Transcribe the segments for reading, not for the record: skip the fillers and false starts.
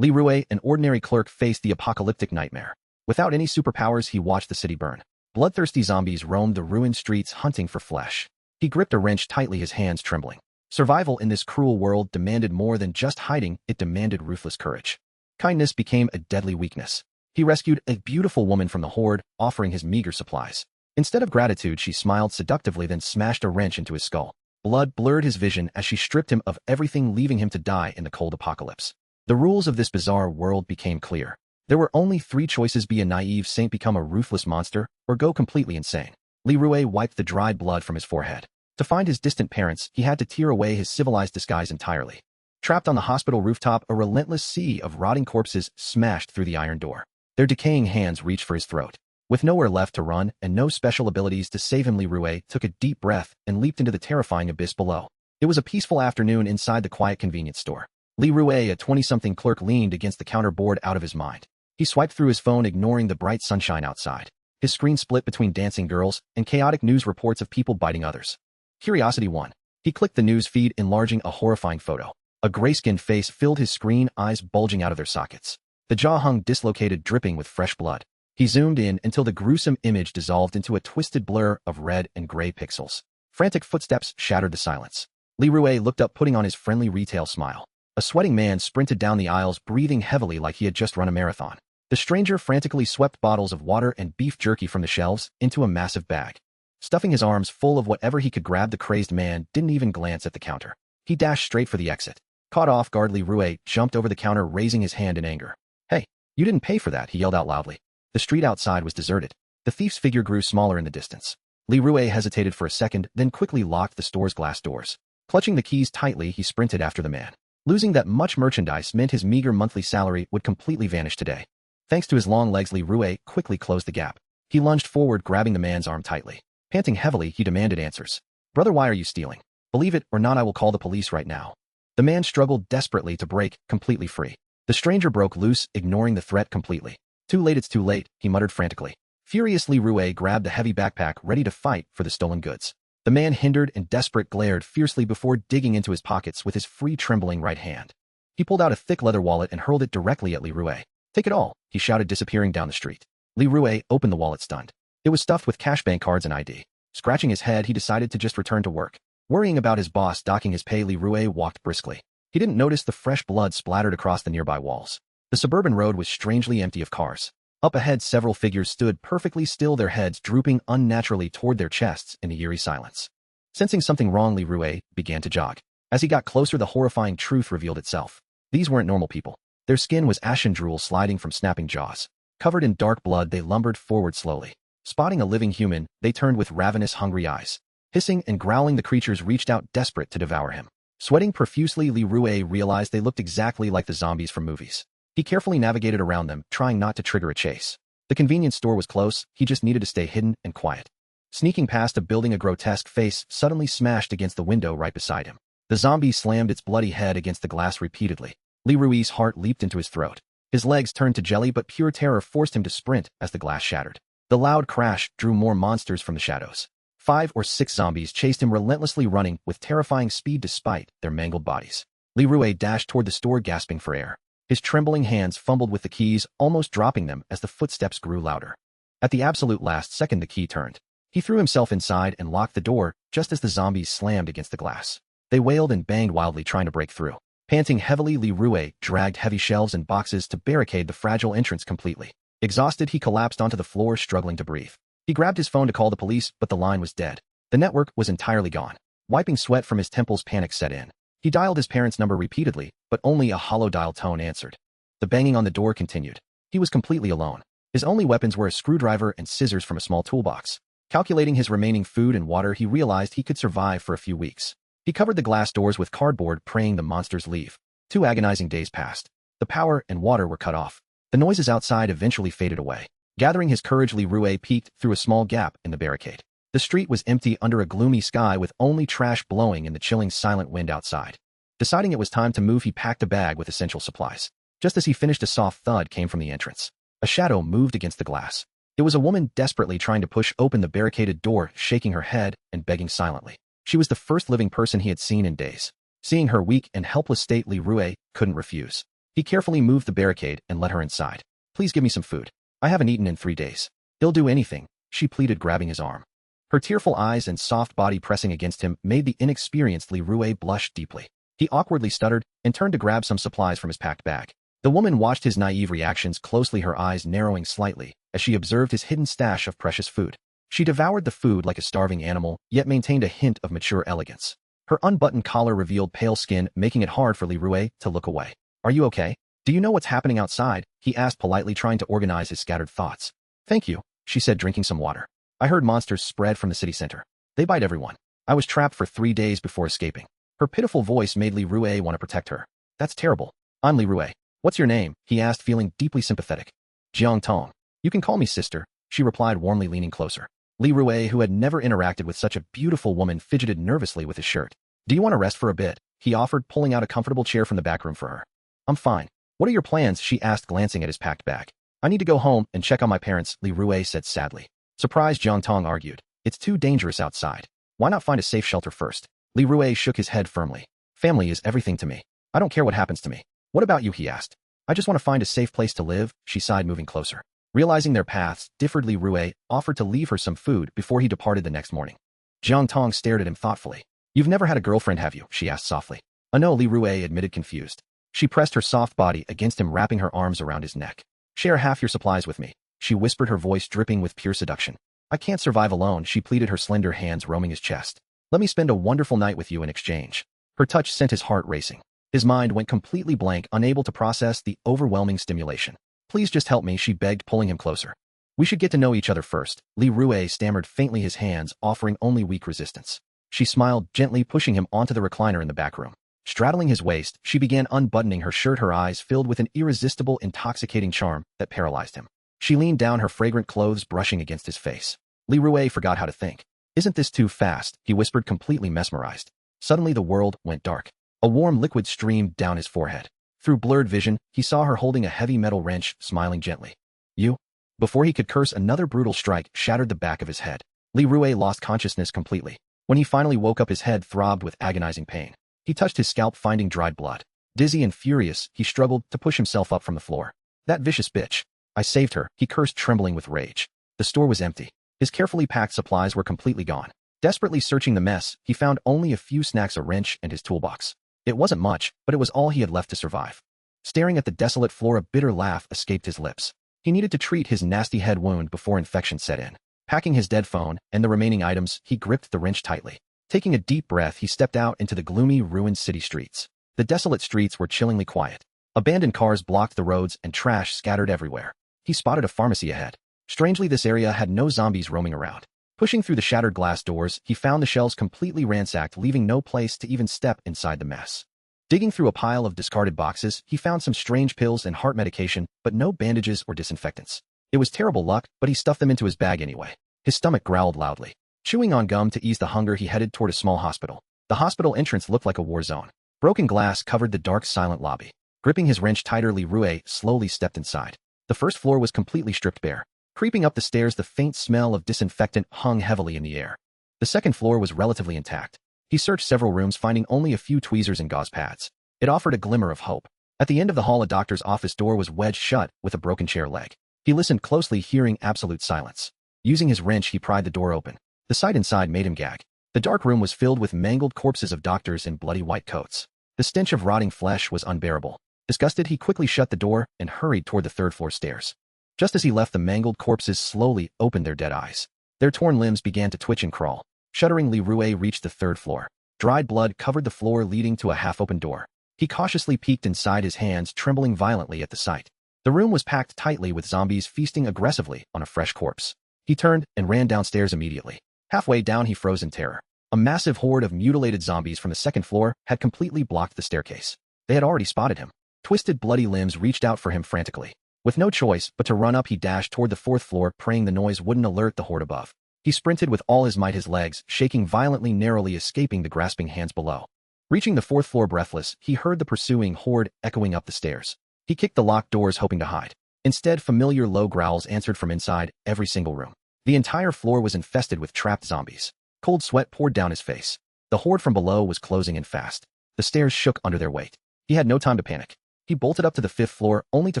Li Rue, an ordinary clerk, faced the apocalyptic nightmare. Without any superpowers, he watched the city burn. Bloodthirsty zombies roamed the ruined streets hunting for flesh. He gripped a wrench tightly, his hands trembling. Survival in this cruel world demanded more than just hiding, it demanded ruthless courage. Kindness became a deadly weakness. He rescued a beautiful woman from the horde, offering his meager supplies. Instead of gratitude, she smiled seductively, then smashed a wrench into his skull. Blood blurred his vision as she stripped him of everything, leaving him to die in the cold apocalypse. The rules of this bizarre world became clear. There were only three choices: be a naive saint, become a ruthless monster, or go completely insane. Li Rue wiped the dried blood from his forehead. To find his distant parents, he had to tear away his civilized disguise entirely. Trapped on the hospital rooftop, a relentless sea of rotting corpses smashed through the iron door. Their decaying hands reached for his throat. With nowhere left to run and no special abilities to save him, Li Rue took a deep breath and leaped into the terrifying abyss below. It was a peaceful afternoon inside the quiet convenience store. Li Rue, a 20-something clerk, leaned against the counter, bored out of his mind. He swiped through his phone, ignoring the bright sunshine outside. His screen split between dancing girls and chaotic news reports of people biting others. Curiosity won. He clicked the news feed, enlarging a horrifying photo. A gray-skinned face filled his screen, eyes bulging out of their sockets. The jaw hung dislocated, dripping with fresh blood. He zoomed in until the gruesome image dissolved into a twisted blur of red and gray pixels. Frantic footsteps shattered the silence. Li Rue looked up, putting on his friendly retail smile. A sweating man sprinted down the aisles, breathing heavily like he had just run a marathon. The stranger frantically swept bottles of water and beef jerky from the shelves into a massive bag. Stuffing his arms full of whatever he could grab, the crazed man didn't even glance at the counter. He dashed straight for the exit. Caught off guard, Li Rue jumped over the counter, raising his hand in anger. "Hey, you didn't pay for that," he yelled out loudly. The street outside was deserted. The thief's figure grew smaller in the distance. Li Rue hesitated for a second, then quickly locked the store's glass doors. Clutching the keys tightly, he sprinted after the man. Losing that much merchandise meant his meager monthly salary would completely vanish today. Thanks to his long legs, Li Rue quickly closed the gap. He lunged forward, grabbing the man's arm tightly. Panting heavily, he demanded answers. "Brother, why are you stealing? Believe it or not, I will call the police right now." The man struggled desperately to break completely free. The stranger broke loose, ignoring the threat completely. "Too late, it's too late," he muttered frantically. Furiously, Rue grabbed the heavy backpack, ready to fight for the stolen goods. The man, hindered and desperate, glared fiercely before digging into his pockets with his free, trembling right hand. He pulled out a thick leather wallet and hurled it directly at Li Rue. "Take it all," he shouted, disappearing down the street. Li Rue opened the wallet, stunned. It was stuffed with cash, bank cards, and ID. Scratching his head, he decided to just return to work. Worrying about his boss docking his pay, Li Rue walked briskly. He didn't notice the fresh blood splattered across the nearby walls. The suburban road was strangely empty of cars. Up ahead, several figures stood perfectly still, their heads drooping unnaturally toward their chests in the eerie silence. Sensing something wrong, Li Rue began to jog. As he got closer, the horrifying truth revealed itself. These weren't normal people. Their skin was ashen drool sliding from snapping jaws. Covered in dark blood, they lumbered forward slowly. Spotting a living human, they turned with ravenous, hungry eyes. Hissing and growling, the creatures reached out, desperate to devour him. Sweating profusely, Li Rue realized they looked exactly like the zombies from movies. He carefully navigated around them, trying not to trigger a chase. The convenience store was close, he just needed to stay hidden and quiet. Sneaking past a building, a grotesque face suddenly smashed against the window right beside him. The zombie slammed its bloody head against the glass repeatedly. Li Rue's heart leaped into his throat. His legs turned to jelly, but pure terror forced him to sprint as the glass shattered. The loud crash drew more monsters from the shadows. 5 or 6 zombies chased him relentlessly, running with terrifying speed despite their mangled bodies. Li Rue dashed toward the store, gasping for air. His trembling hands fumbled with the keys, almost dropping them as the footsteps grew louder. At the absolute last second, the key turned. He threw himself inside and locked the door just as the zombies slammed against the glass. They wailed and banged wildly, trying to break through. Panting heavily, Li Rue dragged heavy shelves and boxes to barricade the fragile entrance completely. Exhausted, he collapsed onto the floor, struggling to breathe. He grabbed his phone to call the police, but the line was dead. The network was entirely gone. Wiping sweat from his temples, panic set in. He dialed his parents' number repeatedly, but only a hollow dial tone answered. The banging on the door continued. He was completely alone. His only weapons were a screwdriver and scissors from a small toolbox. Calculating his remaining food and water, he realized he could survive for a few weeks. He covered the glass doors with cardboard, praying the monsters leave. 2 agonizing days passed. The power and water were cut off. The noises outside eventually faded away. Gathering his courage, Li Rue peeked through a small gap in the barricade. The street was empty under a gloomy sky, with only trash blowing in the chilling, silent wind outside. Deciding it was time to move, he packed a bag with essential supplies. Just as he finished, a soft thud came from the entrance. A shadow moved against the glass. It was a woman desperately trying to push open the barricaded door, shaking her head and begging silently. She was the first living person he had seen in days. Seeing her weak and helpless state, Li Rue couldn't refuse. He carefully moved the barricade and let her inside. Please give me some food. I haven't eaten in 3 days. He'll do anything, she pleaded, grabbing his arm. Her tearful eyes and soft body pressing against him made the inexperienced Li Rue blush deeply. He awkwardly stuttered and turned to grab some supplies from his packed bag. The woman watched his naive reactions closely, her eyes narrowing slightly as she observed his hidden stash of precious food. She devoured the food like a starving animal, yet maintained a hint of mature elegance. Her unbuttoned collar revealed pale skin, making it hard for Li Rue to look away. Are you okay? Do you know what's happening outside? He asked politely, trying to organize his scattered thoughts. Thank you, she said, drinking some water. I heard monsters spread from the city center. They bite everyone. I was trapped for 3 days before escaping. Her pitiful voice made Li Rue want to protect her. That's terrible. I'm Li Rue. What's your name? He asked, feeling deeply sympathetic. Jiang Tong. You can call me sister, she replied warmly, leaning closer. Li Rue, who had never interacted with such a beautiful woman, fidgeted nervously with his shirt. Do you want to rest for a bit? He offered, pulling out a comfortable chair from the back room for her. I'm fine. What are your plans? She asked, glancing at his packed bag. I need to go home and check on my parents, Li Rue said sadly. Surprised, Jiang Tong argued. It's too dangerous outside. Why not find a safe shelter first? Li Rue shook his head firmly. Family is everything to me. I don't care what happens to me. What about you? He asked. I just want to find a safe place to live, she sighed, moving closer. Realizing their paths differed, Li Rue offered to leave her some food before he departed the next morning. Jiang Tong stared at him thoughtfully. You've never had a girlfriend, have you? She asked softly. No, Li Rue admitted, confused. She pressed her soft body against him, wrapping her arms around his neck. Share half your supplies with me, she whispered, her voice dripping with pure seduction. I can't survive alone, she pleaded, her slender hands roaming his chest. Let me spend a wonderful night with you in exchange. Her touch sent his heart racing. His mind went completely blank, unable to process the overwhelming stimulation. Please just help me, she begged, pulling him closer. We should get to know each other first. Li Rue stammered faintly, his hands offering only weak resistance. She smiled, gently pushing him onto the recliner in the back room. Straddling his waist, she began unbuttoning her shirt, her eyes filled with an irresistible, intoxicating charm that paralyzed him. She leaned down, her fragrant clothes brushing against his face. Li Rue forgot how to think. Isn't this too fast? He whispered, completely mesmerized. Suddenly the world went dark. A warm liquid streamed down his forehead. Through blurred vision, he saw her holding a heavy metal wrench, smiling gently. You? Before he could curse, another brutal strike shattered the back of his head. Li Rue lost consciousness completely. When he finally woke up, his head throbbed with agonizing pain. He touched his scalp, finding dried blood. Dizzy and furious, he struggled to push himself up from the floor. That vicious bitch. I saved her, he cursed, trembling with rage. The store was empty. His carefully packed supplies were completely gone. Desperately searching the mess, he found only a few snacks, a wrench, and his toolbox. It wasn't much, but it was all he had left to survive. Staring at the desolate floor, a bitter laugh escaped his lips. He needed to treat his nasty head wound before infection set in. Packing his dead phone and the remaining items, he gripped the wrench tightly. Taking a deep breath, he stepped out into the gloomy, ruined city streets. The desolate streets were chillingly quiet. Abandoned cars blocked the roads and trash scattered everywhere. He spotted a pharmacy ahead. Strangely, this area had no zombies roaming around. Pushing through the shattered glass doors, he found the shelves completely ransacked, leaving no place to even step inside the mess. Digging through a pile of discarded boxes, he found some strange pills and heart medication, but no bandages or disinfectants. It was terrible luck, but he stuffed them into his bag anyway. His stomach growled loudly. Chewing on gum to ease the hunger, he headed toward a small hospital. The hospital entrance looked like a war zone. Broken glass covered the dark, silent lobby. Gripping his wrench tighter, Li Rue slowly stepped inside. The first floor was completely stripped bare. Creeping up the stairs, the faint smell of disinfectant hung heavily in the air. The second floor was relatively intact. He searched several rooms, finding only a few tweezers and gauze pads. It offered a glimmer of hope. At the end of the hall, a doctor's office door was wedged shut with a broken chair leg. He listened closely, hearing absolute silence. Using his wrench, he pried the door open. The sight inside made him gag. The dark room was filled with mangled corpses of doctors in bloody white coats. The stench of rotting flesh was unbearable. Disgusted, he quickly shut the door and hurried toward the third-floor stairs. Just as he left, the mangled corpses slowly opened their dead eyes. Their torn limbs began to twitch and crawl. Shuddering, Li Rue reached the third floor. Dried blood covered the floor, leading to a half-open door. He cautiously peeked inside, his hands trembling violently at the sight. The room was packed tightly with zombies feasting aggressively on a fresh corpse. He turned and ran downstairs immediately. Halfway down, he froze in terror. A massive horde of mutilated zombies from the second floor had completely blocked the staircase. They had already spotted him. Twisted, bloody limbs reached out for him frantically. With no choice but to run up, he dashed toward the fourth floor, praying the noise wouldn't alert the horde above. He sprinted with all his might, his legs shaking violently, narrowly escaping the grasping hands below. Reaching the fourth floor breathless, he heard the pursuing horde echoing up the stairs. He kicked the locked doors, hoping to hide. Instead, familiar low growls answered from inside every single room. The entire floor was infested with trapped zombies. Cold sweat poured down his face. The horde from below was closing in fast. The stairs shook under their weight. He had no time to panic. He bolted up to the 5th floor only to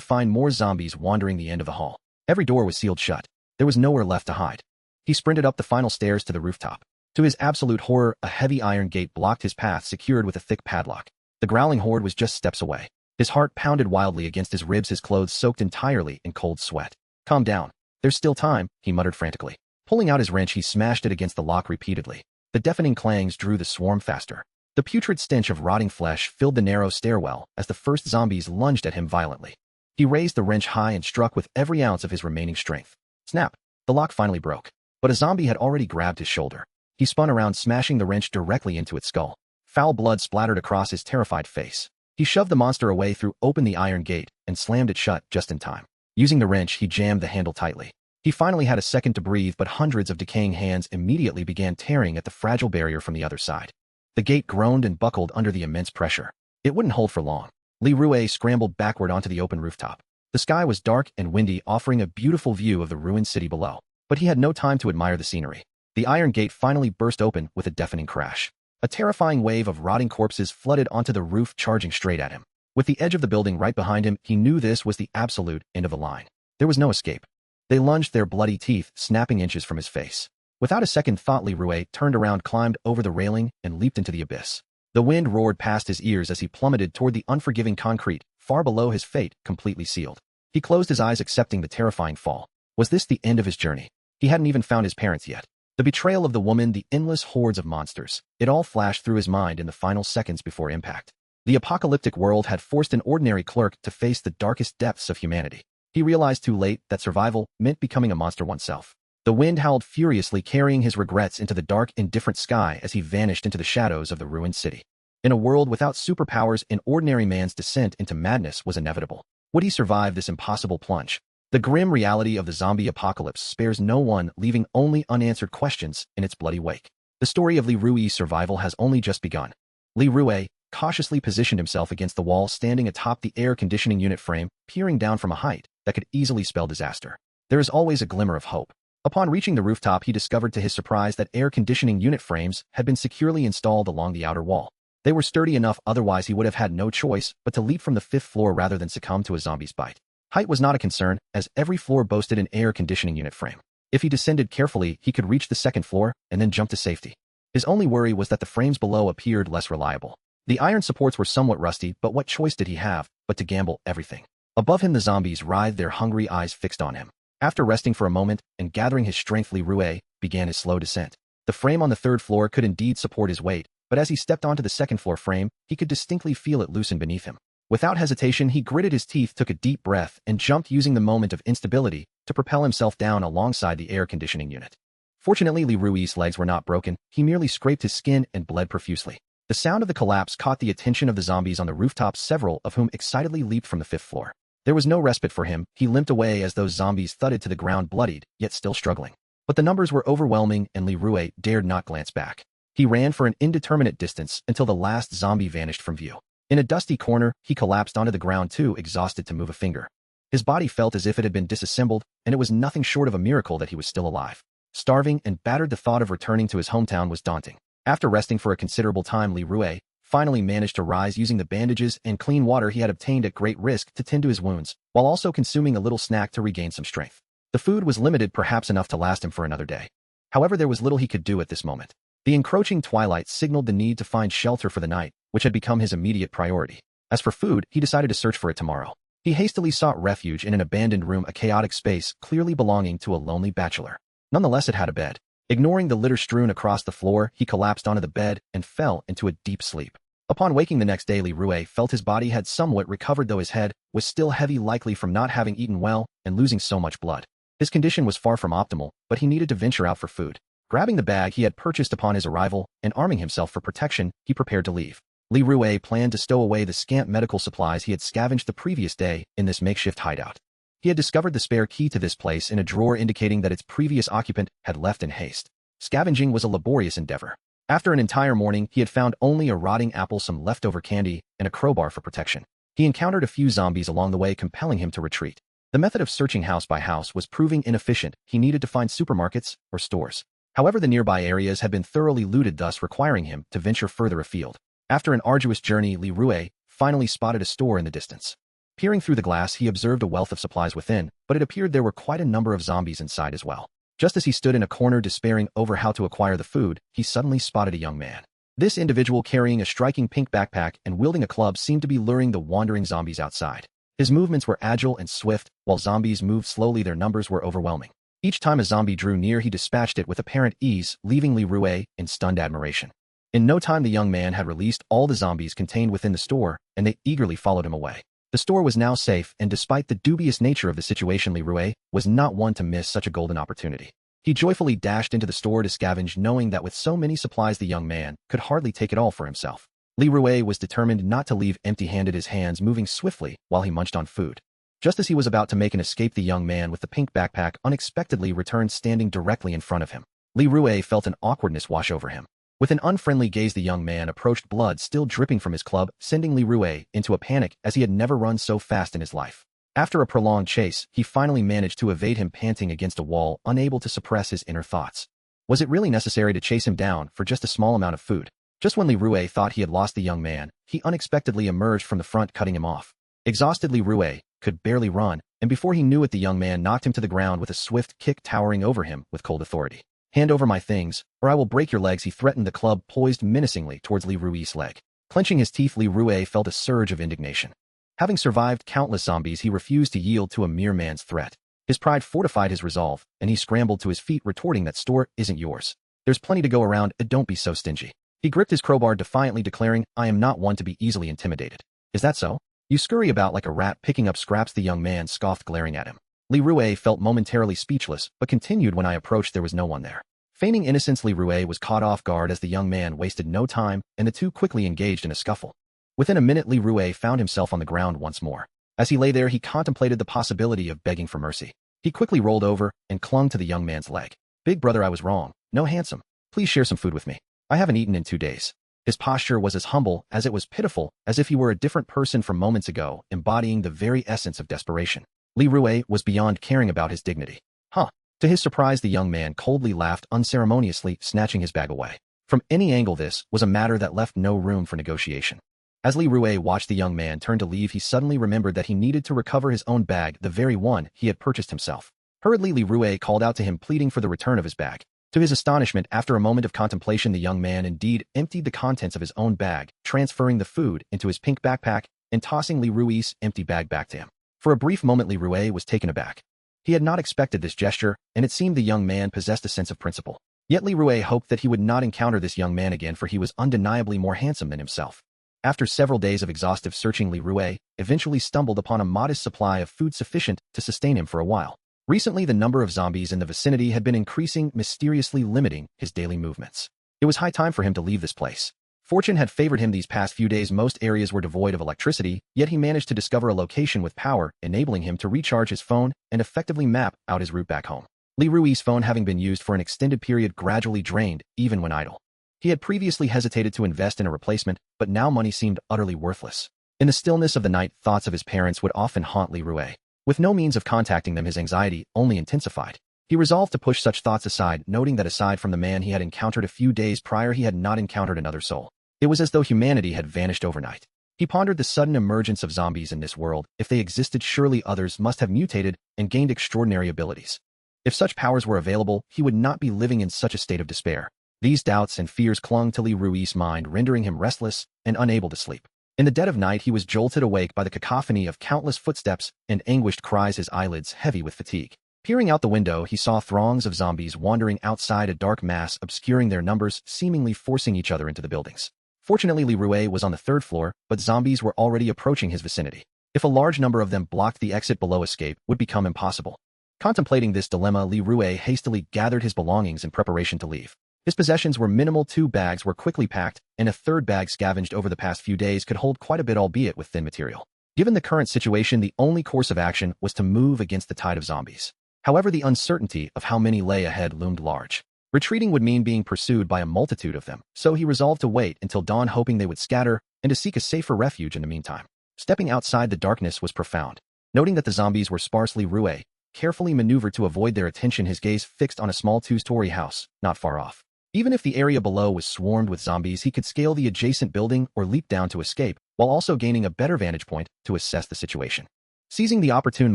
find more zombies wandering the end of the hall. Every door was sealed shut. There was nowhere left to hide. He sprinted up the final stairs to the rooftop. To his absolute horror, a heavy iron gate blocked his path, secured with a thick padlock. The growling horde was just steps away. His heart pounded wildly against his ribs, his clothes soaked entirely in cold sweat. "Calm down. There's still time," he muttered frantically. Pulling out his wrench, he smashed it against the lock repeatedly. The deafening clangs drew the swarm faster. The putrid stench of rotting flesh filled the narrow stairwell as the first zombies lunged at him violently. He raised the wrench high and struck with every ounce of his remaining strength. Snap! The lock finally broke. But a zombie had already grabbed his shoulder. He spun around, smashing the wrench directly into its skull. Foul blood splattered across his terrified face. He shoved the monster away, threw open the iron gate, and slammed it shut just in time. Using the wrench, he jammed the handle tightly. He finally had a second to breathe, but hundreds of decaying hands immediately began tearing at the fragile barrier from the other side. The gate groaned and buckled under the immense pressure. It wouldn't hold for long. Li Rue scrambled backward onto the open rooftop. The sky was dark and windy, offering a beautiful view of the ruined city below. But he had no time to admire the scenery. The iron gate finally burst open with a deafening crash. A terrifying wave of rotting corpses flooded onto the roof, charging straight at him. With the edge of the building right behind him, he knew this was the absolute end of the line. There was no escape. They lunged, their bloody teeth snapping inches from his face. Without a second thought, Li Rue turned around, climbed over the railing, and leaped into the abyss. The wind roared past his ears as he plummeted toward the unforgiving concrete, far below, his fate completely sealed. He closed his eyes, accepting the terrifying fall. Was this the end of his journey? He hadn't even found his parents yet. The betrayal of the woman, the endless hordes of monsters. It all flashed through his mind in the final seconds before impact. The apocalyptic world had forced an ordinary clerk to face the darkest depths of humanity. He realized too late that survival meant becoming a monster oneself. The wind howled furiously, carrying his regrets into the dark, indifferent sky as he vanished into the shadows of the ruined city. In a world without superpowers, an ordinary man's descent into madness was inevitable. Would he survive this impossible plunge? The grim reality of the zombie apocalypse spares no one, leaving only unanswered questions in its bloody wake. The story of Li Rue's survival has only just begun. Li Rue cautiously positioned himself against the wall, standing atop the air conditioning unit frame, peering down from a height that could easily spell disaster. There is always a glimmer of hope. Upon reaching the rooftop, he discovered to his surprise that air conditioning unit frames had been securely installed along the outer wall. They were sturdy enough, otherwise he would have had no choice but to leap from the 5th floor rather than succumb to a zombie's bite. Height was not a concern, as every floor boasted an air conditioning unit frame. If he descended carefully, he could reach the 2nd floor and then jump to safety. His only worry was that the frames below appeared less reliable. The iron supports were somewhat rusty, but what choice did he have but to gamble everything? Above him, the zombies writhed, their hungry eyes fixed on him. After resting for a moment and gathering his strength, Li Rue began his slow descent. The frame on the 3rd floor could indeed support his weight, but as he stepped onto the 2nd floor frame, he could distinctly feel it loosen beneath him. Without hesitation, he gritted his teeth, took a deep breath, and jumped, using the moment of instability to propel himself down alongside the air conditioning unit. Fortunately, Li Rue's legs were not broken. He merely scraped his skin and bled profusely. The sound of the collapse caught the attention of the zombies on the rooftop, several of whom excitedly leaped from the 5th floor. There was no respite for him. He limped away as those zombies thudded to the ground, bloodied, yet still struggling. But the numbers were overwhelming, and Li Rue dared not glance back. He ran for an indeterminate distance until the last zombie vanished from view. In a dusty corner, he collapsed onto the ground, too exhausted to move a finger. His body felt as if it had been disassembled, and it was nothing short of a miracle that he was still alive. Starving and battered, the thought of returning to his hometown was daunting. After resting for a considerable time, Li Rue finally managed to rise, using the bandages and clean water he had obtained at great risk to tend to his wounds, while also consuming a little snack to regain some strength. The food was limited, perhaps enough to last him for another day. However, there was little he could do at this moment. The encroaching twilight signaled the need to find shelter for the night, which had become his immediate priority. As for food, he decided to search for it tomorrow. He hastily sought refuge in an abandoned room, a chaotic space clearly belonging to a lonely bachelor. Nonetheless, it had a bed. Ignoring the litter strewn across the floor, he collapsed onto the bed and fell into a deep sleep. Upon waking the next day, Li Rue felt his body had somewhat recovered, though his head was still heavy, likely from not having eaten well and losing so much blood. His condition was far from optimal, but he needed to venture out for food. Grabbing the bag he had purchased upon his arrival and arming himself for protection, he prepared to leave. Li Rue planned to stow away the scant medical supplies he had scavenged the previous day in this makeshift hideout. He had discovered the spare key to this place in a drawer, indicating that its previous occupant had left in haste. Scavenging was a laborious endeavor. After an entire morning, he had found only a rotting apple, some leftover candy, and a crowbar for protection. He encountered a few zombies along the way, compelling him to retreat. The method of searching house by house was proving inefficient. He needed to find supermarkets or stores. However, the nearby areas had been thoroughly looted, thus requiring him to venture further afield. After an arduous journey, Li Rue finally spotted a store in the distance. Peering through the glass, he observed a wealth of supplies within, but it appeared there were quite a number of zombies inside as well. Just as he stood in a corner despairing over how to acquire the food, he suddenly spotted a young man. This individual, carrying a striking pink backpack and wielding a club, seemed to be luring the wandering zombies outside. His movements were agile and swift, while zombies moved slowly. Their numbers were overwhelming. Each time a zombie drew near, he dispatched it with apparent ease, leaving Li Rue in stunned admiration. In no time, the young man had released all the zombies contained within the store, and they eagerly followed him away. The store was now safe, and despite the dubious nature of the situation, Li Rue was not one to miss such a golden opportunity. He joyfully dashed into the store to scavenge, knowing that with so many supplies the young man could hardly take it all for himself. Li Rue was determined not to leave empty-handed, his hands moving swiftly while he munched on food. Just as he was about to make an escape, the young man with the pink backpack unexpectedly returned, standing directly in front of him. Li Rue felt an awkwardness wash over him. With an unfriendly gaze, the young man approached, blood still dripping from his club, sending Li Rue into a panic as he had never run so fast in his life. After a prolonged chase, he finally managed to evade him, panting against a wall, unable to suppress his inner thoughts. Was it really necessary to chase him down for just a small amount of food? Just when Li Rue thought he had lost the young man, he unexpectedly emerged from the front, cutting him off. Exhausted, Li Rue could barely run, and before he knew it, the young man knocked him to the ground with a swift kick, towering over him with cold authority. "Hand over my things, or I will break your legs," he threatened, the club poised menacingly towards Li Rue's leg. Clenching his teeth, Li Rue felt a surge of indignation. Having survived countless zombies, he refused to yield to a mere man's threat. His pride fortified his resolve, and he scrambled to his feet, retorting, "That store isn't yours. There's plenty to go around, don't be so stingy." He gripped his crowbar defiantly, declaring, "I am not one to be easily intimidated." "Is that so? You scurry about like a rat picking up scraps," the young man scoffed, glaring at him. Li Rue felt momentarily speechless, but continued. "When I approached, there was no one there." Feigning innocence, Li Rue was caught off guard as the young man wasted no time, and the two quickly engaged in a scuffle. Within a minute, Li Rue found himself on the ground once more. As he lay there, he contemplated the possibility of begging for mercy. He quickly rolled over and clung to the young man's leg. "Big brother, I was wrong. No, handsome. Please share some food with me. I haven't eaten in 2 days." His posture was as humble as it was pitiful, as if he were a different person from moments ago, embodying the very essence of desperation. Li Rue was beyond caring about his dignity. "Huh." To his surprise, the young man coldly laughed, unceremoniously snatching his bag away. From any angle, this was a matter that left no room for negotiation. As Li Rue watched the young man turn to leave, he suddenly remembered that he needed to recover his own bag, the very one he had purchased himself. Hurriedly, Li Rue called out to him, pleading for the return of his bag. To his astonishment, after a moment of contemplation, the young man indeed emptied the contents of his own bag, transferring the food into his pink backpack and tossing Li Rue's empty bag back to him. For a brief moment, Li Rue was taken aback. He had not expected this gesture, and it seemed the young man possessed a sense of principle. Yet Li Rue hoped that he would not encounter this young man again, for he was undeniably more handsome than himself. After several days of exhaustive searching, Li Rue eventually stumbled upon a modest supply of food sufficient to sustain him for a while. Recently, the number of zombies in the vicinity had been increasing, mysteriously limiting his daily movements. It was high time for him to leave this place. Fortune had favored him these past few days. Most areas were devoid of electricity, yet he managed to discover a location with power, enabling him to recharge his phone and effectively map out his route back home. Li Rue's phone, having been used for an extended period, gradually drained, even when idle. He had previously hesitated to invest in a replacement, but now money seemed utterly worthless. In the stillness of the night, thoughts of his parents would often haunt Li Rue. With no means of contacting them, his anxiety only intensified. He resolved to push such thoughts aside, noting that aside from the man he had encountered a few days prior, he had not encountered another soul. It was as though humanity had vanished overnight. He pondered the sudden emergence of zombies in this world. If they existed, surely others must have mutated and gained extraordinary abilities. If such powers were available, he would not be living in such a state of despair. These doubts and fears clung to Li Rue's mind, rendering him restless and unable to sleep. In the dead of night, he was jolted awake by the cacophony of countless footsteps and anguished cries, his eyelids heavy with fatigue. Peering out the window, he saw throngs of zombies wandering outside, a dark mass obscuring their numbers, seemingly forcing each other into the buildings. Fortunately, Li Rue was on the 3rd floor, but zombies were already approaching his vicinity. If a large number of them blocked the exit below, escape would become impossible. Contemplating this dilemma, Li Rue hastily gathered his belongings in preparation to leave. His possessions were minimal. 2 bags were quickly packed, and a 3rd bag, scavenged over the past few days, could hold quite a bit, albeit with thin material. Given the current situation, the only course of action was to move against the tide of zombies. However, the uncertainty of how many lay ahead loomed large. Retreating would mean being pursued by a multitude of them, so he resolved to wait until dawn, hoping they would scatter, and to seek a safer refuge in the meantime. Stepping outside, the darkness was profound. Noting that the zombies were sparse, Li Rue carefully maneuvered to avoid their attention, his gaze fixed on a small 2-story house not far off. Even if the area below was swarmed with zombies, he could scale the adjacent building or leap down to escape, while also gaining a better vantage point to assess the situation. Seizing the opportune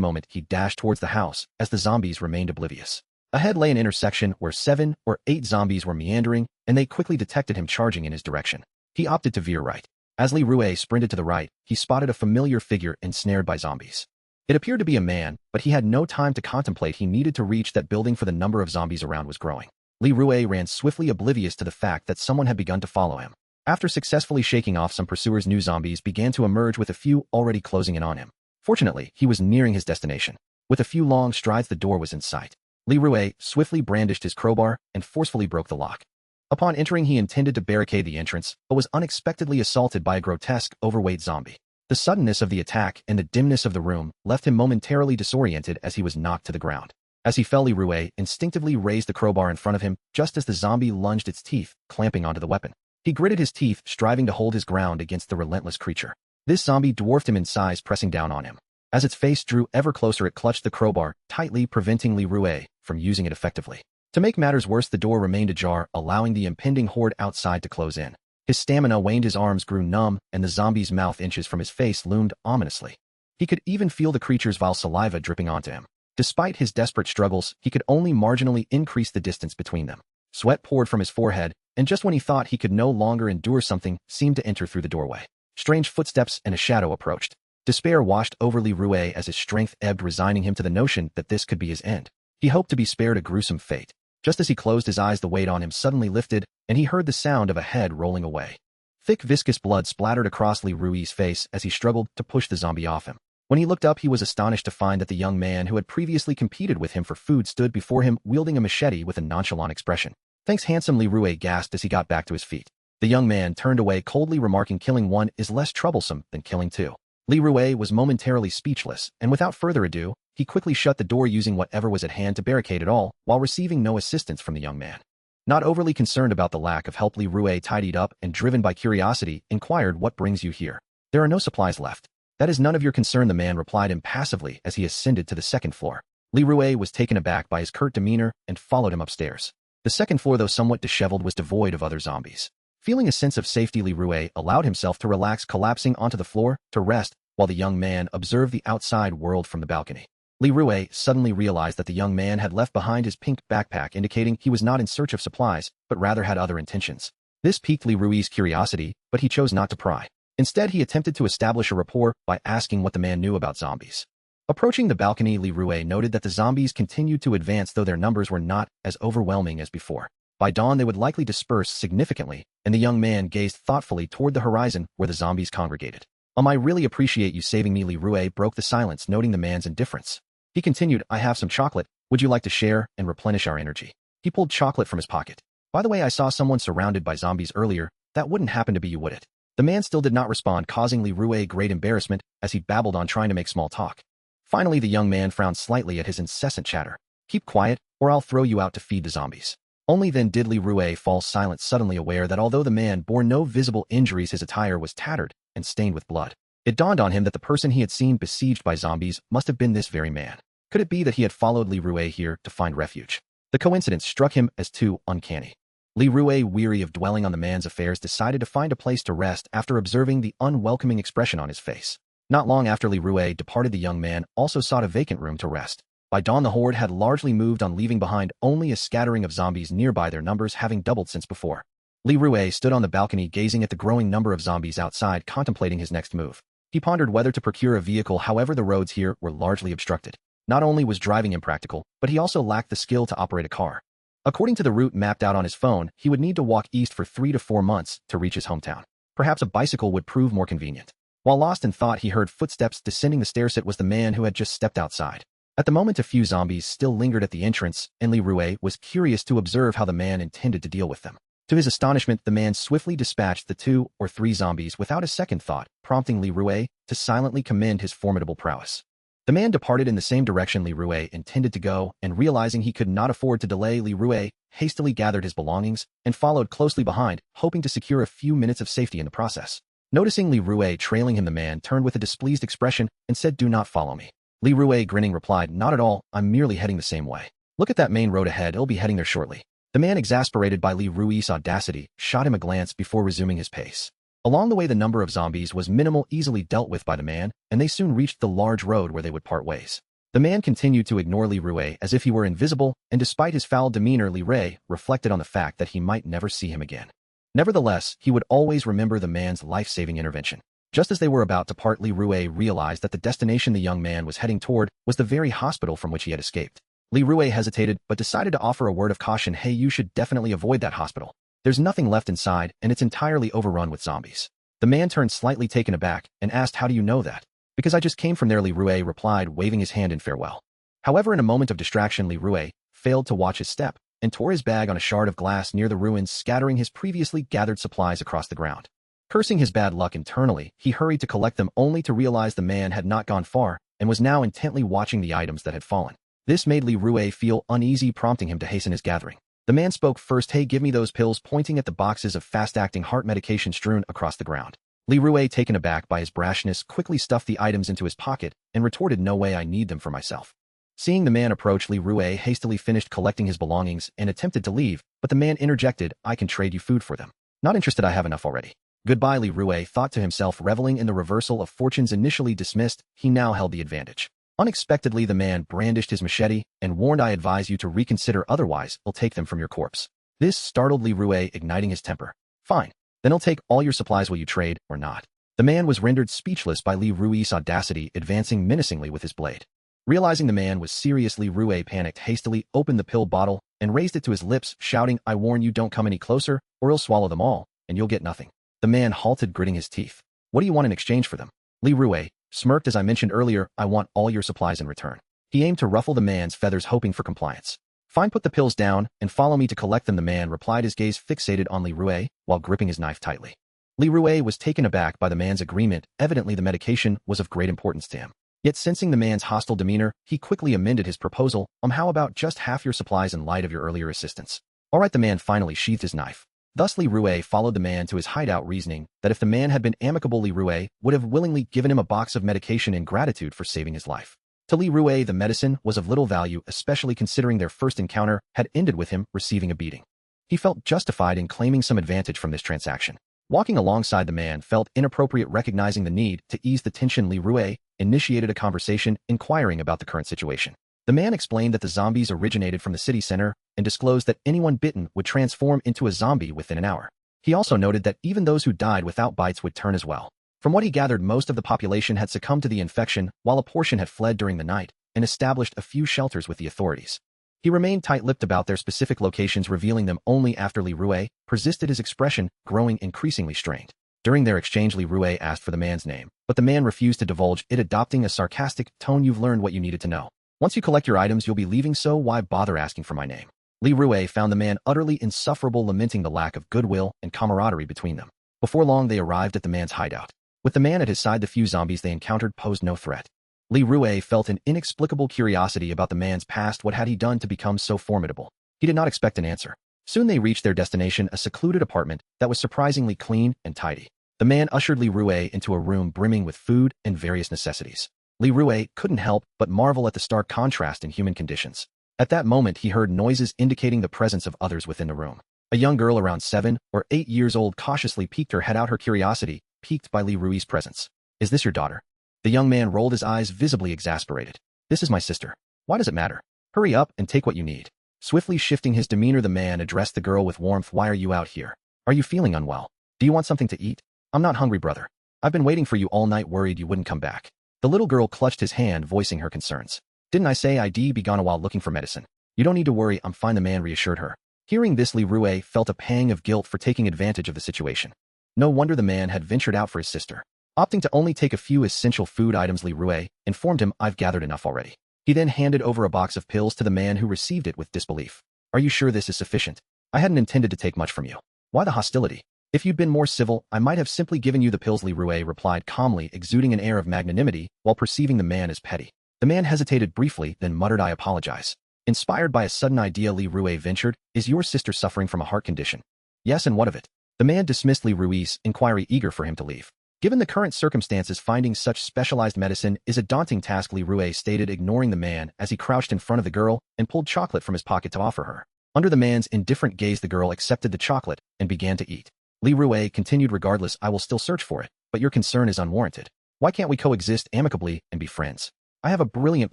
moment, he dashed towards the house as the zombies remained oblivious. Ahead lay an intersection where 7 or 8 zombies were meandering, and they quickly detected him charging in his direction. He opted to veer right. As Li Rue sprinted to the right, he spotted a familiar figure ensnared by zombies. It appeared to be a man, but he had no time to contemplate. He needed to reach that building, for the number of zombies around was growing. Li Rue ran swiftly, oblivious to the fact that someone had begun to follow him. After successfully shaking off some pursuers, new zombies began to emerge, with a few already closing in on him. Fortunately, he was nearing his destination. With a few long strides, the door was in sight. Li Rue swiftly brandished his crowbar and forcefully broke the lock. Upon entering, he intended to barricade the entrance, but was unexpectedly assaulted by a grotesque, overweight zombie. The suddenness of the attack and the dimness of the room left him momentarily disoriented as he was knocked to the ground. As he fell, Li Rue instinctively raised the crowbar in front of him just as the zombie lunged its teeth, clamping onto the weapon. He gritted his teeth, striving to hold his ground against the relentless creature. This zombie dwarfed him in size, pressing down on him. As its face drew ever closer, it clutched the crowbar tightly, preventing Li Rue from using it effectively. To make matters worse, the door remained ajar, allowing the impending horde outside to close in. His stamina waned, his arms grew numb, and the zombie's mouth inches from his face loomed ominously. He could even feel the creature's vile saliva dripping onto him. Despite his desperate struggles, he could only marginally increase the distance between them. Sweat poured from his forehead, and just when he thought he could no longer endure, something seemed to enter through the doorway. Strange footsteps and a shadow approached. Despair washed over Li Rue as his strength ebbed, resigning him to the notion that this could be his end. He hoped to be spared a gruesome fate. Just as he closed his eyes, the weight on him suddenly lifted, and he heard the sound of a head rolling away. Thick, viscous blood splattered across Li Rue's face as he struggled to push the zombie off him. When he looked up, he was astonished to find that the young man who had previously competed with him for food stood before him, wielding a machete with a nonchalant expression. "Thanks, handsome," Li Rue gasped as he got back to his feet. The young man turned away, coldly remarking, "Killing one is less troublesome than killing two." Li Rue was momentarily speechless, and without further ado, he quickly shut the door, using whatever was at hand to barricade it all, while receiving no assistance from the young man. Not overly concerned about the lack of help, Li Rue tidied up and, driven by curiosity, inquired, "What brings you here?" "There are no supplies left." "That is none of your concern," the man replied impassively as he ascended to the second floor. Li Rue was taken aback by his curt demeanor and followed him upstairs. The second floor, though somewhat disheveled, was devoid of other zombies. Feeling a sense of safety, Li Rue allowed himself to relax, collapsing onto the floor to rest while the young man observed the outside world from the balcony. Li Rue suddenly realized that the young man had left behind his pink backpack, indicating he was not in search of supplies, but rather had other intentions. This piqued Li Rue's curiosity, but he chose not to pry. Instead, he attempted to establish a rapport by asking what the man knew about zombies. Approaching the balcony, Li Rue noted that the zombies continued to advance, though their numbers were not as overwhelming as before. By dawn, they would likely disperse significantly, and the young man gazed thoughtfully toward the horizon where the zombies congregated. I really appreciate you saving me." Li Rue broke the silence, noting the man's indifference. He continued, "I have some chocolate. Would you like to share and replenish our energy?" He pulled chocolate from his pocket. "By the way, I saw someone surrounded by zombies earlier. That wouldn't happen to be you, would it?" The man still did not respond, causing Li Rue great embarrassment as he babbled on, trying to make small talk. Finally, the young man frowned slightly at his incessant chatter. "Keep quiet, or I'll throw you out to feed the zombies." Only then did Li Rue fall silent, suddenly aware that although the man bore no visible injuries, his attire was tattered and stained with blood. It dawned on him that the person he had seen besieged by zombies must have been this very man. Could it be that he had followed Li Rue here to find refuge? The coincidence struck him as too uncanny. Li Rue, weary of dwelling on the man's affairs, decided to find a place to rest after observing the unwelcoming expression on his face. Not long after Li Rue departed, the young man also sought a vacant room to rest. By dawn, the horde had largely moved on, leaving behind only a scattering of zombies nearby, their numbers having doubled since before. Li Rue stood on the balcony, gazing at the growing number of zombies outside, contemplating his next move. He pondered whether to procure a vehicle, however the roads here were largely obstructed. Not only was driving impractical, but he also lacked the skill to operate a car. According to the route mapped out on his phone, he would need to walk east for 3 to 4 months to reach his hometown. Perhaps a bicycle would prove more convenient. While lost in thought, he heard footsteps descending the stairs. It was the man who had just stepped outside. At the moment, a few zombies still lingered at the entrance, and Li Rue was curious to observe how the man intended to deal with them. To his astonishment, the man swiftly dispatched the 2 or 3 zombies without a second thought, prompting Li Rue to silently commend his formidable prowess. The man departed in the same direction Li Rue intended to go, and realizing he could not afford to delay, Li Rue hastily gathered his belongings and followed closely behind, hoping to secure a few minutes of safety in the process. Noticing Li Rue trailing him, the man turned with a displeased expression and said, "Do not follow me." Li Rue, grinning, replied, "Not at all, I'm merely heading the same way. Look at that main road ahead, I'll be heading there shortly." The man, exasperated by Li Rue's audacity, shot him a glance before resuming his pace. Along the way, the number of zombies was minimal, easily dealt with by the man, and they soon reached the large road where they would part ways. The man continued to ignore Li Rui as if he were invisible, and despite his foul demeanor, Li Rui reflected on the fact that he might never see him again. Nevertheless, he would always remember the man's life-saving intervention. Just as they were about to part, Li Rui realized that the destination the young man was heading toward was the very hospital from which he had escaped. Li Rui hesitated, but decided to offer a word of caution. Hey, you should definitely avoid that hospital. There's nothing left inside, and it's entirely overrun with zombies. The man turned slightly taken aback and asked, how do you know that? Because I just came from there, Li Rui replied, waving his hand in farewell. However, in a moment of distraction, Li Rui failed to watch his step and tore his bag on a shard of glass near the ruins, scattering his previously gathered supplies across the ground. Cursing his bad luck internally, he hurried to collect them only to realize the man had not gone far and was now intently watching the items that had fallen. This made Li Rui feel uneasy, prompting him to hasten his gathering. The man spoke first. Hey, give me those pills, pointing at the boxes of fast-acting heart medication strewn across the ground. Li Rui, taken aback by his brashness, quickly stuffed the items into his pocket and retorted, no way, I need them for myself. Seeing the man approach, Li Rui hastily finished collecting his belongings and attempted to leave, but the man interjected, I can trade you food for them. Not interested, I have enough already. Goodbye, Li Rui thought to himself, reveling in the reversal of fortunes initially dismissed. He now held the advantage. Unexpectedly, the man brandished his machete and warned, I advise you to reconsider, otherwise I'll take them from your corpse. This startled Li Rui, igniting his temper. Fine. Then I'll take all your supplies. Will you trade or not? The man was rendered speechless by Li Rui's audacity, advancing menacingly with his blade. Realizing the man was serious, Li Rui panicked, hastily opened the pill bottle and raised it to his lips, shouting, I warn you, don't come any closer, or I'll swallow them all, and you'll get nothing. The man halted, gritting his teeth. What do you want in exchange for them? Li Rui smirked, as I mentioned earlier, I want all your supplies in return. He aimed to ruffle the man's feathers, hoping for compliance. Fine, put the pills down and follow me to collect them, the man replied, his gaze fixated on Li Rui while gripping his knife tightly. Li Rui was taken aback by the man's agreement. Evidently, the medication was of great importance to him. Yet sensing the man's hostile demeanor, he quickly amended his proposal. How about just half your supplies in light of your earlier assistance? All right, the man finally sheathed his knife. Thus, Li Rui followed the man to his hideout, reasoning that if the man had been amicable, Li Rui would have willingly given him a box of medication in gratitude for saving his life. To Li Rui, the medicine was of little value, especially considering their first encounter had ended with him receiving a beating. He felt justified in claiming some advantage from this transaction. Walking alongside the man felt inappropriate. Recognizing the need to ease the tension, Li Rui initiated a conversation, inquiring about the current situation. The man explained that the zombies originated from the city center and disclosed that anyone bitten would transform into a zombie within an hour. He also noted that even those who died without bites would turn as well. From what he gathered, most of the population had succumbed to the infection, while a portion had fled during the night and established a few shelters with the authorities. He remained tight-lipped about their specific locations, revealing them only after Li Rui persisted, his expression growing increasingly strained. During their exchange, Li Rui asked for the man's name, but the man refused to divulge it, adopting a sarcastic tone. You've learned what you needed to know. Once you collect your items, you'll be leaving, so why bother asking for my name? Li Rui found the man utterly insufferable, lamenting the lack of goodwill and camaraderie between them. Before long, they arrived at the man's hideout. With the man at his side, the few zombies they encountered posed no threat. Li Rui felt an inexplicable curiosity about the man's past. What had he done to become so formidable? He did not expect an answer. Soon they reached their destination, a secluded apartment that was surprisingly clean and tidy. The man ushered Li Rui into a room brimming with food and various necessities. Li Rui couldn't help but marvel at the stark contrast in human conditions. At that moment, he heard noises indicating the presence of others within the room. A young girl around 7 or 8 years old cautiously peeked her head out, her curiosity piqued by Li Rui's presence. Is this your daughter? The young man rolled his eyes, visibly exasperated. This is my sister. Why does it matter? Hurry up and take what you need. Swiftly shifting his demeanor, the man addressed the girl with warmth. Why are you out here? Are you feeling unwell? Do you want something to eat? I'm not hungry, brother. I've been waiting for you all night, worried you wouldn't come back. The little girl clutched his hand, voicing her concerns. Didn't I say I'd be gone a while looking for medicine? You don't need to worry, I'm fine, the man reassured her. Hearing this, Li Rui felt a pang of guilt for taking advantage of the situation. No wonder the man had ventured out for his sister. Opting to only take a few essential food items, Li Rui informed him, I've gathered enough already. He then handed over a box of pills to the man, who received it with disbelief. Are you sure this is sufficient? I hadn't intended to take much from you. Why the hostility? If you'd been more civil, I might have simply given you the pills, Li Rui replied calmly, exuding an air of magnanimity while perceiving the man as petty. The man hesitated briefly, then muttered, I apologize. Inspired by a sudden idea, Li Rui ventured, is your sister suffering from a heart condition? Yes, and what of it? The man dismissed Li Rui's inquiry, eager for him to leave. Given the current circumstances, finding such specialized medicine is a daunting task, Li Rui stated, ignoring the man as he crouched in front of the girl and pulled chocolate from his pocket to offer her. Under the man's indifferent gaze, the girl accepted the chocolate and began to eat. Li Rue continued, regardless, I will still search for it, but your concern is unwarranted. Why can't we coexist amicably and be friends? I have a brilliant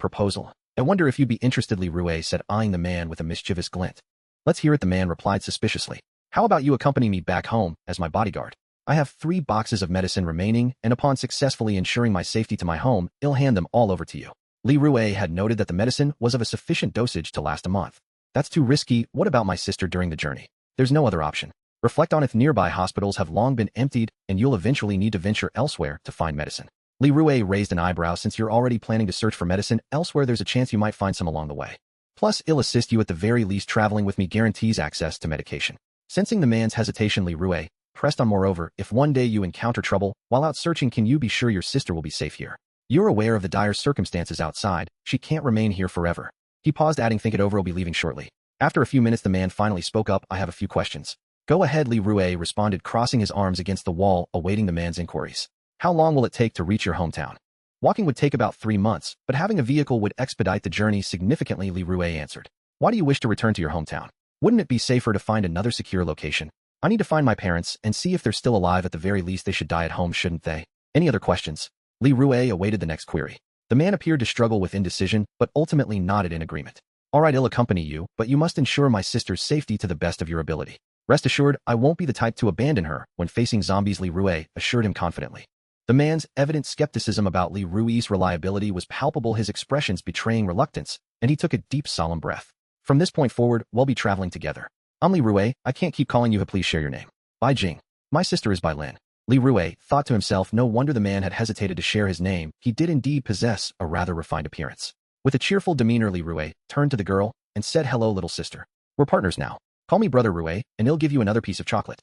proposal. I wonder if you'd be interested, Li Rue said, eyeing the man with a mischievous glint. Let's hear it, the man replied suspiciously. How about you accompany me back home as my bodyguard? I have 3 boxes of medicine remaining, and upon successfully ensuring my safety to my home, I'll hand them all over to you. Li Rue had noted that the medicine was of a sufficient dosage to last a month. That's too risky. What about my sister during the journey? There's no other option. Reflect on it. Nearby hospitals have long been emptied, and you'll eventually need to venture elsewhere to find medicine. Li Rue raised an eyebrow. Since you're already planning to search for medicine elsewhere, there's a chance you might find some along the way. Plus, I'll assist you at the very least. Traveling with me guarantees access to medication. Sensing the man's hesitation, Li Rue pressed on. Moreover, if one day you encounter trouble while out searching, can you be sure your sister will be safe here? You're aware of the dire circumstances outside. She can't remain here forever. He paused, adding, think it over, I'll be leaving shortly. After a few minutes, the man finally spoke up. I have a few questions. Go ahead, Li Rue responded, crossing his arms against the wall, awaiting the man's inquiries. How long will it take to reach your hometown? Walking would take about 3 months, but having a vehicle would expedite the journey significantly, Li Rue answered. Why do you wish to return to your hometown? Wouldn't it be safer to find another secure location? I need to find my parents and see if they're still alive. At the very least, they should die at home, shouldn't they? Any other questions? Li Rue awaited the next query. The man appeared to struggle with indecision, but ultimately nodded in agreement. All right, I'll accompany you, but you must ensure my sister's safety to the best of your ability. Rest assured, I won't be the type to abandon her when facing zombies, Li Rue assured him confidently. The man's evident skepticism about Li Rue's reliability was palpable, his expressions betraying reluctance, and he took a deep, solemn breath. From this point forward, we'll be traveling together. I'm Li Rue. I can't keep calling you. Please share your name. Bai Jing. My sister is Bai Lin. Li Rue thought to himself, no wonder the man had hesitated to share his name. He did indeed possess a rather refined appearance. With a cheerful demeanor, Li Rue turned to the girl and said, hello, little sister. We're partners now. Call me Brother Rue, and I'll give you another piece of chocolate.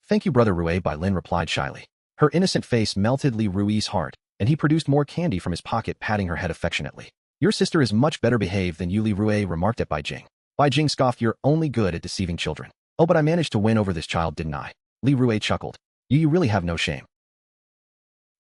Thank you, Brother Rue, Bai Lin replied shyly. Her innocent face melted Li Rue's heart, and he produced more candy from his pocket, patting her head affectionately. Your sister is much better behaved than you, Li Rue remarked at Bai Jing. Bai Jing scoffed, you're only good at deceiving children. Oh, but I managed to win over this child, didn't I? Li Rue chuckled. You really have no shame.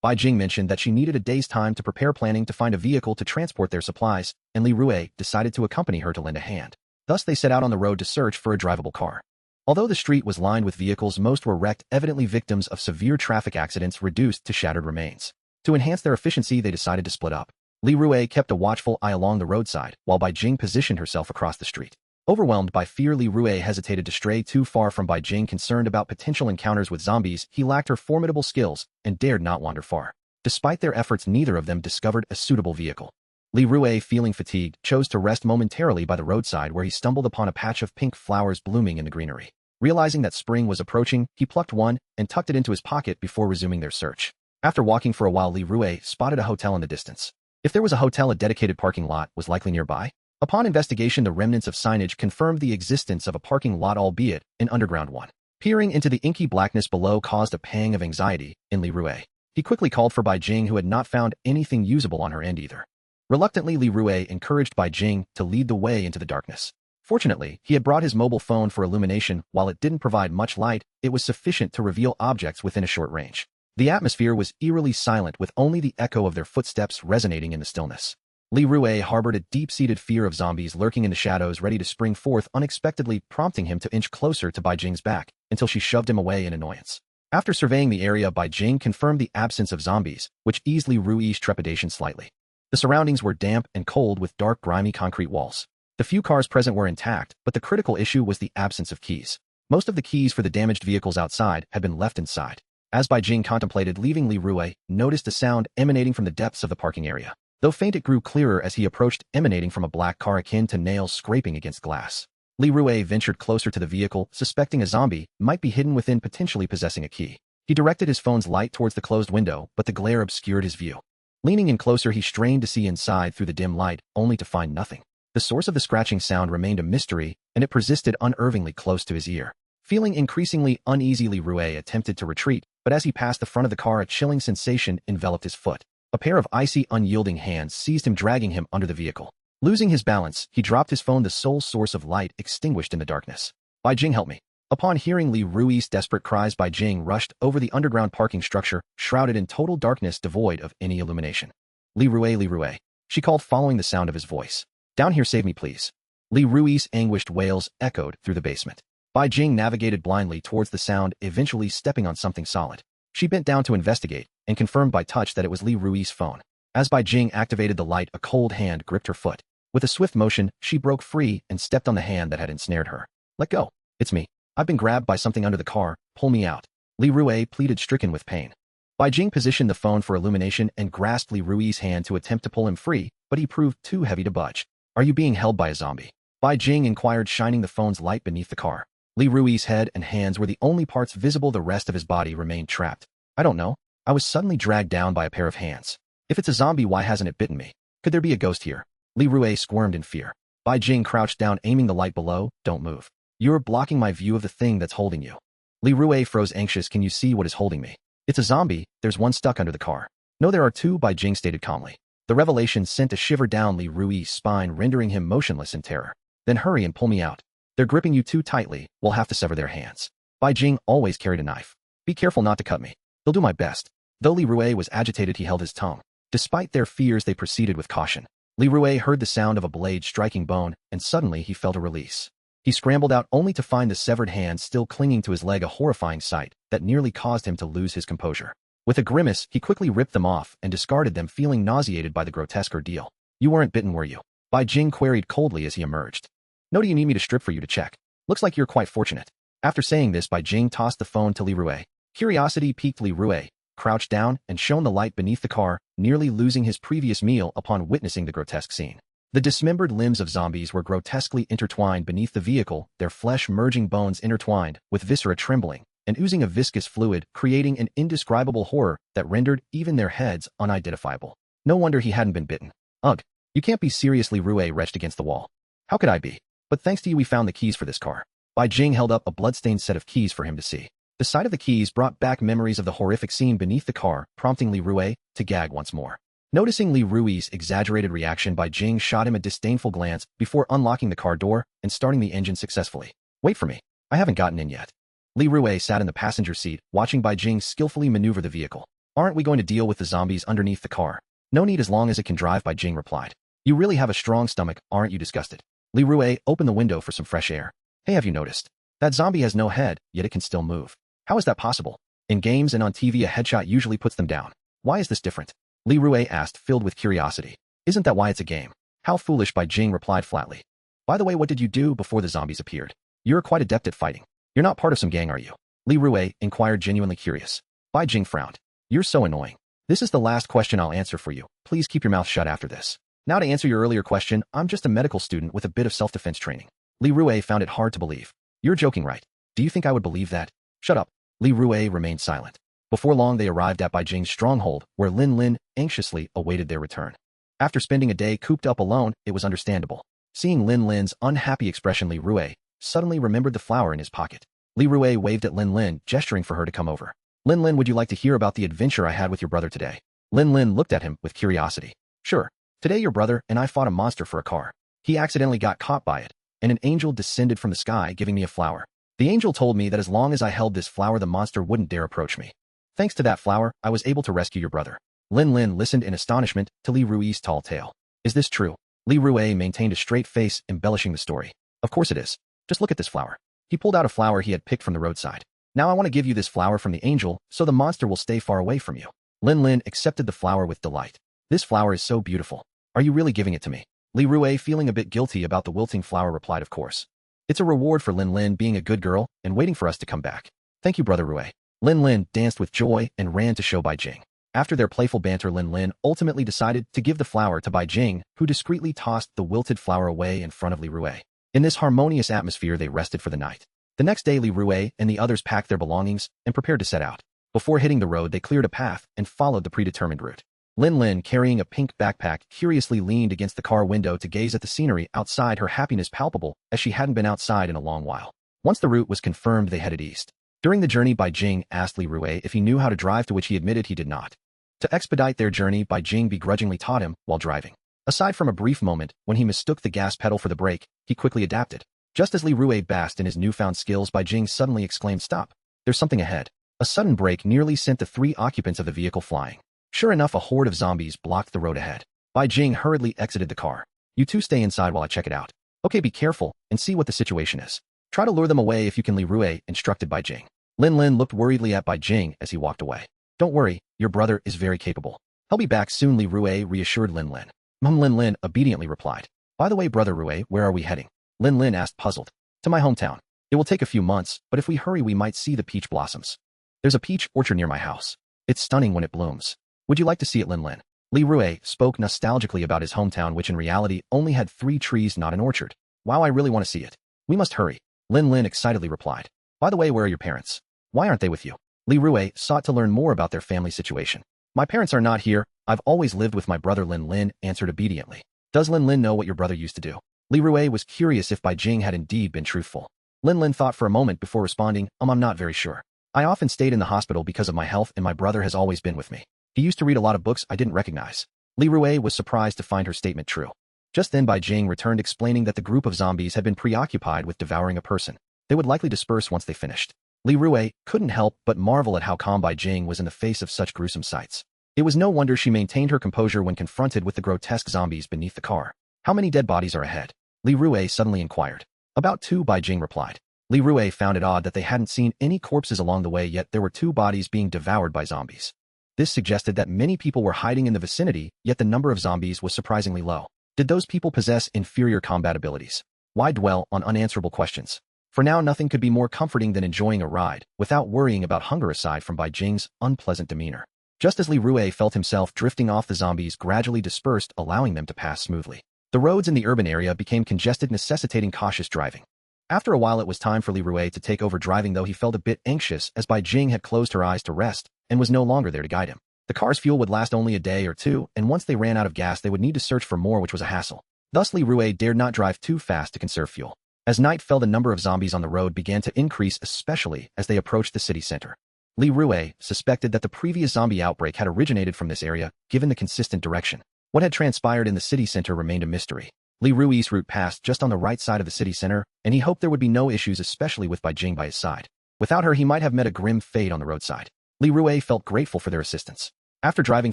Bai Jing mentioned that she needed a day's time to prepare, planning to find a vehicle to transport their supplies, and Li Rue decided to accompany her to lend a hand. Thus they set out on the road to search for a drivable car. Although the street was lined with vehicles, most were wrecked, evidently victims of severe traffic accidents reduced to shattered remains. To enhance their efficiency, they decided to split up. Li Rue kept a watchful eye along the roadside, while Bai Jing positioned herself across the street. Overwhelmed by fear, Li Rue hesitated to stray too far from Bai Jing. Concerned about potential encounters with zombies, he lacked her formidable skills and dared not wander far. Despite their efforts, neither of them discovered a suitable vehicle. Li Rue, feeling fatigued, chose to rest momentarily by the roadside, where he stumbled upon a patch of pink flowers blooming in the greenery. Realizing that spring was approaching, he plucked one and tucked it into his pocket before resuming their search. After walking for a while, Li Rue spotted a hotel in the distance. If there was a hotel, a dedicated parking lot was likely nearby. Upon investigation, the remnants of signage confirmed the existence of a parking lot, albeit an underground one. Peering into the inky blackness below caused a pang of anxiety in Li Rue. He quickly called for Bai Jing, who had not found anything usable on her end either. Reluctantly, Li Rue encouraged Bai Jing to lead the way into the darkness. Fortunately, he had brought his mobile phone for illumination. While it didn't provide much light, it was sufficient to reveal objects within a short range. The atmosphere was eerily silent, with only the echo of their footsteps resonating in the stillness. Li Rue harbored a deep-seated fear of zombies lurking in the shadows, ready to spring forth unexpectedly, prompting him to inch closer to Bai Jing's back until she shoved him away in annoyance. After surveying the area, Bai Jing confirmed the absence of zombies, which eased Li Rue's trepidation slightly. The surroundings were damp and cold, with dark, grimy concrete walls. The few cars present were intact, but the critical issue was the absence of keys. Most of the keys for the damaged vehicles outside had been left inside. As Bai Jing contemplated leaving, Li Rue noticed a sound emanating from the depths of the parking area. Though faint, it grew clearer as he approached, emanating from a black car akin to nails scraping against glass. Li Rue ventured closer to the vehicle, suspecting a zombie might be hidden within, potentially possessing a key. He directed his phone's light towards the closed window, but the glare obscured his view. Leaning in closer, he strained to see inside through the dim light, only to find nothing. The source of the scratching sound remained a mystery, and it persisted unnervingly close to his ear. Feeling increasingly uneasy, Li Rue attempted to retreat, but as he passed the front of the car, a chilling sensation enveloped his foot. A pair of icy, unyielding hands seized him, dragging him under the vehicle. Losing his balance, he dropped his phone, the sole source of light extinguished in the darkness. Bai Jing, help me. Upon hearing Li Rue's desperate cries, Bai Jing rushed over the underground parking structure, shrouded in total darkness devoid of any illumination. Li Rue, she called, following the sound of his voice. Down here, save me, please. Li Rue's anguished wails echoed through the basement. Bai Jing navigated blindly towards the sound, eventually stepping on something solid. She bent down to investigate, and confirmed by touch that it was Li Rui's phone. As Bai Jing activated the light, a cold hand gripped her foot. With a swift motion, she broke free and stepped on the hand that had ensnared her. Let go. It's me. I've been grabbed by something under the car. Pull me out. Li Rui pleaded, stricken with pain. Bai Jing positioned the phone for illumination and grasped Li Rui's hand to attempt to pull him free, but he proved too heavy to budge. Are you being held by a zombie? Bai Jing inquired, shining the phone's light beneath the car. Li Rui's head and hands were the only parts visible. The rest of his body remained trapped. I don't know. I was suddenly dragged down by a pair of hands. If it's a zombie, why hasn't it bitten me? Could there be a ghost here? Li Rui squirmed in fear. Bai Jing crouched down, aiming the light below. Don't move. You're blocking my view of the thing that's holding you. Li Rui froze, anxious. Can you see what is holding me? It's a zombie. There's one stuck under the car. No, there are two, Bai Jing stated calmly. The revelation sent a shiver down Li Rui's spine, rendering him motionless in terror. Then hurry and pull me out. They're gripping you too tightly. We'll have to sever their hands. Bai Jing always carried a knife. Be careful not to cut me. They'll do my best. Though Li Rui was agitated, he held his tongue. Despite their fears, they proceeded with caution. Li Rui heard the sound of a blade striking bone, and suddenly he felt a release. He scrambled out, only to find the severed hand still clinging to his leg, a horrifying sight that nearly caused him to lose his composure. With a grimace, he quickly ripped them off and discarded them, feeling nauseated by the grotesque ordeal. You weren't bitten, were you? Bai Jing queried coldly as he emerged. No, do you need me to strip for you to check? Looks like you're quite fortunate. After saying this, Bai Jing tossed the phone to Li Rui. Curiosity piqued Li Rui, crouched down and shone the light beneath the car, nearly losing his previous meal upon witnessing the grotesque scene. The dismembered limbs of zombies were grotesquely intertwined beneath the vehicle, their flesh merging, bones intertwined, with viscera trembling, and oozing a viscous fluid, creating an indescribable horror that rendered even their heads unidentifiable. No wonder he hadn't been bitten. Ugh, you can't be serious, Li Rui retched against the wall. How could I be? But thanks to you we found the keys for this car. Bai Jing held up a blood-stained set of keys for him to see. The sight of the keys brought back memories of the horrific scene beneath the car, prompting Li Rui to gag once more. Noticing Li Rui's exaggerated reaction, Bai Jing shot him a disdainful glance before unlocking the car door and starting the engine successfully. Wait for me. I haven't gotten in yet. Li Rui sat in the passenger seat, watching Bai Jing skillfully maneuver the vehicle. Aren't we going to deal with the zombies underneath the car? No need, as long as it can drive, Bai Jing replied. You really have a strong stomach, aren't you disgusted? Li Rui opened the window for some fresh air. Hey, have you noticed? That zombie has no head, yet it can still move. How is that possible? In games and on TV, a headshot usually puts them down. Why is this different? Li Rui asked, filled with curiosity. Isn't that why it's a game? How foolish, Bai Jing replied flatly. By the way, what did you do before the zombies appeared? You're quite adept at fighting. You're not part of some gang, are you? Li Rui inquired, genuinely curious. Bai Jing frowned. You're so annoying. This is the last question I'll answer for you. Please keep your mouth shut after this. Now, to answer your earlier question, I'm just a medical student with a bit of self-defense training. Li Rui found it hard to believe. You're joking, right? Do you think I would believe that? Shut up. Li Rui remained silent. Before long, they arrived at Bai Jing's stronghold, where Lin Lin anxiously awaited their return. After spending a day cooped up alone, it was understandable. Seeing Lin Lin's unhappy expression, Li Rui suddenly remembered the flower in his pocket. Li Rui waved at Lin Lin, gesturing for her to come over. Lin Lin, would you like to hear about the adventure I had with your brother today? Lin Lin looked at him with curiosity. Sure. Today your brother and I fought a monster for a car. He accidentally got caught by it, and an angel descended from the sky, giving me a flower. The angel told me that as long as I held this flower, the monster wouldn't dare approach me. Thanks to that flower, I was able to rescue your brother. Lin Lin listened in astonishment to Li Rui's tall tale. Is this true? Li Rui maintained a straight face, embellishing the story. Of course it is. Just look at this flower. He pulled out a flower he had picked from the roadside. Now I want to give you this flower from the angel, so the monster will stay far away from you. Lin Lin accepted the flower with delight. This flower is so beautiful. Are you really giving it to me? Li Rui, feeling a bit guilty about the wilting flower, replied, of course. It's a reward for Lin Lin being a good girl and waiting for us to come back. Thank you, brother Rui. Lin Lin danced with joy and ran to show Bai Jing. After their playful banter, Lin Lin ultimately decided to give the flower to Bai Jing, who discreetly tossed the wilted flower away in front of Li Rui. In this harmonious atmosphere, they rested for the night. The next day, Li Rui and the others packed their belongings and prepared to set out. Before hitting the road, they cleared a path and followed the predetermined route. Lin Lin, carrying a pink backpack, curiously leaned against the car window to gaze at the scenery outside, her happiness palpable as she hadn't been outside in a long while. Once the route was confirmed, they headed east. During the journey, Bai Jing asked Li Rui if he knew how to drive, to which he admitted he did not. To expedite their journey, Bai Jing begrudgingly taught him while driving. Aside from a brief moment when he mistook the gas pedal for the brake, he quickly adapted. Just as Li Rui basked in his newfound skills, Bai Jing suddenly exclaimed, "Stop! There's something ahead." A sudden brake nearly sent the three occupants of the vehicle flying. Sure enough, a horde of zombies blocked the road ahead. Bai Jing hurriedly exited the car. You two stay inside while I check it out. Okay, be careful and see what the situation is. Try to lure them away if you can, Li Rui instructed Bai Jing. Lin Lin looked worriedly at Bai Jing as he walked away. Don't worry, your brother is very capable. He'll be back soon, Li Rui reassured Lin Lin. Lin Lin obediently replied. By the way, brother Rui, where are we heading? Lin Lin asked, puzzled. To my hometown. It will take a few months, but if we hurry we might see the peach blossoms. There's a peach orchard near my house. It's stunning when it blooms. Would you like to see it, Lin Lin? Li Rui spoke nostalgically about his hometown, which in reality only had 3 trees, not an orchard. Wow, I really want to see it. We must hurry. Lin Lin excitedly replied. By the way, where are your parents? Why aren't they with you? Li Rui sought to learn more about their family situation. My parents are not here. I've always lived with my brother, Lin Lin answered obediently. Does Lin Lin know what your brother used to do? Li Rui was curious if Bai Jing had indeed been truthful. Lin Lin thought for a moment before responding, I'm not very sure. I often stayed in the hospital because of my health and my brother has always been with me. He used to read a lot of books I didn't recognize. Li Rui was surprised to find her statement true. Just then Bai Jing returned explaining that the group of zombies had been preoccupied with devouring a person. They would likely disperse once they finished. Li Rui couldn't help but marvel at how calm Bai Jing was in the face of such gruesome sights. It was no wonder she maintained her composure when confronted with the grotesque zombies beneath the car. How many dead bodies are ahead? Li Rui suddenly inquired. About 2, Bai Jing replied. Li Rui found it odd that they hadn't seen any corpses along the way, yet there were 2 bodies being devoured by zombies. This suggested that many people were hiding in the vicinity, yet the number of zombies was surprisingly low. Did those people possess inferior combat abilities? Why dwell on unanswerable questions? For now, nothing could be more comforting than enjoying a ride, without worrying about hunger aside from Bai Jing's unpleasant demeanor. Just as Li Rui felt himself drifting off, the zombies gradually dispersed, allowing them to pass smoothly. The roads in the urban area became congested, necessitating cautious driving. After a while, it was time for Li Rui to take over driving, though he felt a bit anxious as Bai Jing had closed her eyes to rest and was no longer there to guide him. The car's fuel would last only a day or 2, and once they ran out of gas, they would need to search for more, which was a hassle. Thus, Li Rui dared not drive too fast to conserve fuel. As night fell, the number of zombies on the road began to increase, especially as they approached the city center. Li Rui suspected that the previous zombie outbreak had originated from this area, given the consistent direction. What had transpired in the city center remained a mystery. Li Rui's route passed just on the right side of the city center, and he hoped there would be no issues, especially with Bai Jing by his side. Without her, he might have met a grim fate on the roadside. Li Rui felt grateful for their assistance. After driving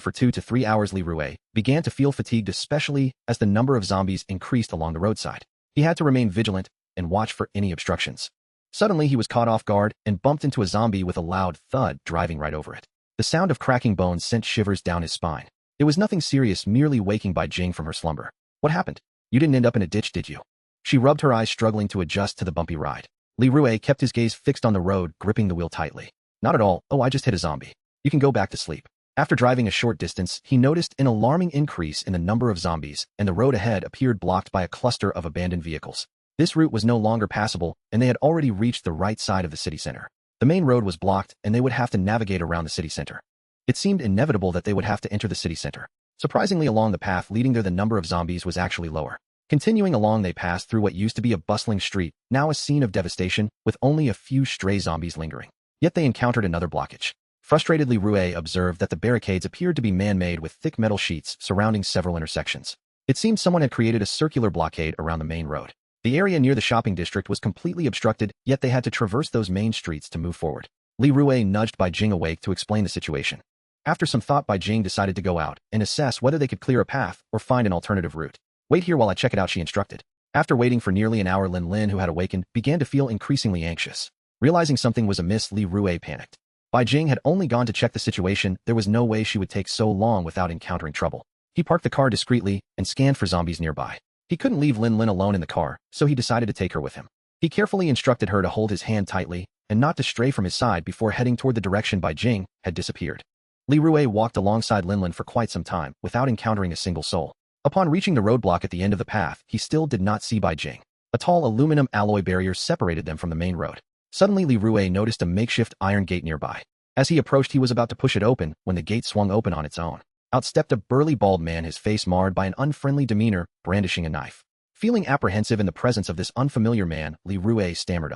for 2 to 3 hours, Li Rui began to feel fatigued, especially as the number of zombies increased along the roadside. He had to remain vigilant and watch for any obstructions. Suddenly, he was caught off guard and bumped into a zombie with a loud thud, driving right over it. The sound of cracking bones sent shivers down his spine. It was nothing serious, merely waking Bai Jing from her slumber. What happened? You didn't end up in a ditch, did you? She rubbed her eyes, struggling to adjust to the bumpy ride. Li Rui kept his gaze fixed on the road, gripping the wheel tightly. Not at all. Oh, I just hit a zombie. You can go back to sleep. After driving a short distance, he noticed an alarming increase in the number of zombies, and the road ahead appeared blocked by a cluster of abandoned vehicles. This route was no longer passable, and they had already reached the right side of the city center. The main road was blocked, and they would have to navigate around the city center. It seemed inevitable that they would have to enter the city center. Surprisingly, along the path leading there, the number of zombies was actually lower. Continuing along, they passed through what used to be a bustling street, now a scene of devastation, with only a few stray zombies lingering. Yet they encountered another blockage. Frustrated, Li Rui observed that the barricades appeared to be man-made, with thick metal sheets surrounding several intersections. It seemed someone had created a circular blockade around the main road. The area near the shopping district was completely obstructed, yet they had to traverse those main streets to move forward. Li Rui nudged Bai Jing awake to explain the situation. After some thought, Bai Jing decided to go out and assess whether they could clear a path or find an alternative route. Wait here while I check it out, she instructed. After waiting for nearly an hour, Lin Lin, who had awakened, began to feel increasingly anxious. Realizing something was amiss, Li Rui panicked. Bai Jing had only gone to check the situation. There was no way she would take so long without encountering trouble. He parked the car discreetly and scanned for zombies nearby. He couldn't leave Lin Lin alone in the car, so he decided to take her with him. He carefully instructed her to hold his hand tightly and not to stray from his side before heading toward the direction Bai Jing had disappeared. Li Rui walked alongside Lin Lin for quite some time without encountering a single soul. Upon reaching the roadblock at the end of the path, he still did not see Bai Jing. A tall aluminum alloy barrier separated them from the main road. Suddenly, Li Rui noticed a makeshift iron gate nearby. As he approached, he was about to push it open when the gate swung open on its own. Out stepped a burly bald man, his face marred by an unfriendly demeanor, brandishing a knife. Feeling apprehensive in the presence of this unfamiliar man, Li Rui stammered,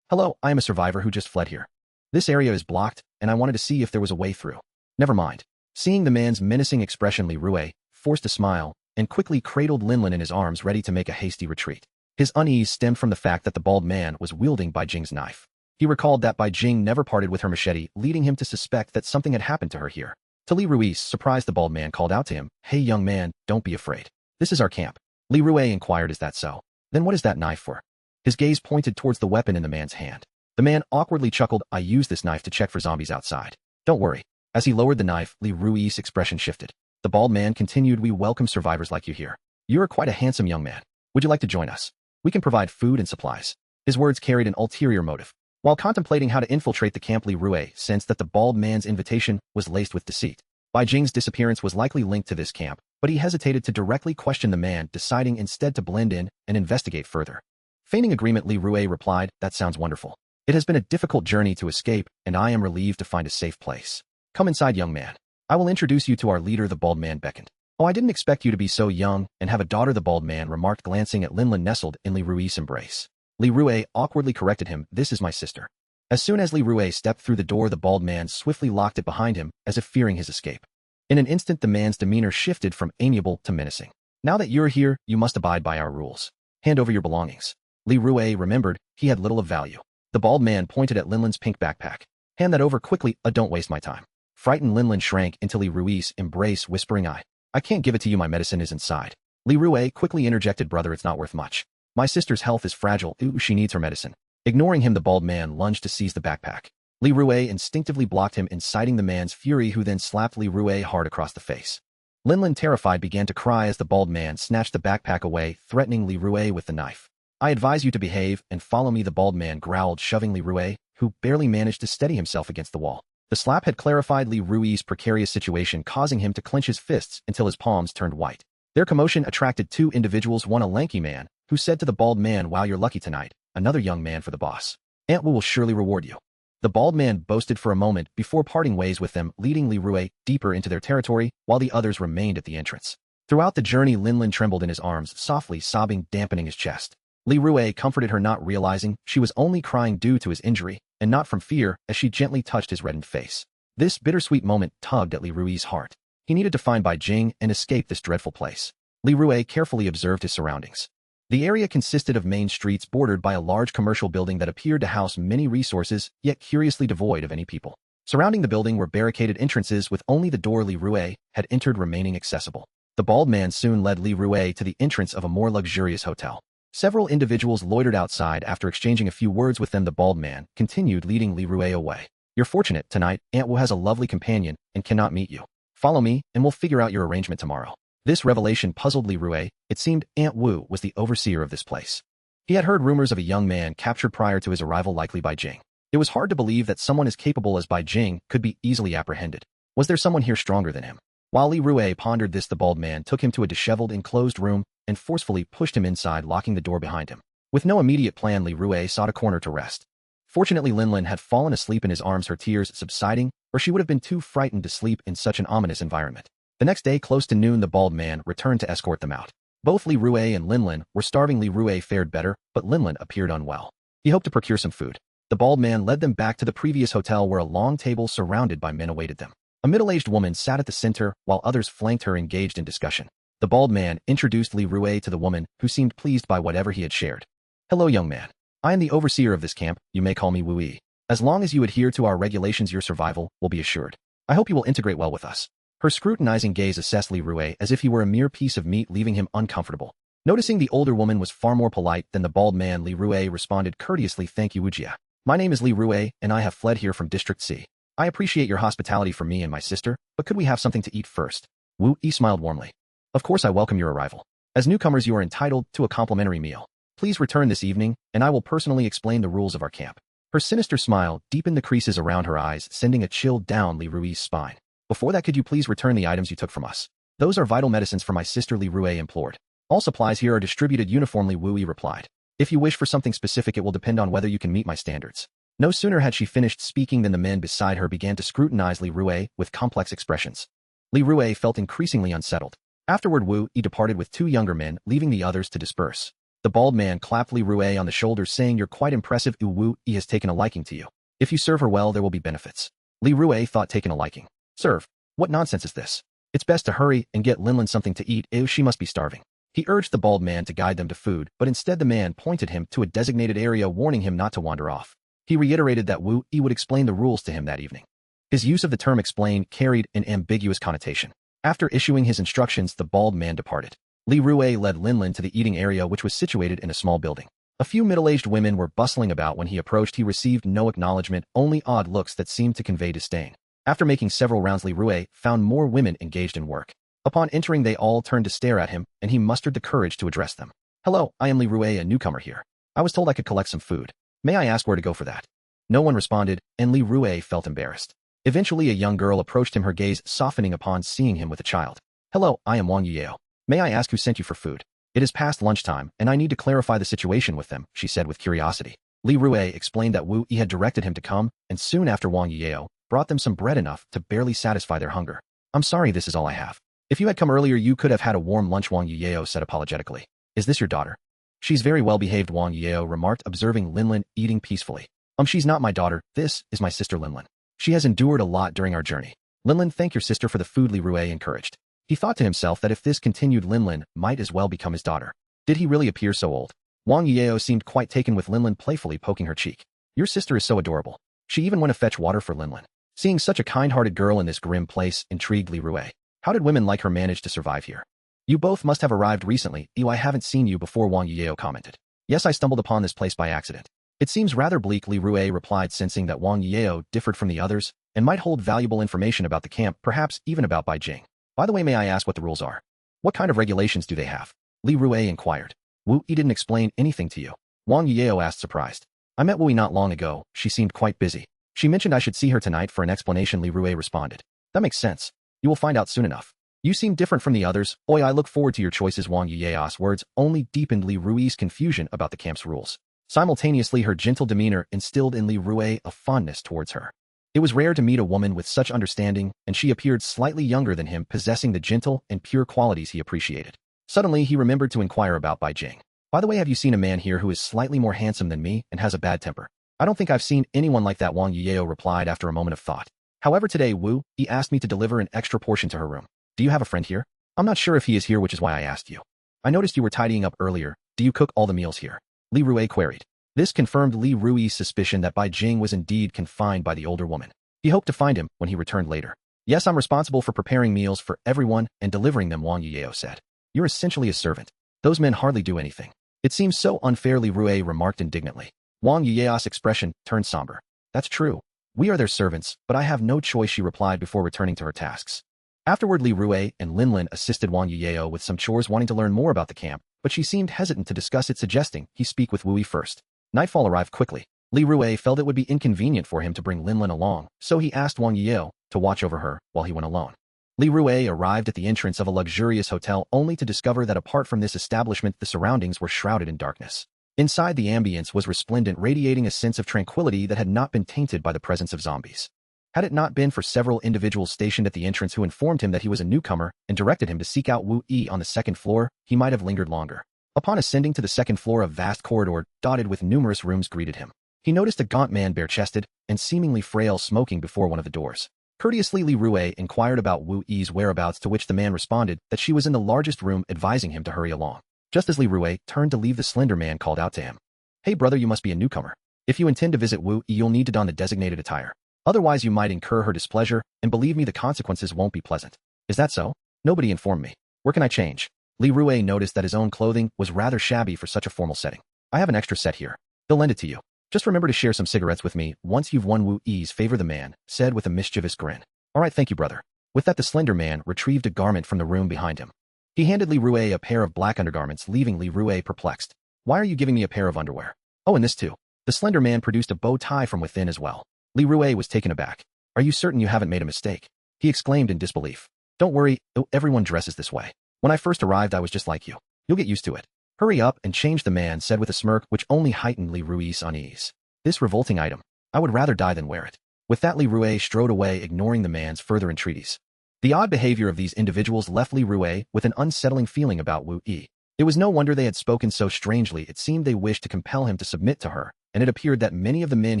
Hello, I am a survivor who just fled here. This area is blocked, and I wanted to see if there was a way through. Never mind. Seeing the man's menacing expression, Li Rui forced a smile and quickly cradled Lin Lin in his arms, ready to make a hasty retreat. His unease stemmed from the fact that the bald man was wielding Bai Jing's knife. He recalled that Bai Jing never parted with her machete, leading him to suspect that something had happened to her here. To Li Rui's surprise, the bald man called out to him, Hey young man, don't be afraid. This is our camp. Li Rui inquired, Is that so? Then what is that knife for? His gaze pointed towards the weapon in the man's hand. The man awkwardly chuckled. I use this knife to check for zombies outside. Don't worry. As he lowered the knife, Li Rui's expression shifted. The bald man continued, we welcome survivors like you here. You are quite a handsome young man. Would you like to join us? We can provide food and supplies. His words carried an ulterior motive. While contemplating how to infiltrate the camp, Li Rui sensed that the bald man's invitation was laced with deceit. Bai Jing's disappearance was likely linked to this camp, but he hesitated to directly question the man, deciding instead to blend in and investigate further. Feigning agreement, Li Rui replied, that sounds wonderful. It has been a difficult journey to escape, and I am relieved to find a safe place. Come inside, young man. I will introduce you to our leader. The bald man beckoned. Oh, I didn't expect you to be so young and have a daughter, the bald man remarked, glancing at Linlin nestled in Li Rui's embrace. Li Rui awkwardly corrected him, this is my sister. As soon as Li Rui stepped through the door, the bald man swiftly locked it behind him, as if fearing his escape. In an instant, the man's demeanor shifted from amiable to menacing. Now that you're here, you must abide by our rules. Hand over your belongings. Li Rui remembered he had little of value. The bald man pointed at Linlin's pink backpack. Hand that over quickly, don't waste my time. Frightened, Linlin shrank into Li Rui's embrace, whispering, I can't give it to you, my medicine is inside. Li Rui quickly interjected, brother, it's not worth much. My sister's health is fragile, she needs her medicine. Ignoring him, the bald man lunged to seize the backpack. Li Rui instinctively blocked him, inciting the man's fury, who then slapped Li Rui hard across the face. Linlin, terrified, began to cry as the bald man snatched the backpack away, threatening Li Rui with the knife. I advise you to behave and follow me, the bald man growled, shoving Li Rui, who barely managed to steady himself against the wall. The slap had clarified Li Rui's precarious situation, causing him to clench his fists until his palms turned white. Their commotion attracted two individuals, one a lanky man, who said to the bald man, wow, you're lucky tonight. Another young man for the boss. Aunt Wu will surely reward you. The bald man boasted for a moment before parting ways with them, leading Li Rui deeper into their territory while the others remained at the entrance. Throughout the journey, Linlin trembled in his arms, softly sobbing, dampening his chest. Li Rui comforted her, not realizing she was only crying due to his injury and not from fear, as she gently touched his reddened face. This bittersweet moment tugged at Li Rui's heart. He needed to find Bai Jing and escape this dreadful place. Li Rui carefully observed his surroundings. The area consisted of main streets bordered by a large commercial building that appeared to house many resources, yet curiously devoid of any people. Surrounding the building were barricaded entrances, with only the door Li Rui had entered remaining accessible. The bald man soon led Li Rui to the entrance of a more luxurious hotel. Several individuals loitered outside. After exchanging a few words with them, the bald man continued, leading Li Rui away. You're fortunate tonight. Aunt Wu has a lovely companion and cannot meet you. Follow me, and we'll figure out your arrangement tomorrow. This revelation puzzled Li Rui. It seemed Aunt Wu was the overseer of this place. He had heard rumors of a young man captured prior to his arrival, likely Bai Jing. It was hard to believe that someone as capable as Bai Jing could be easily apprehended. Was there someone here stronger than him? While Li Rui pondered this, the bald man took him to a disheveled, enclosed room and forcefully pushed him inside, locking the door behind him. With no immediate plan, Li Rui sought a corner to rest. Fortunately, Linlin had fallen asleep in his arms, her tears subsiding, or she would have been too frightened to sleep in such an ominous environment. The next day, close to noon, the bald man returned to escort them out. Both Li Rui and Linlin were starving. Li Rui fared better, but Linlin appeared unwell. He hoped to procure some food. The bald man led them back to the previous hotel, where a long table surrounded by men awaited them. A middle-aged woman sat at the center, while others flanked her, engaged in discussion. The bald man introduced Li Rui to the woman, who seemed pleased by whatever he had shared. Hello, young man. I am the overseer of this camp. You may call me Wu Yi. As long as you adhere to our regulations, your survival will be assured. I hope you will integrate well with us. Her scrutinizing gaze assessed Li Rui as if he were a mere piece of meat, leaving him uncomfortable. Noticing the older woman was far more polite than the bald man, Li Rui responded courteously, thank you, Wujia. My name is Li Rui, and I have fled here from District C. I appreciate your hospitality for me and my sister, but could we have something to eat first? Wu Yi smiled warmly. Of course, I welcome your arrival. As newcomers, you are entitled to a complimentary meal. Please return this evening, and I will personally explain the rules of our camp. Her sinister smile deepened the creases around her eyes, sending a chill down Li Rui's spine. Before that, could you please return the items you took from us? Those are vital medicines for my sister, Li Rui implored. All supplies here are distributed uniformly, Wu Yi replied. If you wish for something specific, it will depend on whether you can meet my standards. No sooner had she finished speaking than the men beside her began to scrutinize Li Rui with complex expressions. Li Rui felt increasingly unsettled. Afterward, Wu Yi departed with two younger men, leaving the others to disperse. The bald man clapped Li Rui on the shoulder, saying, you're quite impressive. Wu Yi has taken a liking to you. If you serve her well, there will be benefits. Li Rui thought, taken a liking. Serve? What nonsense is this? It's best to hurry and get Linlin something to eat. She must be starving. He urged the bald man to guide them to food, but instead the man pointed him to a designated area, warning him not to wander off. He reiterated that Wu Yi would explain the rules to him that evening. His use of the term explain carried an ambiguous connotation. After issuing his instructions, the bald man departed. Li Rui led Linlin to the eating area, which was situated in a small building. A few middle-aged women were bustling about when he approached. He received no acknowledgement, only odd looks that seemed to convey disdain. After making several rounds, Li Rui found more women engaged in work. Upon entering, they all turned to stare at him, and he mustered the courage to address them. "Hello, I am Li Rui, a newcomer here. I was told I could collect some food. May I ask where to go for that?" No one responded, and Li Rui felt embarrassed. Eventually, a young girl approached him, her gaze softening upon seeing him with a child. "Hello, I am Wang Yeo. May I ask who sent you for food? It is past lunchtime, and I need to clarify the situation with them," she said with curiosity. Li Rui explained that Wu Yi had directed him to come, and soon after Wang Yeo brought them some bread, enough to barely satisfy their hunger. "I'm sorry, this is all I have. If you had come earlier, you could have had a warm lunch," Wang Yeo said apologetically. "Is this your daughter?" "She's very well behaved," Wang Yeo remarked, observing Linlin eating peacefully. She's not my daughter. This is my sister Linlin. She has endured a lot during our journey." "Linlin, thank your sister for the food," Li Rui encouraged. He thought to himself that if this continued, Linlin might as well become his daughter. Did he really appear so old? Wang Yeo seemed quite taken with Linlin, playfully poking her cheek. "Your sister is so adorable." She even went to fetch water for Linlin. Seeing such a kind-hearted girl in this grim place intrigued Li Rui. How did women like her manage to survive here? "You both must have arrived recently." "I haven't seen you before," Wang Yeo commented. "Yes, I stumbled upon this place by accident." "It seems rather bleak," Li Rui replied, sensing that Wang Yeo differed from the others and might hold valuable information about the camp, perhaps even about Bai Jing. "By the way, may I ask what the rules are? What kind of regulations do they have?" Li Rui inquired. "Wu Yi didn't explain anything to you?" Wang Yeo asked, surprised. "I met Wu Yi not long ago. She seemed quite busy. She mentioned I should see her tonight for an explanation," Li Rui responded. "That makes sense. You will find out soon enough. You seem different from the others. I look forward to your choices." Wang Yeo's words only deepened Li Rui's confusion about the camp's rules. Simultaneously, her gentle demeanor instilled in Li Rui a fondness towards her. It was rare to meet a woman with such understanding, and she appeared slightly younger than him, possessing the gentle and pure qualities he appreciated. Suddenly, he remembered to inquire about Bai Jing. "By the way, have you seen a man here who is slightly more handsome than me and has a bad temper?" "I don't think I've seen anyone like that," Wang Yeo replied after a moment of thought. "However, today Wu Yi asked me to deliver an extra portion to her room. Do you have a friend here?" "I'm not sure if he is here, which is why I asked you." "I noticed you were tidying up earlier. Do you cook all the meals here?" Li Rui queried. This confirmed Li Rui's suspicion that Bai Jing was indeed confined by the older woman. He hoped to find him when he returned later. "Yes, I'm responsible for preparing meals for everyone and delivering them," Wang Yeo said. "You're essentially a servant. Those men hardly do anything." "It seems so unfair," Li Rui remarked indignantly. Wang Yeo's expression turned somber. "That's true. We are their servants, but I have no choice," she replied before returning to her tasks. Afterward, Li Rui and Linlin assisted Wang Yeo with some chores, wanting to learn more about the camp, but she seemed hesitant to discuss it, suggesting he speak with Wu Yi first. Nightfall arrived quickly. Li Rui felt it would be inconvenient for him to bring Linlin along, so he asked Wang Yeo to watch over her while he went alone. Li Rui arrived at the entrance of a luxurious hotel only to discover that apart from this establishment, the surroundings were shrouded in darkness. Inside, the ambience was resplendent, radiating a sense of tranquility that had not been tainted by the presence of zombies. Had it not been for several individuals stationed at the entrance who informed him that he was a newcomer and directed him to seek out Wu Yi on the second floor, he might have lingered longer. Upon ascending to the second floor, a vast corridor dotted with numerous rooms greeted him. He noticed a gaunt man, bare-chested and seemingly frail, smoking before one of the doors. Courteously, Li Rui inquired about Wu Yi's whereabouts, to which the man responded that she was in the largest room, advising him to hurry along. Just as Li Rui turned to leave, the slender man called out to him. "Hey brother, you must be a newcomer. If you intend to visit Wu Yi, you'll need to don the designated attire. Otherwise, you might incur her displeasure, and believe me, the consequences won't be pleasant." "Is that so? Nobody informed me. Where can I change?" Li Rui noticed that his own clothing was rather shabby for such a formal setting. "I have an extra set here. They'll lend it to you. Just remember to share some cigarettes with me once you've won Wu Yi's favor," the man said with a mischievous grin. "All right, thank you, brother." With that, the slender man retrieved a garment from the room behind him. He handed Li Rui a pair of black undergarments, leaving Li Rui perplexed. "Why are you giving me a pair of underwear? Oh, and this too." The slender man produced a bow tie from within as well. Li Rui was taken aback. "Are you certain you haven't made a mistake?" he exclaimed in disbelief. "Don't worry, everyone dresses this way. When I first arrived, I was just like you. You'll get used to it." "Hurry up and change," the man said with a smirk which only heightened Li Rui's unease. This revolting item. I would rather die than wear it. With that, Li Rui strode away, ignoring the man's further entreaties. The odd behavior of these individuals left Li Rui with an unsettling feeling about Wu Yi. It was no wonder they had spoken so strangely. It seemed they wished to compel him to submit to her, and it appeared that many of the men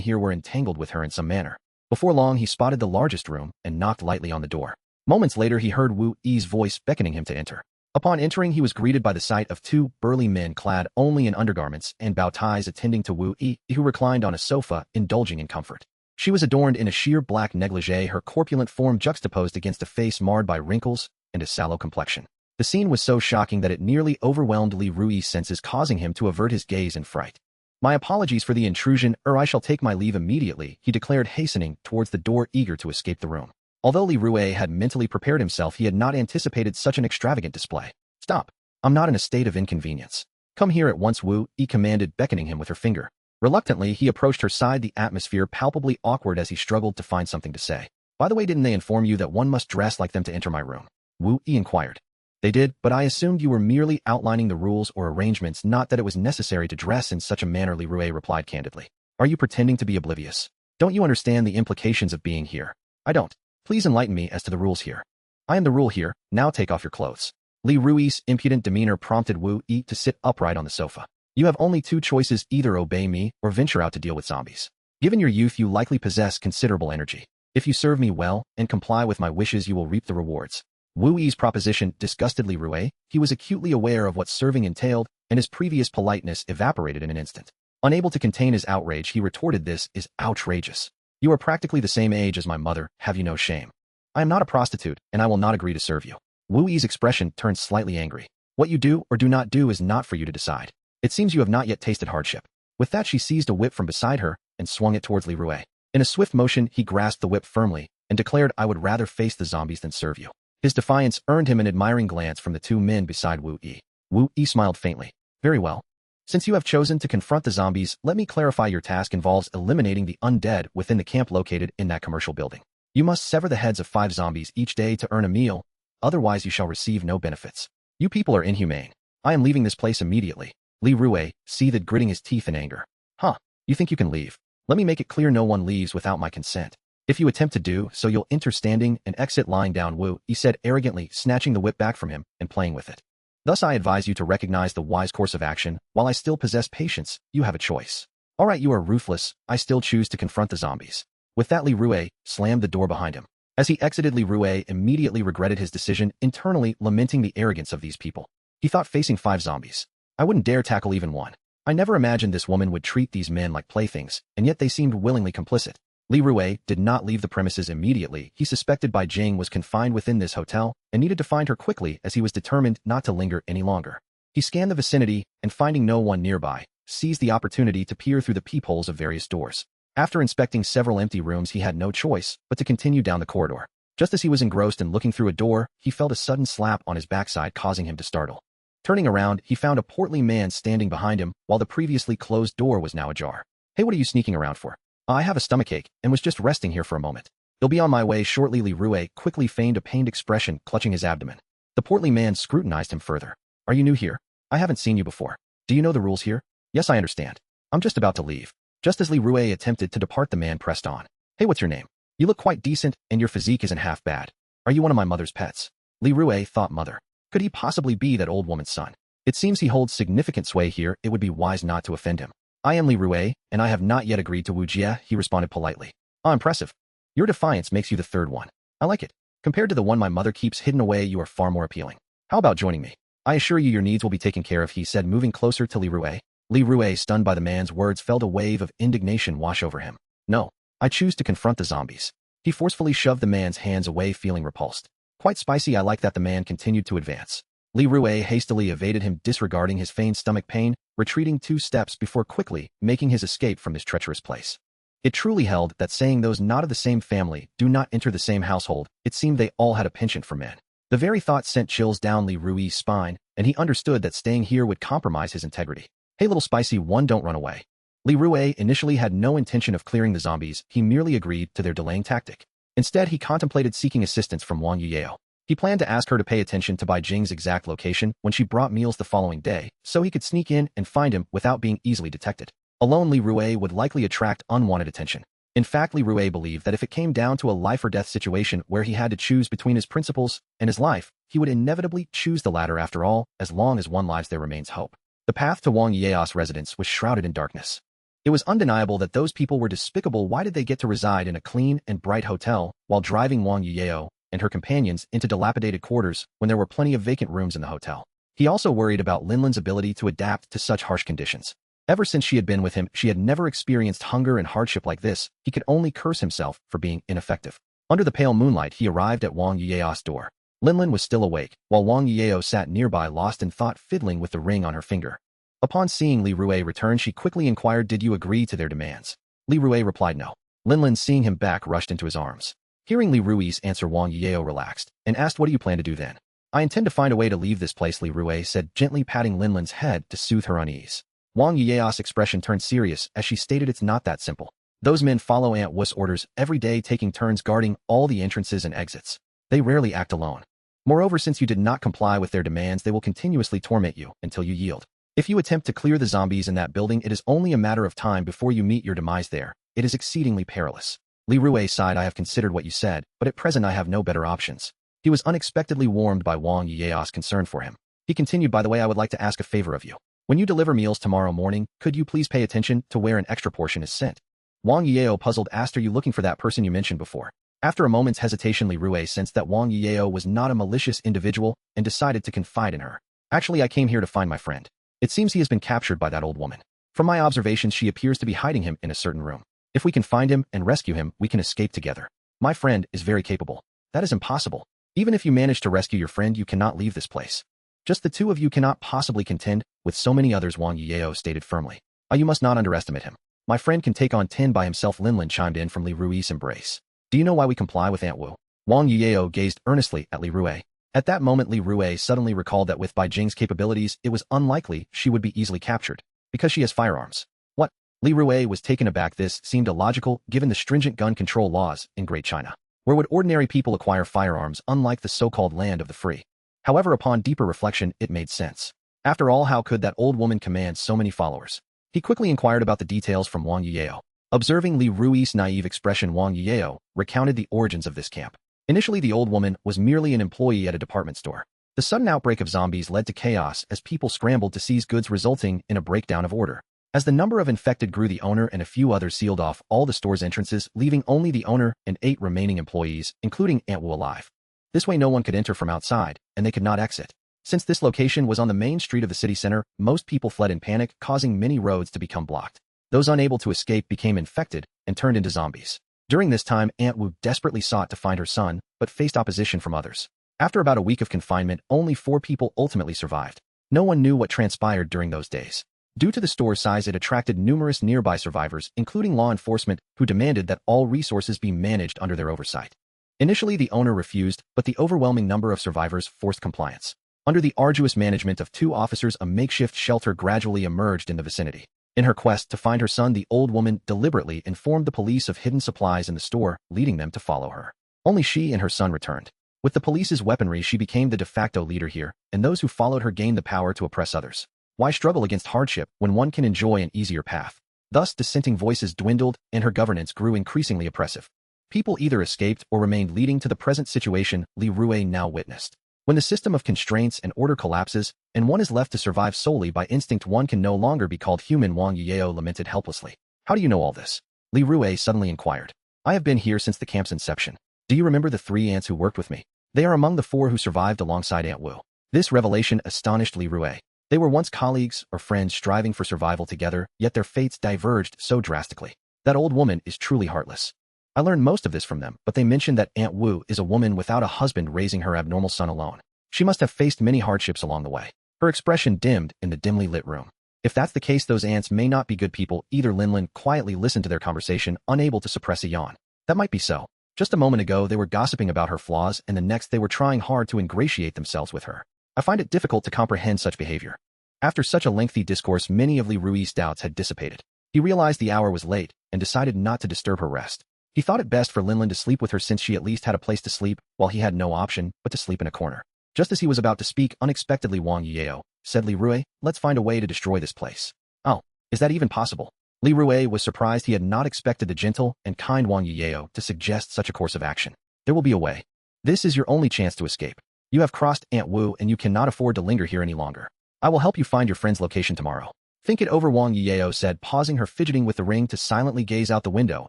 here were entangled with her in some manner. Before long, he spotted the largest room and knocked lightly on the door. Moments later, he heard Wu Yi's voice beckoning him to enter. Upon entering, he was greeted by the sight of two burly men clad only in undergarments and bow ties attending to Wu Yi, who reclined on a sofa, indulging in comfort. She was adorned in a sheer black negligee, her corpulent form juxtaposed against a face marred by wrinkles and a sallow complexion. The scene was so shocking that it nearly overwhelmed Li Rui's senses, causing him to avert his gaze in fright. My apologies for the intrusion, or I shall take my leave immediately, he declared, hastening towards the door, eager to escape the room. Although Li Rue had mentally prepared himself, he had not anticipated such an extravagant display. Stop. I'm not in a state of inconvenience. Come here at once, Wu Yi commanded, beckoning him with her finger. Reluctantly, he approached her side, the atmosphere palpably awkward as he struggled to find something to say. By the way, didn't they inform you that one must dress like them to enter my room? Wu Yi inquired. They did, but I assumed you were merely outlining the rules or arrangements, not that it was necessary to dress in such a manner, Li Rue replied candidly. Are you pretending to be oblivious? Don't you understand the implications of being here? I don't. Please enlighten me as to the rules here. I am the rule here, now take off your clothes. Li Rui's impudent demeanor prompted Wu Yi to sit upright on the sofa. You have only two choices, either obey me or venture out to deal with zombies. Given your youth, you likely possess considerable energy. If you serve me well and comply with my wishes, you will reap the rewards. Wu Yi's proposition disgusted Li Rue. He was acutely aware of what serving entailed, and his previous politeness evaporated in an instant. Unable to contain his outrage, he retorted, this is outrageous. You are practically the same age as my mother, have you no shame? I am not a prostitute, and I will not agree to serve you. Wu Yi's expression turned slightly angry. What you do or do not do is not for you to decide. It seems you have not yet tasted hardship. With that, she seized a whip from beside her and swung it towards Li Rue. In a swift motion, he grasped the whip firmly and declared, I would rather face the zombies than serve you. His defiance earned him an admiring glance from the two men beside Wu Yi. Wu Yi smiled faintly. Very well. Since you have chosen to confront the zombies, let me clarify, your task involves eliminating the undead within the camp located in that commercial building. You must sever the heads of 5 zombies each day to earn a meal, otherwise you shall receive no benefits. You people are inhumane. I am leaving this place immediately. Li Rue seethed, gritting his teeth in anger. Huh, you think you can leave? Let me make it clear, no one leaves without my consent. If you attempt to do so, you'll enter standing and exit lying down, Wu Yi said arrogantly, snatching the whip back from him and playing with it. Thus I advise you to recognize the wise course of action. While I still possess patience, you have a choice. All right, you are ruthless. I still choose to confront the zombies. With that, Li Rue slammed the door behind him. As he exited, Li Rue immediately regretted his decision, internally lamenting the arrogance of these people. He thought, facing 5 zombies, I wouldn't dare tackle even one. I never imagined this woman would treat these men like playthings, and yet they seemed willingly complicit. Li Rue did not leave the premises immediately. He suspected Bai Jing was confined within this hotel and needed to find her quickly, as he was determined not to linger any longer. He scanned the vicinity and, finding no one nearby, seized the opportunity to peer through the peepholes of various doors. After inspecting several empty rooms, he had no choice but to continue down the corridor. Just as he was engrossed in looking through a door, he felt a sudden slap on his backside, causing him to startle. Turning around, he found a portly man standing behind him, while the previously closed door was now ajar. Hey, what are you sneaking around for? I have a stomachache and was just resting here for a moment. You'll be on my way shortly. Li Rue quickly feigned a pained expression, clutching his abdomen. The portly man scrutinized him further. Are you new here? I haven't seen you before. Do you know the rules here? Yes, I understand. I'm just about to leave. Just as Li Rue attempted to depart, the man pressed on. Hey, what's your name? You look quite decent, and your physique isn't half bad. Are you one of my mother's pets? Li Rue thought, mother. Could he possibly be that old woman's son? It seems he holds significant sway here. It would be wise not to offend him. I am Li Rue, and I have not yet agreed to Wu Jie, he responded politely. Ah, impressive. Your defiance makes you the third one. I like it. Compared to the one my mother keeps hidden away, you are far more appealing. How about joining me? I assure you your needs will be taken care of, he said, moving closer to Li Rue. Li Rue, stunned by the man's words, felt a wave of indignation wash over him. No, I choose to confront the zombies. He forcefully shoved the man's hands away, feeling repulsed. Quite spicy, I like that. The man continued to advance. Li Rue hastily evaded him, disregarding his feigned stomach pain, retreating 2 steps before quickly making his escape from this treacherous place. It truly held that saying those not of the same family do not enter the same household, it seemed they all had a penchant for men. The very thought sent chills down Li Rui's spine, and he understood that staying here would compromise his integrity. Hey, little spicy one, don't run away. Li Rue initially had no intention of clearing the zombies. He merely agreed to their delaying tactic. Instead, he contemplated seeking assistance from Wang Yuyao. He planned to ask her to pay attention to Bai Jing's exact location when she brought meals the following day, so he could sneak in and find him without being easily detected. Alone, Li Rue would likely attract unwanted attention. In fact, Li Rue believed that if it came down to a life-or-death situation where he had to choose between his principles and his life, he would inevitably choose the latter. After all, as long as one lives, there remains hope. The path to Wang Yuyao's residence was shrouded in darkness. It was undeniable that those people were despicable. Why did they get to reside in a clean and bright hotel while driving Wang Yuyao and her companions into dilapidated quarters when there were plenty of vacant rooms in the hotel? He also worried about Linlin's ability to adapt to such harsh conditions. Ever since she had been with him, she had never experienced hunger and hardship like this. He could only curse himself for being ineffective. Under the pale moonlight, he arrived at Wang Yuyao's door. Linlin was still awake, while Wang Yuyao sat nearby, lost in thought, fiddling with the ring on her finger. Upon seeing Li Rui return, she quickly inquired, "Did you agree to their demands?" Li Rui replied no. Linlin, seeing him back, rushed into his arms. Hearing Li Rui's answer, Wang Yeo relaxed and asked, "What do you plan to do then?" "I intend to find a way to leave this place," Li Rui said, gently patting Linlin's head to soothe her unease. Wang Yeo's expression turned serious as she stated, "It's not that simple. Those men follow Aunt Wu's orders every day, taking turns guarding all the entrances and exits. They rarely act alone. Moreover, since you did not comply with their demands, they will continuously torment you until you yield. If you attempt to clear the zombies in that building, it is only a matter of time before you meet your demise there. It is exceedingly perilous." Li Rui sighed. "I have considered what you said, but at present I have no better options." He was unexpectedly warmed by Wang Yeo's concern for him. He continued, "By the way, I would like to ask a favor of you. When you deliver meals tomorrow morning, could you please pay attention to where an extra portion is sent?" Wang Yeo, puzzled, asked, "Are you looking for that person you mentioned before?" After a moment's hesitation, Li Rui sensed that Wang Yeo was not a malicious individual and decided to confide in her. "Actually, I came here to find my friend. It seems he has been captured by that old woman. From my observations, she appears to be hiding him in a certain room. If we can find him and rescue him, we can escape together. My friend is very capable." "That is impossible. Even if you manage to rescue your friend, you cannot leave this place. Just the two of you cannot possibly contend with so many others," Wang Yeo stated firmly. You must not underestimate him. My friend can take on 10 by himself." Linlin chimed in from Li Rui's embrace. "Do you know why we comply with Aunt Wu?" Wang Yeo gazed earnestly at Li Rui. At that moment, Li Rui suddenly recalled that with Bai Jing's capabilities, it was unlikely she would be easily captured, because she has firearms. What? Li Rui was taken aback. This seemed illogical given the stringent gun control laws in Great China. Where would ordinary people acquire firearms, unlike the so-called land of the free? However, upon deeper reflection, it made sense. After all, how could that old woman command so many followers? He quickly inquired about the details from Wang Yeo. Observing Li Rui's naive expression, Wang Yeo recounted the origins of this camp. Initially, the old woman was merely an employee at a department store. The sudden outbreak of zombies led to chaos as people scrambled to seize goods, resulting in a breakdown of order. As the number of infected grew, the owner and a few others sealed off all the store's entrances, leaving only the owner and 8 remaining employees, including Aunt Wu, alive. This way no one could enter from outside, and they could not exit. Since this location was on the main street of the city center, most people fled in panic, causing many roads to become blocked. Those unable to escape became infected and turned into zombies. During this time, Aunt Wu desperately sought to find her son, but faced opposition from others. After about a week of confinement, only 4 people ultimately survived. No one knew what transpired during those days. Due to the store's size, it attracted numerous nearby survivors, including law enforcement, who demanded that all resources be managed under their oversight. Initially, the owner refused, but the overwhelming number of survivors forced compliance. Under the arduous management of 2 officers, a makeshift shelter gradually emerged in the vicinity. In her quest to find her son, the old woman deliberately informed the police of hidden supplies in the store, leading them to follow her. Only she and her son returned. With the police's weaponry, she became the de facto leader here, and those who followed her gained the power to oppress others. Why struggle against hardship when one can enjoy an easier path? Thus, dissenting voices dwindled, and her governance grew increasingly oppressive. People either escaped or remained, leading to the present situation Li Rui now witnessed. When the system of constraints and order collapses, and one is left to survive solely by instinct, one can no longer be called human. Wang Yeo lamented helplessly. "How do you know all this?" Li Rui suddenly inquired. "I have been here since the camp's inception. Do you remember the 3 ants who worked with me? They are among the 4 who survived alongside Aunt Wu." This revelation astonished Li Rui. They were once colleagues or friends striving for survival together, yet their fates diverged so drastically. That old woman is truly heartless. I learned most of this from them, but they mentioned that Aunt Wu is a woman without a husband raising her abnormal son alone. She must have faced many hardships along the way. Her expression dimmed in the dimly lit room. If that's the case, those ants may not be good people either. Linlin quietly listened to their conversation, unable to suppress a yawn. That might be so. Just a moment ago, they were gossiping about her flaws, and the next they were trying hard to ingratiate themselves with her. I find it difficult to comprehend such behavior. After such a lengthy discourse, many of Li Rui's doubts had dissipated. He realized the hour was late and decided not to disturb her rest. He thought it best for Linlin to sleep with her, since she at least had a place to sleep, while he had no option but to sleep in a corner. Just as he was about to speak, unexpectedly Wang Yeo said, "Li Rui, let's find a way to destroy this place." "Oh, is that even possible?" Li Rui was surprised. He had not expected the gentle and kind Wang Yeo to suggest such a course of action. "There will be a way. This is your only chance to escape. You have crossed Aunt Wu and you cannot afford to linger here any longer. I will help you find your friend's location tomorrow." "Think it over," Wang Yeo said, pausing her fidgeting with the ring to silently gaze out the window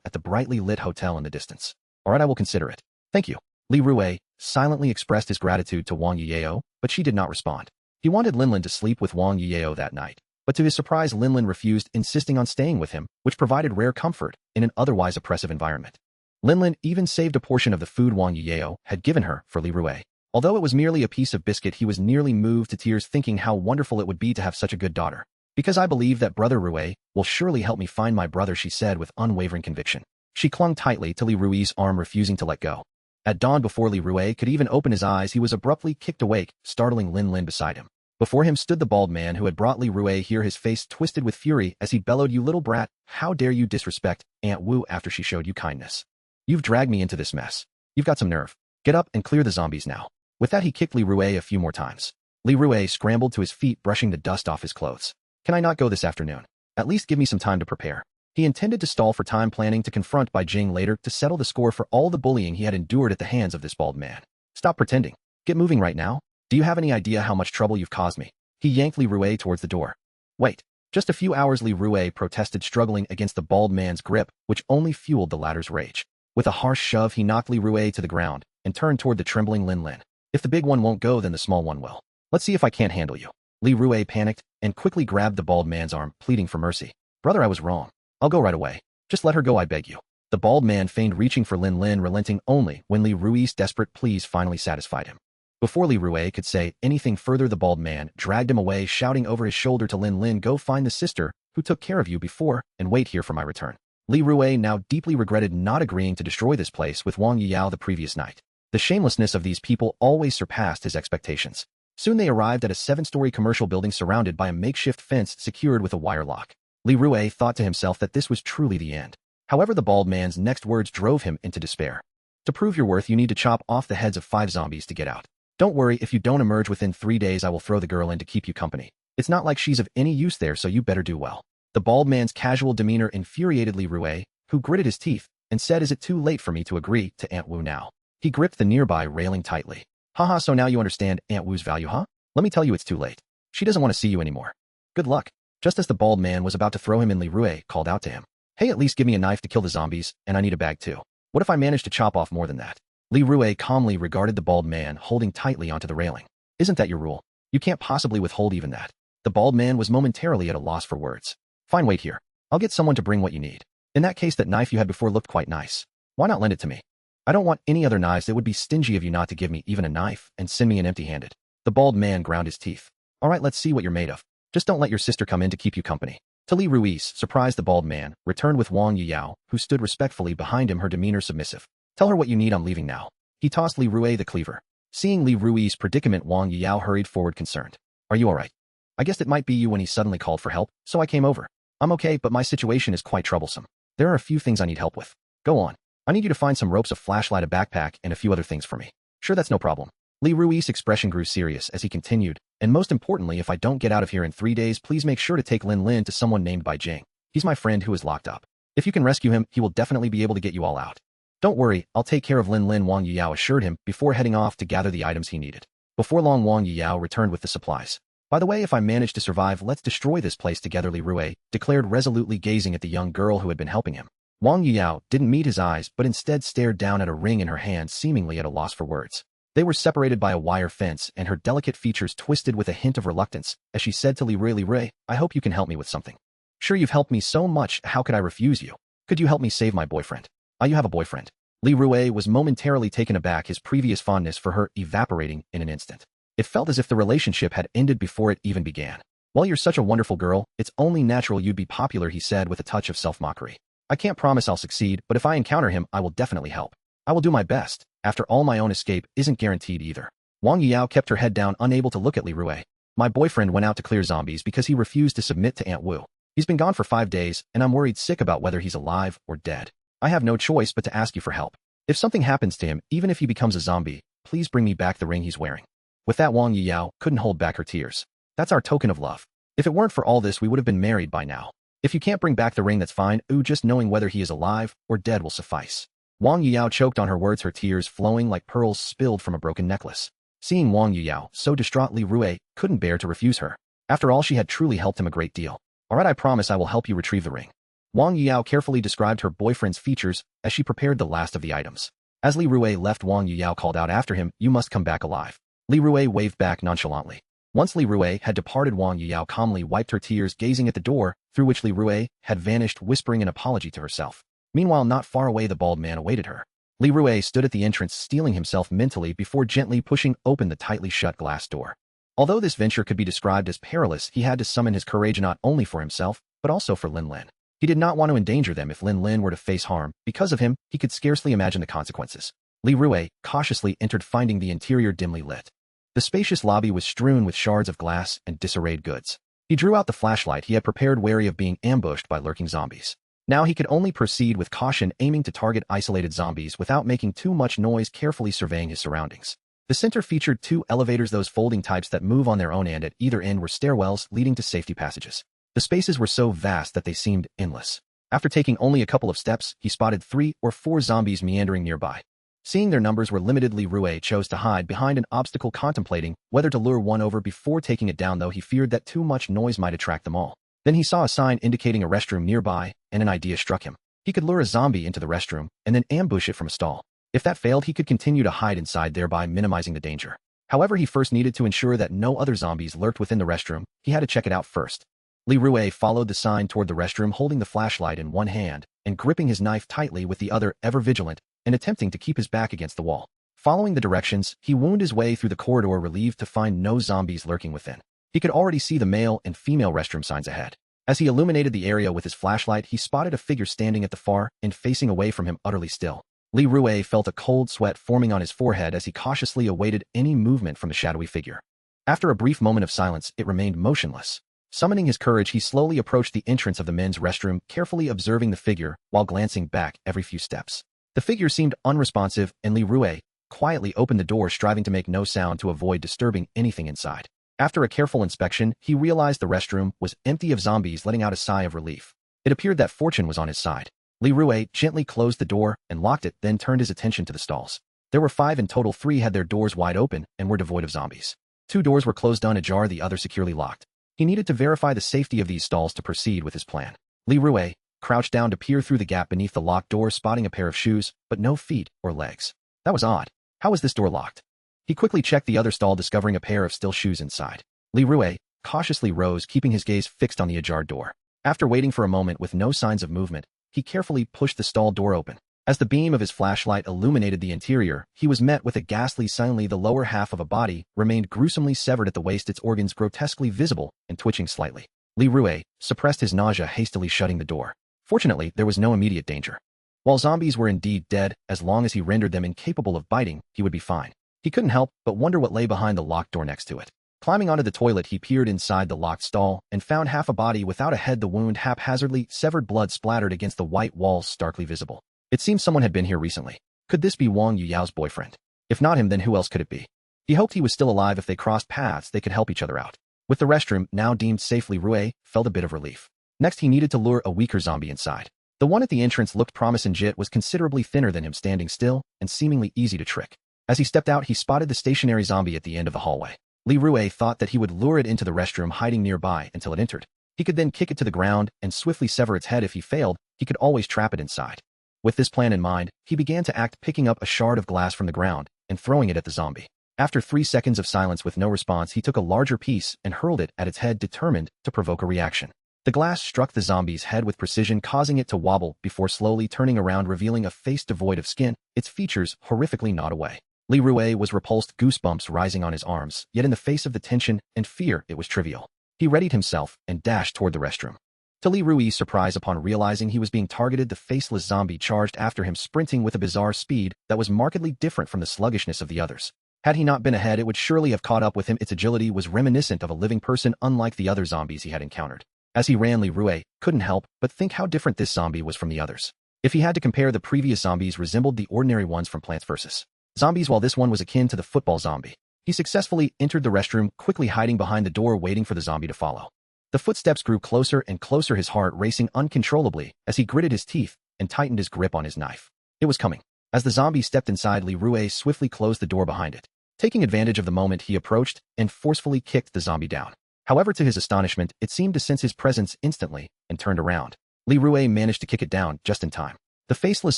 at the brightly lit hotel in the distance. "All right, I will consider it. Thank you." Li Rui silently expressed his gratitude to Wang Yeo, but she did not respond. He wanted Linlin to sleep with Wang Yeo that night, but to his surprise, Linlin refused, insisting on staying with him, which provided rare comfort in an otherwise oppressive environment. Linlin even saved a portion of the food Wang Yeo had given her for Li Rui. Although it was merely a piece of biscuit, he was nearly moved to tears, thinking how wonderful it would be to have such a good daughter. Because I believe that Brother Rue will surely help me find my brother, she said with unwavering conviction. She clung tightly to Li Rui's arm, refusing to let go. At dawn, before Li Rue could even open his eyes, he was abruptly kicked awake, startling Lin Lin beside him. Before him stood the bald man who had brought Li Rue here, his face twisted with fury as he bellowed, "You little brat, how dare you disrespect Aunt Wu after she showed you kindness? You've dragged me into this mess. You've got some nerve. Get up and clear the zombies now." With that, he kicked Li Rue a few more times. Li Rue scrambled to his feet, brushing the dust off his clothes. "Can I not go this afternoon? At least give me some time to prepare." He intended to stall for time, planning to confront Bai Jing later to settle the score for all the bullying he had endured at the hands of this bald man. "Stop pretending. Get moving right now. Do you have any idea how much trouble you've caused me?" He yanked Li Rue towards the door. "Wait. Just a few hours," Li Rue protested, struggling against the bald man's grip, which only fueled the latter's rage. With a harsh shove, he knocked Li Rue to the ground and turned toward the trembling Lin Lin. "If the big one won't go, then the small one will. Let's see if I can't handle you." Li Rue panicked and quickly grabbed the bald man's arm, pleading for mercy. "Brother, I was wrong. I'll go right away. Just let her go, I beg you." The bald man feigned reaching for Lin Lin, relenting only when Li Rui's desperate pleas finally satisfied him. Before Li Rue could say anything further, the bald man dragged him away, shouting over his shoulder to Lin Lin, "Go find the sister who took care of you before and wait here for my return." Li Rue now deeply regretted not agreeing to destroy this place with Wang Yiyao the previous night. The shamelessness of these people always surpassed his expectations. Soon they arrived at a 7-story commercial building surrounded by a makeshift fence secured with a wire lock. Li Rue thought to himself that this was truly the end. However, the bald man's next words drove him into despair. "To prove your worth, you need to chop off the heads of 5 zombies to get out. Don't worry, if you don't emerge within 3 days, I will throw the girl in to keep you company. It's not like she's of any use there, so you better do well." The bald man's casual demeanor infuriated Li Rue, who gritted his teeth and said, "Is it too late for me to agree to Aunt Wu now?" He gripped the nearby railing tightly. "Haha, so now you understand Aunt Wu's value, huh? Let me tell you, it's too late. She doesn't want to see you anymore. Good luck." Just as the bald man was about to throw him in, Li Rue called out to him. "Hey, at least give me a knife to kill the zombies, and I need a bag too. What if I manage to chop off more than that?" Li Rue calmly regarded the bald man, holding tightly onto the railing. "Isn't that your rule? You can't possibly withhold even that." The bald man was momentarily at a loss for words. "Fine, wait here. I'll get someone to bring what you need. In that case, that knife you had before looked quite nice. Why not lend it to me? I don't want any other knives. It would be stingy of you not to give me even a knife and send me in empty-handed." The bald man ground his teeth. "All right, let's see what you're made of. Just don't let your sister come in to keep you company." To Li Rui's surprise, the bald man returned with Wang Yiyao, who stood respectfully behind him, her demeanor submissive. "Tell her what you need. I'm leaving now." He tossed Li Rue the cleaver. Seeing Li Rui's predicament, Wang Yiyao hurried forward, concerned. "Are you all right? I guessed it might be you when he suddenly called for help, so I came over. I'm okay, but my situation is quite troublesome. There are a few things I need help with. Go on. I need you to find some ropes, a flashlight, a backpack, and a few other things for me." "Sure, that's no problem." Li Rui's expression grew serious as he continued, "And most importantly, if I don't get out of here in 3 days, please make sure to take Lin Lin to someone named Bai Jing. He's my friend who is locked up. If you can rescue him, he will definitely be able to get you all out." "Don't worry, I'll take care of Lin Lin," Wang Yiyao assured him before heading off to gather the items he needed. Before long, Wang Yiyao returned with the supplies. "By the way, if I manage to survive, let's destroy this place together," Li Rue declared, resolutely gazing at the young girl who had been helping him. Wang Yiyao didn't meet his eyes, but instead stared down at a ring in her hand, seemingly at a loss for words. They were separated by a wire fence, and her delicate features twisted with a hint of reluctance as she said to Li Rue, "I hope you can help me with something. Sure, you've helped me so much, how could I refuse you? Could you help me save my boyfriend?" "Ah, you have a boyfriend?" Li Rue was momentarily taken aback, his previous fondness for her evaporating in an instant. It felt as if the relationship had ended before it even began. "Well, you're such a wonderful girl, it's only natural you'd be popular," he said with a touch of self-mockery. "I can't promise I'll succeed, but if I encounter him, I will definitely help. I will do my best. After all, my own escape isn't guaranteed either." Wang Yiyao kept her head down, unable to look at Li Rue. "My boyfriend went out to clear zombies because he refused to submit to Aunt Wu. He's been gone for 5 days, and I'm worried sick about whether he's alive or dead. I have no choice but to ask you for help. If something happens to him, even if he becomes a zombie, please bring me back the ring he's wearing." With that, Wang Yiyao couldn't hold back her tears. "That's our token of love. If it weren't for all this, we would have been married by now. If you can't bring back the ring, that's fine. Just knowing whether he is alive or dead will suffice." Wang Yiyao choked on her words, her tears flowing like pearls spilled from a broken necklace. Seeing Wang Yiyao so distraught, Li Rue couldn't bear to refuse her. After all, she had truly helped him a great deal. "All right, I promise I will help you retrieve the ring." Wang Yiyao carefully described her boyfriend's features as she prepared the last of the items. As Li Rue left, Wang Yiyao called out after him, "You must come back alive." Li Rue waved back nonchalantly. Once Li Rue had departed, Wang Yiyao calmly wiped her tears, gazing at the door through which Li Rue had vanished, whispering an apology to herself. Meanwhile, not far away, the bald man awaited her. Li Rue stood at the entrance, steeling himself mentally before gently pushing open the tightly shut glass door. Although this venture could be described as perilous, he had to summon his courage not only for himself, but also for Lin Lin. He did not want to endanger them if Lin Lin were to face harm. Because of him, he could scarcely imagine the consequences. Li Rue cautiously entered, finding the interior dimly lit. The spacious lobby was strewn with shards of glass and disarrayed goods. He drew out the flashlight he had prepared, wary of being ambushed by lurking zombies. Now he could only proceed with caution, aiming to target isolated zombies without making too much noise, carefully surveying his surroundings. The center featured 2 elevators, those folding types that move on their own, and at either end were stairwells leading to safety passages. The spaces were so vast that they seemed endless. After taking only a couple of steps, he spotted 3 or 4 zombies meandering nearby. Seeing their numbers were limited, Li Rue chose to hide behind an obstacle, contemplating whether to lure one over before taking it down, though he feared that too much noise might attract them all. Then he saw a sign indicating a restroom nearby, and an idea struck him. He could lure a zombie into the restroom and then ambush it from a stall. If that failed, he could continue to hide inside, thereby minimizing the danger. However, he first needed to ensure that no other zombies lurked within the restroom. He had to check it out first. Li Rue followed the sign toward the restroom, holding the flashlight in one hand and gripping his knife tightly with the other, ever vigilant and attempting to keep his back against the wall. Following the directions, he wound his way through the corridor, relieved to find no zombies lurking within. He could already see the male and female restroom signs ahead. As he illuminated the area with his flashlight, he spotted a figure standing at the far end, facing away from him, utterly still. Li Rue felt a cold sweat forming on his forehead as he cautiously awaited any movement from the shadowy figure. After a brief moment of silence, it remained motionless. Summoning his courage, he slowly approached the entrance of the men's restroom, carefully observing the figure while glancing back every few steps. The figure seemed unresponsive, and Li Rue quietly opened the door, striving to make no sound to avoid disturbing anything inside. After a careful inspection, he realized the restroom was empty of zombies, letting out a sigh of relief. It appeared that fortune was on his side. Li Rue gently closed the door and locked it, then turned his attention to the stalls. There were 5 in total. 3 had their doors wide open and were devoid of zombies. 2 doors were closed ajar, the other securely locked. He needed to verify the safety of these stalls to proceed with his plan. Li Rue crouched down to peer through the gap beneath the locked door, spotting a pair of shoes, but no feet or legs. That was odd. How was this door locked? He quickly checked the other stall, discovering a pair of still shoes inside. Li Rue cautiously rose, keeping his gaze fixed on the ajar door. After waiting for a moment with no signs of movement, he carefully pushed the stall door open. As the beam of his flashlight illuminated the interior, he was met with a ghastly sight. The lower half of a body remained gruesomely severed at the waist, its organs grotesquely visible and twitching slightly. Li Rue suppressed his nausea, hastily shutting the door. Fortunately, there was no immediate danger. While zombies were indeed dead, as long as he rendered them incapable of biting, he would be fine. He couldn't help but wonder what lay behind the locked door next to it. Climbing onto the toilet, he peered inside the locked stall and found half a body without a head, the wound haphazardly severed, blood splattered against the white walls, starkly visible. It seemed someone had been here recently. Could this be Wang Yuyao's boyfriend? If not him, then who else could it be? He hoped he was still alive. If they crossed paths, they could help each other out. With the restroom now deemed safe, Li Rue felt a bit of relief. Next, he needed to lure a weaker zombie inside. The one at the entrance looked promising. Jit was considerably thinner than him, standing still and seemingly easy to trick. As he stepped out, he spotted the stationary zombie at the end of the hallway. Li Rue thought that he would lure it into the restroom, hiding nearby until it entered. He could then kick it to the ground and swiftly sever its head. If he failed, he could always trap it inside. With this plan in mind, he began to act, picking up a shard of glass from the ground and throwing it at the zombie. After 3 seconds of silence with no response, he took a larger piece and hurled it at its head, determined to provoke a reaction. The glass struck the zombie's head with precision, causing it to wobble before slowly turning around, revealing a face devoid of skin, its features horrifically gnawed away. Li Rue was repulsed, goosebumps rising on his arms, yet in the face of the tension and fear, it was trivial. He readied himself and dashed toward the restroom. To Li Rue's surprise, upon realizing he was being targeted, the faceless zombie charged after him, sprinting with a bizarre speed that was markedly different from the sluggishness of the others. Had he not been ahead, it would surely have caught up with him. Its agility was reminiscent of a living person, unlike the other zombies he had encountered. As he ran, Li Rue couldn't help but think how different this zombie was from the others. If he had to compare, the previous zombies resembled the ordinary ones from Plants vs. Zombies, while this one was akin to the football zombie. He successfully entered the restroom, quickly hiding behind the door, waiting for the zombie to follow. The footsteps grew closer and closer, his heart racing uncontrollably as he gritted his teeth and tightened his grip on his knife. It was coming. As the zombie stepped inside, Li Rue swiftly closed the door behind it. Taking advantage of the moment, he approached and forcefully kicked the zombie down. However, to his astonishment, it seemed to sense his presence instantly and turned around. Li Rue managed to kick it down just in time. The faceless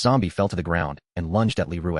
zombie fell to the ground and lunged at Li Rue.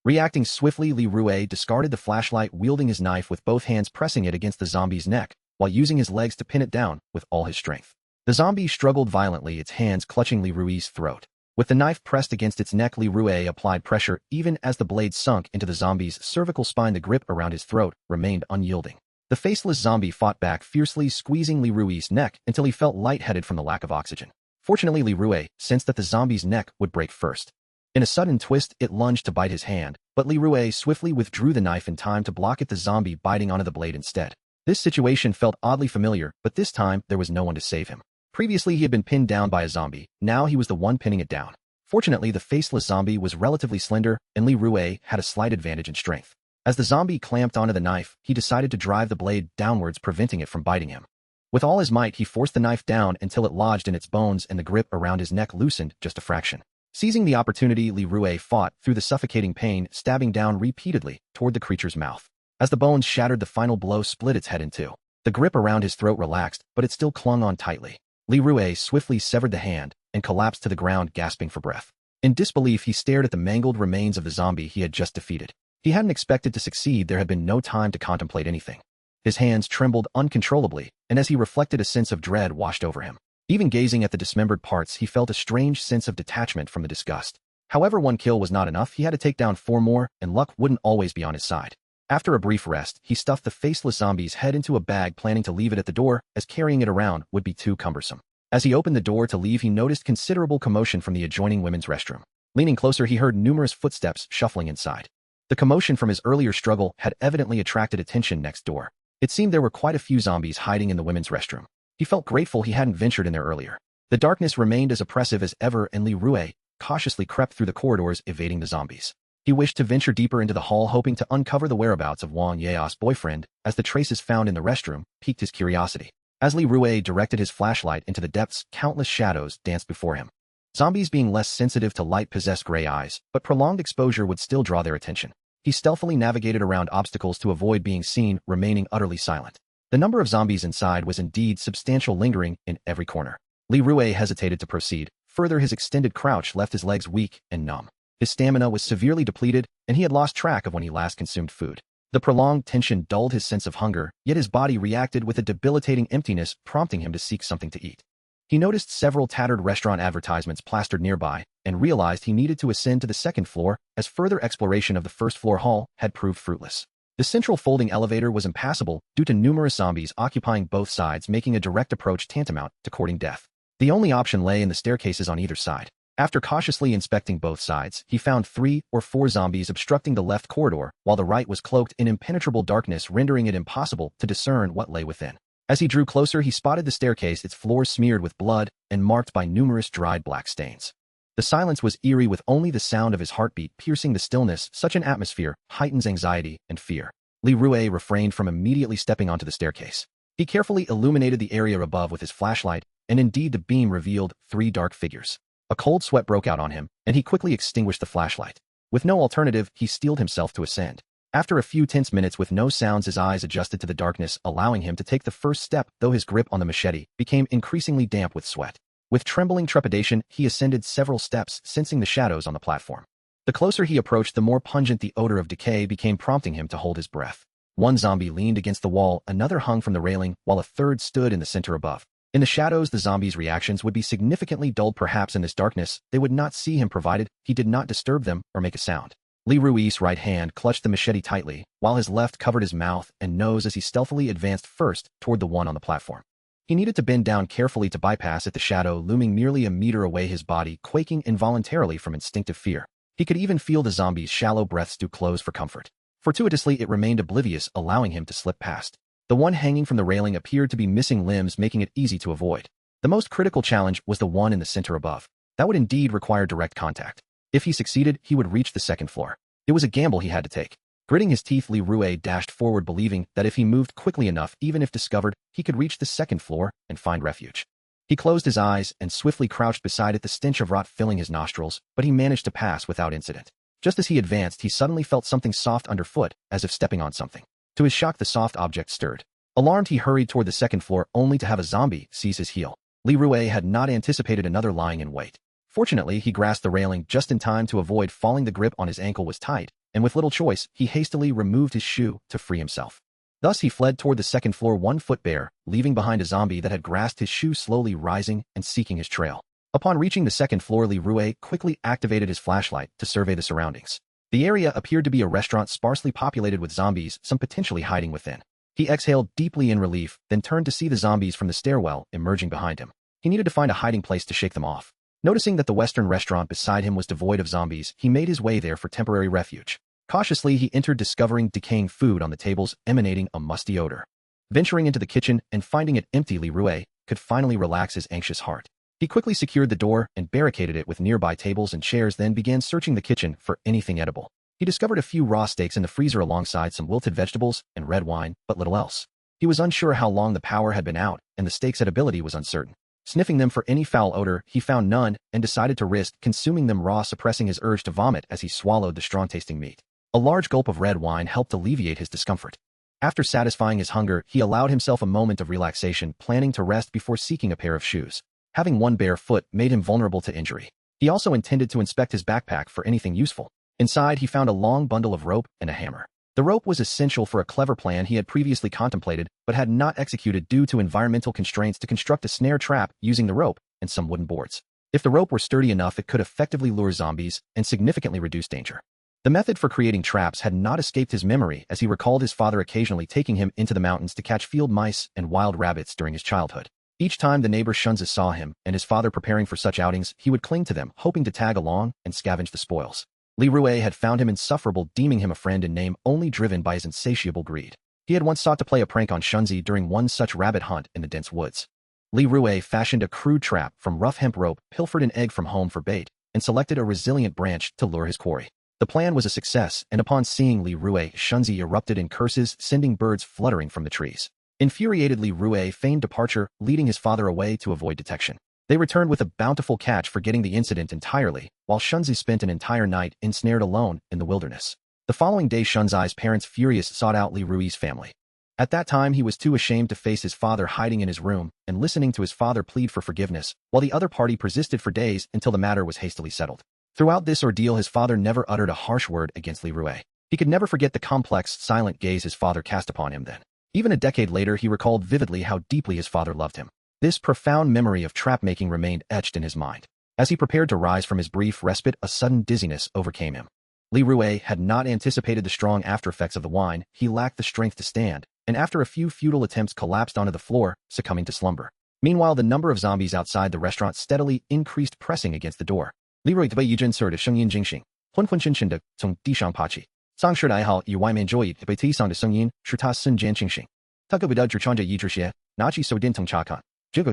Reacting swiftly, Li Rue discarded the flashlight, wielding his knife with both hands, pressing it against the zombie's neck, while using his legs to pin it down with all his strength. The zombie struggled violently, its hands clutching Li Rue's throat. With the knife pressed against its neck, Li Rue applied pressure even as the blade sunk into the zombie's cervical spine. The grip around his throat remained unyielding. The faceless zombie fought back fiercely, squeezing Li Rui's neck until he felt lightheaded from the lack of oxygen. Fortunately, Li Rui sensed that the zombie's neck would break first. In a sudden twist, it lunged to bite his hand, but Li Rui swiftly withdrew the knife in time to block it, the zombie biting onto the blade instead. This situation felt oddly familiar, but this time there was no one to save him. Previously, he had been pinned down by a zombie. Now he was the one pinning it down. Fortunately, the faceless zombie was relatively slender, and Li Rui had a slight advantage in strength. As the zombie clamped onto the knife, he decided to drive the blade downwards, preventing it from biting him. With all his might, he forced the knife down until it lodged in its bones and the grip around his neck loosened just a fraction. Seizing the opportunity, Li Rui fought through the suffocating pain, stabbing down repeatedly toward the creature's mouth. As the bones shattered, the final blow split its head in two. The grip around his throat relaxed, but it still clung on tightly. Li Rui swiftly severed the hand and collapsed to the ground, gasping for breath. In disbelief, he stared at the mangled remains of the zombie he had just defeated. He hadn't expected to succeed. There had been no time to contemplate anything. His hands trembled uncontrollably, and as he reflected, a sense of dread washed over him. Even gazing at the dismembered parts, he felt a strange sense of detachment from the disgust. However, one kill was not enough. He had to take down 4 more, and luck wouldn't always be on his side. After a brief rest, he stuffed the faceless zombie's head into a bag, planning to leave it at the door, as carrying it around would be too cumbersome. As he opened the door to leave, he noticed considerable commotion from the adjoining women's restroom. Leaning closer, he heard numerous footsteps shuffling inside. The commotion from his earlier struggle had evidently attracted attention next door. It seemed there were quite a few zombies hiding in the women's restroom. He felt grateful he hadn't ventured in there earlier. The darkness remained as oppressive as ever, and Li Rui cautiously crept through the corridors, evading the zombies. He wished to venture deeper into the hall, hoping to uncover the whereabouts of Wang Yao's boyfriend, as the traces found in the restroom piqued his curiosity. As Li Rui directed his flashlight into the depths, countless shadows danced before him. Zombies, being less sensitive to light, possessed gray eyes, but prolonged exposure would still draw their attention. He stealthily navigated around obstacles to avoid being seen, remaining utterly silent. The number of zombies inside was indeed substantial, lingering in every corner. Li Rui hesitated to proceed. Further, his extended crouch left his legs weak and numb. His stamina was severely depleted, and he had lost track of when he last consumed food. The prolonged tension dulled his sense of hunger, yet his body reacted with a debilitating emptiness, prompting him to seek something to eat. He noticed several tattered restaurant advertisements plastered nearby, and realized he needed to ascend to the second floor, as further exploration of the first-floor hall had proved fruitless. The central folding elevator was impassable due to numerous zombies occupying both sides, making a direct approach tantamount to courting death. The only option lay in the staircases on either side. After cautiously inspecting both sides, he found 3 or 4 zombies obstructing the left corridor, while the right was cloaked in impenetrable darkness, rendering it impossible to discern what lay within. As he drew closer, he spotted the staircase, its floors smeared with blood and marked by numerous dried black stains. The silence was eerie, with only the sound of his heartbeat piercing the stillness. Such an atmosphere heightens anxiety and fear. Li Rui refrained from immediately stepping onto the staircase. He carefully illuminated the area above with his flashlight, and indeed the beam revealed 3 dark figures. A cold sweat broke out on him, and he quickly extinguished the flashlight. With no alternative, he steeled himself to ascend. After a few tense minutes with no sounds, his eyes adjusted to the darkness, allowing him to take the first step, though his grip on the machete became increasingly damp with sweat. With trembling trepidation, he ascended several steps, sensing the shadows on the platform. The closer he approached, the more pungent the odor of decay became, prompting him to hold his breath. One zombie leaned against the wall, another hung from the railing, while a third stood in the center above. In the shadows, the zombies' reactions would be significantly dulled. Perhaps in this darkness, they would not see him, provided he did not disturb them or make a sound. Li Rui's right hand clutched the machete tightly, while his left covered his mouth and nose as he stealthily advanced first toward the one on the platform. He needed to bend down carefully to bypass it, the shadow looming merely a meter away, his body quaking involuntarily from instinctive fear. He could even feel the zombie's shallow breaths do close for comfort. Fortuitously, it remained oblivious, allowing him to slip past. The one hanging from the railing appeared to be missing limbs, making it easy to avoid. The most critical challenge was the one in the center above. That would indeed require direct contact. If he succeeded, he would reach the second floor. It was a gamble he had to take. Gritting his teeth, Li Rui dashed forward, believing that if he moved quickly enough, even if discovered, he could reach the second floor and find refuge. He closed his eyes and swiftly crouched beside it, the stench of rot filling his nostrils, but he managed to pass without incident. Just as he advanced, he suddenly felt something soft underfoot, as if stepping on something. To his shock, the soft object stirred. Alarmed, he hurried toward the second floor, only to have a zombie seize his heel. Li Rui had not anticipated another lying in wait. Fortunately, he grasped the railing just in time to avoid falling. The grip on his ankle was tight, and with little choice, he hastily removed his shoe to free himself. Thus, he fled toward the second floor, 1 foot bare, leaving behind a zombie that had grasped his shoe, slowly rising and seeking his trail. Upon reaching the second floor, Li Rui quickly activated his flashlight to survey the surroundings. The area appeared to be a restaurant sparsely populated with zombies, some potentially hiding within. He exhaled deeply in relief, then turned to see the zombies from the stairwell emerging behind him. He needed to find a hiding place to shake them off. Noticing that the Western restaurant beside him was devoid of zombies, he made his way there for temporary refuge. Cautiously, he entered, discovering decaying food on the tables, emanating a musty odor. Venturing into the kitchen and finding it empty, Li Rue could finally relax his anxious heart. He quickly secured the door and barricaded it with nearby tables and chairs, then began searching the kitchen for anything edible. He discovered a few raw steaks in the freezer alongside some wilted vegetables and red wine, but little else. He was unsure how long the power had been out, and the steaks' edibility was uncertain. Sniffing them for any foul odor, he found none and decided to risk consuming them raw, suppressing his urge to vomit as he swallowed the strong-tasting meat. A large gulp of red wine helped alleviate his discomfort. After satisfying his hunger, he allowed himself a moment of relaxation, planning to rest before seeking a pair of shoes. Having one bare foot made him vulnerable to injury. He also intended to inspect his backpack for anything useful. Inside, he found a long bundle of rope and a hammer. The rope was essential for a clever plan he had previously contemplated, but had not executed due to environmental constraints to construct a snare trap using the rope and some wooden boards. If the rope were sturdy enough, it could effectively lure zombies and significantly reduce danger. The method for creating traps had not escaped his memory, as he recalled his father occasionally taking him into the mountains to catch field mice and wild rabbits during his childhood. Each time the neighbor Shunzi saw him and his father preparing for such outings, he would cling to them, hoping to tag along and scavenge the spoils. Li Rue had found him insufferable, deeming him a friend in name only, driven by his insatiable greed. He had once sought to play a prank on Shunzi during one such rabbit hunt in the dense woods. Li Rue fashioned a crude trap from rough hemp rope, pilfered an egg from home for bait, and selected a resilient branch to lure his quarry. The plan was a success, and upon seeing Li Rue, Shunzi erupted in curses, sending birds fluttering from the trees. Infuriated, Li Rue feigned departure, leading his father away to avoid detection. They returned with a bountiful catch, forgetting the incident entirely, while Shunzi spent an entire night ensnared alone in the wilderness. The following day, Shunzi's parents, furious, sought out Li Rue's family. At that time, he was too ashamed to face his father, hiding in his room and listening to his father plead for forgiveness, while the other party persisted for days until the matter was hastily settled. Throughout this ordeal, his father never uttered a harsh word against Li Rue. He could never forget the complex, silent gaze his father cast upon him then. Even a decade later, he recalled vividly how deeply his father loved him. This profound memory of trap-making remained etched in his mind. As he prepared to rise from his brief respite, a sudden dizziness overcame him. Li Rue had not anticipated the strong aftereffects of the wine. He lacked the strength to stand, and after a few futile attempts collapsed onto the floor, succumbing to slumber. Meanwhile, the number of zombies outside the restaurant steadily increased, pressing against the door. Li Rue 被一阵刺耳的声音惊醒，昏昏沉沉的从地上爬起。丧尸的哀嚎与外面joy被踢丧的声音使他瞬间清醒。他顾不得只穿着一只鞋，拿起手电筒查看。这个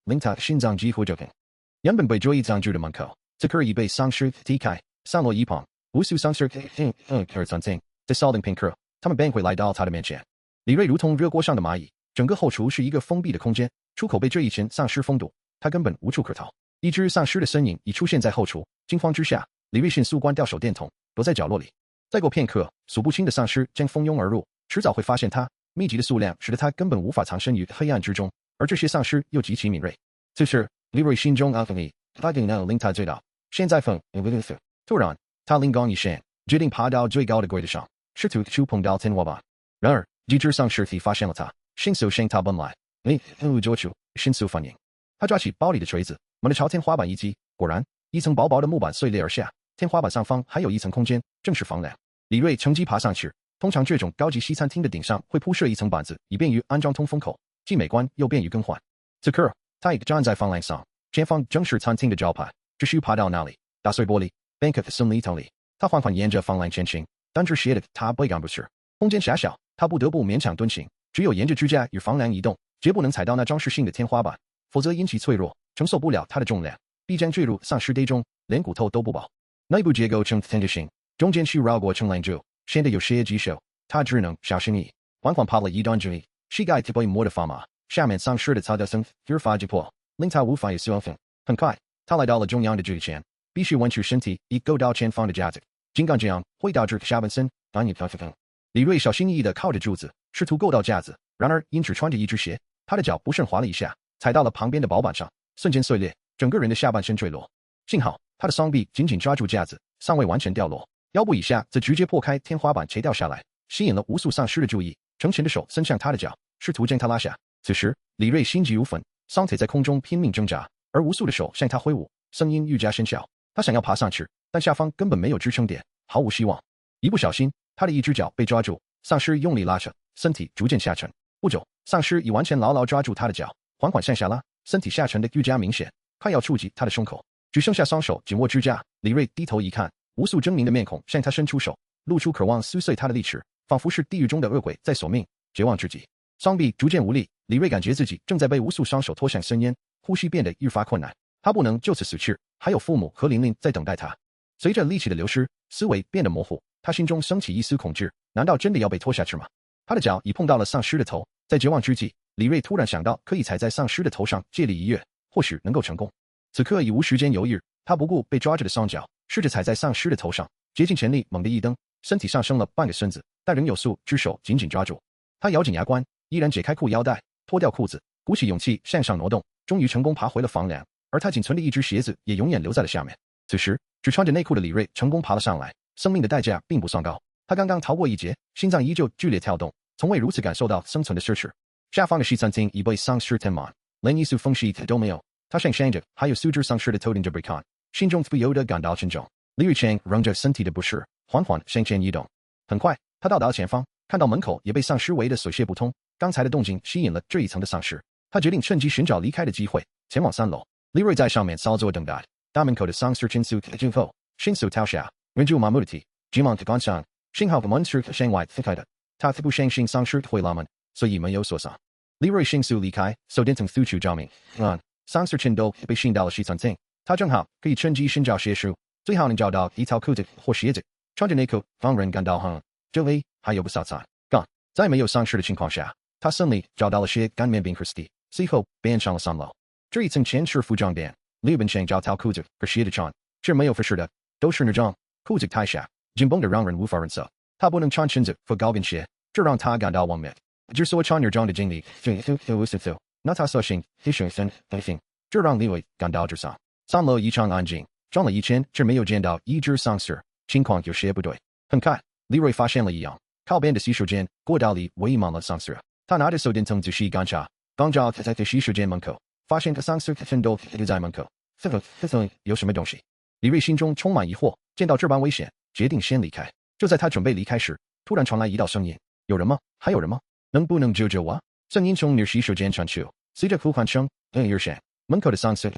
令他心脏几乎骤停。原本被joy藏住的门口，此刻已被丧尸踢开，散落一旁。无数丧尸暂停，在扫定片刻，他们便会来到他的面前。李瑞如同热锅上的蚂蚁，整个后厨是一个封闭的空间，出口被这一群丧尸封堵，他根本无处可逃。一只丧尸的身影已出现在后厨，惊慌之下，李瑞迅速关掉手电筒，躲在角落里。再过片刻，数不清的丧尸将蜂拥而入，迟早会发现他。密集的数量使得他根本无法藏身于黑暗之中，而这些丧尸又极其敏锐。此时，李瑞心中懊悔，他更能令他知道，现在风突然，他灵光一现，决定爬到最高的柜子上，试图触碰到天花板。然而，几只丧尸体发现了他，迅速向他奔来。做出迅速反应，他抓起包里的锤子，猛地朝天花板一击。果然，一层薄薄的木板碎裂而下，天花板上方还有一层空间，正是房梁。李瑞乘机爬上去。通常这种高级西餐厅的顶上会铺设一层板子，以便于安装通风口，既美观又便于更换。此刻，他已站在房梁上，前方正是餐厅的招牌，只需爬到那里，打碎玻璃，bank的森林头里。他缓缓沿着房梁前行，但是斜的他倍感不适，空间狭小，他不得不勉强蹲行，只有沿着支架与房梁移动，绝不能踩到那装饰性的天花板，否则因其脆弱，承受不了它的重量，必将坠入丧尸堆中，连骨头都不保。内部结构呈天地形，中间需绕过承梁柱。显得有些棘手，他只能小心翼翼，缓缓爬了一段距离，膝盖被磨得发麻，下面丧尸的操作声越发急迫，令他无法有所分。很快，他来到了中央的距离前，必须弯曲身体以够到前方的架子，尽管这样会导致下半身难以平衡。李瑞小心翼翼地靠着柱子，试图够到架子，然而因只穿着一只鞋，他的脚不慎滑了一下，踩到了旁边的薄板上，瞬间碎裂，整个人的下半身坠落。幸好他的双臂紧紧抓住架子，尚未完全掉落。腰部以下则直接破开天花板垂掉下来，吸引了无数丧尸的注意。成群的手伸向他的脚，试图将他拉下。此时，李瑞心急如焚，双腿在空中拼命挣扎，而无数的手向他挥舞，声音愈加声小。他想要爬上去，但下方根本没有支撑点，毫无希望。一不小心，他的一只脚被抓住，丧尸用力拉扯，身体逐渐下沉。不久，丧尸已完全牢牢抓住他的脚，缓缓向下拉，身体下沉的愈加明显，快要触及他的胸口。只剩下双手紧握支架，李瑞低头一看，无数狰狞的面孔向他伸出手，露出渴望撕碎他的利齿，仿佛是地狱中的恶鬼在索命。绝望至极，双臂逐渐无力，李瑞感觉自己正在被无数双手拖向深渊，呼吸变得愈发困难。他不能就此死去，还有父母和玲玲在等待他。随着力气的流失，思维变得模糊，他心中升起一丝恐惧，难道真的要被拖下去吗？他的脚已碰到了丧尸的头，在绝望之际，李瑞突然想到可以踩在丧尸的头上借力一跃，或许能够成功。此刻已无时间犹豫，他不顾被抓着的双脚，试着踩在丧尸的头上，竭尽全力猛地一蹬，身体上升了半个身子，但仍有数只手紧紧抓住。他咬紧牙关，依然解开裤腰带，脱掉裤子，鼓起勇气向上挪动，终于成功爬回了房梁，而他仅存的一只鞋子也永远留在了下面。此时，只穿着内裤的李瑞成功爬了上来，生命的代价并不算高。他刚刚逃过一劫，心脏依旧剧烈跳动，从未如此感受到生存的奢侈。下方的西餐厅已被丧尸填满，连一丝缝隙都没有。他想象着还有数只丧尸的头顶着被看，心中不由得感到沉重。李瑞强仍着身体的不适，缓缓向前移动。很快，他到达前方，看到门口也被丧尸围得水泄不通。刚才的动静吸引了这一层的丧尸，他决定趁机寻找离开的机会，前往3楼。李瑞在上面稍作等待，大门口的丧尸迅速进后，迅速跳下，忍住麻木的体，急忙地赶上。幸好门是向外推开的，他不相信丧尸会拉门，所以没有锁上。李瑞迅速离开，手电筒突出照明，丧尸全都被吸引到了西餐厅，他正好可以趁机寻找血书，最好能找到一条裤子或鞋子。穿着内裤，让人感到很这里还有不少餐。在没有丧尸的情况下，他顺利找到了些干面饼和 Steve， 随后便上了3楼。这一层全是服装店，李本想找条裤子和鞋子穿，却没有合适的，都是那种裤子太小，紧绷得让人无法忍受。他不能穿裙子和高跟鞋，这让他感到荒谬。之所以穿那种的经历，那他所幸提升身体，这让李伟感到沮丧。3楼异常安静，转了一圈却没有见到一只丧尸，情况有些不对。很快，李瑞发现了异样，靠边的洗手间过道里围满了丧尸。他拿着手电筒仔细观察，刚照在洗手间门口，发现丧尸全都留在门口。这有什么东西？李瑞心中充满疑惑，见到这般危险，决定先离开。就在他准备离开时，突然传来一道声音：“有人吗？还有人吗？能不能救救我？”声音从洗手间传出，随着呼唤声，耳响，门口的丧尸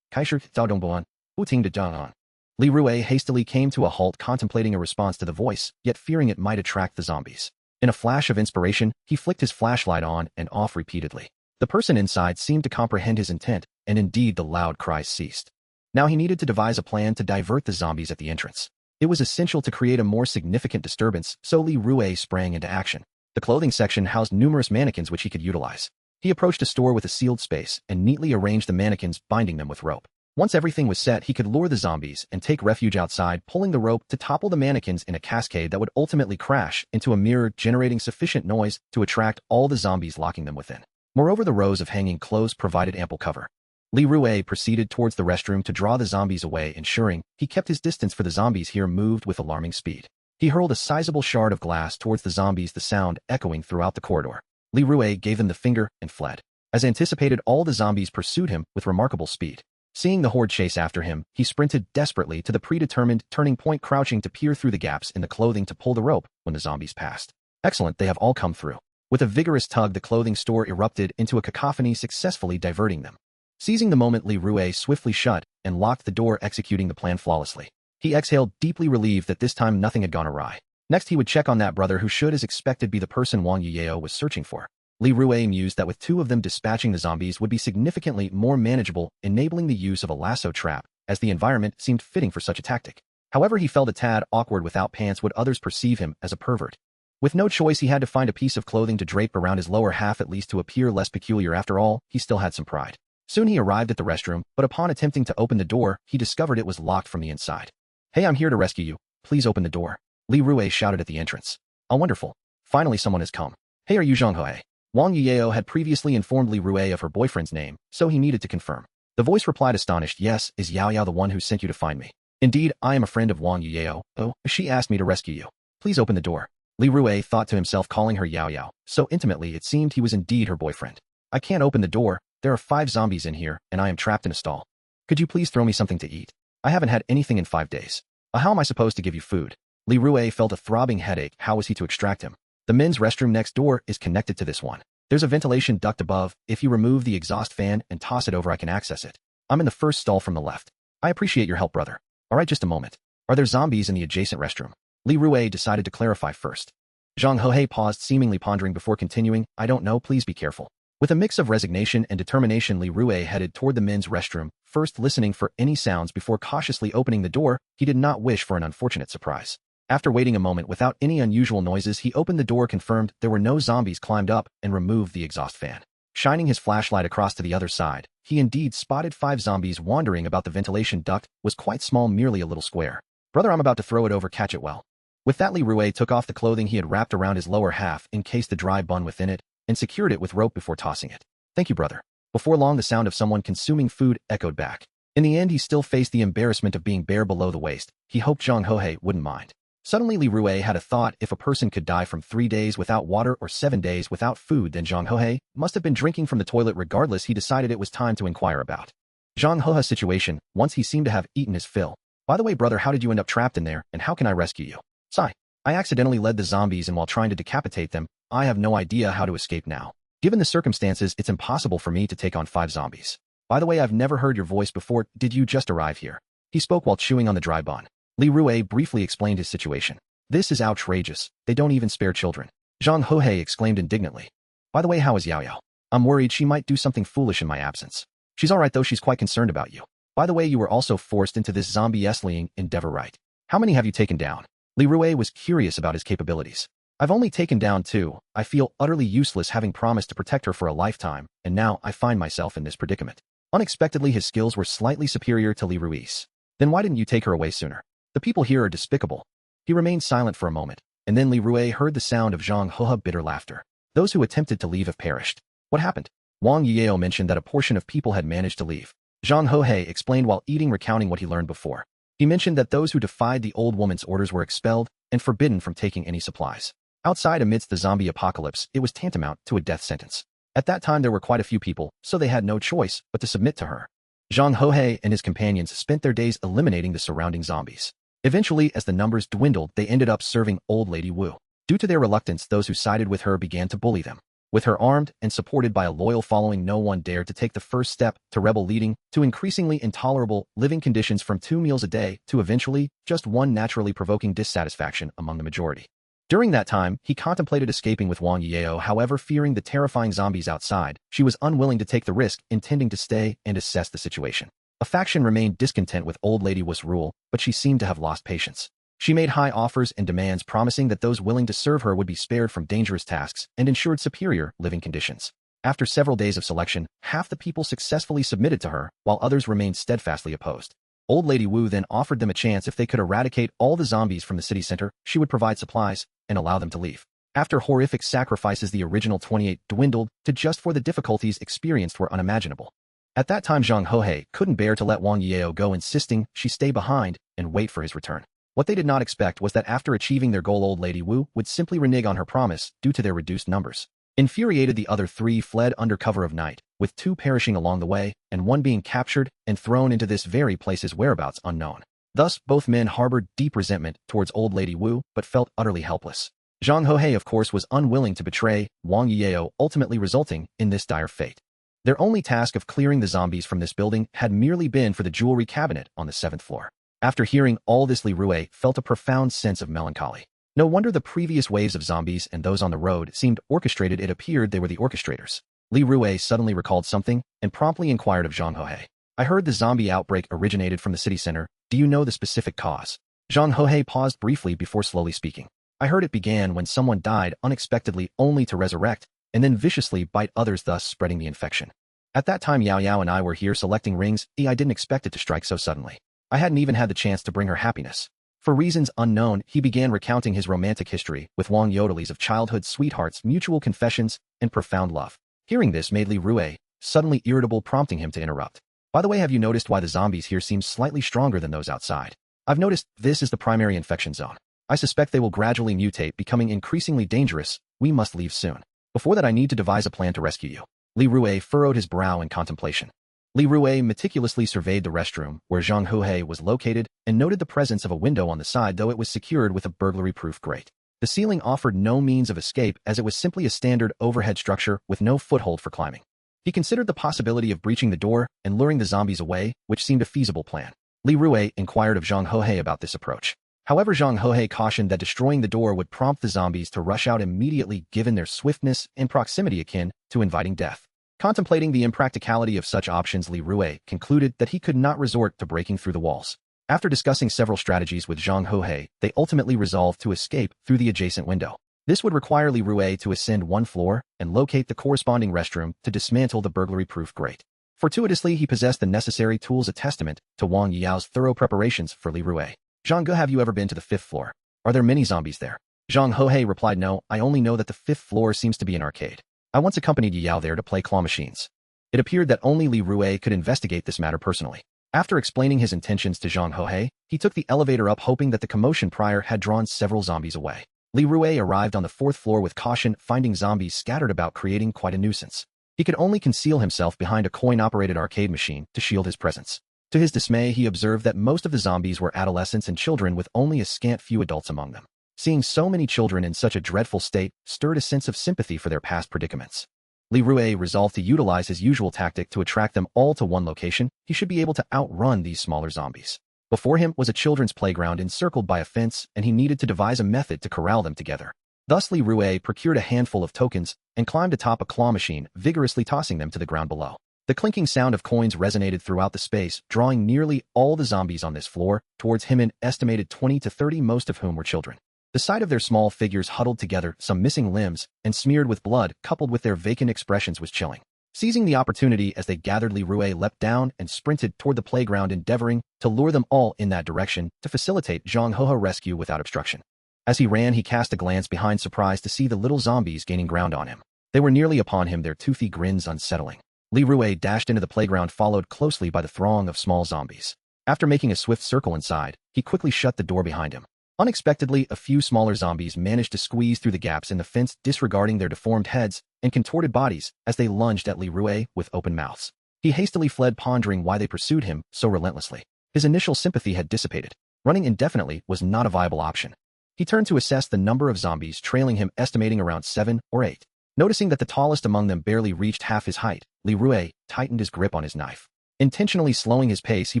开始躁动不安，不停地叫喊。Li Rue hastily came to a halt, contemplating a response to the voice, yet fearing it might attract the zombies. In a flash of inspiration, he flicked his flashlight on and off repeatedly. The person inside seemed to comprehend his intent, and indeed the loud cries ceased. Now he needed to devise a plan to divert the zombies at the entrance. It was essential to create a more significant disturbance, so Li Rue sprang into action. The clothing section housed numerous mannequins which he could utilize. He approached a store with a sealed space and neatly arranged the mannequins, binding them with rope. Once everything was set, he could lure the zombies and take refuge outside, pulling the rope to topple the mannequins in a cascade that would ultimately crash into a mirror, generating sufficient noise to attract all the zombies, locking them within. Moreover, the rows of hanging clothes provided ample cover. Li Rue proceeded towards the restroom to draw the zombies away, ensuring he kept his distance, for the zombies here moved with alarming speed. He hurled a sizable shard of glass towards the zombies, the sound echoing throughout the corridor. Li Rue gave them the finger and fled. As anticipated, all the zombies pursued him with remarkable speed. Seeing the horde chase after him, he sprinted desperately to the predetermined turning point, crouching to peer through the gaps in the clothing to pull the rope when the zombies passed. Excellent, they have all come through. With a vigorous tug, the clothing store erupted into a cacophony, successfully diverting them. Seizing the moment, Li Rue swiftly shut and locked the door, executing the plan flawlessly. He exhaled, deeply relieved that this time nothing had gone awry. Next, he would check on that brother who should, as expected, be the person Wang Yuyeo was searching for. Li Rue mused that with 2 of them, dispatching the zombies would be significantly more manageable, enabling the use of a lasso trap, as the environment seemed fitting for such a tactic. However, he felt a tad awkward without pants. Would others perceive him as a pervert? With no choice, he had to find a piece of clothing to drape around his lower half, at least to appear less peculiar. After all, he still had some pride. Soon he arrived at the restroom, but upon attempting to open the door, he discovered it was locked from the inside. "Hey, I'm here to rescue you. Please open the door," Li Rue shouted at the entrance. "Oh, wonderful. Finally someone has come. Hey, are you Zhang Hui?" Wang Yuyeo had previously informed Li Rue of her boyfriend's name, so he needed to confirm. The voice replied astonished, "Yes, is Yao Yao the one who sent you to find me?" "Indeed, I am a friend of Wang Yuyeo. Oh, she asked me to rescue you. Please open the door." Li Rue thought to himself, calling her Yao Yao so intimately it seemed he was indeed her boyfriend. "I can't open the door. There are 5 zombies in here, and I am trapped in a stall. Could you please throw me something to eat? I haven't had anything in 5 days. How am I supposed to give you food?" Li Rue felt a throbbing headache. How was he to extract him? The men's restroom next door is connected to this one. There's a ventilation duct above. If you remove the exhaust fan and toss it over, I can access it. I'm in the first stall from the left. I appreciate your help, brother. All right, just a moment. Are there zombies in the adjacent restroom? Li Rui decided to clarify first. Zhang Houhei paused, seemingly pondering before continuing. I don't know, please be careful. With a mix of resignation and determination, Li Rui headed toward the men's restroom, first listening for any sounds before cautiously opening the door. He did not wish for an unfortunate surprise. After waiting a moment without any unusual noises, he opened the door, confirmed there were no zombies, climbed up, and removed the exhaust fan. Shining his flashlight across to the other side, he indeed spotted 5 zombies wandering about. The ventilation duct was quite small, merely a little square. Brother, I'm about to throw it over, catch it well. With that, Li Rui took off the clothing he had wrapped around his lower half, encased the dry bun within it, and secured it with rope before tossing it. Thank you, brother. Before long, the sound of someone consuming food echoed back. In the end, he still faced the embarrassment of being bare below the waist. He hoped Zhang Houhei wouldn't mind. Suddenly, Li Rui had a thought. If a person could die from 3 days without water or 7 days without food, then Zhang Houhei must have been drinking from the toilet. Regardless, he decided it was time to inquire about Zhang Houhei's situation. Once he seemed to have eaten his fill. By the way, brother, how did you end up trapped in there, and how can I rescue you? Sigh. I accidentally led the zombies, and while trying to decapitate them, I have no idea how to escape now. Given the circumstances, it's impossible for me to take on 5 zombies. By the way, I've never heard your voice before. Did you just arrive here? He spoke while chewing on the dry bun. Li Rui briefly explained his situation. This is outrageous. They don't even spare children. Zhang Houhei exclaimed indignantly. By the way, how is Yao Yao? I'm worried she might do something foolish in my absence. She's all right, though. She's quite concerned about you. By the way, you were also forced into this zombie-esling endeavor, right? How many have you taken down? Li Rui was curious about his capabilities. I've only taken down 2. I feel utterly useless, having promised to protect her for a lifetime, and now I find myself in this predicament. Unexpectedly, his skills were slightly superior to Li Rui's. Then why didn't you take her away sooner? The people here are despicable. He remained silent for a moment, and then Li Rui heard the sound of Zhang Houhei's bitter laughter. Those who attempted to leave have perished. What happened? Wang Yao mentioned that a portion of people had managed to leave. Zhang Houhei explained while eating, recounting what he learned before. He mentioned that those who defied the old woman's orders were expelled and forbidden from taking any supplies. Outside, amidst the zombie apocalypse, it was tantamount to a death sentence. At that time, there were quite a few people, so they had no choice but to submit to her. Zhang Houhei and his companions spent their days eliminating the surrounding zombies. Eventually, as the numbers dwindled, they ended up serving Old Lady Wu. Due to their reluctance, those who sided with her began to bully them. With her armed and supported by a loyal following, no one dared to take the first step to rebel, leading to increasingly intolerable living conditions, from 2 meals a day to eventually just 1, naturally provoking dissatisfaction among the majority. During that time, he contemplated escaping with Wang Yao. However, fearing the terrifying zombies outside, she was unwilling to take the risk, intending to stay and assess the situation. A faction remained discontent with Old Lady Wu's rule, but she seemed to have lost patience. She made high offers and demands, promising that those willing to serve her would be spared from dangerous tasks and ensured superior living conditions. After several days of selection, half the people successfully submitted to her, while others remained steadfastly opposed. Old Lady Wu then offered them a chance. If they could eradicate all the zombies from the city center, she would provide supplies and allow them to leave. After horrific sacrifices, the original 28 dwindled to just 4. The difficulties experienced were unimaginable. At that time, Zhang Houhei couldn't bear to let Wang Yao go, insisting she stay behind and wait for his return. What they did not expect was that after achieving their goal, Old Lady Wu would simply renege on her promise due to their reduced numbers. Infuriated, the other 3 fled under cover of night, with 2 perishing along the way and 1 being captured and thrown into this very place, his whereabouts unknown. Thus, both men harbored deep resentment towards Old Lady Wu, but felt utterly helpless. Zhang Houhei, of course, was unwilling to betray Wang Yao, ultimately resulting in this dire fate. Their only task of clearing the zombies from this building had merely been for the jewelry cabinet on the 7th floor. After hearing all this, Li Rui felt a profound sense of melancholy. No wonder the previous waves of zombies and those on the road seemed orchestrated. It appeared they were the orchestrators. Li Rui suddenly recalled something and promptly inquired of Zhang Houhei. I heard the zombie outbreak originated from the city center. Do you know the specific cause? Zhang Houhei paused briefly before slowly speaking. I heard it began when someone died unexpectedly, only to resurrect and then viciously bite others, thus spreading the infection. At that time, Yao Yao and I were here selecting rings. I didn't expect it to strike so suddenly. I hadn't even had the chance to bring her happiness. For reasons unknown, he began recounting his romantic history with Wang Yodeli's of childhood sweethearts, mutual confessions, and profound love. Hearing this made Li Rui suddenly irritable, prompting him to interrupt. By the way, have you noticed why the zombies here seem slightly stronger than those outside? I've noticed this is the primary infection zone. I suspect they will gradually mutate, becoming increasingly dangerous. We must leave soon. Before that, I need to devise a plan to rescue you. Li Rui furrowed his brow in contemplation. Li Rui meticulously surveyed the restroom where Zhang Houhei was located and noted the presence of a window on the side, though it was secured with a burglary-proof grate. The ceiling offered no means of escape as it was simply a standard overhead structure with no foothold for climbing. He considered the possibility of breaching the door and luring the zombies away, which seemed a feasible plan. Li Rui inquired of Zhang Hohe about this approach. However, Zhang Hohe cautioned that destroying the door would prompt the zombies to rush out immediately given their swiftness and proximity akin to inviting death. Contemplating the impracticality of such options, Li Rui concluded that he could not resort to breaking through the walls. After discussing several strategies with Zhang Hohe, they ultimately resolved to escape through the adjacent window. This would require Li Rui to ascend one floor and locate the corresponding restroom to dismantle the burglary-proof grate. Fortuitously, he possessed the necessary tools, a testament to Wang Yao's thorough preparations for Li Rui. Zhang Ge, have you ever been to the 5th floor? Are there many zombies there? Zhang Hohe replied, no, I only know that the 5th floor seems to be an arcade. I once accompanied Yao there to play claw machines. It appeared that only Li Rui could investigate this matter personally. After explaining his intentions to Zhang Hohe, he took the elevator up hoping that the commotion prior had drawn several zombies away. Li Rui arrived on the 4th floor with caution, finding zombies scattered about creating quite a nuisance. He could only conceal himself behind a coin-operated arcade machine to shield his presence. To his dismay, he observed that most of the zombies were adolescents and children with only a scant few adults among them. Seeing so many children in such a dreadful state stirred a sense of sympathy for their past predicaments. Li Rui resolved to utilize his usual tactic to attract them all to one location. He should be able to outrun these smaller zombies. Before him was a children's playground encircled by a fence, and he needed to devise a method to corral them together. Thus Li Rui procured a handful of tokens and climbed atop a claw machine, vigorously tossing them to the ground below. The clinking sound of coins resonated throughout the space, drawing nearly all the zombies on this floor towards him, an estimated 20 to 30, most of whom were children. The sight of their small figures huddled together, some missing limbs, and smeared with blood, coupled with their vacant expressions, was chilling. Seizing the opportunity as they gathered, Li Rui leapt down and sprinted toward the playground, endeavoring to lure them all in that direction to facilitate Zhang Hohe's rescue without obstruction. As he ran, he cast a glance behind, surprised to see the little zombies gaining ground on him. They were nearly upon him, their toothy grins unsettling. Li Rui dashed into the playground, followed closely by the throng of small zombies. After making a swift circle inside, he quickly shut the door behind him. Unexpectedly, a few smaller zombies managed to squeeze through the gaps in the fence, disregarding their deformed heads and contorted bodies as they lunged at Li Rui with open mouths. He hastily fled, pondering why they pursued him so relentlessly. His initial sympathy had dissipated. Running indefinitely was not a viable option. He turned to assess the number of zombies trailing him, estimating around 7 or 8. Noticing that the tallest among them barely reached half his height, Li Rui tightened his grip on his knife. Intentionally slowing his pace, he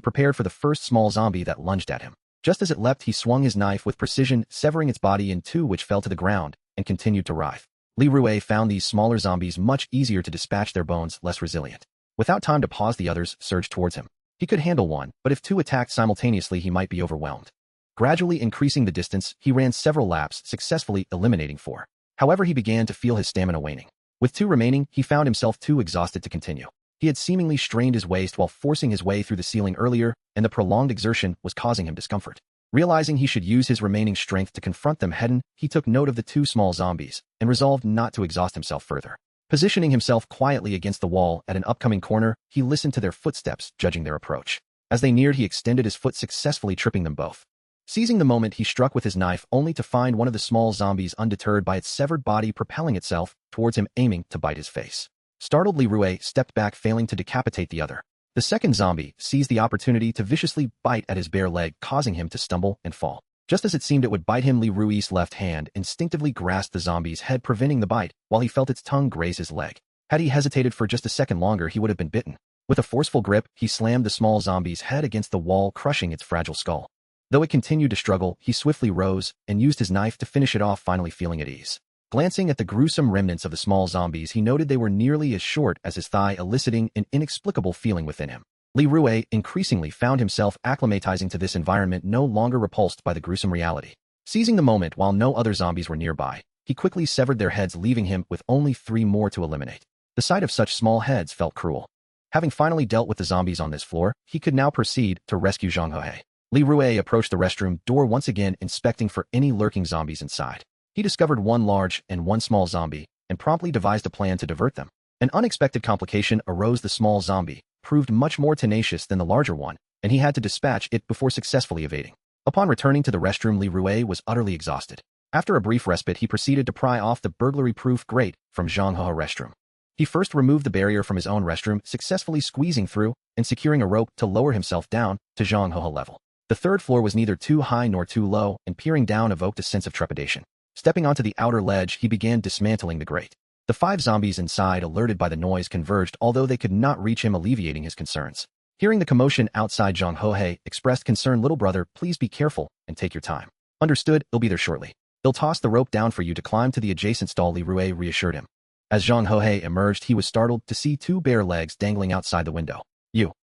prepared for the first small zombie that lunged at him. Just as it leapt, he swung his knife with precision, severing its body in two, which fell to the ground and continued to writhe. Li Rui found these smaller zombies much easier to dispatch, their bones less resilient. Without time to pause, the others surged towards him. He could handle one, but if two attacked simultaneously, he might be overwhelmed. Gradually increasing the distance, he ran several laps, successfully eliminating 4. However, he began to feel his stamina waning. With 2 remaining, he found himself too exhausted to continue. He had seemingly strained his waist while forcing his way through the ceiling earlier, and the prolonged exertion was causing him discomfort. Realizing he should use his remaining strength to confront them head-on, he took note of the 2 small zombies and resolved not to exhaust himself further. Positioning himself quietly against the wall at an upcoming corner, he listened to their footsteps, judging their approach. As they neared, he extended his foot, successfully tripping them both. Seizing the moment, he struck with his knife, only to find one of the small zombies, undeterred by its severed body, propelling itself towards him, aiming to bite his face. Startled, Li Rui stepped back, failing to decapitate the other. The second zombie seized the opportunity to viciously bite at his bare leg, causing him to stumble and fall. Just as it seemed it would bite him, Li Rui's left hand instinctively grasped the zombie's head, preventing the bite, while he felt its tongue graze his leg. Had he hesitated for just a second longer, he would have been bitten. With a forceful grip, he slammed the small zombie's head against the wall, crushing its fragile skull. Though it continued to struggle, he swiftly rose and used his knife to finish it off, finally feeling at ease. Glancing at the gruesome remnants of the small zombies, he noted they were nearly as short as his thigh, eliciting an inexplicable feeling within him. Li Rui increasingly found himself acclimatizing to this environment, no longer repulsed by the gruesome reality. Seizing the moment while no other zombies were nearby, he quickly severed their heads, leaving him with only 3 more to eliminate. The sight of such small heads felt cruel. Having finally dealt with the zombies on this floor, he could now proceed to rescue Zhang Hohe. Li Rui approached the restroom door, once again inspecting for any lurking zombies inside. He discovered 1 large and 1 small zombie, and promptly devised a plan to divert them. An unexpected complication arose. The small zombie proved much more tenacious than the larger one, and he had to dispatch it before successfully evading. Upon returning to the restroom, Li Rui was utterly exhausted. After a brief respite, he proceeded to pry off the burglary-proof grate from Zhang Hohe's restroom. He first removed the barrier from his own restroom, successfully squeezing through and securing a rope to lower himself down to Zhang Hohe's level. The 3rd floor was neither too high nor too low, and peering down evoked a sense of trepidation. Stepping onto the outer ledge, he began dismantling the grate. The 5 zombies inside, alerted by the noise, converged, although they could not reach him, alleviating his concerns. Hearing the commotion outside, Zhang Hohe expressed concern. "Little brother, please be careful and take your time." "Understood, they'll be there shortly. They'll toss the rope down for you to climb to the adjacent stall," Li Rui reassured him. As Zhang Hohe emerged, he was startled to see 2 bare legs dangling outside the window.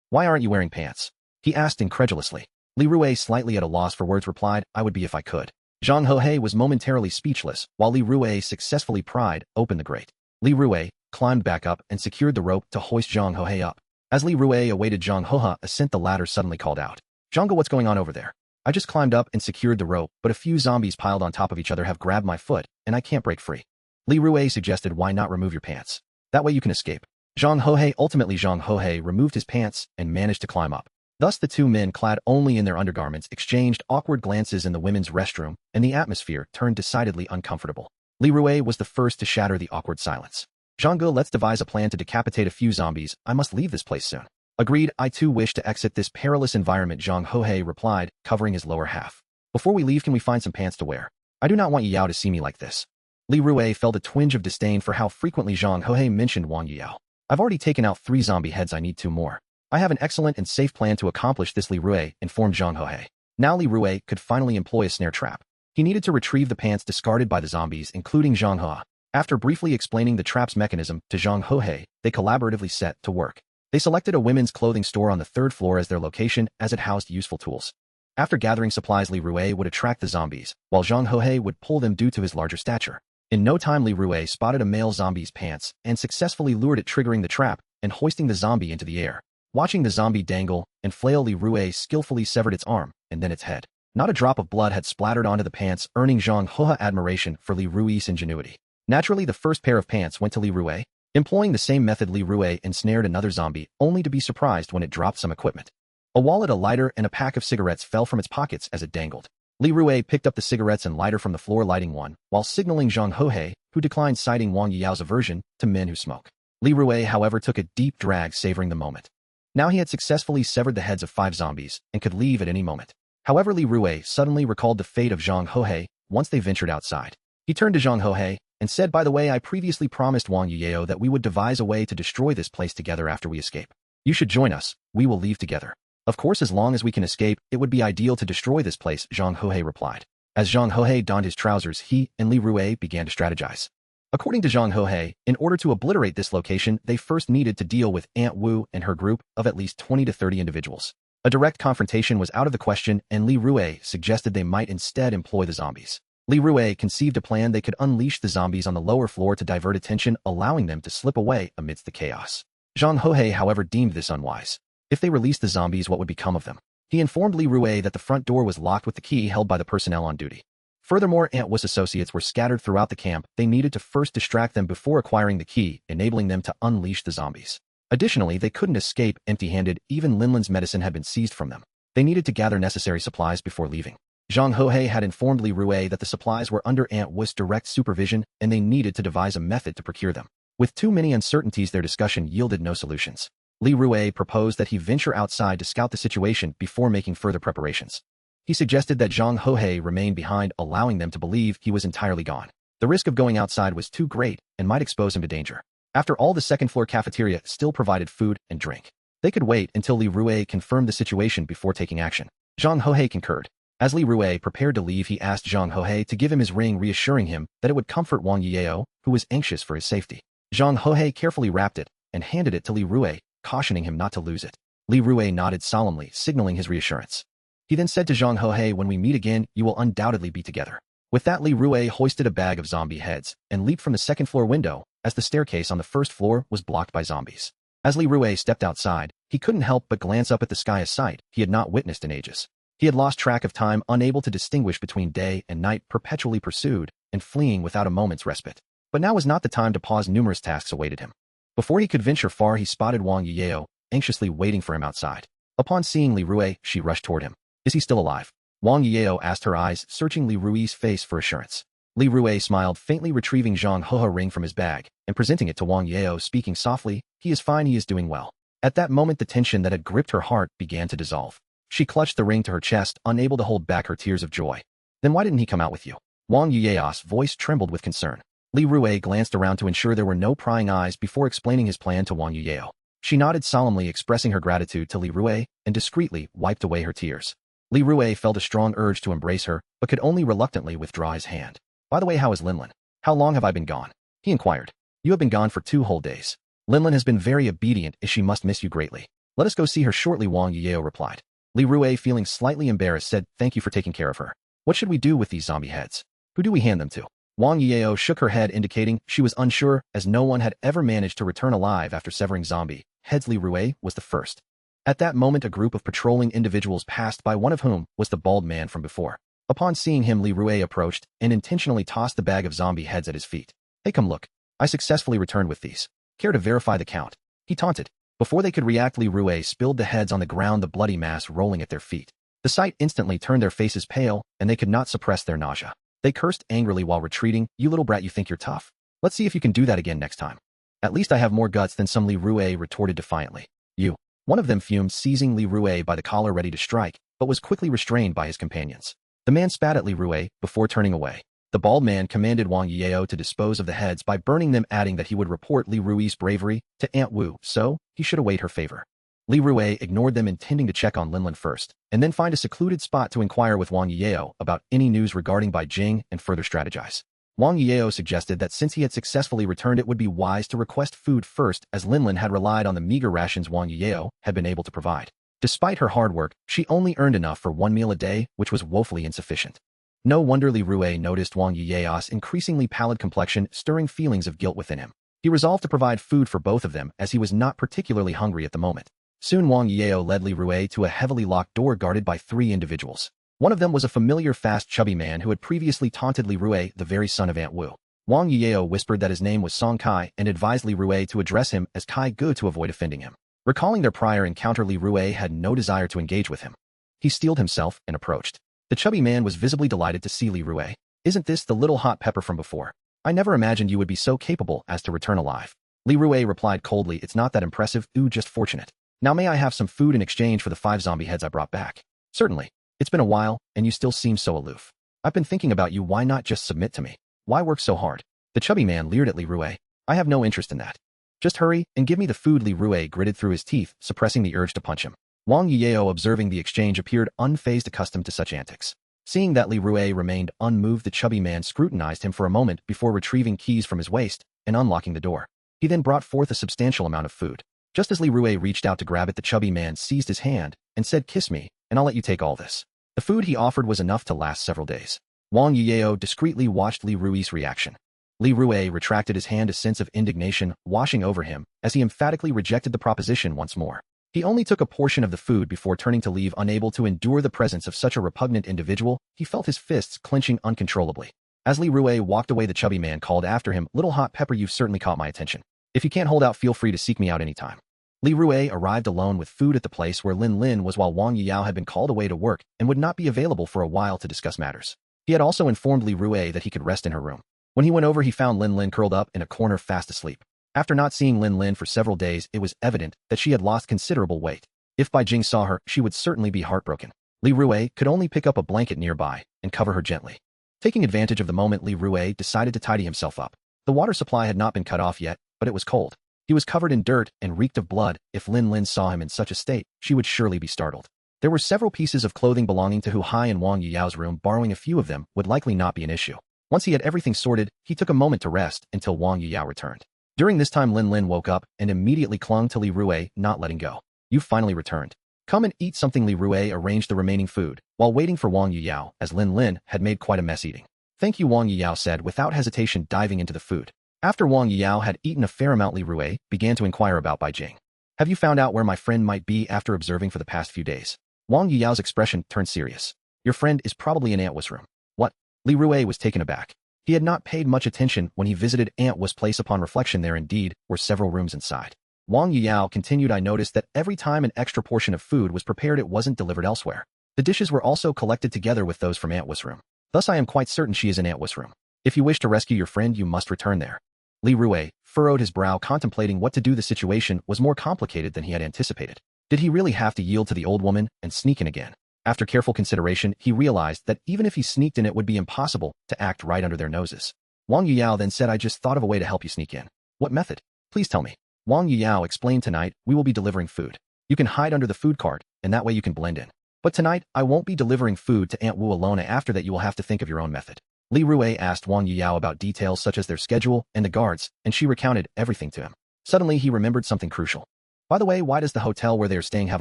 Why aren't you wearing pants?" he asked incredulously. Li Rui, slightly at a loss for words, replied, "I would be if I could." Zhang Hohe was momentarily speechless, while Li Rui successfully pried open the grate. Li Rui climbed back up and secured the rope to hoist Zhang Hohe up. As Li Rui awaited Zhang Hohe ascent, the latter suddenly called out, "Zhang, what's going on over there? I just climbed up and secured the rope, but a few zombies piled on top of each other have grabbed my foot, and I can't break free." Li Rui suggested, "Why not remove your pants? That way you can escape." Zhang Hohe removed his pants and managed to climb up. Thus the 2 men, clad only in their undergarments, exchanged awkward glances in the women's restroom, and the atmosphere turned decidedly uncomfortable. Li Rui was the first to shatter the awkward silence. "Zhang, let's devise a plan to decapitate a few zombies. I must leave this place soon." "Agreed, I too wish to exit this perilous environment," Zhang Hohe replied, covering his lower half. "Before we leave, can we find some pants to wear? I do not want Yao to see me like this." Li Rui felt a twinge of disdain for how frequently Zhang Hohe mentioned Wang Yao. "I've already taken out 3 zombie heads, I need 2 more. I have an excellent and safe plan to accomplish this," Li Rui informed Zhang Hohe. Now Li Rui could finally employ a snare trap. He needed to retrieve the pants discarded by the zombies, including Zhang Hohe. After briefly explaining the trap's mechanism to Zhang Hohe, they collaboratively set to work. They selected a women's clothing store on the 3rd floor as their location, as it housed useful tools. After gathering supplies, Li Rui would attract the zombies, while Zhang Hohe would pull them due to his larger stature. In no time, Li Rui spotted a male zombie's pants and successfully lured it, triggering the trap and hoisting the zombie into the air. Watching the zombie dangle and flail, Li Rui skillfully severed its arm and then its head. Not a drop of blood had splattered onto the pants, earning Zhang Hohe admiration for Li Rui's ingenuity. Naturally, the first pair of pants went to Li Rui. Employing the same method, Li Rui ensnared another zombie, only to be surprised when it dropped some equipment. A wallet, a lighter, and a pack of cigarettes fell from its pockets as it dangled. Li Rui picked up the cigarettes and lighter from the floor, lighting one, while signaling Zhang Hohe, who declined, citing Wang Yao's aversion to men who smoke. Li Rui, however, took a deep drag, savoring the moment. Now he had successfully severed the heads of 5 zombies and could leave at any moment. However, Li Rui suddenly recalled the fate of Zhang Hohe once they ventured outside. He turned to Zhang Hohe and said, "By the way, I previously promised Wang Yao that we would devise a way to destroy this place together after we escape. You should join us. We will leave together." "Of course, as long as we can escape, it would be ideal to destroy this place," Zhang Hohe replied. As Zhang Hohe donned his trousers, he and Li Rui began to strategize. According to Zhang Hohe, in order to obliterate this location, they first needed to deal with Aunt Wu and her group of at least 20 to 30 individuals. A direct confrontation was out of the question, and Li Rui suggested they might instead employ the zombies. Li Rui conceived a plan. They could unleash the zombies on the lower floor to divert attention, allowing them to slip away amidst the chaos. Zhang Hohe, however, deemed this unwise. If they released the zombies, what would become of them? He informed Li Rui that the front door was locked with the key held by the personnel on duty. Furthermore, Aunt Wu's associates were scattered throughout the camp. They needed to first distract them before acquiring the key, enabling them to unleash the zombies. Additionally, they couldn't escape empty-handed. Even Linlin's medicine had been seized from them. They needed to gather necessary supplies before leaving. Zhang Hohe had informed Li Rui that the supplies were under Aunt Wu's direct supervision, and they needed to devise a method to procure them. With too many uncertainties, their discussion yielded no solutions. Li Rui proposed that he venture outside to scout the situation before making further preparations. He suggested that Zhang Hohe remain behind, allowing them to believe he was entirely gone. The risk of going outside was too great and might expose him to danger. After all, the second-floor cafeteria still provided food and drink. They could wait until Li Rui confirmed the situation before taking action. Zhang Hohe concurred. As Li Rui prepared to leave, he asked Zhang Hohe to give him his ring, reassuring him that it would comfort Wang Yao, who was anxious for his safety. Zhang Hohe carefully wrapped it and handed it to Li Rui, cautioning him not to lose it. Li Rui nodded solemnly, signaling his reassurance. He then said to Zhang Hohe, "When we meet again, you will undoubtedly be together." With that, Li Rui hoisted a bag of zombie heads and leaped from the second-floor window, as the staircase on the first floor was blocked by zombies. As Li Rui stepped outside, he couldn't help but glance up at the sky, a sight he had not witnessed in ages. He had lost track of time, unable to distinguish between day and night, perpetually pursued and fleeing without a moment's respite. But now was not the time to pause. Numerous tasks awaited him. Before he could venture far, he spotted Wang Yao, anxiously waiting for him outside. Upon seeing Li Rui, she rushed toward him. "Is he still alive?" Wang Yao asked, her eyes searching Li Rui's face for assurance. Li Rui smiled faintly, retrieving Zhang Hohe ring from his bag and presenting it to Wang Yao, speaking softly, "He is fine, he is doing well." At that moment, the tension that had gripped her heart began to dissolve. She clutched the ring to her chest, unable to hold back her tears of joy. "Then why didn't he come out with you?" Wang Yiao's voice trembled with concern. Li Rui glanced around to ensure there were no prying eyes before explaining his plan to Wang Yiao. She nodded solemnly, expressing her gratitude to Li Rui, and discreetly wiped away her tears. Li Rui felt a strong urge to embrace her, but could only reluctantly withdraw his hand. By the way, how is Linlin? How long have I been gone? He inquired. You have been gone for 2 whole days. Linlin has been very obedient, as she must miss you greatly. Let us go see her shortly, Wang Yiao replied. Li Rui, feeling slightly embarrassed, said, thank you for taking care of her. What should we do with these zombie heads? Who do we hand them to? Wang Yiao shook her head, indicating she was unsure, as no one had ever managed to return alive after severing zombie heads. Li Rui was the first. At that moment, a group of patrolling individuals passed by, one of whom was the bald man from before. Upon seeing him, Li Rui approached and intentionally tossed the bag of zombie heads at his feet. Hey, come look. I successfully returned with these. Care to verify the count? He taunted. Before they could react, Li Rui spilled the heads on the ground, the bloody mass rolling at their feet. The sight instantly turned their faces pale, and they could not suppress their nausea. They cursed angrily while retreating. You little brat, you think you're tough? Let's see if you can do that again next time. At least I have more guts than some, Li Rui retorted defiantly. You. One of them fumed, seizing Li Rui by the collar ready to strike, but was quickly restrained by his companions. The man spat at Li Rui before turning away. The bald man commanded Wang Yiao to dispose of the heads by burning them, adding that he would report Li Rui's bravery to Aunt Wu, so he should await her favor. Li Rui ignored them, intending to check on Linlin first, and then find a secluded spot to inquire with Wang Yiao about any news regarding Bai Jing and further strategize. Wang Yiao suggested that since he had successfully returned, it would be wise to request food first, as Linlin had relied on the meager rations Wang Yiao had been able to provide. Despite her hard work, she only earned enough for 1 meal a day, which was woefully insufficient. No wonder Li Rui noticed Wang Yiao's increasingly pallid complexion, stirring feelings of guilt within him. He resolved to provide food for both of them, as he was not particularly hungry at the moment. Soon Wang Yiao led Li Rui to a heavily locked door guarded by 3 individuals. One of them was a familiar fast chubby man who had previously taunted Li Rui, the very son of Aunt Wu. Wang Yiao whispered that his name was Song Kai and advised Li Rui to address him as Kai Gu to avoid offending him. Recalling their prior encounter, Li Rui had no desire to engage with him. He steeled himself and approached. The chubby man was visibly delighted to see Li Rui. Isn't this the little hot pepper from before? I never imagined you would be so capable as to return alive. Li Rui replied coldly, it's not that impressive, just fortunate. Now may I have some food in exchange for the 5 zombie heads I brought back? Certainly. It's been a while, and you still seem so aloof. I've been thinking about you, why not just submit to me? Why work so hard? The chubby man leered at Li Rui. I have no interest in that. Just hurry and give me the food. Li Rui gritted through his teeth, suppressing the urge to punch him. Wang Yiao, observing the exchange, appeared unfazed, accustomed to such antics. Seeing that Li Rui remained unmoved, the chubby man scrutinized him for a moment before retrieving keys from his waist and unlocking the door. He then brought forth a substantial amount of food. Just as Li Rui reached out to grab it, the chubby man seized his hand and said, kiss me, and I'll let you take all this. The food he offered was enough to last several days. Wang Yiao discreetly watched Li Rui's reaction. Li Rui retracted his hand, a sense of indignation washing over him as he emphatically rejected the proposition once more. He only took a portion of the food before turning to leave, unable to endure the presence of such a repugnant individual. He felt his fists clenching uncontrollably. As Li Rui walked away, the chubby man called after him, little hot pepper, you've certainly caught my attention. If you can't hold out, feel free to seek me out anytime. Li Rui arrived alone with food at the place where Lin was, while Wang Yiao had been called away to work and would not be available for a while to discuss matters. He had also informed Li Rui that he could rest in her room. When he went over, he found Lin curled up in a corner fast asleep. After not seeing Lin for several days, it was evident that she had lost considerable weight. If Bai Jing saw her, she would certainly be heartbroken. Li Rui could only pick up a blanket nearby and cover her gently. Taking advantage of the moment, Li Rui decided to tidy himself up. The water supply had not been cut off yet, but it was cold. He was covered in dirt and reeked of blood. If Lin saw him in such a state, she would surely be startled. There were several pieces of clothing belonging to Hu Hai in Wang Yiao's room. Borrowing a few of them would likely not be an issue. Once he had everything sorted, he took a moment to rest until Wang Yiao returned. During this time, Lin woke up and immediately clung to Li Rui, not letting go. You finally returned. Come and eat something. Li Rui arranged the remaining food while waiting for Wang Yiao, as Lin had made quite a mess eating. Thank you, Wang Yiao said without hesitation, diving into the food. After Wang Yiao had eaten a fair amount, Li Rui began to inquire about Bai Jing. Have you found out where my friend might be after observing for the past few days? Wang Yiao's expression turned serious. Your friend is probably in Aunt Wu's room. What? Li Rui was taken aback. He had not paid much attention when he visited Aunt Wu's place. Upon reflection, there indeed were several rooms inside. Wang Yiao continued, I noticed that every time an extra portion of food was prepared, it wasn't delivered elsewhere. The dishes were also collected together with those from Aunt Wu's room. Thus I am quite certain she is in Aunt Wu's room. If you wish to rescue your friend, you must return there. Li Rui furrowed his brow, contemplating what to do. The situation was more complicated than he had anticipated. Did he really have to yield to the old woman and sneak in again? After careful consideration, he realized that even if he sneaked in, it would be impossible to act right under their noses. Wang Yiyao then said, I just thought of a way to help you sneak in. What method? Please tell me. Wang Yiyao explained, tonight, we will be delivering food. You can hide under the food cart, and that way you can blend in. But tonight, I won't be delivering food to Aunt Wu alone. After that, you will have to think of your own method. Li Rui asked Wang Yiyao about details such as their schedule and the guards, and she recounted everything to him. Suddenly, he remembered something crucial. By the way, why does the hotel where they are staying have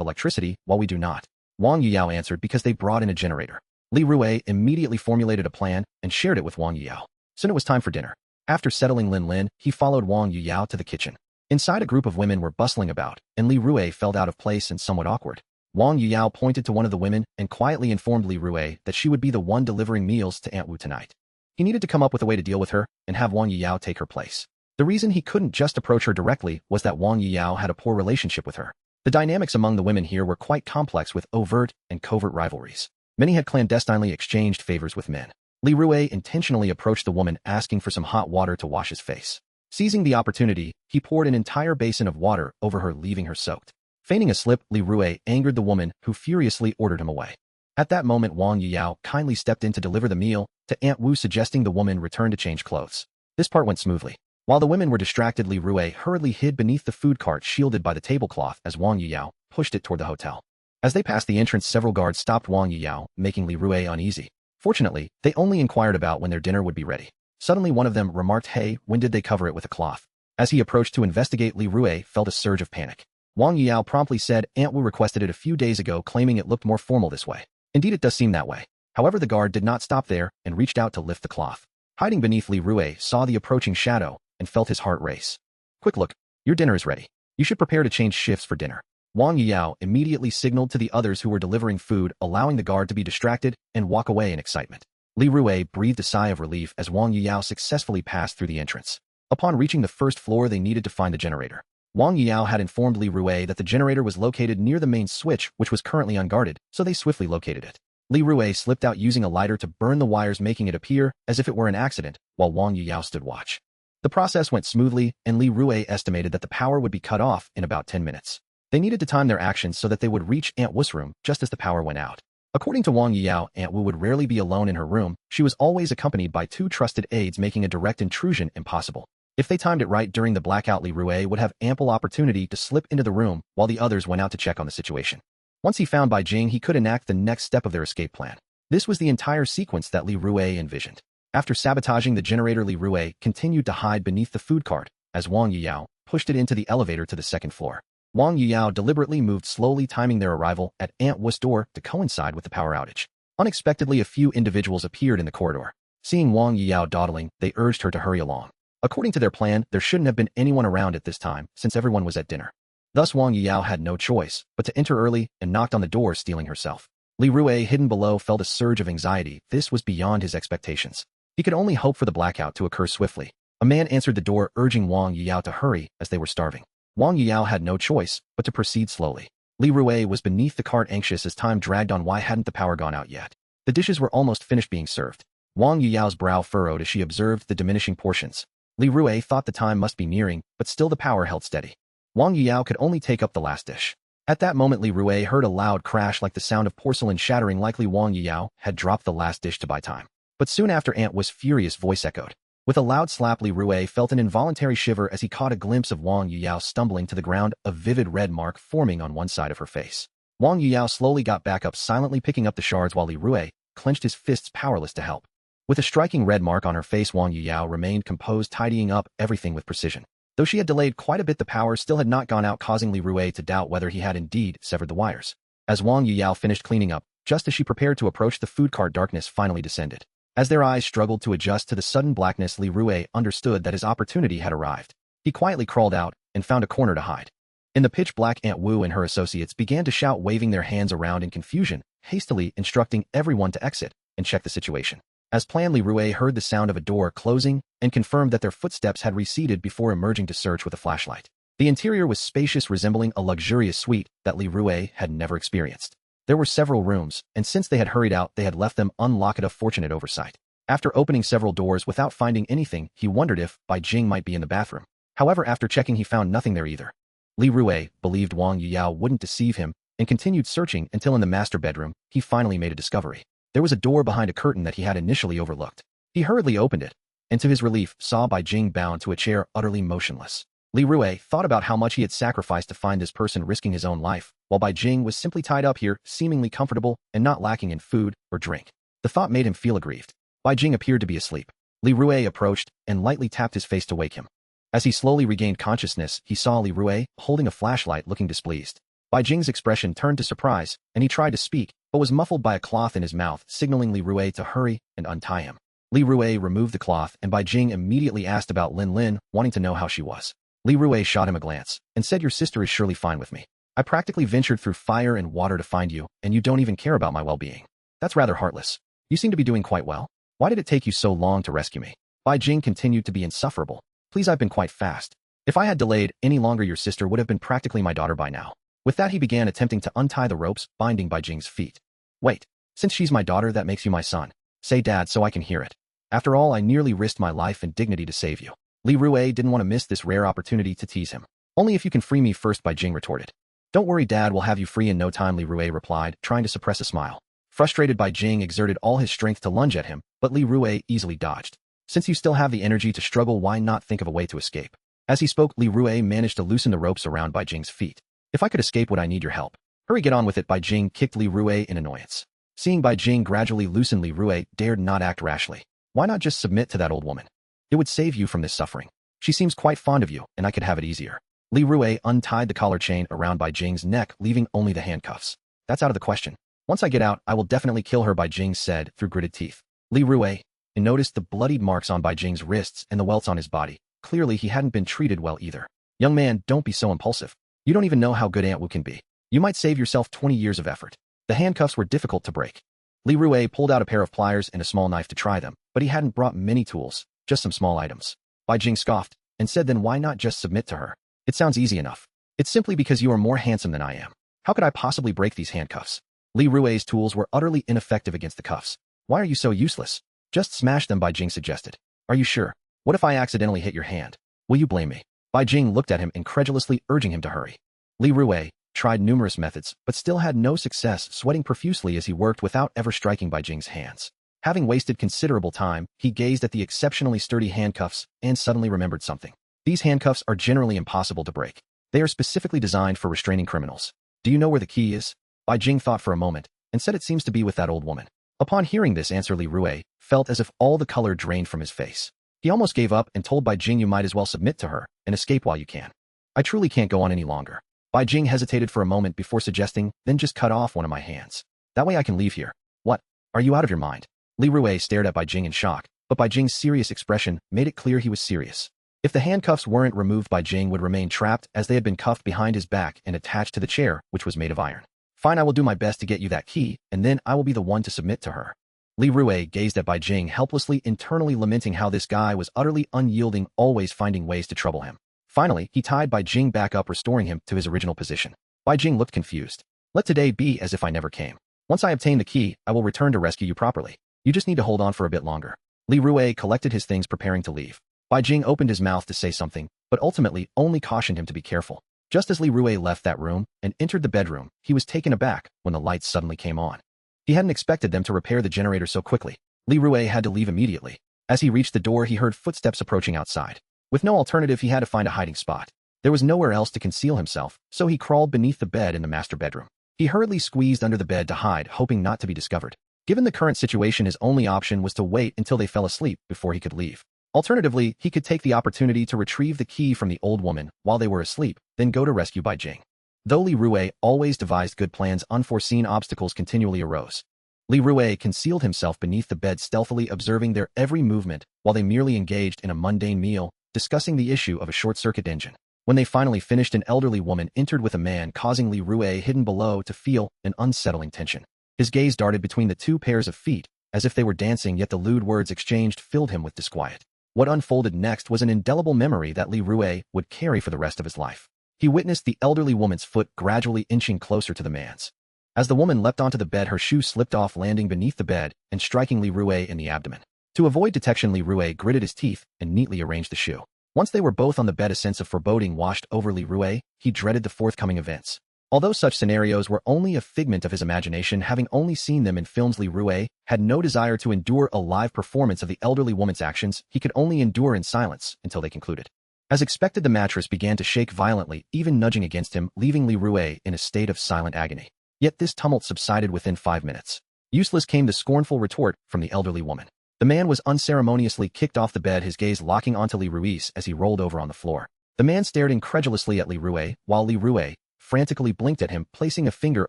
electricity while we do not? Wang Yiyao answered, because they brought in a generator. Li Rui immediately formulated a plan and shared it with Wang Yiyao. Soon it was time for dinner. After settling Lin Lin, he followed Wang Yiyao to the kitchen. Inside, a group of women were bustling about, and Li Rui felt out of place and somewhat awkward. Wang Yiyao pointed to one of the women and quietly informed Li Rui that she would be the one delivering meals to Aunt Wu tonight. He needed to come up with a way to deal with her and have Wang Yiyao take her place. The reason he couldn't just approach her directly was that Wang Yiyao had a poor relationship with her. The dynamics among the women here were quite complex, with overt and covert rivalries. Many had clandestinely exchanged favors with men. Li Rui intentionally approached the woman, asking for some hot water to wash his face. Seizing the opportunity, he poured an entire basin of water over her, leaving her soaked. Feigning a slip, Li Rui angered the woman, who furiously ordered him away. At that moment, Wang Yiyao kindly stepped in to deliver the meal to Aunt Wu, suggesting the woman return to change clothes. This part went smoothly. While the women were distracted, Li Rui hurriedly hid beneath the food cart, shielded by the tablecloth, as Wang Yiyao pushed it toward the hotel. As they passed the entrance, several guards stopped Wang Yiyao, making Li Rui uneasy. Fortunately, they only inquired about when their dinner would be ready. Suddenly, one of them remarked, "Hey, when did they cover it with a cloth?" As he approached to investigate, Li Rui felt a surge of panic. Wang Yiyao promptly said, "Aunt Wu requested it a few days ago, claiming it looked more formal this way." Indeed, it does seem that way. However, the guard did not stop there and reached out to lift the cloth. Hiding beneath, Li Rui saw the approaching shadow and felt his heart race. "Quick, look, your dinner is ready. You should prepare to change shifts for dinner." Wang Yiyao immediately signaled to the others who were delivering food, allowing the guard to be distracted and walk away in excitement. Li Rui breathed a sigh of relief as Wang Yiyao successfully passed through the entrance. Upon reaching the first floor, they needed to find the generator. Wang Yiyao had informed Li Rui that the generator was located near the main switch, which was currently unguarded, so they swiftly located it. Li Rui slipped out using a lighter to burn the wires, making it appear as if it were an accident, while Wang Yiyao stood watch. The process went smoothly, and Li Rui estimated that the power would be cut off in about 10 minutes. They needed to time their actions so that they would reach Aunt Wu's room just as the power went out. According to Wang Yiyao, Aunt Wu would rarely be alone in her room. She was always accompanied by 2 trusted aides, making a direct intrusion impossible. If they timed it right during the blackout, Li Rui would have ample opportunity to slip into the room while the others went out to check on the situation. Once he found Bai Jing, he could enact the next step of their escape plan. This was the entire sequence that Li Rui envisioned. After sabotaging the generator, Li Rui continued to hide beneath the food cart as Wang Yiyao pushed it into the elevator to the second floor. Wang Yiyao deliberately moved slowly, timing their arrival at Aunt Wu's door to coincide with the power outage. Unexpectedly, a few individuals appeared in the corridor. Seeing Wang Yiyao dawdling, they urged her to hurry along. According to their plan, there shouldn't have been anyone around at this time, since everyone was at dinner. Thus, Wang Yiyao had no choice but to enter early and knocked on the door, stealing herself. Li Rui, hidden below, felt a surge of anxiety. This was beyond his expectations. He could only hope for the blackout to occur swiftly. A man answered the door, urging Wang Yiyao to hurry, as they were starving. Wang Yiyao had no choice but to proceed slowly. Li Rui was beneath the cart, anxious as time dragged on. Why hadn't the power gone out yet? The dishes were almost finished being served. Wang Yiyao's brow furrowed as she observed the diminishing portions. Li Rui thought the time must be nearing, but still the power held steady. Wang Yiyao could only take up the last dish. At that moment, Li Rui heard a loud crash like the sound of porcelain shattering. Likely Wang Yiyao had dropped the last dish to buy time. But soon after, Aunt Wu's furious voice echoed. With a loud slap, Li Rui felt an involuntary shiver as he caught a glimpse of Wang Yiyao stumbling to the ground, a vivid red mark forming on one side of her face. Wang Yiyao slowly got back up, silently picking up the shards, while Li Rui clenched his fists, powerless to help. With a striking red mark on her face, Wang Yiyao remained composed, tidying up everything with precision. Though she had delayed quite a bit, the power still had not gone out, causing Li Rui to doubt whether he had indeed severed the wires. As Wang Yiyao finished cleaning up, just as she prepared to approach the food cart, darkness finally descended. As their eyes struggled to adjust to the sudden blackness, Li Rui understood that his opportunity had arrived. He quietly crawled out and found a corner to hide. In the pitch black, Aunt Wu and her associates began to shout, waving their hands around in confusion, hastily instructing everyone to exit and check the situation. As planned, Li Rui heard the sound of a door closing and confirmed that their footsteps had receded before emerging to search with a flashlight. The interior was spacious, resembling a luxurious suite that Li Rui had never experienced. There were several rooms, and since they had hurried out, they had left them unlocked. A fortunate oversight. After opening several doors without finding anything, he wondered if Bai Jing might be in the bathroom. However, after checking, he found nothing there either. Li Rui believed Wang Yiyao wouldn't deceive him, and continued searching until in the master bedroom, he finally made a discovery. There was a door behind a curtain that he had initially overlooked. He hurriedly opened it, and to his relief, saw Bai Jing bound to a chair utterly motionless. Li Rui thought about how much he had sacrificed to find this person risking his own life, while Bai Jing was simply tied up here, seemingly comfortable and not lacking in food or drink. The thought made him feel aggrieved. Bai Jing appeared to be asleep. Li Rui approached and lightly tapped his face to wake him. As he slowly regained consciousness, he saw Li Rui holding a flashlight looking displeased. Bai Jing's expression turned to surprise, and he tried to speak, but was muffled by a cloth in his mouth, signaling Li Rui to hurry and untie him. Li Rui removed the cloth, and Bai Jing immediately asked about Lin Lin, wanting to know how she was. Li Rui shot him a glance, and said, "Your sister is surely fine with me. I practically ventured through fire and water to find you, and you don't even care about my well-being. That's rather heartless. You seem to be doing quite well. Why did it take you so long to rescue me?" Bai Jing continued to be insufferable. "Please, I've been quite fast. If I had delayed any longer, your sister would have been practically my daughter by now." With that, he began attempting to untie the ropes binding Bai Jing's feet. "Wait, since she's my daughter, that makes you my son. Say dad so I can hear it. After all, I nearly risked my life and dignity to save you." Li Rui didn't want to miss this rare opportunity to tease him. "Only if you can free me first," Bai Jing retorted. "Don't worry, dad will have you free in no time," Li Rui replied, trying to suppress a smile. Frustrated, Bai Jing exerted all his strength to lunge at him, but Li Rui easily dodged. "Since you still have the energy to struggle, why not think of a way to escape?" As he spoke, Li Rui managed to loosen the ropes around Bai Jing's feet. "If I could escape, would I need your help?" "Hurry, get on with it," Bai Jing kicked Li Rui in annoyance. Seeing Bai Jing gradually loosen, Li Rui dared not act rashly. "Why not just submit to that old woman? It would save you from this suffering. She seems quite fond of you, and I could have it easier." Li Rui untied the collar chain around Bai Jing's neck, leaving only the handcuffs. "That's out of the question. Once I get out, I will definitely kill her," Bai Jing said through gritted teeth. Li Rui noticed the bloodied marks on Bai Jing's wrists and the welts on his body. Clearly, he hadn't been treated well either. "Young man, don't be so impulsive. You don't even know how good Aunt Wu can be. You might save yourself 20 years of effort." The handcuffs were difficult to break. Li Rui pulled out a pair of pliers and a small knife to try them, but he hadn't brought many tools, just some small items. Bai Jing scoffed and said, "Then why not just submit to her? It sounds easy enough. It's simply because you are more handsome than I am. How could I possibly break these handcuffs?" Li Rui's tools were utterly ineffective against the cuffs. "Why are you so useless? Just smash them," Bai Jing suggested. "Are you sure? What if I accidentally hit your hand? Will you blame me?" Bai Jing looked at him incredulously, urging him to hurry. Li Rui tried numerous methods, but still had no success, sweating profusely as he worked without ever striking Bai Jing's hands. Having wasted considerable time, he gazed at the exceptionally sturdy handcuffs and suddenly remembered something. These handcuffs are generally impossible to break. They are specifically designed for restraining criminals. "Do you know where the key is?" Bai Jing thought for a moment and said, "It seems to be with that old woman." Upon hearing this answer, Li Rui felt as if all the color drained from his face. He almost gave up and told Bai Jing, "You might as well submit to her and escape while you can. I truly can't go on any longer." Bai Jing hesitated for a moment before suggesting, "Then just cut off one of my hands. That way I can leave here." "What? Are you out of your mind?" Li Rui stared at Bai Jing in shock, but Bai Jing's serious expression made it clear he was serious. If the handcuffs weren't removed, Bai Jing would remain trapped as they had been cuffed behind his back and attached to the chair, which was made of iron. "Fine, I will do my best to get you that key, and then I will be the one to submit to her." Li Rui gazed at Bai Jing helplessly, internally lamenting how this guy was utterly unyielding, always finding ways to trouble him. Finally, he tied Bai Jing back up, restoring him to his original position. Bai Jing looked confused. "Let today be as if I never came. Once I obtain the key, I will return to rescue you properly. You just need to hold on for a bit longer." Li Rui collected his things, preparing to leave. Bai Jing opened his mouth to say something, but ultimately only cautioned him to be careful. Just as Li Rui left that room and entered the bedroom, he was taken aback when the lights suddenly came on. He hadn't expected them to repair the generator so quickly. Li Rui had to leave immediately. As he reached the door, he heard footsteps approaching outside. With no alternative, he had to find a hiding spot. There was nowhere else to conceal himself, so he crawled beneath the bed in the master bedroom. He hurriedly squeezed under the bed to hide, hoping not to be discovered. Given the current situation, his only option was to wait until they fell asleep before he could leave. Alternatively, he could take the opportunity to retrieve the key from the old woman while they were asleep, then go to rescue Bai Jing. Though Li Rui always devised good plans, unforeseen obstacles continually arose. Li Rui concealed himself beneath the bed, stealthily observing their every movement while they merely engaged in a mundane meal, discussing the issue of a short-circuit engine. When they finally finished, an elderly woman entered with a man, causing Li Rui, hidden below, to feel an unsettling tension. His gaze darted between the two pairs of feet, as if they were dancing, yet the lewd words exchanged filled him with disquiet. What unfolded next was an indelible memory that Li Rui would carry for the rest of his life. He witnessed the elderly woman's foot gradually inching closer to the man's. As the woman leapt onto the bed, her shoe slipped off, landing beneath the bed and striking Li Rui in the abdomen. To avoid detection, Li Rui gritted his teeth and neatly arranged the shoe. Once they were both on the bed, a sense of foreboding washed over Li Rui. He dreaded the forthcoming events. Although such scenarios were only a figment of his imagination, having only seen them in films, Li Rui had no desire to endure a live performance of the elderly woman's actions. He could only endure in silence until they concluded. As expected, the mattress began to shake violently, even nudging against him, leaving Li Rui in a state of silent agony. Yet this tumult subsided within 5 minutes. Useless came the scornful retort from the elderly woman. The man was unceremoniously kicked off the bed, his gaze locking onto Li Rui's as he rolled over on the floor. The man stared incredulously at Li Rui, while Li Rui frantically blinked at him, placing a finger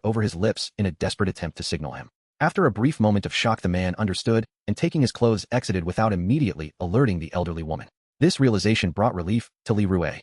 over his lips in a desperate attempt to signal him. After a brief moment of shock, the man understood, and taking his clothes exited without immediately alerting the elderly woman. This realization brought relief to Li Rui.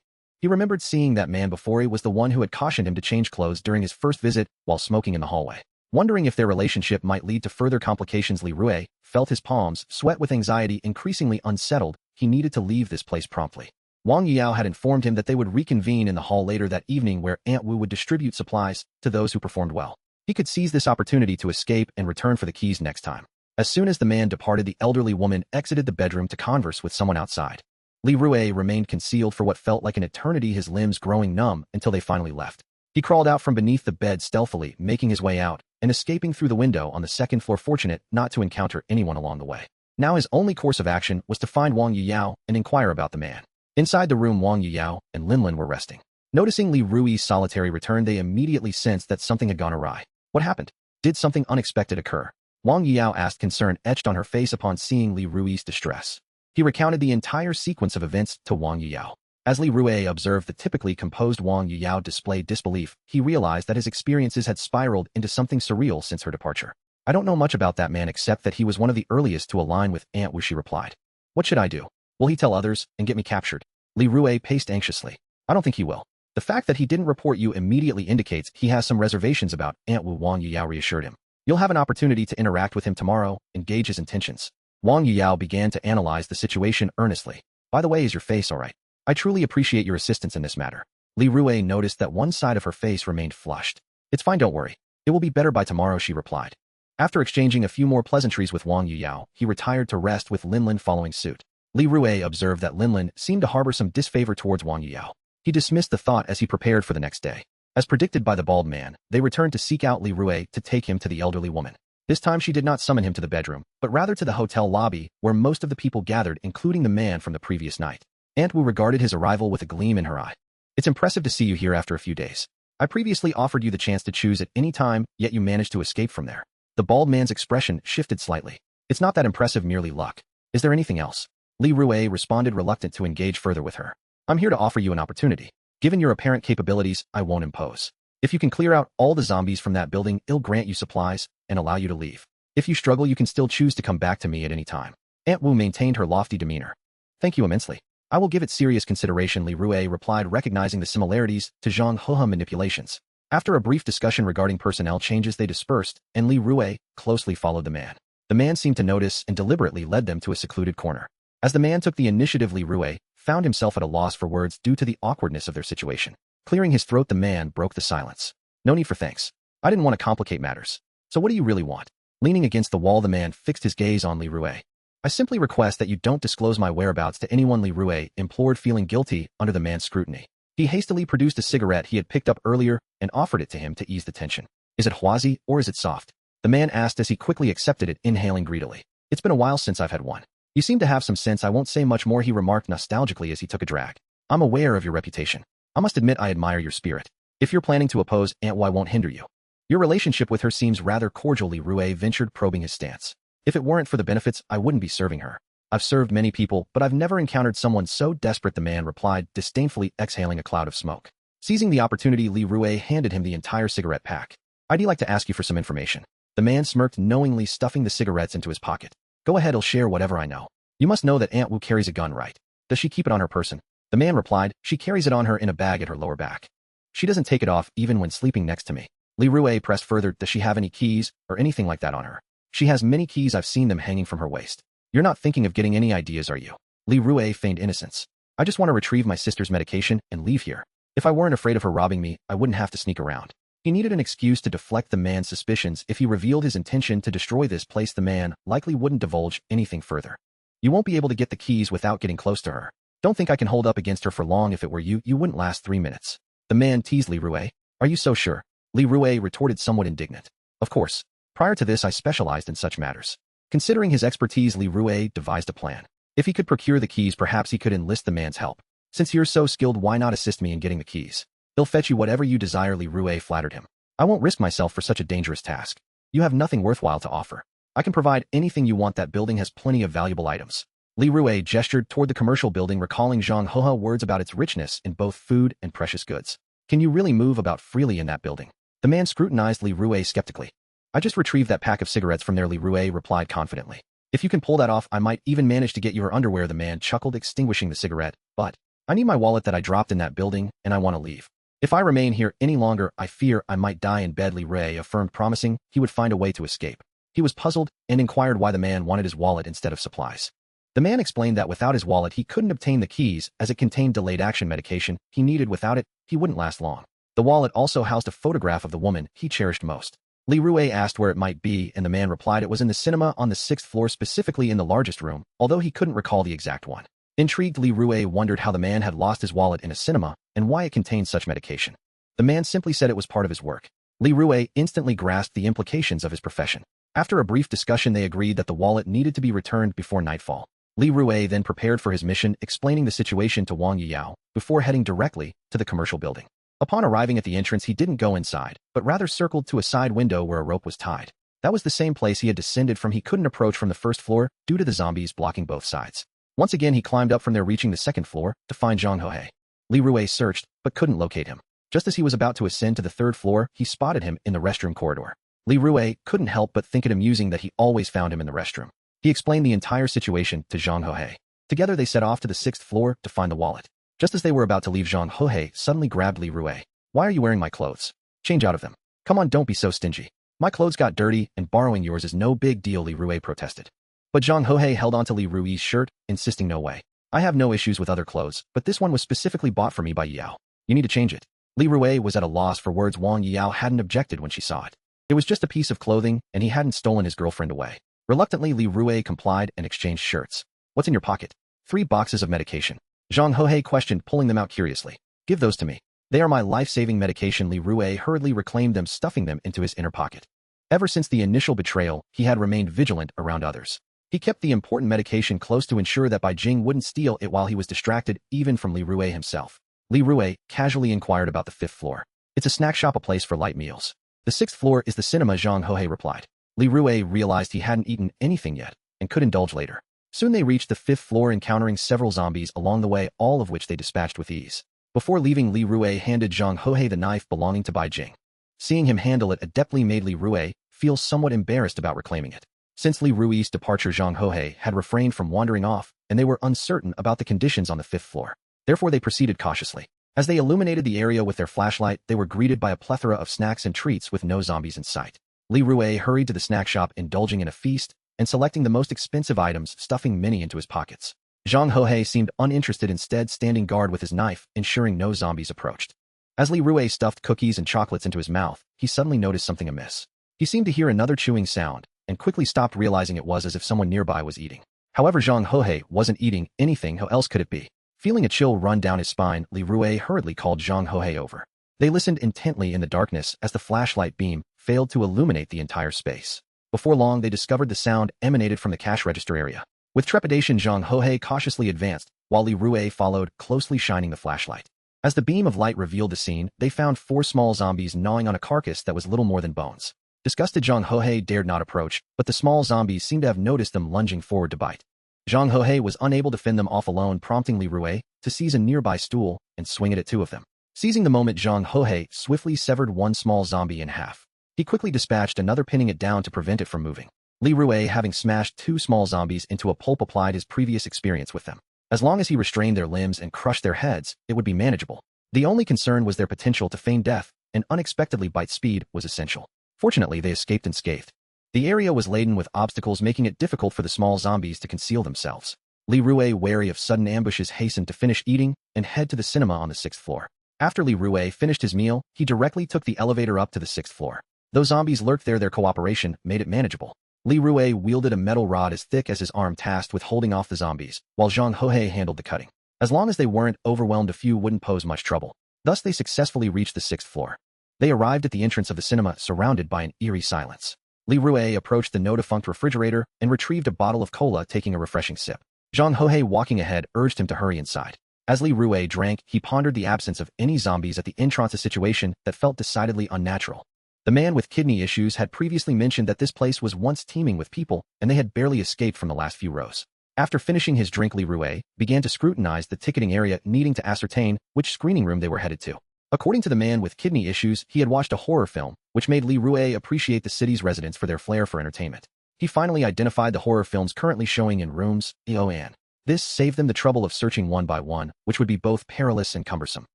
He remembered seeing that man before. He was the one who had cautioned him to change clothes during his first visit while smoking in the hallway. Wondering if their relationship might lead to further complications, Li Rui felt his palms sweat with anxiety. Increasingly unsettled, he needed to leave this place promptly. Wang Yao had informed him that they would reconvene in the hall later that evening, where Aunt Wu would distribute supplies to those who performed well. He could seize this opportunity to escape and return for the keys next time. As soon as the man departed, the elderly woman exited the bedroom to converse with someone outside. Li Rui remained concealed for what felt like an eternity, his limbs growing numb until they finally left. He crawled out from beneath the bed stealthily, making his way out and escaping through the window on the second floor, fortunate not to encounter anyone along the way. Now his only course of action was to find Wang Yao and inquire about the man. Inside the room, Wang Yao and Linlin were resting. Noticing Li Rui's solitary return, they immediately sensed that something had gone awry. What happened? Did something unexpected occur? Wang Yao asked, concern etched on her face upon seeing Li Rui's distress. He recounted the entire sequence of events to Wang Yao. As Li Rui observed the typically composed Wang Yao display disbelief, he realized that his experiences had spiraled into something surreal since her departure. I don't know much about that man except that he was one of the earliest to align with Aunt Wu, she replied. What should I do? Will he tell others and get me captured? Li Rui paced anxiously. I don't think he will. The fact that he didn't report you immediately indicates he has some reservations about Aunt Wu, Wang Yao reassured him. You'll have an opportunity to interact with him tomorrow and gauge his intentions. Wang Yao began to analyze the situation earnestly. By the way, is your face all right? I truly appreciate your assistance in this matter. Li Rui noticed that one side of her face remained flushed. It's fine, don't worry. It will be better by tomorrow, she replied. After exchanging a few more pleasantries with Wang Yao, he retired to rest with Linlin following suit. Li Rui observed that Linlin seemed to harbor some disfavor towards Wang Yao. He dismissed the thought as he prepared for the next day. As predicted by the bald man, they returned to seek out Li Rui to take him to the elderly woman. This time she did not summon him to the bedroom, but rather to the hotel lobby, where most of the people gathered, including the man from the previous night. Aunt Wu regarded his arrival with a gleam in her eye. It's impressive to see you here after a few days. I previously offered you the chance to choose at any time, yet you managed to escape from there. The bald man's expression shifted slightly. It's not that impressive, merely luck. Is there anything else? Li Rui responded, reluctant to engage further with her. I'm here to offer you an opportunity. Given your apparent capabilities, I won't impose. If you can clear out all the zombies from that building, I'll grant you supplies and allow you to leave. If you struggle, you can still choose to come back to me at any time. Aunt Wu maintained her lofty demeanor. Thank you immensely. I will give it serious consideration, Li Rui replied, recognizing the similarities to Zhang Hehe manipulations. After a brief discussion regarding personnel changes, they dispersed, and Li Rui closely followed the man. The man seemed to notice and deliberately led them to a secluded corner. As the man took the initiative, Li Rui found himself at a loss for words due to the awkwardness of their situation. Clearing his throat, the man broke the silence. No need for thanks. I didn't want to complicate matters. So what do you really want? Leaning against the wall, the man fixed his gaze on Li Rui. I simply request that you don't disclose my whereabouts to anyone, Li Rui implored, feeling guilty under the man's scrutiny. He hastily produced a cigarette he had picked up earlier and offered it to him to ease the tension. Is it Huazi or is it soft? The man asked as he quickly accepted it, inhaling greedily. It's been a while since I've had one. You seem to have some sense. I won't say much more, he remarked nostalgically as he took a drag. I'm aware of your reputation. I must admit I admire your spirit. If you're planning to oppose Aunt Wu, I won't hinder you. Your relationship with her seems rather cordial, Li Rui ventured, probing his stance. If it weren't for the benefits, I wouldn't be serving her. I've served many people, but I've never encountered someone so desperate, the man replied, disdainfully exhaling a cloud of smoke. Seizing the opportunity, Li Rui handed him the entire cigarette pack. I'd like to ask you for some information. The man smirked, knowingly stuffing the cigarettes into his pocket. Go ahead, I'll share whatever I know. You must know that Aunt Wu carries a gun, right? Does she keep it on her person? The man replied, she carries it on her in a bag at her lower back. She doesn't take it off even when sleeping next to me. Li Rui pressed further, does she have any keys or anything like that on her? She has many keys, I've seen them hanging from her waist. You're not thinking of getting any ideas, are you? Li Rui feigned innocence. I just want to retrieve my sister's medication and leave here. If I weren't afraid of her robbing me, I wouldn't have to sneak around. He needed an excuse to deflect the man's suspicions. If he revealed his intention to destroy this place, the man likely wouldn't divulge anything further. You won't be able to get the keys without getting close to her. Don't think I can hold up against her for long. If it were you, you wouldn't last 3 minutes. The man teased Li Rui. Are you so sure? Li Rue retorted somewhat indignant. Of course. Prior to this I specialized in such matters. Considering his expertise, Li Rue devised a plan. If he could procure the keys, perhaps he could enlist the man's help. Since you're so skilled, why not assist me in getting the keys? They'll fetch you whatever you desire. Li Rue flattered him. I won't risk myself for such a dangerous task. You have nothing worthwhile to offer. I can provide anything you want. That building has plenty of valuable items. Li Rue gestured toward the commercial building, recalling Zhang He's words about its richness in both food and precious goods. Can you really move about freely in that building? The man scrutinized Li Rue skeptically. I just retrieved that pack of cigarettes from there, Li Rue replied confidently. If you can pull that off, I might even manage to get your underwear. The man chuckled, extinguishing the cigarette. But I need my wallet that I dropped in that building, and I want to leave. If I remain here any longer, I fear I might die in bed, Li Rue affirmed, promising he would find a way to escape. He was puzzled and inquired why the man wanted his wallet instead of supplies. The man explained that without his wallet he couldn't obtain the keys, as it contained delayed action medication he needed. Without it, he wouldn't last long. The wallet also housed a photograph of the woman he cherished most. Li Rue asked where it might be, and the man replied it was in the cinema on the 6th floor, specifically in the largest room, although he couldn't recall the exact one. Intrigued, Li Rue wondered how the man had lost his wallet in a cinema and why it contained such medication. The man simply said it was part of his work. Li Rue instantly grasped the implications of his profession. After a brief discussion, they agreed that the wallet needed to be returned before nightfall. Li Rue then prepared for his mission, explaining the situation to Wang Yiyao before heading directly to the commercial building. Upon arriving at the entrance, he didn't go inside, but rather circled to a side window where a rope was tied. That was the same place he had descended from. He couldn't approach from the 1st floor due to the zombies blocking both sides. Once again, he climbed up from there, reaching the 2nd floor to find Zhang He. Li Rue searched, but couldn't locate him. Just as he was about to ascend to the 3rd floor, he spotted him in the restroom corridor. Li Rue couldn't help but think it amusing that he always found him in the restroom. He explained the entire situation to Zhang He. Together they set off to the 6th floor to find the wallet. Just as they were about to leave, Zhang He suddenly grabbed Li Rue. Why are you wearing my clothes? Change out of them. Come on, don't be so stingy. My clothes got dirty, and borrowing yours is no big deal, Li Rue protested. But Zhang He held onto Li Rue's shirt, insisting, no way. I have no issues with other clothes, but this one was specifically bought for me by Yao. You need to change it. Li Rue was at a loss for words. Wang Yiyao hadn't objected when she saw it. It was just a piece of clothing, and he hadn't stolen his girlfriend away. Reluctantly, Li Rue complied and exchanged shirts. What's in your pocket? 3 boxes of medication. Zhang He questioned, pulling them out curiously. Give those to me. They are my life-saving medication. Li Rue hurriedly reclaimed them, stuffing them into his inner pocket. Ever since the initial betrayal, he had remained vigilant around others. He kept the important medication close to ensure that Bai Jing wouldn't steal it while he was distracted, even from Li Rue himself. Li Rue casually inquired about the 5th floor. It's a snack shop, a place for light meals. The 6th floor is the cinema, Zhang He replied. Li Rue realized he hadn't eaten anything yet and could indulge later. Soon they reached the 5th floor, encountering several zombies along the way, all of which they dispatched with ease. Before leaving, Li Rue handed Zhang He the knife belonging to Bai Jing. Seeing him handle it adeptly made Li Rue feel somewhat embarrassed about reclaiming it. Since Li Rue's departure, Zhang He had refrained from wandering off, and they were uncertain about the conditions on the 5th floor. Therefore they proceeded cautiously. As they illuminated the area with their flashlight, they were greeted by a plethora of snacks and treats with no zombies in sight. Li Rue hurried to the snack shop, indulging in a feast and selecting the most expensive items, stuffing many into his pockets. Zhang He seemed uninterested, instead standing guard with his knife, ensuring no zombies approached. As Li Rue stuffed cookies and chocolates into his mouth, he suddenly noticed something amiss. He seemed to hear another chewing sound, and quickly stopped, realizing it was as if someone nearby was eating. However, Zhang He wasn't eating anything. How else could it be? Feeling a chill run down his spine, Li Rue hurriedly called Zhang He over. They listened intently in the darkness as the flashlight beam failed to illuminate the entire space. Before long, they discovered the sound emanated from the cash register area. With trepidation, Zhang He cautiously advanced, while Li Rue followed, closely shining the flashlight. As the beam of light revealed the scene, they found 4 small zombies gnawing on a carcass that was little more than bones. Disgusted, Zhang He dared not approach, but the small zombies seemed to have noticed them, lunging forward to bite. Zhang He was unable to fend them off alone, prompting Li Rue to seize a nearby stool and swing it at 2 of them. Seizing the moment, Zhang He swiftly severed one small zombie in half. He quickly dispatched another, pinning it down to prevent it from moving. Li Rue, having smashed 2 small zombies into a pulp, applied his previous experience with them. As long as he restrained their limbs and crushed their heads, it would be manageable. The only concern was their potential to feign death, and unexpectedly bite speed was essential. Fortunately, they escaped unscathed. The area was laden with obstacles, making it difficult for the small zombies to conceal themselves. Li Rue, wary of sudden ambushes, hastened to finish eating and head to the cinema on the 6th floor. After Li Rue finished his meal, he directly took the elevator up to the 6th floor. Though zombies lurked there, their cooperation made it manageable. Li Rue wielded a metal rod as thick as his arm, tasked with holding off the zombies, while Zhang He handled the cutting. As long as they weren't overwhelmed, a few wouldn't pose much trouble. Thus they successfully reached the 6th floor. They arrived at the entrance of the cinema surrounded by an eerie silence. Li Rue approached the no-defunct refrigerator and retrieved a bottle of cola, taking a refreshing sip. Zhang Hohe, walking ahead, urged him to hurry inside. As Li Rue drank, he pondered the absence of any zombies at the entrance, a situation that felt decidedly unnatural. The man with kidney issues had previously mentioned that this place was once teeming with people, and they had barely escaped from the last few rows. After finishing his drink, Li Rue began to scrutinize the ticketing area, needing to ascertain which screening room they were headed to. According to the man with kidney issues, he had watched a horror film, which made Li Rue appreciate the city's residents for their flair for entertainment. He finally identified the horror films currently showing in rooms EON. This saved them the trouble of searching one by one, which would be both perilous and cumbersome.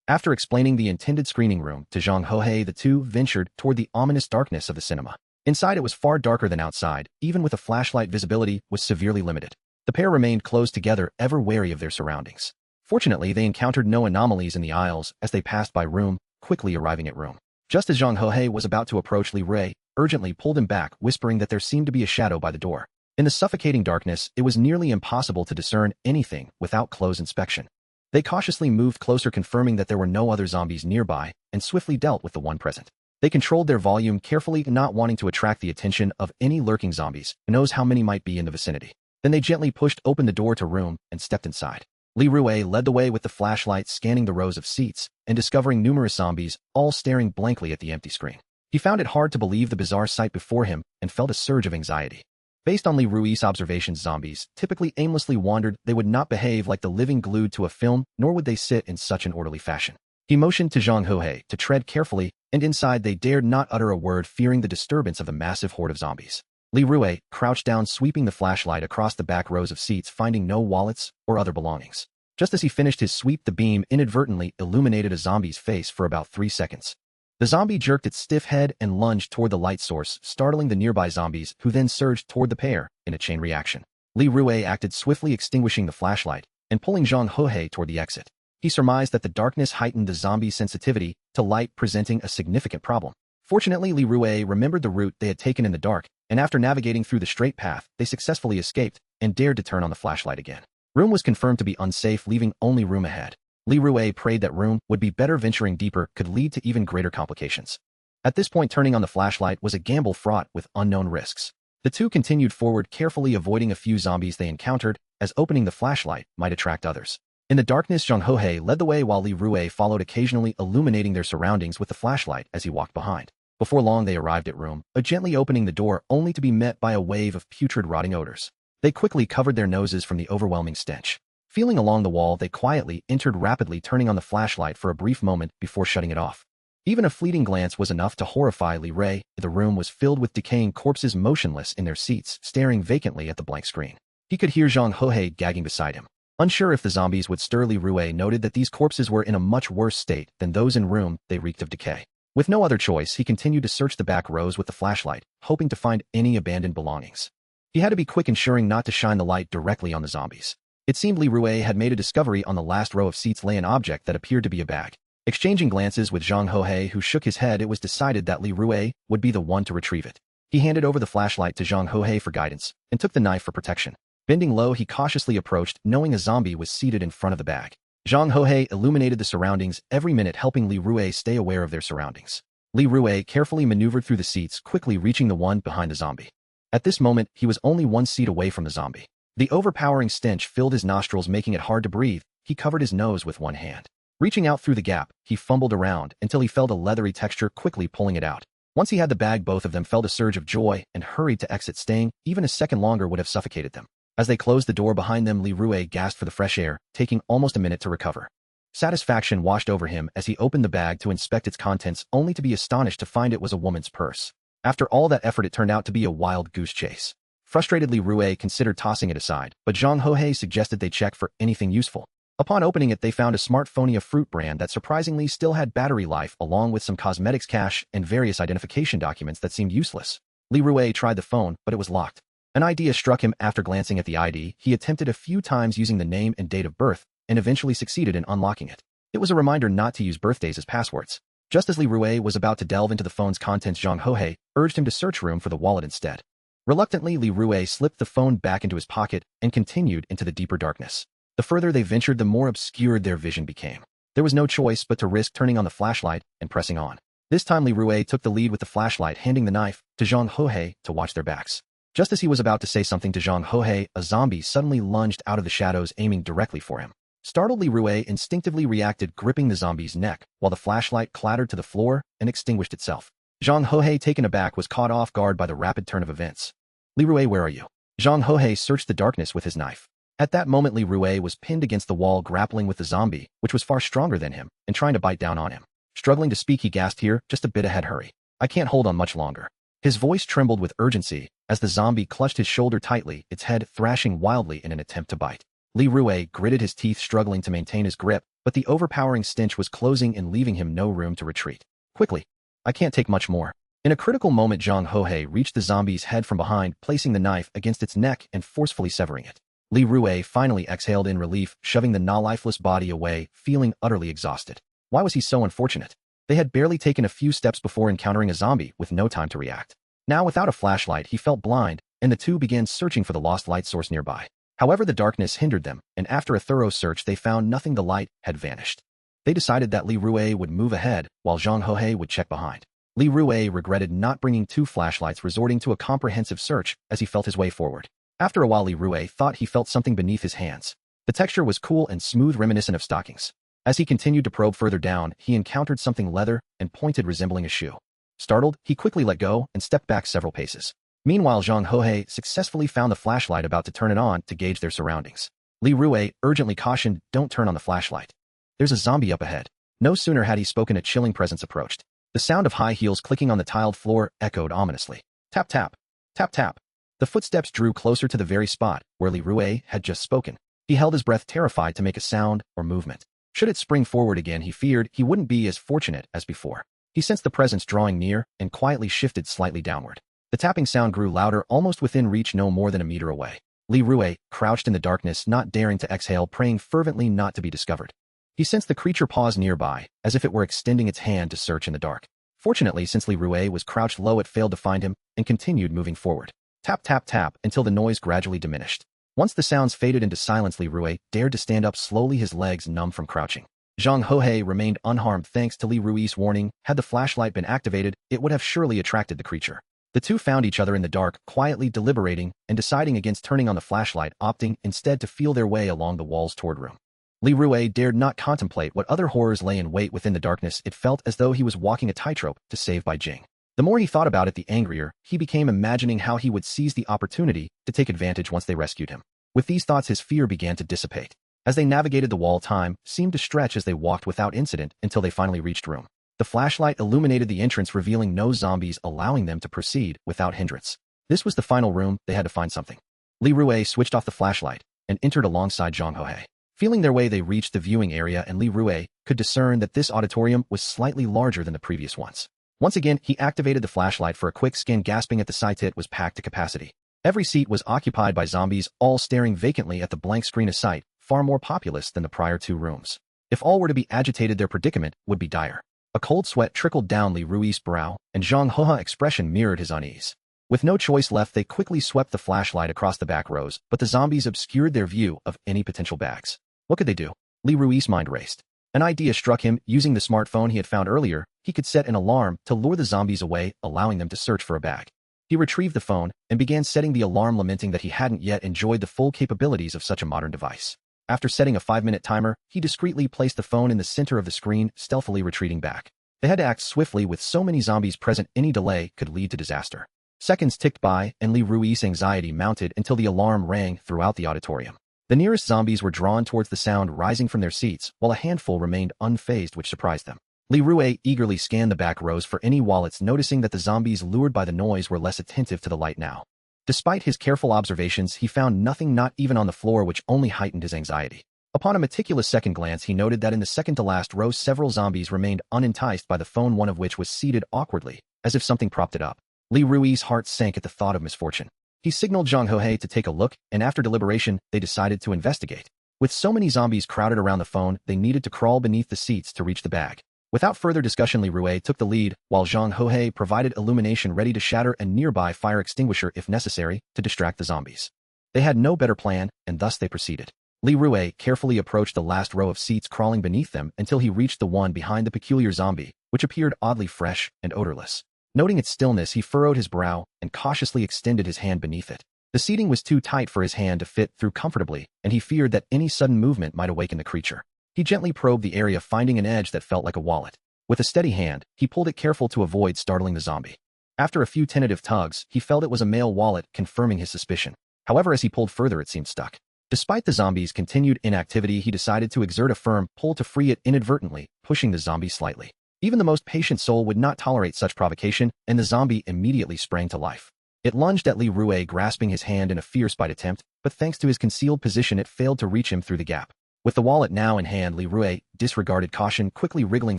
After explaining the intended screening room to Zhang Hohe, the two ventured toward the ominous darkness of the cinema. Inside, it was far darker than outside. Even with a flashlight, visibility was severely limited. The pair remained close together, ever wary of their surroundings. Fortunately, they encountered no anomalies in the aisles as they passed by room, quickly arriving at room. Just as Zhang Hohe was about to approach, Li Rue urgently pulled him back, whispering that there seemed to be a shadow by the door. In the suffocating darkness, it was nearly impossible to discern anything without close inspection. They cautiously moved closer, confirming that there were no other zombies nearby, and swiftly dealt with the one present. They controlled their volume carefully, not wanting to attract the attention of any lurking zombies. Who knows how many might be in the vicinity. Then they gently pushed open the door to room and stepped inside. Li Rue led the way with the flashlight, scanning the rows of seats and discovering numerous zombies, all staring blankly at the empty screen. He found it hard to believe the bizarre sight before him and felt a surge of anxiety. Based on Li Rue's observations, zombies typically aimlessly wandered. They would not behave like the living glued to a film, nor would they sit in such an orderly fashion. He motioned to Zhang Hohe to tread carefully, and inside they dared not utter a word, fearing the disturbance of the massive horde of zombies. Li Rue crouched down, sweeping the flashlight across the back rows of seats, finding no wallets or other belongings. Just as he finished his sweep, the beam inadvertently illuminated a zombie's face for about 3 seconds. The zombie jerked its stiff head and lunged toward the light source, startling the nearby zombies, who then surged toward the pair in a chain reaction. Li Rue acted swiftly, extinguishing the flashlight and pulling Zhang Hohe toward the exit. He surmised that the darkness heightened the zombie's sensitivity to light, presenting a significant problem. Fortunately, Li Rue remembered the route they had taken in the dark, and after navigating through the straight path, they successfully escaped and dared to turn on the flashlight again. Room was confirmed to be unsafe, leaving only room ahead. Li Rue prayed that room would be better. Venturing deeper could lead to even greater complications. At this point, turning on the flashlight was a gamble fraught with unknown risks. The two continued forward, carefully avoiding a few zombies they encountered, as opening the flashlight might attract others. In the darkness, Zhang Hohe led the way while Li Rue followed, occasionally illuminating their surroundings with the flashlight as he walked behind. Before long, they arrived at room, gently opening the door only to be met by a wave of putrid, rotting odors. They quickly covered their noses from the overwhelming stench. Feeling along the wall, they quietly entered, rapidly turning on the flashlight for a brief moment before shutting it off. Even a fleeting glance was enough to horrify Li Rue. The room was filled with decaying corpses, motionless in their seats, staring vacantly at the blank screen. He could hear Zhang Hohe gagging beside him. Unsure if the zombies would stir, Li Rue noted that these corpses were in a much worse state than those in room. They reeked of decay. With no other choice, he continued to search the back rows with the flashlight, hoping to find any abandoned belongings. He had to be quick, ensuring not to shine the light directly on the zombies. It seemed Li Rue had made a discovery. On the last row of seats lay an object that appeared to be a bag. Exchanging glances with Zhang Hohe, who shook his head, it was decided that Li Rue would be the one to retrieve it. He handed over the flashlight to Zhang Hohe for guidance, and took the knife for protection. Bending low, he cautiously approached, knowing a zombie was seated in front of the bag. Zhang Hohe illuminated the surroundings every minute, helping Li Rue stay aware of their surroundings. Li Rue carefully maneuvered through the seats, quickly reaching the one behind the zombie. At this moment, he was only 1 seat away from the zombie. The overpowering stench filled his nostrils, making it hard to breathe. He covered his nose with one hand. Reaching out through the gap, he fumbled around until he felt a leathery texture, quickly pulling it out. Once he had the bag, both of them felt a surge of joy and hurried to exit. Staying even a second longer would have suffocated them. As they closed the door behind them, Li Rue gasped for the fresh air, taking almost a minute to recover. Satisfaction washed over him as he opened the bag to inspect its contents, only to be astonished to find it was a woman's purse. After all that effort, it turned out to be a wild goose chase. Frustrated, Li Rue considered tossing it aside, but Zhang Hohe suggested they check for anything useful. Upon opening it, they found a smartphone, a fruit brand that surprisingly still had battery life, along with some cosmetics cache and various identification documents that seemed useless. Li Rue tried the phone, but it was locked. An idea struck him. After glancing at the ID, he attempted a few times using the name and date of birth, and eventually succeeded in unlocking it. It was a reminder not to use birthdays as passwords. Just as Li Rue was about to delve into the phone's contents, Zhang Hohe urged him to search room for the wallet instead. Reluctantly, Li Rue slipped the phone back into his pocket and continued into the deeper darkness. The further they ventured, the more obscured their vision became. There was no choice but to risk turning on the flashlight and pressing on. This time Li Rui took the lead with the flashlight, handing the knife to Zhang Houhe to watch their backs. Just as he was about to say something to Zhang Houhe, a zombie suddenly lunged out of the shadows, aiming directly for him. Startled, Li Rui instinctively reacted, gripping the zombie's neck, while the flashlight clattered to the floor and extinguished itself. Zhang Houhe, taken aback, was caught off guard by the rapid turn of events. Li Rui, where are you? Zhang Houhe searched the darkness with his knife. At that moment, Li Rui was pinned against the wall, grappling with the zombie, which was far stronger than him, and trying to bite down on him. Struggling to speak, he gasped, "Here, just a bit ahead, hurry. I can't hold on much longer." His voice trembled with urgency as the zombie clutched his shoulder tightly, its head thrashing wildly in an attempt to bite. Li Rui gritted his teeth, struggling to maintain his grip, but the overpowering stench was closing and leaving him no room to retreat. "Quickly. I can't take much more." In a critical moment, Zhang Houhe reached the zombie's head from behind, placing the knife against its neck and forcefully severing it. Li Rui finally exhaled in relief, shoving the now-lifeless body away, feeling utterly exhausted. Why was he so unfortunate? They had barely taken a few steps before encountering a zombie with no time to react. Now, without a flashlight, he felt blind, and the two began searching for the lost light source nearby. However, the darkness hindered them, and after a thorough search, they found nothing. The light had vanished. They decided that Li Rui would move ahead, while Zhang Houhe would check behind. Li Rui regretted not bringing two flashlights, resorting to a comprehensive search as he felt his way forward. After a while, Li Rui thought he felt something beneath his hands. The texture was cool and smooth, reminiscent of stockings. As he continued to probe further down, he encountered something leather and pointed, resembling a shoe. Startled, he quickly let go and stepped back several paces. Meanwhile, Zhang Houhe successfully found the flashlight, about to turn it on to gauge their surroundings. Li Rui urgently cautioned, "Don't turn on the flashlight. There's a zombie up ahead." No sooner had he spoken, a chilling presence approached. The sound of high heels clicking on the tiled floor echoed ominously. Tap, tap, tap, tap. The footsteps drew closer to the very spot where Li Rui had just spoken. He held his breath, terrified to make a sound or movement. Should it spring forward again, he feared he wouldn't be as fortunate as before. He sensed the presence drawing near and quietly shifted slightly downward. The tapping sound grew louder, almost within reach, no more than a meter away. Li Rui crouched in the darkness, not daring to exhale, praying fervently not to be discovered. He sensed the creature pause nearby, as if it were extending its hand to search in the dark. Fortunately, since Li Rui was crouched low, it failed to find him and continued moving forward. Tap, tap, tap, until the noise gradually diminished. Once the sounds faded into silence, Li Rui dared to stand up slowly, his legs numb from crouching. Zhang Houhe remained unharmed thanks to Li Rui's warning. Had the flashlight been activated, it would have surely attracted the creature. The two found each other in the dark, quietly deliberating and deciding against turning on the flashlight, opting instead to feel their way along the walls toward room. Li Rui dared not contemplate what other horrors lay in wait within the darkness. It felt as though he was walking a tightrope to save by Jing. The more he thought about it, the angrier he became, imagining how he would seize the opportunity to take advantage once they rescued him. With these thoughts, his fear began to dissipate. As they navigated the wall, time seemed to stretch as they walked without incident until they finally reached room. The flashlight illuminated the entrance, revealing no zombies, allowing them to proceed without hindrance. This was the final room. They had to find something. Li Rui switched off the flashlight and entered alongside Zhang Houhe. Feeling their way, they reached the viewing area, and Li Rui could discern that this auditorium was slightly larger than the previous ones. Once again, he activated the flashlight for a quick scan, gasping at the sight. It was packed to capacity. Every seat was occupied by zombies, all staring vacantly at the blank screen, a sight far more populous than the prior two rooms. If all were to be agitated, their predicament would be dire. A cold sweat trickled down Li Rui's brow, and Zhang Houhe's expression mirrored his unease. With no choice left, they quickly swept the flashlight across the back rows, but the zombies obscured their view of any potential bags. What could they do? Li Rui's mind raced. An idea struck him. Using the smartphone he had found earlier, he could set an alarm to lure the zombies away, allowing them to search for a bag. He retrieved the phone and began setting the alarm, lamenting that he hadn't yet enjoyed the full capabilities of such a modern device. After setting a 5-minute timer, he discreetly placed the phone in the center of the screen, stealthily retreating back. They had to act swiftly. With so many zombies present, any delay could lead to disaster. Seconds ticked by, and Li Rui's anxiety mounted until the alarm rang throughout the auditorium. The nearest zombies were drawn towards the sound, rising from their seats, while a handful remained unfazed, which surprised them. Li Rui eagerly scanned the back rows for any wallets, noticing that the zombies, lured by the noise, were less attentive to the light now. Despite his careful observations, he found nothing, not even on the floor, which only heightened his anxiety. Upon a meticulous second glance, he noted that in the second-to-last row, several zombies remained unenticed by the phone, one of which was seated awkwardly, as if something propped it up. Li Rui's heart sank at the thought of misfortune. He signaled Zhang Houhe to take a look, and after deliberation, they decided to investigate. With so many zombies crowded around the phone, they needed to crawl beneath the seats to reach the bag. Without further discussion, Li Rui took the lead, while Zhang Houhe provided illumination, ready to shatter a nearby fire extinguisher if necessary to distract the zombies. They had no better plan, and thus they proceeded. Li Rui carefully approached the last row of seats, crawling beneath them until he reached the one behind the peculiar zombie, which appeared oddly fresh and odorless. Noting its stillness, he furrowed his brow and cautiously extended his hand beneath it. The seating was too tight for his hand to fit through comfortably, and he feared that any sudden movement might awaken the creature. He gently probed the area, finding an edge that felt like a wallet. With a steady hand, he pulled it, careful to avoid startling the zombie. After a few tentative tugs, he felt it was a male wallet, confirming his suspicion. However, as he pulled further, it seemed stuck. Despite the zombie's continued inactivity, he decided to exert a firm pull to free it, inadvertently pushing the zombie slightly. Even the most patient soul would not tolerate such provocation, and the zombie immediately sprang to life. It lunged at Li Rui, grasping his hand in a fierce bite attempt, but thanks to his concealed position, it failed to reach him through the gap. With the wallet now in hand, Li Rui disregarded caution, quickly wriggling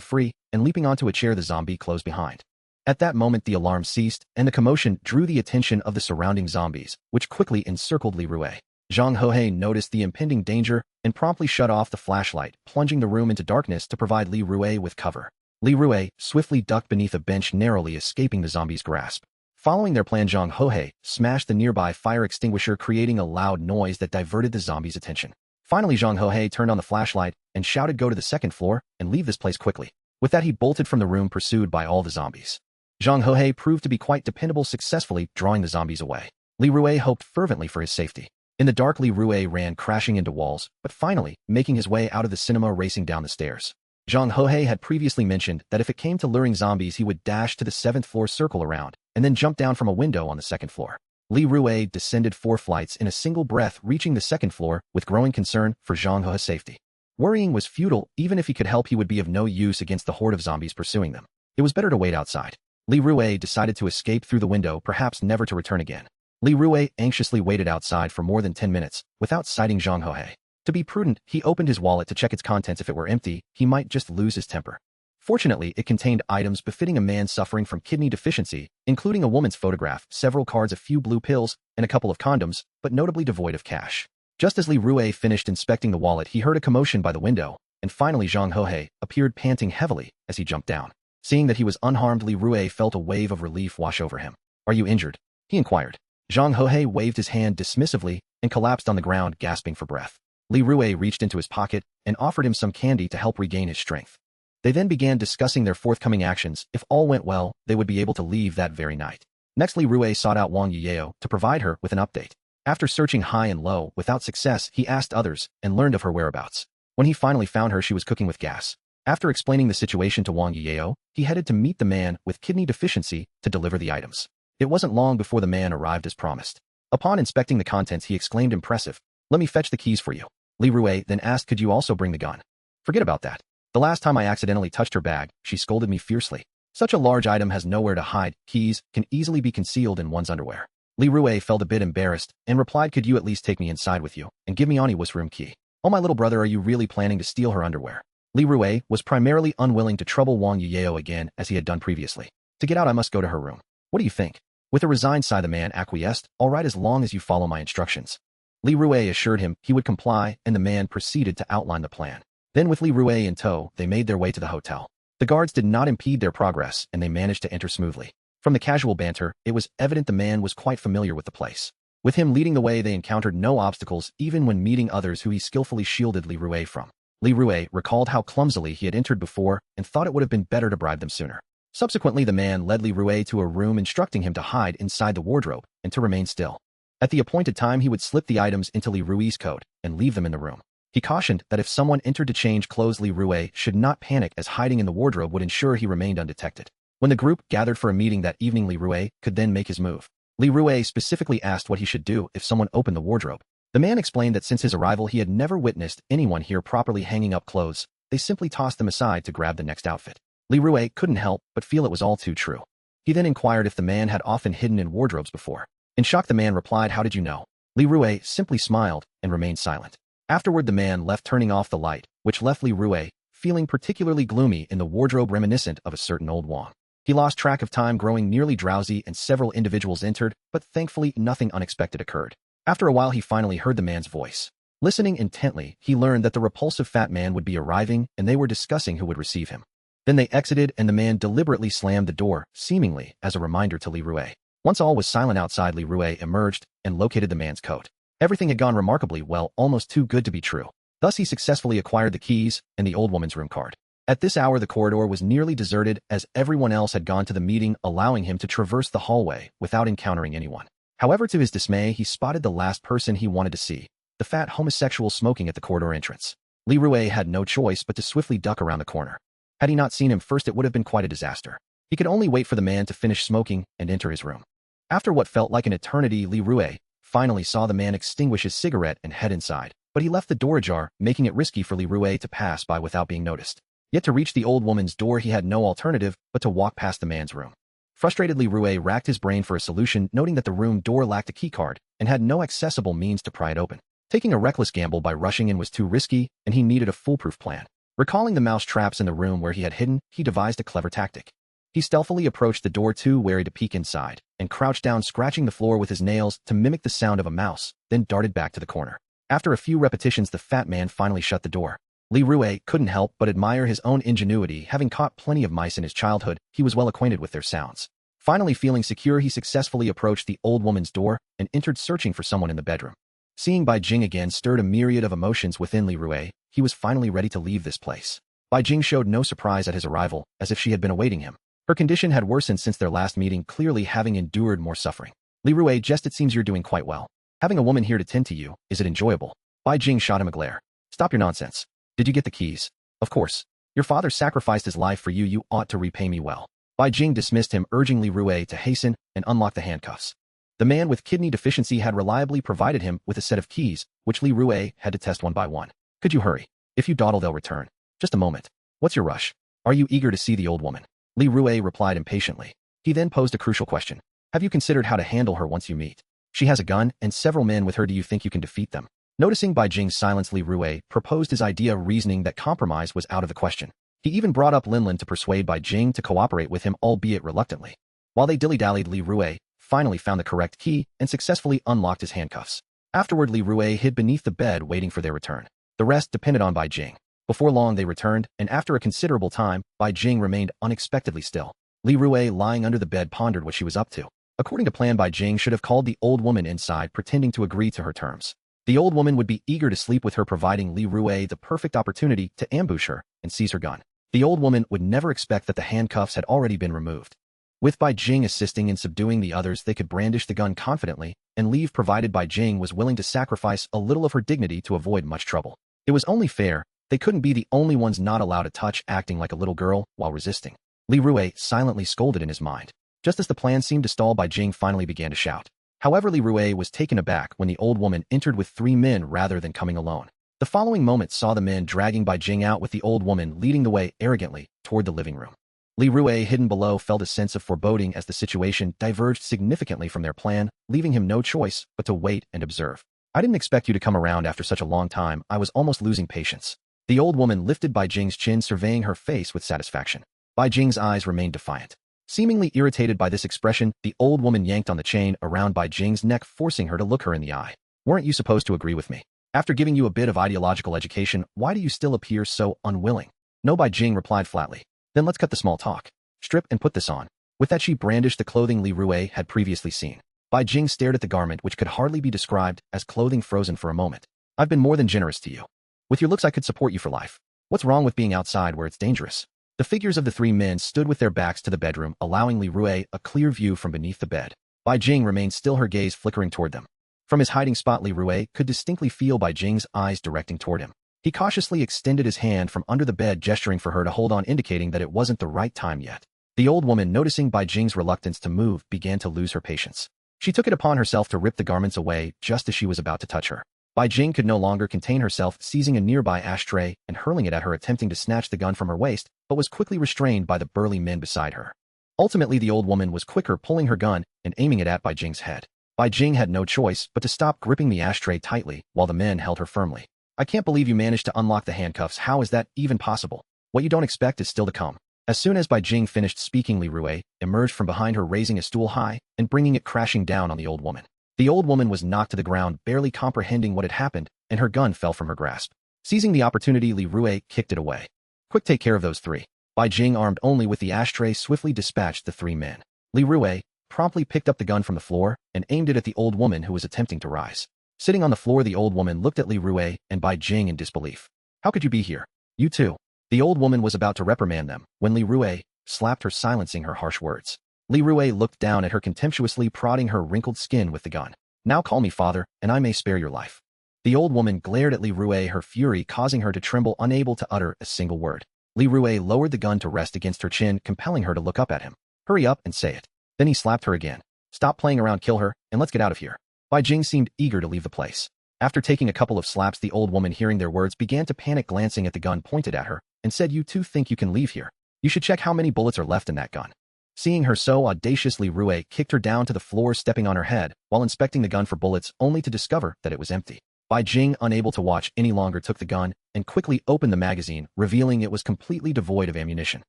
free and leaping onto a chair the zombie closed behind. At that moment, the alarm ceased, and the commotion drew the attention of the surrounding zombies, which quickly encircled Li Rui. Zhang Hohe noticed the impending danger and promptly shut off the flashlight, plunging the room into darkness to provide Li Rui with cover. Li Rui swiftly ducked beneath a bench, narrowly escaping the zombie's grasp. Following their plan, Zhang Hohe smashed the nearby fire extinguisher, creating a loud noise that diverted the zombie's attention. Finally, Zhang Hohe turned on the flashlight and shouted, "Go to the second floor and leave this place quickly." With that, he bolted from the room, pursued by all the zombies. Zhang Hohe proved to be quite dependable, successfully drawing the zombies away. Li Rui hoped fervently for his safety. In the dark, Li Rui ran crashing into walls, but finally making his way out of the cinema, racing down the stairs. Zhang Hohe had previously mentioned that if it came to luring zombies, he would dash to the 7th floor, circle around, and then jump down from a window on the 2nd floor. Li Rui descended 4 flights in a single breath, reaching the 2nd floor with growing concern for Zhang Hohe's safety. Worrying was futile. Even if he could help, he would be of no use against the horde of zombies pursuing them. It was better to wait outside. Li Rui decided to escape through the window, perhaps never to return again. Li Rui anxiously waited outside for more than 10 minutes, without sighting Zhang Hohe. To be prudent, he opened his wallet to check its contents. If it were empty, he might just lose his temper. Fortunately, it contained items befitting a man suffering from kidney deficiency, including a woman's photograph, several cards, a few blue pills, and a couple of condoms, but notably devoid of cash. Just as Li Rui finished inspecting the wallet, he heard a commotion by the window, and finally Zhang Hohe appeared, panting heavily as he jumped down. Seeing that he was unharmed, Li Rui felt a wave of relief wash over him. "Are you injured?" he inquired. Zhang Hohe waved his hand dismissively and collapsed on the ground, gasping for breath. Li Rui reached into his pocket and offered him some candy to help regain his strength. They then began discussing their forthcoming actions. If all went well, they would be able to leave that very night. Next, Li Rui sought out Wang Yiyeo to provide her with an update. After searching high and low without success, he asked others and learned of her whereabouts. When he finally found her, she was cooking with gas. After explaining the situation to Wang Yiyeo, he headed to meet the man with kidney deficiency to deliver the items. It wasn't long before the man arrived as promised. Upon inspecting the contents, he exclaimed, "Impressive. Let me fetch the keys for you." Li Rui then asked, "Could you also bring the gun?" "Forget about that. The last time I accidentally touched her bag, she scolded me fiercely. Such a large item has nowhere to hide. Keys can easily be concealed in one's underwear." Li Rui felt a bit embarrassed and replied, "Could you at least take me inside with you and give me Aniwa's room key?" "Oh, my little brother, are you really planning to steal her underwear?" Li Rui was primarily unwilling to trouble Wang Yiyeo again as he had done previously. "To get out, I must go to her room. What do you think?" With a resigned sigh, the man acquiesced. "All right, as long as you follow my instructions." Li Rui assured him he would comply, and the man proceeded to outline the plan. Then, with Li Rui in tow, they made their way to the hotel. The guards did not impede their progress, and they managed to enter smoothly. From the casual banter, it was evident the man was quite familiar with the place. With him leading the way, they encountered no obstacles, even when meeting others who he skillfully shielded Li Rui from. Li Rui recalled how clumsily he had entered before and thought it would have been better to bribe them sooner. Subsequently, the man led Li Rui to a room, instructing him to hide inside the wardrobe and to remain still. At the appointed time, he would slip the items into Li Rui's coat and leave them in the room. He cautioned that if someone entered to change clothes, Li Rui should not panic, as hiding in the wardrobe would ensure he remained undetected. When the group gathered for a meeting that evening, Li Rui could then make his move. Li Rui specifically asked what he should do if someone opened the wardrobe. The man explained that since his arrival, he had never witnessed anyone here properly hanging up clothes. They simply tossed them aside to grab the next outfit. Li Rui couldn't help but feel it was all too true. He then inquired if the man had often hidden in wardrobes before. In shock, the man replied, "How did you know?" Li Rui simply smiled and remained silent. Afterward, the man left, turning off the light, which left Li Rui feeling particularly gloomy in the wardrobe, reminiscent of a certain old Wang. He lost track of time, growing nearly drowsy, and several individuals entered, but thankfully nothing unexpected occurred. After a while, he finally heard the man's voice. Listening intently, he learned that the repulsive fat man would be arriving, and they were discussing who would receive him. Then they exited, and the man deliberately slammed the door, seemingly as a reminder to Li Rui. Once all was silent outside, Li Rui emerged and located the man's coat. Everything had gone remarkably well, almost too good to be true. Thus, he successfully acquired the keys and the old woman's room card. At this hour the corridor was nearly deserted as everyone else had gone to the meeting, allowing him to traverse the hallway without encountering anyone. However, to his dismay, he spotted the last person he wanted to see, the fat homosexual smoking at the corridor entrance. Li Rui had no choice but to swiftly duck around the corner. Had he not seen him first, it would have been quite a disaster. He could only wait for the man to finish smoking and enter his room. After what felt like an eternity, Li Rui finally saw the man extinguish his cigarette and head inside, but he left the door ajar, making it risky for Li Rui to pass by without being noticed. Yet to reach the old woman's door, he had no alternative but to walk past the man's room. Frustrated, Li Rui racked his brain for a solution, noting that the room door lacked a keycard and had no accessible means to pry it open. Taking a reckless gamble by rushing in was too risky, and he needed a foolproof plan. Recalling the mouse traps in the room where he had hidden, he devised a clever tactic. He stealthily approached the door, too wary to peek inside, and crouched down, scratching the floor with his nails to mimic the sound of a mouse, then darted back to the corner. After a few repetitions, the fat man finally shut the door. Li Rui couldn't help but admire his own ingenuity. Having caught plenty of mice in his childhood, he was well acquainted with their sounds. Finally feeling secure, he successfully approached the old woman's door and entered, searching for someone in the bedroom. Seeing Bai Jing again stirred a myriad of emotions within Li Rui. He was finally ready to leave this place. Bai Jing showed no surprise at his arrival, as if she had been awaiting him. Her condition had worsened since their last meeting, clearly having endured more suffering. Li Rui, "Just, it seems you're doing quite well. Having a woman here to tend to you, is it enjoyable?" Bai Jing shot him a glare. "Stop your nonsense. Did you get the keys?" "Of course. Your father sacrificed his life for you. You ought to repay me well." Bai Jing dismissed him, urging Li Rui to hasten and unlock the handcuffs. The man with kidney deficiency had reliably provided him with a set of keys, which Li Rui had to test one by one. "Could you hurry? If you dawdle, they'll return." "Just a moment. What's your rush? Are you eager to see the old woman?" Li Rui replied impatiently. He then posed a crucial question. "Have you considered how to handle her once you meet? She has a gun and several men with her. Do you think you can defeat them?" Noticing Bai Jing's silence, Li Rui proposed his idea, reasoning that compromise was out of the question. He even brought up Linlin to persuade Bai Jing to cooperate with him, albeit reluctantly. While they dilly-dallied, Li Rui finally found the correct key and successfully unlocked his handcuffs. Afterward, Li Rui hid beneath the bed, waiting for their return. The rest depended on Bai Jing. Before long, they returned, and after a considerable time, Bai Jing remained unexpectedly still. Li Rui, lying under the bed, pondered what she was up to. According to plan, Bai Jing should have called the old woman inside, pretending to agree to her terms. The old woman would be eager to sleep with her, providing Li Rui the perfect opportunity to ambush her and seize her gun. The old woman would never expect that the handcuffs had already been removed. With Bai Jing assisting in subduing the others, they could brandish the gun confidently and leave, provided Bai Jing was willing to sacrifice a little of her dignity to avoid much trouble. It was only fair. They couldn't be the only ones not allowed to touch, acting like a little girl while resisting. Li Rui silently scolded in his mind. Just as the plan seemed to stall, Bai Jing finally began to shout. However, Li Rui was taken aback when the old woman entered with 3 men rather than coming alone. The following moment saw the men dragging Bai Jing out, with the old woman leading the way arrogantly toward the living room. Li Rui, hidden below, felt a sense of foreboding as the situation diverged significantly from their plan, leaving him no choice but to wait and observe. "I didn't expect you to come around after such a long time. I was almost losing patience." The old woman lifted Bai Jing's chin, surveying her face with satisfaction. Bai Jing's eyes remained defiant. Seemingly irritated by this expression, the old woman yanked on the chain around Bai Jing's neck, forcing her to look her in the eye. "Weren't you supposed to agree with me? After giving you a bit of ideological education, why do you still appear so unwilling?" "No," Bai Jing replied flatly. "Then let's cut the small talk. Strip and put this on." With that, she brandished the clothing Li Rui had previously seen. Bai Jing stared at the garment, which could hardly be described as clothing, frozen for a moment. "I've been more than generous to you. With your looks, I could support you for life. What's wrong with being outside where it's dangerous?" The figures of the 3 men stood with their backs to the bedroom, allowing Li Rui a clear view from beneath the bed. Bai Jing remained still, her gaze flickering toward them. From his hiding spot, Li Rui could distinctly feel Bai Jing's eyes directing toward him. He cautiously extended his hand from under the bed, gesturing for her to hold on, indicating that it wasn't the right time yet. The old woman, noticing Bai Jing's reluctance to move, began to lose her patience. She took it upon herself to rip the garments away just as she was about to touch her. Bai Jing could no longer contain herself, seizing a nearby ashtray and hurling it at her, attempting to snatch the gun from her waist, but was quickly restrained by the burly men beside her. Ultimately, the old woman was quicker, pulling her gun and aiming it at Bai Jing's head. Bai Jing had no choice but to stop, gripping the ashtray tightly while the men held her firmly. "I can't believe you managed to unlock the handcuffs. How is that even possible? What you don't expect is still to come." As soon as Bai Jing finished speaking, Li Rui emerged from behind her, raising a stool high and bringing it crashing down on the old woman. The old woman was knocked to the ground, barely comprehending what had happened, and her gun fell from her grasp. Seizing the opportunity, Li Rui kicked it away. "Quick, take care of those 3. Bai Jing, armed only with the ashtray, swiftly dispatched the 3 men. Li Rui promptly picked up the gun from the floor and aimed it at the old woman, who was attempting to rise. Sitting on the floor, the old woman looked at Li Rui and Bai Jing in disbelief. "How could you be here? You too?" The old woman was about to reprimand them when Li Rue slapped her, silencing her harsh words. Li Rue looked down at her contemptuously, prodding her wrinkled skin with the gun. "Now call me father, and I may spare your life." The old woman glared at Li Rue, her fury causing her to tremble, unable to utter a single word. Li Rue lowered the gun to rest against her chin, compelling her to look up at him. "Hurry up and say it." Then he slapped her again. "Stop playing around, kill her, and let's get out of here." Bai Jing seemed eager to leave the place. After taking a couple of slaps, the old woman, hearing their words, began to panic, glancing at the gun pointed at her, and said, "You two think you can leave here? You should check how many bullets are left in that gun." Seeing her so audacious, Li Rue kicked her down to the floor, stepping on her head, while inspecting the gun for bullets, only to discover that it was empty. Bai Jing, unable to watch any longer, took the gun and quickly opened the magazine, revealing it was completely devoid of ammunition.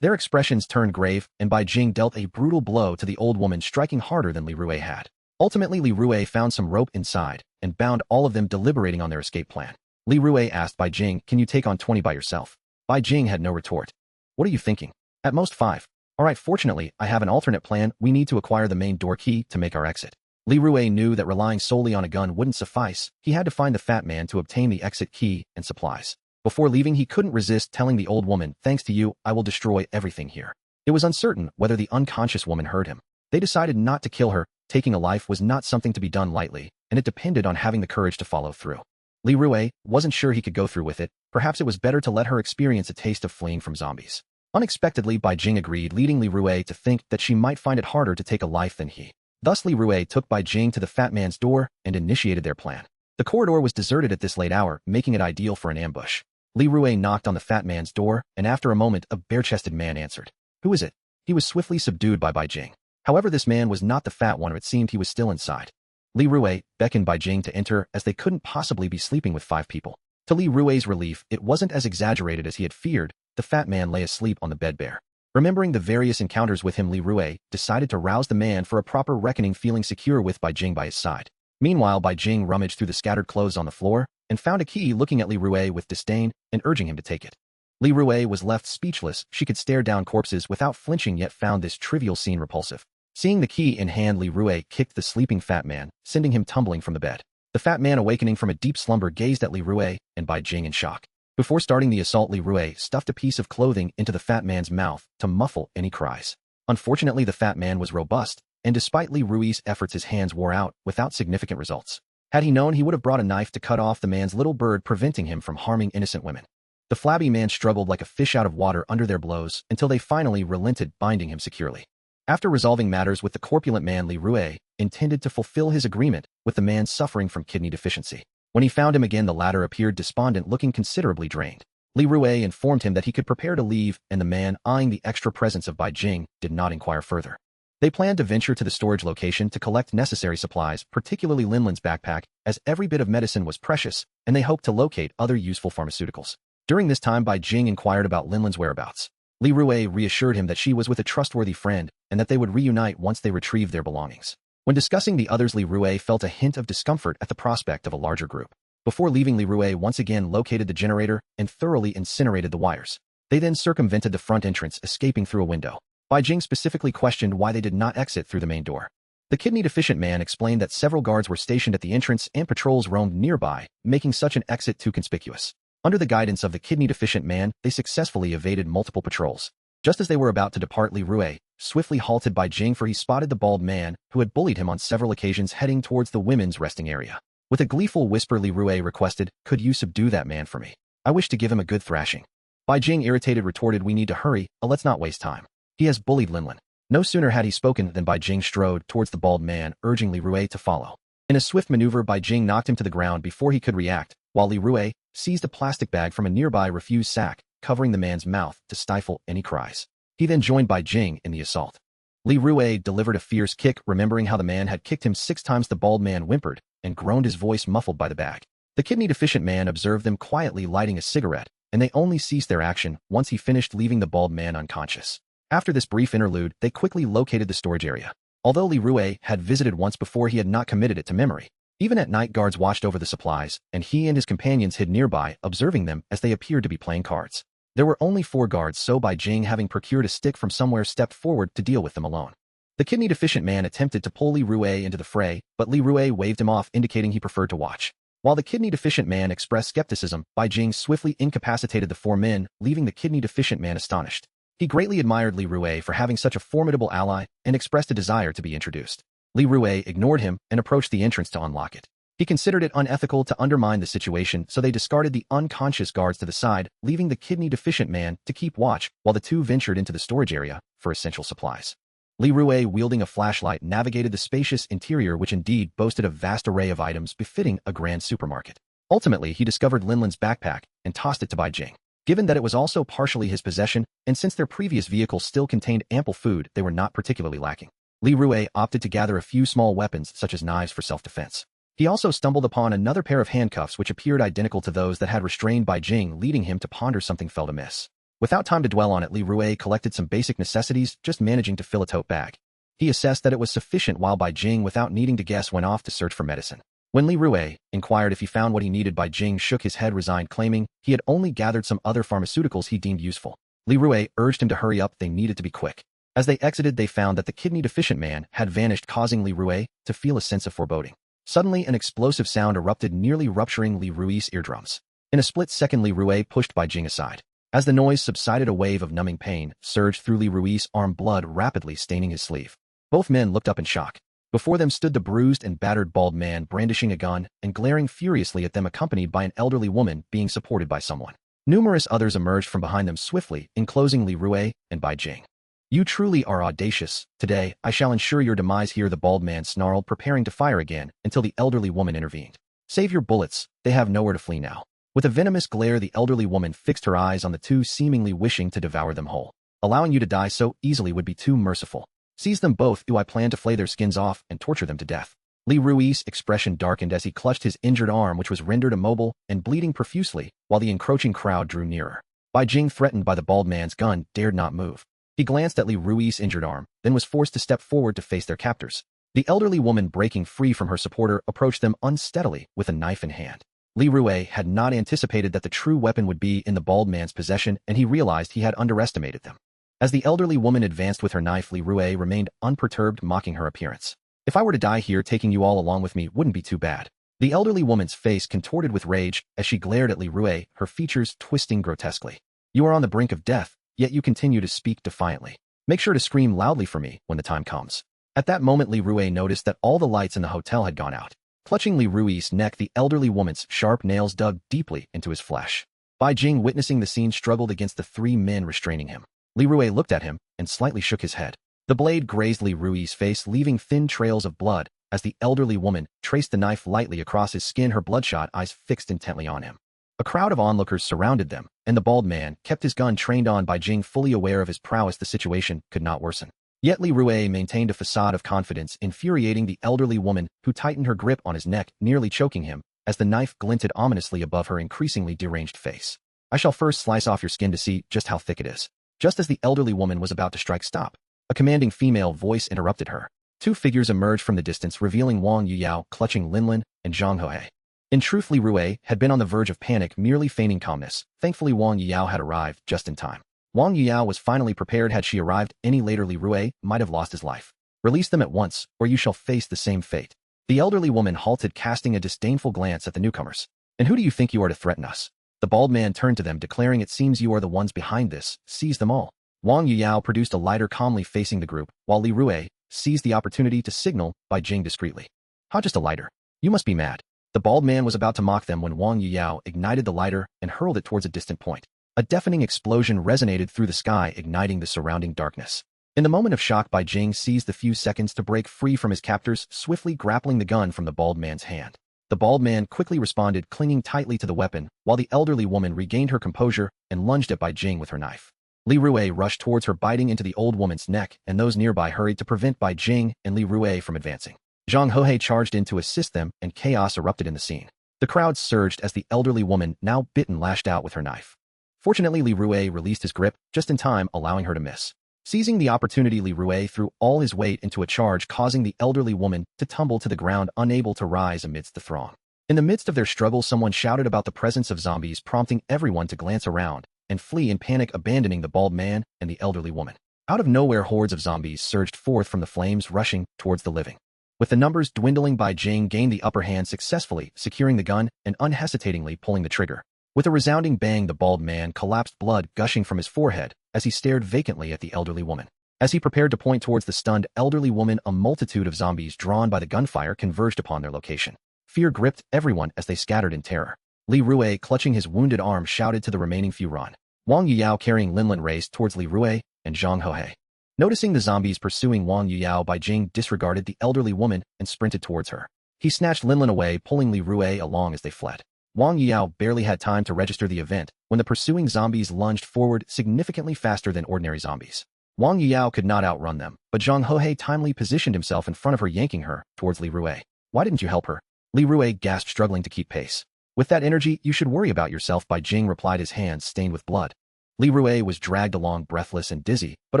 Their expressions turned grave, and Bai Jing dealt a brutal blow to the old woman, striking harder than Li Rue had. Ultimately, Li Rue found some rope inside and bound all of them, deliberating on their escape plan. Li Rue asked Bai Jing, "Can you take on 20 by yourself?" Bai Jing had no retort. "What are you thinking?" "At most 5. All right, fortunately, I have an alternate plan. We need to acquire the main door key to make our exit." Li Rue knew that relying solely on a gun wouldn't suffice. He had to find the fat man to obtain the exit key and supplies. Before leaving, he couldn't resist telling the old woman, "Thanks to you, I will destroy everything here." It was uncertain whether the unconscious woman heard him. They decided not to kill her. Taking a life was not something to be done lightly, and it depended on having the courage to follow through. Li Rue wasn't sure he could go through with it. Perhaps it was better to let her experience a taste of fleeing from zombies. Unexpectedly, Bai Jing agreed, leading Li Rue to think that she might find it harder to take a life than he. Thus, Li Rue took Bai Jing to the fat man's door and initiated their plan. The corridor was deserted at this late hour, making it ideal for an ambush. Li Rue knocked on the fat man's door, and after a moment, a bare-chested man answered. "Who is it?" He was swiftly subdued by Bai Jing. However, this man was not the fat one, or it seemed he was still inside. Li Rue beckoned Bai Jing to enter, as they couldn't possibly be sleeping with 5 people. To Li Rue's relief, it wasn't as exaggerated as he had feared. The fat man lay asleep on the bed bare. Remembering the various encounters with him, Li Rue decided to rouse the man for a proper reckoning, feeling secure with Bai Jing by his side. Meanwhile, Bai Jing rummaged through the scattered clothes on the floor and found a key, looking at Li Rue with disdain and urging him to take it. Li Rue was left speechless. She could stare down corpses without flinching, yet found this trivial scene repulsive. Seeing the key in hand, Li Rue kicked the sleeping fat man, sending him tumbling from the bed. The fat man, awakening from a deep slumber, gazed at Li Rue and Bai Jing in shock. Before starting the assault, Li Rue stuffed a piece of clothing into the fat man's mouth to muffle any cries. Unfortunately, the fat man was robust, and despite Li Rue's efforts, his hands wore out without significant results. Had he known, he would have brought a knife to cut off the man's little bird, preventing him from harming innocent women. The flabby man struggled like a fish out of water under their blows until they finally relented, binding him securely. After resolving matters with the corpulent man, Li Rue intended to fulfill his agreement with the man suffering from kidney deficiency. When he found him again, the latter appeared despondent, looking considerably drained. Li Rue informed him that he could prepare to leave, and the man, eyeing the extra presence of Bai Jing, did not inquire further. They planned to venture to the storage location to collect necessary supplies, particularly Linlin's backpack, as every bit of medicine was precious, and they hoped to locate other useful pharmaceuticals. During this time, Bai Jing inquired about Linlin's whereabouts. Li Rue reassured him that she was with a trustworthy friend and that they would reunite once they retrieved their belongings. When discussing the others, Li Rue felt a hint of discomfort at the prospect of a larger group. Before leaving, Li Rue once again located the generator and thoroughly incinerated the wires. They then circumvented the front entrance, escaping through a window. Bai Jing specifically questioned why they did not exit through the main door. The kidney-deficient man explained that several guards were stationed at the entrance and patrols roamed nearby, making such an exit too conspicuous. Under the guidance of the kidney-deficient man, they successfully evaded multiple patrols. Just as they were about to depart, Li Rue swiftly halted Bai Jing, for he spotted the bald man who had bullied him on several occasions heading towards the women's resting area. With a gleeful whisper, Li Rue requested, "Could you subdue that man for me? I wish to give him a good thrashing." Bai Jing, irritated, retorted, "We need to hurry, let's not waste time. He has bullied Linlin." No sooner had he spoken than Bai Jing strode towards the bald man, urging Li Rue to follow. In a swift maneuver, Bai Jing knocked him to the ground before he could react, while Li Rue seized a plastic bag from a nearby refuse sack, covering the man's mouth to stifle any cries. He then joined Bai Jing in the assault. Li Rue delivered a fierce kick, remembering how the man had kicked him 6 times. The bald man whimpered and groaned, his voice muffled by the bag. The kidney-deficient man observed them quietly lighting a cigarette, and they only ceased their action once he finished, leaving the bald man unconscious. After this brief interlude, they quickly located the storage area. Although Li Rue had visited once before, he had not committed it to memory. Even at night, guards watched over the supplies, and he and his companions hid nearby, observing them as they appeared to be playing cards. There were only 4 guards, so Bai Jing, having procured a stick from somewhere, stepped forward to deal with them alone. The kidney-deficient man attempted to pull Li Rue into the fray, but Li Rue waved him off, indicating he preferred to watch. While the kidney-deficient man expressed skepticism, Bai Jing swiftly incapacitated the four men, leaving the kidney-deficient man astonished. He greatly admired Li Rue for having such a formidable ally and expressed a desire to be introduced. Li Rue ignored him and approached the entrance to unlock it. He considered it unethical to undermine the situation, so they discarded the unconscious guards to the side, leaving the kidney-deficient man to keep watch while the two ventured into the storage area for essential supplies. Li Rue, wielding a flashlight, navigated the spacious interior, which indeed boasted a vast array of items befitting a grand supermarket. Ultimately, he discovered Linlin's backpack and tossed it to Bai Jing. Given that it was also partially his possession, and since their previous vehicle still contained ample food, they were not particularly lacking. Li Rue opted to gather a few small weapons such as knives for self-defense. He also stumbled upon another pair of handcuffs which appeared identical to those that had restrained Bai Jing, leading him to ponder something felt amiss. Without time to dwell on it, Li Rue collected some basic necessities, just managing to fill a tote bag. He assessed that it was sufficient, while Bai Jing, without needing to guess, went off to search for medicine. When Li Rue inquired if he found what he needed, Bai Jing shook his head, resigned, claiming he had only gathered some other pharmaceuticals he deemed useful. Li Rue urged him to hurry up, they needed to be quick. As they exited, they found that the kidney-deficient man had vanished, causing Li Rue to feel a sense of foreboding. Suddenly, an explosive sound erupted, nearly rupturing Li Rue's eardrums. In a split second, Li Rue pushed Bai Jing aside. As the noise subsided, a wave of numbing pain surged through Li Rue's arm, blood rapidly staining his sleeve. Both men looked up in shock. Before them stood the bruised and battered bald man, brandishing a gun and glaring furiously at them, accompanied by an elderly woman being supported by someone. Numerous others emerged from behind them, swiftly enclosing Li Rue and Bai Jing. "You truly are audacious. Today, I shall ensure your demise here," the bald man snarled, preparing to fire again, until the elderly woman intervened. "Save your bullets. They have nowhere to flee now." With a venomous glare, the elderly woman fixed her eyes on the two, seemingly wishing to devour them whole. "Allowing you to die so easily would be too merciful. Seize them both. Do I plan to flay their skins off and torture them to death?" Li Rue's expression darkened as he clutched his injured arm, which was rendered immobile and bleeding profusely, while the encroaching crowd drew nearer. Bai Jing, threatened by the bald man's gun, dared not move. He glanced at Li Rue's injured arm, then was forced to step forward to face their captors. The elderly woman, breaking free from her supporter, approached them unsteadily with a knife in hand. Li Rue had not anticipated that the true weapon would be in the bald man's possession, and he realized he had underestimated them. As the elderly woman advanced with her knife, Li Rue remained unperturbed, mocking her appearance. "If I were to die here, taking you all along with me wouldn't be too bad." The elderly woman's face contorted with rage as she glared at Li Rue, her features twisting grotesquely. "You are on the brink of death, yet you continue to speak defiantly. Make sure to scream loudly for me when the time comes." At that moment, Li Rue noticed that all the lights in the hotel had gone out. Clutching Li Rue's neck, the elderly woman's sharp nails dug deeply into his flesh. Bai Jing, witnessing the scene, struggled against the three men restraining him. Li Rue looked at him and slightly shook his head. The blade grazed Li Rue's face, leaving thin trails of blood as the elderly woman traced the knife lightly across his skin, her bloodshot eyes fixed intently on him. A crowd of onlookers surrounded them, and the bald man kept his gun trained on Bai Jing, fully aware of his prowess. The situation could not worsen. Yet Li Rue maintained a facade of confidence, infuriating the elderly woman, who tightened her grip on his neck, nearly choking him, as the knife glinted ominously above her increasingly deranged face. "I shall first slice off your skin to see just how thick it is." Just as the elderly woman was about to strike stop, a commanding female voice interrupted her. Two figures emerged from the distance, revealing Wang Yuyao clutching Linlin and Zhang Hohe. In truth, Li Rue had been on the verge of panic, merely feigning calmness. Thankfully, Wang Yuyao had arrived just in time. Wang Yuyao was finally prepared. Had she arrived any later, Li Rue might have lost his life. "Release them at once, or you shall face the same fate." The elderly woman halted, casting a disdainful glance at the newcomers. "And who do you think you are to threaten us?" The bald man turned to them, declaring, "It seems you are the ones behind this. Seize them all." Wang Yuyao produced a lighter, calmly facing the group, while Li Rue seized the opportunity to signal Bai Jing discreetly. "How, just a lighter? You must be mad." The bald man was about to mock them when Wang Yuyao ignited the lighter and hurled it towards a distant point. A deafening explosion resonated through the sky, igniting the surrounding darkness. In the moment of shock, Bai Jing seized the few seconds to break free from his captors, swiftly grappling the gun from the bald man's hand. The bald man quickly responded, clinging tightly to the weapon, while the elderly woman regained her composure and lunged at Bai Jing with her knife. Li Rue rushed towards her, biting into the old woman's neck, and those nearby hurried to prevent Bai Jing and Li Rue from advancing. Zhang Hohe charged in to assist them, and chaos erupted in the scene. The crowd surged as the elderly woman, now bitten, lashed out with her knife. Fortunately, Li Rue released his grip just in time, allowing her to miss. Seizing the opportunity, Li Rue threw all his weight into a charge, causing the elderly woman to tumble to the ground, unable to rise amidst the throng. In the midst of their struggle, someone shouted about the presence of zombies, prompting everyone to glance around and flee in panic, abandoning the bald man and the elderly woman. Out of nowhere, hordes of zombies surged forth from the flames, rushing towards the living. With the numbers dwindling, Bai Jing gained the upper hand, successfully securing the gun and unhesitatingly pulling the trigger. With a resounding bang, the bald man collapsed, blood gushing from his forehead as he stared vacantly at the elderly woman. As he prepared to point towards the stunned elderly woman, a multitude of zombies drawn by the gunfire converged upon their location. Fear gripped everyone as they scattered in terror. Li Rui, clutching his wounded arm, shouted to the remaining few, "Run!" Wang Yuyao, carrying Linlin, raced towards Li Rui and Zhang Hohe. Noticing the zombies pursuing Wang Yuyao, Bai Jing disregarded the elderly woman and sprinted towards her. He snatched Linlin away, pulling Li Rui along as they fled. Wang Yuyao barely had time to register the event when the pursuing zombies lunged forward significantly faster than ordinary zombies. Wang Yuyao could not outrun them, but Zhang Hohe timely positioned himself in front of her, yanking her towards Li Rui. "Why didn't you help her?" Li Rui gasped, struggling to keep pace. "With that energy, you should worry about yourself," Bai Jing replied, his hands stained with blood. Li Rui was dragged along breathless and dizzy, but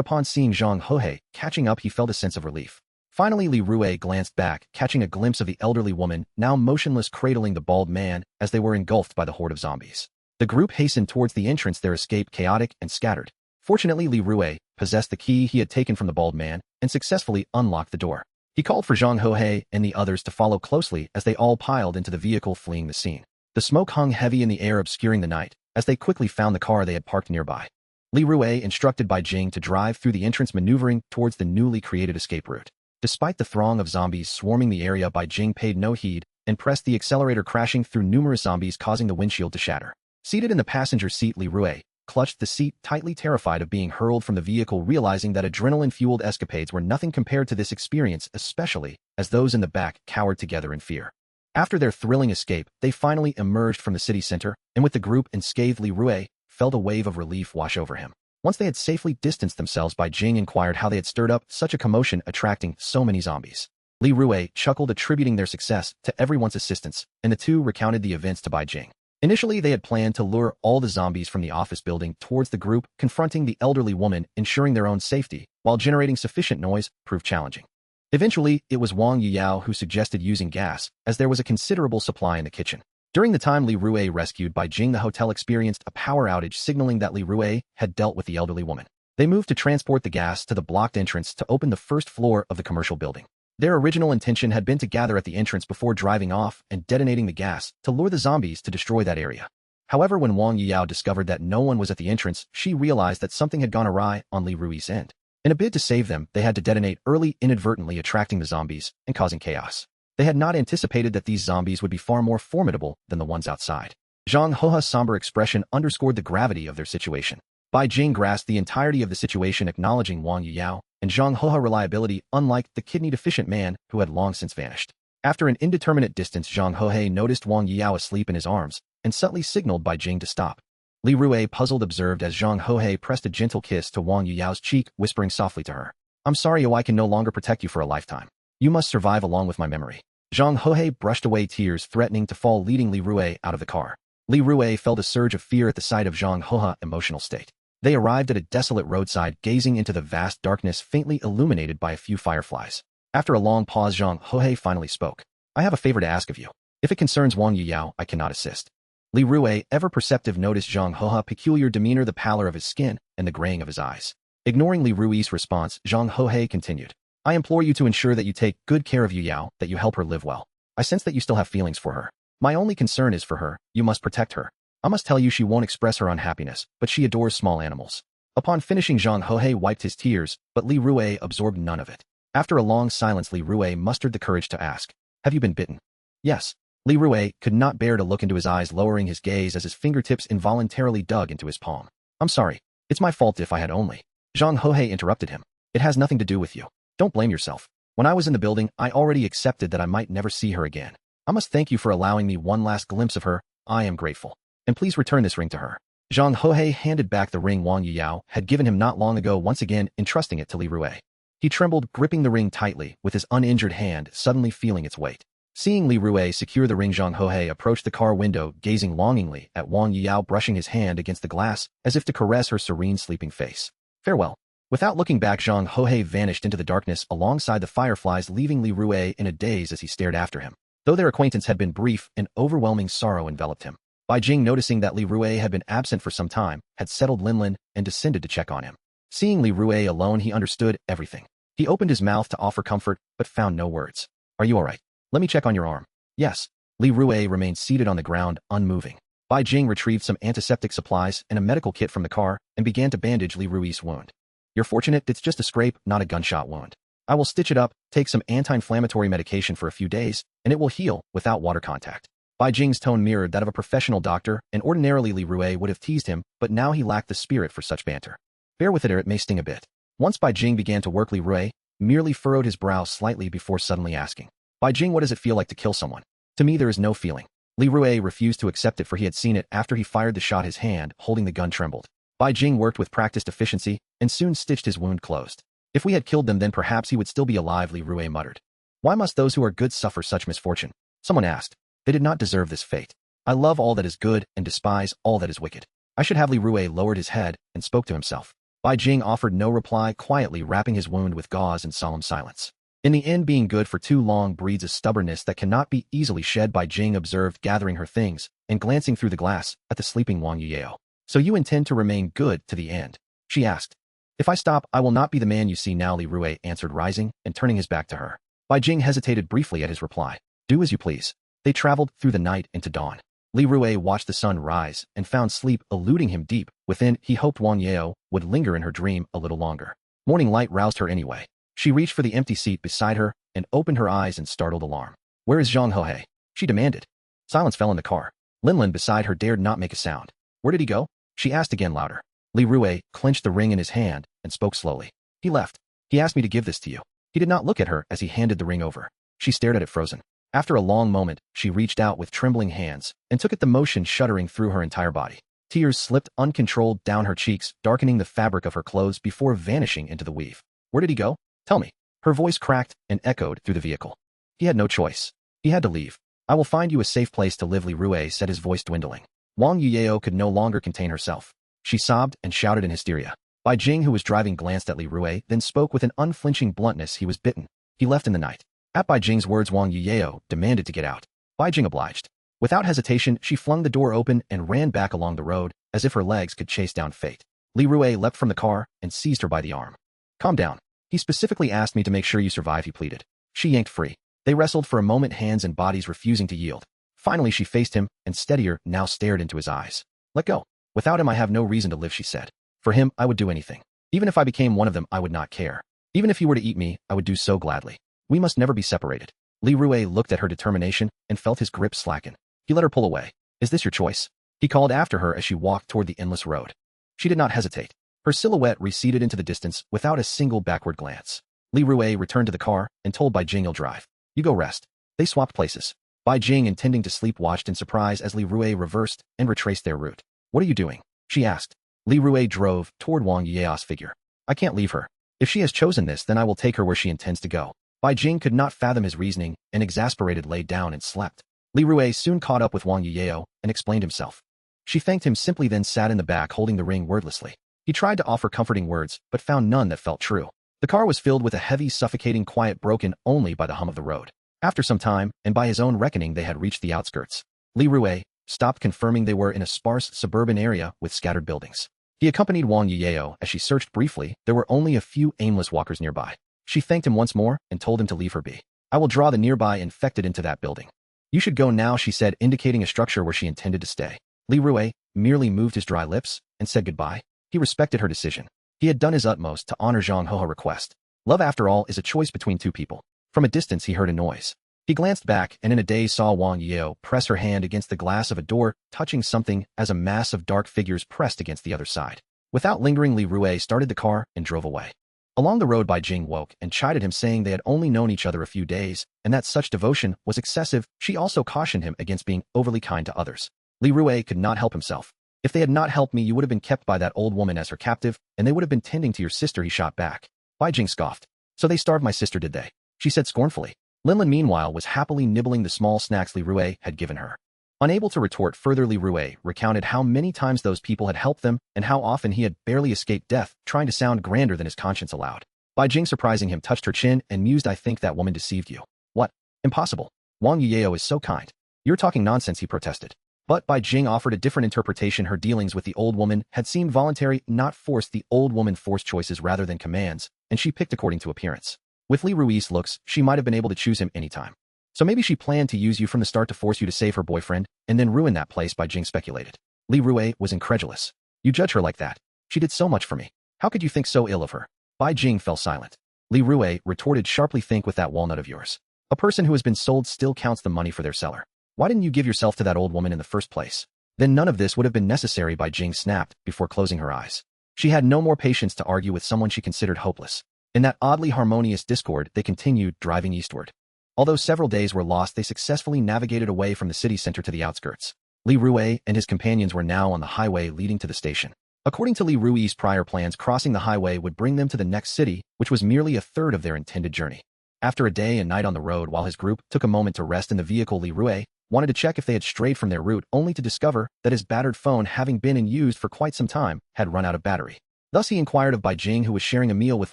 upon seeing Zhang Hohe catching up, he felt a sense of relief. Finally, Li Rui glanced back, catching a glimpse of the elderly woman, now motionless, cradling the bald man as they were engulfed by the horde of zombies. The group hastened towards the entrance, their escape chaotic and scattered. Fortunately, Li Rui possessed the key he had taken from the bald man and successfully unlocked the door. He called for Zhang Hohe and the others to follow closely as they all piled into the vehicle, fleeing the scene. The smoke hung heavy in the air, obscuring the night, as they quickly found the car they had parked nearby. Li Rui instructed Bai Jing to drive through the entrance, maneuvering towards the newly created escape route. Despite the throng of zombies swarming the area, Bai Jing paid no heed and pressed the accelerator, crashing through numerous zombies, causing the windshield to shatter. Seated in the passenger seat, Li Rui clutched the seat tightly, terrified of being hurled from the vehicle, realizing that adrenaline-fueled escapades were nothing compared to this experience, especially as those in the back cowered together in fear. After their thrilling escape, they finally emerged from the city center, and with the group unscathed, Li Rui felt a wave of relief wash over him. Once they had safely distanced themselves, Bai Jing inquired how they had stirred up such a commotion, attracting so many zombies. Li Rui chuckled, attributing their success to everyone's assistance, and the two recounted the events to Bai Jing. Initially, they had planned to lure all the zombies from the office building towards the group, confronting the elderly woman, ensuring their own safety, while generating sufficient noise proved challenging. Eventually, it was Wang Yuyao who suggested using gas, as there was a considerable supply in the kitchen. During the time Li Rui rescued Bai Jing, the hotel experienced a power outage, signaling that Li Rui had dealt with the elderly woman. They moved to transport the gas to the blocked entrance to open the first floor of the commercial building. Their original intention had been to gather at the entrance before driving off and detonating the gas to lure the zombies to destroy that area. However, when Wang Yuyao discovered that no one was at the entrance, she realized that something had gone awry on Li Rui's end. In a bid to save them, they had to detonate early, inadvertently attracting the zombies and causing chaos. They had not anticipated that these zombies would be far more formidable than the ones outside. Zhang Hohe's somber expression underscored the gravity of their situation. Bai Jing grasped the entirety of the situation, acknowledging Wang Yuyao and Zhang Hohe's reliability, unlike the kidney-deficient man who had long since vanished. After an indeterminate distance, Zhang Hohe noticed Wang Yuyao asleep in his arms and subtly signaled Bai Jing to stop. Li Rui, puzzled, observed as Zhang Hohe pressed a gentle kiss to Wang Yuyao's cheek, whispering softly to her, "I'm sorry, I can no longer protect you for a lifetime. You must survive along with my memory." Zhang Hohe brushed away tears, threatening to fall, leading Li Rui out of the car. Li Rui felt a surge of fear at the sight of Zhang Hohe's emotional state. They arrived at a desolate roadside, gazing into the vast darkness faintly illuminated by a few fireflies. After a long pause, Zhang Hohe finally spoke. "I have a favor to ask of you. If it concerns Wang Yuyao, I cannot assist." Li Rui, ever perceptive, noticed Zhang Hohe's peculiar demeanor, the pallor of his skin, and the graying of his eyes. Ignoring Li Rui's response, Zhang Hohe continued, "I implore you to ensure that you take good care of Yuyao, that you help her live well. I sense that you still have feelings for her. My only concern is for her. You must protect her. I must tell you, she won't express her unhappiness, but she adores small animals." Upon finishing, Zhang Hohe wiped his tears, but Li Rui absorbed none of it. After a long silence, Li Rui mustered the courage to ask, "Have you been bitten?" "Yes." Li Rui could not bear to look into his eyes, lowering his gaze as his fingertips involuntarily dug into his palm. "I'm sorry. It's my fault if I had only." Zhang Hohe interrupted him. "It has nothing to do with you. Don't blame yourself. When I was in the building, I already accepted that I might never see her again. I must thank you for allowing me one last glimpse of her. I am grateful. And please return this ring to her." Zhang Hohe handed back the ring Wang Yuyao had given him not long ago, once again entrusting it to Li Rui. He trembled, gripping the ring tightly, with his uninjured hand suddenly feeling its weight. Seeing Li Rui secure the ring, Zhang Hohe approached the car window, gazing longingly at Wang Yuyao, brushing his hand against the glass as if to caress her serene, sleeping face. "Farewell." Without looking back, Zhang Hohe vanished into the darkness alongside the fireflies, leaving Li Rui in a daze as he stared after him. Though their acquaintance had been brief, an overwhelming sorrow enveloped him. Bai Jing, noticing that Li Rui had been absent for some time, had settled Linlin and descended to check on him. Seeing Li Rui alone, he understood everything. He opened his mouth to offer comfort, but found no words. Are you alright? Let me check on your arm. Yes. Li Rui remained seated on the ground, unmoving. Bai Jing retrieved some antiseptic supplies and a medical kit from the car and began to bandage Li Rui's wound. You're fortunate it's just a scrape, not a gunshot wound. I will stitch it up, take some anti-inflammatory medication for a few days, and it will heal without water contact. Bai Jing's tone mirrored that of a professional doctor, and ordinarily Li Rui would have teased him, but now he lacked the spirit for such banter. Bear with it or it may sting a bit. Once Bai Jing began to work, Li Rui merely furrowed his brow slightly before suddenly asking, Bai Jing, what does it feel like to kill someone? To me there is no feeling. Li Rui refused to accept it, for he had seen it after he fired the shot. His hand, holding the gun, trembled. Bai Jing worked with practiced efficiency and soon stitched his wound closed. If we had killed them, then perhaps he would still be alive, Li Rui muttered. Why must those who are good suffer such misfortune? Someone asked. They did not deserve this fate. I love all that is good and despise all that is wicked. I should have. Li Rui lowered his head and spoke to himself. Bai Jing offered no reply, quietly wrapping his wound with gauze in solemn silence. In the end, being good for too long breeds a stubbornness that cannot be easily shed, Bai Jing observed, gathering her things and glancing through the glass at the sleeping Wang Yuyao. So you intend to remain good to the end? She asked. If I stop, I will not be the man you see now, Li Rui answered, rising and turning his back to her. Bai Jing hesitated briefly at his reply. Do as you please. They traveled through the night into dawn. Li Rui watched the sun rise and found sleep eluding him deep within. He hoped Wang Yao would linger in her dream a little longer. Morning light roused her anyway. She reached for the empty seat beside her and opened her eyes in startled alarm. Where is Zhang Hohe? She demanded. Silence fell in the car. Linlin beside her dared not make a sound. Where did he go? She asked again, louder. Li Rui clenched the ring in his hand and spoke slowly. He left. He asked me to give this to you. He did not look at her as he handed the ring over. She stared at it, frozen. After a long moment, she reached out with trembling hands and took it, the motion shuddering through her entire body. Tears slipped uncontrolled down her cheeks, darkening the fabric of her clothes before vanishing into the weave. Where did he go? Tell me. Her voice cracked and echoed through the vehicle. He had no choice. He had to leave. I will find you a safe place to live, Li Rui said, his voice dwindling. Wang Yuyao could no longer contain herself. She sobbed and shouted in hysteria. Bai Jing, who was driving, glanced at Li Rui, then spoke with an unflinching bluntness. He was bitten. He left in the night. At Bai Jing's words, Wang Yuyao demanded to get out. Bai Jing obliged. Without hesitation, she flung the door open and ran back along the road, as if her legs could chase down fate. Li Rui leapt from the car and seized her by the arm. Calm down. He specifically asked me to make sure you survive, he pleaded. She yanked free. They wrestled for a moment, hands and bodies refusing to yield. Finally, she faced him and, steadier now, stared into his eyes. Let go. Without him, I have no reason to live, she said. For him, I would do anything. Even if I became one of them, I would not care. Even if he were to eat me, I would do so gladly. We must never be separated. Li Rui looked at her determination and felt his grip slacken. He let her pull away. Is this your choice? He called after her as she walked toward the endless road. She did not hesitate. Her silhouette receded into the distance without a single backward glance. Li Rui returned to the car and told Bai Jing, "You'll drive. You go rest." They swapped places. Bai Jing, intending to sleep, watched in surprise as Li Rui reversed and retraced their route. What are you doing? She asked. Li Rui drove toward Wang Yuyao's figure. I can't leave her. If she has chosen this, then I will take her where she intends to go. Bai Jing could not fathom his reasoning and, exasperated, lay down and slept. Li Rui soon caught up with Wang Yuyao and explained himself. She thanked him simply, then sat in the back holding the ring wordlessly. He tried to offer comforting words, but found none that felt true. The car was filled with a heavy, suffocating quiet broken only by the hum of the road. After some time, and by his own reckoning, they had reached the outskirts. Li Rui stopped, confirming they were in a sparse suburban area with scattered buildings. He accompanied Wang Yuyao as she searched briefly. There were only a few aimless walkers nearby. She thanked him once more and told him to leave her be. I will draw the nearby infected into that building. You should go now, she said, indicating a structure where she intended to stay. Li Rui merely moved his dry lips and said goodbye. He respected her decision. He had done his utmost to honor Zhang Hohe's request. Love, after all, is a choice between two people. From a distance, he heard a noise. He glanced back and in a daze saw Wang Yuyao press her hand against the glass of a door, touching something as a mass of dark figures pressed against the other side. Without lingering, Li Rui started the car and drove away. Along the road, Bai Jing woke and chided him, saying they had only known each other a few days and that such devotion was excessive. She also cautioned him against being overly kind to others. Li Rui could not help himself. If they had not helped me, you would have been kept by that old woman as her captive, and they would have been tending to your sister, he shot back. Bai Jing scoffed. So they starved my sister, did they? She said scornfully. Linlin, meanwhile, was happily nibbling the small snacks Li Rui had given her. Unable to retort further, Li Rui recounted how many times those people had helped them and how often he had barely escaped death, trying to sound grander than his conscience allowed. Bai Jing, surprising him, touched her chin and mused, I think that woman deceived you. What? Impossible. Wang Yuyao is so kind. You're talking nonsense, he protested. But Bai Jing offered a different interpretation. Her dealings with the old woman had seemed voluntary, not forced. The old woman forced choices rather than commands, and she picked according to appearance. With Li Rui's looks, she might have been able to choose him anytime. So maybe she planned to use you from the start to force you to save her boyfriend, and then ruin that place, Bai Jing speculated. Li Rui was incredulous. You judge her like that. She did so much for me. How could you think so ill of her? Bai Jing fell silent. Li Rui retorted sharply, think with that walnut of yours. A person who has been sold still counts the money for their seller. Why didn't you give yourself to that old woman in the first place? Then none of this would have been necessary, Bai Jing snapped before closing her eyes. She had no more patience to argue with someone she considered hopeless. In that oddly harmonious discord, they continued driving eastward. Although several days were lost, they successfully navigated away from the city center to the outskirts. Li Rui and his companions were now on the highway leading to the station. According to Li Rui's prior plans, crossing the highway would bring them to the next city, which was merely a third of their intended journey. After a day and night on the road, while his group took a moment to rest in the vehicle, Li Rui wanted to check if they had strayed from their route, only to discover that his battered phone, having been in use for quite some time, had run out of battery. Thus he inquired of Bai Jing, who was sharing a meal with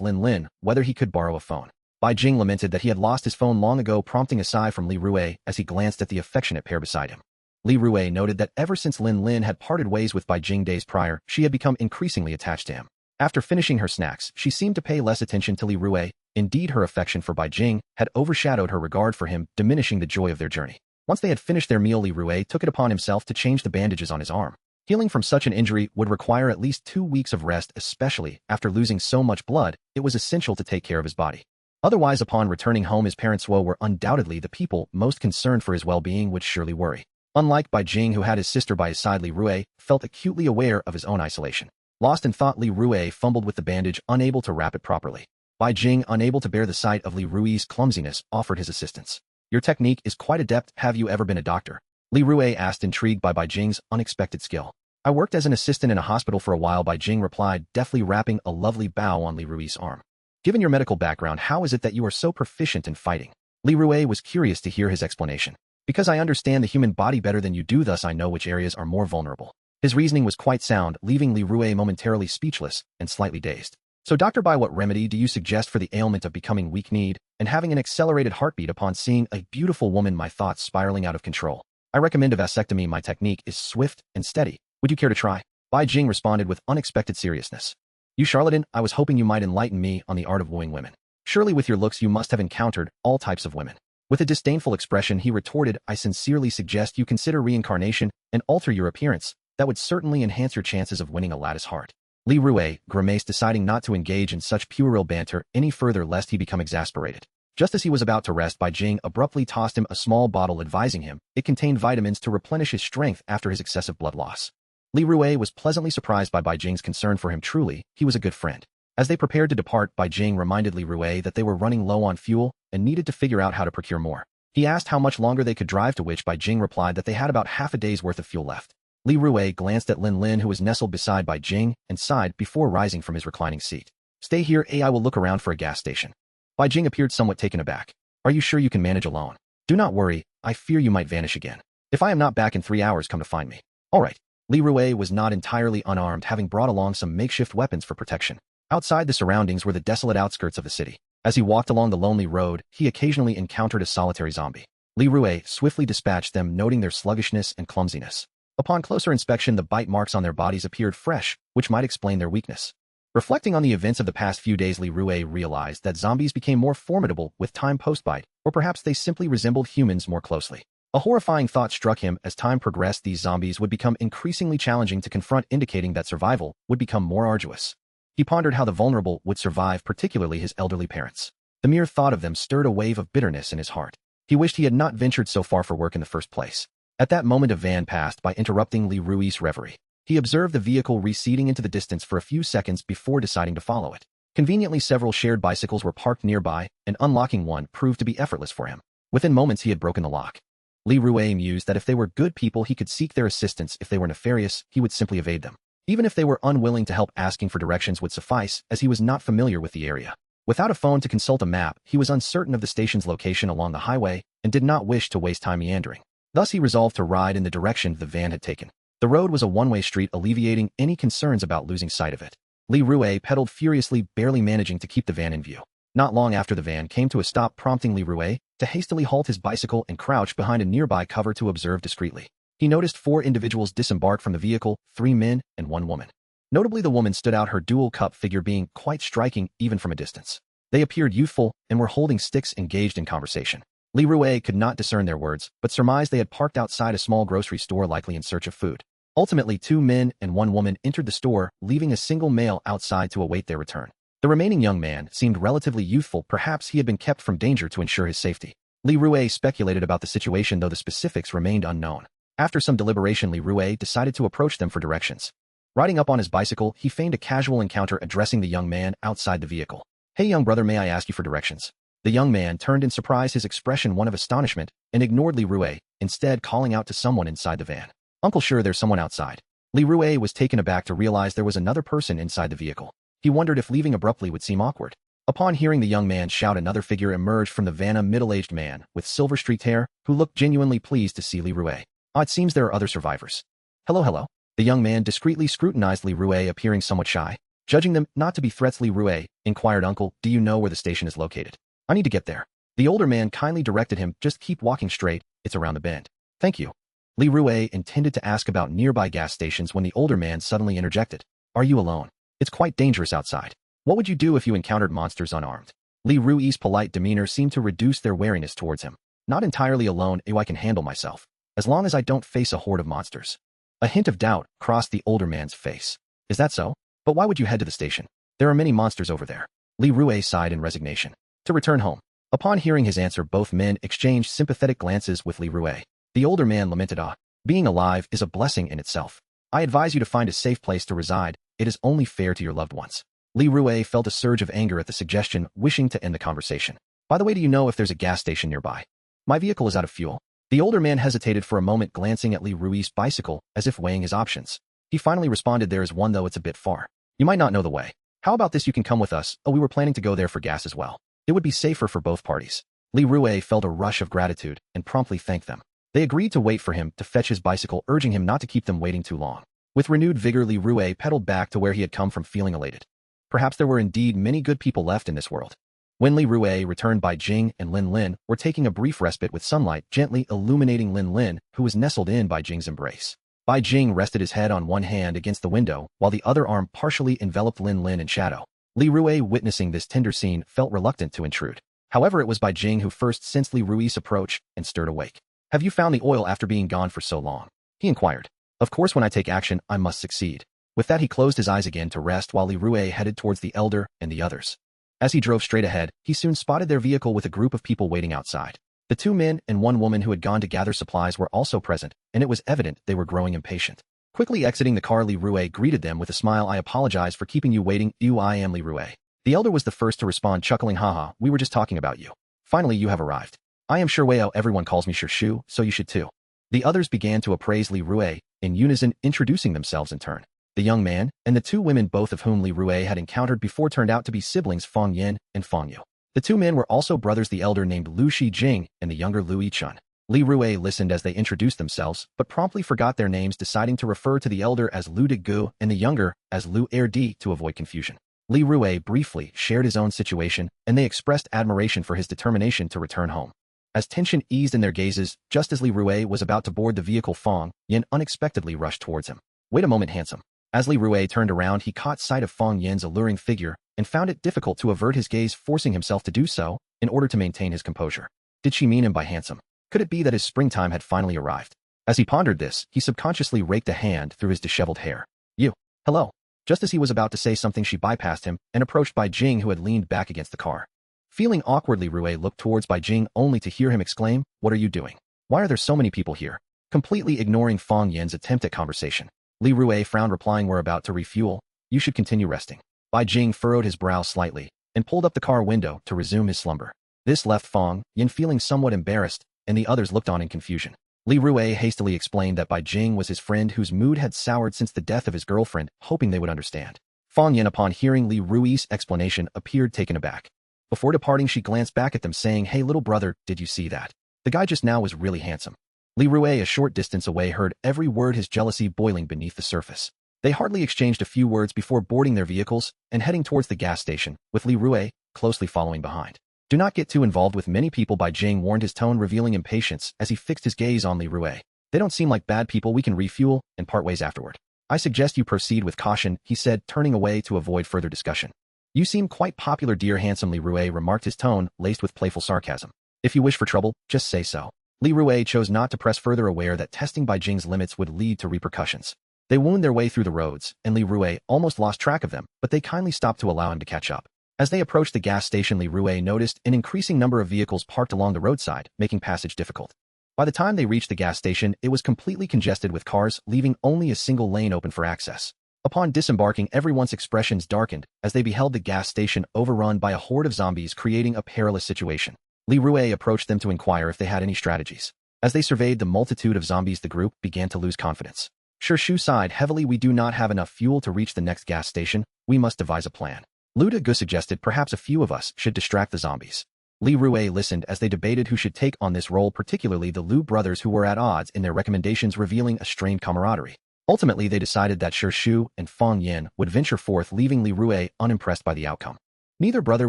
Lin Lin, whether he could borrow a phone. Bai Jing lamented that he had lost his phone long ago, prompting a sigh from Li Rui as he glanced at the affectionate pair beside him. Li Rui noted that ever since Lin Lin had parted ways with Bai Jing days prior, she had become increasingly attached to him. After finishing her snacks, she seemed to pay less attention to Li Rui. Indeed, her affection for Bai Jing had overshadowed her regard for him, diminishing the joy of their journey. Once they had finished their meal, Li Rui took it upon himself to change the bandages on his arm. Healing from such an injury would require at least 2 weeks of rest, especially after losing so much blood. It was essential to take care of his body. Otherwise, upon returning home, his parents were undoubtedly the people most concerned for his well-being, would surely worry. Unlike Bai Jing, who had his sister by his side, Li Rui felt acutely aware of his own isolation. Lost in thought, Li Rui fumbled with the bandage, unable to wrap it properly. Bai Jing, unable to bear the sight of Li Rui's clumsiness, offered his assistance. Your technique is quite adept. Have you ever been a doctor? Li Rui asked, intrigued by Bai Jing's unexpected skill. I worked as an assistant in a hospital for a while, Bai Jing replied, deftly wrapping a lovely bow on Li Rui's arm. Given your medical background, how is it that you are so proficient in fighting? Li Rui was curious to hear his explanation. Because I understand the human body better than you do, thus I know which areas are more vulnerable. His reasoning was quite sound, leaving Li Rui momentarily speechless and slightly dazed. So Doctor, Bai, what remedy do you suggest for the ailment of becoming weak-kneed and having an accelerated heartbeat upon seeing a beautiful woman? My thoughts spiraling out of control. I recommend a vasectomy. My technique is swift and steady. Would you care to try? Bai Jing responded with unexpected seriousness. You charlatan, I was hoping you might enlighten me on the art of wooing women. Surely with your looks you must have encountered all types of women. With a disdainful expression, he retorted, I sincerely suggest you consider reincarnation and alter your appearance. That would certainly enhance your chances of winning a lattice heart. Li Rui grimaced, deciding not to engage in such puerile banter any further lest he become exasperated. Just as he was about to rest, Bai Jing abruptly tossed him a small bottle, advising him it contained vitamins to replenish his strength after his excessive blood loss. Li Rui was pleasantly surprised by Bai Jing's concern for him. Truly, he was a good friend. As they prepared to depart, Bai Jing reminded Li Rui that they were running low on fuel and needed to figure out how to procure more. He asked how much longer they could drive, to which Bai Jing replied that they had about half a day's worth of fuel left. Li Rui glanced at Lin Lin, who was nestled beside Bai Jing, and sighed before rising from his reclining seat. Stay here, I will look around for a gas station. Bai Jing appeared somewhat taken aback. Are you sure you can manage alone? Do not worry, I fear you might vanish again. If I am not back in 3 hours, come to find me. All right. Li Rui was not entirely unarmed, having brought along some makeshift weapons for protection. Outside the surroundings were the desolate outskirts of the city. As he walked along the lonely road, he occasionally encountered a solitary zombie. Li Rui swiftly dispatched them, noting their sluggishness and clumsiness. Upon closer inspection, the bite marks on their bodies appeared fresh, which might explain their weakness. Reflecting on the events of the past few days, Li Rui realized that zombies became more formidable with time post-bite, or perhaps they simply resembled humans more closely. A horrifying thought struck him. As time progressed, these zombies would become increasingly challenging to confront, indicating that survival would become more arduous. He pondered how the vulnerable would survive, particularly his elderly parents. The mere thought of them stirred a wave of bitterness in his heart. He wished he had not ventured so far for work in the first place. At that moment, a van passed by, interrupting Li Rui's reverie. He observed the vehicle receding into the distance for a few seconds before deciding to follow it. Conveniently, several shared bicycles were parked nearby, and unlocking one proved to be effortless for him. Within moments, he had broken the lock. Li Rui mused that if they were good people, he could seek their assistance. If they were nefarious, he would simply evade them. Even if they were unwilling to help, asking for directions would suffice, as he was not familiar with the area. Without a phone to consult a map, he was uncertain of the station's location along the highway and did not wish to waste time meandering. Thus he resolved to ride in the direction the van had taken. The road was a one-way street, alleviating any concerns about losing sight of it. Li Rui pedaled furiously, barely managing to keep the van in view. Not long after, the van came to a stop, prompting Li Rui to hastily halt his bicycle and crouch behind a nearby cover to observe discreetly. He noticed 4 individuals disembark from the vehicle, 3 men and 1 woman. Notably, the woman stood out, her dual cup figure being quite striking even from a distance. They appeared youthful and were holding sticks engaged in conversation. Li Rue could not discern their words, but surmised they had parked outside a small grocery store likely in search of food. Ultimately, 2 men and 1 woman entered the store, leaving a single male outside to await their return. The remaining young man seemed relatively youthful, perhaps he had been kept from danger to ensure his safety. Li Rue speculated about the situation, though the specifics remained unknown. After some deliberation, Li Rue decided to approach them for directions. Riding up on his bicycle, he feigned a casual encounter, addressing the young man outside the vehicle. "Hey young brother, may I ask you for directions?" The young man turned in surprise, his expression one of astonishment, and ignored Li Rue, instead calling out to someone inside the van. "Uncle, sure, there's someone outside." Li Rue was taken aback to realize there was another person inside the vehicle. He wondered if leaving abruptly would seem awkward. Upon hearing the young man shout, another figure emerged from the van, a middle-aged man with silver-streaked hair who looked genuinely pleased to see Li Rue. "Ah, it seems there are other survivors." Hello. The young man discreetly scrutinized Li Rue, appearing somewhat shy. Judging them not to be threats, Li Rue inquired, "Uncle, do you know where the station is located? I need to get there." The older man kindly directed him, "Just keep walking straight, it's around the bend." "Thank you." Li Rue intended to ask about nearby gas stations when the older man suddenly interjected. "Are you alone? It's quite dangerous outside. What would you do if you encountered monsters unarmed?" Li Rue's polite demeanor seemed to reduce their wariness towards him. "Not entirely alone, I can handle myself, as long as I don't face a horde of monsters." A hint of doubt crossed the older man's face. "Is that so? But why would you head to the station? There are many monsters over there." Li Rue sighed in resignation. "To return home." Upon hearing his answer, both men exchanged sympathetic glances with Li Rue. The older man lamented, "Being alive is a blessing in itself. I advise you to find a safe place to reside. It is only fair to your loved ones." Li Rue felt a surge of anger at the suggestion, wishing to end the conversation. "By the way, do you know if there's a gas station nearby? My vehicle is out of fuel." The older man hesitated for a moment, glancing at Li Rue's bicycle as if weighing his options. He finally responded, "There is one, though it's a bit far. You might not know the way. How about this, you can come with us." "Oh, we were planning to go there for gas as well. It would be safer for both parties." Li Rue felt a rush of gratitude and promptly thanked them. They agreed to wait for him to fetch his bicycle, urging him not to keep them waiting too long. With renewed vigor, Li Rue pedaled back to where he had come from, feeling elated. Perhaps there were indeed many good people left in this world. When Li Rue returned, Bai Jing and Lin Lin were taking a brief respite, with sunlight gently illuminating Lin Lin, who was nestled in Bai Jing's embrace. Bai Jing rested his head on one hand against the window, while the other arm partially enveloped Lin Lin in shadow. Li Rue, witnessing this tender scene, felt reluctant to intrude. However, it was Bai Jing who first sensed Li Rue's approach and stirred awake. "Have you found the oil after being gone for so long?" he inquired. "Of course, when I take action, I must succeed." With that, he closed his eyes again to rest, while Li Rue headed towards the elder and the others. As he drove straight ahead, he soon spotted their vehicle with a group of people waiting outside. The 2 men and 1 woman who had gone to gather supplies were also present, and it was evident they were growing impatient. Quickly exiting the car, Li Rue greeted them with a smile. "I apologize for keeping you waiting. I am Li Rue." The elder was the first to respond, chuckling, "Haha, we were just talking about you. Finally, you have arrived. I am Shuwei, everyone calls me Shu, so you should too." The others began to appraise Li Rue, in unison, introducing themselves in turn. The young man and the 2 women, both of whom Li Rue had encountered before, turned out to be siblings, Fang Yin and Fang Yu. The 2 men were also brothers, the elder named Lu Shijing and the younger Lu Yichun. Li Rue listened as they introduced themselves, but promptly forgot their names, deciding to refer to the elder as Lu Degu and the younger as Lu Erdi to avoid confusion. Li Rue briefly shared his own situation, and they expressed admiration for his determination to return home. As tension eased in their gazes, just as Li Rue was about to board the vehicle, Fang Yin unexpectedly rushed towards him. "Wait a moment, handsome." As Li Rue turned around, he caught sight of Fang Yin's alluring figure and found it difficult to avert his gaze, forcing himself to do so in order to maintain his composure. Did she mean him by handsome? Could it be that his springtime had finally arrived? As he pondered this, he subconsciously raked a hand through his disheveled hair. "You. Hello." Just as he was about to say something, she bypassed him and approached Bai Jing, who had leaned back against the car. Feeling awkward, Li Rue looked towards Bai Jing, only to hear him exclaim, "What are you doing? Why are there so many people here?" Completely ignoring Fang Yin's attempt at conversation, Li Rue frowned, replying, "We're about to refuel. You should continue resting." Bai Jing furrowed his brow slightly and pulled up the car window to resume his slumber. This left Fang Yin feeling somewhat embarrassed, and the others looked on in confusion. Li Rue hastily explained that Bai Jing was his friend whose mood had soured since the death of his girlfriend, hoping they would understand. Fang Yin, upon hearing Li Rue's explanation, appeared taken aback. Before departing, she glanced back at them, saying, "Hey little brother, did you see that? The guy just now was really handsome." Li Rue, a short distance away, heard every word, his jealousy boiling beneath the surface. They hardly exchanged a few words before boarding their vehicles and heading towards the gas station, with Li Rue closely following behind. "Do not get too involved with many people," Bai Jing warned, his tone revealing impatience as he fixed his gaze on Li Rue. "They don't seem like bad people. We can refuel and part ways afterward. I suggest you proceed with caution," he said, turning away to avoid further discussion. You seem quite popular, dear handsome Li Rue remarked, his tone laced with playful sarcasm. If you wish for trouble, just say so. Li Rue chose not to press further, aware that testing Bai Jing's limits would lead to repercussions. They wound their way through the roads, and Li Rue almost lost track of them, but they kindly stopped to allow him to catch up. As they approached the gas station, Li Rue noticed an increasing number of vehicles parked along the roadside, making passage difficult. By the time they reached the gas station, it was completely congested with cars, leaving only a single lane open for access. Upon disembarking, everyone's expressions darkened as they beheld the gas station overrun by a horde of zombies, creating a perilous situation. Li Rue approached them to inquire if they had any strategies. As they surveyed the multitude of zombies, the group began to lose confidence. Shu sighed heavily. We do not have enough fuel to reach the next gas station. We must devise a plan. Lu De suggested perhaps a few of us should distract the zombies. Li Rue listened as they debated who should take on this role, particularly the Lu brothers, who were at odds in their recommendations, revealing a strained camaraderie. Ultimately, they decided that Shu and Fang Yin would venture forth, leaving Li Rue unimpressed by the outcome. Neither brother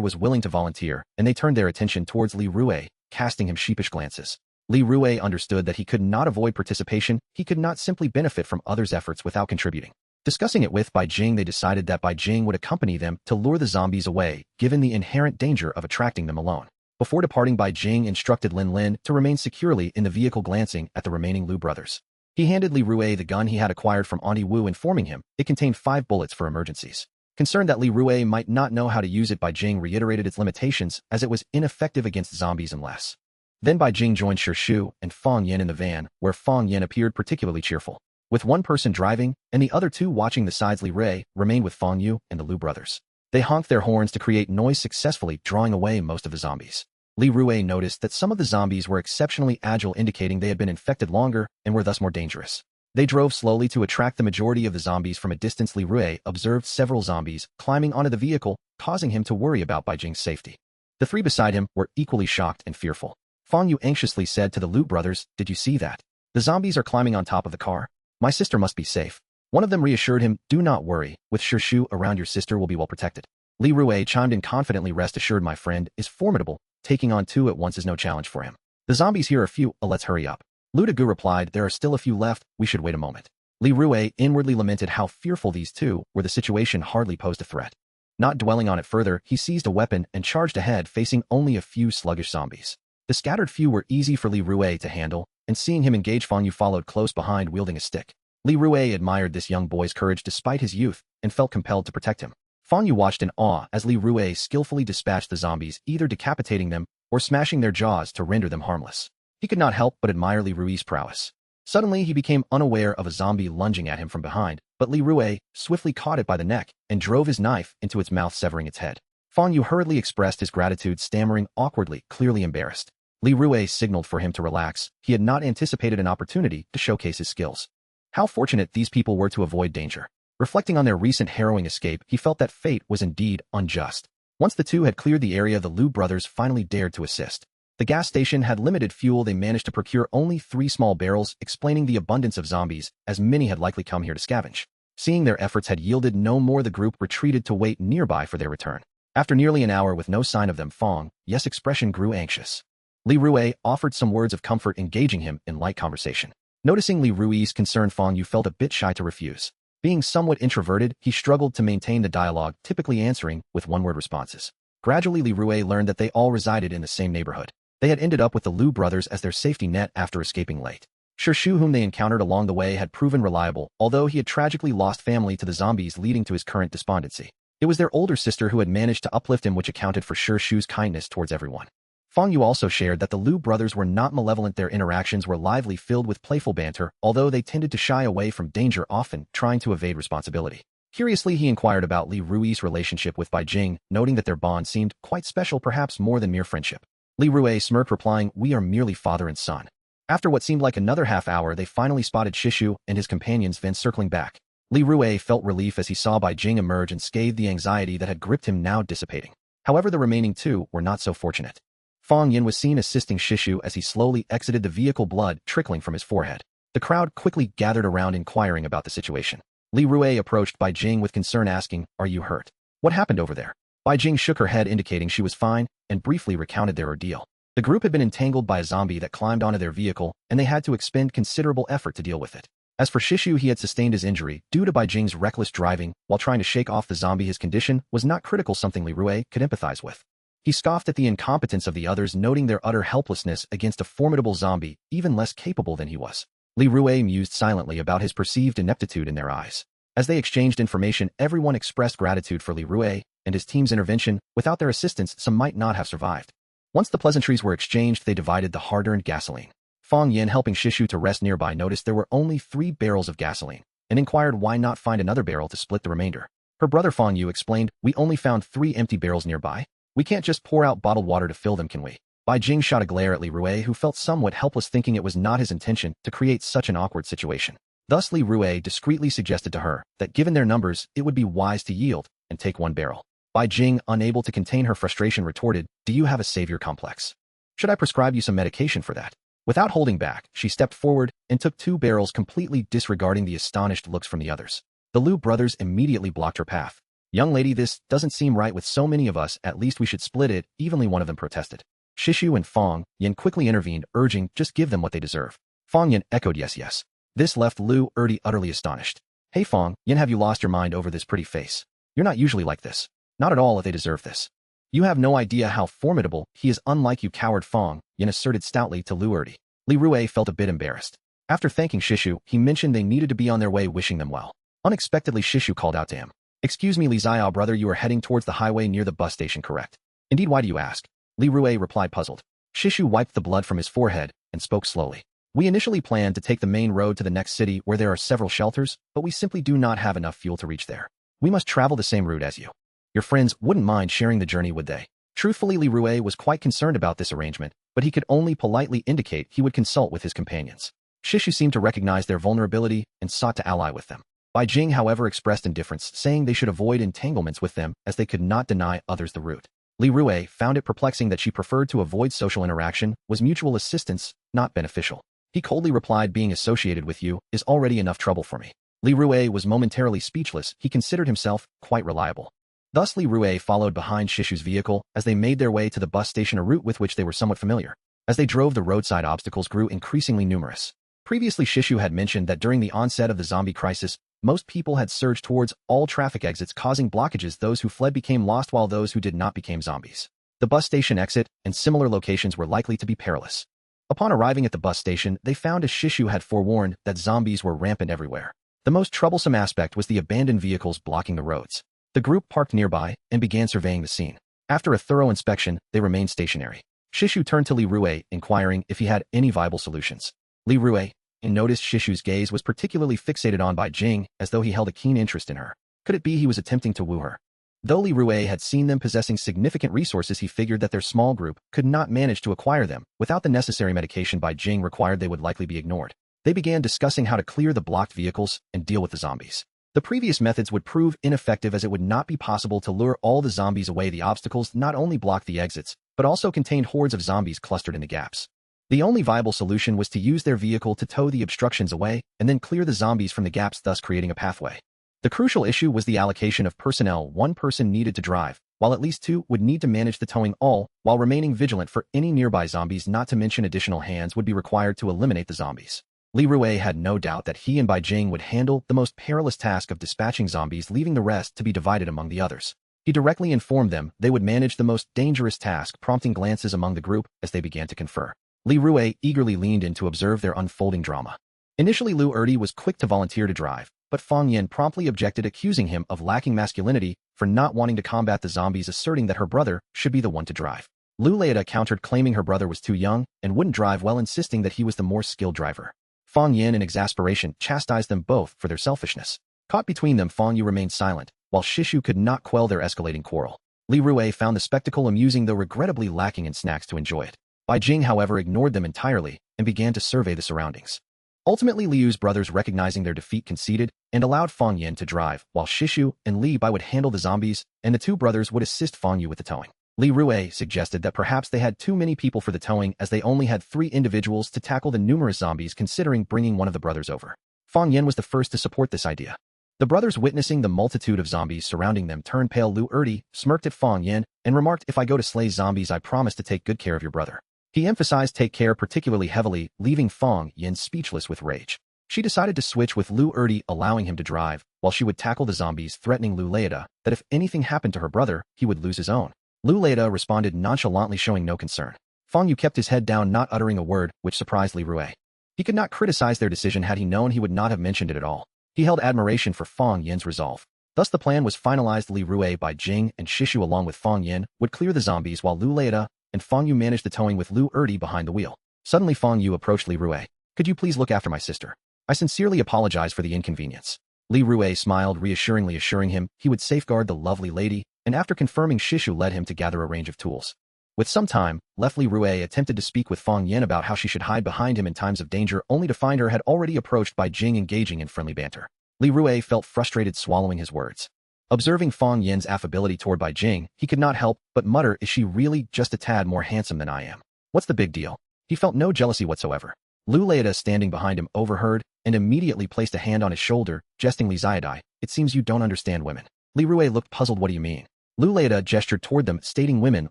was willing to volunteer, and they turned their attention towards Li Rue, casting him sheepish glances. Li Rue understood that he could not avoid participation. He could not simply benefit from others' efforts without contributing. Discussing it with Bai Jing, they decided that Bai Jing would accompany them to lure the zombies away, given the inherent danger of attracting them alone. Before departing, Bai Jing instructed Lin Lin to remain securely in the vehicle, glancing at the remaining Lu brothers. He handed Li Rue the gun he had acquired from Auntie Wu, informing him it contained 5 bullets for emergencies. Concerned that Li Rue might not know how to use it, Bai Jing reiterated its limitations, as it was ineffective against zombies unless. Then Bai Jing joined Shu and Fang Yin in the van, where Fang Yin appeared particularly cheerful. With one person driving and the other 2 watching the sides, Li Rue remained with Fang Yu and the Lu brothers. They honked their horns to create noise, successfully drawing away most of the zombies. Li Rue noticed that some of the zombies were exceptionally agile, indicating they had been infected longer and were thus more dangerous. They drove slowly to attract the majority of the zombies from a distance. Li Rue observed several zombies climbing onto the vehicle, causing him to worry about Bai Jing's safety. The 3 beside him were equally shocked and fearful. Fang Yu anxiously said to the Lu brothers, "Did you see that? The zombies are climbing on top of the car. My sister must be safe." One of them reassured him, "Do not worry, with Shu around, your sister will be well protected." Li Rue chimed in confidently, "Rest assured, my friend is formidable. Taking on 2 at once is no challenge for him. The zombies here are few, let's hurry up." Lu De replied, "There are still a few left, we should wait a moment." Li Rue inwardly lamented how fearful these 2 were. The situation hardly posed a threat. Not dwelling on it further, he seized a weapon and charged ahead, facing only a few sluggish zombies. The scattered few were easy for Li Rue to handle, and seeing him engage, Fang Yu followed close behind, wielding a stick. Li Rue admired this young boy's courage despite his youth, and felt compelled to protect him. Fang Yu watched in awe as Li Rue skillfully dispatched the zombies, either decapitating them or smashing their jaws to render them harmless. He could not help but admire Li Rue's prowess. Suddenly, he became unaware of a zombie lunging at him from behind, but Li Rue swiftly caught it by the neck and drove his knife into its mouth, severing its head. Fang Yu hurriedly expressed his gratitude, stammering awkwardly, clearly embarrassed. Li Rue signaled for him to relax. He had not anticipated an opportunity to showcase his skills. How fortunate these people were to avoid danger. Reflecting on their recent harrowing escape, he felt that fate was indeed unjust. Once the 2 had cleared the area, the Lu brothers finally dared to assist. The gas station had limited fuel. They managed to procure only 3 small barrels, explaining the abundance of zombies, as many had likely come here to scavenge. Seeing their efforts had yielded no more, the group retreated to wait nearby for their return. After nearly an hour with no sign of them, Fang Yu's expression grew anxious. Li Rue offered some words of comfort, engaging him in light conversation. Noticing Li Rue's concern, Fang Yu felt a bit shy to refuse. Being somewhat introverted, he struggled to maintain the dialogue, typically answering with one-word responses. Gradually, Li Rue learned that they all resided in the same neighborhood. They had ended up with the Lu brothers as their safety net after escaping late. Shu, whom they encountered along the way, had proven reliable, although he had tragically lost family to the zombies, leading to his current despondency. It was their older sister who had managed to uplift him, which accounted for Shu's kindness towards everyone. Fang Yu also shared that the Lu brothers were not malevolent. Their interactions were lively, filled with playful banter, although they tended to shy away from danger, often trying to evade responsibility. Curiously, he inquired about Li Rue's relationship with Bai Jing, noting that their bond seemed quite special, perhaps more than mere friendship. Li Rue smirked, replying, "We are merely father and son." After what seemed like another half hour, they finally spotted Shu and his companions then circling back. Li Rue felt relief as he saw Bai Jing emerge, and scathed the anxiety that had gripped him now dissipating. However, the remaining 2 were not so fortunate. Fang Yin was seen assisting Shu as he slowly exited the vehicle, blood trickling from his forehead. The crowd quickly gathered around, inquiring about the situation. Li Rue approached Bai Jing with concern, asking, "Are you hurt? What happened over there?" Bai Jing shook her head, indicating she was fine, and briefly recounted their ordeal. The group had been entangled by a zombie that climbed onto their vehicle, and they had to expend considerable effort to deal with it. As for Shishu, he had sustained his injury due to Bai Jing's reckless driving while trying to shake off the zombie. His condition was not critical, something Li Rui could empathize with. He scoffed at the incompetence of the others, noting their utter helplessness against a formidable zombie even less capable than he was. Li Rui mused silently about his perceived ineptitude in their eyes. As they exchanged information, everyone expressed gratitude for Li Rui and his team's intervention. Without their assistance, some might not have survived. Once the pleasantries were exchanged, they divided the hard-earned gasoline. Fang Yin, helping Shishu to rest nearby, noticed there were only 3 barrels of gasoline and inquired why not find another barrel to split the remainder. Her brother Fang Yu explained, "We only found 3 empty barrels nearby. We can't just pour out bottled water to fill them, can we?" Bai Jing shot a glare at Li Rui, who felt somewhat helpless, thinking it was not his intention to create such an awkward situation. Thus Li Rui discreetly suggested to her that given their numbers, it would be wise to yield and take 1 barrel. Bai Jing, unable to contain her frustration, retorted, "Do you have a savior complex? Should I prescribe you some medication for that?" Without holding back, she stepped forward and took 2 barrels, completely disregarding the astonished looks from the others. The Liu brothers immediately blocked her path. "Young lady, this doesn't seem right with so many of us. At least we should split it evenly," one of them protested. Shishu and Fang Yin quickly intervened, urging, "Just give them what they deserve." Fang Yin echoed, "Yes, yes." This left Liu Erdi utterly astonished. "Hey Fang Yin, have you lost your mind over this pretty face? You're not usually like this." "Not at all, if they deserve this. You have no idea how formidable he is, unlike you, coward," Fang Yin asserted stoutly to Liu Erdi. Li Rui felt a bit embarrassed. After thanking Shishu, he mentioned they needed to be on their way, wishing them well. Unexpectedly, Shishu called out to him. "Excuse me, Li Xiao brother, you are heading towards the highway near the bus station, correct?" "Indeed, why do you ask?" Li Rui replied, puzzled. Shishu wiped the blood from his forehead and spoke slowly. "We initially planned to take the main road to the next city where there are several shelters, but we simply do not have enough fuel to reach there. We must travel the same route as you. Your friends wouldn't mind sharing the journey, would they?" Truthfully, Li Rui was quite concerned about this arrangement, but he could only politely indicate he would consult with his companions. Shishu seemed to recognize their vulnerability and sought to ally with them. Bai Jing, however, expressed indifference, saying they should avoid entanglements with them as they could not deny others the route. Li Rui found it perplexing that she preferred to avoid social interaction, was mutual assistance not beneficial. He coldly replied, "Being associated with you is already enough trouble for me." Li Rui was momentarily speechless. He considered himself quite reliable. Thus Li Rui followed behind Shishu's vehicle as they made their way to the bus station, a route with which they were somewhat familiar. As they drove, the roadside obstacles grew increasingly numerous. Previously, Shishu had mentioned that during the onset of the zombie crisis, most people had surged towards all traffic exits, causing blockages. Those who fled became lost, while those who did not became zombies. The bus station exit and similar locations were likely to be perilous. Upon arriving at the bus station, they found, as Shishu had forewarned, that zombies were rampant everywhere. The most troublesome aspect was the abandoned vehicles blocking the roads. The group parked nearby and began surveying the scene. After a thorough inspection, they remained stationary. Shishu turned to Li Rui, inquiring if he had any viable solutions. Li Rui noticed Shishu's gaze was particularly fixated on Bai Jing, as though he held a keen interest in her. Could it be he was attempting to woo her? Though Li Rui had seen them possessing significant resources, he figured that their small group could not manage to acquire them. Without the necessary medication Bai Jing required, they would likely be ignored. They began discussing how to clear the blocked vehicles and deal with the zombies. The previous methods would prove ineffective, as it would not be possible to lure all the zombies away. The obstacles not only blocked the exits, but also contained hordes of zombies clustered in the gaps. The only viable solution was to use their vehicle to tow the obstructions away and then clear the zombies from the gaps, thus creating a pathway. The crucial issue was the allocation of personnel. 1 person needed to drive, while at least 2 would need to manage the towing, all while remaining vigilant for any nearby zombies. Not to mention additional hands would be required to eliminate the zombies. Li Rui had no doubt that he and Bai Jing would handle the most perilous task of dispatching zombies, leaving the rest to be divided among the others. He directly informed them they would manage the most dangerous task, prompting glances among the group as they began to confer. Li Rui eagerly leaned in to observe their unfolding drama. Initially, Liu Erdi was quick to volunteer to drive, but Fang Yin promptly objected, accusing him of lacking masculinity for not wanting to combat the zombies, asserting that her brother should be the one to drive. Liu Leida countered, claiming her brother was too young and wouldn't drive well, insisting that he was the more skilled driver. Fang Yin, in exasperation, chastised them both for their selfishness. Caught between them, Fang Yu remained silent, while Shishu could not quell their escalating quarrel. Li Rui found the spectacle amusing, though regrettably lacking in snacks to enjoy it. Bai Jing, however, ignored them entirely and began to survey the surroundings. Ultimately, Liu's brothers, recognizing their defeat, conceded and allowed Fang Yin to drive, while Shishu and Li Bai would handle the zombies, and the 2 brothers would assist Fang Yu with the towing. Li Rui suggested that perhaps they had too many people for the towing, as they only had 3 individuals to tackle the numerous zombies, considering bringing one of the brothers over. Fang Yin was the first to support this idea. The brothers, witnessing the multitude of zombies surrounding them, turned pale. Liu Erdi smirked at Fang Yin and remarked, "If I go to slay zombies, I promise to take good care of your brother." He emphasized take care particularly heavily, leaving Fang Yin speechless with rage. She decided to switch with Lu Erdi, allowing him to drive, while she would tackle the zombies, threatening Lu Leida that if anything happened to her brother, he would lose his own. Lu Leida responded nonchalantly, showing no concern. Feng Yu kept his head down, not uttering a word, which surprised Li Rui. He could not criticize their decision. Had he known, he would not have mentioned it at all. He held admiration for Feng Yin's resolve. Thus the plan was finalized. Li Rui, Bai Jing, and Shishu along with Feng Yin would clear the zombies while Lu Leida and Feng Yu managed the towing with Lu Erdi behind the wheel. Suddenly Feng Yu approached Li Rui. Could you please look after my sister? I sincerely apologize for the inconvenience. Li Rui smiled reassuringly, assuring him he would safeguard the lovely lady, and after confirming, Shishu led him to gather a range of tools. With some time left, Li Rui attempted to speak with Feng Yin about how she should hide behind him in times of danger, only to find her had already approached Bai Jing, engaging in friendly banter. Li Rui felt frustrated, swallowing his words. Observing Feng Yin's affability toward Bai Jing, he could not help but mutter, is she really just a tad more handsome than I am? What's the big deal? He felt no jealousy whatsoever. Lu Leida, standing behind him, overheard and immediately placed a hand on his shoulder, jestingly, Zayadai, it seems you don't understand women. Li Rui looked puzzled. What do you mean? Lu Leida gestured toward them, stating women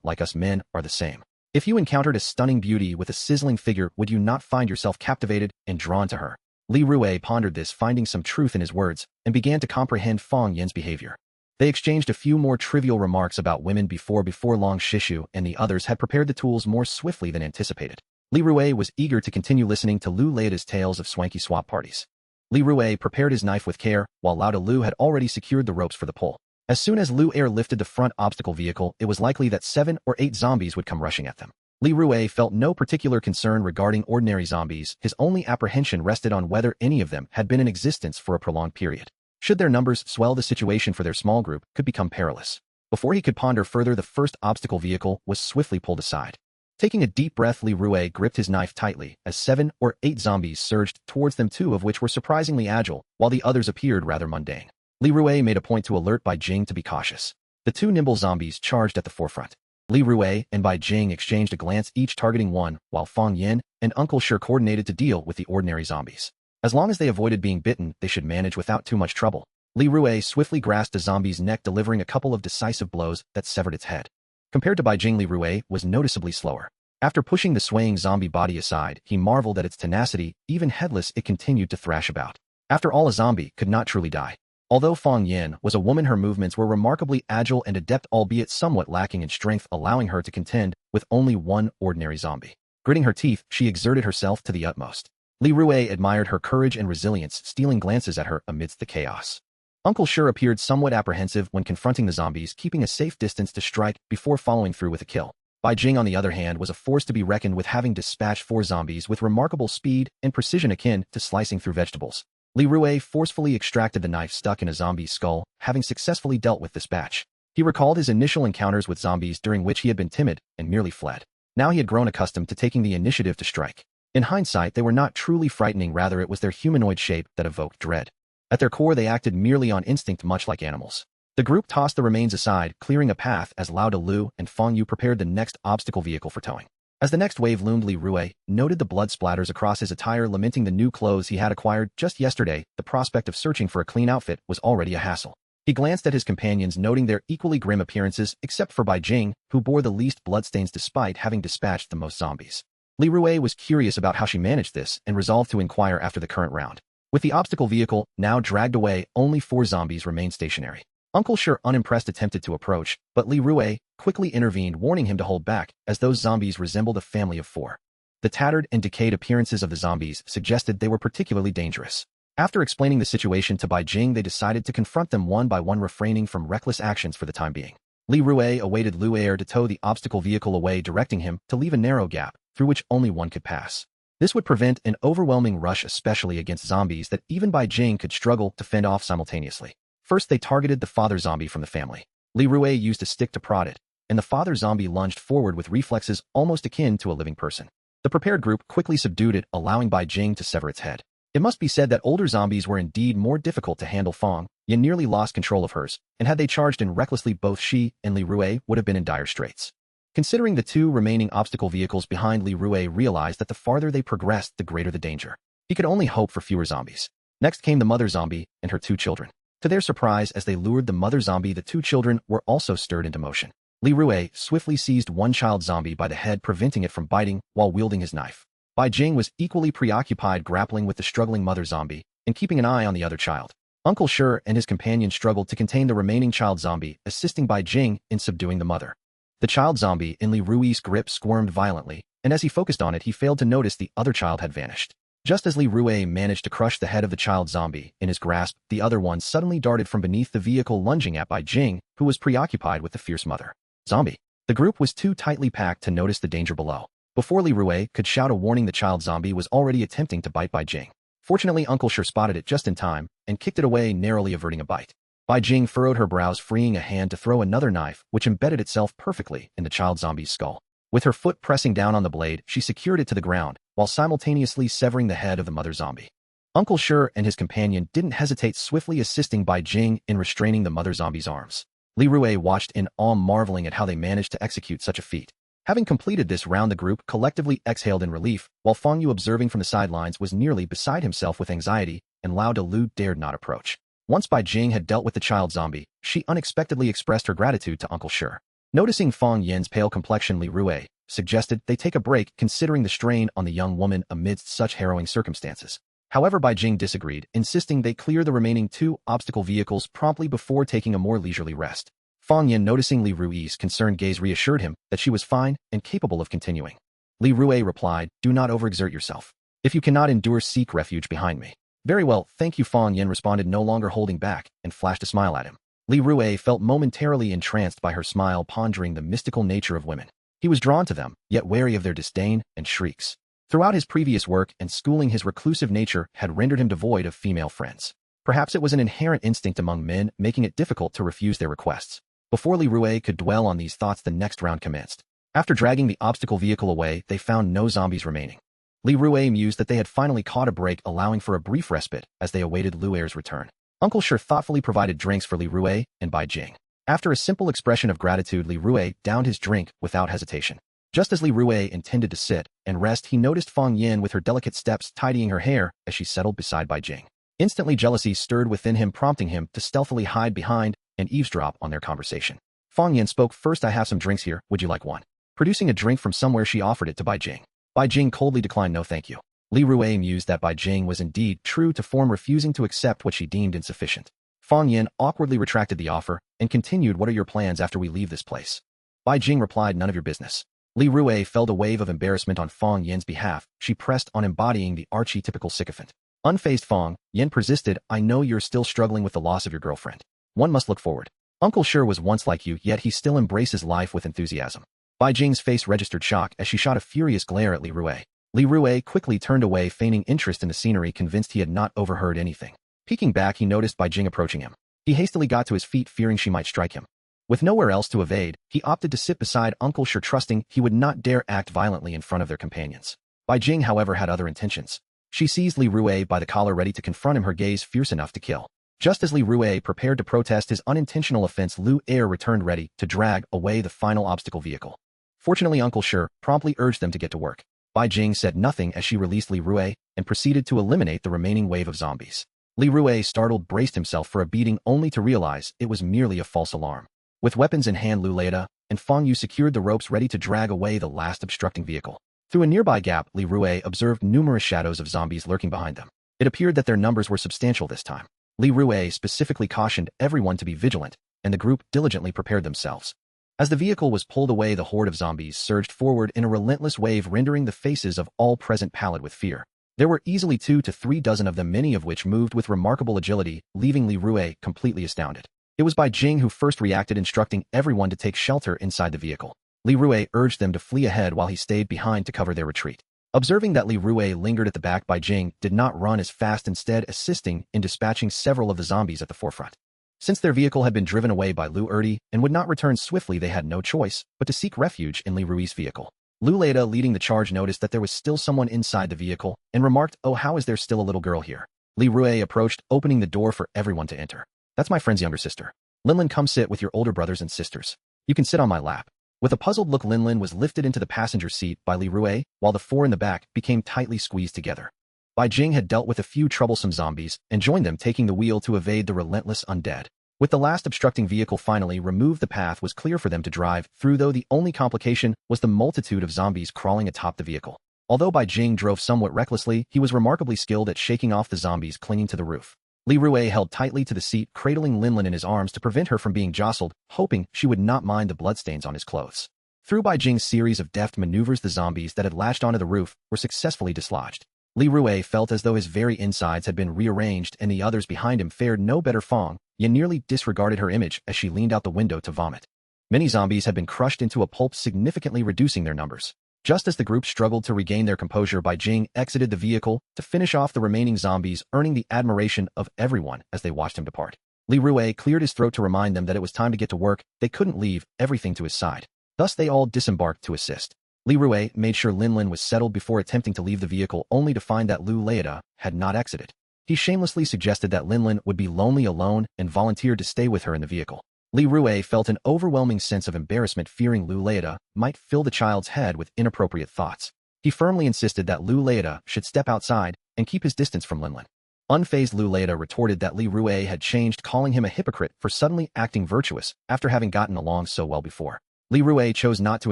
like us men are the same. If you encountered a stunning beauty with a sizzling figure, would you not find yourself captivated and drawn to her? Li Rui pondered this, finding some truth in his words, and began to comprehend Feng Yin's behavior. They exchanged a few more trivial remarks about women before long Shishu and the others had prepared the tools more swiftly than anticipated. Li Rui was eager to continue listening to Lu Leida's tales of swanky swap parties. Li Rui prepared his knife with care, while Lao Lu had already secured the ropes for the pull. As soon as Lu Air lifted the front obstacle vehicle, it was likely that 7 or 8 zombies would come rushing at them. Li Rui felt no particular concern regarding ordinary zombies. His only apprehension rested on whether any of them had been in existence for a prolonged period. Should their numbers swell, the situation for their small group could become perilous. Before he could ponder further, the first obstacle vehicle was swiftly pulled aside. Taking a deep breath, Li Rui gripped his knife tightly as 7 or 8 zombies surged towards them, 2 of which were surprisingly agile, while the others appeared rather mundane. Li Rui made a point to alert Bai Jing to be cautious. The 2 nimble zombies charged at the forefront. Li Rui and Bai Jing exchanged a glance, each targeting one, while Feng Yin and Uncle Shi coordinated to deal with the ordinary zombies. As long as they avoided being bitten, they should manage without too much trouble. Li Rui swiftly grasped a zombie's neck, delivering a couple of decisive blows that severed its head. Compared to Bai Jing, Li Rui was noticeably slower. After pushing the swaying zombie body aside, he marveled at its tenacity. Even headless, it continued to thrash about. After all, a zombie could not truly die. Although Feng Yin was a woman, her movements were remarkably agile and adept, albeit somewhat lacking in strength, allowing her to contend with only one ordinary zombie. Gritting her teeth, she exerted herself to the utmost. Li Rui admired her courage and resilience, stealing glances at her amidst the chaos. Uncle Shi appeared somewhat apprehensive when confronting the zombies, keeping a safe distance to strike before following through with a kill. Bai Jing, on the other hand, was a force to be reckoned with, having dispatched 4 zombies with remarkable speed and precision akin to slicing through vegetables. Li Rui forcefully extracted the knife stuck in a zombie's skull, having successfully dealt with this batch. He recalled his initial encounters with zombies, during which he had been timid and merely fled. Now he had grown accustomed to taking the initiative to strike. In hindsight, they were not truly frightening, rather it was their humanoid shape that evoked dread. At their core, they acted merely on instinct, much like animals. The group tossed the remains aside, clearing a path as Lao Lu and Feng Yu prepared the next obstacle vehicle for towing. As the next wave loomed, Li Rui noted the blood splatters across his attire, lamenting the new clothes he had acquired just yesterday. The prospect of searching for a clean outfit was already a hassle. He glanced at his companions, noting their equally grim appearances, except for Bai Jing, who bore the least bloodstains despite having dispatched the most zombies. Li Rui was curious about how she managed this and resolved to inquire after the current round. With the obstacle vehicle now dragged away, only 4 zombies remained stationary. Uncle Shi, unimpressed, attempted to approach, but Li Rui quickly intervened, warning him to hold back, as those zombies resembled a family of 4. The tattered and decayed appearances of the zombies suggested they were particularly dangerous. After explaining the situation to Bai Jing, they decided to confront them one by one, refraining from reckless actions for the time being. Li Rui awaited Lu Air to tow the obstacle vehicle away, directing him to leave a narrow gap through which only one could pass. This would prevent an overwhelming rush, especially against zombies that even Bai Jing could struggle to fend off simultaneously. First, they targeted the father zombie from the family. Li Rui used a stick to prod it, and the father zombie lunged forward with reflexes almost akin to a living person. The prepared group quickly subdued it, allowing Bai Jing to sever its head. It must be said that older zombies were indeed more difficult to handle. Feng Yin nearly lost control of hers, and had they charged in recklessly, both she and Li Rui would have been in dire straits. Considering the 2 remaining obstacle vehicles behind, Li Rui realized that the farther they progressed, the greater the danger. He could only hope for fewer zombies. Next came the mother zombie and her 2 children. To their surprise, as they lured the mother zombie, the 2 children were also stirred into motion. Li Rui swiftly seized one child zombie by the head, preventing it from biting while wielding his knife. Bai Jing was equally preoccupied grappling with the struggling mother zombie and keeping an eye on the other child. Uncle Shi and his companion struggled to contain the remaining child zombie, assisting Bai Jing in subduing the mother. The child zombie in Li Rui's grip squirmed violently, and as he focused on it, he failed to notice the other child had vanished. Just as Li Rui managed to crush the head of the child zombie in his grasp, the other one suddenly darted from beneath the vehicle, lunging at Bai Jing, who was preoccupied with the fierce mother zombie. The group was too tightly packed to notice the danger below. Before Li Rui could shout a warning, the child zombie was already attempting to bite Bai Jing. Fortunately, Uncle Shi spotted it just in time and kicked it away, narrowly averting a bite. Bai Jing furrowed her brows, freeing a hand to throw another knife, which embedded itself perfectly in the child zombie's skull. With her foot pressing down on the blade, she secured it to the ground, while simultaneously severing the head of the mother zombie. Uncle Shi and his companion didn't hesitate, swiftly assisting Bai Jing in restraining the mother zombie's arms. Li Rui watched in awe, marveling at how they managed to execute such a feat. Having completed this round, the group collectively exhaled in relief, while Feng Yu, observing from the sidelines, was nearly beside himself with anxiety, and Lao Lu dared not approach. Once Bai Jing had dealt with the child zombie, she unexpectedly expressed her gratitude to Uncle Shi. Noticing Feng Yin's pale complexion, Li Rui suggested they take a break, considering the strain on the young woman amidst such harrowing circumstances. However, Bai Jing disagreed, insisting they clear the remaining 2 obstacle vehicles promptly before taking a more leisurely rest. Feng Yin, noticing Li Rui's concerned gaze, reassured him that she was fine and capable of continuing. Li Rui replied, "Do not overexert yourself. If you cannot endure, seek refuge behind me." "Very well, thank you," Feng Yin responded, no longer holding back, and flashed a smile at him. Li Rui felt momentarily entranced by her smile, pondering the mystical nature of women. He was drawn to them, yet wary of their disdain and shrieks. Throughout his previous work and schooling, his reclusive nature had rendered him devoid of female friends. Perhaps it was an inherent instinct among men, making it difficult to refuse their requests. Before Li Rui could dwell on these thoughts, the next round commenced. After dragging the obstacle vehicle away, they found no zombies remaining. Li Rui mused that they had finally caught a break, allowing for a brief respite as they awaited Luer's return. Uncle Shi thoughtfully provided drinks for Li Rui and Bai Jing. After a simple expression of gratitude, Li Rui downed his drink without hesitation. Just as Li Rui intended to sit and rest, he noticed Feng Yin with her delicate steps tidying her hair as she settled beside Bai Jing. Instantly, jealousy stirred within him, prompting him to stealthily hide behind and eavesdrop on their conversation. Feng Yin spoke first. "I have some drinks here, would you like one?" Producing a drink from somewhere, she offered it to Bai Jing. Bai Jing coldly declined, "No thank you." Li Rui mused that Bai Jing was indeed true to form, refusing to accept what she deemed insufficient. Feng Yin awkwardly retracted the offer and continued, "What are your plans after we leave this place?" Bai Jing replied, "None of your business." Li Rui felt a wave of embarrassment on Feng Yin's behalf. She pressed on, embodying the archetypical sycophant. Unfazed, Feng Yin persisted, "I know you're still struggling with the loss of your girlfriend. One must look forward. Uncle Shi was once like you, yet he still embraces life with enthusiasm." Bai Jing's face registered shock as she shot a furious glare at Li Rui. Li Rui quickly turned away, feigning interest in the scenery, convinced he had not overheard anything. Peeking back, he noticed Bai Jing approaching him. He hastily got to his feet, fearing she might strike him. With nowhere else to evade, he opted to sit beside Uncle Shi, trusting he would not dare act violently in front of their companions. Bai Jing, however, had other intentions. She seized Li Rui by the collar, ready to confront him, her gaze fierce enough to kill. Just as Li Rui prepared to protest his unintentional offense, Lu Er returned, ready to drag away the final obstacle vehicle. Fortunately, Uncle Shi promptly urged them to get to work. Bai Jing said nothing as she released Li Rui and proceeded to eliminate the remaining wave of zombies. Li Rui, startled, braced himself for a beating, only to realize it was merely a false alarm. With weapons in hand, Lu Leida and Feng Yu secured the ropes, ready to drag away the last obstructing vehicle. Through a nearby gap, Li Rui observed numerous shadows of zombies lurking behind them. It appeared that their numbers were substantial this time. Li Rui specifically cautioned everyone to be vigilant, and the group diligently prepared themselves. As the vehicle was pulled away, the horde of zombies surged forward in a relentless wave, rendering the faces of all present pallid with fear. There were easily 2 to 3 dozen of them, many of which moved with remarkable agility, leaving Li Rui completely astounded. It was Bai Jing who first reacted, instructing everyone to take shelter inside the vehicle. Li Rui urged them to flee ahead while he stayed behind to cover their retreat. Observing that Li Rui lingered at the back, Bai Jing did not run as fast, instead assisting in dispatching several of the zombies at the forefront. Since their vehicle had been driven away by Lu Erdi and would not return swiftly, they had no choice but to seek refuge in Li Rui's vehicle. Lu Leida, leading the charge, noticed that there was still someone inside the vehicle and remarked, "Oh, how is there still a little girl here?" Li Rui approached, opening the door for everyone to enter. "That's my friend's younger sister. Linlin, come sit with your older brothers and sisters. You can sit on my lap." With a puzzled look, Linlin was lifted into the passenger seat by Li Rui, while the 4 in the back became tightly squeezed together. Bai Jing had dealt with a few troublesome zombies and joined them, taking the wheel to evade the relentless undead. With the last obstructing vehicle finally removed, the path was clear for them to drive through, though the only complication was the multitude of zombies crawling atop the vehicle. Although Bai Jing drove somewhat recklessly, he was remarkably skilled at shaking off the zombies clinging to the roof. Li Rui held tightly to the seat, cradling Linlin in his arms to prevent her from being jostled, hoping she would not mind the bloodstains on his clothes. Through Bai Jing's series of deft maneuvers, the zombies that had latched onto the roof were successfully dislodged. Li Rui felt as though his very insides had been rearranged, and the others behind him fared no better. Fong Yin nearly disregarded her image as she leaned out the window to vomit. Many zombies had been crushed into a pulp, significantly reducing their numbers. Just as the group struggled to regain their composure, Bai Jing exited the vehicle to finish off the remaining zombies, earning the admiration of everyone as they watched him depart. Li Rui cleared his throat to remind them that it was time to get to work. They couldn't leave everything to his side. Thus they all disembarked to assist. Li Rui made sure Linlin was settled before attempting to leave the vehicle, only to find that Lu Leida had not exited. He shamelessly suggested that Linlin would be lonely alone and volunteered to stay with her in the vehicle. Li Rui felt an overwhelming sense of embarrassment, fearing Lu Leida might fill the child's head with inappropriate thoughts. He firmly insisted that Lu Leida should step outside and keep his distance from Linlin. Unfazed, Lu Leida retorted that Li Rui had changed, calling him a hypocrite for suddenly acting virtuous after having gotten along so well before. Li Rui chose not to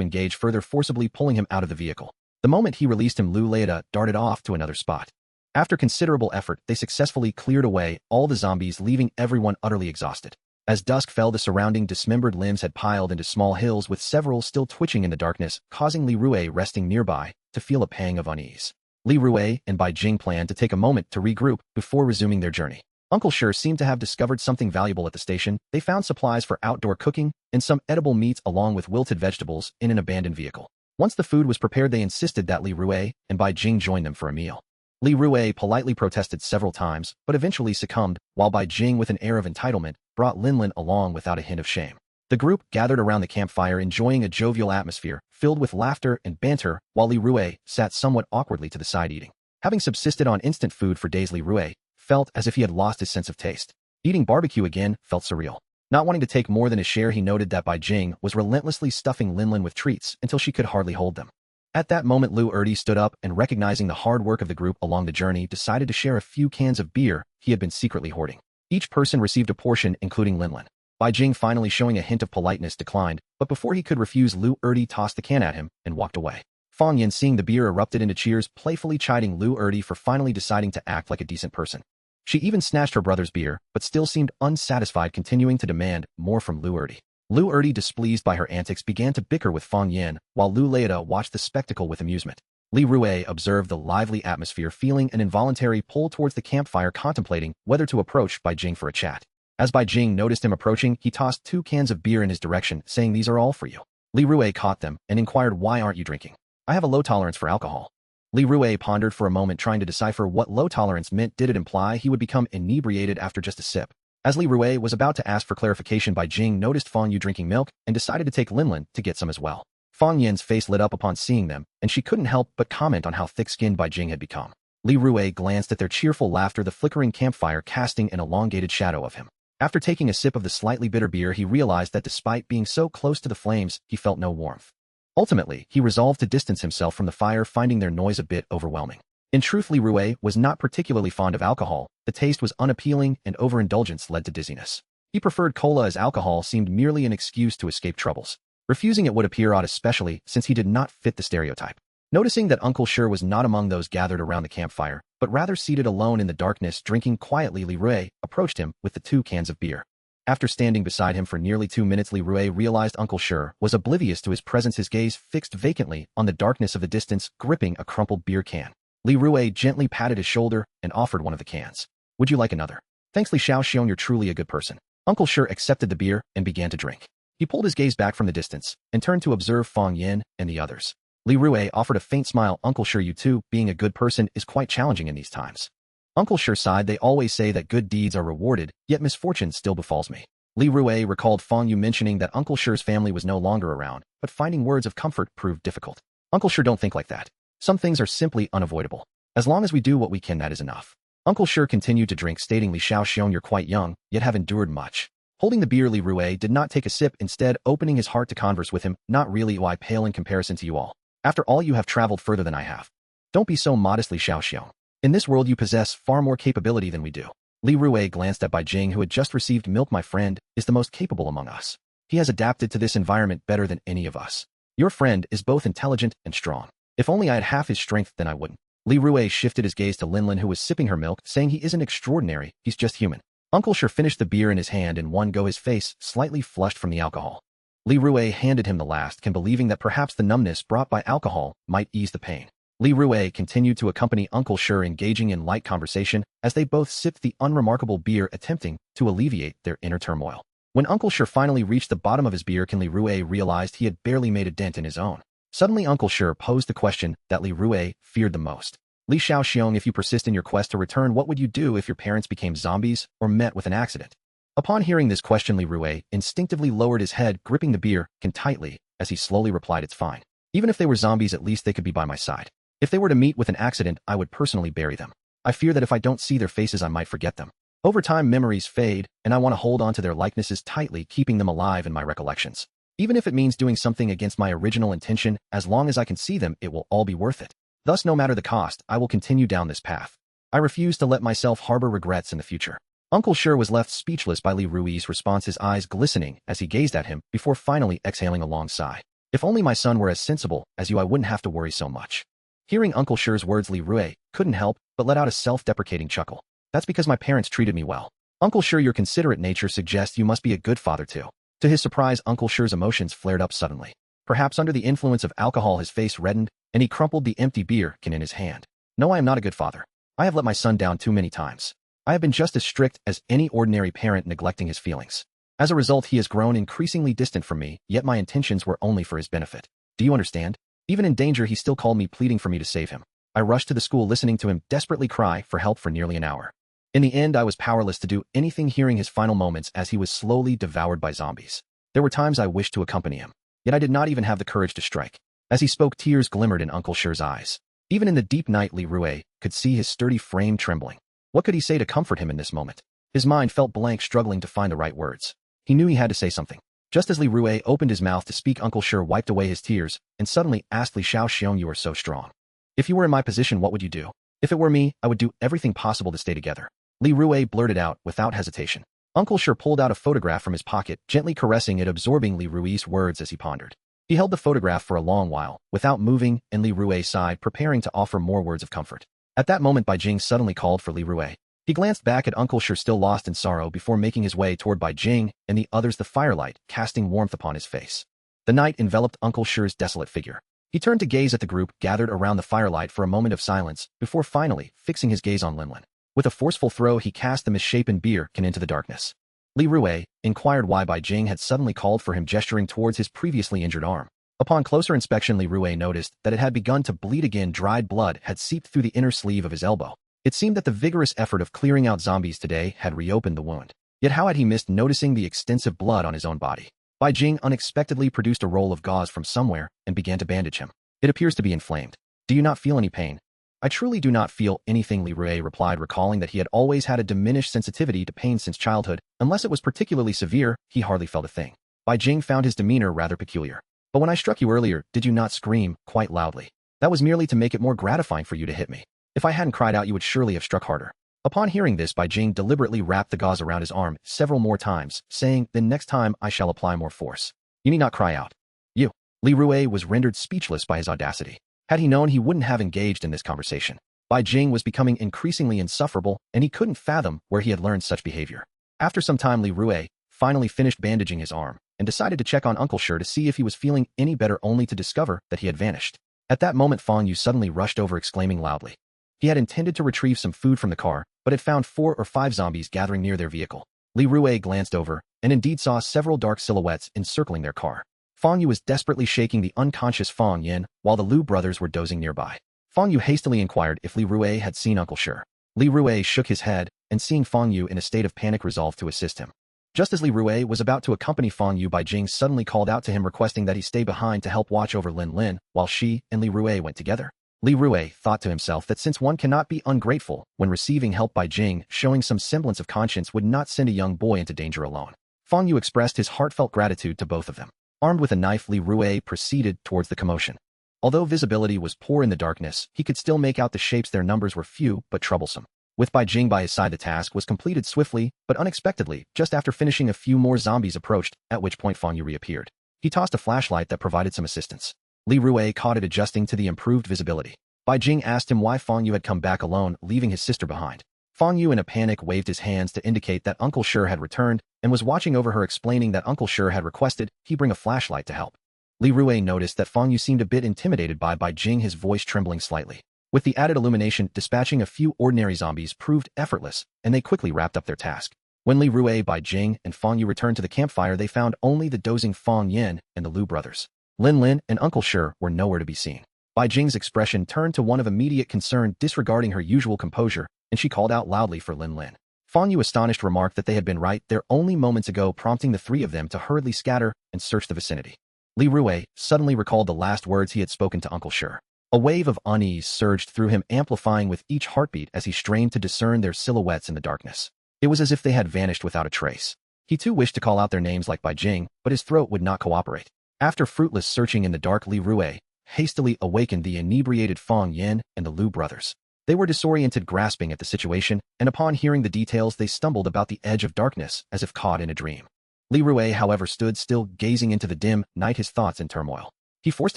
engage further, forcibly pulling him out of the vehicle. The moment he released him, Lu Leida darted off to another spot. After considerable effort, they successfully cleared away all the zombies, leaving everyone utterly exhausted. As dusk fell, the surrounding dismembered limbs had piled into small hills, with several still twitching in the darkness, causing Li Rui, resting nearby, to feel a pang of unease. Li Rui and Bai Jing planned to take a moment to regroup before resuming their journey. Uncle Shi seemed to have discovered something valuable at the station. They found supplies for outdoor cooking and some edible meats along with wilted vegetables in an abandoned vehicle. Once the food was prepared, they insisted that Li Rui and Bai Jing join them for a meal. Li Rui politely protested several times, but eventually succumbed, while Bai Jing, with an air of entitlement, brought Linlin along without a hint of shame. The group gathered around the campfire, enjoying a jovial atmosphere filled with laughter and banter, while Li Rui sat somewhat awkwardly to the side eating. Having subsisted on instant food for days, Li Rui felt as if he had lost his sense of taste. Eating barbecue again felt surreal. Not wanting to take more than his share, he noted that Bai Jing was relentlessly stuffing Linlin with treats until she could hardly hold them. At that moment, Lu Erdi stood up and, recognizing the hard work of the group along the journey, decided to share a few cans of beer he had been secretly hoarding. Each person received a portion, including Linlin. Bai Jing, finally showing a hint of politeness, declined, but before he could refuse, Lu Erdi tossed the can at him and walked away. Fong Yin, seeing the beer, erupted into cheers, playfully chiding Lu Erdi for finally deciding to act like a decent person. She even snatched her brother's beer, but still seemed unsatisfied, continuing to demand more from Lu Erdi. Lu Erdi, displeased by her antics, began to bicker with Fong Yin, while Lu Leida watched the spectacle with amusement. Li Rui observed the lively atmosphere, feeling an involuntary pull towards the campfire, contemplating whether to approach Bai Jing for a chat. As Bai Jing noticed him approaching, he tossed 2 cans of beer in his direction, saying, "These are all for you." Li Rui caught them and inquired, "Why aren't you drinking?" "I have a low tolerance for alcohol." Li Rui pondered for a moment, trying to decipher what low tolerance meant. Did it imply he would become inebriated after just a sip? As Li Rui was about to ask for clarification, Bai Jing noticed Fong Yu drinking milk and decided to take Linlin to get some as well. Fong Yin's face lit up upon seeing them, and she couldn't help but comment on how thick-skinned Bai Jing had become. Li Rui glanced at their cheerful laughter, the flickering campfire casting an elongated shadow of him. After taking a sip of the slightly bitter beer, he realized that despite being so close to the flames, he felt no warmth. Ultimately, he resolved to distance himself from the fire, finding their noise a bit overwhelming. In truth, Li Rui was not particularly fond of alcohol. The taste was unappealing, and overindulgence led to dizziness. He preferred cola, as alcohol seemed merely an excuse to escape troubles. Refusing it would appear odd, especially since he did not fit the stereotype. Noticing that Uncle Shi was not among those gathered around the campfire, but rather seated alone in the darkness, drinking quietly, Li Rui approached him with the 2 cans of beer. After standing beside him for nearly 2 minutes, Li Rui realized Uncle Shi was oblivious to his presence, his gaze fixed vacantly on the darkness of the distance, gripping a crumpled beer can. Li Rui gently patted his shoulder and offered one of the cans. "Would you like another?" "Thanks, Li Xiaoxiong, you're truly a good person." Uncle Shi accepted the beer and began to drink. He pulled his gaze back from the distance and turned to observe Fong Yin and the others. Li Rui offered a faint smile. "Uncle Shi, you too, being a good person is quite challenging in these times." Uncle Shi sighed. "They always say that good deeds are rewarded, yet misfortune still befalls me." Li Rui recalled Fong Yu mentioning that Uncle Shi's family was no longer around, but finding words of comfort proved difficult. "Uncle Shi, don't think like that. Some things are simply unavoidable. As long as we do what we can, that is enough." Uncle Shi continued to drink, stating, "Li Xiaoxiong, you're quite young, yet have endured much." Holding the beer, Li Rui did not take a sip, instead opening his heart to converse with him. "Not really, why pale in comparison to you all. After all, you have traveled further than I have. Don't be so modest, Li Xiaoxiong. In this world you possess far more capability than we do." Li Rui glanced at Bai Jing, who had just received milk. "My friend is the most capable among us. He has adapted to this environment better than any of us. Your friend is both intelligent and strong. If only I had half his strength, then I wouldn't. Li Rui shifted his gaze to Linlin, who was sipping her milk, saying he isn't extraordinary, he's just human. Uncle Sure finished the beer in his hand in one go, his face slightly flushed from the alcohol. Li Rui handed him the last can, believing that perhaps the numbness brought by alcohol might ease the pain. Li Rui continued to accompany Uncle Sure, engaging in light conversation as they both sipped the unremarkable beer, attempting to alleviate their inner turmoil. When Uncle Sure finally reached the bottom of his beer can, Li Rui realized he had barely made a dent in his own. Suddenly Uncle Sure posed the question that Li Rui feared the most. Li Shaoxiong, if you persist in your quest to return, what would you do if your parents became zombies or met with an accident? Upon hearing this question, Li Rui instinctively lowered his head, gripping the beer can tightly, as he slowly replied, it's fine. Even if they were zombies, at least they could be by my side. If they were to meet with an accident, I would personally bury them. I fear that if I don't see their faces, I might forget them. Over time, memories fade, and I want to hold on to their likenesses tightly, keeping them alive in my recollections. Even if it means doing something against my original intention, as long as I can see them, it will all be worth it. Thus, no matter the cost, I will continue down this path. I refuse to let myself harbor regrets in the future. Uncle Sure was left speechless by Li Rui's response, his eyes glistening as he gazed at him before finally exhaling a long sigh. If only my son were as sensible as you, I wouldn't have to worry so much. Hearing Uncle Sure's words, Li Rui couldn't help but let out a self-deprecating chuckle. That's because my parents treated me well. Uncle Sure, your considerate nature suggests you must be a good father too. To his surprise, Uncle Sure's emotions flared up suddenly. Perhaps under the influence of alcohol, his face reddened, and he crumpled the empty beer can in his hand. No, I am not a good father. I have let my son down too many times. I have been just as strict as any ordinary parent, neglecting his feelings. As a result, he has grown increasingly distant from me, yet my intentions were only for his benefit. Do you understand? Even in danger, he still called me, pleading for me to save him. I rushed to the school, listening to him desperately cry for help for nearly an hour. In the end, I was powerless to do anything, hearing his final moments as he was slowly devoured by zombies. There were times I wished to accompany him, yet I did not even have the courage to strike. As he spoke, tears glimmered in Uncle Sure's eyes. Even in the deep night, Li Rui could see his sturdy frame trembling. What could he say to comfort him in this moment? His mind felt blank, struggling to find the right words. He knew he had to say something. Just as Li Rui opened his mouth to speak, Uncle Sure wiped away his tears and suddenly asked Li Shaoxiong, you are so strong. If you were in my position, what would you do? If it were me, I would do everything possible to stay together. Li Rui blurted out without hesitation. Uncle Sure pulled out a photograph from his pocket, gently caressing it, absorbing Li Rui's words as he pondered. He held the photograph for a long while, without moving, and Li Rui sighed, preparing to offer more words of comfort. At that moment, Bai Jing suddenly called for Li Rui. He glanced back at Uncle Sure, still lost in sorrow, before making his way toward Bai Jing and the others, the firelight casting warmth upon his face. The night enveloped Uncle Sure's desolate figure. He turned to gaze at the group gathered around the firelight for a moment of silence, before finally fixing his gaze on Linlin. With a forceful throw, he cast the misshapen beer can into the darkness. Li Rui inquired why Bai Jing had suddenly called for him, gesturing towards his previously injured arm. Upon closer inspection, Li Rui noticed that it had begun to bleed again. Dried blood had seeped through the inner sleeve of his elbow. It seemed that the vigorous effort of clearing out zombies today had reopened the wound. Yet how had he missed noticing the extensive blood on his own body? Bai Jing unexpectedly produced a roll of gauze from somewhere and began to bandage him. It appears to be inflamed. Do you not feel any pain? I truly do not feel anything, Li Rui replied, recalling that he had always had a diminished sensitivity to pain since childhood. Unless it was particularly severe, he hardly felt a thing. Bai Jing found his demeanor rather peculiar. But when I struck you earlier, did you not scream quite loudly? That was merely to make it more gratifying for you to hit me. If I hadn't cried out, you would surely have struck harder. Upon hearing this, Bai Jing deliberately wrapped the gauze around his arm several more times, saying, then next time I shall apply more force. You need not cry out. You. Li Rui was rendered speechless by his audacity. Had he known, he wouldn't have engaged in this conversation. Bai Jing was becoming increasingly insufferable, and he couldn't fathom where he had learned such behavior. After some time, Li Rui finally finished bandaging his arm and decided to check on Uncle Sure to see if he was feeling any better, only to discover that he had vanished. At that moment, Fang Yu suddenly rushed over, exclaiming loudly. He had intended to retrieve some food from the car, but had found 4 or 5 zombies gathering near their vehicle. Li Rui glanced over, and indeed saw several dark silhouettes encircling their car. Fang Yu was desperately shaking the unconscious Fang Yin, while the Liu brothers were dozing nearby. Fang Yu hastily inquired if Li Rui had seen Uncle Sure. Li Rui shook his head, and seeing Fang Yu in a state of panic, resolved to assist him. Just as Li Rui was about to accompany Fang Yu, Bai Jing suddenly called out to him, requesting that he stay behind to help watch over Lin Lin, while she and Li Rui went together. Li Rui thought to himself that since one cannot be ungrateful when receiving help, Bai Jing, showing some semblance of conscience, would not send a young boy into danger alone. Fang Yu expressed his heartfelt gratitude to both of them. Armed with a knife, Li Rui proceeded towards the commotion. Although visibility was poor in the darkness, he could still make out the shapes. Their numbers were few but troublesome. With Bai Jing by his side, the task was completed swiftly, but unexpectedly, just after finishing, a few more zombies approached, at which point Fang Yu reappeared. He tossed a flashlight that provided some assistance. Li Rui caught it adjusting to the improved visibility. Bai Jing asked him why Fang Yu had come back alone, leaving his sister behind. Fang Yu in a panic waved his hands to indicate that Uncle Shi had returned and was watching over her, explaining that Uncle Shi had requested he bring a flashlight to help. Li Rui noticed that Fang Yu seemed a bit intimidated by Bai Jing, his voice trembling slightly. With the added illumination, dispatching a few ordinary zombies proved effortless, and they quickly wrapped up their task. When Li Rui, Bai Jing, and Fang Yu returned to the campfire, they found only the dozing Fang Yin and the Liu brothers. Lin Lin and Uncle Shi were nowhere to be seen. Bai Jing's expression turned to one of immediate concern, disregarding her usual composure, and she called out loudly for Lin Lin. Fang Yu, astonished, remarked that they had been right there only moments ago, prompting the three of them to hurriedly scatter and search the vicinity. Li Rui suddenly recalled the last words he had spoken to Uncle Shi. A wave of unease surged through him, amplifying with each heartbeat as he strained to discern their silhouettes in the darkness. It was as if they had vanished without a trace. He too wished to call out their names like Bai Jing, but his throat would not cooperate. After fruitless searching in the dark, Li Rui hastily awakened the inebriated Fang Yin and the Liu brothers. They were disoriented, grasping at the situation, and upon hearing the details they stumbled about the edge of darkness as if caught in a dream. Li Rui, however, stood still, gazing into the dim night, his thoughts in turmoil. He forced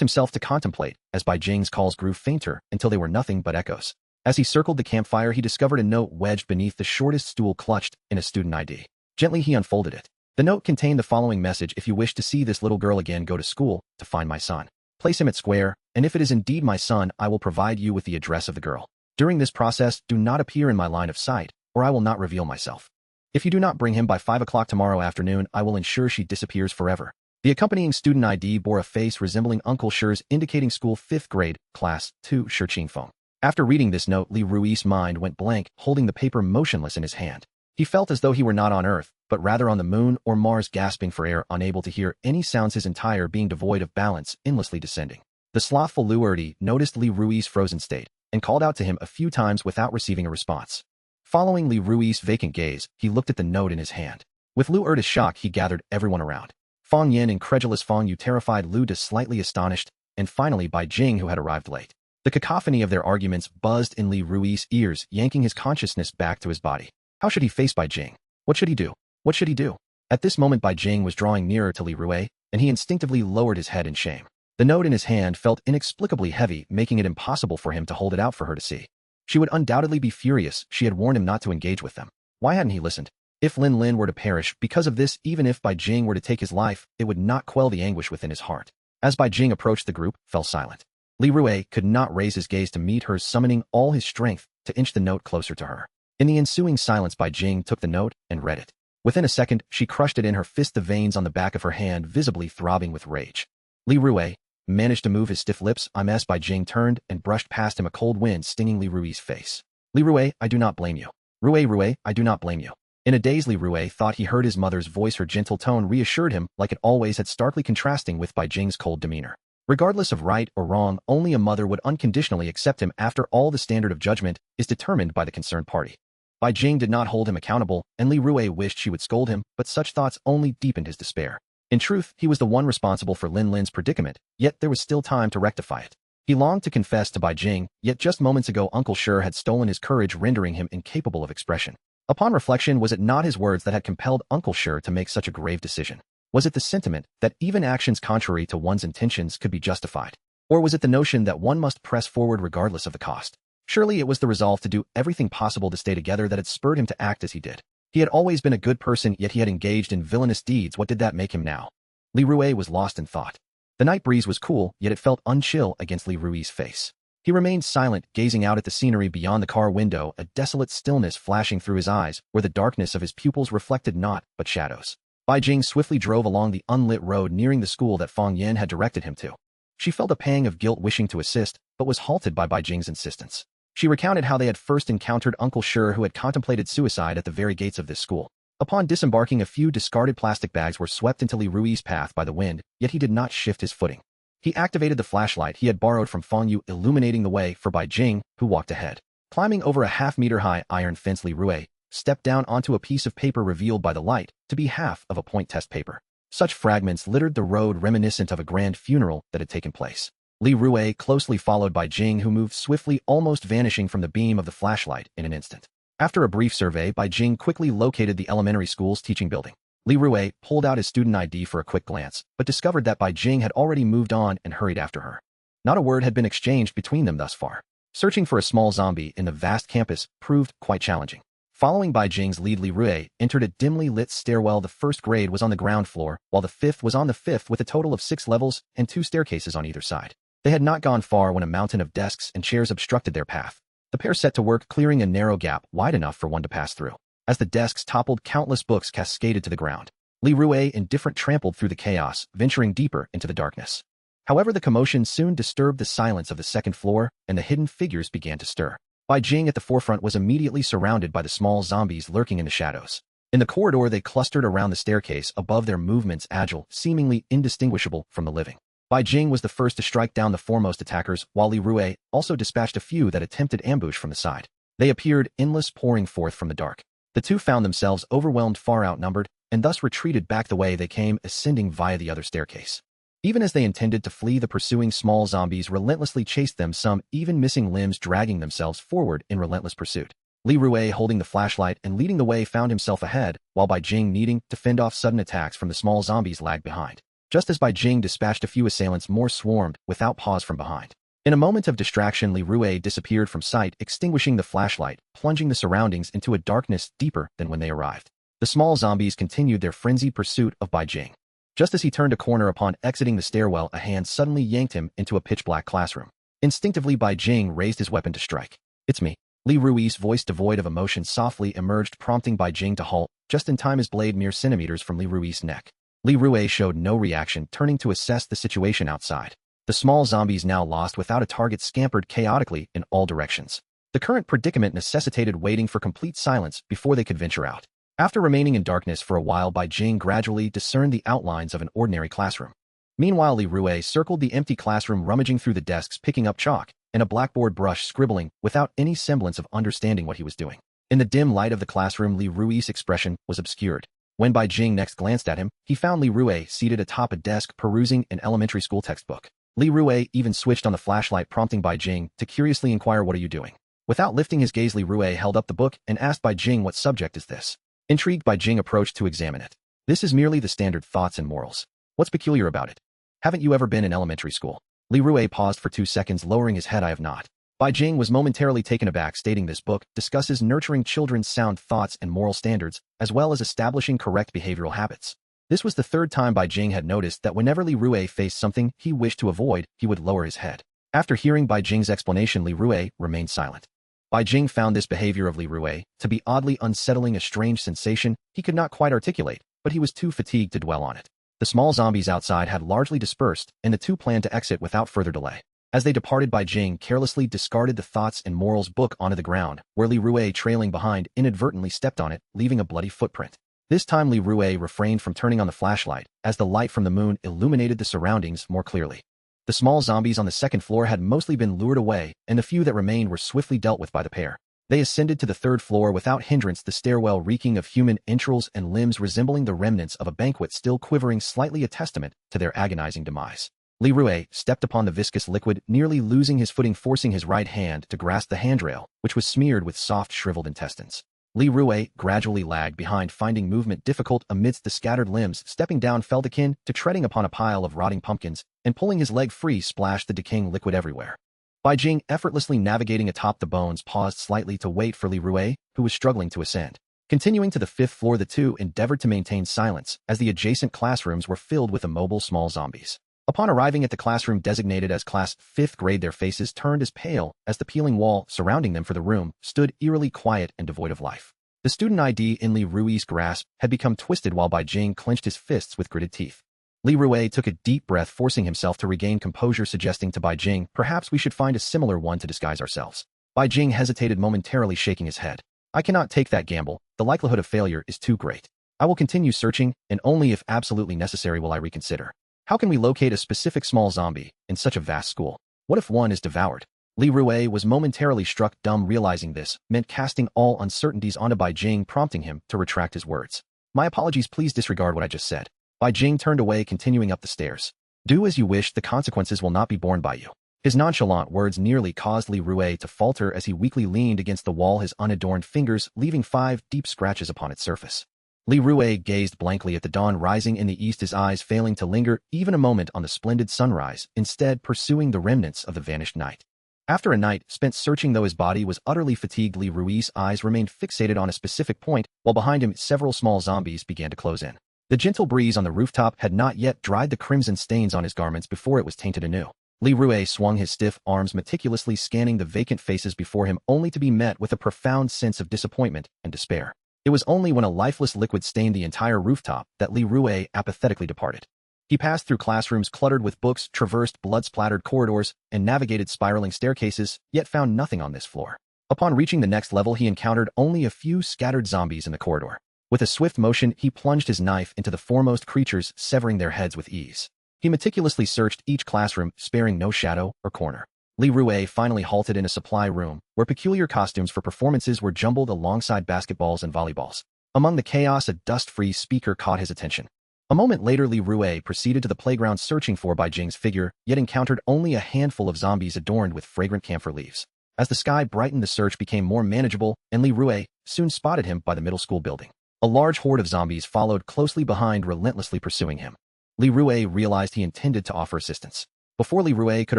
himself to contemplate as Bai Jing's calls grew fainter until they were nothing but echoes. As he circled the campfire, he discovered a note wedged beneath the shortest stool, clutched in a student ID. Gently he unfolded it. The note contained the following message: "If you wish to see this little girl again, go to school to find my son. Place him at square, and if it is indeed my son, I will provide you with the address of the girl. During this process, do not appear in my line of sight, or I will not reveal myself. If you do not bring him by 5 o'clock tomorrow afternoon, I will ensure she disappears forever." The accompanying student ID bore a face resembling Uncle Shi's, indicating school 5th grade, class 2, Shi Qingfeng. After reading this note, Li Rui's mind went blank, holding the paper motionless in his hand. He felt as though he were not on Earth, but rather on the moon or Mars, gasping for air, unable to hear any sounds, his entire being devoid of balance, endlessly descending. The slothful Liu Erdi noticed Li Rui's frozen state and called out to him a few times without receiving a response. Following Li Rui's vacant gaze, he looked at the note in his hand. With Liu Erdi's shock, he gathered everyone around. Fang Yin, incredulous; Fang Yu, terrified; Liu De, slightly astonished; and finally Bai Jing, who had arrived late. The cacophony of their arguments buzzed in Li Rui's ears, yanking his consciousness back to his body. How should he face Bai Jing? What should he do? What should he do? At this moment, Bai Jing was drawing nearer to Li Rui, and he instinctively lowered his head in shame. The note in his hand felt inexplicably heavy, making it impossible for him to hold it out for her to see. She would undoubtedly be furious. She had warned him not to engage with them. Why hadn't he listened? If Lin Lin were to perish because of this, even if Bai Jing were to take his life, it would not quell the anguish within his heart. As Bai Jing approached, the group fell silent. Li Rui could not raise his gaze to meet hers, summoning all his strength to inch the note closer to her. In the ensuing silence, Bai Jing took the note and read it. Within a second, she crushed it in her fist, the veins on the back of her hand visibly throbbing with rage. Li Rui managed to move his stiff lips. Bai Jing turned and brushed past him, a cold wind stinging Li Rui's face. Li Rui, I do not blame you. Rui, I do not blame you. In a daze, Li Rui thought he heard his mother's voice. Her gentle tone reassured him, like it always had, starkly contrasting with Bai Jing's cold demeanor. Regardless of right or wrong, only a mother would unconditionally accept him. After all, the standard of judgment is determined by the concerned party. Bai Jing did not hold him accountable, and Li Rui wished she would scold him, but such thoughts only deepened his despair. In truth, he was the one responsible for Lin Lin's predicament, yet there was still time to rectify it. He longed to confess to Bai Jing, yet just moments ago Uncle Shi had stolen his courage, rendering him incapable of expression. Upon reflection, was it not his words that had compelled Uncle Shi to make such a grave decision? Was it the sentiment that even actions contrary to one's intentions could be justified? Or was it the notion that one must press forward regardless of the cost? Surely it was the resolve to do everything possible to stay together that had spurred him to act as he did. He had always been a good person, yet he had engaged in villainous deeds. What did that make him now? Li Rui was lost in thought. The night breeze was cool, yet it felt unchill against Li Rui's face. He remained silent, gazing out at the scenery beyond the car window, a desolate stillness flashing through his eyes, where the darkness of his pupils reflected naught but shadows. Bai Jing swiftly drove along the unlit road, nearing the school that Fang Yin had directed him to. She felt a pang of guilt, wishing to assist, but was halted by Bai Jing's insistence. She recounted how they had first encountered Uncle Shi, who had contemplated suicide at the very gates of this school. Upon disembarking, a few discarded plastic bags were swept into Li Rui's path by the wind, yet he did not shift his footing. He activated the flashlight he had borrowed from Fang Yu, illuminating the way for Bai Jing, who walked ahead. Climbing over a half-meter-high iron fence, Li Rui stepped down onto a piece of paper revealed by the light to be half of a point test paper. Such fragments littered the road, reminiscent of a grand funeral that had taken place. Li Rui closely followed Bai Jing, who moved swiftly, almost vanishing from the beam of the flashlight in an instant. After a brief survey, Bai Jing quickly located the elementary school's teaching building. Li Rui pulled out his student ID for a quick glance, but discovered that Bai Jing had already moved on and hurried after her. Not a word had been exchanged between them thus far. Searching for a small zombie in the vast campus proved quite challenging. Following Bai Jing's lead, Li Rui entered a dimly lit stairwell. The first grade was on the ground floor, while the fifth was on the fifth, with a total of 6 levels and 2 staircases on either side. They had not gone far when a mountain of desks and chairs obstructed their path. The pair set to work clearing a narrow gap wide enough for one to pass through. As the desks toppled, countless books cascaded to the ground. Li Rui indifferent trampled through the chaos, venturing deeper into the darkness. However, the commotion soon disturbed the silence of the second floor, and the hidden figures began to stir. Bai Jing at the forefront was immediately surrounded by the small zombies lurking in the shadows. In the corridor, they clustered around the staircase, above their movements agile, seemingly indistinguishable from the living. Bai Jing was the first to strike down the foremost attackers, while Li Rui also dispatched a few that attempted ambush from the side. They appeared endless, pouring forth from the dark. The two found themselves overwhelmed, far outnumbered, and thus retreated back the way they came, ascending via the other staircase. Even as they intended to flee, the pursuing small zombies relentlessly chased them, some even missing limbs, dragging themselves forward in relentless pursuit. Li Rui, holding the flashlight and leading the way, found himself ahead, while Bai Jing, needing to fend off sudden attacks from the small zombies, lagged behind. Just as Bai Jing dispatched a few assailants, more swarmed, without pause, from behind. In a moment of distraction, Li Rui disappeared from sight, extinguishing the flashlight, plunging the surroundings into a darkness deeper than when they arrived. The small zombies continued their frenzied pursuit of Bai Jing. Just as he turned a corner upon exiting the stairwell, a hand suddenly yanked him into a pitch-black classroom. Instinctively, Bai Jing raised his weapon to strike. "It's me." Li Rui's voice, devoid of emotion, softly emerged, prompting Bai Jing to halt, just in time, his blade mere centimeters from Li Rui's neck. Li Rui showed no reaction, turning to assess the situation outside. The small zombies, now lost without a target, scampered chaotically in all directions. The current predicament necessitated waiting for complete silence before they could venture out. After remaining in darkness for a while, Bai Jing gradually discerned the outlines of an ordinary classroom. Meanwhile, Li Rui circled the empty classroom, rummaging through the desks, picking up chalk and a blackboard brush, scribbling without any semblance of understanding what he was doing. In the dim light of the classroom, Li Rui's expression was obscured. When Bai Jing next glanced at him, he found Li Rui seated atop a desk, perusing an elementary school textbook. Li Rui even switched on the flashlight, prompting Bai Jing to curiously inquire, "What are you doing?" Without lifting his gaze, Li Rui held up the book and asked Bai Jing, "What subject is this?" Intrigued, Bai Jing approached to examine it. "This is merely the standard Thoughts and Morals. What's peculiar about it? Haven't you ever been in elementary school?" Li Rui paused for 2 seconds, lowering his head. "I have not." Bai Jing was momentarily taken aback, stating, "This book discusses nurturing children's sound thoughts and moral standards, as well as establishing correct behavioral habits." This was the third time Bai Jing had noticed that whenever Li Rui faced something he wished to avoid, he would lower his head. After hearing Bai Jing's explanation, Li Rui remained silent. Bai Jing found this behavior of Li Rui to be oddly unsettling, a strange sensation he could not quite articulate, but he was too fatigued to dwell on it. The small zombies outside had largely dispersed, and the two planned to exit without further delay. As they departed, Bai Jing carelessly discarded the Thoughts and Morals book onto the ground, where Li Rui, trailing behind, inadvertently stepped on it, leaving a bloody footprint. This time, Li Rui refrained from turning on the flashlight, as the light from the moon illuminated the surroundings more clearly. The small zombies on the second floor had mostly been lured away, and the few that remained were swiftly dealt with by the pair. They ascended to the third floor without hindrance, the stairwell reeking of human entrails and limbs, resembling the remnants of a banquet still quivering, slightly a testament to their agonizing demise. Li Rui stepped upon the viscous liquid, nearly losing his footing, forcing his right hand to grasp the handrail, which was smeared with soft, shriveled intestines. Li Rui gradually lagged behind, finding movement difficult amidst the scattered limbs. Stepping down felt akin to treading upon a pile of rotting pumpkins, and pulling his leg free splashed the decaying liquid everywhere. Bai Jing, effortlessly navigating atop the bones, paused slightly to wait for Li Rui, who was struggling to ascend. Continuing to the 5th floor, the two endeavored to maintain silence, as the adjacent classrooms were filled with immobile small zombies. Upon arriving at the classroom designated as Class 5th grade, their faces turned as pale as the peeling wall surrounding them, for the room stood eerily quiet and devoid of life. The student ID in Li Rui's grasp had become twisted, while Bai Jing clenched his fists with gritted teeth. Li Rui took a deep breath, forcing himself to regain composure, suggesting to Bai Jing, "Perhaps we should find a similar one to disguise ourselves." Bai Jing hesitated, momentarily shaking his head. "I cannot take that gamble. The likelihood of failure is too great. I will continue searching, and only if absolutely necessary will I reconsider. How can we locate a specific small zombie in such a vast school? What if one is devoured?" Li Rui was momentarily struck dumb, realizing this meant casting all uncertainties onto Bai Jing, prompting him to retract his words. "My apologies, please disregard what I just said." Bai Jing turned away, continuing up the stairs. "Do as you wish, the consequences will not be borne by you." His nonchalant words nearly caused Li Rui to falter as he weakly leaned against the wall, his unadorned fingers leaving 5 deep scratches upon its surface. Li Rue gazed blankly at the dawn rising in the east, his eyes failing to linger even a moment on the splendid sunrise, instead pursuing the remnants of the vanished night. After a night spent searching, though his body was utterly fatigued, Li Rui's eyes remained fixated on a specific point, while behind him several small zombies began to close in. The gentle breeze on the rooftop had not yet dried the crimson stains on his garments before it was tainted anew. Li Rue swung his stiff arms, meticulously scanning the vacant faces before him, only to be met with a profound sense of disappointment and despair. It was only when a lifeless liquid stained the entire rooftop that Li Rue apathetically departed. He passed through classrooms cluttered with books, traversed blood-splattered corridors, and navigated spiraling staircases, yet found nothing on this floor. Upon reaching the next level, he encountered only a few scattered zombies in the corridor. With a swift motion, he plunged his knife into the foremost creatures, severing their heads with ease. He meticulously searched each classroom, sparing no shadow or corner. Li Rue finally halted in a supply room, where peculiar costumes for performances were jumbled alongside basketballs and volleyballs. Among the chaos, a dust-free speaker caught his attention. A moment later, Li Rue proceeded to the playground, searching for Bai Jing's figure, yet encountered only a handful of zombies adorned with fragrant camphor leaves. As the sky brightened, the search became more manageable, and Li Rue soon spotted him by the middle school building. A large horde of zombies followed closely behind, relentlessly pursuing him. Li Rue realized he intended to offer assistance. Before Li Rue could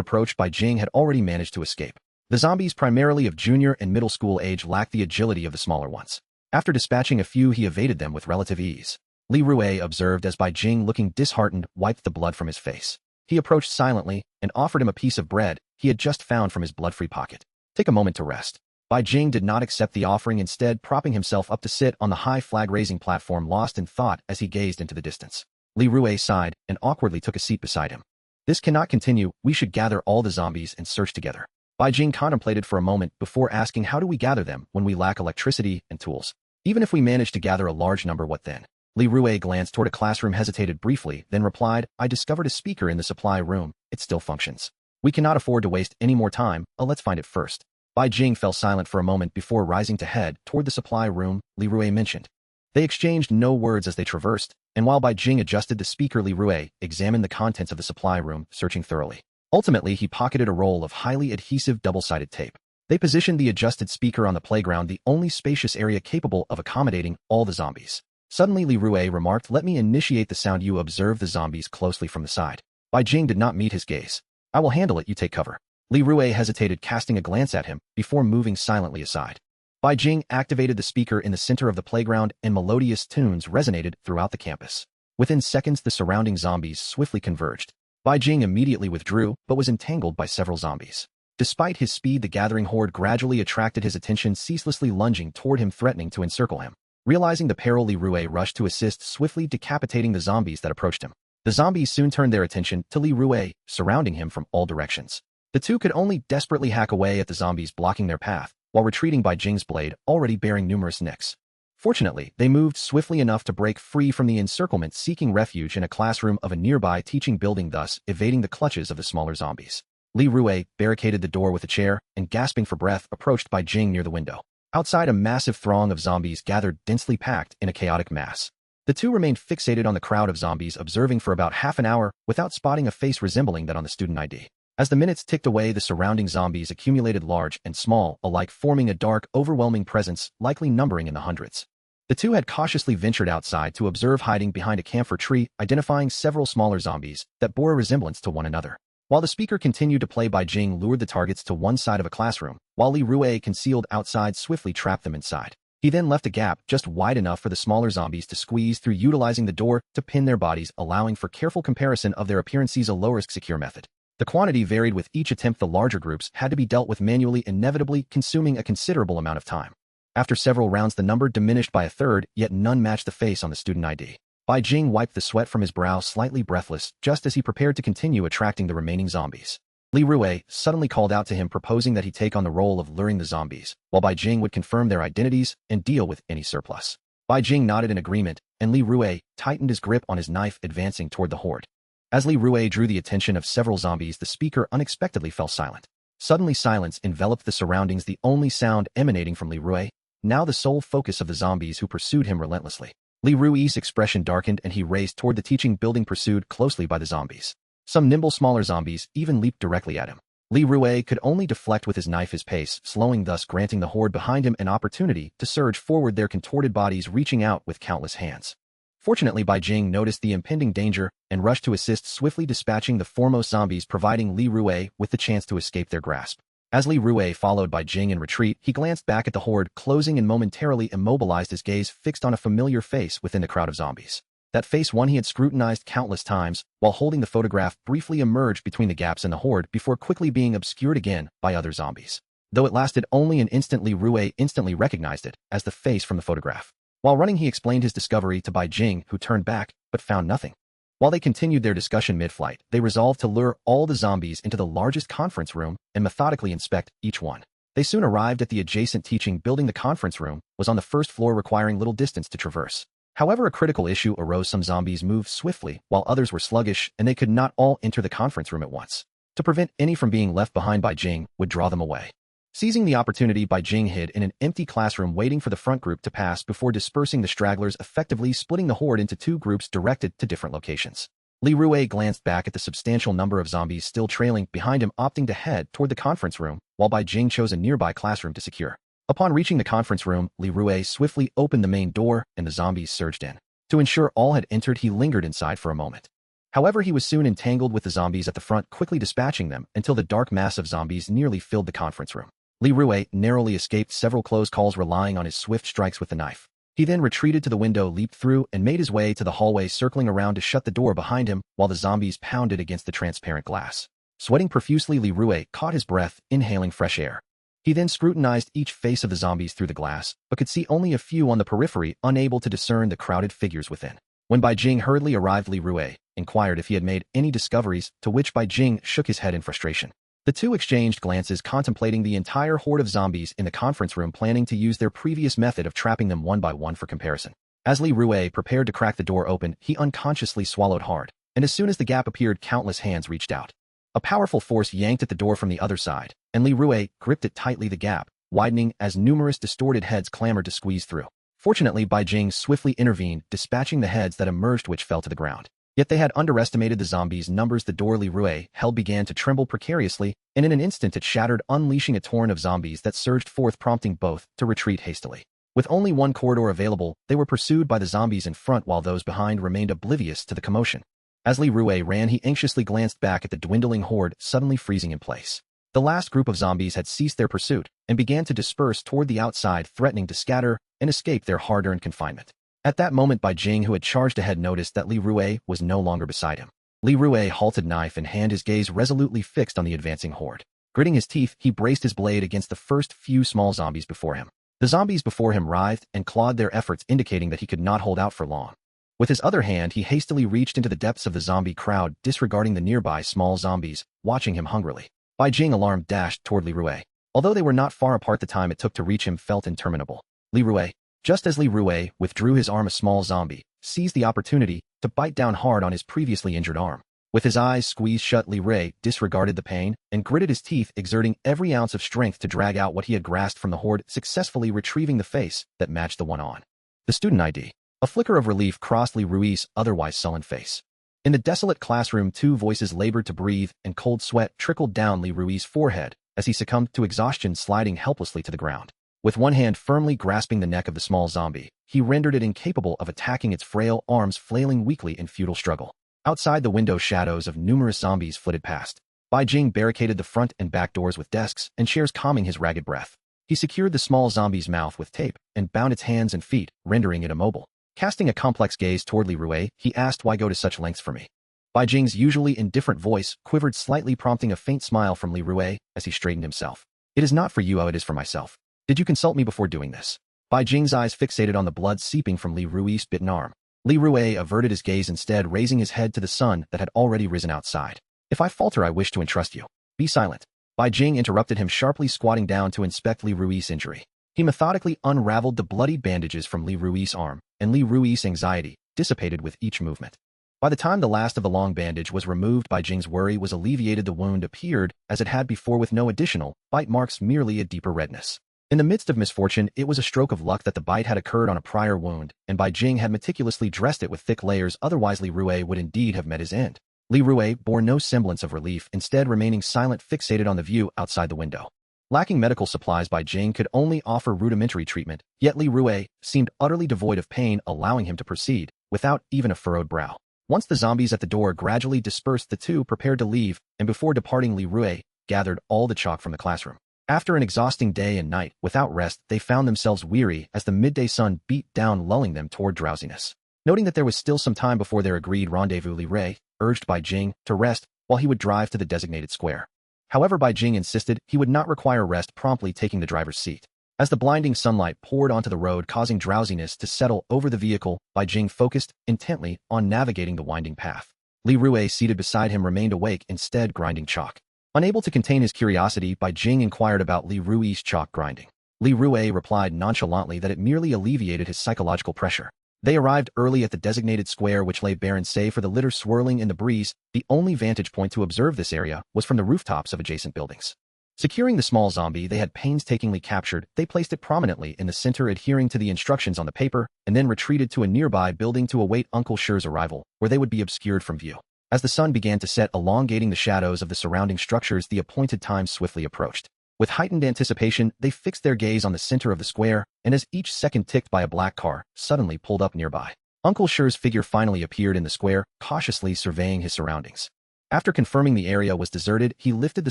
approach, Bai Jing had already managed to escape. The zombies, primarily of junior and middle school age, lacked the agility of the smaller ones. After dispatching a few, he evaded them with relative ease. Li Rue observed as Bai Jing, looking disheartened, wiped the blood from his face. He approached silently and offered him a piece of bread he had just found from his blood-free pocket. "Take a moment to rest." Bai Jing did not accept the offering, instead propping himself up to sit on the high flag-raising platform, lost in thought as he gazed into the distance. Li Rue sighed and awkwardly took a seat beside him. "This cannot continue. We should gather all the zombies and search together." Bai Jing contemplated for a moment before asking, "How do we gather them when we lack electricity and tools? Even if we manage to gather a large number, what then?" Li Rue glanced toward a classroom, hesitated briefly, then replied, "I discovered a speaker in the supply room. It still functions. We cannot afford to waste any more time. Let's find it first." Bai Jing fell silent for a moment before rising to head toward the supply room Li Rue mentioned. They exchanged no words as they traversed, and while Bai Jing adjusted the speaker, Li Rue examined the contents of the supply room, searching thoroughly. Ultimately, he pocketed a roll of highly adhesive double-sided tape. They positioned the adjusted speaker on the playground, the only spacious area capable of accommodating all the zombies. Suddenly, Li Rue remarked, "Let me initiate the sound. You observe the zombies closely from the side." Bai Jing did not meet his gaze. "I will handle it. You take cover." Li Rue hesitated, casting a glance at him before moving silently aside. Bai Jing activated the speaker in the center of the playground, and melodious tunes resonated throughout the campus. Within seconds, the surrounding zombies swiftly converged. Bai Jing immediately withdrew, but was entangled by several zombies. Despite his speed, the gathering horde gradually attracted his attention, ceaselessly lunging toward him, threatening to encircle him. Realizing the peril, Li Rue rushed to assist, swiftly decapitating the zombies that approached him. The zombies soon turned their attention to Li Rue, surrounding him from all directions. The two could only desperately hack away at the zombies blocking their path, while retreating Bai Jing's blade, already bearing numerous nicks. Fortunately, they moved swiftly enough to break free from the encirclement, seeking refuge in a classroom of a nearby teaching building, thus evading the clutches of the smaller zombies. Li Rue barricaded the door with a chair and, gasping for breath, approached Bai Jing near the window. Outside, a massive throng of zombies gathered, densely packed in a chaotic mass. The two remained fixated on the crowd of zombies, observing for about half an hour without spotting a face resembling that on the student ID. As the minutes ticked away, the surrounding zombies accumulated, large and small alike, forming a dark, overwhelming presence, likely numbering in the hundreds. The two had cautiously ventured outside to observe, hiding behind a camphor tree, identifying several smaller zombies that bore a resemblance to one another. While the speaker continued to play, Bai Jing lured the targets to one side of a classroom, while Li Rue, concealed outside, swiftly trapped them inside. He then left a gap just wide enough for the smaller zombies to squeeze through, utilizing the door to pin their bodies, allowing for careful comparison of their appearances, a low-risk, secure method. The quantity varied with each attempt. The larger groups had to be dealt with manually, inevitably consuming a considerable amount of time. After several rounds, the number diminished by a third, yet none matched the face on the student ID. Bai Jing wiped the sweat from his brow, slightly breathless, just as he prepared to continue attracting the remaining zombies. Li Rue suddenly called out to him, proposing that he take on the role of luring the zombies, while Bai Jing would confirm their identities and deal with any surplus. Bai Jing nodded in agreement, and Li Rue tightened his grip on his knife, advancing toward the horde. As Li Rue drew the attention of several zombies, the speaker unexpectedly fell silent. Suddenly, silence enveloped the surroundings, the only sound emanating from Li Rue, now the sole focus of the zombies who pursued him relentlessly. Li Rue's expression darkened, and he raced toward the teaching building, pursued closely by the zombies. Some nimble smaller zombies even leaped directly at him. Li Rue could only deflect with his knife his pace, slowing thus granting the horde behind him an opportunity to surge forward, their contorted bodies reaching out with countless hands. Fortunately, Bai Jing noticed the impending danger and rushed to assist, swiftly dispatching the foremost zombies, providing Li Rue with the chance to escape their grasp. As Li Rue followed Bai Jing in retreat, he glanced back at the horde, closing and momentarily immobilized, his gaze fixed on a familiar face within the crowd of zombies. That face, one he had scrutinized countless times, while holding the photograph, briefly emerged between the gaps in the horde before quickly being obscured again by other zombies. Though it lasted only an instant, Li Rue instantly recognized it as the face from the photograph. While running, he explained his discovery to Bai Jing, who turned back, but found nothing. While they continued their discussion mid-flight, they resolved to lure all the zombies into the largest conference room and methodically inspect each one. They soon arrived at the adjacent teaching building. The conference room was on the first floor, requiring little distance to traverse. However, a critical issue arose. Some zombies moved swiftly, while others were sluggish, and they could not all enter the conference room at once. To prevent any from being left behind, Bai Jing would draw them away. Seizing the opportunity, Bai Jing hid in an empty classroom, waiting for the front group to pass before dispersing the stragglers, effectively splitting the horde into two groups directed to different locations. Li Rue glanced back at the substantial number of zombies still trailing behind him, opting to head toward the conference room, while Bai Jing chose a nearby classroom to secure. Upon reaching the conference room, Li Rue swiftly opened the main door, and the zombies surged in. To ensure all had entered, he lingered inside for a moment. However, he was soon entangled with the zombies at the front, quickly dispatching them until the dark mass of zombies nearly filled the conference room. Li Rue narrowly escaped several close calls, relying on his swift strikes with the knife. He then retreated to the window, leaped through, and made his way to the hallway, circling around to shut the door behind him while the zombies pounded against the transparent glass. Sweating profusely, Li Rue caught his breath, inhaling fresh air. He then scrutinized each face of the zombies through the glass, but could see only a few on the periphery, unable to discern the crowded figures within. When Bai Jing hurriedly arrived, Li Rue inquired if he had made any discoveries, to which Bai Jing shook his head in frustration. The two exchanged glances, contemplating the entire horde of zombies in the conference room, planning to use their previous method of trapping them one by one for comparison. As Li Rue prepared to crack the door open, he unconsciously swallowed hard, and as soon as the gap appeared, countless hands reached out. A powerful force yanked at the door from the other side, and Li Rue gripped it tightly, the gap widening as numerous distorted heads clamored to squeeze through. Fortunately, Bai Jing swiftly intervened, dispatching the heads that emerged, which fell to the ground. Yet they had underestimated the zombies' numbers. The door Li Rue held began to tremble precariously, and in an instant it shattered, unleashing a torrent of zombies that surged forth, prompting both to retreat hastily. With only one corridor available, they were pursued by the zombies in front, while those behind remained oblivious to the commotion. As Li Rue ran, he anxiously glanced back at the dwindling horde, suddenly freezing in place. The last group of zombies had ceased their pursuit and began to disperse toward the outside, threatening to scatter and escape their hard-earned confinement. At that moment, Bai Jing, who had charged ahead, noticed that Li Rue was no longer beside him. Li Rue halted, knife in hand, his gaze resolutely fixed on the advancing horde. Gritting his teeth, he braced his blade against the first few small zombies before him. The zombies before him writhed and clawed, their efforts indicating that he could not hold out for long. With his other hand, he hastily reached into the depths of the zombie crowd, disregarding the nearby small zombies, watching him hungrily. Bai Jing, alarmed, dashed toward Li Rue. Although they were not far apart, the time it took to reach him felt interminable. Li Rue. Just as Li Rue withdrew his arm, a small zombie seized the opportunity to bite down hard on his previously injured arm. With his eyes squeezed shut, Li Rue disregarded the pain and gritted his teeth, exerting every ounce of strength to drag out what he had grasped from the horde, successfully retrieving the face that matched the one on the student ID. A flicker of relief crossed Li Rue's otherwise sullen face. In the desolate classroom, two voices labored to breathe, and cold sweat trickled down Li Rue's forehead as he succumbed to exhaustion, sliding helplessly to the ground. With one hand firmly grasping the neck of the small zombie, he rendered it incapable of attacking, its frail arms flailing weakly in futile struggle. Outside the window, shadows of numerous zombies flitted past. Bai Jing barricaded the front and back doors with desks and chairs, calming his ragged breath. He secured the small zombie's mouth with tape and bound its hands and feet, rendering it immobile. Casting a complex gaze toward Li Rue, he asked, "Why go to such lengths for me?" Bai Jing's usually indifferent voice quivered slightly, prompting a faint smile from Li Rue as he straightened himself. "It is not for you, it is for myself. Did you consult me before doing this?" Bai Jing's eyes fixated on the blood seeping from Li Rue's bitten arm. Li Rue averted his gaze, instead raising his head to the sun that had already risen outside. "If I falter, I wish to entrust you. Be silent." Bai Jing interrupted him, sharply squatting down to inspect Li Rue's injury. He methodically unraveled the bloodied bandages from Li Rue's arm, and Li Rue's anxiety dissipated with each movement. By the time the last of the long bandage was removed, Bai Jing's worry was alleviated. The wound appeared as it had before, with no additional bite marks, merely a deeper redness. In the midst of misfortune, it was a stroke of luck that the bite had occurred on a prior wound, and Bai Jing had meticulously dressed it with thick layers, otherwise Li Rue would indeed have met his end. Li Rue bore no semblance of relief, instead remaining silent, fixated on the view outside the window. Lacking medical supplies, Bai Jing could only offer rudimentary treatment, yet Li Rue seemed utterly devoid of pain, allowing him to proceed, without even a furrowed brow. Once the zombies at the door gradually dispersed, the two prepared to leave, and before departing, Li Rue gathered all the chalk from the classroom. After an exhausting day and night, without rest, they found themselves weary as the midday sun beat down, lulling them toward drowsiness. Noting that there was still some time before their agreed rendezvous, Li Rue urged Bai Jing to rest while he would drive to the designated square. However, Bai Jing insisted he would not require rest, promptly taking the driver's seat. As the blinding sunlight poured onto the road, causing drowsiness to settle over the vehicle, Bai Jing focused intently on navigating the winding path. Li Rue, seated beside him, remained awake, instead grinding chalk. Unable to contain his curiosity, Bai Jing inquired about Li Rue's chalk grinding. Li Rue replied nonchalantly that it merely alleviated his psychological pressure. They arrived early at the designated square, which lay barren save for the litter swirling in the breeze. The only vantage point to observe this area was from the rooftops of adjacent buildings. Securing the small zombie they had painstakingly captured, they placed it prominently in the center, adhering to the instructions on the paper, and then retreated to a nearby building to await Uncle Shi's arrival, where they would be obscured from view. As the sun began to set, elongating the shadows of the surrounding structures, the appointed time swiftly approached. With heightened anticipation, they fixed their gaze on the center of the square, and as each second ticked by, a black car suddenly pulled up nearby. Uncle Shi's figure finally appeared in the square, cautiously surveying his surroundings. After confirming the area was deserted, he lifted the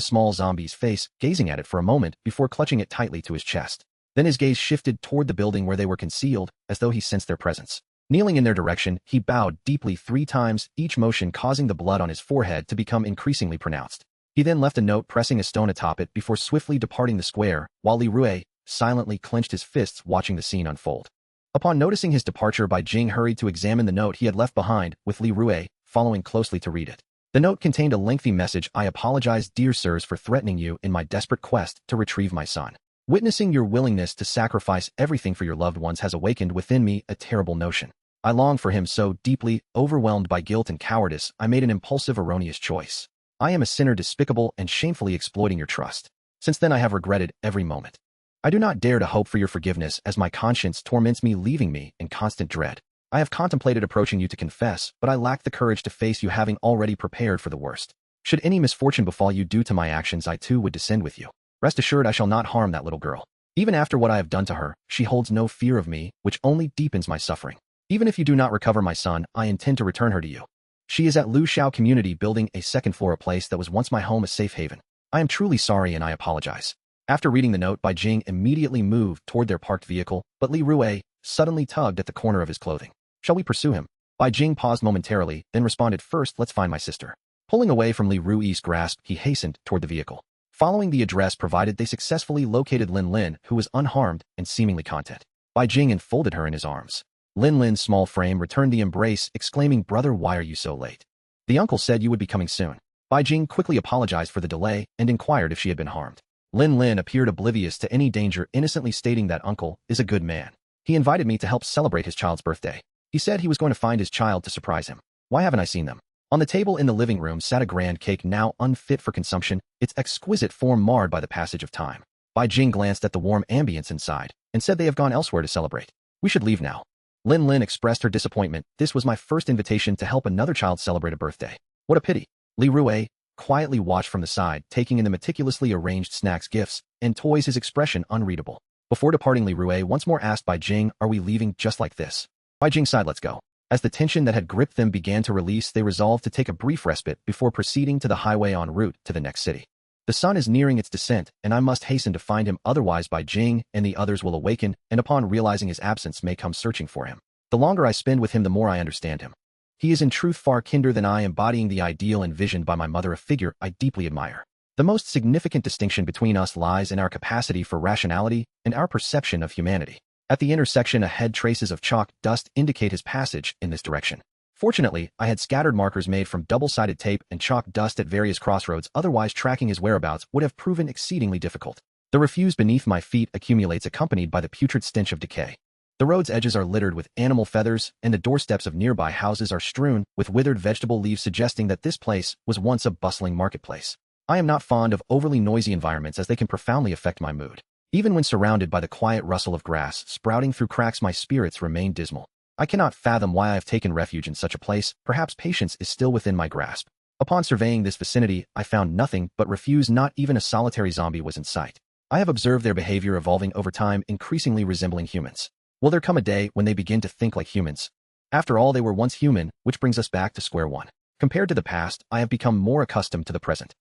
small zombie's face, gazing at it for a moment before clutching it tightly to his chest. Then his gaze shifted toward the building where they were concealed, as though he sensed their presence. Kneeling in their direction, he bowed deeply 3 times, each motion causing the blood on his forehead to become increasingly pronounced. He then left a note, pressing a stone atop it before swiftly departing the square, while Li Rue silently clenched his fists, watching the scene unfold. Upon noticing his departure, Bai Jing hurried to examine the note he had left behind, with Li Rue following closely to read it. The note contained a lengthy message. "I apologize, dear sirs, for threatening you in my desperate quest to retrieve my son. Witnessing your willingness to sacrifice everything for your loved ones has awakened within me a terrible notion. I long for him so deeply, overwhelmed by guilt and cowardice, I made an impulsive, erroneous choice. I am a sinner, despicable and shamefully exploiting your trust. Since then I have regretted every moment. I do not dare to hope for your forgiveness, as my conscience torments me, leaving me in constant dread. I have contemplated approaching you to confess, but I lack the courage to face you, having already prepared for the worst. Should any misfortune befall you due to my actions, I too would descend with you. Rest assured I shall not harm that little girl. Even after what I have done to her, she holds no fear of me, which only deepens my suffering. Even if you do not recover my son, I intend to return her to you. She is at Lu Xiao Community Building, a second floor, a place that was once my home, a safe haven. I am truly sorry and I apologize." After reading the note, Bai Jing immediately moved toward their parked vehicle, but Li Rue suddenly tugged at the corner of his clothing. "Shall we pursue him?" Bai Jing paused momentarily, then responded, "First, let's find my sister." Pulling away from Li Rue's grasp, he hastened toward the vehicle. Following the address provided, they successfully located Lin Lin, who was unharmed and seemingly content. Bai Jing enfolded her in his arms. Lin Lin's small frame returned the embrace, exclaiming, "Brother, why are you so late? The uncle said you would be coming soon." Bai Jing quickly apologized for the delay and inquired if she had been harmed. Lin Lin appeared oblivious to any danger, innocently stating that uncle is a good man. He invited me to help celebrate his child's birthday. He said he was going to find his child to surprise him. Why haven't I seen them? On the table in the living room sat a grand cake, now unfit for consumption, its exquisite form marred by the passage of time. Bai Jing glanced at the warm ambience inside and said, "They have gone elsewhere to celebrate. We should leave now." Lin Lin expressed her disappointment. "This was my first invitation to help another child celebrate a birthday. What a pity." Li Rue quietly watched from the side, taking in the meticulously arranged snacks, gifts, and toys, his expression unreadable. Before departing, Li Rue once more asked Bai Jing, "Are we leaving just like this?" Bai Jing sighed, "Let's go." As the tension that had gripped them began to release, they resolved to take a brief respite before proceeding to the highway en route to the next city. "The sun is nearing its descent, and I must hasten to find him, otherwise Bai Jing and the others will awaken, and upon realizing his absence may come searching for him. The longer I spend with him, the more I understand him. He is in truth far kinder than I, embodying the ideal envisioned by my mother, a figure I deeply admire. The most significant distinction between us lies in our capacity for rationality and our perception of humanity." At the intersection ahead, traces of chalk dust indicate his passage in this direction. Fortunately, I had scattered markers made from double-sided tape and chalk dust at various crossroads, otherwise tracking his whereabouts would have proven exceedingly difficult. The refuse beneath my feet accumulates, accompanied by the putrid stench of decay. The road's edges are littered with animal feathers, and the doorsteps of nearby houses are strewn with withered vegetable leaves, suggesting that this place was once a bustling marketplace. I am not fond of overly noisy environments, as they can profoundly affect my mood. Even when surrounded by the quiet rustle of grass sprouting through cracks, my spirits remain dismal. I cannot fathom why I have taken refuge in such a place. Perhaps patience is still within my grasp. Upon surveying this vicinity, I found nothing but refuse. Not even a solitary zombie was in sight. I have observed their behavior evolving over time, increasingly resembling humans. Will there come a day when they begin to think like humans? After all, they were once human, which brings us back to square one. Compared to the past, I have become more accustomed to the present.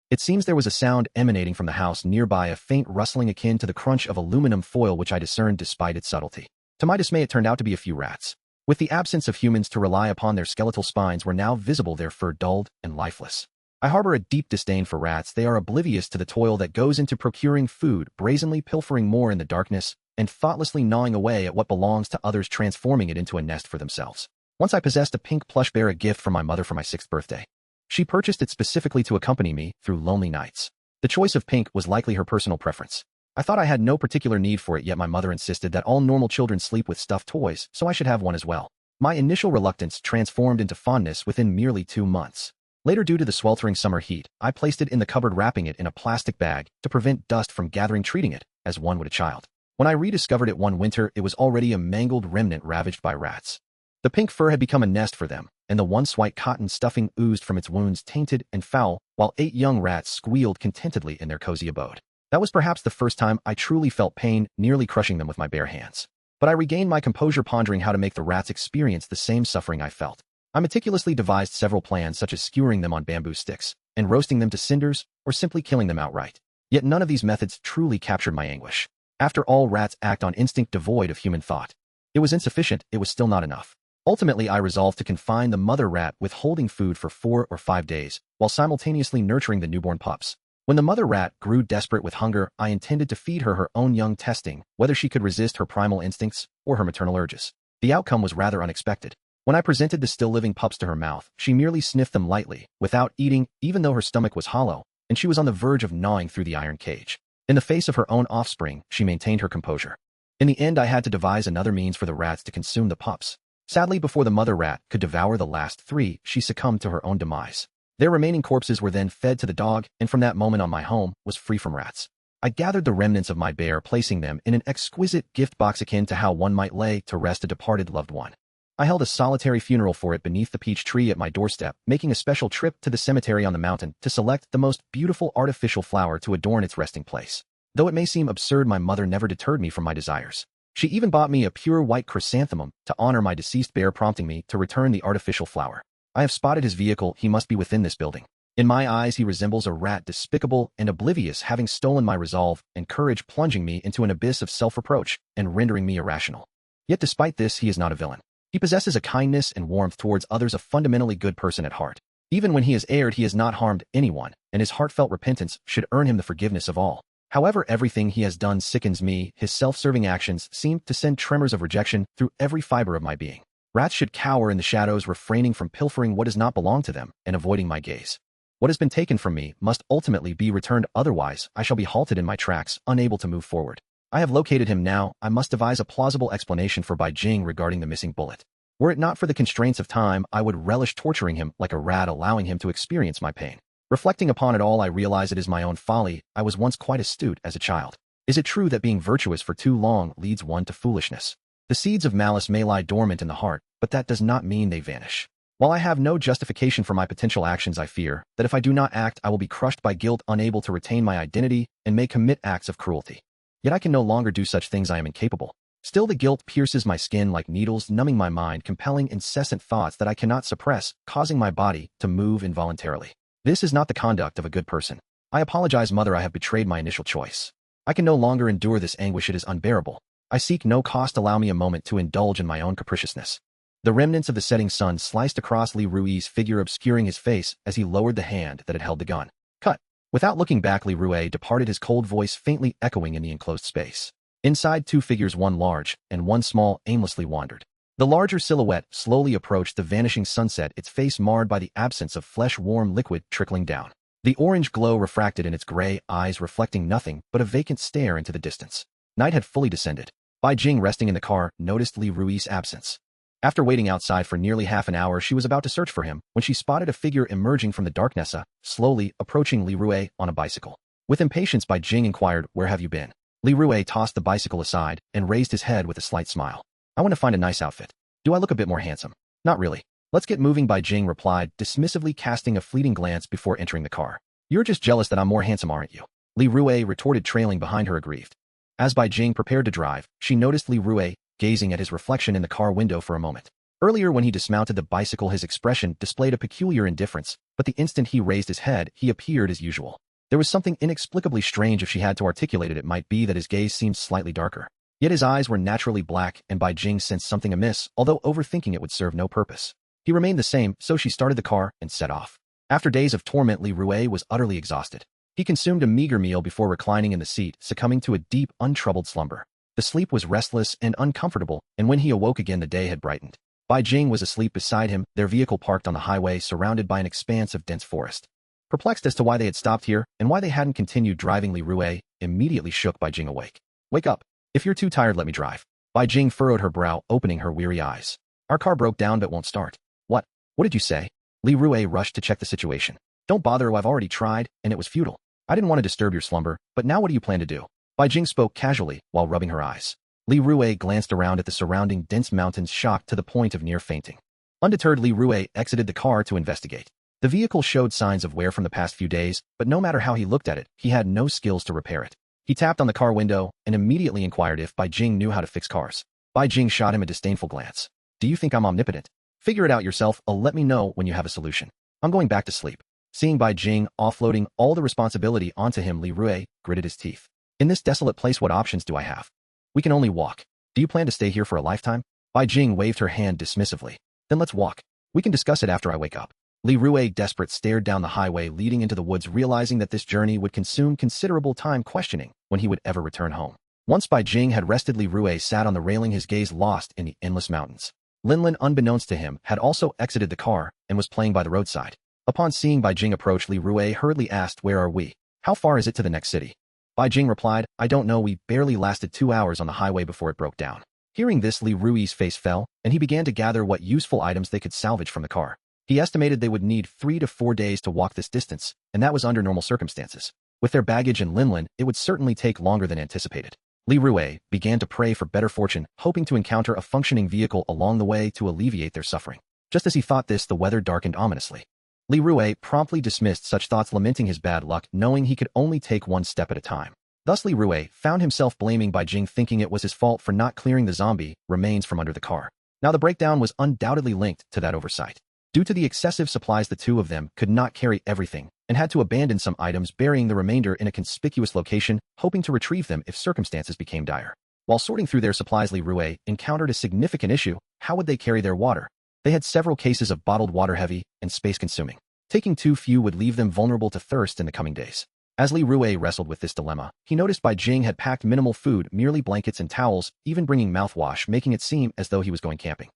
It seems there was a sound emanating from the house nearby, a faint rustling akin to the crunch of aluminum foil, which I discerned despite its subtlety. To my dismay, it turned out to be a few rats. With the absence of humans to rely upon, their skeletal spines were now visible, their fur dulled and lifeless. I harbor a deep disdain for rats. They are oblivious to the toil that goes into procuring food, brazenly pilfering more in the darkness, and thoughtlessly gnawing away at what belongs to others, transforming it into a nest for themselves. Once I possessed a pink plush bear, a gift from my mother for my 6th birthday. She purchased it specifically to accompany me through lonely nights. The choice of pink was likely her personal preference. I thought I had no particular need for it, yet my mother insisted that all normal children sleep with stuffed toys, so I should have one as well. My initial reluctance transformed into fondness within merely 2 months. Later, due to the sweltering summer heat, I placed it in the cupboard, wrapping it in a plastic bag to prevent dust from gathering, treating it as one would a child. When I rediscovered it one winter, it was already a mangled remnant ravaged by rats. The pink fur had become a nest for them, and the once white cotton stuffing oozed from its wounds, tainted and foul, while 8 young rats squealed contentedly in their cozy abode. That was perhaps the first time I truly felt pain, nearly crushing them with my bare hands. But I regained my composure, pondering how to make the rats experience the same suffering I felt. I meticulously devised several plans, such as skewering them on bamboo sticks, and roasting them to cinders, or simply killing them outright. Yet none of these methods truly captured my anguish. After all, rats act on instinct devoid of human thought. It was insufficient, it was still not enough. Ultimately, I resolved to confine the mother rat, withholding food for 4 or 5 days, while simultaneously nurturing the newborn pups. When the mother rat grew desperate with hunger, I intended to feed her own young, testing whether she could resist her primal instincts or her maternal urges. The outcome was rather unexpected. When I presented the still-living pups to her mouth, she merely sniffed them lightly, without eating, even though her stomach was hollow, and she was on the verge of gnawing through the iron cage. In the face of her own offspring, she maintained her composure. In the end, I had to devise another means for the rats to consume the pups. Sadly, before the mother rat could devour the last 3, she succumbed to her own demise. Their remaining corpses were then fed to the dog, and from that moment on, my home was free from rats. I gathered the remnants of my bear, placing them in an exquisite gift box akin to how one might lay to rest a departed loved one. I held a solitary funeral for it beneath the peach tree at my doorstep, making a special trip to the cemetery on the mountain to select the most beautiful artificial flower to adorn its resting place. Though it may seem absurd, my mother never deterred me from my desires. She even bought me a pure white chrysanthemum to honor my deceased bear, prompting me to return the artificial flower. I have spotted his vehicle. He must be within this building. In my eyes, he resembles a rat, despicable and oblivious, having stolen my resolve and courage, plunging me into an abyss of self-reproach and rendering me irrational. Yet despite this, he is not a villain. He possesses a kindness and warmth towards others, a fundamentally good person at heart. Even when he has erred, he has not harmed anyone, and his heartfelt repentance should earn him the forgiveness of all. However, everything he has done sickens me. His self-serving actions seem to send tremors of rejection through every fiber of my being. Rats should cower in the shadows, refraining from pilfering what does not belong to them and avoiding my gaze. What has been taken from me must ultimately be returned, otherwise I shall be halted in my tracks, unable to move forward. I have located him now. I must devise a plausible explanation for Bai Jing regarding the missing bullet. Were it not for the constraints of time, I would relish torturing him like a rat, allowing him to experience my pain. Reflecting upon it all, I realize it is my own folly. I was once quite astute as a child. Is it true that being virtuous for too long leads one to foolishness? The seeds of malice may lie dormant in the heart, but that does not mean they vanish. While I have no justification for my potential actions, I fear that if I do not act, I will be crushed by guilt, unable to retain my identity, and may commit acts of cruelty. Yet I can no longer do such things. I am incapable. Still, the guilt pierces my skin like needles, numbing my mind, compelling incessant thoughts that I cannot suppress, causing my body to move involuntarily. This is not the conduct of a good person. I apologize, Mother. I have betrayed my initial choice. I can no longer endure this anguish. It is unbearable. I seek no cost. Allow me a moment to indulge in my own capriciousness. The remnants of the setting sun sliced across Li Rui's figure, obscuring his face as he lowered the hand that had held the gun. Cut. Without looking back, Li Rui departed, his cold voice faintly echoing in the enclosed space. Inside, 2 figures, one large and one small, aimlessly wandered. The larger silhouette slowly approached the vanishing sunset, its face marred by the absence of flesh-warm liquid trickling down. The orange glow refracted in its gray eyes, reflecting nothing but a vacant stare into the distance. Night had fully descended. Bai Jing, resting in the car, noticed Li Rui's absence. After waiting outside for nearly half an hour, she was about to search for him when she spotted a figure emerging from the darkness, slowly approaching Li Rui on a bicycle. With impatience, Bai Jing inquired, "Where have you been?" Li Rui tossed the bicycle aside and raised his head with a slight smile. "I want to find a nice outfit. Do I look a bit more handsome?" "Not really. Let's get moving, Bai Jing replied, dismissively casting a fleeting glance before entering the car. You're just jealous that I'm more handsome, aren't you? Li Rui retorted, trailing behind her aggrieved. As Bai Jing prepared to drive, she noticed Li Rui gazing at his reflection in the car window for a moment. Earlier when he dismounted the bicycle, his expression displayed a peculiar indifference, but the instant he raised his head, he appeared as usual. There was something inexplicably strange. If she had to articulate it, it might be that his gaze seemed slightly darker. Yet his eyes were naturally black, and Bai Jing sensed something amiss, although overthinking it would serve no purpose. He remained the same, so she started the car and set off. After days of torment, Li Rui was utterly exhausted. He consumed a meager meal before reclining in the seat, succumbing to a deep, untroubled slumber. The sleep was restless and uncomfortable, and when he awoke again, the day had brightened. Bai Jing was asleep beside him, their vehicle parked on the highway surrounded by an expanse of dense forest. Perplexed as to why they had stopped here and why they hadn't continued driving, Li Rui immediately shook Bai Jing awake. Wake up. If you're too tired, let me drive. Bai Jing furrowed her brow, opening her weary eyes. Our car broke down but won't start. What? What did you say? Li Rui rushed to check the situation. Don't bother, I've already tried, and it was futile. I didn't want to disturb your slumber, but now what do you plan to do? Bai Jing spoke casually while rubbing her eyes. Li Rui glanced around at the surrounding dense mountains, shocked to the point of near fainting. Undeterred, Li Rui exited the car to investigate. The vehicle showed signs of wear from the past few days, but no matter how he looked at it, he had no skills to repair it. He tapped on the car window and immediately inquired if Bai Jing knew how to fix cars. Bai Jing shot him a disdainful glance. Do you think I'm omnipotent? Figure it out yourself, or let me know when you have a solution. I'm going back to sleep. Seeing Bai Jing offloading all the responsibility onto him, Li Rui gritted his teeth. In this desolate place, what options do I have? We can only walk. Do you plan to stay here for a lifetime? Bai Jing waved her hand dismissively. Then let's walk. We can discuss it after I wake up. Li Rui, desperate, stared down the highway leading into the woods, realizing that this journey would consume considerable time, questioning when he would ever return home. Once Bai Jing had rested, Li Rui sat on the railing, his gaze lost in the endless mountains. Linlin, unbeknownst to him, had also exited the car and was playing by the roadside. Upon seeing Bai Jing approach, Li Rui hurriedly asked, Where are we? How far is it to the next city? Bai Jing replied, I don't know, we barely lasted 2 hours on the highway before it broke down. Hearing this, Li Rui's face fell, and he began to gather what useful items they could salvage from the car. He estimated they would need 3 to 4 days to walk this distance, and that was under normal circumstances. With their baggage and Linlin, it would certainly take longer than anticipated. Li Rui began to pray for better fortune, hoping to encounter a functioning vehicle along the way to alleviate their suffering. Just as he thought this, the weather darkened ominously. Li Rui promptly dismissed such thoughts, lamenting his bad luck, knowing he could only take one step at a time. Thus Li Rui found himself blaming Bai Jing, thinking it was his fault for not clearing the zombie remains from under the car. Now the breakdown was undoubtedly linked to that oversight. Due to the excessive supplies, the two of them could not carry everything and had to abandon some items, burying the remainder in a conspicuous location, hoping to retrieve them if circumstances became dire. While sorting through their supplies, Li Rui encountered a significant issue. How would they carry their water? They had several cases of bottled water, heavy and space-consuming. Taking too few would leave them vulnerable to thirst in the coming days. As Li Rui wrestled with this dilemma, he noticed Bai Jing had packed minimal food, merely blankets and towels, even bringing mouthwash, making it seem as though he was going camping.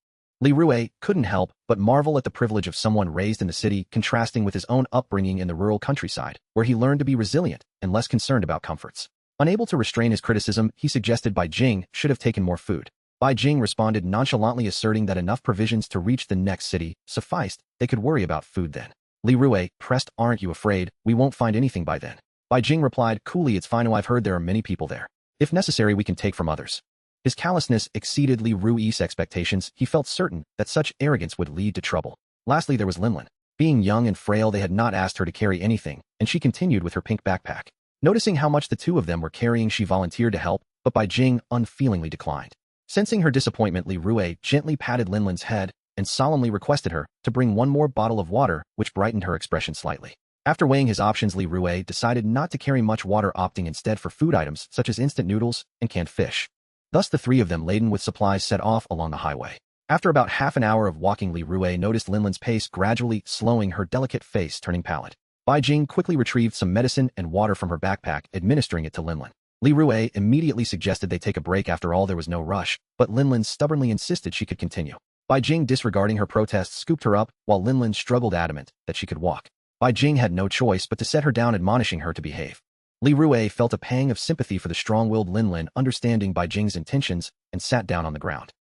Li Rui couldn't help but marvel at the privilege of someone raised in the city, contrasting with his own upbringing in the rural countryside, where he learned to be resilient and less concerned about comforts. Unable to restrain his criticism, he suggested Bai Jing should have taken more food. Bai Jing responded nonchalantly, asserting that enough provisions to reach the next city sufficed. They could worry about food then. Li Rui pressed, Aren't you afraid we won't find anything by then? Bai Jing replied coolly, It's fine, I've heard there are many people there. If necessary, we can take from others. His callousness exceeded Li Rui's expectations. He felt certain that such arrogance would lead to trouble. Lastly, there was Linlin. Being young and frail, they had not asked her to carry anything, and she continued with her pink backpack. Noticing how much the two of them were carrying, she volunteered to help, but Bai Jing unfeelingly declined. Sensing her disappointment, Li Rui gently patted Linlin's head and solemnly requested her to bring one more bottle of water, which brightened her expression slightly. After weighing his options, Li Rui decided not to carry much water, opting instead for food items such as instant noodles and canned fish. Thus the three of them, laden with supplies, set off along the highway. After about half an hour of walking, Li Rui noticed Linlin's pace gradually slowing, her delicate face turning pallid. Bai Jing quickly retrieved some medicine and water from her backpack, administering it to Linlin. Li Rui immediately suggested they take a break. After all, there was no rush, but Linlin stubbornly insisted she could continue. Bai Jing, disregarding her protests, scooped her up, while Linlin struggled, adamant that she could walk. Bai Jing had no choice but to set her down, admonishing her to behave. Li Rui felt a pang of sympathy for the strong-willed Linlin, understanding Bai Jing's intentions, and sat down on the ground.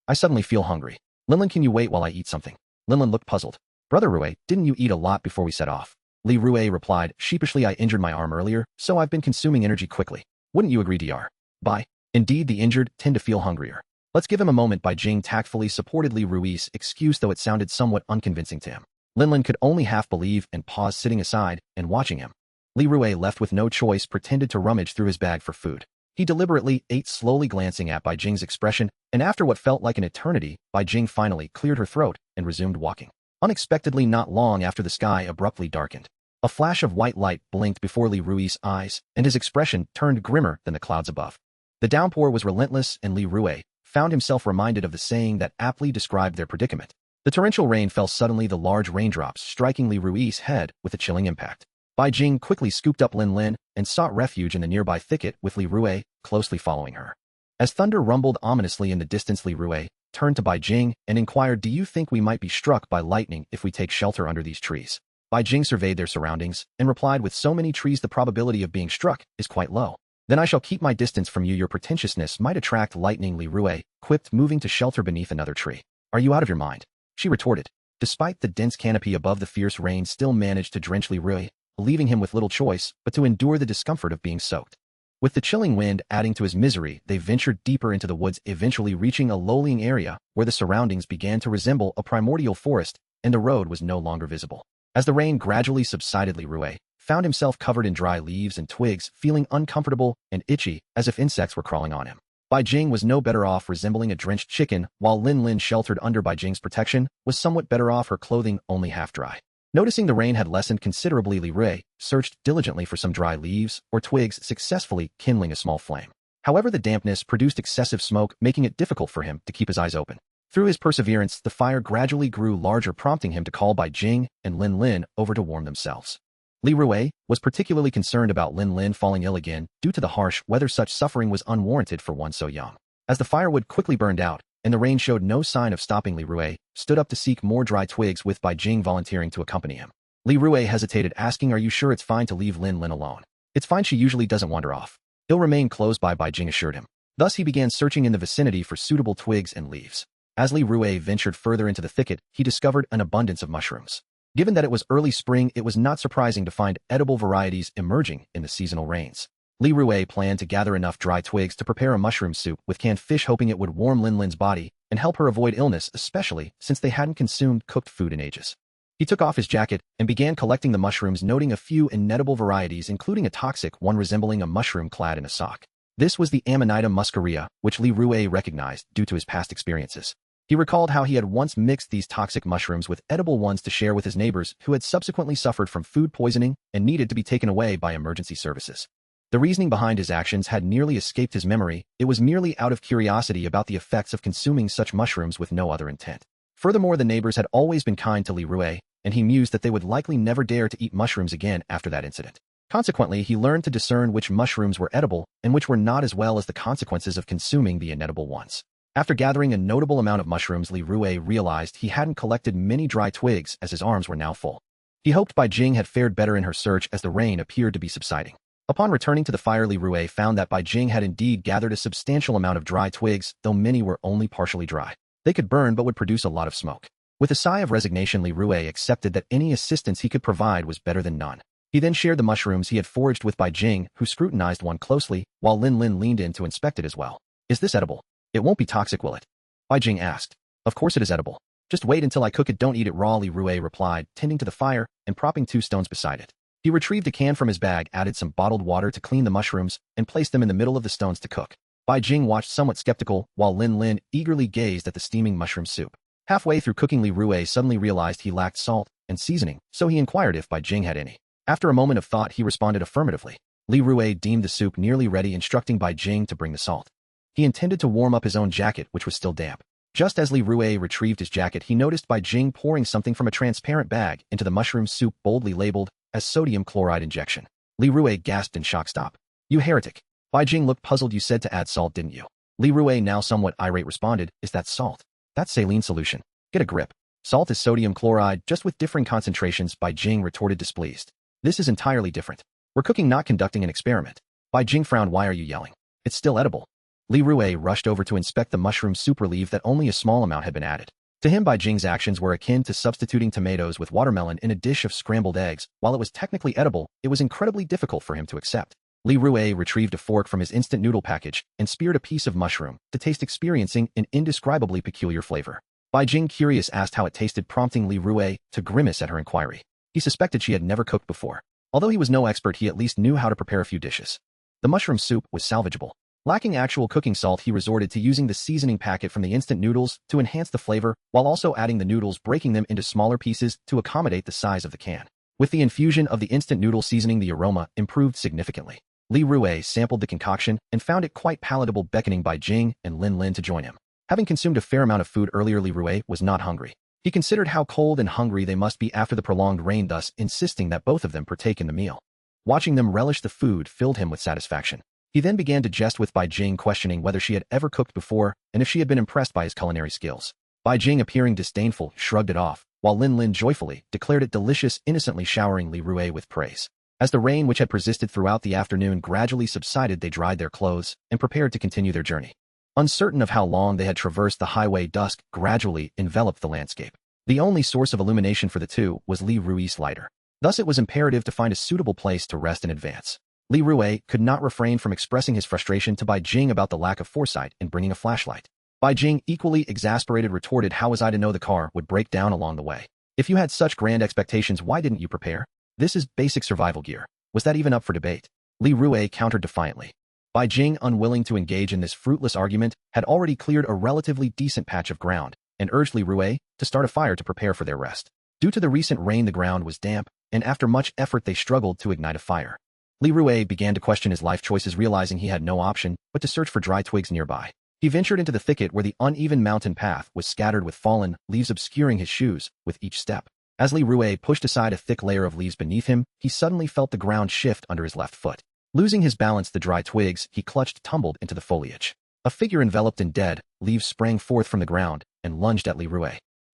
I suddenly feel hungry. Linlin, can you wait while I eat something? Linlin looked puzzled. Brother Rui, didn't you eat a lot before we set off? Li Rui replied sheepishly, I injured my arm earlier, so I've been consuming energy quickly. Wouldn't you agree, Dr. Bai? Indeed, the injured tend to feel hungrier. Let's give him a moment. Bai Jing tactfully supported Li Rui's excuse, though it sounded somewhat unconvincing to him. Linlin could only half believe and paused, sitting aside and watching him. Li Rui, left with no choice, pretended to rummage through his bag for food. He deliberately ate, slowly glancing at Bai Jing's expression, and after what felt like an eternity, Bai Jing finally cleared her throat and resumed walking. Unexpectedly, not long after, the sky abruptly darkened. A flash of white light blinked before Li Rui's eyes, and his expression turned grimmer than the clouds above. The downpour was relentless, and Li Rui found himself reminded of the saying that aptly described their predicament. The torrential rain fell suddenly, the large raindrops striking Li Rui's head with a chilling impact. Bai Jing quickly scooped up Lin and sought refuge in the nearby thicket, with Li Rui closely following her. As thunder rumbled ominously in the distance, Li Rui turned to Bai Jing and inquired, "Do you think we might be struck by lightning if we take shelter under these trees?" Bai Jing surveyed their surroundings and replied, "With so many trees, the probability of being struck is quite low." "Then I shall keep my distance from you. Your pretentiousness might attract lightning," Li Rui quipped, moving to shelter beneath another tree. "Are you out of your mind?" she retorted. Despite the dense canopy above, the fierce rain still managed to drench Li Rui, leaving him with little choice but to endure the discomfort of being soaked. With the chilling wind adding to his misery, they ventured deeper into the woods, eventually reaching a lowlying area where the surroundings began to resemble a primordial forest and the road was no longer visible. As the rain gradually subsided, Li Rui found himself covered in dry leaves and twigs, feeling uncomfortable and itchy, as if insects were crawling on him. Bai Jing was no better off, resembling a drenched chicken, while Lin, sheltered under Bai Jing's protection, was somewhat better off, her clothing only half dry. Noticing the rain had lessened considerably, Li Rui searched diligently for some dry leaves or twigs, successfully kindling a small flame. However, the dampness produced excessive smoke, making it difficult for him to keep his eyes open. Through his perseverance, the fire gradually grew larger, prompting him to call Bai Jing and Lin over to warm themselves. Li Rui was particularly concerned about Lin falling ill again due to the harsh weather. Such suffering was unwarranted for one so young. As the firewood quickly burned out and the rain showed no sign of stopping, Li Rui stood up to seek more dry twigs, with Bai Jing volunteering to accompany him. Li Rui hesitated, asking, "Are you sure it's fine to leave Lin alone?" "It's fine, she usually doesn't wander off. He'll remain close by," Bai Jing assured him. Thus he began searching in the vicinity for suitable twigs and leaves. As Li Rui ventured further into the thicket, he discovered an abundance of mushrooms. Given that it was early spring, it was not surprising to find edible varieties emerging in the seasonal rains. Li Rui planned to gather enough dry twigs to prepare a mushroom soup with canned fish, hoping it would warm Lin's body and help her avoid illness, especially since they hadn't consumed cooked food in ages. He took off his jacket and began collecting the mushrooms, noting a few inedible varieties, including a toxic one resembling a mushroom clad in a sock. This was the Amanita muscaria, which Li Rui recognized due to his past experiences. He recalled how he had once mixed these toxic mushrooms with edible ones to share with his neighbors, who had subsequently suffered from food poisoning and needed to be taken away by emergency services. The reasoning behind his actions had nearly escaped his memory. It was merely out of curiosity about the effects of consuming such mushrooms with no other intent. Furthermore, the neighbors had always been kind to Li Rui, and he mused that they would likely never dare to eat mushrooms again after that incident. Consequently, he learned to discern which mushrooms were edible and which were not, as well as the consequences of consuming the inedible ones. After gathering a notable amount of mushrooms, Li Rui realized he hadn't collected many dry twigs, as his arms were now full. He hoped Bai Jing had fared better in her search, as the rain appeared to be subsiding. Upon returning to the fire, Li Rui found that Bai Jing had indeed gathered a substantial amount of dry twigs, though many were only partially dry. They could burn but would produce a lot of smoke. With a sigh of resignation, Li Rui accepted that any assistance he could provide was better than none. He then shared the mushrooms he had foraged with Bai Jing, who scrutinized one closely, while Lin leaned in to inspect it as well. "Is this edible? It won't be toxic, will it?" Bai Jing asked. "Of course it is edible. Just wait until I cook it. Don't eat it raw," Li Rui replied, tending to the fire and propping 2 stones beside it. He retrieved a can from his bag, added some bottled water to clean the mushrooms, and placed them in the middle of the stones to cook. Bai Jing watched somewhat skeptical, while Lin eagerly gazed at the steaming mushroom soup. Halfway through cooking, Li Rui suddenly realized he lacked salt and seasoning, so he inquired if Bai Jing had any. After a moment of thought, he responded affirmatively. Li Rui deemed the soup nearly ready, instructing Bai Jing to bring the salt. He intended to warm up his own jacket, which was still damp. Just as Li Rui retrieved his jacket, he noticed Bai Jing pouring something from a transparent bag into the mushroom soup, boldly labeled as sodium chloride injection. Li Rui gasped in shock. "Stop. You heretic." Bai Jing looked puzzled. "You said to add salt, didn't you?" Li Rui, now somewhat irate, responded, "Is that salt? That's saline solution. Get a grip. Salt is sodium chloride, just with differing concentrations," Bai Jing retorted, displeased. "This is entirely different. We're cooking, not conducting an experiment." Bai Jing frowned. "Why are you yelling? It's still edible." Li Rui rushed over to inspect the mushroom soup, relieved that only a small amount had been added. To him, Bai Jing's actions were akin to substituting tomatoes with watermelon in a dish of scrambled eggs. While it was technically edible, it was incredibly difficult for him to accept. Li Rue retrieved a fork from his instant noodle package and speared a piece of mushroom to taste, experiencing an indescribably peculiar flavor. Bai Jing, curious, asked how it tasted, prompting Li Rue to grimace at her inquiry. He suspected she had never cooked before. Although he was no expert, he at least knew how to prepare a few dishes. The mushroom soup was salvageable. Lacking actual cooking salt, he resorted to using the seasoning packet from the instant noodles to enhance the flavor, while also adding the noodles, breaking them into smaller pieces to accommodate the size of the can. With the infusion of the instant noodle seasoning, the aroma improved significantly. Li Rue sampled the concoction and found it quite palatable, beckoning Bai Jing and Lin Lin to join him. Having consumed a fair amount of food earlier, Li Rue was not hungry. He considered how cold and hungry they must be after the prolonged rain, thus insisting that both of them partake in the meal. Watching them relish the food filled him with satisfaction. He then began to jest with Bai Jing, questioning whether she had ever cooked before and if she had been impressed by his culinary skills. Bai Jing, appearing disdainful, shrugged it off, while Lin Lin joyfully declared it delicious, innocently showering Li Rue with praise. As the rain, which had persisted throughout the afternoon, gradually subsided, they dried their clothes and prepared to continue their journey. Uncertain of how long they had traversed the highway, dusk gradually enveloped the landscape. The only source of illumination for the two was Li Rue's lighter. Thus it was imperative to find a suitable place to rest in advance. Li Rue could not refrain from expressing his frustration to Bai Jing about the lack of foresight in bringing a flashlight. Bai Jing, equally exasperated, retorted, "How was I to know the car would break down along the way? If you had such grand expectations, why didn't you prepare? This is basic survival gear. Was that even up for debate?" Li Rue countered defiantly. Bai Jing, unwilling to engage in this fruitless argument, had already cleared a relatively decent patch of ground and urged Li Rue to start a fire to prepare for their rest. Due to the recent rain, the ground was damp, and after much effort they struggled to ignite a fire. Li Rue began to question his life choices, realizing he had no option but to search for dry twigs nearby. He ventured into the thicket where the uneven mountain path was scattered with fallen leaves, obscuring his shoes with each step. As Li Rue pushed aside a thick layer of leaves beneath him, he suddenly felt the ground shift under his left foot. Losing his balance, the dry twigs he clutched tumbled into the foliage. A figure enveloped in dead leaves sprang forth from the ground and lunged at Li Rue.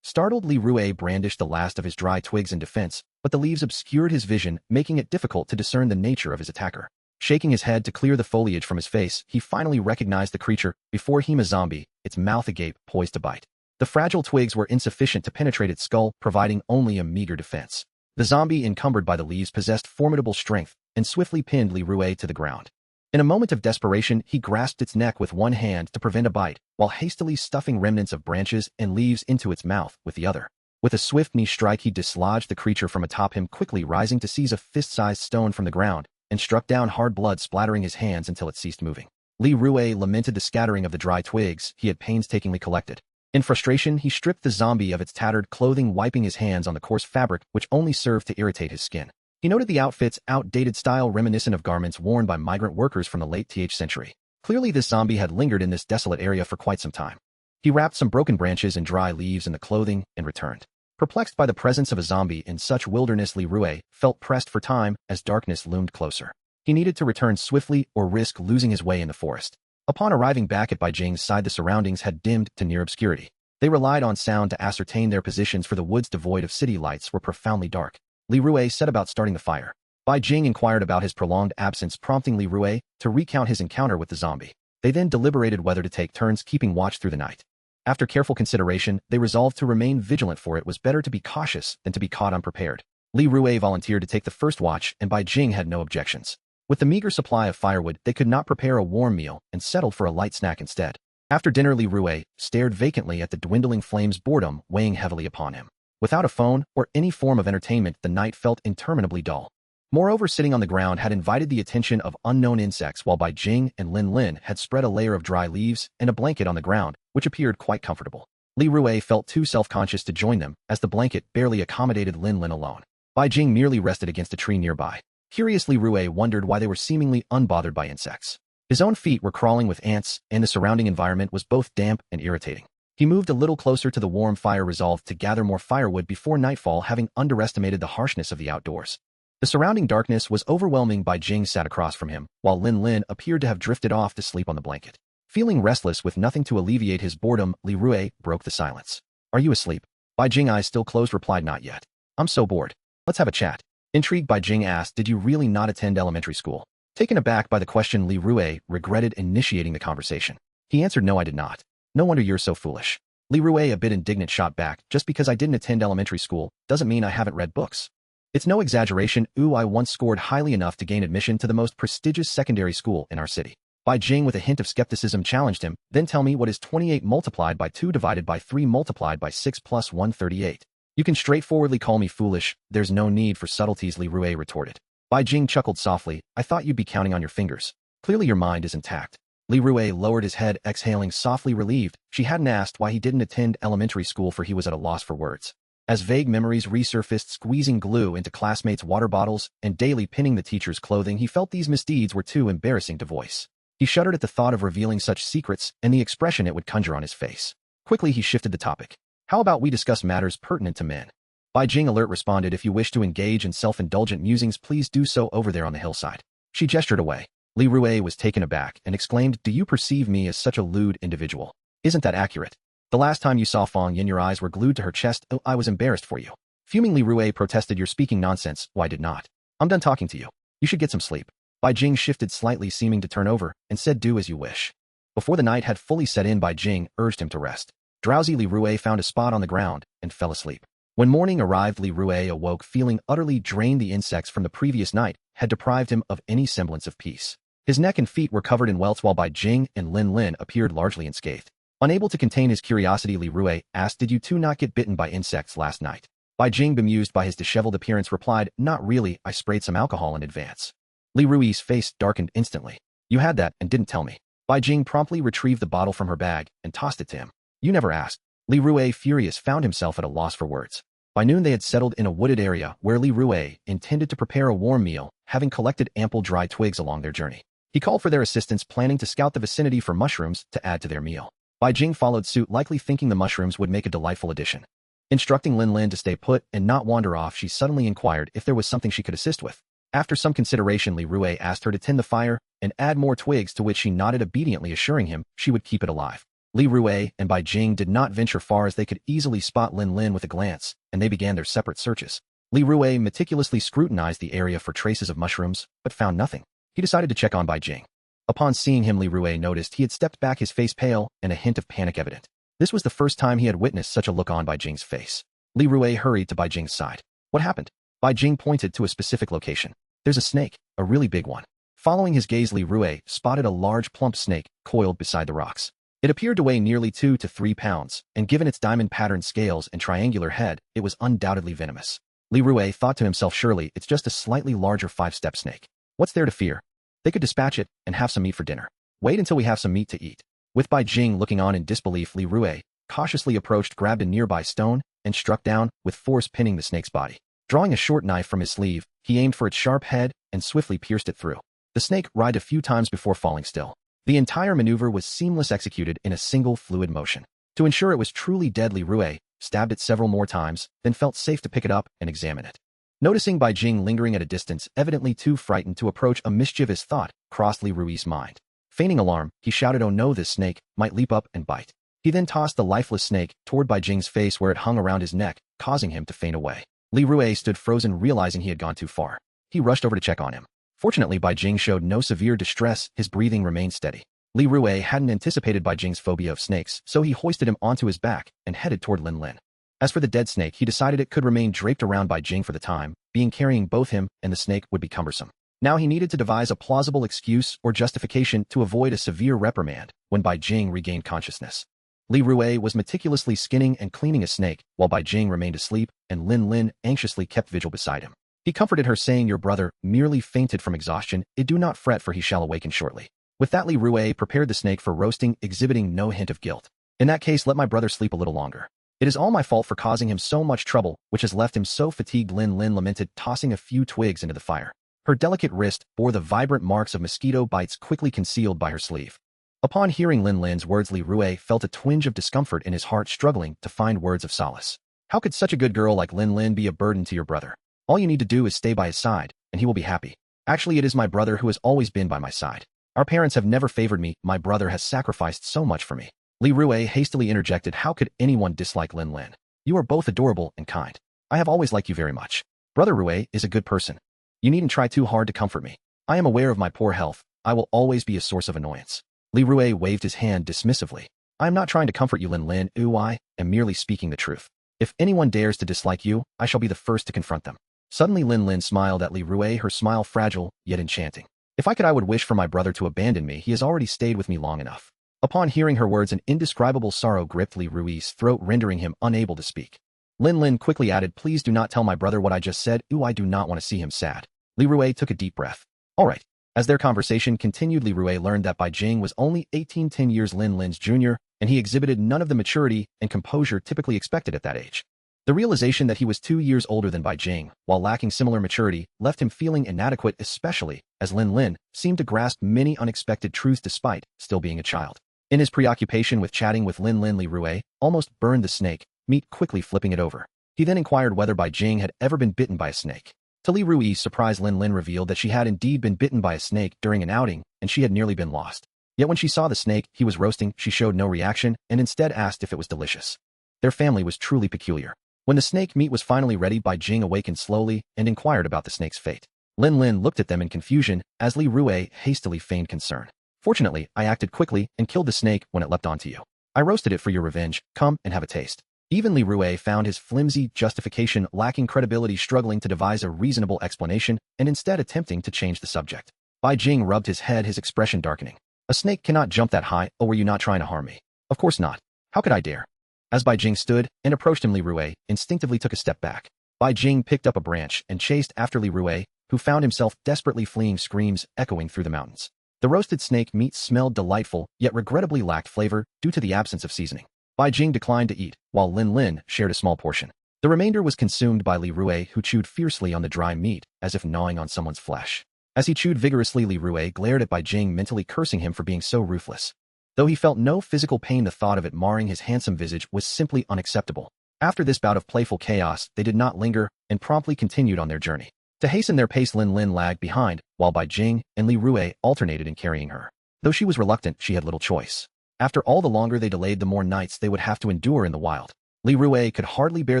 Startled, Li Rue brandished the last of his dry twigs in defense, but the leaves obscured his vision, making it difficult to discern the nature of his attacker. Shaking his head to clear the foliage from his face, he finally recognized the creature before him, a zombie, its mouth agape, poised to bite. The fragile twigs were insufficient to penetrate its skull, providing only a meager defense. The zombie, encumbered by the leaves, possessed formidable strength and swiftly pinned Li Rue to the ground. In a moment of desperation, he grasped its neck with one hand to prevent a bite, while hastily stuffing remnants of branches and leaves into its mouth with the other. With a swift knee strike, he dislodged the creature from atop him, quickly rising to seize a fist-sized stone from the ground, and struck down, hard blood splattering his hands until it ceased moving. Li Rue lamented the scattering of the dry twigs he had painstakingly collected. In frustration, he stripped the zombie of its tattered clothing, wiping his hands on the coarse fabric which only served to irritate his skin. He noted the outfit's outdated style, reminiscent of garments worn by migrant workers from the late 10th century. Clearly, this zombie had lingered in this desolate area for quite some time. He wrapped some broken branches and dry leaves in the clothing and returned. Perplexed by the presence of a zombie in such wilderness, Li Rue felt pressed for time as darkness loomed closer. He needed to return swiftly or risk losing his way in the forest. Upon arriving back at Bai Jing's side, the surroundings had dimmed to near obscurity. They relied on sound to ascertain their positions, for the woods, devoid of city lights, were profoundly dark. Li Rue set about starting the fire. Bai Jing inquired about his prolonged absence, prompting Li Rue to recount his encounter with the zombie. They then deliberated whether to take turns keeping watch through the night. After careful consideration, they resolved to remain vigilant, for it was better to be cautious than to be caught unprepared. Li Rue volunteered to take the first watch, and Bai Jing had no objections. With the meager supply of firewood, they could not prepare a warm meal and settled for a light snack instead. After dinner, Li Rue stared vacantly at the dwindling flames, boredom weighing heavily upon him. Without a phone or any form of entertainment, the night felt interminably dull. Moreover, sitting on the ground had invited the attention of unknown insects, while Bai Jing and Lin Lin had spread a layer of dry leaves and a blanket on the ground, which appeared quite comfortable. Li Rue felt too self-conscious to join them, as the blanket barely accommodated Lin Lin alone. Bai Jing merely rested against a tree nearby. Curiously, Rue wondered why they were seemingly unbothered by insects. His own feet were crawling with ants, and the surrounding environment was both damp and irritating. He moved a little closer to the warm fire, resolved to gather more firewood before nightfall, having underestimated the harshness of the outdoors. The surrounding darkness was overwhelming. Bai Jing sat across from him, while Lin Lin appeared to have drifted off to sleep on the blanket. Feeling restless with nothing to alleviate his boredom, Li Rue broke the silence. "Are you asleep?" Bai Jing, eyes still closed, replied, "Not yet. I'm so bored. Let's have a chat." Intrigued, Bai Jing asked, "Did you really not attend elementary school?" Taken aback by the question, Li Rue regretted initiating the conversation. He answered, "No, I did not." "No wonder you're so foolish." Li Rue, a bit indignant, shot back, "Just because I didn't attend elementary school doesn't mean I haven't read books." It's no exaggeration, I once scored highly enough to gain admission to the most prestigious secondary school in our city. Bai Jing with a hint of skepticism challenged him, then tell me what is 28 multiplied by 2 divided by 3 multiplied by 6 plus 138. You can straightforwardly call me foolish, there's no need for subtleties, Li Rui retorted. Bai Jing chuckled softly, I thought you'd be counting on your fingers. Clearly your mind is intact. Li Rui lowered his head, exhaling softly relieved. She hadn't asked why he didn't attend elementary school, for he was at a loss for words. As vague memories resurfaced, squeezing glue into classmates' water bottles and daily pinning the teacher's clothing, he felt these misdeeds were too embarrassing to voice. He shuddered at the thought of revealing such secrets and the expression it would conjure on his face. Quickly he shifted the topic. How about we discuss matters pertinent to men? Bai Jing alert responded, if you wish to engage in self-indulgent musings, please do so over there on the hillside. She gestured away. Li Rui was taken aback and exclaimed, do you perceive me as such a lewd individual? Isn't that accurate? The last time you saw Fang Yin, your eyes were glued to her chest. Oh, I was embarrassed for you. Fuming, Li Rui protested, you're speaking nonsense. Why did not? I'm done talking to you. You should get some sleep. Bai Jing shifted slightly, seeming to turn over, and said, do as you wish. Before the night had fully set in, Bai Jing urged him to rest. Drowsy, Li Rui found a spot on the ground and fell asleep. When morning arrived, Li Rui awoke feeling utterly drained. The insects from the previous night had deprived him of any semblance of peace. His neck and feet were covered in welts, while Bai Jing and Lin Lin appeared largely unscathed. Unable to contain his curiosity, Li Rui asked, did you two not get bitten by insects last night? Bai Jing, bemused by his disheveled appearance, replied, not really, I sprayed some alcohol in advance. Li Rui's face darkened instantly. You had that and didn't tell me. Bai Jing promptly retrieved the bottle from her bag and tossed it to him. You never asked. Li Rui, furious, found himself at a loss for words. By noon they had settled in a wooded area where Li Rui intended to prepare a warm meal, having collected ample dry twigs along their journey. He called for their assistance, planning to scout the vicinity for mushrooms to add to their meal. Bai Jing followed suit, likely thinking the mushrooms would make a delightful addition. Instructing Lin Lin to stay put and not wander off, she suddenly inquired if there was something she could assist with. After some consideration, Li Rui asked her to tend the fire and add more twigs, to which she nodded obediently, assuring him she would keep it alive. Li Rui and Bai Jing did not venture far, as they could easily spot Lin Lin with a glance, and they began their separate searches. Li Rui meticulously scrutinized the area for traces of mushrooms, but found nothing. He decided to check on Bai Jing. Upon seeing him, Li Rui noticed he had stepped back, his face pale and a hint of panic evident. This was the first time he had witnessed such a look on Bai Jing's face. Li Rui hurried to Bai Jing's side. What happened? Bai Jing pointed to a specific location. There's a snake, a really big one. Following his gaze, Li Rui spotted a large plump snake coiled beside the rocks. It appeared to weigh nearly 2 to 3 pounds, and given its diamond-patterned scales and triangular head, it was undoubtedly venomous. Li Rui thought to himself, surely it's just a slightly larger 5-step snake. What's there to fear? They could dispatch it and have some meat for dinner. Wait until we have some meat to eat. With Bai Jing looking on in disbelief, Li Rui cautiously approached, grabbed a nearby stone, and struck down, with force pinning the snake's body. Drawing a short knife from his sleeve, he aimed for its sharp head and swiftly pierced it through. The snake writhed a few times before falling still. The entire maneuver was seamless, executed in a single fluid motion. To ensure it was truly dead, Li Rui stabbed it several more times, then felt safe to pick it up and examine it. Noticing Bai Jing lingering at a distance, evidently too frightened to approach, a mischievous thought crossed Li Rui's mind. Feigning alarm, he shouted, oh no, this snake might leap up and bite. He then tossed the lifeless snake toward Bai Jing's face, where it hung around his neck, causing him to faint away. Li Rui stood frozen, realizing he had gone too far. He rushed over to check on him. Fortunately, Bai Jing showed no severe distress, his breathing remained steady. Li Rui hadn't anticipated Bai Jing's phobia of snakes, so he hoisted him onto his back and headed toward Lin Lin. As for the dead snake, he decided it could remain draped around Bai Jing for the time being, carrying both him and the snake would be cumbersome. Now he needed to devise a plausible excuse or justification to avoid a severe reprimand. When Bai Jing regained consciousness, Li Rui was meticulously skinning and cleaning a snake, while Bai Jing remained asleep, and Lin Lin anxiously kept vigil beside him. He comforted her, saying, your brother merely fainted from exhaustion. Do not fret, for he shall awaken shortly. With that, Li Rui prepared the snake for roasting, exhibiting no hint of guilt. In that case, let my brother sleep a little longer. It is all my fault for causing him so much trouble, which has left him so fatigued, Lin Lin lamented, tossing a few twigs into the fire. Her delicate wrist bore the vibrant marks of mosquito bites quickly concealed by her sleeve. Upon hearing Lin Lin's words, Li Rui felt a twinge of discomfort in his heart, struggling to find words of solace. How could such a good girl like Lin Lin be a burden to your brother? All you need to do is stay by his side, and he will be happy. Actually, it is my brother who has always been by my side. Our parents have never favored me. My brother has sacrificed so much for me. Li Rui hastily interjected, how could anyone dislike Lin Lin? You are both adorable and kind. I have always liked you very much. Brother Rui is a good person. You needn't try too hard to comfort me. I am aware of my poor health. I will always be a source of annoyance. Li Rui waved his hand dismissively. I am not trying to comfort you, Lin Lin. I am merely speaking the truth. If anyone dares to dislike you, I shall be the first to confront them. Suddenly Lin Lin smiled at Li Rui, her smile fragile, yet enchanting. If I could, I would wish for my brother to abandon me. He has already stayed with me long enough. Upon hearing her words, an indescribable sorrow gripped Li Rui's throat, rendering him unable to speak. Lin Lin quickly added, please do not tell my brother what I just said. Ooh, I do not want to see him sad. Li Rui took a deep breath. All right. As their conversation continued, Li Rui learned that Bai Jing was only 10 years Lin Lin's junior, and he exhibited none of the maturity and composure typically expected at that age. The realization that he was 2 years older than Bai Jing, while lacking similar maturity, left him feeling inadequate, especially as Lin Lin seemed to grasp many unexpected truths despite still being a child. In his preoccupation with chatting with Lin Lin, Li Rui almost burned the snake meat, quickly flipping it over. He then inquired whether Bai Jing had ever been bitten by a snake. To Li Rui's surprise, Lin Lin revealed that she had indeed been bitten by a snake during an outing, and she had nearly been lost. Yet when she saw the snake he was roasting, she showed no reaction and instead asked if it was delicious. Their family was truly peculiar. When the snake meat was finally ready, Bai Jing awakened slowly and inquired about the snake's fate. Lin Lin looked at them in confusion as Li Rui hastily feigned concern. Fortunately, I acted quickly and killed the snake when it leapt onto you. I roasted it for your revenge. Come and have a taste. Even Li Rui found his flimsy justification lacking credibility, struggling to devise a reasonable explanation and instead attempting to change the subject. Bai Jing rubbed his head, his expression darkening. A snake cannot jump that high. Oh, were you not trying to harm me? Of course not. How could I dare? As Bai Jing stood and approached him, Li Rui instinctively took a step back. Bai Jing picked up a branch and chased after Li Rui, who found himself desperately fleeing, screams echoing through the mountains. The roasted snake meat smelled delightful, yet regrettably lacked flavor due to the absence of seasoning. Bai Jing declined to eat, while Lin Lin shared a small portion. The remainder was consumed by Li Rui, who chewed fiercely on the dry meat, as if gnawing on someone's flesh. As he chewed vigorously, Li Rui glared at Bai Jing, mentally cursing him for being so ruthless. Though he felt no physical pain, the thought of it marring his handsome visage was simply unacceptable. After this bout of playful chaos, they did not linger and promptly continued on their journey. To hasten their pace, Lin Lin lagged behind, while Bai Jing and Li Rui alternated in carrying her. Though she was reluctant, she had little choice. After all, the longer they delayed, the more nights they would have to endure in the wild. Li Rui could hardly bear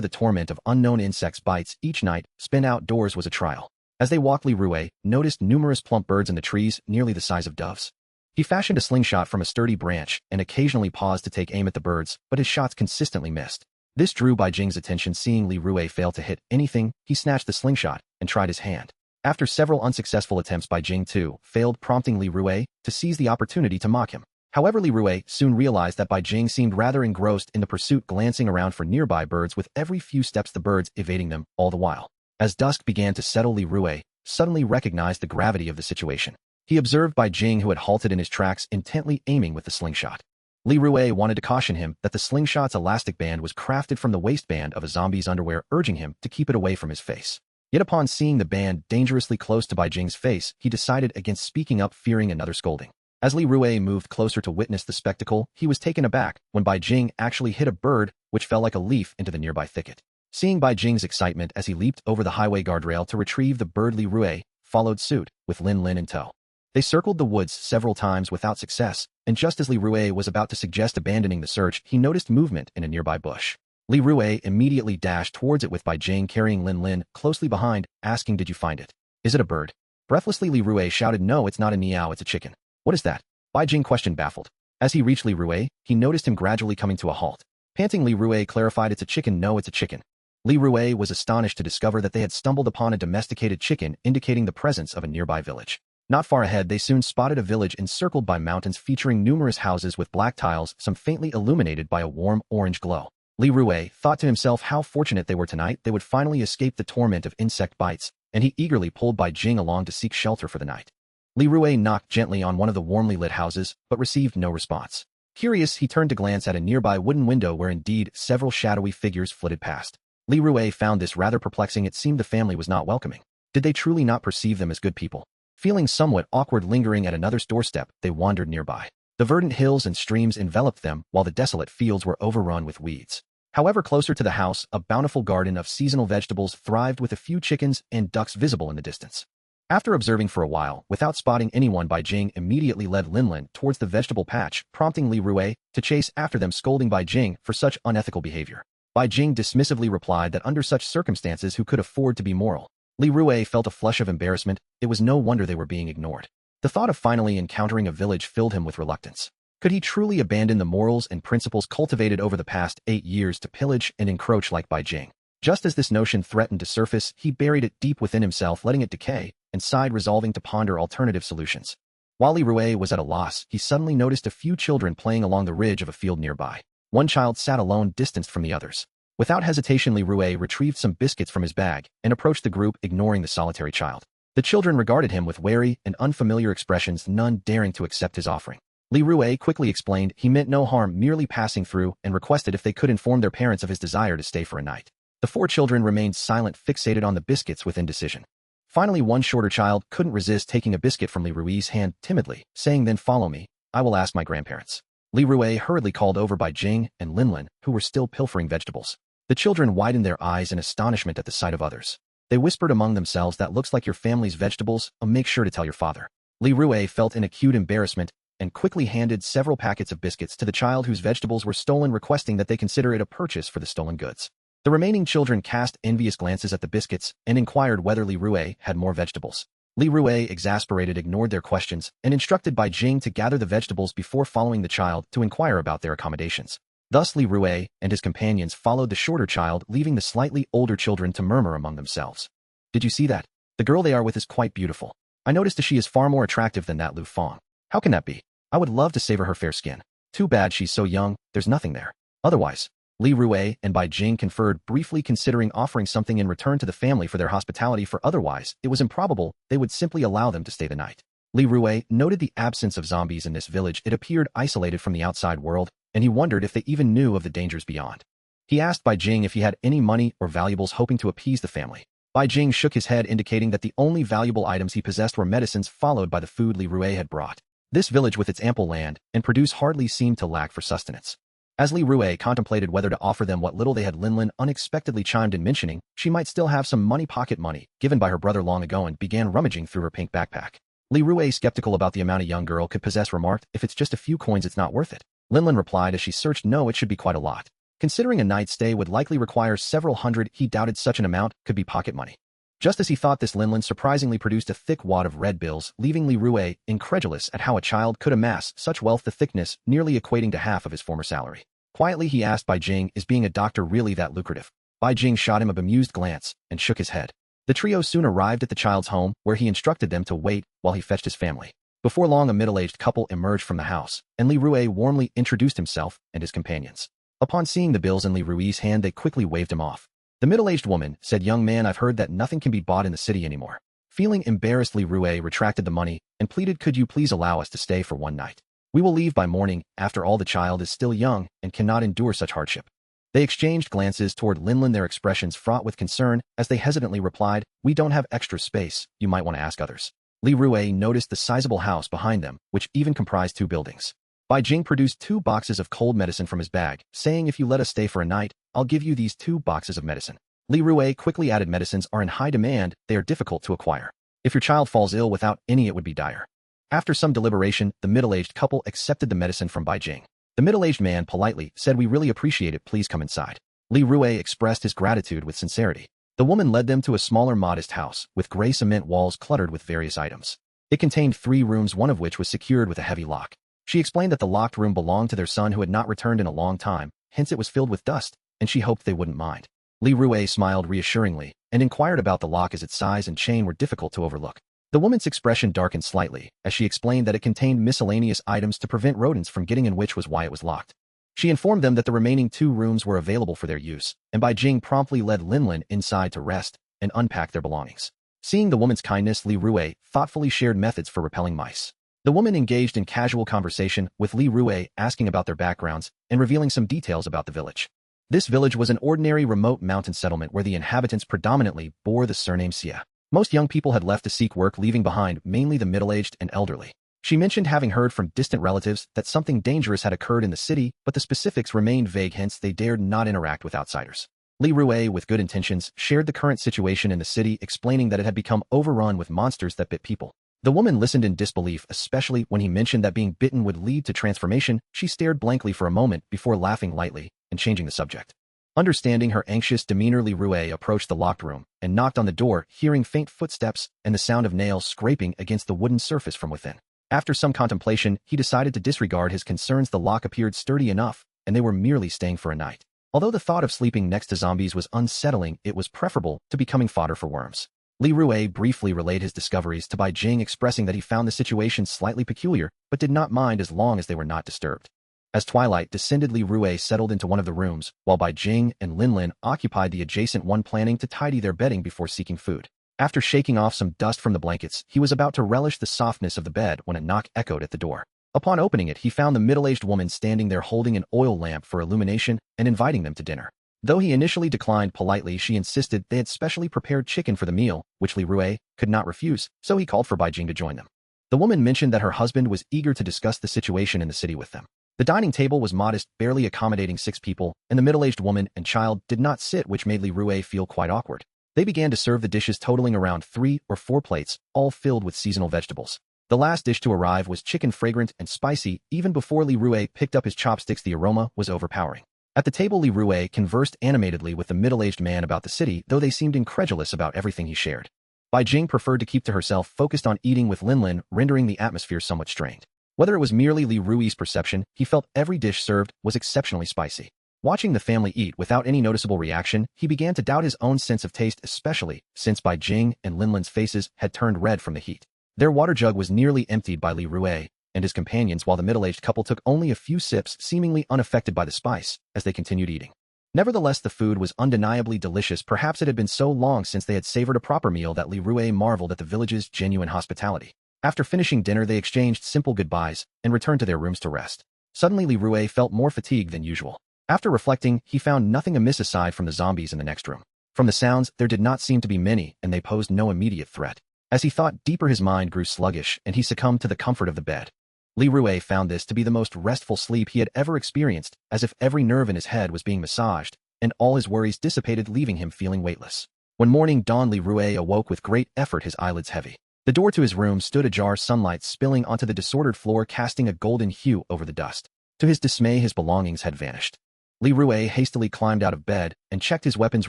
the torment of unknown insects' bites. Each night spent outdoors was a trial. As they walked, Li Rui noticed numerous plump birds in the trees, nearly the size of doves. He fashioned a slingshot from a sturdy branch and occasionally paused to take aim at the birds, but his shots consistently missed. This drew Bai Jing's attention. Seeing Li Rui fail to hit anything, he snatched the slingshot and tried his hand. After several unsuccessful attempts, Bai Jing too failed, prompting Li Rui to seize the opportunity to mock him. However, Li Rui soon realized that Bai Jing seemed rather engrossed in the pursuit, glancing around for nearby birds with every few steps, the birds evading them all the while. As dusk began to settle, Li Rui suddenly recognized the gravity of the situation. He observed Bai Jing, who had halted in his tracks, intently aiming with the slingshot. Li Rui wanted to caution him that the slingshot's elastic band was crafted from the waistband of a zombie's underwear, urging him to keep it away from his face. Yet upon seeing the band dangerously close to Bai Jing's face, he decided against speaking up, fearing another scolding. As Li Rui moved closer to witness the spectacle, he was taken aback when Bai Jing actually hit a bird, which fell like a leaf into the nearby thicket. Seeing Bai Jing's excitement as he leaped over the highway guardrail to retrieve the bird, Li Rui followed suit, with Lin Lin in tow. They circled the woods several times without success, and just as Li Rui was about to suggest abandoning the search, he noticed movement in a nearby bush. Li Rui immediately dashed towards it, with Bai Jing carrying Lin Lin closely behind, asking, "Did you find it? Is it a bird?" Breathlessly, Li Rui shouted, "No, it's not a meow, it's a chicken." "What is that?" Bai Jing questioned, baffled. As he reached Li Rui, he noticed him gradually coming to a halt. Panting, Li Rui clarified, "It's a chicken, no, it's a chicken." Li Rui was astonished to discover that they had stumbled upon a domesticated chicken, indicating the presence of a nearby village. Not far ahead, they soon spotted a village encircled by mountains featuring numerous houses with black tiles, some faintly illuminated by a warm orange glow. Li Rui thought to himself how fortunate they were tonight. They would finally escape the torment of insect bites, and he eagerly pulled Bai Jing along to seek shelter for the night. Li Rui knocked gently on one of the warmly lit houses, but received no response. Curious, he turned to glance at a nearby wooden window where indeed several shadowy figures flitted past. Li Rui found this rather perplexing. It seemed the family was not welcoming. Did they truly not perceive them as good people? Feeling somewhat awkward lingering at another doorstep, they wandered nearby. The verdant hills and streams enveloped them, while the desolate fields were overrun with weeds. However, closer to the house, a bountiful garden of seasonal vegetables thrived, with a few chickens and ducks visible in the distance. After observing for a while, without spotting anyone, Bai Jing immediately led Lin Lin towards the vegetable patch, prompting Li Rui to chase after them, scolding Bai Jing for such unethical behavior. Bai Jing dismissively replied that under such circumstances who could afford to be moral. Li Rui felt a flush of embarrassment. It was no wonder they were being ignored. The thought of finally encountering a village filled him with reluctance. Could he truly abandon the morals and principles cultivated over the past 8 years to pillage and encroach like Bai Jing? Just as this notion threatened to surface, he buried it deep within himself, letting it decay, and sighed, resolving to ponder alternative solutions. While Li Rui was at a loss, he suddenly noticed a few children playing along the ridge of a field nearby. One child sat alone, distanced from the others. Without hesitation, Li Rui retrieved some biscuits from his bag and approached the group, ignoring the solitary child. The children regarded him with wary and unfamiliar expressions, none daring to accept his offering. Li Rui quickly explained he meant no harm, merely passing through, and requested if they could inform their parents of his desire to stay for a night. The 4 children remained silent, fixated on the biscuits with indecision. Finally, one shorter child couldn't resist taking a biscuit from Li Rui's hand timidly, saying, "Then follow me. I will ask my grandparents." Li Rui hurriedly called over by Jing and Linlin, who were still pilfering vegetables. The children widened their eyes in astonishment at the sight of others. They whispered among themselves, "That looks like your family's vegetables. Make sure to tell your father." Li Rui felt an acute embarrassment and quickly handed several packets of biscuits to the child whose vegetables were stolen, requesting that they consider it a purchase for the stolen goods. The remaining children cast envious glances at the biscuits and inquired whether Li Rui had more vegetables. Li Rui, exasperated, ignored their questions and instructed Bai Jing to gather the vegetables before following the child to inquire about their accommodations. Thus Li Rui and his companions followed the shorter child, leaving the slightly older children to murmur among themselves. "Did you see that? The girl they are with is quite beautiful. I noticed she is far more attractive than that Lu Fong. How can that be? I would love to savor her fair skin. Too bad she's so young, there's nothing there. Otherwise." Li Rui and Bai Jing conferred briefly, considering offering something in return to the family for their hospitality, for otherwise it was improbable they would simply allow them to stay the night. Li Rui noted the absence of zombies in this village. It appeared isolated from the outside world, and he wondered if they even knew of the dangers beyond. He asked Bai Jing if he had any money or valuables, hoping to appease the family. Bai Jing shook his head, indicating that the only valuable items he possessed were medicines, followed by the food Li Rui had brought. This village, with its ample land and produce, hardly seemed to lack for sustenance. As Li Rui contemplated whether to offer them what little they had, Linlin unexpectedly chimed in, mentioning she might still have some pocket money given by her brother long ago, and began rummaging through her pink backpack. Li Rui, skeptical about the amount a young girl could possess, remarked, "If it's just a few coins, it's not worth it." Linlin replied as she searched, "No, it should be quite a lot. Considering a night's stay would likely require several hundred, he doubted such an amount could be pocket money." Just as he thought this, Linlin surprisingly produced a thick wad of red bills, leaving Li Rui incredulous at how a child could amass such wealth, the thickness nearly equating to half of his former salary. Quietly he asked Bai Jing, "Is being a doctor really that lucrative?" Bai Jing shot him a bemused glance and shook his head. The trio soon arrived at the child's home, where he instructed them to wait while he fetched his family. Before long, a middle-aged couple emerged from the house, and Li Rui warmly introduced himself and his companions. Upon seeing the bills in Li Rui's hand, they quickly waved him off. The middle-aged woman said, "Young man, I've heard that nothing can be bought in the city anymore." Feeling embarrassed, Li Rui retracted the money and pleaded, "Could you please allow us to stay for one night? We will leave by morning. After all, the child is still young and cannot endure such hardship." They exchanged glances toward Linlin, their expressions fraught with concern, as they hesitantly replied, "We don't have extra space. You might want to ask others." Li Rui noticed the sizable house behind them, which even comprised 2 buildings. Bai Jing produced 2 boxes of cold medicine from his bag, saying, "If you let us stay for a night, I'll give you these 2 boxes of medicine." Li Rui quickly added, "Medicines are in high demand. They are difficult to acquire. If your child falls ill without any, it would be dire." After some deliberation, the middle-aged couple accepted the medicine from Bai Jing. The middle-aged man politely said, "We really appreciate it. Please come inside." Li Rui expressed his gratitude with sincerity. The woman led them to a smaller, modest house, with gray cement walls cluttered with various items. It contained 3 rooms, one of which was secured with a heavy lock. She explained that the locked room belonged to their son, who had not returned in a long time, hence it was filled with dust, and she hoped they wouldn't mind. Li Rui smiled reassuringly and inquired about the lock, as its size and chain were difficult to overlook. The woman's expression darkened slightly as she explained that it contained miscellaneous items to prevent rodents from getting in, which was why it was locked. She informed them that the remaining 2 rooms were available for their use, and Bai Jing promptly led Linlin inside to rest and unpack their belongings. Seeing the woman's kindness, Li Rui thoughtfully shared methods for repelling mice. The woman engaged in casual conversation with Li Rui, asking about their backgrounds and revealing some details about the village. This village was an ordinary remote mountain settlement where the inhabitants predominantly bore the surname Xia. Most young people had left to seek work, leaving behind mainly the middle-aged and elderly. She mentioned having heard from distant relatives that something dangerous had occurred in the city, but the specifics remained vague, hence they dared not interact with outsiders. Li Rui, with good intentions, shared the current situation in the city, explaining that it had become overrun with monsters that bit people. The woman listened in disbelief, especially when he mentioned that being bitten would lead to transformation. She stared blankly for a moment before laughing lightly and changing the subject. Understanding her anxious demeanor, Li Rui approached the locked room and knocked on the door, hearing faint footsteps and the sound of nails scraping against the wooden surface from within. After some contemplation, he decided to disregard his concerns. The lock appeared sturdy enough, and they were merely staying for a night. Although the thought of sleeping next to zombies was unsettling, it was preferable to becoming fodder for worms. Li Rui briefly relayed his discoveries to Bai Jing, expressing that he found the situation slightly peculiar, but did not mind as long as they were not disturbed. As twilight descended, Li Rui settled into one of the rooms, while Bai Jing and Lin Lin occupied the adjacent one, planning to tidy their bedding before seeking food. After shaking off some dust from the blankets, he was about to relish the softness of the bed when a knock echoed at the door. Upon opening it, he found the middle-aged woman standing there holding an oil lamp for illumination and inviting them to dinner. Though he initially declined politely, she insisted they had specially prepared chicken for the meal, which Li Rui could not refuse, so he called for Bai Jing to join them. The woman mentioned that her husband was eager to discuss the situation in the city with them. The dining table was modest, barely accommodating 6 people, and the middle-aged woman and child did not sit, which made Li Rui feel quite awkward. They began to serve the dishes, totaling around 3 or 4 plates, all filled with seasonal vegetables. The last dish to arrive was chicken, fragrant and spicy. Even before Li Rui picked up his chopsticks, the aroma was overpowering. At the table, Li Rui conversed animatedly with the middle-aged man about the city, though they seemed incredulous about everything he shared. Bai Jing preferred to keep to herself, focused on eating with Lin Lin, rendering the atmosphere somewhat strained. Whether it was merely Li Rui's perception, he felt every dish served was exceptionally spicy. Watching the family eat without any noticeable reaction, he began to doubt his own sense of taste, especially since Bai Jing and Lin Lin's faces had turned red from the heat. Their water jug was nearly emptied by Li Rui and his companions, while the middle-aged couple took only a few sips, seemingly unaffected by the spice, as they continued eating. Nevertheless, the food was undeniably delicious. Perhaps it had been so long since they had savored a proper meal that Li Rui marveled at the village's genuine hospitality. After finishing dinner, they exchanged simple goodbyes and returned to their rooms to rest. Suddenly, Li Rui felt more fatigued than usual. After reflecting, he found nothing amiss aside from the zombies in the next room. From the sounds, there did not seem to be many, and they posed no immediate threat. As he thought deeper, his mind grew sluggish, and he succumbed to the comfort of the bed. Li Rui found this to be the most restful sleep he had ever experienced, as if every nerve in his head was being massaged, and all his worries dissipated, leaving him feeling weightless. When morning dawned, Li Rui awoke with great effort, his eyelids heavy. The door to his room stood ajar, sunlight spilling onto the disordered floor, casting a golden hue over the dust. To his dismay, his belongings had vanished. Li Rui hastily climbed out of bed and checked his weapons,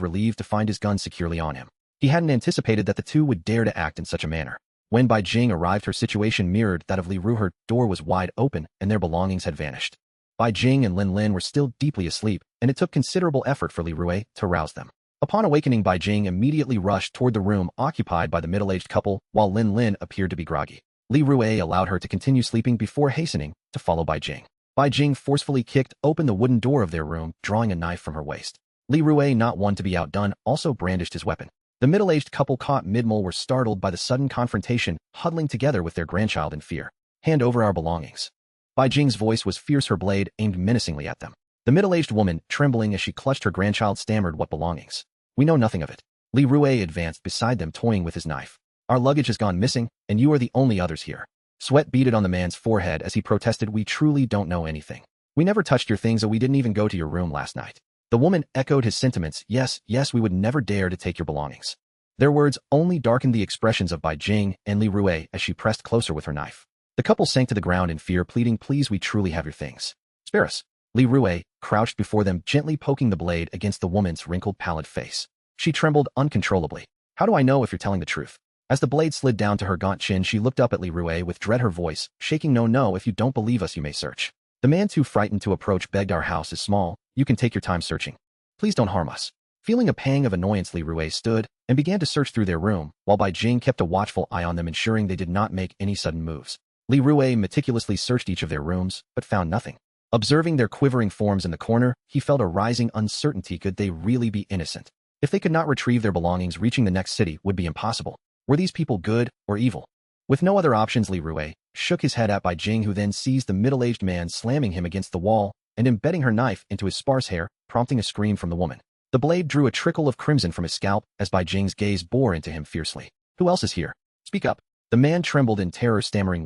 relieved to find his gun securely on him. He hadn't anticipated that the two would dare to act in such a manner. When Bai Jing arrived, her situation mirrored that of Li Rui. Her door was wide open, and their belongings had vanished. Bai Jing and Lin Lin were still deeply asleep, and it took considerable effort for Li Rui to rouse them. Upon awakening, Bai Jing immediately rushed toward the room occupied by the middle-aged couple, while Lin Lin appeared to be groggy. Li Rui allowed her to continue sleeping before hastening to follow Bai Jing. Bai Jing forcefully kicked open the wooden door of their room, drawing a knife from her waist. Li Rui, not one to be outdone, also brandished his weapon. The middle-aged couple, caught mid-meal, were startled by the sudden confrontation, huddling together with their grandchild in fear. "Hand over our belongings." Bai Jing's voice was fierce, her blade aimed menacingly at them. The middle-aged woman, trembling as she clutched her grandchild, stammered, "What belongings? We know nothing of it." Li Rui advanced beside them, toying with his knife. "Our luggage has gone missing, and you are the only others here." Sweat beaded on the man's forehead as he protested, "We truly don't know anything. We never touched your things, and we didn't even go to your room last night." The woman echoed his sentiments. Yes, we would never dare to take your belongings." Their words only darkened the expressions of Bai Jing and Li Rui as she pressed closer with her knife. The couple sank to the ground in fear, pleading, "Please, we truly have your things. Spare us." Li Rui crouched before them, gently poking the blade against the woman's wrinkled, pallid face. She trembled uncontrollably. "How do I know if you're telling the truth?" As the blade slid down to her gaunt chin, she looked up at Li Rui with dread, her voice shaking. No, if you don't believe us, you may search." The man, too frightened to approach, begged, "Our house is small. You can take your time searching. Please don't harm us." Feeling a pang of annoyance, Li Rui stood and began to search through their room, while Bai Jing kept a watchful eye on them, ensuring they did not make any sudden moves. Li Rui meticulously searched each of their rooms, but found nothing. Observing their quivering forms in the corner, he felt a rising uncertainty. Could they really be innocent? If they could not retrieve their belongings, reaching the next city would be impossible. Were these people good or evil? With no other options, Li Rui shook his head at Bai Jing, who then seized the middle-aged man, slamming him against the wall and embedding her knife into his sparse hair, prompting a scream from the woman. The blade drew a trickle of crimson from his scalp as Bai Jing's gaze bore into him fiercely. "Who else is here? Speak up." The man trembled in terror, stammering,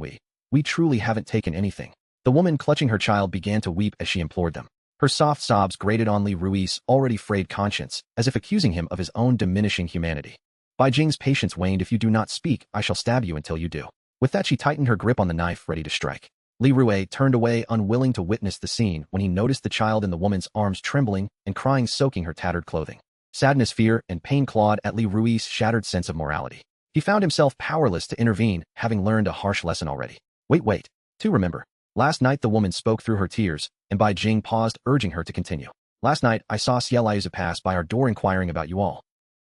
We truly haven't taken anything." The woman, clutching her child, began to weep as she implored them. Her soft sobs grated on Li Rui's already frayed conscience, as if accusing him of his own diminishing humanity. Bai Jing's patience waned. "If you do not speak, I shall stab you until you do." With that, she tightened her grip on the knife, ready to strike. Li Rui turned away, unwilling to witness the scene, when he noticed the child in the woman's arms trembling and crying, soaking her tattered clothing. Sadness, fear, and pain clawed at Li Rui's shattered sense of morality. He found himself powerless to intervene, having learned a harsh lesson already. Wait. To remember. Last night, the woman spoke through her tears, and Bai Jing paused, urging her to continue. Last night, I saw Xiaoliuzi pass by our door inquiring about you all.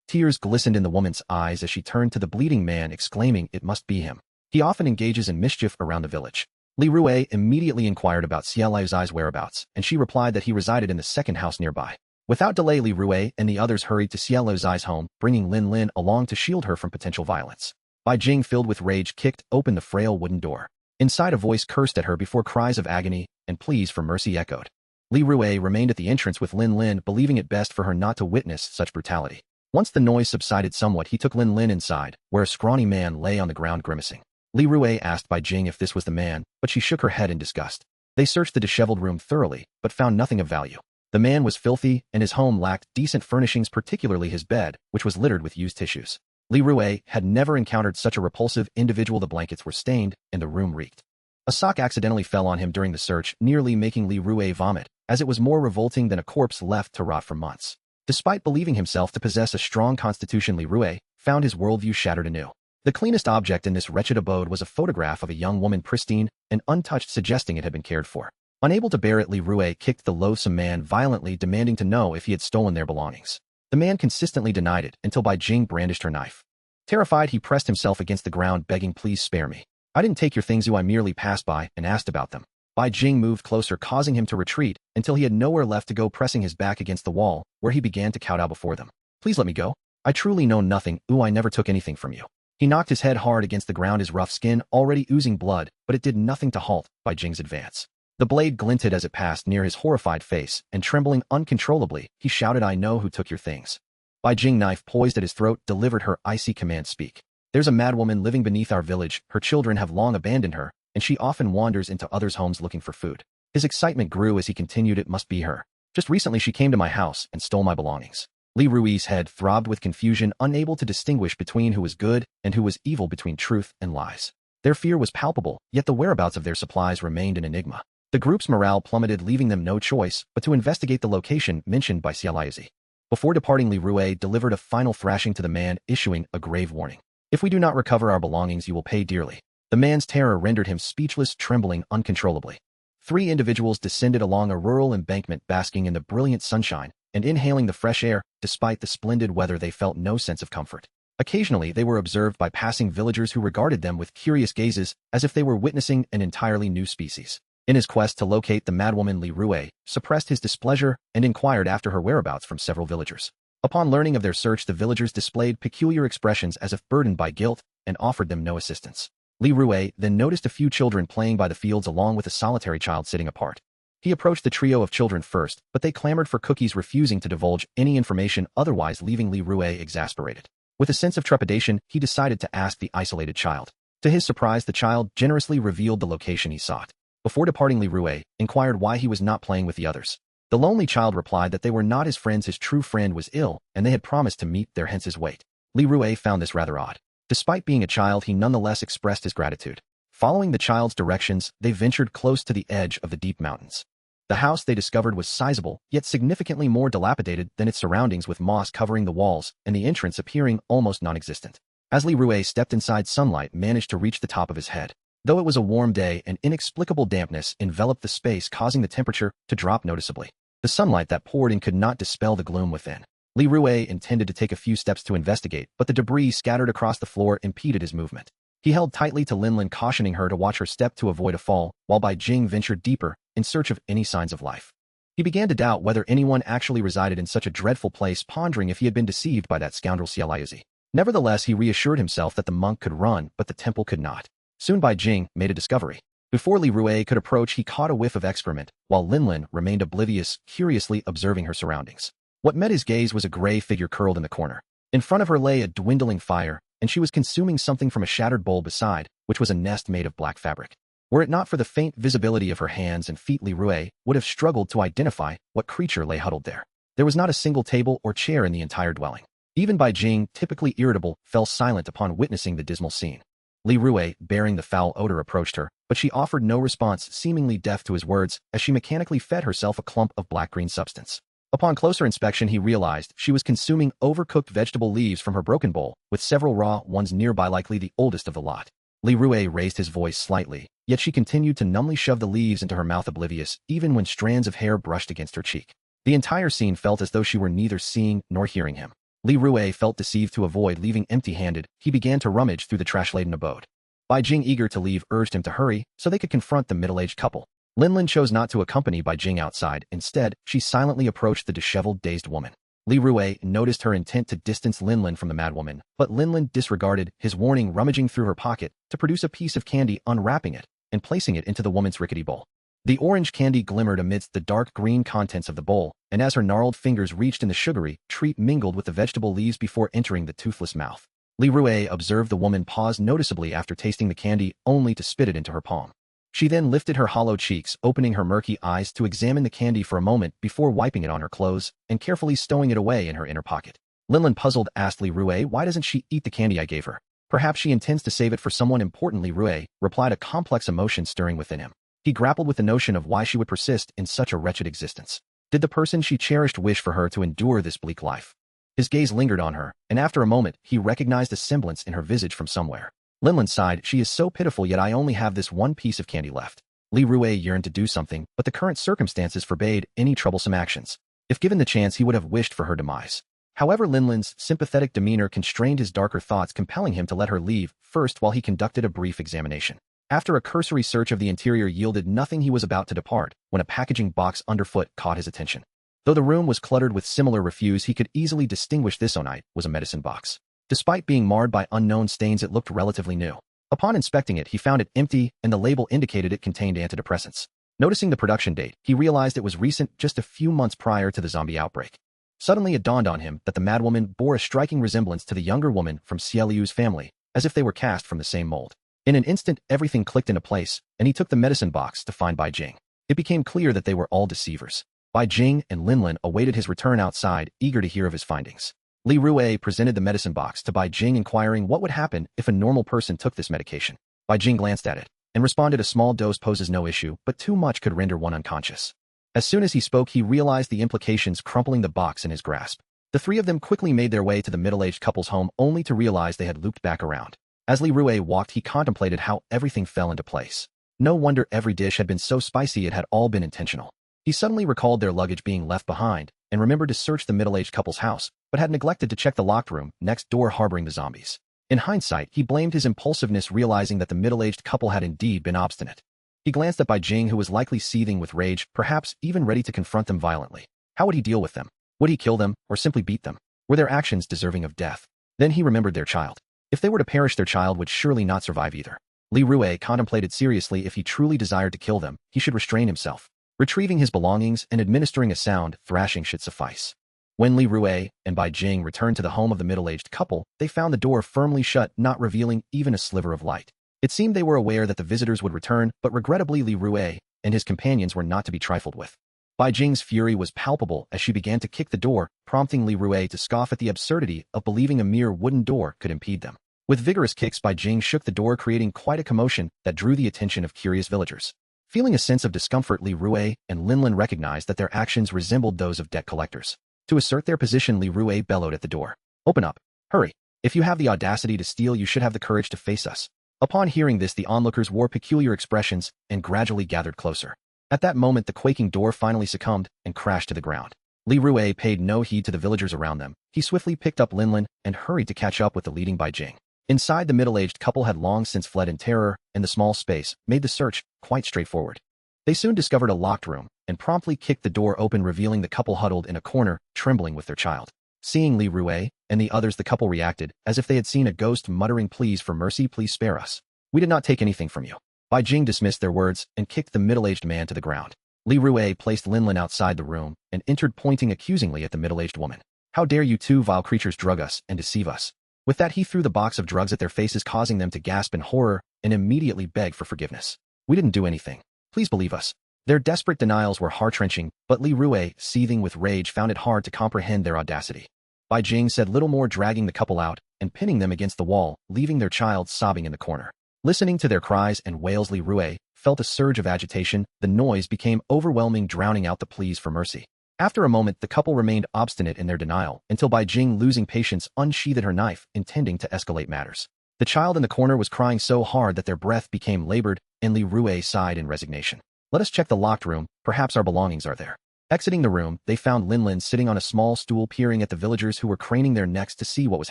Tears glistened in the woman's eyes as she turned to the bleeding man, exclaiming it must be him. He often engages in mischief around the village. Li Rui immediately inquired about Xiaoliuzi's whereabouts, and she replied that he resided in the second house nearby. Without delay, Li Rui and the others hurried to Xiaoliuzi's home, bringing Lin Lin along to shield her from potential violence. Bai Jing, filled with rage, kicked open the frail wooden door. Inside, a voice cursed at her before cries of agony and pleas for mercy echoed. Li Rui remained at the entrance with Lin Lin, believing it best for her not to witness such brutality. Once the noise subsided somewhat, he took Lin Lin inside, where a scrawny man lay on the ground grimacing. Li Rui asked Bai Jing if this was the man, but she shook her head in disgust. They searched the disheveled room thoroughly, but found nothing of value. The man was filthy, and his home lacked decent furnishings, particularly his bed, which was littered with used tissues. Li Rui had never encountered such a repulsive individual. The blankets were stained, and the room reeked. A sock accidentally fell on him during the search, nearly making Li Rui vomit, as it was more revolting than a corpse left to rot for months. Despite believing himself to possess a strong constitution, Li Rui found his worldview shattered anew. The cleanest object in this wretched abode was a photograph of a young woman, pristine and untouched, suggesting it had been cared for. Unable to bear it, Li Rui kicked the loathsome man violently, demanding to know if he had stolen their belongings. The man consistently denied it until Bai Jing brandished her knife. Terrified, he pressed himself against the ground, begging, "Please spare me. I didn't take your things, I merely passed by and asked about them." Bai Jing moved closer, causing him to retreat until he had nowhere left to go, pressing his back against the wall, where he began to kowtow before them. "Please let me go. I truly know nothing. I never took anything from you." He knocked his head hard against the ground, his rough skin already oozing blood, but it did nothing to halt Bai Jing's advance. The blade glinted as it passed near his horrified face, and trembling uncontrollably, he shouted, "I know who took your things." Bai Jing, knife poised at his throat, delivered her icy command, "Speak. There's a madwoman living beneath our village. Her children have long abandoned her, and she often wanders into others' homes looking for food." His excitement grew as he continued, "It must be her. Just recently she came to my house and stole my belongings." Li Rui's head throbbed with confusion, unable to distinguish between who was good and who was evil, between truth and lies. Their fear was palpable, yet the whereabouts of their supplies remained an enigma. The group's morale plummeted, leaving them no choice but to investigate the location mentioned by Xiaoliuzi. Before departing, Li Rui delivered a final thrashing to the man, issuing a grave warning. "If we do not recover our belongings, you will pay dearly." The man's terror rendered him speechless, trembling uncontrollably. 3 individuals descended along a rural embankment, basking in the brilliant sunshine and inhaling the fresh air. Despite the splendid weather, they felt no sense of comfort. Occasionally, they were observed by passing villagers who regarded them with curious gazes, as if they were witnessing an entirely new species. In his quest to locate the madwoman, Li Rui suppressed his displeasure and inquired after her whereabouts from several villagers. Upon learning of their search, the villagers displayed peculiar expressions as if burdened by guilt and offered them no assistance. Li Rui then noticed a few children playing by the fields along with a solitary child sitting apart. He approached the trio of children first, but they clamored for cookies, refusing to divulge any information, otherwise leaving Li Rui exasperated. With a sense of trepidation, he decided to ask the isolated child. To his surprise, the child generously revealed the location he sought. Before departing, Li Rui inquired why he was not playing with the others. The lonely child replied that they were not his friends. His true friend was ill, and they had promised to meet there, hence his wait. Li Rui found this rather odd. Despite being a child, he nonetheless expressed his gratitude. Following the child's directions, they ventured close to the edge of the deep mountains. The house they discovered was sizable, yet significantly more dilapidated than its surroundings, with moss covering the walls and the entrance appearing almost non-existent. As Li Rui stepped inside, sunlight managed to reach the top of his head. Though it was a warm day, an inexplicable dampness enveloped the space, causing the temperature to drop noticeably. The sunlight that poured in could not dispel the gloom within. Li Rui intended to take a few steps to investigate, but the debris scattered across the floor impeded his movement. He held tightly to Lin Lin, cautioning her to watch her step to avoid a fall, while Bai Jing ventured deeper in search of any signs of life. He began to doubt whether anyone actually resided in such a dreadful place, pondering if he had been deceived by that scoundrel Xiaoliuzi. Nevertheless, he reassured himself that the monk could run, but the temple could not. Soon Bai Jing made a discovery. Before Li Rui could approach, he caught a whiff of excrement, while Lin Lin remained oblivious, curiously observing her surroundings. What met his gaze was a gray figure curled in the corner. In front of her lay a dwindling fire, and she was consuming something from a shattered bowl beside, which was a nest made of black fabric. Were it not for the faint visibility of her hands and feet, Li Rui would have struggled to identify what creature lay huddled there. There was not a single table or chair in the entire dwelling. Even Bai Jing, typically irritable, fell silent upon witnessing the dismal scene. Li Rui, bearing the foul odor, approached her, but she offered no response, seemingly deaf to his words, as she mechanically fed herself a clump of black-green substance. Upon closer inspection, he realized she was consuming overcooked vegetable leaves from her broken bowl, with several raw ones nearby, likely the oldest of the lot. Li Rui raised his voice slightly, yet she continued to numbly shove the leaves into her mouth, oblivious, even when strands of hair brushed against her cheek. The entire scene felt as though she were neither seeing nor hearing him. Li Rui felt deceived to avoid leaving empty-handed. He began to rummage through the trash-laden abode. Bai Jing, eager to leave, urged him to hurry so they could confront the middle-aged couple. Linlin chose not to accompany Bai Jing outside. Instead, she silently approached the disheveled, dazed woman. Li Rui noticed her intent to distance Linlin from the madwoman, but Linlin disregarded his warning, rummaging through her pocket to produce a piece of candy, unwrapping it, and placing it into the woman's rickety bowl. The orange candy glimmered amidst the dark green contents of the bowl, and as her gnarled fingers reached in the sugary treat mingled with the vegetable leaves before entering the toothless mouth. Li Rui observed the woman pause noticeably after tasting the candy, only to spit it into her palm. She then lifted her hollow cheeks, opening her murky eyes to examine the candy for a moment before wiping it on her clothes and carefully stowing it away in her inner pocket. Linlin, puzzled, asked Li Rui, "Why doesn't she eat the candy I gave her?" "Perhaps she intends to save it for someone important," Li Rui replied, a complex emotion stirring within him. He grappled with the notion of why she would persist in such a wretched existence. Did the person she cherished wish for her to endure this bleak life? His gaze lingered on her, and after a moment, he recognized a semblance in her visage from somewhere. Linlin sighed, "She is so pitiful, yet I only have this one piece of candy left." Li Rui yearned to do something, but the current circumstances forbade any troublesome actions. If given the chance, he would have wished for her demise. However, Linlin's sympathetic demeanor constrained his darker thoughts, compelling him to let her leave first while he conducted a brief examination. After a cursory search of the interior yielded nothing, he was about to depart when a packaging box underfoot caught his attention. Though the room was cluttered with similar refuse, he could easily distinguish this onite was a medicine box. Despite being marred by unknown stains, it looked relatively new. Upon inspecting it, he found it empty, and the label indicated it contained antidepressants. Noticing the production date, he realized it was recent, just a few months prior to the zombie outbreak. Suddenly it dawned on him that the madwoman bore a striking resemblance to the younger woman from Xieliu's family, as if they were cast from the same mold. In an instant, everything clicked into place, and he took the medicine box to find Bai Jing. It became clear that they were all deceivers. Bai Jing and Linlin awaited his return outside, eager to hear of his findings. Li Rui presented the medicine box to Bai Jing, inquiring what would happen if a normal person took this medication. Bai Jing glanced at it and responded, "A small dose poses no issue, but too much could render one unconscious." As soon as he spoke, he realized the implications, crumpling the box in his grasp. The three of them quickly made their way to the middle-aged couple's home, only to realize they had looped back around. As Li Rui walked, he contemplated how everything fell into place. No wonder every dish had been so spicy, it had all been intentional. He suddenly recalled their luggage being left behind and remembered to search the middle-aged couple's house, but had neglected to check the locked room next door harboring the zombies. In hindsight, he blamed his impulsiveness, realizing that the middle-aged couple had indeed been obstinate. He glanced at Bai Jing, who was likely seething with rage, perhaps even ready to confront them violently. How would he deal with them? Would he kill them, or simply beat them? Were their actions deserving of death? Then he remembered their child. If they were to perish, their child would surely not survive either. Li Rui contemplated seriously. If he truly desired to kill them, he should restrain himself. Retrieving his belongings and administering a sound thrashing should suffice. When Li Rui and Bai Jing returned to the home of the middle-aged couple, they found the door firmly shut, not revealing even a sliver of light. It seemed they were aware that the visitors would return, but regrettably Li Rui and his companions were not to be trifled with. Bai Jing's fury was palpable as she began to kick the door, prompting Li Rui to scoff at the absurdity of believing a mere wooden door could impede them. With vigorous kicks, Bai Jing shook the door, creating quite a commotion that drew the attention of curious villagers. Feeling a sense of discomfort, Li Rui and Linlin recognized that their actions resembled those of debt collectors. To assert their position, Li Rui bellowed at the door. "Open up! Hurry! If you have the audacity to steal, you should have the courage to face us." Upon hearing this, the onlookers wore peculiar expressions and gradually gathered closer. At that moment, the quaking door finally succumbed and crashed to the ground. Li Rui paid no heed to the villagers around them. He swiftly picked up Linlin and hurried to catch up with the leading Bai Jing. Inside, the middle-aged couple had long since fled in terror, and the small space made the search quite straightforward. They soon discovered a locked room and promptly kicked the door open, revealing the couple huddled in a corner, trembling with their child. Seeing Li Rui and the others, the couple reacted as if they had seen a ghost, muttering, "Please, for mercy, please spare us. We did not take anything from you." Bai Jing dismissed their words and kicked the middle-aged man to the ground. Li Rui placed Linlin outside the room and entered, pointing accusingly at the middle-aged woman. "How dare you two vile creatures drug us and deceive us?" With that, he threw the box of drugs at their faces, causing them to gasp in horror and immediately beg for forgiveness. "We didn't do anything. Please believe us." Their desperate denials were heart-wrenching, but Li Rui, seething with rage, found it hard to comprehend their audacity. Bai Jing said little more, dragging the couple out and pinning them against the wall, leaving their child sobbing in the corner. Listening to their cries and wails, Li Rui felt a surge of agitation. The noise became overwhelming, drowning out the pleas for mercy. After a moment, the couple remained obstinate in their denial until Bai Jing, losing patience, unsheathed her knife, intending to escalate matters. The child in the corner was crying so hard that their breath became labored, and Li Rui sighed in resignation. "Let us check the locked room. Perhaps our belongings are there." Exiting the room, they found Linlin sitting on a small stool peering at the villagers who were craning their necks to see what was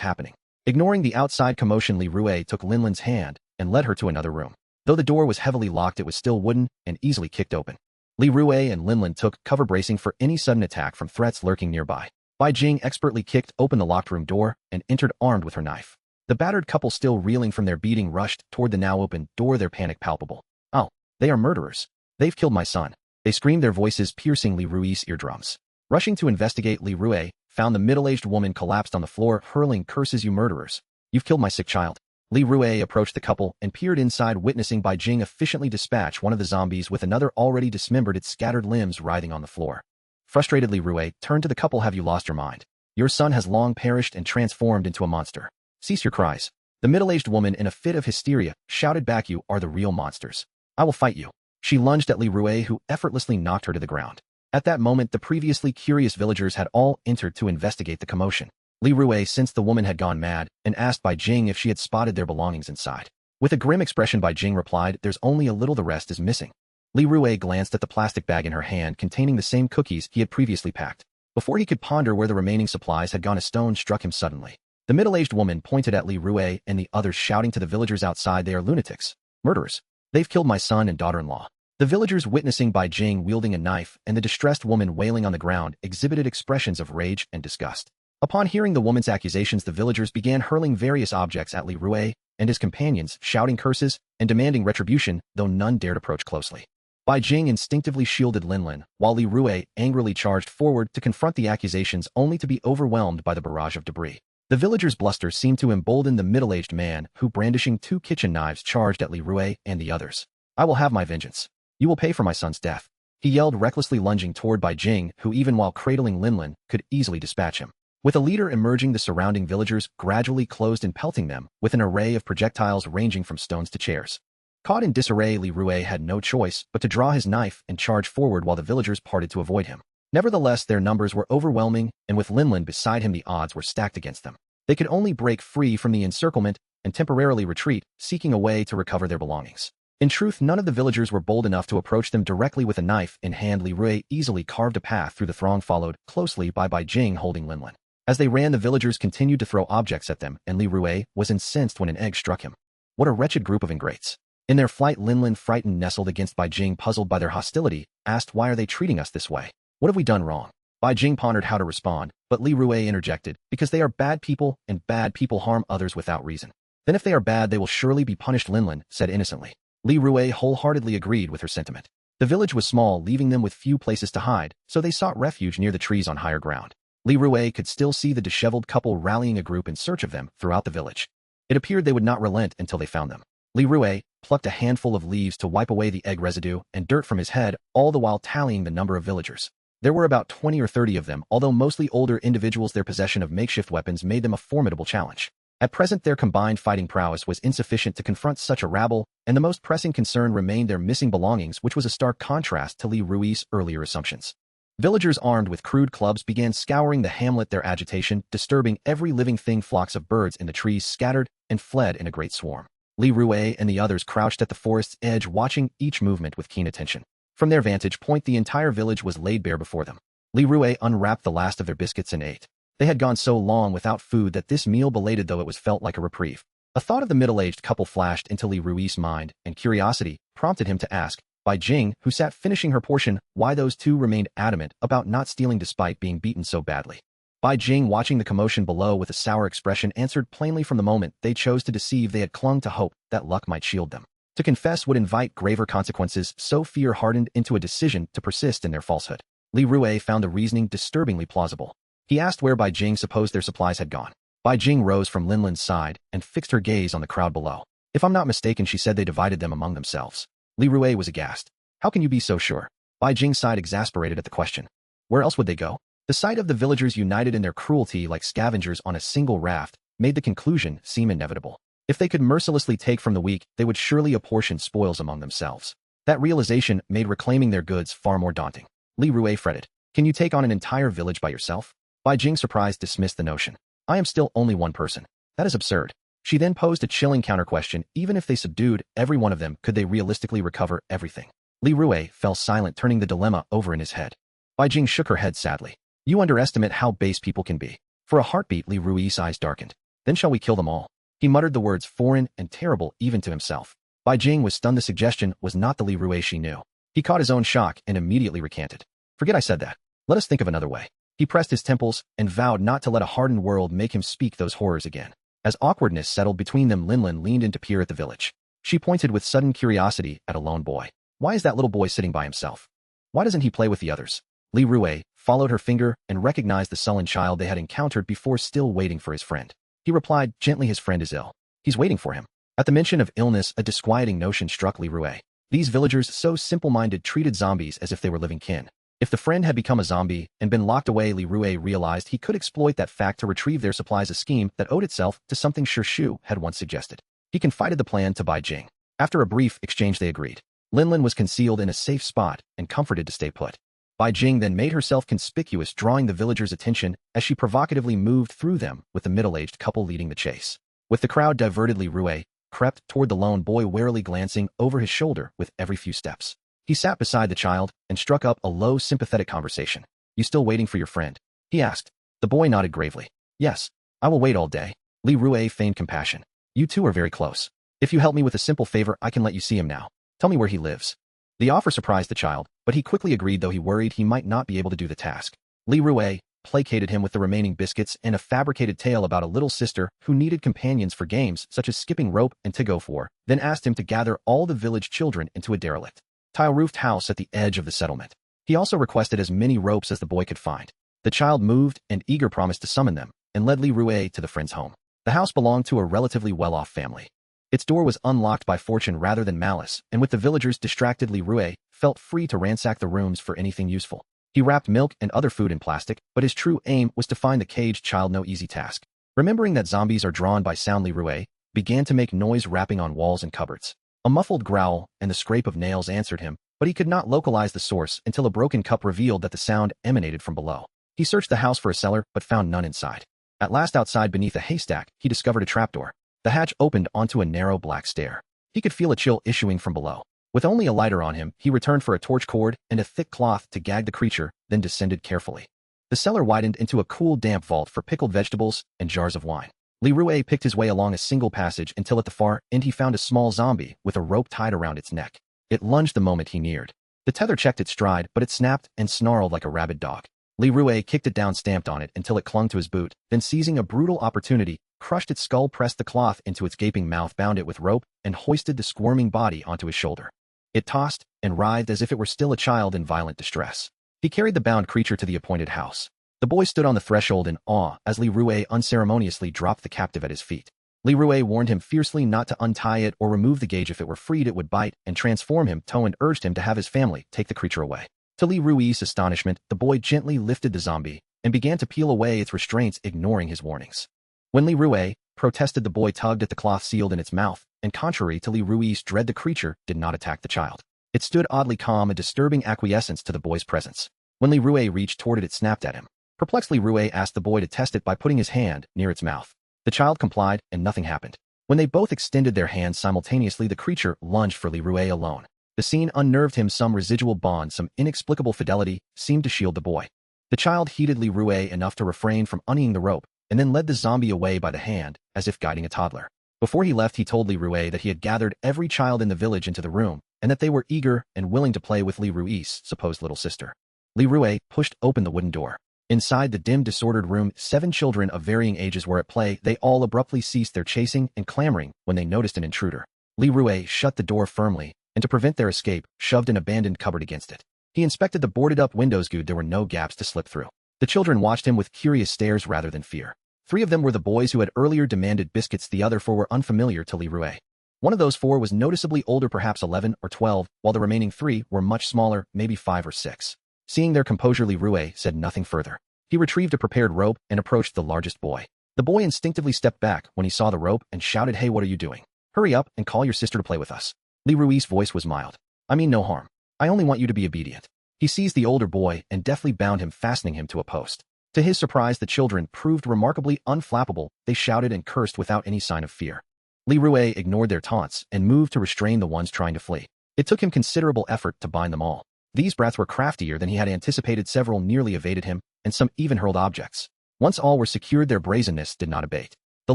happening. Ignoring the outside commotion, Li Rui took Linlin's hand and led her to another room. Though the door was heavily locked, it was still wooden and easily kicked open. Li Rui and Linlin took cover, bracing for any sudden attack from threats lurking nearby. Bai Jing expertly kicked open the locked room door and entered armed with her knife. The battered couple, still reeling from their beating, rushed toward the now open door, their panic palpable. "Oh, they are murderers. They've killed my son," they screamed, their voices piercing Li Rui's eardrums. Rushing to investigate, Li Rui found the middle-aged woman collapsed on the floor, hurling curses. "You murderers! You've killed my sick child." Li Rui approached the couple and peered inside, witnessing Bai Jing efficiently dispatch one of the zombies with another already dismembered, its scattered limbs writhing on the floor. Frustrated, Li Rui turned to the couple. "Have you lost your mind? Your son has long perished and transformed into a monster. Cease your cries." The middle-aged woman, in a fit of hysteria, shouted back, "You are the real monsters. I will fight you." She lunged at Li Rui, who effortlessly knocked her to the ground. At that moment, the previously curious villagers had all entered to investigate the commotion. Li Rui sensed the woman had gone mad and asked Bai Jing if she had spotted their belongings inside. With a grim expression, Bai Jing replied, "There's only a little, the rest is missing." Li Rui glanced at the plastic bag in her hand containing the same cookies he had previously packed. Before he could ponder where the remaining supplies had gone, a stone struck him suddenly. The middle-aged woman pointed at Li Rui and the others, shouting to the villagers outside, "They are lunatics. Murderers. They've killed my son and daughter-in-law." The villagers, witnessing Bai Jing wielding a knife and the distressed woman wailing on the ground, exhibited expressions of rage and disgust. Upon hearing the woman's accusations, the villagers began hurling various objects at Li Rui and his companions, shouting curses and demanding retribution, though none dared approach closely. Bai Jing instinctively shielded Linlin, while Li Rui angrily charged forward to confront the accusations, only to be overwhelmed by the barrage of debris. The villagers' bluster seemed to embolden the middle-aged man, who, brandishing 2 kitchen knives, charged at Li Rui and the others. "I will have my vengeance. You will pay for my son's death," he yelled, recklessly lunging toward Bai Jing, who, even while cradling Linlin, could easily dispatch him. With a leader emerging, the surrounding villagers gradually closed in, pelting them with an array of projectiles ranging from stones to chairs. Caught in disarray, Li Rui had no choice but to draw his knife and charge forward while the villagers parted to avoid him. Nevertheless, their numbers were overwhelming, and with Linlin beside him, the odds were stacked against them. They could only break free from the encirclement and temporarily retreat, seeking a way to recover their belongings. In truth, none of the villagers were bold enough to approach them directly. With a knife in hand, Li Rui easily carved a path through the throng, followed closely by Bai Jing holding Linlin. As they ran, the villagers continued to throw objects at them, and Li Rui was incensed when an egg struck him. What a wretched group of ingrates. In their flight, Linlin, frightened, nestled against Bai Jing, puzzled by their hostility, asked, "Why are they treating us this way? What have we done wrong?" Bai Jing pondered how to respond, but Li Rui interjected, "Because they are bad people, and bad people harm others without reason." "Then if they are bad, they will surely be punished," Linlin said innocently. Li Rui wholeheartedly agreed with her sentiment. The village was small, leaving them with few places to hide, so they sought refuge near the trees on higher ground. Li Rui could still see the disheveled couple rallying a group in search of them throughout the village. It appeared they would not relent until they found them. Li Rui plucked a handful of leaves to wipe away the egg residue and dirt from his head, all the while tallying the number of villagers. There were about 20 or 30 of them, although mostly older individuals. Their possession of makeshift weapons made them a formidable challenge. At present, their combined fighting prowess was insufficient to confront such a rabble, and the most pressing concern remained their missing belongings, which was a stark contrast to Li Rui's earlier assumptions. Villagers armed with crude clubs began scouring the hamlet, their agitation disturbing every living thing. Flocks of birds in the trees scattered and fled in a great swarm. Li Rui and the others crouched at the forest's edge, watching each movement with keen attention. From their vantage point, the entire village was laid bare before them. Li Rui unwrapped the last of their biscuits and ate. They had gone so long without food that this meal, belated though it was, felt like a reprieve. A thought of the middle-aged couple flashed into Li Rui's mind, and curiosity prompted him to ask Bai Jing, who sat finishing her portion, why those two remained adamant about not stealing despite being beaten so badly. Bai Jing, watching the commotion below with a sour expression, answered plainly, from the moment they chose to deceive, they had clung to hope that luck might shield them. To confess would invite graver consequences, so fear hardened into a decision to persist in their falsehood. Li Rui found the reasoning disturbingly plausible. He asked where Bai Jing supposed their supplies had gone. Bai Jing rose from Linlin's side and fixed her gaze on the crowd below. "If I'm not mistaken," she said, "they divided them among themselves." Li Rui was aghast. "How can you be so sure?" Bai Jing sighed, exasperated at the question. Where else would they go? The sight of the villagers united in their cruelty like scavengers on a single raft made the conclusion seem inevitable. If they could mercilessly take from the weak, they would surely apportion spoils among themselves. That realization made reclaiming their goods far more daunting. Li Rui fretted. "Can you take on an entire village by yourself?" Bai Jing, surprised, dismissed the notion. "I am still only one person. That is absurd." She then posed a chilling counter-question. Even if they subdued every one of them, could they realistically recover everything? Li Rui fell silent, turning the dilemma over in his head. Bai Jing shook her head sadly. You underestimate how base people can be. For a heartbeat, Li Rui's eyes darkened. Then shall we kill them all? He muttered the words foreign and terrible even to himself. Bai Jing was stunned. The suggestion was not the Li Rui she knew. He caught his own shock and immediately recanted. Forget I said that. Let us think of another way. He pressed his temples and vowed not to let a hardened world make him speak those horrors again. As awkwardness settled between them, Linlin leaned in to peer at the village. She pointed with sudden curiosity at a lone boy. Why is that little boy sitting by himself? Why doesn't he play with the others? Li Rui followed her finger and recognized the sullen child they had encountered before, still waiting for his friend. He replied gently, his friend is ill. He's waiting for him. At the mention of illness, a disquieting notion struck Li Rui. These villagers, so simple-minded, treated zombies as if they were living kin. If the friend had become a zombie and been locked away, Li Rui realized he could exploit that fact to retrieve their supplies, a scheme that owed itself to something Shu had once suggested. He confided the plan to Bai Jing. After a brief exchange, they agreed. Linlin was concealed in a safe spot and comforted to stay put. Bai Jing then made herself conspicuous, drawing the villagers' attention as she provocatively moved through them, with the middle-aged couple leading the chase. With the crowd diverted, Li Rui crept toward the lone boy, warily glancing over his shoulder with every few steps. He sat beside the child and struck up a low, sympathetic conversation. You still waiting for your friend? He asked. The boy nodded gravely. Yes, I will wait all day. Li Rui feigned compassion. You two are very close. If you help me with a simple favor, I can let you see him now. Tell me where he lives. The offer surprised the child, but he quickly agreed, though he worried he might not be able to do the task. Li Rui placated him with the remaining biscuits and a fabricated tale about a little sister who needed companions for games such as skipping rope and tug-of-war, then asked him to gather all the village children into a derelict, tile-roofed house at the edge of the settlement. He also requested as many ropes as the boy could find. The child moved and eager promised to summon them, and led Li Rui to the friend's home. The house belonged to a relatively well-off family. Its door was unlocked by fortune rather than malice, and with the villagers distracted, Li Rui felt free to ransack the rooms for anything useful. He wrapped milk and other food in plastic, but his true aim was to find the caged child, no easy task. Remembering that zombies are drawn by sound, Li Rui began to make noise rapping on walls and cupboards. A muffled growl and the scrape of nails answered him, but he could not localize the source until a broken cup revealed that the sound emanated from below. He searched the house for a cellar, but found none inside. At last, outside beneath a haystack, he discovered a trapdoor. The hatch opened onto a narrow black stair. He could feel a chill issuing from below. With only a lighter on him, he returned for a torch cord and a thick cloth to gag the creature, then descended carefully. The cellar widened into a cool, damp vault for pickled vegetables and jars of wine. Li Rui picked his way along a single passage until at the far end he found a small zombie with a rope tied around its neck. It lunged the moment he neared. The tether checked its stride, but it snapped and snarled like a rabid dog. Li Rui kicked it down, stamped on it until it clung to his boot, then seizing a brutal opportunity, crushed its skull, pressed the cloth into its gaping mouth, bound it with rope, and hoisted the squirming body onto his shoulder. It tossed and writhed as if it were still a child in violent distress. He carried the bound creature to the appointed house. The boy stood on the threshold in awe as Li Rui unceremoniously dropped the captive at his feet. Li Rui warned him fiercely not to untie it or remove the gauge. If it were freed, it would bite and transform him, and urged him to have his family take the creature away. To Li Rui's astonishment, the boy gently lifted the zombie and began to peel away its restraints, ignoring his warnings. When Li Rui protested, the boy tugged at the cloth sealed in its mouth, and contrary to Li Rui's dread, the creature did not attack the child. It stood oddly calm, a disturbing acquiescence to the boy's presence. When Li Rui reached toward it, it snapped at him. Perplexed, Li Rui asked the boy to test it by putting his hand near its mouth. The child complied, and nothing happened. When they both extended their hands simultaneously, the creature lunged for Li Rui alone. The scene unnerved him. Some residual bond, some inexplicable fidelity, seemed to shield the boy. The child heeded Li Rui enough to refrain from untying the rope, and then led the zombie away by the hand, as if guiding a toddler. Before he left, he told Li Rui that he had gathered every child in the village into the room, and that they were eager and willing to play with Li Rui's supposed little sister. Li Rui pushed open the wooden door. Inside the dim, disordered room, 7 children of varying ages were at play. They all abruptly ceased their chasing and clamoring when they noticed an intruder. Li Rui shut the door firmly, and to prevent their escape, shoved an abandoned cupboard against it. He inspected the boarded-up windows. Good, there were no gaps to slip through. The children watched him with curious stares rather than fear. 3 of them were the boys who had earlier demanded biscuits. The other 4 were unfamiliar to Li Rui. One of those 4 was noticeably older, perhaps 11 or 12, while the remaining 3 were much smaller, maybe 5 or 6. Seeing their composure, Li Rui said nothing further. He retrieved a prepared rope and approached the largest boy. The boy instinctively stepped back when he saw the rope and shouted, "Hey, what are you doing? Hurry up and call your sister to play with us." Li Rui's voice was mild. "I mean no harm. I only want you to be obedient." He seized the older boy and deftly bound him, fastening him to a post. To his surprise, the children proved remarkably unflappable. They shouted and cursed without any sign of fear. Li Rui ignored their taunts and moved to restrain the ones trying to flee. It took him considerable effort to bind them all. These brats were craftier than he had anticipated. Several nearly evaded him, and some even hurled objects. Once all were secured, their brazenness did not abate. The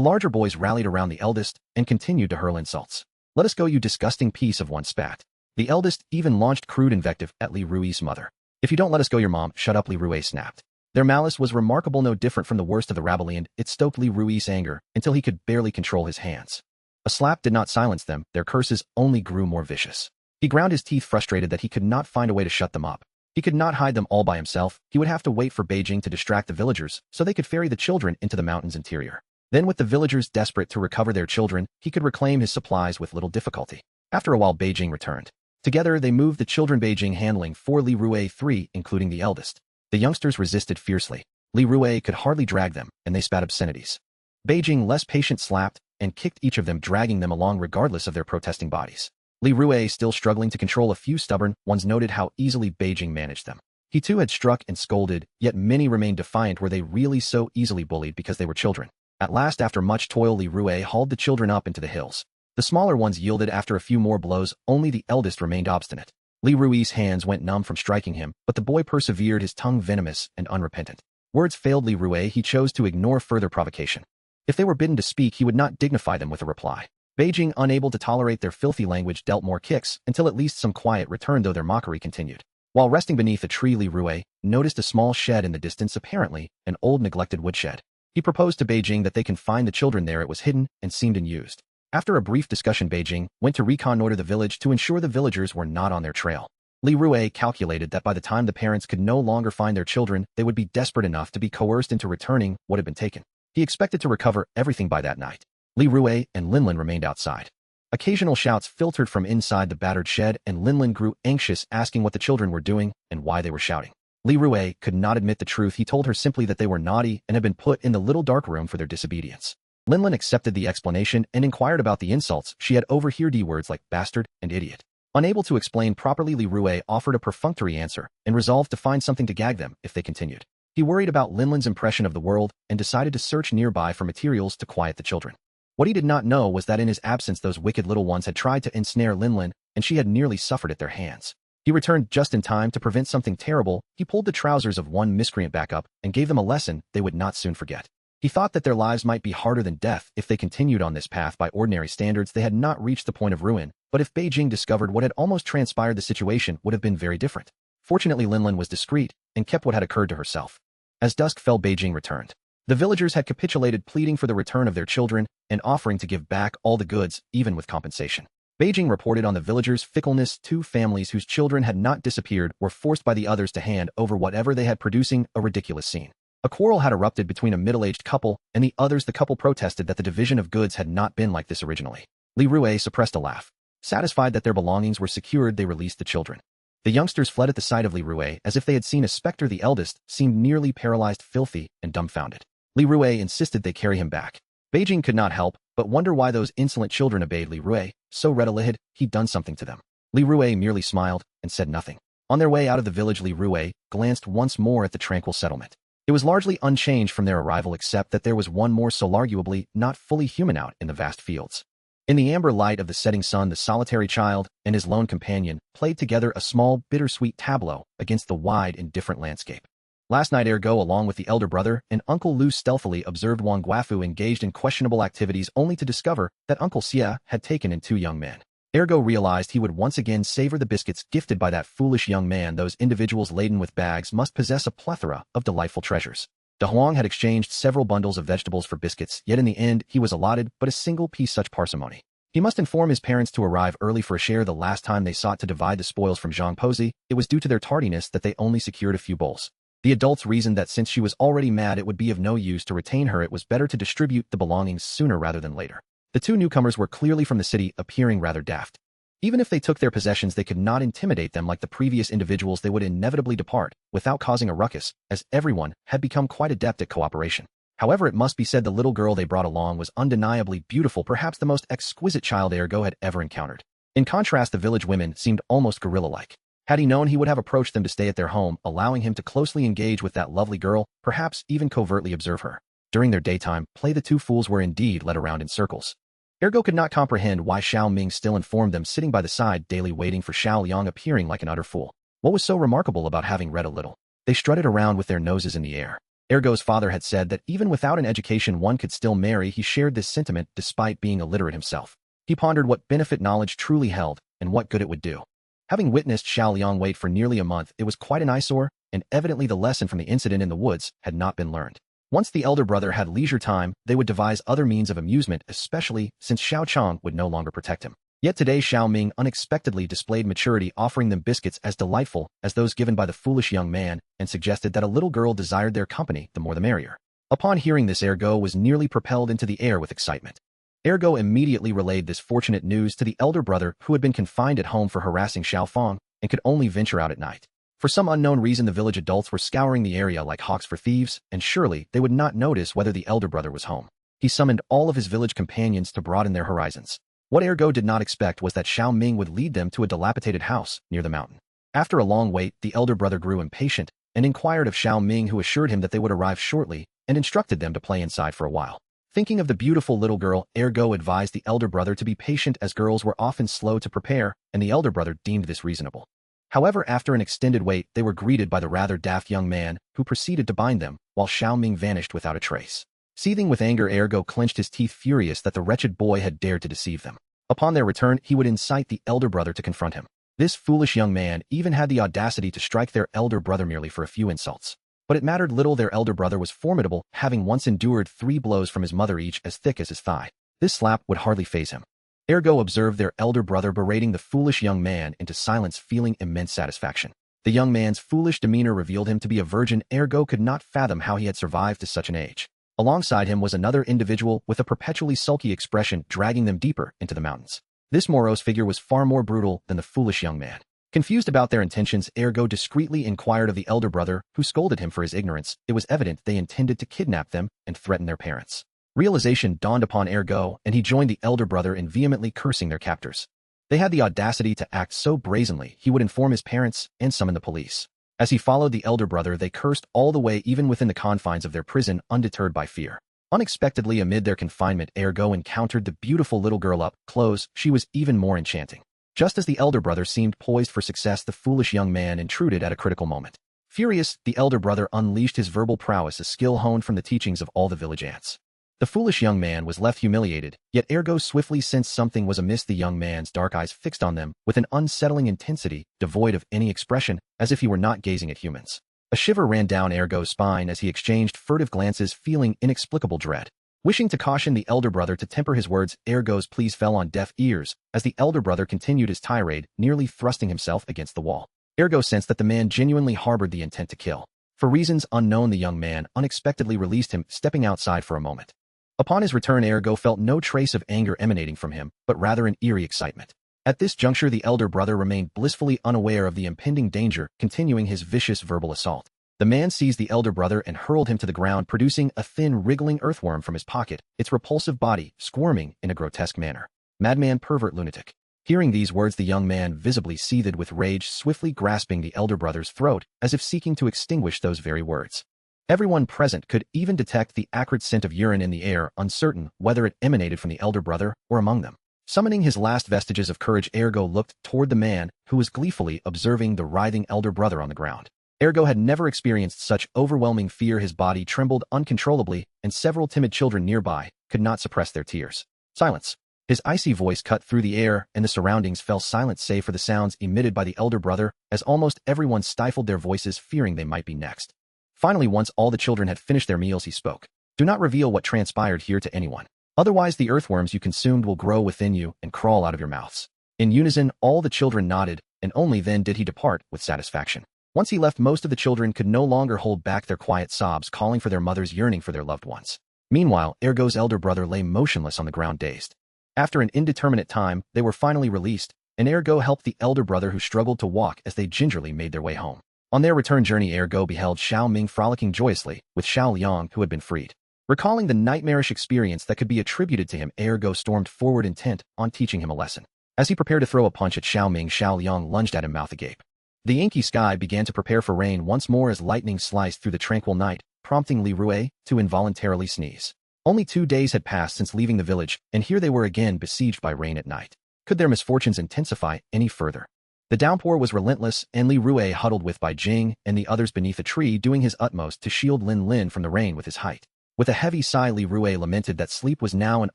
larger boys rallied around the eldest and continued to hurl insults. "Let us go, you disgusting piece of," one spat. The eldest even launched crude invective at Li Rui's mother. "If you don't let us go, your mom." "Shut up," Li Rui snapped. Their malice was remarkable, no different from the worst of the rabble, and it stoked Li Rui's anger until he could barely control his hands. A slap did not silence them, their curses only grew more vicious. He ground his teeth, frustrated that he could not find a way to shut them up. He could not hide them all by himself. He would have to wait for Beijing to distract the villagers so they could ferry the children into the mountain's interior. Then, with the villagers desperate to recover their children, he could reclaim his supplies with little difficulty. After a while, Beijing returned. Together, they moved the children, Beijing handling 4, Li Rui 3, including the eldest. The youngsters resisted fiercely. Li Rui could hardly drag them, and they spat obscenities. Beijing, less patient, slapped and kicked each of them, dragging them along regardless of their protesting bodies. Li Rui, still struggling to control a few stubborn ones, noted how easily Beijing managed them. He too had struck and scolded, yet many remained defiant. Were they really so easily bullied because they were children? At last, after much toil, Li Rui hauled the children up into the hills. The smaller ones yielded after a few more blows. Only the eldest remained obstinate. Li Rui's hands went numb from striking him, but the boy persevered, his tongue venomous and unrepentant. Words failed Li Rui. He chose to ignore further provocation. If they were bidden to speak, he would not dignify them with a reply. Beijing, unable to tolerate their filthy language, dealt more kicks until at least some quiet returned, though their mockery continued. While resting beneath a tree, Li Rui noticed a small shed in the distance, apparently an old neglected woodshed. He proposed to Beijing that they can find the children there. It was hidden and seemed unused. After a brief discussion, Beijing went to reconnoiter the village to ensure the villagers were not on their trail. Li Rui calculated that by the time the parents could no longer find their children, they would be desperate enough to be coerced into returning what had been taken. He expected to recover everything by that night. Li Rui and Linlin remained outside. Occasional shouts filtered from inside the battered shed, and Linlin grew anxious, asking what the children were doing and why they were shouting. Li Rui could not admit the truth. He told her simply that they were naughty and had been put in the little dark room for their disobedience. Linlin accepted the explanation and inquired about the insults she had overheard, words like bastard and idiot. Unable to explain properly, Li Rui offered a perfunctory answer and resolved to find something to gag them if they continued. He worried about Linlin's impression of the world and decided to search nearby for materials to quiet the children. What he did not know was that in his absence, those wicked little ones had tried to ensnare Linlin, and she had nearly suffered at their hands. He returned just in time to prevent something terrible. He pulled the trousers of one miscreant back up and gave them a lesson they would not soon forget. He thought that their lives might be harder than death if they continued on this path. By ordinary standards, they had not reached the point of ruin, but if Beijing discovered what had almost transpired, the situation would have been very different. Fortunately, Linlin was discreet and kept what had occurred to herself. As dusk fell, Beijing returned. The villagers had capitulated, pleading for the return of their children and offering to give back all the goods, even with compensation. Beijing reported on the villagers' fickleness. 2 families whose children had not disappeared were forced by the others to hand over whatever they had, producing a ridiculous scene. A quarrel had erupted between a middle-aged couple and the others. The couple protested that the division of goods had not been like this originally. Li Rui suppressed a laugh. Satisfied that their belongings were secured, they released the children. The youngsters fled at the sight of Li Rui as if they had seen a specter. The eldest seemed nearly paralyzed, filthy, and dumbfounded. Li Rui insisted they carry him back. Beijing could not help but wonder why those insolent children obeyed Li Rui so readily. Had he done something to them? Li Rui merely smiled and said nothing. On their way out of the village, Li Rui glanced once more at the tranquil settlement. It was largely unchanged from their arrival, except that there was one more soul, arguably not fully human, out in the vast fields. In the amber light of the setting sun, the solitary child and his lone companion played together a small, bittersweet tableau against the wide, indifferent landscape. Last night, Ergo, along with the elder brother and Uncle Lu, stealthily observed Wang Guafu engaged in questionable activities, only to discover that Uncle Xia had taken in 2 young men. Ergo realized he would once again savor the biscuits gifted by that foolish young man. Those individuals laden with bags must possess a plethora of delightful treasures. De Huang had exchanged several bundles of vegetables for biscuits, yet in the end he was allotted but a single piece. Such parsimony. He must inform his parents to arrive early for a share. The last time they sought to divide the spoils from Zhang Pozi, it was due to their tardiness that they only secured a few bowls. The adults reasoned that since she was already mad, it would be of no use to retain her. It was better to distribute the belongings sooner rather than later. The 2 newcomers were clearly from the city, appearing rather daft. Even if they took their possessions, they could not intimidate them like the previous individuals. They would inevitably depart without causing a ruckus, as everyone had become quite adept at cooperation. However, it must be said the little girl they brought along was undeniably beautiful, perhaps the most exquisite child Ergo had ever encountered. In contrast, the village women seemed almost gorilla-like. Had he known, he would have approached them to stay at their home, allowing him to closely engage with that lovely girl, perhaps even covertly observe her. During their daytime play, the 2 fools were indeed led around in circles. Ergo could not comprehend why Xiao Ming still informed them, sitting by the side daily, waiting for Xiao Liang, appearing like an utter fool. What was so remarkable about having read a little? They strutted around with their noses in the air. Ergo's father had said that even without an education one could still marry. He shared this sentiment despite being illiterate himself. He pondered what benefit knowledge truly held and what good it would do. Having witnessed Xiao Liang wait for nearly a month, it was quite an eyesore, and evidently the lesson from the incident in the woods had not been learned. Once the elder brother had leisure time, they would devise other means of amusement, especially since Xiao Chang would no longer protect him. Yet today Xiao Ming unexpectedly displayed maturity, offering them biscuits as delightful as those given by the foolish young man, and suggested that a little girl desired their company, the more the merrier. Upon hearing this, Ergo was nearly propelled into the air with excitement. Ergo immediately relayed this fortunate news to the elder brother, who had been confined at home for harassing Xiao Fang and could only venture out at night. For some unknown reason, the village adults were scouring the area like hawks for thieves, and surely they would not notice whether the elder brother was home. He summoned all of his village companions to broaden their horizons. What Ergo did not expect was that Xiao Ming would lead them to a dilapidated house near the mountain. After a long wait, the elder brother grew impatient and inquired of Xiao Ming, who assured him that they would arrive shortly and instructed them to play inside for a while. Thinking of the beautiful little girl, Ergo advised the elder brother to be patient, as girls were often slow to prepare, and the elder brother deemed this reasonable. However, after an extended wait, they were greeted by the rather daft young man, who proceeded to bind them, while Xiao Ming vanished without a trace. Seething with anger, Ergo clenched his teeth, furious that the wretched boy had dared to deceive them. Upon their return, he would incite the elder brother to confront him. This foolish young man even had the audacity to strike their elder brother merely for a few insults. But it mattered little. Their elder brother was formidable, having once endured 3 blows from his mother, each as thick as his thigh. This slap would hardly faze him. Ergo observed their elder brother berating the foolish young man into silence, feeling immense satisfaction. The young man's foolish demeanor revealed him to be a virgin. Ergo could not fathom how he had survived to such an age. Alongside him was another individual with a perpetually sulky expression, dragging them deeper into the mountains. This morose figure was far more brutal than the foolish young man. Confused about their intentions, Ergo discreetly inquired of the elder brother, who scolded him for his ignorance. It was evident they intended to kidnap them and threaten their parents. Realization dawned upon Ergo, and he joined the elder brother in vehemently cursing their captors. They had the audacity to act so brazenly. He would inform his parents and summon the police. As he followed the elder brother, they cursed all the way, even within the confines of their prison, undeterred by fear. Unexpectedly, amid their confinement, Ergo encountered the beautiful little girl up close. She was even more enchanting. Just as the elder brother seemed poised for success, the foolish young man intruded at a critical moment. Furious, the elder brother unleashed his verbal prowess, a skill honed from the teachings of all the village ants. The foolish young man was left humiliated, yet Ergo swiftly sensed something was amiss. The young man's dark eyes fixed on them with an unsettling intensity, devoid of any expression, as if he were not gazing at humans. A shiver ran down Ergo's spine as he exchanged furtive glances, feeling inexplicable dread. Wishing to caution the elder brother to temper his words, Ergo's pleas fell on deaf ears as the elder brother continued his tirade, nearly thrusting himself against the wall. Ergo sensed that the man genuinely harbored the intent to kill. For reasons unknown, the young man unexpectedly released him, stepping outside for a moment. Upon his return, Ergo felt no trace of anger emanating from him, but rather an eerie excitement. At this juncture, the elder brother remained blissfully unaware of the impending danger, continuing his vicious verbal assault. The man seized the elder brother and hurled him to the ground, producing a thin, wriggling earthworm from his pocket, its repulsive body squirming in a grotesque manner. Madman, pervert, lunatic. Hearing these words, the young man visibly seethed with rage, swiftly grasping the elder brother's throat, as if seeking to extinguish those very words. Everyone present could even detect the acrid scent of urine in the air, uncertain whether it emanated from the elder brother or among them. Summoning his last vestiges of courage, Ergo looked toward the man, who was gleefully observing the writhing elder brother on the ground. Ergo had never experienced such overwhelming fear. His body trembled uncontrollably, and several timid children nearby could not suppress their tears. Silence. His icy voice cut through the air, and the surroundings fell silent save for the sounds emitted by the elder brother, as almost everyone stifled their voices, fearing they might be next. Finally, once all the children had finished their meals, he spoke. Do not reveal what transpired here to anyone. Otherwise, the earthworms you consumed will grow within you and crawl out of your mouths. In unison, all the children nodded, and only then did he depart with satisfaction. Once he left, most of the children could no longer hold back their quiet sobs, calling for their mothers, yearning for their loved ones. Meanwhile, Ergo's elder brother lay motionless on the ground, dazed. After an indeterminate time, they were finally released, and Ergo helped the elder brother, who struggled to walk, as they gingerly made their way home. On their return journey, Ergo beheld Xiao Ming frolicking joyously with Xiao Liang, who had been freed. Recalling the nightmarish experience that could be attributed to him, Ergo stormed forward, intent on teaching him a lesson. As he prepared to throw a punch at Xiao Ming, Xiao Liang lunged at him, mouth agape. The inky sky began to prepare for rain once more as lightning sliced through the tranquil night, prompting Li Rue to involuntarily sneeze. Only 2 days had passed since leaving the village, and here they were again besieged by rain at night. Could their misfortunes intensify any further? The downpour was relentless, and Li Rue huddled with Bai Jing and the others beneath a tree, doing his utmost to shield Lin Lin from the rain with his height. With a heavy sigh, Li Rue lamented that sleep was now an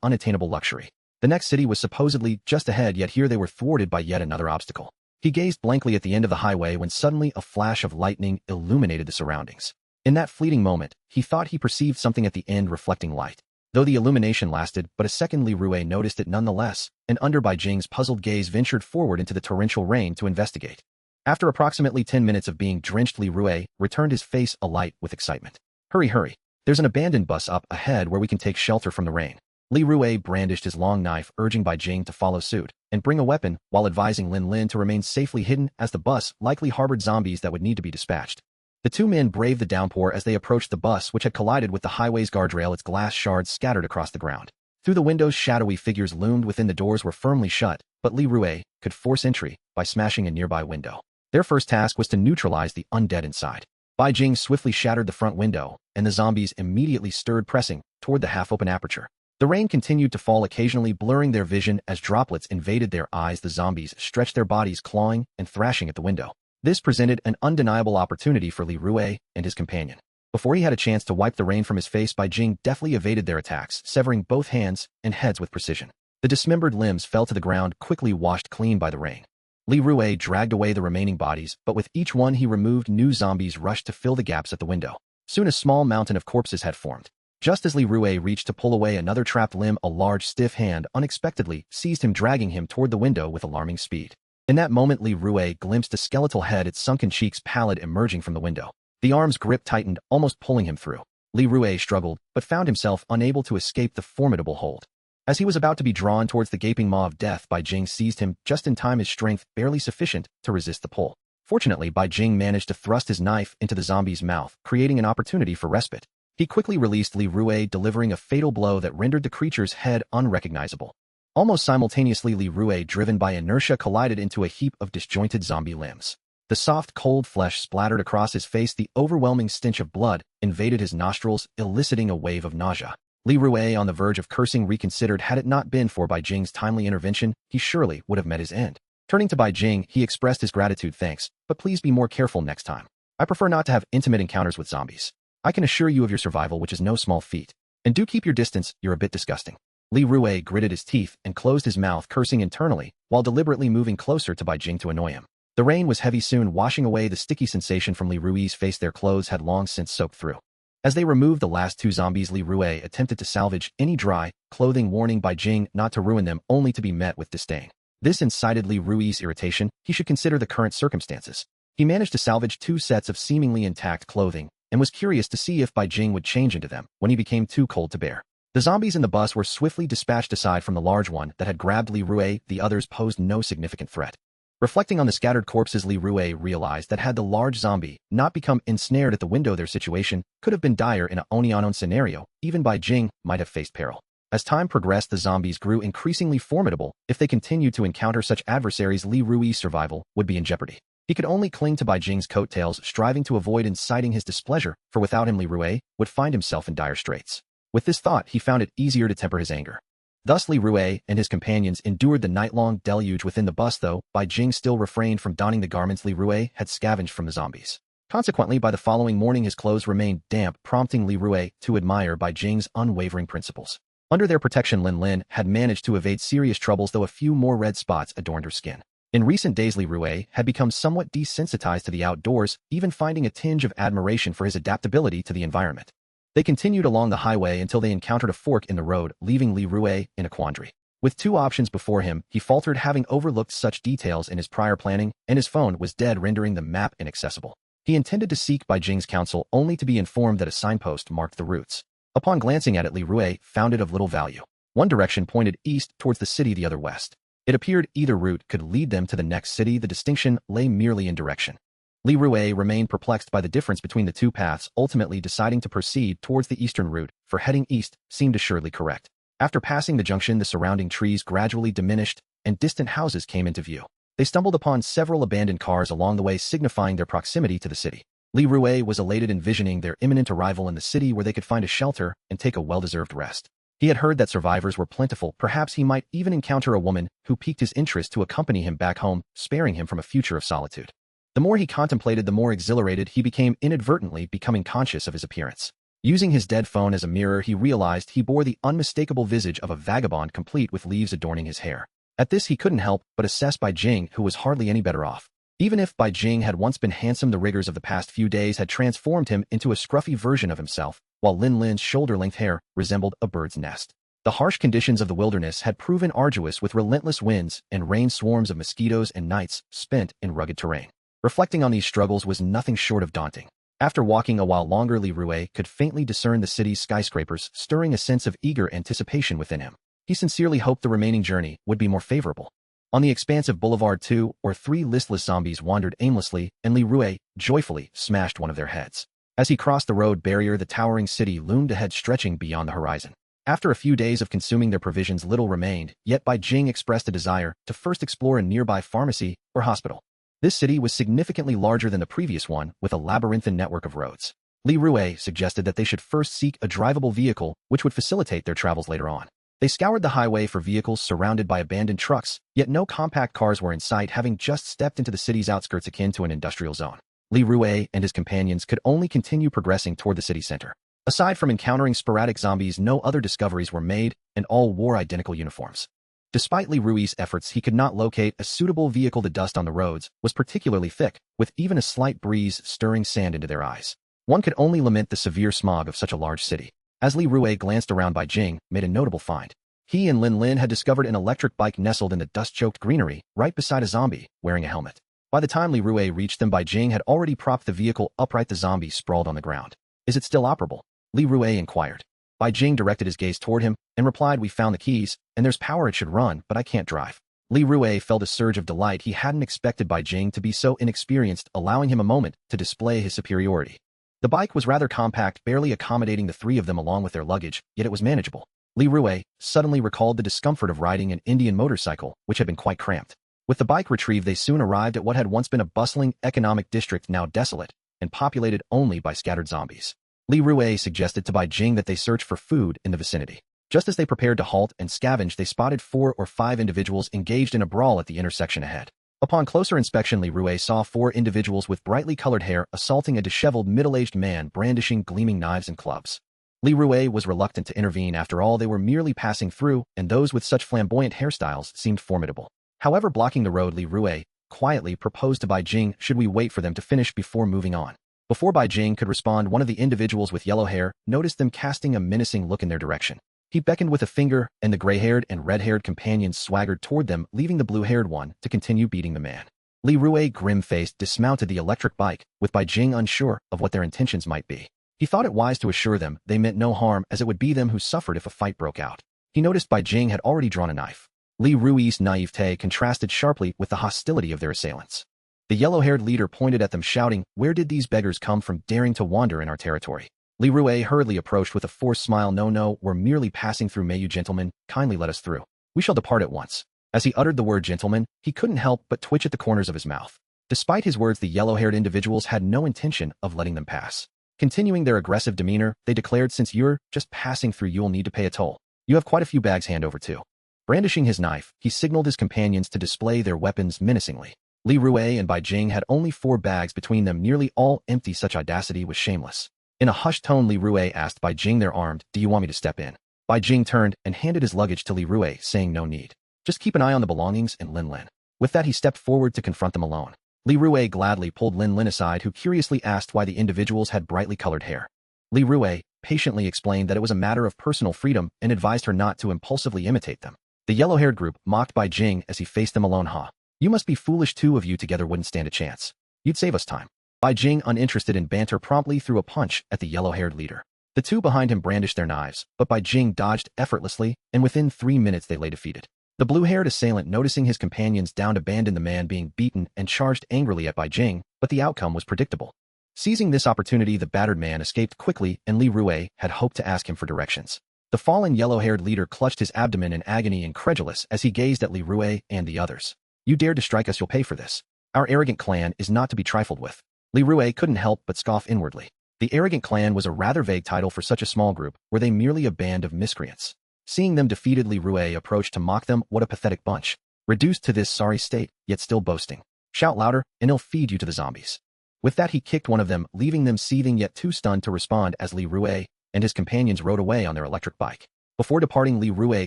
unattainable luxury. The next city was supposedly just ahead, yet here they were thwarted by yet another obstacle. He gazed blankly at the end of the highway when suddenly a flash of lightning illuminated the surroundings. In that fleeting moment, he thought he perceived something at the end reflecting light. Though the illumination lasted but a second, Li Rue noticed it nonetheless, and under Bai Jing's puzzled gaze ventured forward into the torrential rain to investigate. After approximately 10 minutes of being drenched, Li Rue returned, his face alight with excitement. Hurry, hurry. There's an abandoned bus up ahead where we can take shelter from the rain. Li Rue brandished his long knife, urging Bai Jing to follow suit and bring a weapon, while advising Lin Lin to remain safely hidden as the bus likely harbored zombies that would need to be dispatched. The two men braved the downpour as they approached the bus, which had collided with the highway's guardrail, its glass shards scattered across the ground. Through the windows, shadowy figures loomed within. The doors were firmly shut, but Li Rue could force entry by smashing a nearby window. Their first task was to neutralize the undead inside. Bai Jing swiftly shattered the front window, and the zombies immediately stirred, pressing toward the half-open aperture. The rain continued to fall, occasionally blurring their vision as droplets invaded their eyes. The zombies stretched their bodies, clawing and thrashing at the window. This presented an undeniable opportunity for Li Rue and his companion. Before he had a chance to wipe the rain from his face, Bai Jing deftly evaded their attacks, severing both hands and heads with precision. The dismembered limbs fell to the ground, quickly washed clean by the rain. Li Rue dragged away the remaining bodies, but with each one he removed, new zombies rushed to fill the gaps at the window. Soon a small mountain of corpses had formed. Just as Li Rue reached to pull away another trapped limb, a large, stiff hand unexpectedly seized him, dragging him toward the window with alarming speed. In that moment, Li Rue glimpsed a skeletal head, its sunken cheeks pallid, emerging from the window. The arm's grip tightened, almost pulling him through. Li Rue struggled, but found himself unable to escape the formidable hold. As he was about to be drawn towards the gaping maw of death, Bai Jing seized him just in time, his strength barely sufficient to resist the pull. Fortunately, Bai Jing managed to thrust his knife into the zombie's mouth, creating an opportunity for respite. He quickly released Li Rue, delivering a fatal blow that rendered the creature's head unrecognizable. Almost simultaneously, Li Rue, driven by inertia, collided into a heap of disjointed zombie limbs. The soft, cold flesh splattered across his face. The overwhelming stench of blood invaded his nostrils, eliciting a wave of nausea. Li Rue, on the verge of cursing, reconsidered. Had it not been for Bai Jing's timely intervention, he surely would have met his end. Turning to Bai Jing, he expressed his gratitude. Thanks, but please be more careful next time. I prefer not to have intimate encounters with zombies. I can assure you of your survival, which is no small feat. And do keep your distance, you're a bit disgusting. Li Rue gritted his teeth and closed his mouth, cursing internally, while deliberately moving closer to Bai Jing to annoy him. The rain was heavy, soon washing away the sticky sensation from Li Rue's face. Their clothes had long since soaked through. As they removed the last two zombies, Li Rue attempted to salvage any dry clothing, warning Bai Jing not to ruin them, only to be met with disdain. This incited Li Rue's irritation. He should consider the current circumstances. He managed to salvage 2 sets of seemingly intact clothing, and was curious to see if Bai Jing would change into them when he became too cold to bear. The zombies in the bus were swiftly dispatched. Aside from the large one that had grabbed Li Rue, the others posed no significant threat. Reflecting on the scattered corpses, Li Rue realized that had the large zombie not become ensnared at the window, their situation could have been dire. In a Oni-unknown scenario, even Bai Jing might have faced peril. As time progressed, the zombies grew increasingly formidable. If they continued to encounter such adversaries, Li Rue's survival would be in jeopardy. He could only cling to Bai Jing's coattails, striving to avoid inciting his displeasure, for without him Li Rue would find himself in dire straits. With this thought, he found it easier to temper his anger. Thus Li Rue and his companions endured the night-long deluge within the bus, though Bai Jing still refrained from donning the garments Li Rue had scavenged from the zombies. Consequently, by the following morning his clothes remained damp, prompting Li Rue to admire Bai Jing's unwavering principles. Under their protection, Lin Lin had managed to evade serious troubles, though a few more red spots adorned her skin. In recent days, Li Rue had become somewhat desensitized to the outdoors, even finding a tinge of admiration for his adaptability to the environment. They continued along the highway until they encountered a fork in the road, leaving Li Rue in a quandary. With 2 options before him, he faltered, having overlooked such details in his prior planning, and his phone was dead, rendering the map inaccessible. He intended to seek Bai Jing's counsel, only to be informed that a signpost marked the routes. Upon glancing at it, Li Rue found it of little value. One direction pointed east towards the city, the other west. It appeared either route could lead them to the next city. The distinction lay merely in direction. Li Rue remained perplexed by the difference between the 2 paths, ultimately deciding to proceed towards the eastern route, for heading east seemed assuredly correct. After passing the junction, the surrounding trees gradually diminished, and distant houses came into view. They stumbled upon several abandoned cars along the way, signifying their proximity to the city. Li Rue was elated, envisioning their imminent arrival in the city where they could find a shelter and take a well-deserved rest. He had heard that survivors were plentiful. Perhaps he might even encounter a woman who piqued his interest to accompany him back home, sparing him from a future of solitude. The more he contemplated, the more exhilarated he became, inadvertently becoming conscious of his appearance. Using his dead phone as a mirror, he realized he bore the unmistakable visage of a vagabond, complete with leaves adorning his hair. At this, he couldn't help but assess Bai Jing, who was hardly any better off. Even if Bai Jing had once been handsome, the rigors of the past few days had transformed him into a scruffy version of himself, while Lin Lin's shoulder-length hair resembled a bird's nest. The harsh conditions of the wilderness had proven arduous, with relentless winds and rain, swarms of mosquitoes, and nights spent in rugged terrain. Reflecting on these struggles was nothing short of daunting. After walking a while longer, Li Rue could faintly discern the city's skyscrapers, stirring a sense of eager anticipation within him. He sincerely hoped the remaining journey would be more favorable. On the expansive boulevard, 2 or 3 listless zombies wandered aimlessly, and Li Rue joyfully smashed one of their heads. As he crossed the road barrier, the towering city loomed ahead, stretching beyond the horizon. After a few days of consuming their provisions, little remained, yet Bai Jing expressed a desire to first explore a nearby pharmacy or hospital. This city was significantly larger than the previous one, with a labyrinthine network of roads. Li Rue suggested that they should first seek a drivable vehicle, which would facilitate their travels later on. They scoured the highway for vehicles surrounded by abandoned trucks, yet no compact cars were in sight, having just stepped into the city's outskirts akin to an industrial zone. Li Rue and his companions could only continue progressing toward the city center. Aside from encountering sporadic zombies, no other discoveries were made, and all wore identical uniforms. Despite Li Rue's efforts, he could not locate a suitable vehicle. The dust on the roads was particularly thick, with even a slight breeze stirring sand into their eyes. One could only lament the severe smog of such a large city. As Li Rue glanced around, Bai Jing made a notable find. He and Lin Lin had discovered an electric bike nestled in the dust-choked greenery, right beside a zombie wearing a helmet. By the time Li Rue reached them, Bai Jing had already propped the vehicle upright. The zombie sprawled on the ground. "Is it still operable?" Li Rue inquired. Bai Jing directed his gaze toward him and replied, "We found the keys, and there's power it should run, but I can't drive." Li Rue felt a surge of delight. He hadn't expected Bai Jing to be so inexperienced, allowing him a moment to display his superiority. The bike was rather compact, barely accommodating the three of them along with their luggage, yet it was manageable. Li Rue suddenly recalled the discomfort of riding an Indian motorcycle, which had been quite cramped. With the bike retrieved, they soon arrived at what had once been a bustling economic district, now desolate and populated only by scattered zombies. Li Rue suggested to Bai Jing that they search for food in the vicinity. Just as they prepared to halt and scavenge, they spotted 4 or 5 individuals engaged in a brawl at the intersection ahead. Upon closer inspection, Li Rue saw 4 individuals with brightly colored hair assaulting a disheveled middle-aged man brandishing gleaming knives and clubs. Li Rue was reluctant to intervene. After all, they were merely passing through, and those with such flamboyant hairstyles seemed formidable. However, blocking the road, Li Rue quietly proposed to Bai Jing, "Should we wait for them to finish before moving on?" Before Bai Jing could respond, one of the individuals with yellow hair noticed them, casting a menacing look in their direction. He beckoned with a finger, and the gray-haired and red-haired companions swaggered toward them, leaving the blue-haired one to continue beating the man. Li Rue, grim-faced, dismounted the electric bike, with Bai Jing unsure of what their intentions might be. He thought it wise to assure them they meant no harm, as it would be them who suffered if a fight broke out. He noticed Bai Jing had already drawn a knife. Li Rue's naivete contrasted sharply with the hostility of their assailants. The yellow-haired leader pointed at them, shouting, "Where did these beggars come from, daring to wander in our territory?" Li Rue hurriedly approached with a forced smile. "No, we're merely passing through. May you gentlemen kindly let us through? We shall depart at once." As he uttered the word gentleman, he couldn't help but twitch at the corners of his mouth. Despite his words, the yellow-haired individuals had no intention of letting them pass. Continuing their aggressive demeanor, they declared, "Since you're just passing through, you'll need to pay a toll. You have quite a few bags, hand over too." Brandishing his knife, he signaled his companions to display their weapons menacingly. Li Rue and Bai Jing had only 4 bags between them, nearly all empty. Such audacity was shameless. In a hushed tone, Li Rue asked Bai Jing, "They're armed. Do you want me to step in?" Bai Jing turned and handed his luggage to Li Rue, saying, "No need. Just keep an eye on the belongings and Lin Lin." With that, he stepped forward to confront them alone. Li Rue gladly pulled Lin Lin aside, who curiously asked why the individuals had brightly colored hair. Li Rue patiently explained that it was a matter of personal freedom and advised her not to impulsively imitate them. The yellow-haired group mocked Bai Jing as he faced them alone. "Ha! You must be foolish. 2 of you together wouldn't stand a chance. You'd save us time." Bai Jing, uninterested in banter, promptly threw a punch at the yellow-haired leader. The 2 behind him brandished their knives, but Bai Jing dodged effortlessly, and within 3 minutes they lay defeated. The blue-haired assailant, noticing his companions downed, abandoned the man being beaten and charged angrily at Bai Jing, but the outcome was predictable. Seizing this opportunity, the battered man escaped quickly, and Li Rue had hoped to ask him for directions. The fallen yellow-haired leader clutched his abdomen in agony, incredulous as he gazed at Li Rue and the others. "You dared to strike us, you'll pay for this. Our arrogant clan is not to be trifled with." Li Rue couldn't help but scoff inwardly. The arrogant clan was a rather vague title for such a small group. Were they merely a band of miscreants? Seeing them defeated, Li Rue approached to mock them. What a pathetic bunch. Reduced to this sorry state, yet still boasting. Shout louder, and he'll feed you to the zombies. With that, he kicked one of them, leaving them seething yet too stunned to respond as Li Rue and his companions rode away on their electric bike. Before departing, Li Rue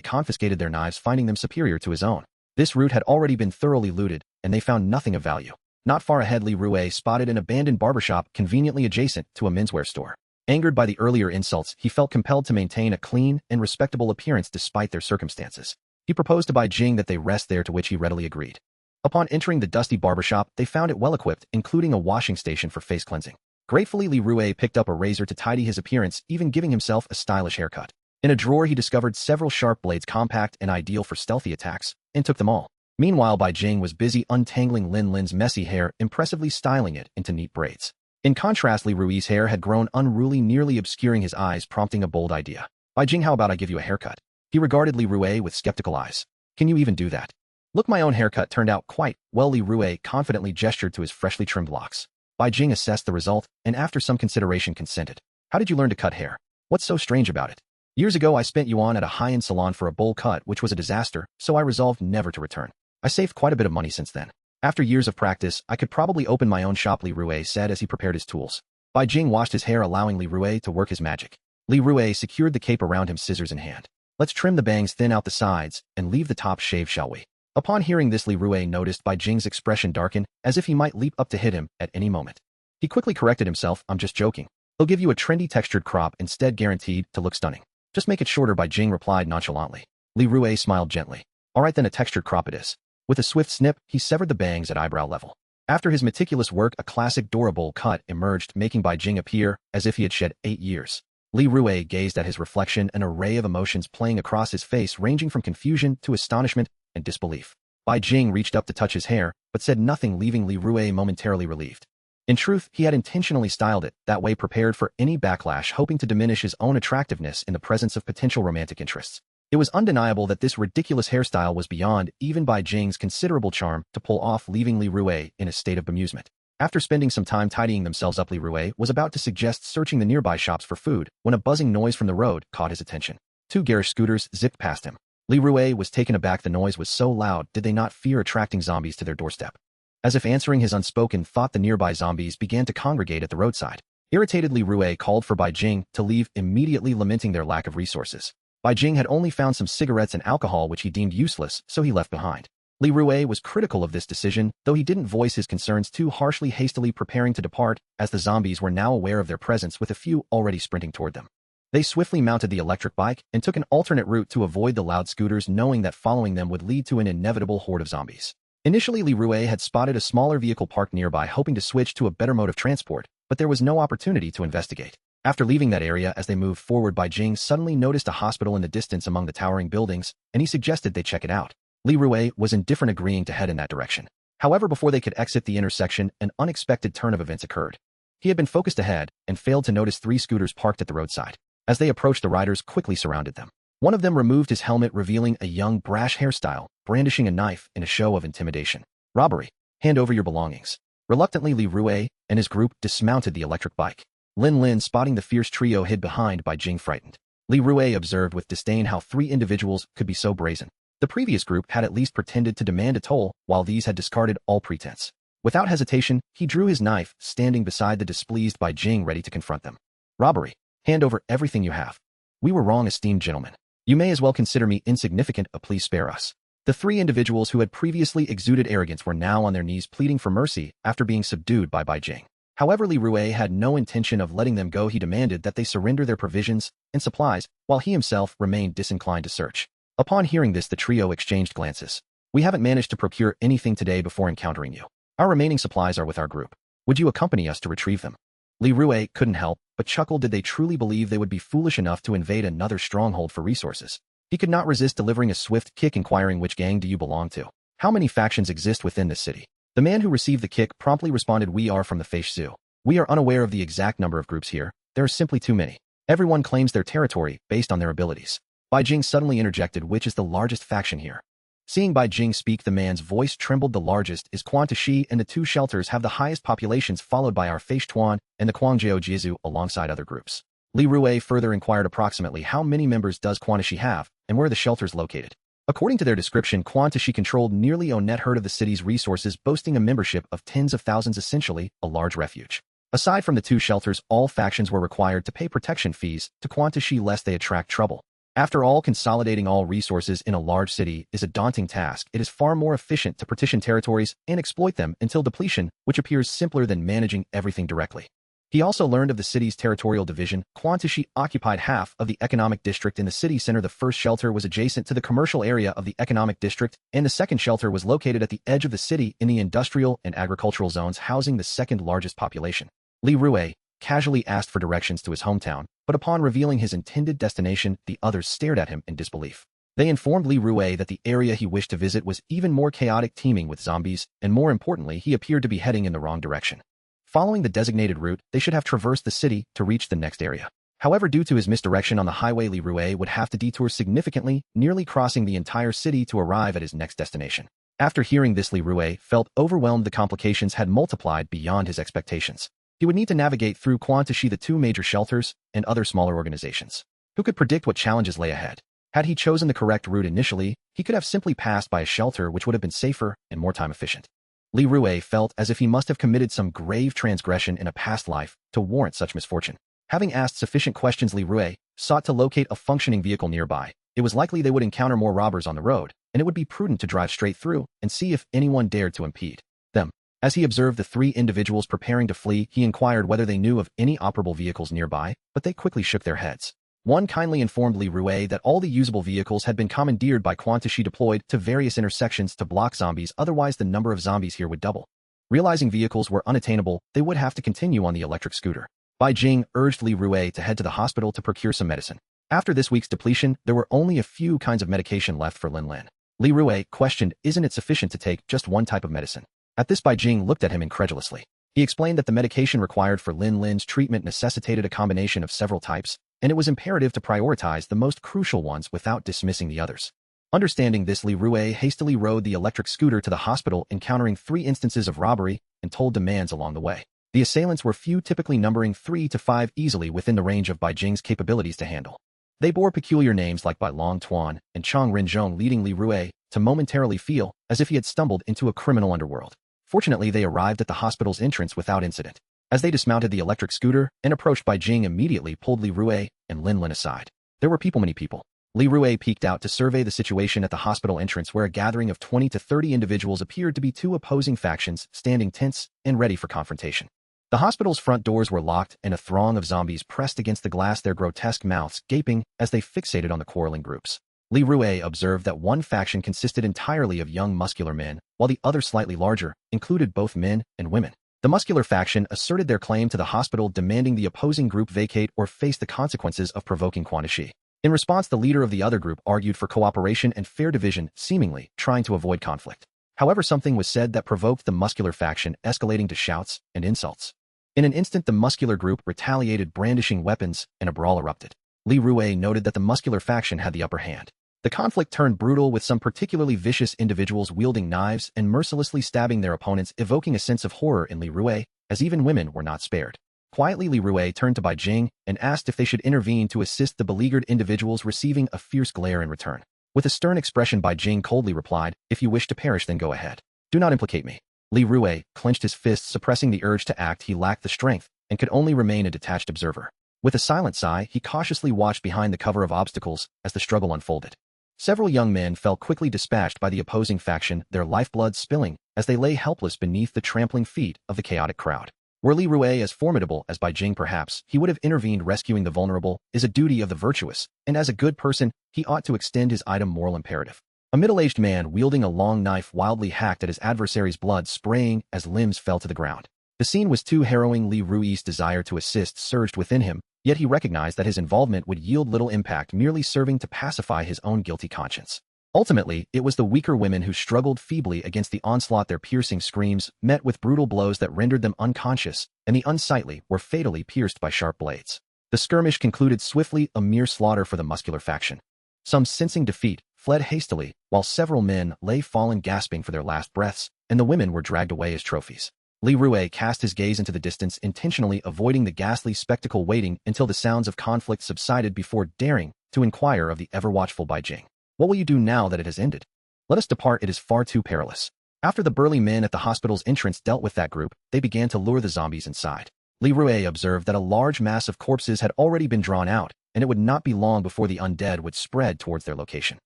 confiscated their knives, finding them superior to his own. This route had already been thoroughly looted, and they found nothing of value. Not far ahead, Li Rue spotted an abandoned barbershop conveniently adjacent to a menswear store. Angered by the earlier insults, he felt compelled to maintain a clean and respectable appearance despite their circumstances. He proposed to Bai Jing that they rest there, to which he readily agreed. Upon entering the dusty barbershop, they found it well-equipped, including a washing station for face cleansing. Gratefully, Li Rue picked up a razor to tidy his appearance, even giving himself a stylish haircut. In a drawer, he discovered several sharp blades, compact and ideal for stealthy attacks, and took them all. Meanwhile, Bai Jing was busy untangling Lin Lin's messy hair, impressively styling it into neat braids. In contrast, Li Rue's hair had grown unruly, nearly obscuring his eyes, prompting a bold idea. Bai Jing, how about I give you a haircut? He regarded Li Rue with skeptical eyes. Can you even do that? Look, my own haircut turned out quite well. Li Rue confidently gestured to his freshly trimmed locks. Bai Jing assessed the result, and after some consideration consented. How did you learn to cut hair? What's so strange about it? Years ago, I spent yuan at a high-end salon for a bowl cut, which was a disaster, so I resolved never to return. I saved quite a bit of money since then. After years of practice, I could probably open my own shop, Li Rue said as he prepared his tools. Bai Jing washed his hair, allowing Li Rue to work his magic. Li Rue secured the cape around him, scissors in hand. Let's trim the bangs, thin out the sides, and leave the top shaved, shall we? Upon hearing this, Li Rue noticed Bai Jing's expression darken, as if he might leap up to hit him at any moment. He quickly corrected himself. I'm just joking. He'll give you a trendy textured crop instead, guaranteed to look stunning. Just make it shorter, Bai Jing replied nonchalantly. Li Rue smiled gently. All right then, a textured crop it is. With a swift snip, he severed the bangs at eyebrow level. After his meticulous work, a classic Dora bowl cut emerged, making Bai Jing appear as if he had shed 8 years. Li Rue gazed at his reflection, an array of emotions playing across his face, ranging from confusion to astonishment and disbelief. Bai Jing reached up to touch his hair, but said nothing, leaving Li Rue momentarily relieved. In truth, he had intentionally styled it that way, prepared for any backlash, hoping to diminish his own attractiveness in the presence of potential romantic interests. It was undeniable that this ridiculous hairstyle was beyond even Bai Jing's considerable charm to pull off, leaving Li Rue in a state of bemusement. After spending some time tidying themselves up, Li Rue was about to suggest searching the nearby shops for food when a buzzing noise from the road caught his attention. 2 garish scooters zipped past him. Li Rue was taken aback. The noise was so loud, did they not fear attracting zombies to their doorstep? As if answering his unspoken thought, the nearby zombies began to congregate at the roadside. Irritated, Li Rue called for Bai Jing to leave, immediately lamenting their lack of resources. Bai Jing had only found some cigarettes and alcohol, which he deemed useless, so he left behind. Li Rue was critical of this decision, though he didn't voice his concerns too harshly, hastily preparing to depart, as the zombies were now aware of their presence, with a few already sprinting toward them. They swiftly mounted the electric bike and took an alternate route to avoid the loud scooters, knowing that following them would lead to an inevitable horde of zombies. Initially, Li Rue had spotted a smaller vehicle parked nearby, hoping to switch to a better mode of transport, but there was no opportunity to investigate. After leaving that area, as they moved forward, Bai Jing suddenly noticed a hospital in the distance among the towering buildings, and he suggested they check it out. Li Rue was indifferent, agreeing to head in that direction. However, before they could exit the intersection, an unexpected turn of events occurred. He had been focused ahead and failed to notice 3 scooters parked at the roadside. As they approached, the riders quickly surrounded them. One of them removed his helmet, revealing a young, brash hairstyle, brandishing a knife in a show of intimidation. Robbery. Hand over your belongings. Reluctantly, Li Rue and his group dismounted the electric bike. Lin Lin, spotting the fierce trio, hid behind Bai Jing, frightened. Li Rue observed with disdain how 3 individuals could be so brazen. The previous group had at least pretended to demand a toll, while these had discarded all pretense. Without hesitation, he drew his knife, standing beside the displeased Bai Jing, ready to confront them. Robbery. Hand over everything you have. We were wrong, esteemed gentlemen. You may as well consider me insignificant, please spare us. The 3 individuals who had previously exuded arrogance were now on their knees, pleading for mercy after being subdued by Bai Jing. However, Li Rue had no intention of letting them go. He demanded that they surrender their provisions and supplies, while he himself remained disinclined to search. Upon hearing this, the trio exchanged glances. We haven't managed to procure anything today before encountering you. Our remaining supplies are with our group. Would you accompany us to retrieve them? Li Rue couldn't help but chuckle. Did they truly believe they would be foolish enough to invade another stronghold for resources? He could not resist delivering a swift kick, inquiring, which gang do you belong to? How many factions exist within this city? The man who received the kick promptly responded, we are from the Feish Zoo. We are unaware of the exact number of groups here. There are simply too many. Everyone claims their territory based on their abilities. Bai Jing suddenly interjected, which is the largest faction here? Seeing Bai Jing speak, the man's voice trembled. The largest is Quan Tashi, and the 2 shelters have the highest populations, followed by our Feish Tuan and the Guangzhou Jizu, alongside other groups. Li Rue further inquired approximately how many members does Quantashi have, and where the shelter's located. According to their description, Quantashi controlled nearly a net herd of the city's resources, boasting a membership of tens of thousands, essentially a large refuge. Aside from the two shelters, all factions were required to pay protection fees to Quantashi lest they attract trouble. After all, consolidating all resources in a large city is a daunting task. It is far more efficient to partition territories and exploit them until depletion, which appears simpler than managing everything directly. He also learned of the city's territorial division. Quantashi occupied half of the economic district in the city center. The first shelter was adjacent to the commercial area of the economic district, and the second shelter was located at the edge of the city in the industrial and agricultural zones, housing the second largest population. Li Rue casually asked for directions to his hometown, but upon revealing his intended destination, the others stared at him in disbelief. They informed Li Rue that the area he wished to visit was even more chaotic, teeming with zombies, and more importantly, he appeared to be heading in the wrong direction. Following the designated route, they should have traversed the city to reach the next area. However, due to his misdirection on the highway, Li Rue would have to detour significantly, nearly crossing the entire city to arrive at his next destination. After hearing this, Li Rue felt overwhelmed. The complications had multiplied beyond his expectations. He would need to navigate through Quantashi, the two major shelters, and other smaller organizations. Who could predict what challenges lay ahead? Had he chosen the correct route initially, he could have simply passed by a shelter which would have been safer and more time efficient. Li Rue felt as if he must have committed some grave transgression in a past life to warrant such misfortune. Having asked sufficient questions, Li Rue sought to locate a functioning vehicle nearby. It was likely they would encounter more robbers on the road, and it would be prudent to drive straight through and see if anyone dared to impede them. As he observed the three individuals preparing to flee, he inquired whether they knew of any operable vehicles nearby, but they quickly shook their heads. One kindly informed Li Rue that all the usable vehicles had been commandeered by Quantashi, deployed to various intersections to block zombies, otherwise the number of zombies here would double. Realizing vehicles were unattainable, they would have to continue on the electric scooter. Bai Jing urged Li Rue to head to the hospital to procure some medicine. After this week's depletion, there were only a few kinds of medication left for Lin Lin. Li Rue questioned, "Isn't it sufficient to take just one type of medicine?" At this, Bai Jing looked at him incredulously. He explained that the medication required for Lin Lin's treatment necessitated a combination of several types, and it was imperative to prioritize the most crucial ones without dismissing the others. Understanding this, Li Rue hastily rode the electric scooter to the hospital, encountering 3 instances of robbery and told demands along the way. The assailants were few, typically numbering 3 to 5, easily within the range of Bai Jing's capabilities to handle. They bore peculiar names like Bai Long Tuan and Chong Rinzhong, leading Li Rue to momentarily feel as if he had stumbled into a criminal underworld. Fortunately, they arrived at the hospital's entrance without incident. As they dismounted the electric scooter and approached, Bai Jing immediately pulled Li Rue and Lin Lin aside. There were many people. Li Rue peeked out to survey the situation at the hospital entrance, where a gathering of 20 to 30 individuals appeared to be 2 opposing factions, standing tense and ready for confrontation. The hospital's front doors were locked, and a throng of zombies pressed against the glass, their grotesque mouths gaping as they fixated on the quarreling groups. Li Rue observed that one faction consisted entirely of young muscular men, while the other, slightly larger, included both men and women. The muscular faction asserted their claim to the hospital, demanding the opposing group vacate or face the consequences of provoking Quantashi. In response, the leader of the other group argued for cooperation and fair division, seemingly trying to avoid conflict. However, something was said that provoked the muscular faction, escalating to shouts and insults. In an instant, the muscular group retaliated, brandishing weapons, and a brawl erupted. Li Rue noted that the muscular faction had the upper hand. The conflict turned brutal, with some particularly vicious individuals wielding knives and mercilessly stabbing their opponents, evoking a sense of horror in Li Rue, as even women were not spared. Quietly, Li Rue turned to Bai Jing and asked if they should intervene to assist the beleaguered individuals, receiving a fierce glare in return. With a stern expression, Bai Jing coldly replied, "If you wish to perish, then go ahead. Do not implicate me." Li Rue clenched his fists, suppressing the urge to act. He lacked the strength and could only remain a detached observer. With a silent sigh, he cautiously watched behind the cover of obstacles as the struggle unfolded. Several young men fell quickly, dispatched by the opposing faction, their lifeblood spilling as they lay helpless beneath the trampling feet of the chaotic crowd. Were Li Rue as formidable as Bai Jing, perhaps he would have intervened. Rescuing the vulnerable is a duty of the virtuous, and as a good person, he ought to extend his item moral imperative. A middle-aged man wielding a long knife wildly hacked at his adversary's, blood spraying as limbs fell to the ground. The scene was too harrowing. Li Rue's desire to assist surged within him, yet he recognized that his involvement would yield little impact, merely serving to pacify his own guilty conscience. Ultimately, it was the weaker women who struggled feebly against the onslaught. Their piercing screams met with brutal blows that rendered them unconscious, and the unsightly were fatally pierced by sharp blades. The skirmish concluded swiftly, a mere slaughter for the muscular faction. Some, sensing defeat, fled hastily, while several men lay fallen gasping for their last breaths, and the women were dragged away as trophies. Li Rue cast his gaze into the distance, intentionally avoiding the ghastly spectacle, waiting until the sounds of conflict subsided before daring to inquire of the ever-watchful Bai Jing. What will you do now that it has ended? Let us depart, it is far too perilous. After the burly men at the hospital's entrance dealt with that group, they began to lure the zombies inside. Li Rue observed that a large mass of corpses had already been drawn out, and it would not be long before the undead would spread towards their location.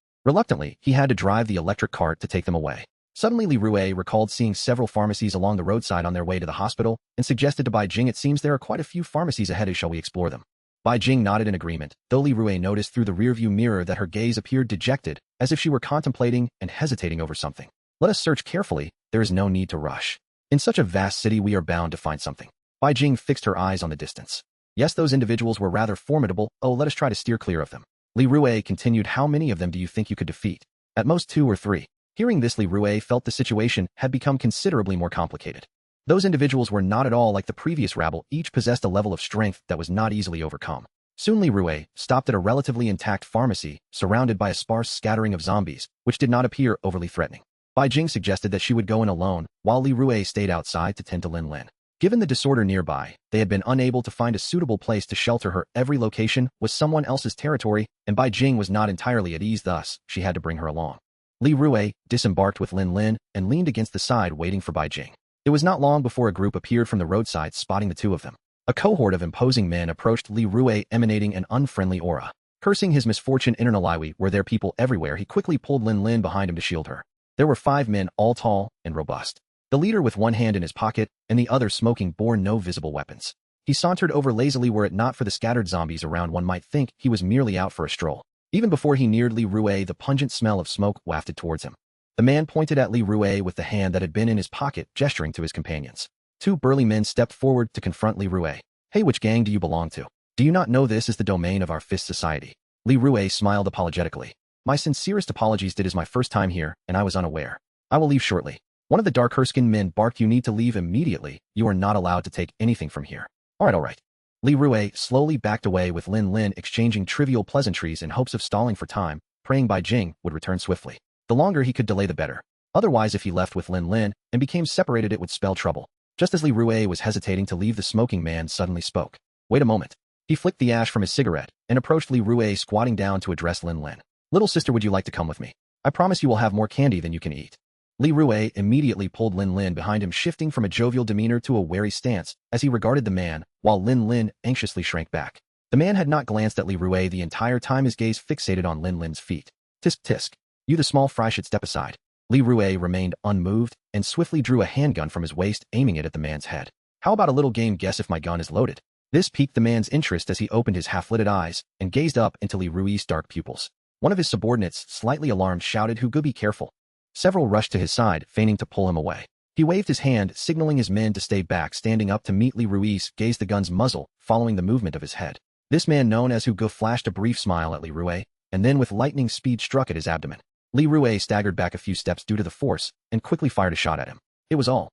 Reluctantly, he had to drive the electric cart to take them away. Suddenly, Li Rue recalled seeing several pharmacies along the roadside on their way to the hospital and suggested to Bai Jing, "It seems there are quite a few pharmacies ahead. Shall we explore them?" Bai Jing nodded in agreement, though Li Rue noticed through the rearview mirror that her gaze appeared dejected, as if she were contemplating and hesitating over something. "Let us search carefully. There is no need to rush. In such a vast city, we are bound to find something." Bai Jing fixed her eyes on the distance. "Yes, those individuals were rather formidable. Oh, let us try to steer clear of them." Li Rue continued, "How many of them do you think you could defeat?" "At most 2 or 3. Hearing this, Li Rue felt the situation had become considerably more complicated. Those individuals were not at all like the previous rabble. Each possessed a level of strength that was not easily overcome. Soon Li Rue stopped at a relatively intact pharmacy, surrounded by a sparse scattering of zombies, which did not appear overly threatening. Bai Jing suggested that she would go in alone, while Li Rue stayed outside to tend to Lin Lin. Given the disorder nearby, they had been unable to find a suitable place to shelter her. Every location was someone else's territory, and Bai Jing was not entirely at ease, thus she had to bring her along. Li Rue disembarked with Lin Lin and leaned against the side waiting for Bai Jing. It was not long before a group appeared from the roadside, spotting the two of them. A cohort of imposing men approached Li Rue, emanating an unfriendly aura. Cursing his misfortune, internally were there people everywhere, he quickly pulled Lin Lin behind him to shield her. There were 5 men, all tall and robust. The leader, with one hand in his pocket and the other smoking, bore no visible weapons. He sauntered over lazily. Were it not for the scattered zombies around, one might think he was merely out for a stroll. Even before he neared Li Rue, the pungent smell of smoke wafted towards him. The man pointed at Li Rue with the hand that had been in his pocket, gesturing to his companions. 2 burly men stepped forward to confront Li Rue. "Hey, which gang do you belong to? Do you not know this is the domain of our Fist Society?" Li Rue smiled apologetically. "My sincerest apologies. It is my first time here, and I was unaware. I will leave shortly." One of the dark hair-skinned men barked, "You need to leave immediately. You are not allowed to take anything from here." All right. Li Rue slowly backed away, with Lin Lin exchanging trivial pleasantries in hopes of stalling for time, praying Bai Jing would return swiftly. The longer he could delay, the better. Otherwise, if he left with Lin Lin and became separated, it would spell trouble. Just as Li Rue was hesitating to leave, the smoking man suddenly spoke. "Wait a moment." He flicked the ash from his cigarette and approached Li Rue, squatting down to address Lin Lin. "Little sister, would you like to come with me? I promise you will have more candy than you can eat." Li Rue immediately pulled Lin Lin behind him, shifting from a jovial demeanor to a wary stance as he regarded the man, while Lin Lin anxiously shrank back. The man had not glanced at Li Rue the entire time, his gaze fixated on Lin Lin's feet. "Tisk tisk. You the small fry should step aside." Li Rue remained unmoved and swiftly drew a handgun from his waist, aiming it at the man's head. "How about a little game, guess if my gun is loaded?" This piqued the man's interest as he opened his half-lidded eyes and gazed up into Li Rue's dark pupils. One of his subordinates, slightly alarmed, shouted, "Hugo, be careful." Several rushed to his side, feigning to pull him away. He waved his hand, signaling his men to stay back. Standing up to meet Li Rue's gaze, the gun's muzzle following the movement of his head. This man, known as Hugo, flashed a brief smile at Li Rue, and then with lightning speed struck at his abdomen. Li Rue staggered back a few steps due to the force, and quickly fired a shot at him. It was all.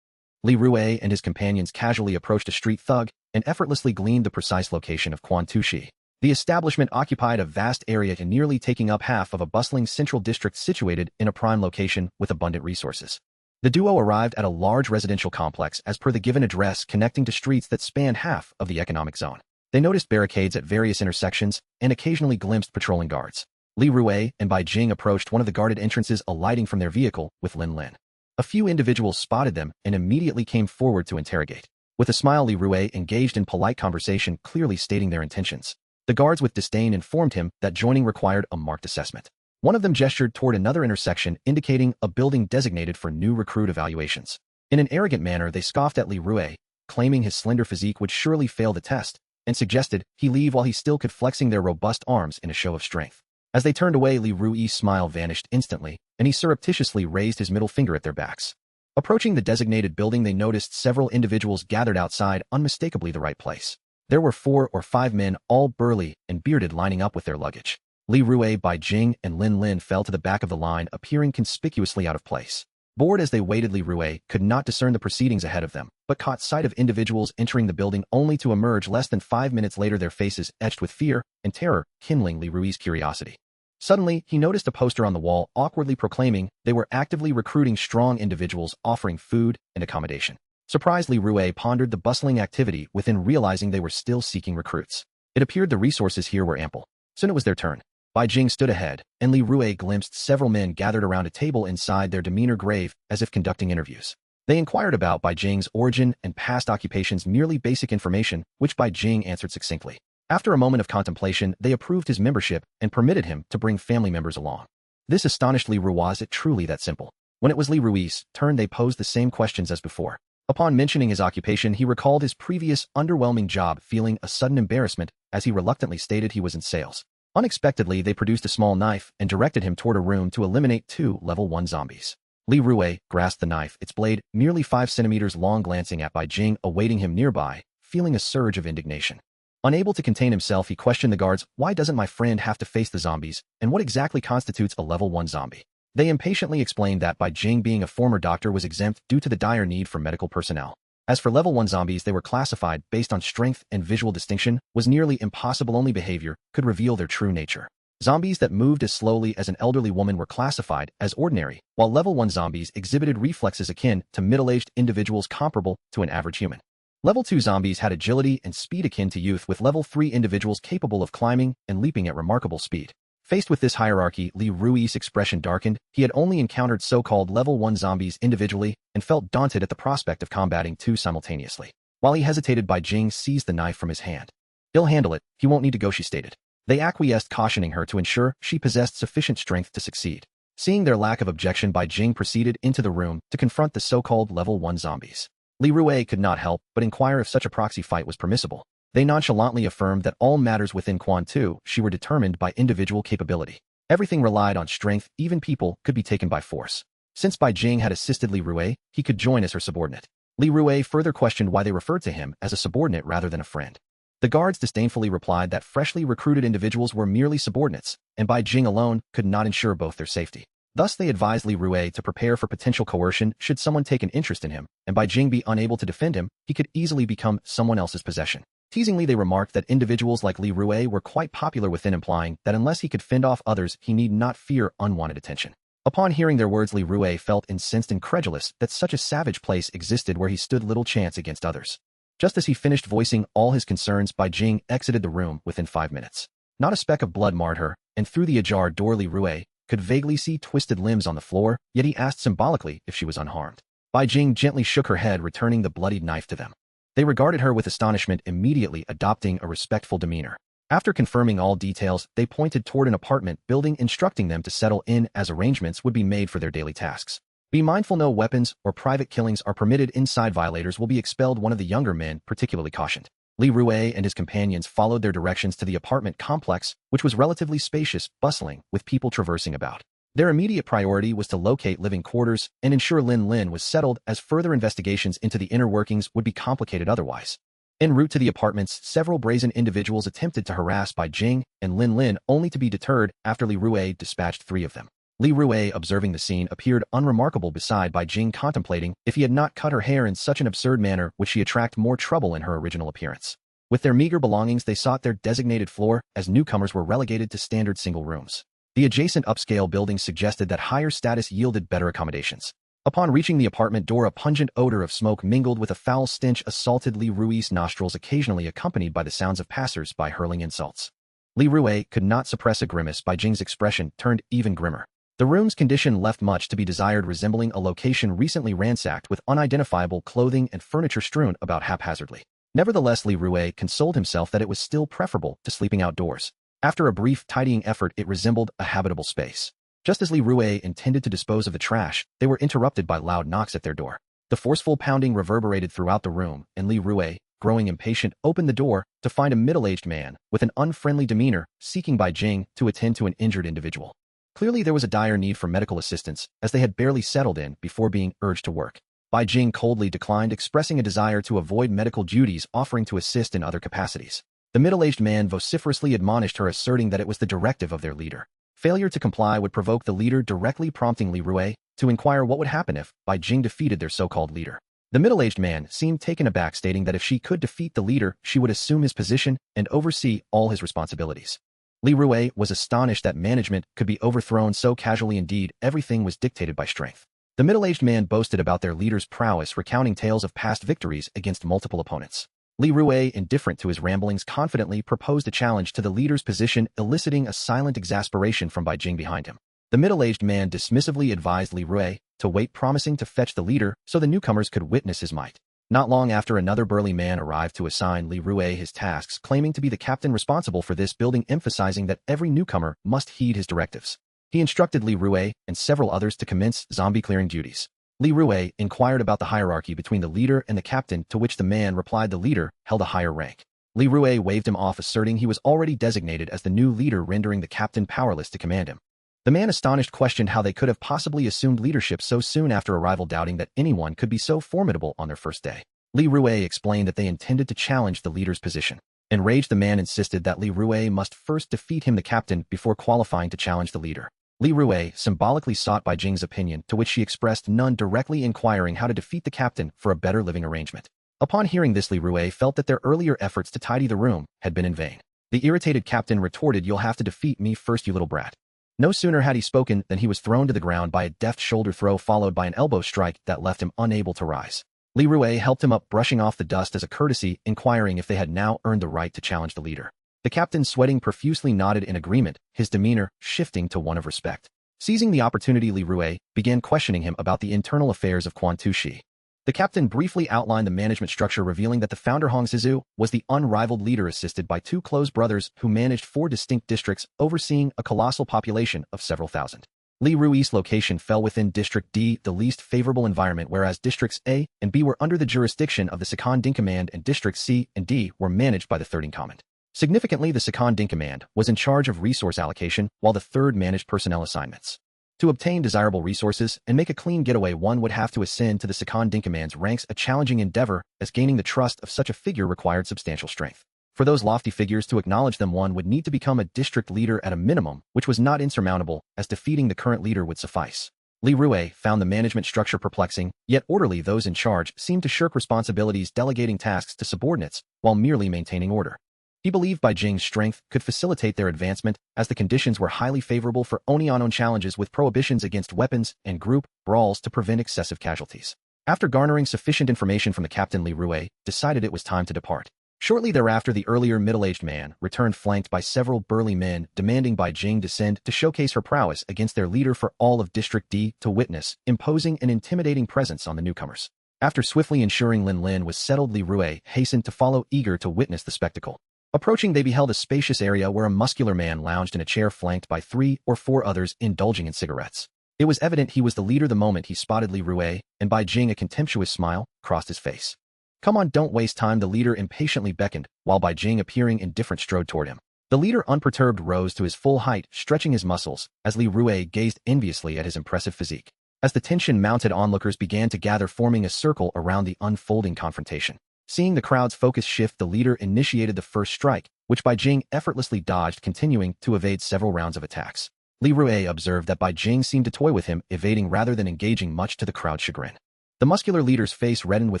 Li Rue and his companions casually approached a street thug and effortlessly gleaned the precise location of Quan Tushi. The establishment occupied a vast area, nearly taking up half of a bustling central district situated in a prime location with abundant resources. The duo arrived at a large residential complex as per the given address, connecting to streets that spanned half of the economic zone. They noticed barricades at various intersections and occasionally glimpsed patrolling guards. Li Rue and Bai Jing approached one of the guarded entrances, alighting from their vehicle with Lin Lin. A few individuals spotted them and immediately came forward to interrogate. With a smile, Li Rue engaged in polite conversation, clearly stating their intentions. The guards with disdain informed him that joining required a marked assessment. One of them gestured toward another intersection, indicating a building designated for new recruit evaluations. In an arrogant manner, they scoffed at Li Rue, claiming his slender physique would surely fail the test, and suggested he leave while he still could, flexing their robust arms in a show of strength. As they turned away, Li Rue's smile vanished instantly, and he surreptitiously raised his middle finger at their backs. Approaching the designated building, they noticed several individuals gathered outside, unmistakably the right place. There were 4 or 5 men, all burly and bearded, lining up with their luggage. Li Rue, Bai Jing, and Lin Lin fell to the back of the line, appearing conspicuously out of place. Bored as they waited, Li Rue could not discern the proceedings ahead of them, but caught sight of individuals entering the building only to emerge less than 5 minutes later, their faces etched with fear and terror, kindling Li Rue's curiosity. Suddenly, he noticed a poster on the wall awkwardly proclaiming they were actively recruiting strong individuals offering food and accommodation. Surprised, Li Rue pondered the bustling activity within, realizing they were still seeking recruits. It appeared the resources here were ample. Soon it was their turn. Bai Jing stood ahead, and Li Rue glimpsed several men gathered around a table inside, their demeanor grave as if conducting interviews. They inquired about Bai Jing's origin and past occupations, merely basic information, which Bai Jing answered succinctly. After a moment of contemplation, they approved his membership and permitted him to bring family members along. This astonished Li Rue. Was it truly that simple? When it was Li Rui's turn, they posed the same questions as before. Upon mentioning his occupation, he recalled his previous underwhelming job, feeling a sudden embarrassment as he reluctantly stated he was in sales. Unexpectedly, they produced a small knife and directed him toward a room to eliminate 2 level 1 zombies. Li Rue grasped the knife, its blade merely 5 centimeters long, glancing at Bai Jing awaiting him nearby, feeling a surge of indignation. Unable to contain himself, he questioned the guards, "Why doesn't my friend have to face the zombies, and what exactly constitutes a level 1 zombie?" They impatiently explained that Bai Jing, being a former doctor, was exempt due to the dire need for medical personnel. As for level 1 zombies, they were classified based on strength, and visual distinction was nearly impossible. Only behavior could reveal their true nature. Zombies that moved as slowly as an elderly woman were classified as ordinary, while level 1 zombies exhibited reflexes akin to middle-aged individuals, comparable to an average human. Level 2 zombies had agility and speed akin to youth, with level 3 individuals capable of climbing and leaping at remarkable speed. Faced with this hierarchy, Li Rui's expression darkened. He had only encountered so-called level 1 zombies individually and felt daunted at the prospect of combating 2 simultaneously. While he hesitated, Bai Jing seized the knife from his hand. "He'll handle it, he won't need to go," she stated. They acquiesced, cautioning her to ensure she possessed sufficient strength to succeed. Seeing their lack of objection, Bai Jing proceeded into the room to confront the so-called level 1 zombies. Li Rue could not help but inquire if such a proxy fight was permissible. They nonchalantly affirmed that all matters within Quan Tu she were determined by individual capability. Everything relied on strength, even people could be taken by force. Since Bai Jing had assisted Li Rue, he could join as her subordinate. Li Rue further questioned why they referred to him as a subordinate rather than a friend. The guards disdainfully replied that freshly recruited individuals were merely subordinates, and Bai Jing alone could not ensure both their safety. Thus they advised Li Rue to prepare for potential coercion should someone take an interest in him, and Bai Jing be unable to defend him, he could easily become someone else's possession. Teasingly, they remarked that individuals like Li Rue were quite popular within, implying that unless he could fend off others, he need not fear unwanted attention. Upon hearing their words, Li Rue felt incensed and credulous that such a savage place existed where he stood little chance against others. Just as he finished voicing all his concerns, Bai Jing exited the room within 5 minutes. Not a speck of blood marred her, and through the ajar door Li Rue could vaguely see twisted limbs on the floor, yet he asked symbolically if she was unharmed. Bai Jing gently shook her head, returning the bloodied knife to them. They regarded her with astonishment, immediately adopting a respectful demeanor. After confirming all details, they pointed toward an apartment building, instructing them to settle in as arrangements would be made for their daily tasks. "Be mindful no weapons or private killings are permitted inside. Violators will be expelled," one of the younger men particularly cautioned. Li Rue and his companions followed their directions to the apartment complex, which was relatively spacious, bustling, with people traversing about. Their immediate priority was to locate living quarters and ensure Lin Lin was settled, as further investigations into the inner workings would be complicated otherwise. En route to the apartments, several brazen individuals attempted to harass Bai Jing and Lin Lin, only to be deterred after Li Rue dispatched 3 of them. Li Rue, observing the scene, appeared unremarkable beside Bai Jing, contemplating if he had not cut her hair in such an absurd manner would she attract more trouble in her original appearance. With their meager belongings, they sought their designated floor, as newcomers were relegated to standard single rooms. The adjacent upscale buildings suggested that higher status yielded better accommodations. Upon reaching the apartment door, a pungent odor of smoke mingled with a foul stench assaulted Li Rue's nostrils, occasionally accompanied by the sounds of passers-by hurling insults. Li Rue could not suppress a grimace. Bai Jing's expression turned even grimmer. The room's condition left much to be desired, resembling a location recently ransacked, with unidentifiable clothing and furniture strewn about haphazardly. Nevertheless, Li Rue consoled himself that it was still preferable to sleeping outdoors. After a brief tidying effort, it resembled a habitable space. Just as Li Rue intended to dispose of the trash, they were interrupted by loud knocks at their door. The forceful pounding reverberated throughout the room, and Li Rue, growing impatient, opened the door to find a middle-aged man with an unfriendly demeanor seeking Bai Jing to attend to an injured individual. Clearly, there was a dire need for medical assistance, as they had barely settled in before being urged to work. Bai Jing coldly declined, expressing a desire to avoid medical duties, offering to assist in other capacities. The middle-aged man vociferously admonished her, asserting that it was the directive of their leader. Failure to comply would provoke the leader, directly prompting Li Rue to inquire what would happen if Bai Jing defeated their so-called leader. The middle-aged man seemed taken aback, stating that if she could defeat the leader, she would assume his position and oversee all his responsibilities. Li Rue was astonished that management could be overthrown so casually. Indeed, everything was dictated by strength. The middle-aged man boasted about their leader's prowess, recounting tales of past victories against multiple opponents. Li Rue, indifferent to his ramblings, confidently proposed a challenge to the leader's position, eliciting a silent exasperation from Bai Jing behind him. The middle-aged man dismissively advised Li Rue to wait, promising to fetch the leader so the newcomers could witness his might. Not long after, another burly man arrived to assign Li Rue his tasks, claiming to be the captain responsible for this building, emphasizing that every newcomer must heed his directives. He instructed Li Rue and several others to commence zombie clearing duties. Li Rue inquired about the hierarchy between the leader and the captain, to which the man replied the leader held a higher rank. Li Rue waved him off, asserting he was already designated as the new leader, rendering the captain powerless to command him. The man, astonished, questioned how they could have possibly assumed leadership so soon after arrival, doubting that anyone could be so formidable on their first day. Li Rue explained that they intended to challenge the leader's position. Enraged, the man insisted that Li Rue must first defeat him, the captain, before qualifying to challenge the leader. Li Rue symbolically sought Bai Jing's opinion, to which she expressed none, directly inquiring how to defeat the captain for a better living arrangement. Upon hearing this, Li Rue felt that their earlier efforts to tidy the room had been in vain. The irritated captain retorted, "You'll have to defeat me first, you little brat." No sooner had he spoken than he was thrown to the ground by a deft shoulder throw, followed by an elbow strike that left him unable to rise. Li Rue helped him up, brushing off the dust as a courtesy, inquiring if they had now earned the right to challenge the leader. The captain, sweating profusely, nodded in agreement, his demeanor shifting to one of respect. Seizing the opportunity, Li Rue began questioning him about the internal affairs of Quan Tu Shi. The captain briefly outlined the management structure, revealing that the founder Hong Zizu was the unrivaled leader, assisted by two close brothers who managed 4 distinct districts, overseeing a colossal population of several thousand. Li Rui's location fell within District D, the least favorable environment, whereas Districts A and B were under the jurisdiction of the Second Ding Command, and Districts C and D were managed by the Third Command. Significantly, the Second Ding Command was in charge of resource allocation, while the Third managed personnel assignments. To obtain desirable resources and make a clean getaway, one would have to ascend to the Second Ding Command's ranks, a challenging endeavor, as gaining the trust of such a figure required substantial strength. For those lofty figures to acknowledge them, one would need to become a district leader at a minimum, which was not insurmountable, as defeating the current leader would suffice. Li Rue found the management structure perplexing, yet orderly. Those in charge seemed to shirk responsibilities, delegating tasks to subordinates while merely maintaining order. He believed Bai Jing's strength could facilitate their advancement, as the conditions were highly favorable for oni-on challenges, with prohibitions against weapons and group brawls to prevent excessive casualties. After garnering sufficient information from the captain, Li Rue decided it was time to depart. Shortly thereafter, the earlier middle-aged man returned, flanked by several burly men, demanding Bai Jing descend to showcase her prowess against their leader for all of District D to witness, imposing an intimidating presence on the newcomers. After swiftly ensuring Lin Lin was settled, Li Rue hastened to follow, eager to witness the spectacle. Approaching, they beheld a spacious area where a muscular man lounged in a chair, flanked by 3 or 4 others indulging in cigarettes. It was evident he was the leader the moment he spotted Li Rue, and Bai Jing, a contemptuous smile crossed his face. "Come on, don't waste time," the leader impatiently beckoned, while Bai Jing, appearing indifferent, strode toward him. The leader, unperturbed, rose to his full height, stretching his muscles, as Li Rue gazed enviously at his impressive physique. As the tension mounted, onlookers began to gather, forming a circle around the unfolding confrontation. Seeing the crowd's focus shift, the leader initiated the first strike, which Bai Jing effortlessly dodged, continuing to evade several rounds of attacks. Li Rue observed that Bai Jing seemed to toy with him, evading rather than engaging, much to the crowd's chagrin. The muscular leader's face reddened with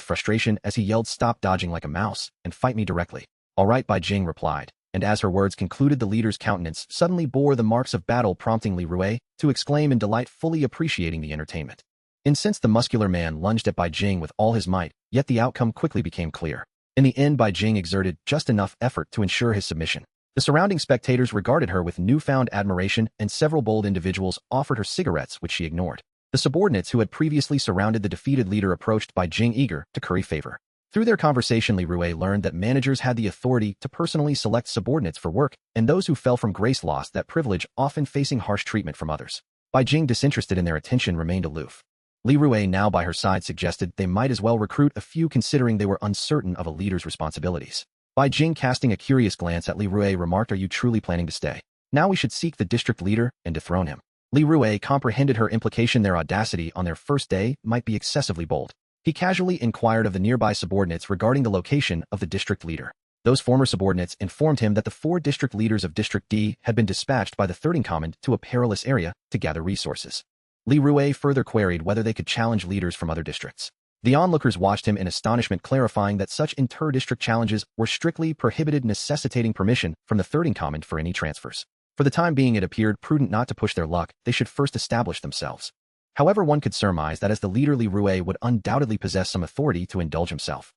frustration as he yelled, "Stop dodging like a mouse, and fight me directly." "All right," Bai Jing replied, and as her words concluded, the leader's countenance suddenly bore the marks of battle, prompting Li Rue to exclaim in delight, fully appreciating the entertainment. Incensed, the muscular man lunged at Bai Jing with all his might, yet the outcome quickly became clear. In the end, Bai Jing exerted just enough effort to ensure his submission. The surrounding spectators regarded her with newfound admiration, and several bold individuals offered her cigarettes, which she ignored. The subordinates who had previously surrounded the defeated leader approached Bai Jing, eager to curry favor. Through their conversation, Li Rue learned that managers had the authority to personally select subordinates for work, and those who fell from grace lost that privilege, often facing harsh treatment from others. Bai Jing, disinterested in their attention, remained aloof. Li Rue, now by her side, suggested they might as well recruit a few, considering they were uncertain of a leader's responsibilities. Bai Jing, casting a curious glance at Li Rue, remarked, "Are you truly planning to stay? Now we should seek the district leader and dethrone him." Li Rue comprehended her implication. Their audacity on their first day might be excessively bold. He casually inquired of the nearby subordinates regarding the location of the district leader. Those former subordinates informed him that the 4 district leaders of District D had been dispatched by the Third Command to a perilous area to gather resources. Li Rue further queried whether they could challenge leaders from other districts. The onlookers watched him in astonishment, clarifying that such inter-district challenges were strictly prohibited, necessitating permission from the third in command for any transfers. For the time being, it appeared prudent not to push their luck. They should first establish themselves. However, one could surmise that as the leader, Li Rue would undoubtedly possess some authority to indulge himself.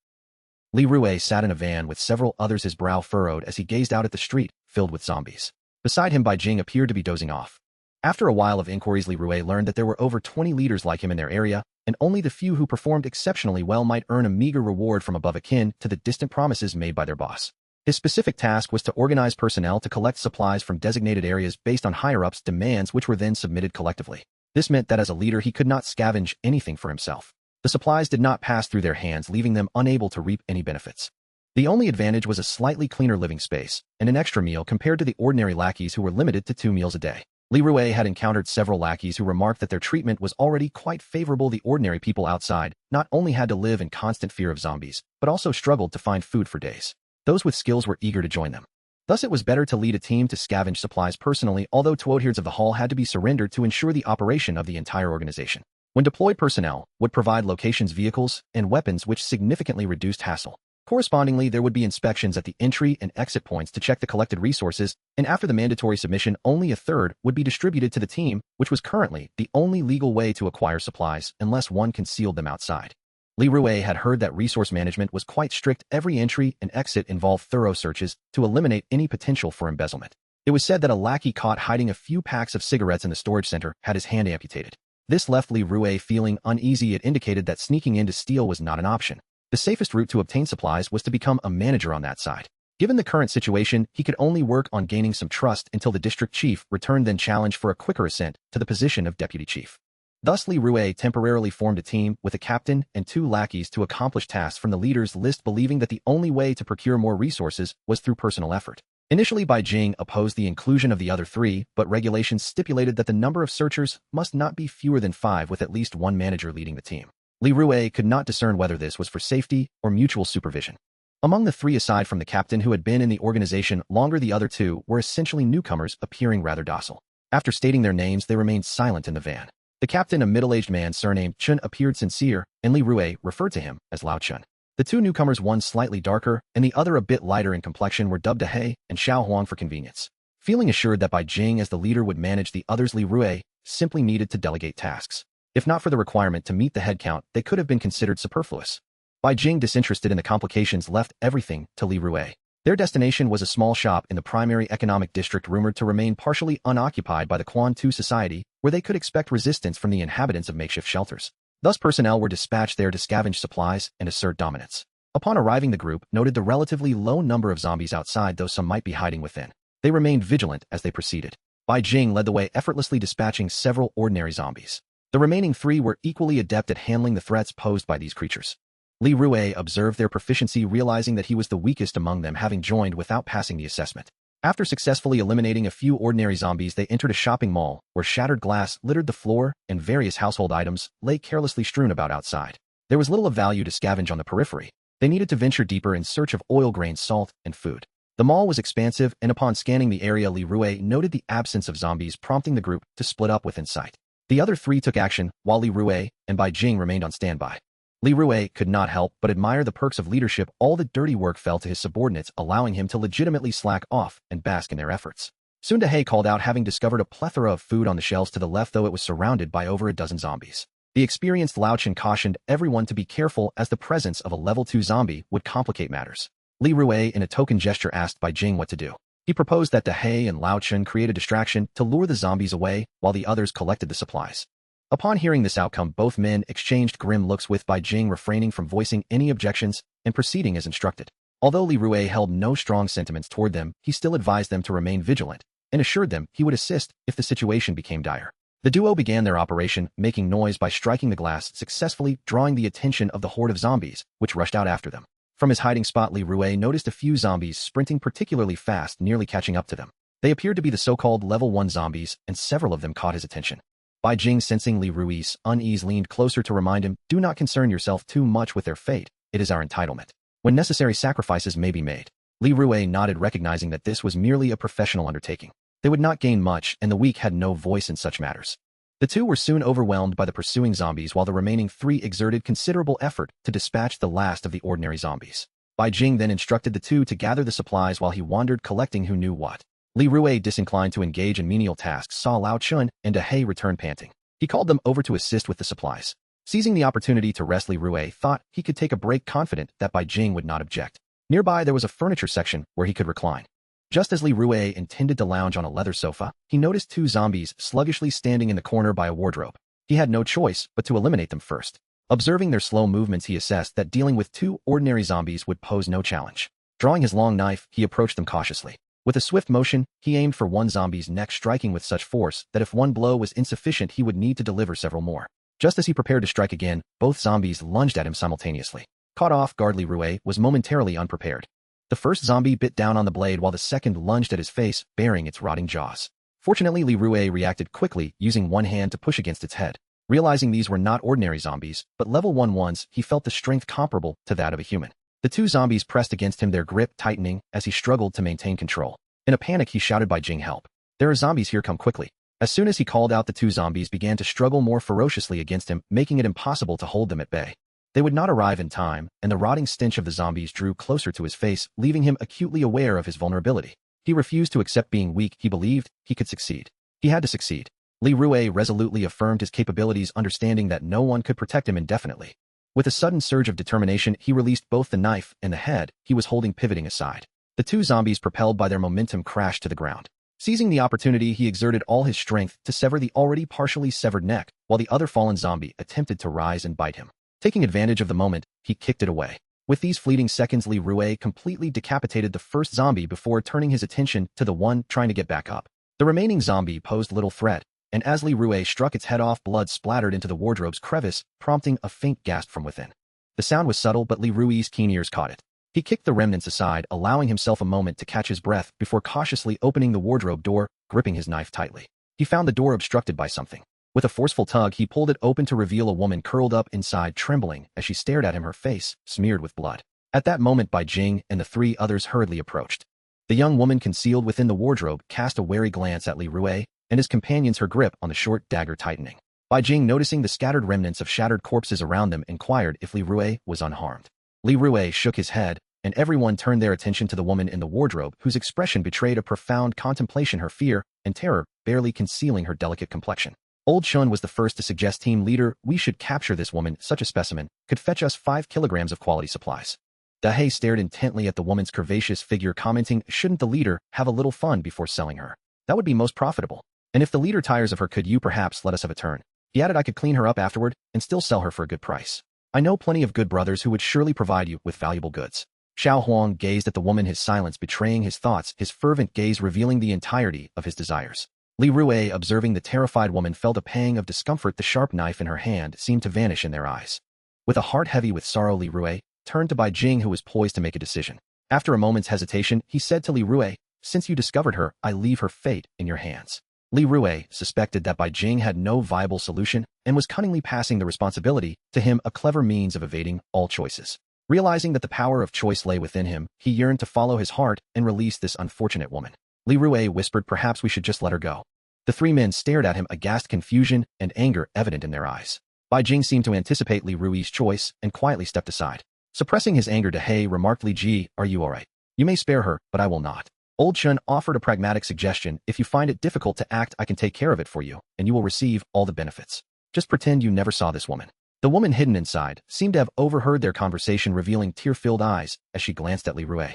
Li Rue sat in a van with several others, his brow furrowed as he gazed out at the street, filled with zombies. Beside him, Bai Jing appeared to be dozing off. After a while of inquiries, Li Rue learned that there were over 20 leaders like him in their area, and only the few who performed exceptionally well might earn a meager reward from above, akin to the distant promises made by their boss. His specific task was to organize personnel to collect supplies from designated areas based on higher-ups' demands, which were then submitted collectively. This meant that as a leader, he could not scavenge anything for himself. The supplies did not pass through their hands, leaving them unable to reap any benefits. The only advantage was a slightly cleaner living space and an extra meal compared to the ordinary lackeys who were limited to 2 meals a day. Li Rue had encountered several lackeys who remarked that their treatment was already quite favorable. The ordinary people outside not only had to live in constant fear of zombies, but also struggled to find food for days. Those with skills were eager to join them. Thus, it was better to lead a team to scavenge supplies personally, although Tuotheards of the Hall had to be surrendered to ensure the operation of the entire organization. When deployed, personnel would provide locations, vehicles, and weapons, which significantly reduced hassle. Correspondingly, there would be inspections at the entry and exit points to check the collected resources, and after the mandatory submission, only a third would be distributed to the team, which was currently the only legal way to acquire supplies unless one concealed them outside. Li Rue had heard that resource management was quite strict. Every entry and exit involved thorough searches to eliminate any potential for embezzlement. It was said that a lackey caught hiding a few packs of cigarettes in the storage center had his hand amputated. This left Li Rue feeling uneasy. It indicated that sneaking in to steal was not an option. The safest route to obtain supplies was to become a manager on that side. Given the current situation, he could only work on gaining some trust until the district chief returned, then challenge for a quicker ascent to the position of deputy chief. Thus, Li Rue temporarily formed a team with a captain and 2 lackeys to accomplish tasks from the leader's list, believing that the only way to procure more resources was through personal effort. Initially, Bai Jing opposed the inclusion of the other 3, but regulations stipulated that the number of searchers must not be fewer than 5, with at least 1 manager leading the team. Li Rue could not discern whether this was for safety or mutual supervision. Among the 3, aside from the captain who had been in the organization longer, the other 2 were essentially newcomers, appearing rather docile. After stating their names, they remained silent in the van. The captain, a middle-aged man surnamed Chun, appeared sincere, and Li Rue referred to him as Lao Chun. The 2 newcomers, one slightly darker and the other a bit lighter in complexion, were dubbed He and Xiao Huang for convenience. Feeling assured that Bai Jing as the leader would manage the others, Li Rue simply needed to delegate tasks. If not for the requirement to meet the head count, they could have been considered superfluous. Bai Jing, disinterested in the complications, left everything to Li Rue. Their destination was a small shop in the primary economic district, rumored to remain partially unoccupied by the Quan Tu society, where they could expect resistance from the inhabitants of makeshift shelters. Thus, personnel were dispatched there to scavenge supplies and assert dominance. Upon arriving, the group noted the relatively low number of zombies outside, though some might be hiding within. They remained vigilant as they proceeded. Bai Jing led the way, effortlessly dispatching several ordinary zombies. The remaining 3 were equally adept at handling the threats posed by these creatures. Li Rue observed their proficiency, realizing that he was the weakest among them, having joined without passing the assessment. After successfully eliminating a few ordinary zombies, they entered a shopping mall where shattered glass littered the floor and various household items lay carelessly strewn about outside. There was little of value to scavenge on the periphery. They needed to venture deeper in search of oil, grains, salt, and food. The mall was expansive, and upon scanning the area, Li Rue noted the absence of zombies, prompting the group to split up within sight. The other 3 took action, while Li Rue and Bai Jing remained on standby. Li Rue could not help but admire the perks of leadership. All the dirty work fell to his subordinates, allowing him to legitimately slack off and bask in their efforts. Soon He called out, having discovered a plethora of food on the shelves to the left, though it was surrounded by over a dozen zombies. The experienced Lao Chen cautioned everyone to be careful, as the presence of a level 2 zombie would complicate matters. Li Rue, in a token gesture, asked Bai Jing what to do. He proposed that He and Lao Chen create a distraction to lure the zombies away while the others collected the supplies. Upon hearing this outcome, both men exchanged grim looks, with Bai Jing refraining from voicing any objections and proceeding as instructed. Although Li Rue held no strong sentiments toward them, he still advised them to remain vigilant and assured them he would assist if the situation became dire. The duo began their operation, making noise by striking the glass, successfully drawing the attention of the horde of zombies, which rushed out after them. From his hiding spot, Li Rue noticed a few zombies sprinting particularly fast, nearly catching up to them. They appeared to be the so-called level 1 zombies, and several of them caught his attention. Bai Jing, sensing Li Rue's unease, leaned closer to remind him, "Do not concern yourself too much with their fate. It is our entitlement. When necessary, sacrifices may be made." Li Rue nodded, recognizing that this was merely a professional undertaking. They would not gain much, and the weak had no voice in such matters. The two were soon overwhelmed by the pursuing zombies while the remaining three exerted considerable effort to dispatch the last of the ordinary zombies. Bai Jing then instructed the two to gather the supplies while he wandered collecting who knew what. Li Rui, disinclined to engage in menial tasks, saw Lao Chun and Da Hei return panting. He called them over to assist with the supplies. Seizing the opportunity to rest, Li Rui thought he could take a break, confident that Bai Jing would not object. Nearby there was a furniture section where he could recline. Just as Li Rui intended to lounge on a leather sofa, he noticed two zombies sluggishly standing in the corner by a wardrobe. He had no choice but to eliminate them first. Observing their slow movements, he assessed that dealing with two ordinary zombies would pose no challenge. Drawing his long knife, he approached them cautiously. With a swift motion, he aimed for one zombie's neck, striking with such force that if one blow was insufficient, he would need to deliver several more. Just as he prepared to strike again, both zombies lunged at him simultaneously. Caught off guard, Li Rui was momentarily unprepared. The first zombie bit down on the blade while the second lunged at his face, baring its rotting jaws. Fortunately, Li Rui reacted quickly, using one hand to push against its head. Realizing these were not ordinary zombies, but level 1 ones, he felt the strength comparable to that of a human. The two zombies pressed against him, their grip tightening as he struggled to maintain control. In a panic, he shouted, "Bai Jing, help! There are zombies here, come quickly!" As soon as he called out, the two zombies began to struggle more ferociously against him, making it impossible to hold them at bay. They would not arrive in time, and the rotting stench of the zombies drew closer to his face, leaving him acutely aware of his vulnerability. He refused to accept being weak. He believed he could succeed. He had to succeed. Li Rui resolutely affirmed his capabilities, understanding that no one could protect him indefinitely. With a sudden surge of determination, he released both the knife and the head he was holding, pivoting aside. The two zombies, propelled by their momentum, crashed to the ground. Seizing the opportunity, he exerted all his strength to sever the already partially severed neck, while the other fallen zombie attempted to rise and bite him. Taking advantage of the moment, he kicked it away. With these fleeting seconds, Li Rui completely decapitated the first zombie before turning his attention to the one trying to get back up. The remaining zombie posed little threat, and as Li Rui struck its head off, blood splattered into the wardrobe's crevice, prompting a faint gasp from within. The sound was subtle, but Li Rui's keen ears caught it. He kicked the remnants aside, allowing himself a moment to catch his breath before cautiously opening the wardrobe door, gripping his knife tightly. He found the door obstructed by something. With a forceful tug, he pulled it open to reveal a woman curled up inside, trembling as she stared at him, her face smeared with blood. At that moment, Bai Jing and the three others hurriedly approached. The young woman, concealed within the wardrobe, cast a wary glance at Li Rui and his companions, her grip on the short dagger tightening. Bai Jing, noticing the scattered remnants of shattered corpses around them, inquired if Li Rui was unharmed. Li Rui shook his head, and everyone turned their attention to the woman in the wardrobe, whose expression betrayed a profound contemplation, her fear and terror barely concealing her delicate complexion. Old Chun was the first to suggest, "Team leader, we should capture this woman. Such a specimen could fetch us 5 kilograms of quality supplies." Da Hei stared intently at the woman's curvaceous figure, commenting, "Shouldn't the leader have a little fun before selling her? That would be most profitable. And if the leader tires of her, could you perhaps let us have a turn?" He added, "I could clean her up afterward and still sell her for a good price. I know plenty of good brothers who would surely provide you with valuable goods." Xiao Huang gazed at the woman, his silence betraying his thoughts, his fervent gaze revealing the entirety of his desires. Li Rui, observing the terrified woman, felt a pang of discomfort. The sharp knife in her hand seemed to vanish in their eyes. With a heart heavy with sorrow, Li Rui turned to Bai Jing, who was poised to make a decision. After a moment's hesitation, he said to Li Rui, "Since you discovered her, I leave her fate in your hands." Li Rui suspected that Bai Jing had no viable solution and was cunningly passing the responsibility to him, a clever means of evading all choices. Realizing that the power of choice lay within him, he yearned to follow his heart and release this unfortunate woman. Li Rui whispered, "Perhaps we should just let her go." The three men stared at him, aghast, confusion and anger evident in their eyes. Bai Jing seemed to anticipate Li Rui's choice and quietly stepped aside. Suppressing his anger, Da Hei remarked, "Li Ji, are you alright? You may spare her, but I will not." Old Chun offered a pragmatic suggestion, "If you find it difficult to act, I can take care of it for you, and you will receive all the benefits. Just pretend you never saw this woman." The woman, hidden inside, seemed to have overheard their conversation, revealing tear-filled eyes as she glanced at Li Rui.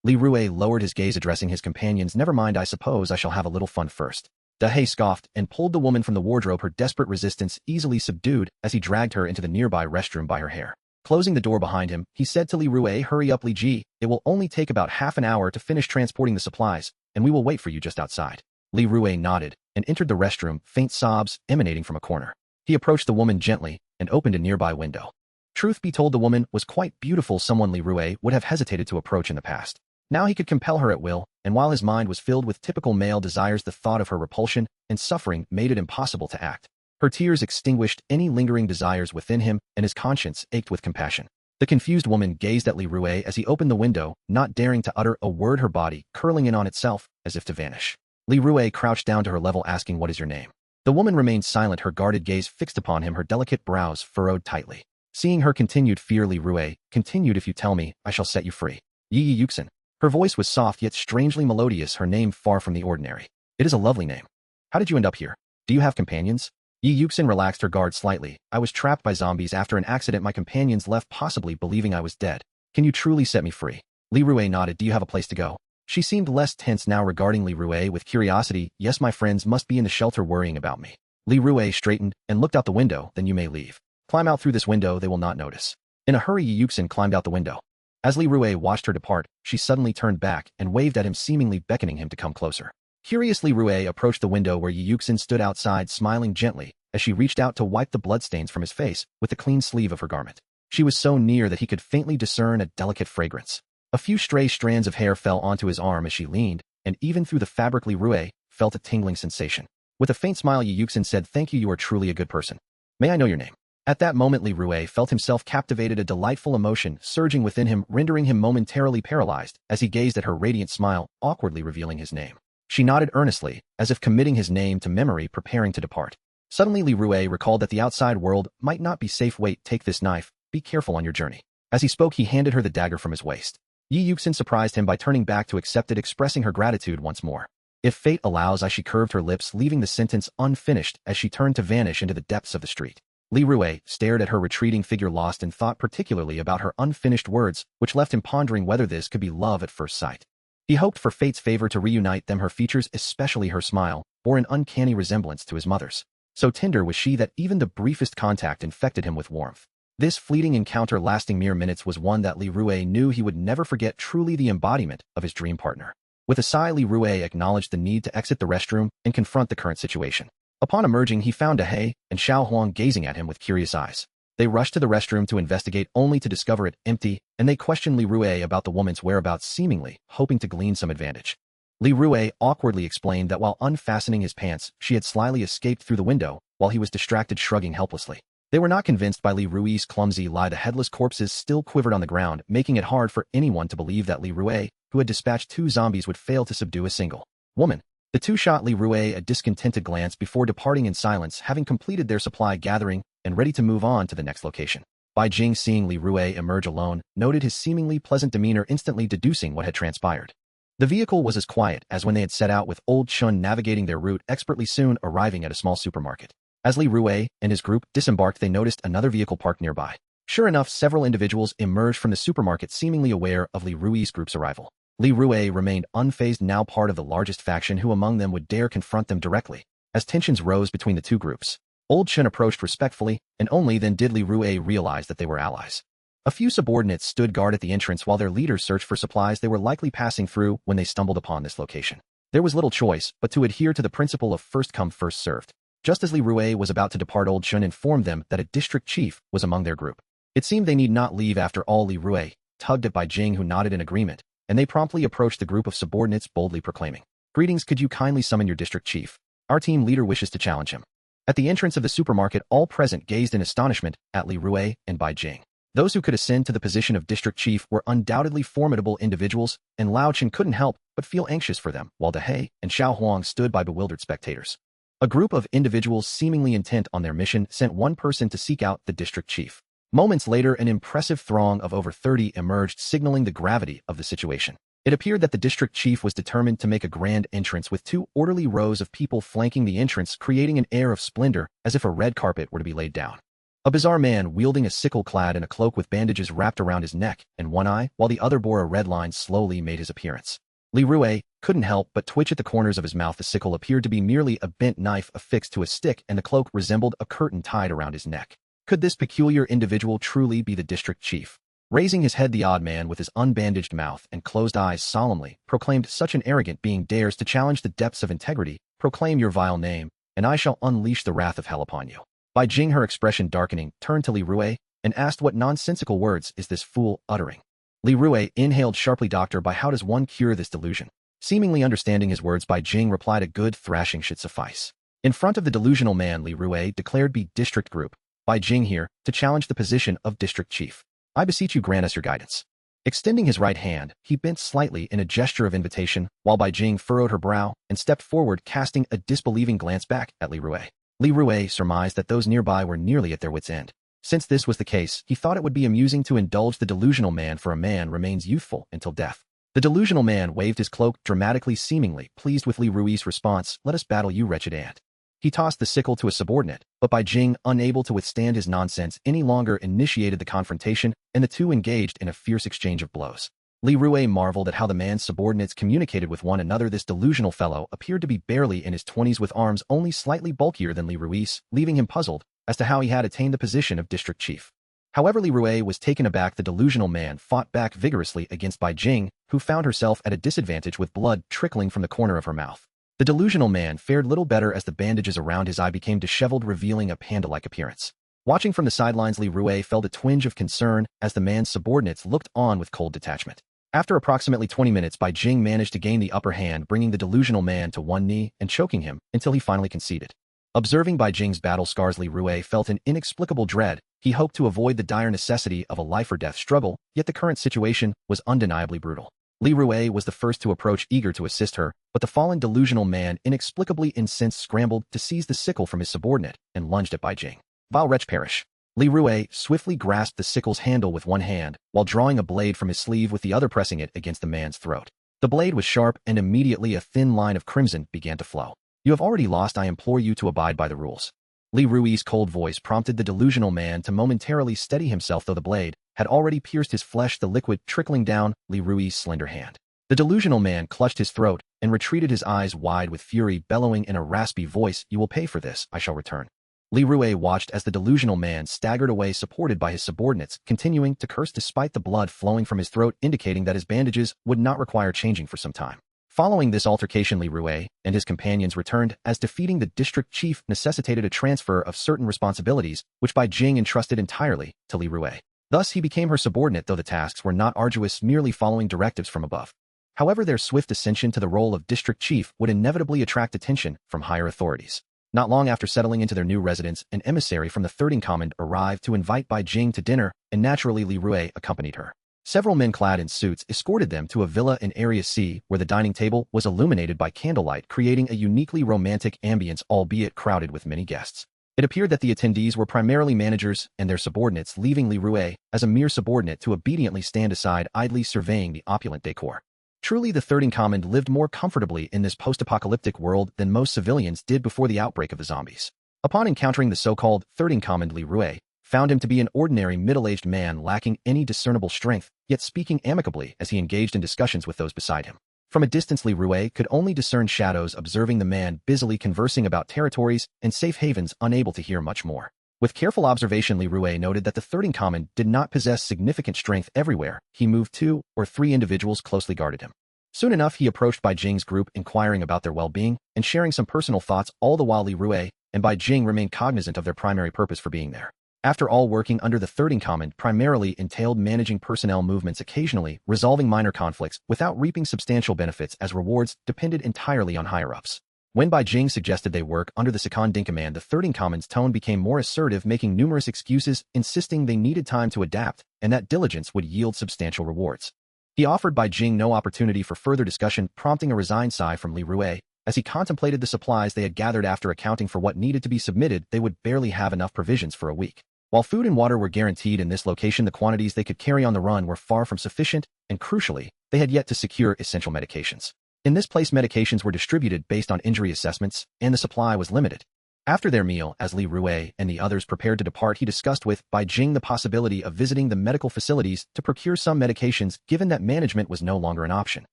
Li Rui lowered his gaze, addressing his companions, "Never mind, I suppose I shall have a little fun first." Da Hei scoffed and pulled the woman from the wardrobe, her desperate resistance easily subdued as he dragged her into the nearby restroom by her hair. Closing the door behind him, he said to Li Rui, "Hurry up, Li Ji. It will only take about half an hour to finish transporting the supplies, and we will wait for you just outside." Li Rui nodded and entered the restroom, faint sobs emanating from a corner. He approached the woman gently and opened a nearby window. Truth be told, the woman was quite beautiful, someone Li Rui would have hesitated to approach in the past. Now he could compel her at will, and while his mind was filled with typical male desires, the thought of her repulsion and suffering made it impossible to act. Her tears extinguished any lingering desires within him, and his conscience ached with compassion. The confused woman gazed at Li Rui as he opened the window, not daring to utter a word, her body curling in on itself as if to vanish. Li Rui crouched down to her level, asking, "What is your name?" The woman remained silent, her guarded gaze fixed upon him, her delicate brows furrowed tightly. Seeing her continued fear, Li Rui continued, "If you tell me, I shall set you free." Yi Yuxin. Her voice was soft yet strangely melodious, her name far from the ordinary. "It is a lovely name. How did you end up here? Do you have companions?" Yi Yuxin relaxed her guard slightly. "I was trapped by zombies after an accident. My companions left, possibly believing I was dead. Can you truly set me free?" Li Rui nodded. "Do you have a place to go?" She seemed less tense now, regarding Li Rui with curiosity. "Yes, my friends must be in the shelter worrying about me." Li Rui straightened and looked out the window. "Then you may leave. Climb out through this window, they will not notice." In a hurry, Yi Yuxin climbed out the window. As Li Rui watched her depart, she suddenly turned back and waved at him, seemingly beckoning him to come closer. Curiously, Rui approached the window where Yi Yuxin stood outside, smiling gently as she reached out to wipe the bloodstains from his face with the clean sleeve of her garment. She was so near that he could faintly discern a delicate fragrance. A few stray strands of hair fell onto his arm as she leaned, and even through the fabric Li Rui felt a tingling sensation. With a faint smile, Yi Yuxin said, "Thank you, you are truly a good person. May I know your name?" At that moment, Li Rui felt himself captivated, a delightful emotion surging within him, rendering him momentarily paralyzed as he gazed at her radiant smile, awkwardly revealing his name. She nodded earnestly, as if committing his name to memory, preparing to depart. Suddenly, Li Rui recalled that the outside world might not be safe. "Wait, take this knife. Be careful on your journey." As he spoke, he handed her the dagger from his waist. Yi Yuxin surprised him by turning back to accept it, expressing her gratitude once more. "If fate allows," she curved her lips, leaving the sentence unfinished as she turned to vanish into the depths of the street. Li Rui stared at her retreating figure, lost in thought, particularly about her unfinished words, which left him pondering whether this could be love at first sight. He hoped for fate's favor to reunite them. Her features, especially her smile, bore an uncanny resemblance to his mother's. So tender was she that even the briefest contact infected him with warmth. This fleeting encounter, lasting mere minutes, was one that Li Rui knew he would never forget, truly the embodiment of his dream partner. With a sigh, Li Rui acknowledged the need to exit the restroom and confront the current situation. Upon emerging, he found He and Xiao Huang gazing at him with curious eyes. They rushed to the restroom to investigate, only to discover it empty, and they questioned Li Rui about the woman's whereabouts, seemingly hoping to glean some advantage. Li Rui awkwardly explained that while unfastening his pants, she had slyly escaped through the window, while he was distracted, shrugging helplessly. They were not convinced by Li Rui's clumsy lie. The headless corpses still quivered on the ground, making it hard for anyone to believe that Li Rui, who had dispatched 2 zombies, would fail to subdue a single woman. The 2 shot Li Rui a discontented glance before departing in silence, having completed their supply gathering and ready to move on to the next location. Bai Jing, seeing Li Rui emerge alone, noted his seemingly pleasant demeanor, instantly deducing what had transpired. The vehicle was as quiet as when they had set out, with Old Chun navigating their route expertly, soon arriving at a small supermarket. As Li Rui and his group disembarked, they noticed another vehicle parked nearby. Sure enough, several individuals emerged from the supermarket, seemingly aware of Li Rui's group's arrival. Li Rui remained unfazed, now part of the largest faction. Who among them would dare confront them directly? As tensions rose between the 2 groups, Old Chen approached respectfully, and only then did Li Rui realize that they were allies. A few subordinates stood guard at the entrance while their leaders searched for supplies they were likely passing through when they stumbled upon this location. There was little choice but to adhere to the principle of first come, first served. Just as Li Rui was about to depart, Old Chen informed them that a district chief was among their group. It seemed they need not leave after all. Li Rui tugged at Bai Jing, who nodded in agreement, and they promptly approached the group of subordinates, boldly proclaiming, "Greetings, could you kindly summon your district chief? Our team leader wishes to challenge him." At the entrance of the supermarket, all present gazed in astonishment at Li Rui and Bai Jing. Those who could ascend to the position of district chief were undoubtedly formidable individuals, and Lao Chen couldn't help but feel anxious for them, while He and Xiao Huang stood by, bewildered spectators. A group of individuals seemingly intent on their mission sent one person to seek out the district chief. Moments later, an impressive throng of over 30 emerged, signaling the gravity of the situation. It appeared that the district chief was determined to make a grand entrance, with 2 orderly rows of people flanking the entrance, creating an air of splendor as if a red carpet were to be laid down. A bizarre man wielding a sickle, clad in a cloak with bandages wrapped around his neck and one eye, while the other bore a red line, slowly made his appearance. Li Rui couldn't help but twitch at the corners of his mouth. The sickle appeared to be merely a bent knife affixed to a stick, and the cloak resembled a curtain tied around his neck. Could this peculiar individual truly be the district chief? Raising his head, the odd man, with his unbandaged mouth and closed eyes, solemnly proclaimed, "Such an arrogant being dares to challenge the depths of integrity. Proclaim your vile name, and I shall unleash the wrath of hell upon you." Bai Jing, her expression darkening, turned to Li Rui and asked, "What nonsensical words is this fool uttering?" Li Rui inhaled sharply. "Doctor, by how does one cure this delusion?" Seemingly understanding his words, Bai Jing replied, "A good thrashing should suffice." In front of the delusional man, Li Rui declared, "Be district group. Bai Jing here, to challenge the position of district chief. I beseech you, grant us your guidance." Extending his right hand, he bent slightly in a gesture of invitation, while Bai Jing furrowed her brow and stepped forward, casting a disbelieving glance back at Li Rui. Li Rui surmised that those nearby were nearly at their wits' end. Since this was the case, he thought it would be amusing to indulge the delusional man, for a man remains youthful until death. The delusional man waved his cloak dramatically, seemingly pleased with Li Rui's response. "Let us battle, you wretched ant." He tossed the sickle to a subordinate, but Bai Jing, unable to withstand his nonsense any longer, initiated the confrontation, and the two engaged in a fierce exchange of blows. Li Rui marveled at how the man's subordinates communicated with one another. This delusional fellow appeared to be barely in his 20s, with arms only slightly bulkier than Li Rui's, leaving him puzzled as to how he had attained the position of district chief. However, Li Rui was taken aback. The delusional man fought back vigorously against Bai Jing, who found herself at a disadvantage with blood trickling from the corner of her mouth. The delusional man fared little better as the bandages around his eye became disheveled, revealing a panda-like appearance. Watching from the sidelines, Li Rui felt a twinge of concern as the man's subordinates looked on with cold detachment. After approximately 20 minutes, Bai Jing managed to gain the upper hand, bringing the delusional man to one knee and choking him until he finally conceded. Observing Bai Jing's battle scars, Li Rui felt an inexplicable dread. He hoped to avoid the dire necessity of a life-or-death struggle, yet the current situation was undeniably brutal. Li Rui was the first to approach, eager to assist her, but the fallen delusional man, inexplicably incensed, scrambled to seize the sickle from his subordinate and lunged at Bai Jing. "Vile wretch, perish." Li Rui swiftly grasped the sickle's handle with one hand, while drawing a blade from his sleeve with the other, pressing it against the man's throat. The blade was sharp, and immediately a thin line of crimson began to flow. "You have already lost. I implore you to abide by the rules." Li Rui's cold voice prompted the delusional man to momentarily steady himself, though the blade had already pierced his flesh, the liquid trickling down Li Rui's slender hand. The delusional man clutched his throat and retreated, his eyes wide with fury, bellowing in a raspy voice, "You will pay for this. I shall return." Li Rui watched as the delusional man staggered away, supported by his subordinates, continuing to curse despite the blood flowing from his throat, indicating that his bandages would not require changing for some time. Following this altercation, Li Rui and his companions returned, as defeating the district chief necessitated a transfer of certain responsibilities, which Bai Jing entrusted entirely to Li Rui. Thus, he became her subordinate, though the tasks were not arduous, merely following directives from above. However, their swift ascension to the role of district chief would inevitably attract attention from higher authorities. Not long after settling into their new residence, an emissary from the 3rd Command arrived to invite Bai Jing to dinner, and naturally Li Rui accompanied her. Several men clad in suits escorted them to a villa in Area C, where the dining table was illuminated by candlelight, creating a uniquely romantic ambience, albeit crowded with many guests. It appeared that the attendees were primarily managers and their subordinates, leaving Li Rui as a mere subordinate to obediently stand aside, idly surveying the opulent decor. Truly, the 3rd Command lived more comfortably in this post-apocalyptic world than most civilians did before the outbreak of the zombies. Upon encountering the so-called 3rd Command, Li Rui found him to be an ordinary middle-aged man lacking any discernible strength, yet speaking amicably as he engaged in discussions with those beside him. From a distance, Li Rui could only discern shadows, observing the man busily conversing about territories and safe havens, unable to hear much more. With careful observation, Li Rui noted that the 3rd Command did not possess significant strength. Everywhere he moved, 2 or 3 individuals closely guarded him. Soon enough, he approached Bai Jing's group, inquiring about their well-being and sharing some personal thoughts, all the while Li Rui and Bai Jing remained cognizant of their primary purpose for being there. After all, working under the 3rd Command primarily entailed managing personnel movements, occasionally resolving minor conflicts without reaping substantial benefits, as rewards depended entirely on higher-ups. When Bai Jing suggested they work under the second command, the 3rd Command's tone became more assertive, making numerous excuses, insisting they needed time to adapt and that diligence would yield substantial rewards. He offered Bai Jing no opportunity for further discussion, prompting a resigned sigh from Li Rui. As he contemplated the supplies they had gathered, after accounting for what needed to be submitted, they would barely have enough provisions for a week. While food and water were guaranteed in this location, the quantities they could carry on the run were far from sufficient, and crucially, they had yet to secure essential medications. In this place, medications were distributed based on injury assessments, and the supply was limited. After their meal, as Li Rui and the others prepared to depart, he discussed with Bai Jing the possibility of visiting the medical facilities to procure some medications, given that management was no longer an option.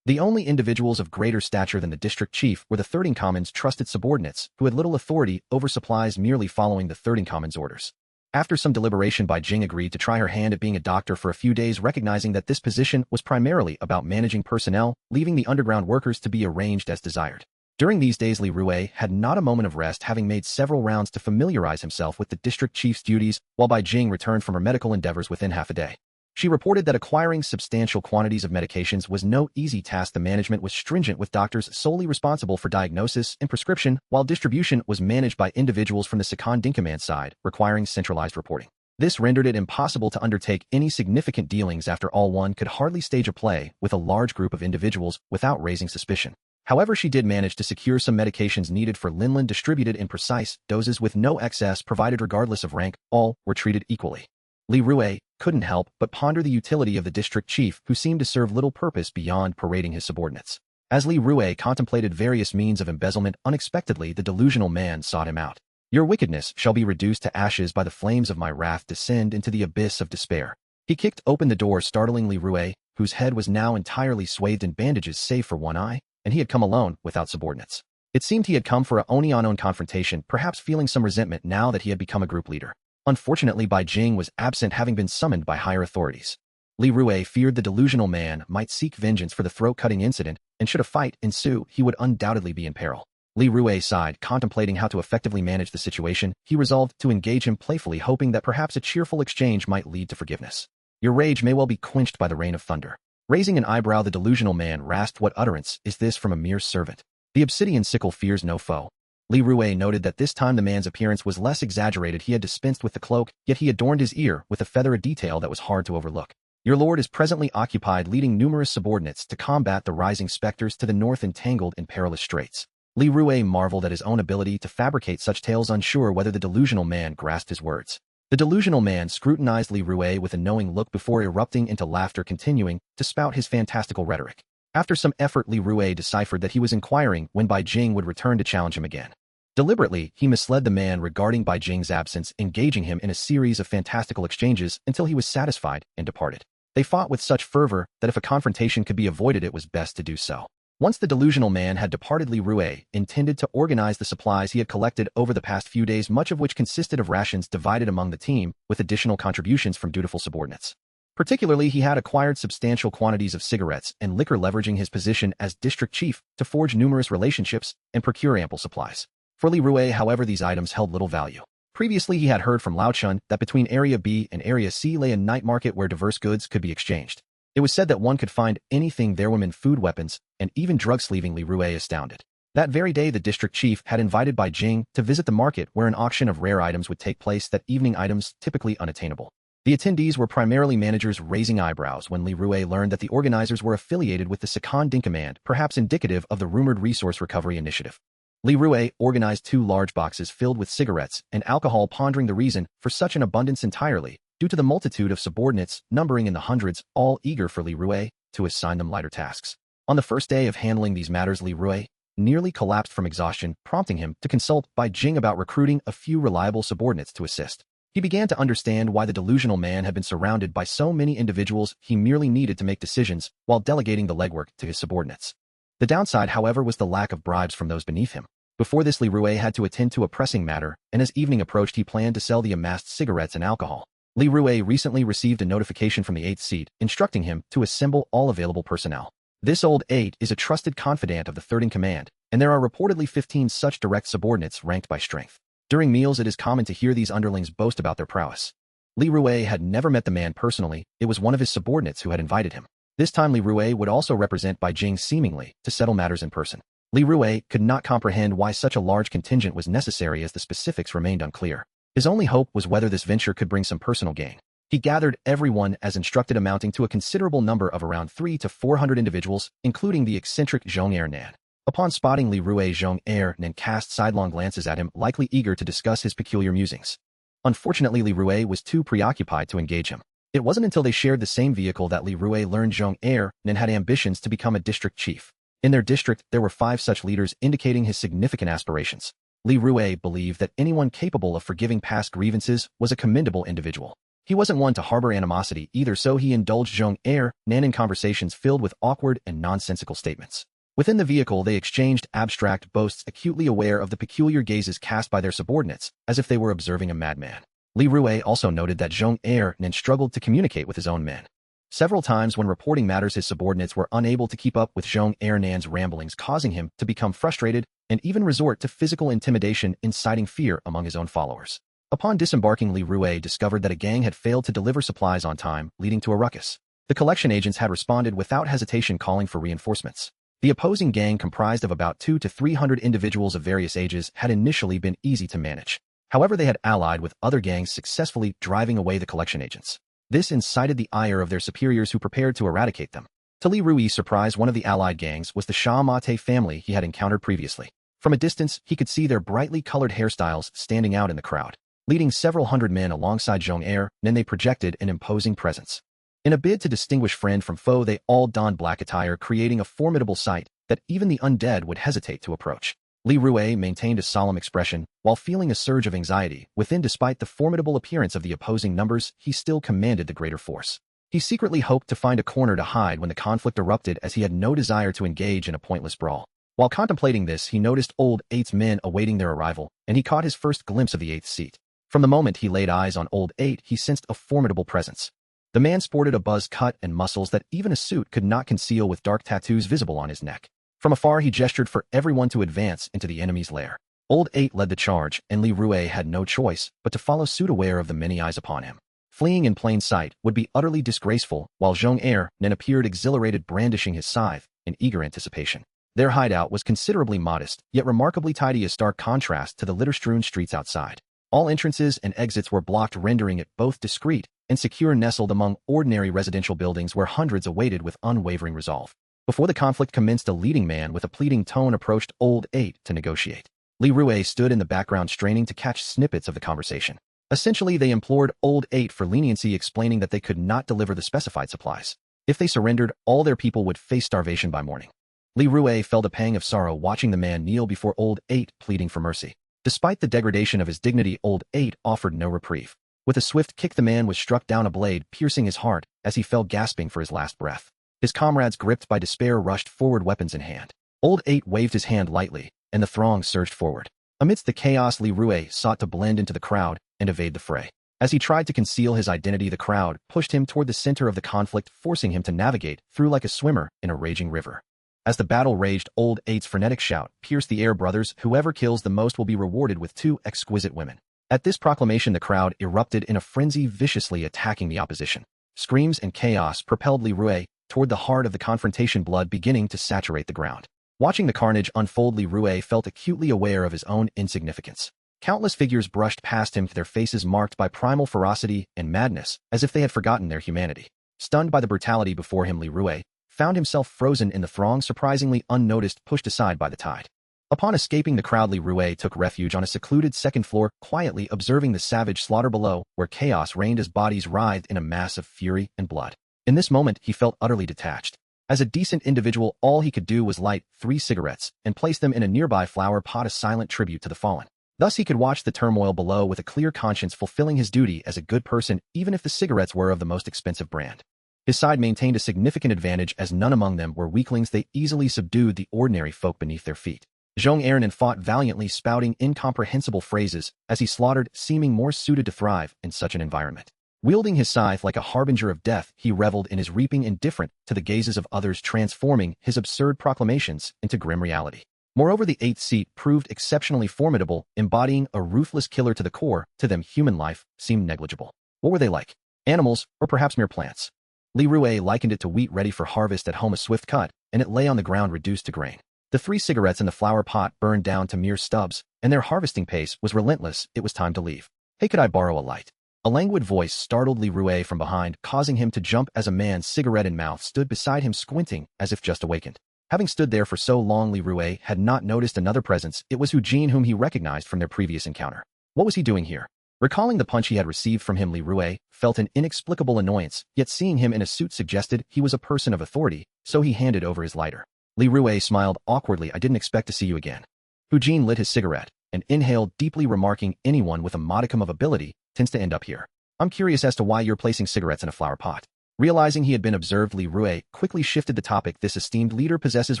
The only individuals of greater stature than the district chief were the 3rd Command's trusted subordinates, who had little authority over supplies, merely following the 3rd Command's orders. After some deliberation, Bai Jing agreed to try her hand at being a doctor for a few days, recognizing that this position was primarily about managing personnel, leaving the underground workers to be arranged as desired. During these days, Li Rui had not a moment of rest, having made several rounds to familiarize himself with the district chief's duties, while Bai Jing returned from her medical endeavors within half a day. She reported that acquiring substantial quantities of medications was no easy task. The management was stringent, with doctors solely responsible for diagnosis and prescription, while distribution was managed by individuals from the second command side, requiring centralized reporting. This rendered it impossible to undertake any significant dealings. After all, one could hardly stage a play with a large group of individuals without raising suspicion. However, she did manage to secure some medications needed for Linlin distributed in precise doses with no excess provided regardless of rank. All were treated equally. Li Rue couldn't help but ponder the utility of the district chief who seemed to serve little purpose beyond parading his subordinates. As Li Rue contemplated various means of embezzlement, unexpectedly the delusional man sought him out. Your wickedness shall be reduced to ashes by the flames of my wrath. Descend into the abyss of despair. He kicked open the door, startling Li Rue, whose head was now entirely swathed in bandages save for one eye, and he had come alone without subordinates. It seemed he had come for a oni-on-own confrontation, perhaps feeling some resentment now that he had become a group leader. Unfortunately, Bai Jing was absent, having been summoned by higher authorities. Li Rue feared the delusional man might seek vengeance for the throat-cutting incident, and should a fight ensue, he would undoubtedly be in peril. Li Rue sighed, contemplating how to effectively manage the situation. He resolved to engage him playfully, hoping that perhaps a cheerful exchange might lead to forgiveness. Your rage may well be quenched by the rain of thunder. Raising an eyebrow, the delusional man rasped, what utterance is this from a mere servant? The obsidian sickle fears no foe. Li Rue noted that this time the man's appearance was less exaggerated. He had dispensed with the cloak, yet he adorned his ear with a feather, a detail that was hard to overlook. Your lord is presently occupied leading numerous subordinates to combat the rising specters to the north, entangled in perilous straits. Li Rue marveled at his own ability to fabricate such tales, unsure whether the delusional man grasped his words. The delusional man scrutinized Li Rue with a knowing look before erupting into laughter, continuing to spout his fantastical rhetoric. After some effort, Li Rue deciphered that he was inquiring when Bai Jing would return to challenge him again. Deliberately, he misled the man regarding Bai Jing's absence, engaging him in a series of fantastical exchanges until he was satisfied and departed. They fought with such fervor that if a confrontation could be avoided, it was best to do so. Once the delusional man had departed, Li Rue intended to organize the supplies he had collected over the past few days, much of which consisted of rations divided among the team, with additional contributions from dutiful subordinates. Particularly, he had acquired substantial quantities of cigarettes and liquor, leveraging his position as district chief to forge numerous relationships and procure ample supplies. For Li Rue, however, these items held little value. Previously, he had heard from Lao Chun that between Area B and Area C lay a night market where diverse goods could be exchanged. It was said that one could find anything there: women, food, weapons, and even drugs. Leaving Li Rue astounded. That very day, the district chief had invited Bai Jing to visit the market where an auction of rare items would take place that evening, items typically unattainable. The attendees were primarily managers, raising eyebrows when Li Rue learned that the organizers were affiliated with the Second Din Command, perhaps indicative of the rumored resource recovery initiative. Li Rue organized 2 large boxes filled with cigarettes and alcohol, pondering the reason for such an abundance entirely due to the multitude of subordinates numbering in the hundreds, all eager for Li Rue to assign them lighter tasks. On the first day of handling these matters, Li Rue nearly collapsed from exhaustion, prompting him to consult Bai Jing about recruiting a few reliable subordinates to assist. He began to understand why the delusional man had been surrounded by so many individuals. He merely needed to make decisions while delegating the legwork to his subordinates. The downside, however, was the lack of bribes from those beneath him. Before this, Li Rue had to attend to a pressing matter, and as evening approached, he planned to sell the amassed cigarettes and alcohol. Li Rue recently received a notification from the 8th seat, instructing him to assemble all available personnel. This old 8 is a trusted confidant of the 3rd in command, and there are reportedly 15 such direct subordinates ranked by strength. During meals, it is common to hear these underlings boast about their prowess. Li Rue had never met the man personally. It was one of his subordinates who had invited him. This time, Li Rue would also represent Bai Jing, seemingly to settle matters in person. Li Rue could not comprehend why such a large contingent was necessary, as the specifics remained unclear. His only hope was whether this venture could bring some personal gain. He gathered everyone as instructed, amounting to a considerable number of around 300 to 400 individuals, including the eccentric Zhong Ernan. Upon spotting Li Rue, Zhong Ernan cast sidelong glances at him, likely eager to discuss his peculiar musings. Unfortunately, Li Rue was too preoccupied to engage him. It wasn't until they shared the same vehicle that Li Rue learned Zhong Ernan had ambitions to become a district chief. In their district, there were 5 such leaders, indicating his significant aspirations. Li Rue believed that anyone capable of forgiving past grievances was a commendable individual. He wasn't one to harbor animosity either, so he indulged Zhong Ernan in conversations filled with awkward and nonsensical statements. Within the vehicle, they exchanged abstract boasts, acutely aware of the peculiar gazes cast by their subordinates, as if they were observing a madman. Li Rue also noted that Zhong Ernan struggled to communicate with his own men. Several times when reporting matters, his subordinates were unable to keep up with Zhong Ernan's ramblings, causing him to become frustrated and even resort to physical intimidation, inciting fear among his own followers. Upon disembarking, Li Rue discovered that a gang had failed to deliver supplies on time, leading to a ruckus. The collection agents had responded without hesitation, calling for reinforcements. The opposing gang, comprised of about 200 to 300 individuals of various ages, had initially been easy to manage. However, they had allied with other gangs, successfully driving away the collection agents. This incited the ire of their superiors, who prepared to eradicate them. To Li Rui's surprise, one of the allied gangs was the Sha Mate family he had encountered previously. From a distance, he could see their brightly colored hairstyles standing out in the crowd. Leading several hundred men alongside Zhong Er, then they projected an imposing presence. In a bid to distinguish friend from foe, they all donned black attire, creating a formidable sight that even the undead would hesitate to approach. Li Rui maintained a solemn expression, while feeling a surge of anxiety within. Despite the formidable appearance of the opposing numbers, he still commanded the greater force. He secretly hoped to find a corner to hide when the conflict erupted, as he had no desire to engage in a pointless brawl. While contemplating this, he noticed Old Eight's men awaiting their arrival, and he caught his first glimpse of the Eighth seat. From the moment he laid eyes on Old Eight, he sensed a formidable presence. The man sported a buzz cut and muscles that even a suit could not conceal, with dark tattoos visible on his neck. From afar, he gestured for everyone to advance into the enemy's lair. Old Eight led the charge, and Li Rui had no choice but to follow suit, aware of the many eyes upon him. Fleeing in plain sight would be utterly disgraceful, while Zhong Er then appeared exhilarated, brandishing his scythe in eager anticipation. Their hideout was considerably modest, yet remarkably tidy, a stark contrast to the litter-strewn streets outside. All entrances and exits were blocked, rendering it both discreet and secure, nestled among ordinary residential buildings where hundreds awaited with unwavering resolve. Before the conflict commenced, a leading man with a pleading tone approached Old Eight to negotiate. Li Rui stood in the background, straining to catch snippets of the conversation. Essentially, they implored Old Eight for leniency, explaining that they could not deliver the specified supplies. If they surrendered, all their people would face starvation by morning. Li Rui felt a pang of sorrow watching the man kneel before Old Eight, pleading for mercy. Despite the degradation of his dignity, Old Eight offered no reprieve. With a swift kick, the man was struck down, a blade piercing his heart as he fell gasping for his last breath. His comrades, gripped by despair, rushed forward, weapons in hand. Old Eight waved his hand lightly, and the throng surged forward. Amidst the chaos, Li Rui sought to blend into the crowd and evade the fray. As he tried to conceal his identity, the crowd pushed him toward the center of the conflict, forcing him to navigate through like a swimmer in a raging river. As the battle raged, Old Eight's frenetic shout pierced the air. Brothers, whoever kills the most will be rewarded with 2 exquisite women. At this proclamation, the crowd erupted in a frenzy, viciously attacking the opposition. Screams and chaos propelled Li Rui toward the heart of the confrontation, blood beginning to saturate the ground. Watching the carnage unfold, Li Rui felt acutely aware of his own insignificance. Countless figures brushed past him, their faces marked by primal ferocity and madness, as if they had forgotten their humanity. Stunned by the brutality before him, Li Rui found himself frozen in the throng, surprisingly unnoticed, pushed aside by the tide. Upon escaping the crowd, Li Rui took refuge on a secluded second floor, quietly observing the savage slaughter below, where chaos reigned as bodies writhed in a mass of fury and blood. In this moment, he felt utterly detached. As a decent individual, all he could do was light 3 cigarettes and place them in a nearby flower pot, a silent tribute to the fallen. Thus he could watch the turmoil below with a clear conscience, fulfilling his duty as a good person, even if the cigarettes were of the most expensive brand. His side maintained a significant advantage, as none among them were weaklings. They easily subdued the ordinary folk beneath their feet. Zhong Erin fought valiantly, spouting incomprehensible phrases as he slaughtered, seeming more suited to thrive in such an environment. Wielding his scythe like a harbinger of death, he reveled in his reaping, indifferent to the gazes of others, transforming his absurd proclamations into grim reality. Moreover, the 8th seat proved exceptionally formidable, embodying a ruthless killer to the core. To them, human life seemed negligible. What were they like? Animals, or perhaps mere plants? Li Rui likened it to wheat ready for harvest at home, a swift cut, and it lay on the ground reduced to grain. The 3 cigarettes in the flower pot burned down to mere stubs, and their harvesting pace was relentless. It was time to leave. Hey, could I borrow a light? A languid voice startled Li Rui from behind, causing him to jump as a man, cigarette in mouth, stood beside him, squinting as if just awakened. Having stood there for so long, Li Rui had not noticed another presence. It was Hu Jin, whom he recognized from their previous encounter. What was he doing here? Recalling the punch he had received from him, Li Rui felt an inexplicable annoyance, yet seeing him in a suit suggested he was a person of authority, so he handed over his lighter. Li Rui smiled awkwardly. I didn't expect to see you again. Hu Jin lit his cigarette and inhaled deeply, remarking, anyone with a modicum of ability tends to end up here. I'm curious as to why you're placing cigarettes in a flower pot. Realizing he had been observed, Li Rui quickly shifted the topic. This esteemed leader possesses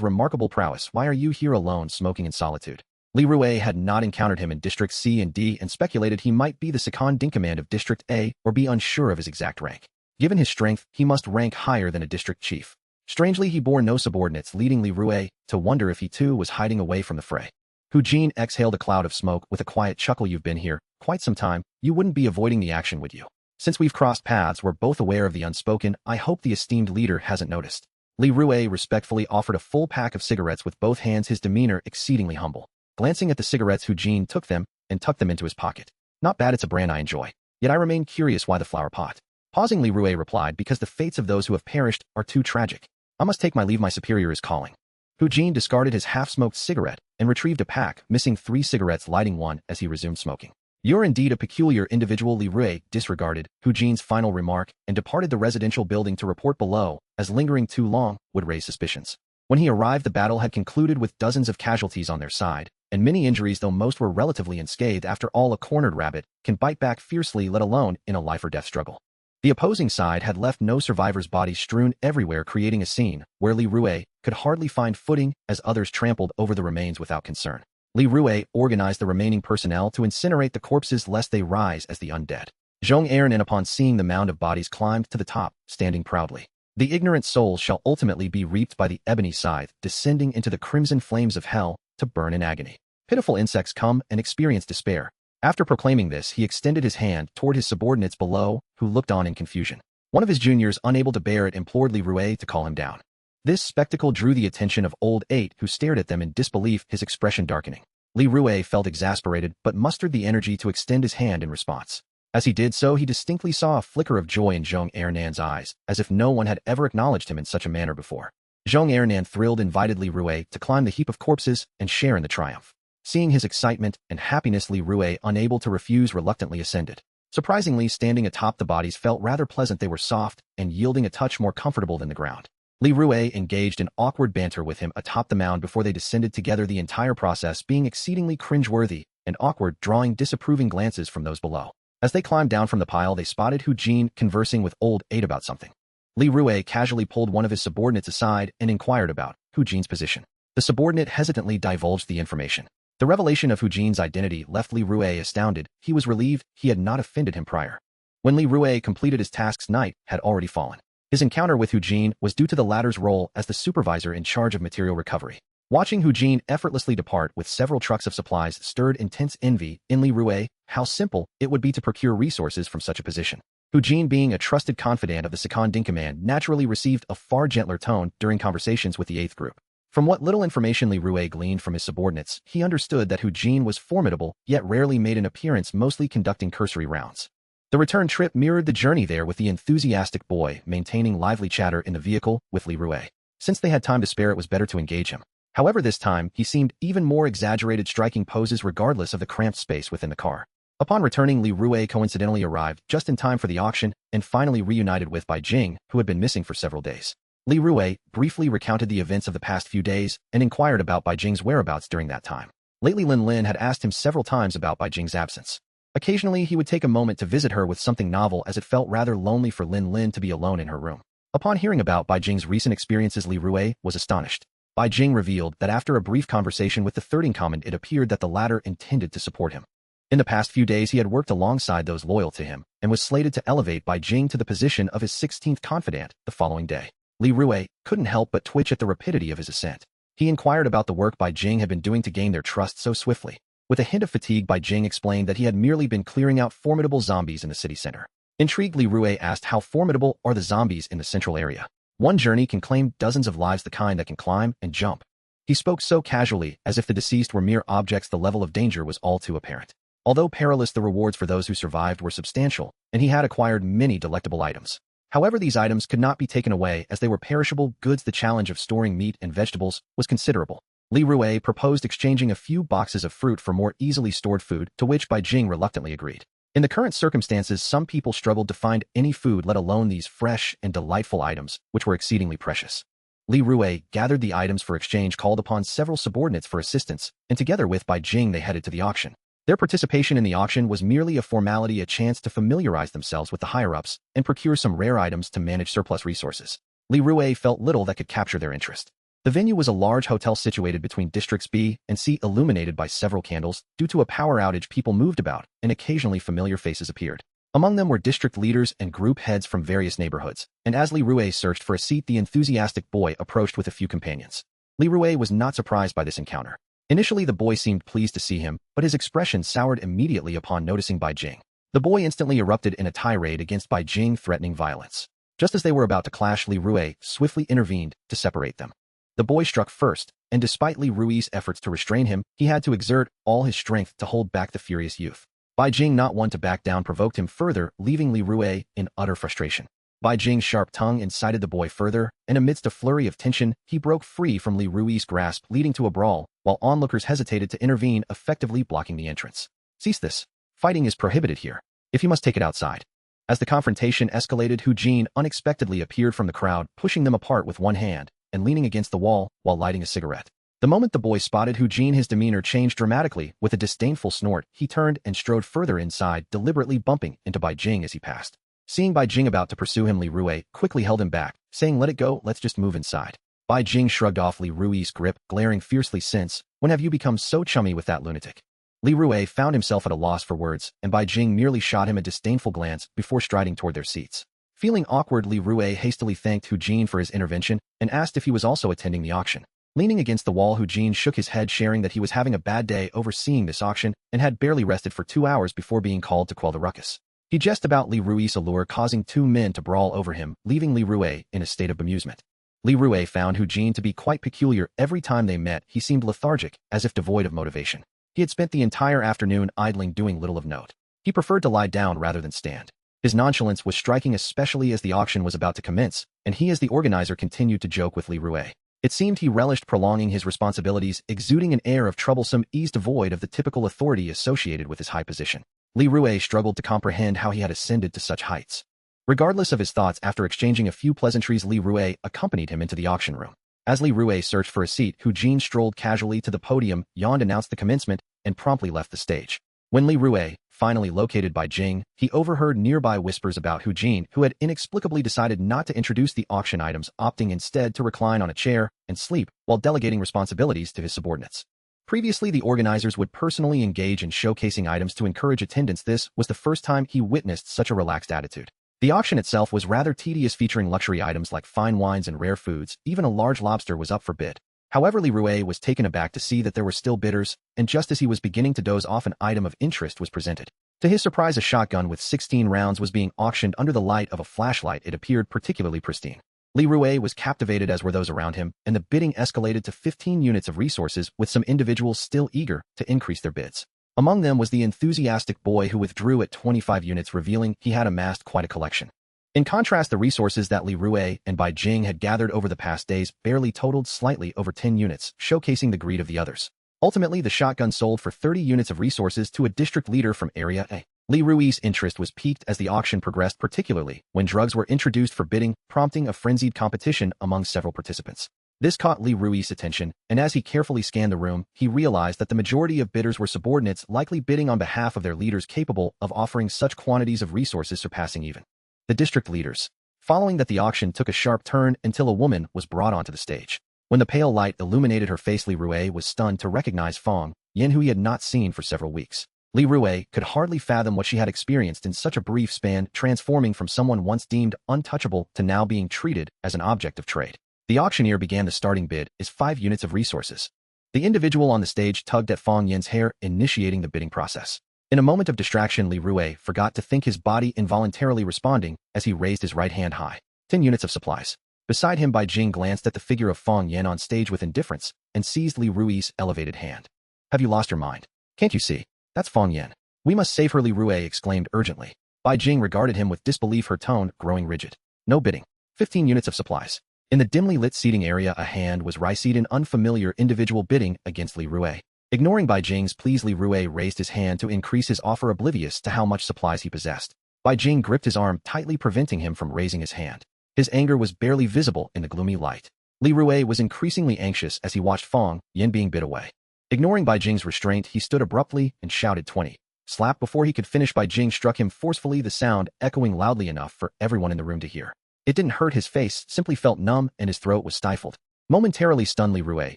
remarkable prowess. Why are you here alone, smoking in solitude? Li Rui had not encountered him in District C and D and speculated he might be the second in command of District A or be unsure of his exact rank. Given his strength, he must rank higher than a district chief. Strangely, he bore no subordinates, leading Li Rui to wonder if he too was hiding away from the fray. Hu Jin exhaled a cloud of smoke with a quiet chuckle. You've been here quite some time. You wouldn't be avoiding the action, would you? Since we've crossed paths, we're both aware of the unspoken. I hope the esteemed leader hasn't noticed. Li Rui respectfully offered a full pack of cigarettes with both hands, his demeanor exceedingly humble. Glancing at the cigarettes, Hu Jin took them and tucked them into his pocket. Not bad, it's a brand I enjoy. Yet I remain curious why the flower pot. Pausing, Li Rui replied, because the fates of those who have perished are too tragic. I must take my leave, my superior is calling. Hu Jin discarded his half-smoked cigarette and retrieved a pack, missing 3 cigarettes, lighting one as he resumed smoking. You're indeed a peculiar individual. Li Rui disregarded Hu Jin's final remark and departed the residential building to report below, as lingering too long would raise suspicions. When he arrived, the battle had concluded with dozens of casualties on their side, and many injuries, though most were relatively unscathed. After all, a cornered rabbit can bite back fiercely, let alone in a life-or-death struggle. The opposing side had left no survivors' bodies strewn everywhere, creating a scene where Li Rui could hardly find footing as others trampled over the remains without concern. Li Rui organized the remaining personnel to incinerate the corpses lest they rise as the undead. Zhong Ernan, upon seeing the mound of bodies, climbed to the top, standing proudly. The ignorant souls shall ultimately be reaped by the ebony scythe, descending into the crimson flames of hell to burn in agony. Pitiful insects come and experience despair. After proclaiming this, he extended his hand toward his subordinates below, who looked on in confusion. One of his juniors, unable to bear it, implored Li Rui to call him down. This spectacle drew the attention of Old Eight, who stared at them in disbelief, his expression darkening. Li Rui felt exasperated, but mustered the energy to extend his hand in response. As he did so, he distinctly saw a flicker of joy in Zhong Ernan's eyes, as if no one had ever acknowledged him in such a manner before. Zhong Ernan, thrilled, invited Li Rui to climb the heap of corpses and share in the triumph. Seeing his excitement and happiness, Li Rui, unable to refuse, reluctantly ascended. Surprisingly, standing atop the bodies felt rather pleasant. They were soft and yielding a touch more comfortable than the ground. Li Rui engaged in awkward banter with him atop the mound before they descended together, the entire process being exceedingly cringeworthy and awkward, drawing disapproving glances from those below. As they climbed down from the pile, they spotted Hu Jin conversing with Old Eight about something. Li Rui casually pulled one of his subordinates aside and inquired about Hu Jin's position. The subordinate hesitantly divulged the information. The revelation of Hu Jin's identity left Li Rui astounded. He was relieved he had not offended him prior. When Li Rui completed his tasks, night had already fallen. His encounter with Hu Jin was due to the latter's role as the supervisor in charge of material recovery. Watching Hu Jin effortlessly depart with several trucks of supplies stirred intense envy in Li Rui. How simple it would be to procure resources from such a position. Hu Jin, being a trusted confidant of the second in command, naturally received a far gentler tone during conversations with the 8th group. From what little information Li Rui gleaned from his subordinates, he understood that Hu Jin was formidable, yet rarely made an appearance, mostly conducting cursory rounds. The return trip mirrored the journey there, with the enthusiastic boy maintaining lively chatter in the vehicle with Li Rui. Since they had time to spare, it was better to engage him. However, this time, he seemed even more exaggerated, striking poses regardless of the cramped space within the car. Upon returning, Li Rui coincidentally arrived just in time for the auction and finally reunited with Bai Jing, who had been missing for several days. Li Rui briefly recounted the events of the past few days and inquired about Bai Jing's whereabouts during that time. Lately, Lin Lin had asked him several times about Bai Jing's absence. Occasionally, he would take a moment to visit her with something novel, as it felt rather lonely for Lin Lin to be alone in her room. Upon hearing about Bai Jing's recent experiences, Li Rui was astonished. Bai Jing revealed that after a brief conversation with the 3rd in command, it appeared that the latter intended to support him. In the past few days, he had worked alongside those loyal to him and was slated to elevate Bai Jing to the position of his 16th confidant the following day. Li Rui couldn't help but twitch at the rapidity of his ascent. He inquired about the work Bai Jing had been doing to gain their trust so swiftly. With a hint of fatigue, Bai Jing explained that he had merely been clearing out formidable zombies in the city center. Intrigued, Li Rui asked, how formidable are the zombies in the central area? One journey can claim dozens of lives, the kind that can climb and jump. He spoke so casually, as if the deceased were mere objects. The level of danger was all too apparent. Although perilous, the rewards for those who survived were substantial, and he had acquired many delectable items. However, these items could not be taken away as they were perishable goods. The challenge of storing meat and vegetables was considerable. Li Rui proposed exchanging a few boxes of fruit for more easily stored food, to which Bai Jing reluctantly agreed. In the current circumstances, some people struggled to find any food, let alone these fresh and delightful items, which were exceedingly precious. Li Rui gathered the items for exchange, called upon several subordinates for assistance, and together with Bai Jing they headed to the auction. Their participation in the auction was merely a formality, a chance to familiarize themselves with the higher-ups and procure some rare items to manage surplus resources. Li Rui felt little that could capture their interest. The venue was a large hotel situated between districts B and C, illuminated by several candles. Due to a power outage, people moved about, and occasionally familiar faces appeared. Among them were district leaders and group heads from various neighborhoods, and as Li Rui searched for a seat, the enthusiastic boy approached with a few companions. Li Rui was not surprised by this encounter. Initially, the boy seemed pleased to see him, but his expression soured immediately upon noticing Bai Jing. The boy instantly erupted in a tirade against Bai Jing, threatening violence. Just as they were about to clash, Li Rui swiftly intervened to separate them. The boy struck first, and despite Li Rui's efforts to restrain him, he had to exert all his strength to hold back the furious youth. Bai Jing, not one to back down, provoked him further, leaving Li Rui in utter frustration. Bai Jing's sharp tongue incited the boy further, and amidst a flurry of tension, he broke free from Li Rui's grasp, leading to a brawl, while onlookers hesitated to intervene, effectively blocking the entrance. Cease this. Fighting is prohibited here. If you must take it outside. As the confrontation escalated, Hu Jin unexpectedly appeared from the crowd, pushing them apart with one hand and leaning against the wall while lighting a cigarette. The moment the boy spotted Hu Jin, his demeanor changed dramatically. With a disdainful snort, he turned and strode further inside, deliberately bumping into Bai Jing as he passed. Seeing Bai Jing about to pursue him, Li Rui quickly held him back, saying, "Let it go, let's just move inside." Bai Jing shrugged off Li Rui's grip, glaring fiercely. "Since when have you become so chummy with that lunatic?" Li Rui found himself at a loss for words, and Bai Jing merely shot him a disdainful glance before striding toward their seats. Feeling awkward, Li Rui hastily thanked Hu Jin for his intervention and asked if he was also attending the auction. Leaning against the wall, Hu Jin shook his head, sharing that he was having a bad day overseeing this auction and had barely rested for 2 hours before being called to quell the ruckus. He jested about Li Rui's allure, causing 2 men to brawl over him, leaving Li Rui in a state of bemusement. Li Rui found Hu Jin to be quite peculiar. Every time they met, he seemed lethargic, as if devoid of motivation. He had spent the entire afternoon idling, doing little of note. He preferred to lie down rather than stand. His nonchalance was striking, especially as the auction was about to commence, and he as the organizer continued to joke with Li Rui. It seemed he relished prolonging his responsibilities, exuding an air of troublesome ease devoid of the typical authority associated with his high position. Li Rui struggled to comprehend how he had ascended to such heights. Regardless of his thoughts, after exchanging a few pleasantries, Li Rui accompanied him into the auction room. As Li Rui searched for a seat, Hu Jin strolled casually to the podium, yawned, announced the commencement, and promptly left the stage. When Li Rui finally located Bai Jing, he overheard nearby whispers about Hu Jin, who had inexplicably decided not to introduce the auction items, opting instead to recline on a chair and sleep while delegating responsibilities to his subordinates. Previously, the organizers would personally engage in showcasing items to encourage attendance. This was the first time he witnessed such a relaxed attitude. The auction itself was rather tedious, featuring luxury items like fine wines and rare foods. Even a large lobster was up for bid. However, Li Rui was taken aback to see that there were still bidders, and just as he was beginning to doze off, an item of interest was presented. To his surprise, a shotgun with 16 rounds was being auctioned under the light of a flashlight. It appeared particularly pristine. Li Rui was captivated, as were those around him, and the bidding escalated to 15 units of resources, with some individuals still eager to increase their bids. Among them was the enthusiastic boy who withdrew at 25 units, revealing he had amassed quite a collection. In contrast, the resources that Li Rui and Bai Jing had gathered over the past days barely totaled slightly over 10 units, showcasing the greed of the others. Ultimately, the shotgun sold for 30 units of resources to a district leader from Area A. Li Rui's interest was piqued as the auction progressed, particularly when drugs were introduced for bidding, prompting a frenzied competition among several participants. This caught Li Rui's attention, and as he carefully scanned the room, he realized that the majority of bidders were subordinates, likely bidding on behalf of their leaders, capable of offering such quantities of resources surpassing even the district leaders. Following that, the auction took a sharp turn until a woman was brought onto the stage. When the pale light illuminated her face, Li Rui was stunned to recognize Fong Yen, who he had not seen for several weeks. Li Rui could hardly fathom what she had experienced in such a brief span, transforming from someone once deemed untouchable to now being treated as an object of trade. The auctioneer began. The starting bid is 5 units of resources. The individual on the stage tugged at Fong Yen's hair, initiating the bidding process. In a moment of distraction, Li Rui forgot to think, his body involuntarily responding as he raised his right hand high. 10 units of supplies. Beside him, Bai Jing glanced at the figure of Fong Yen on stage with indifference and seized Li Rui's elevated hand. "Have you lost your mind? Can't you see? That's Fong Yen. We must save her," Li Rui exclaimed urgently. Bai Jing regarded him with disbelief, her tone growing rigid. "No bidding. 15 units of supplies." In the dimly lit seating area, a hand was raised, an unfamiliar individual bidding against Li Rui. Ignoring Bai Jing's pleas, Li Rui raised his hand to increase his offer, oblivious to how much supplies he possessed. Bai Jing gripped his arm tightly, preventing him from raising his hand. His anger was barely visible in the gloomy light. Li Rui was increasingly anxious as he watched Fong Yen being bid away. Ignoring Bai Jing's restraint, he stood abruptly and shouted 20. Slap. Before he could finish, Bai Jing struck him forcefully, the sound echoing loudly enough for everyone in the room to hear. It didn't hurt his face, simply felt numb, and his throat was stifled. Momentarily stunned, Li Rui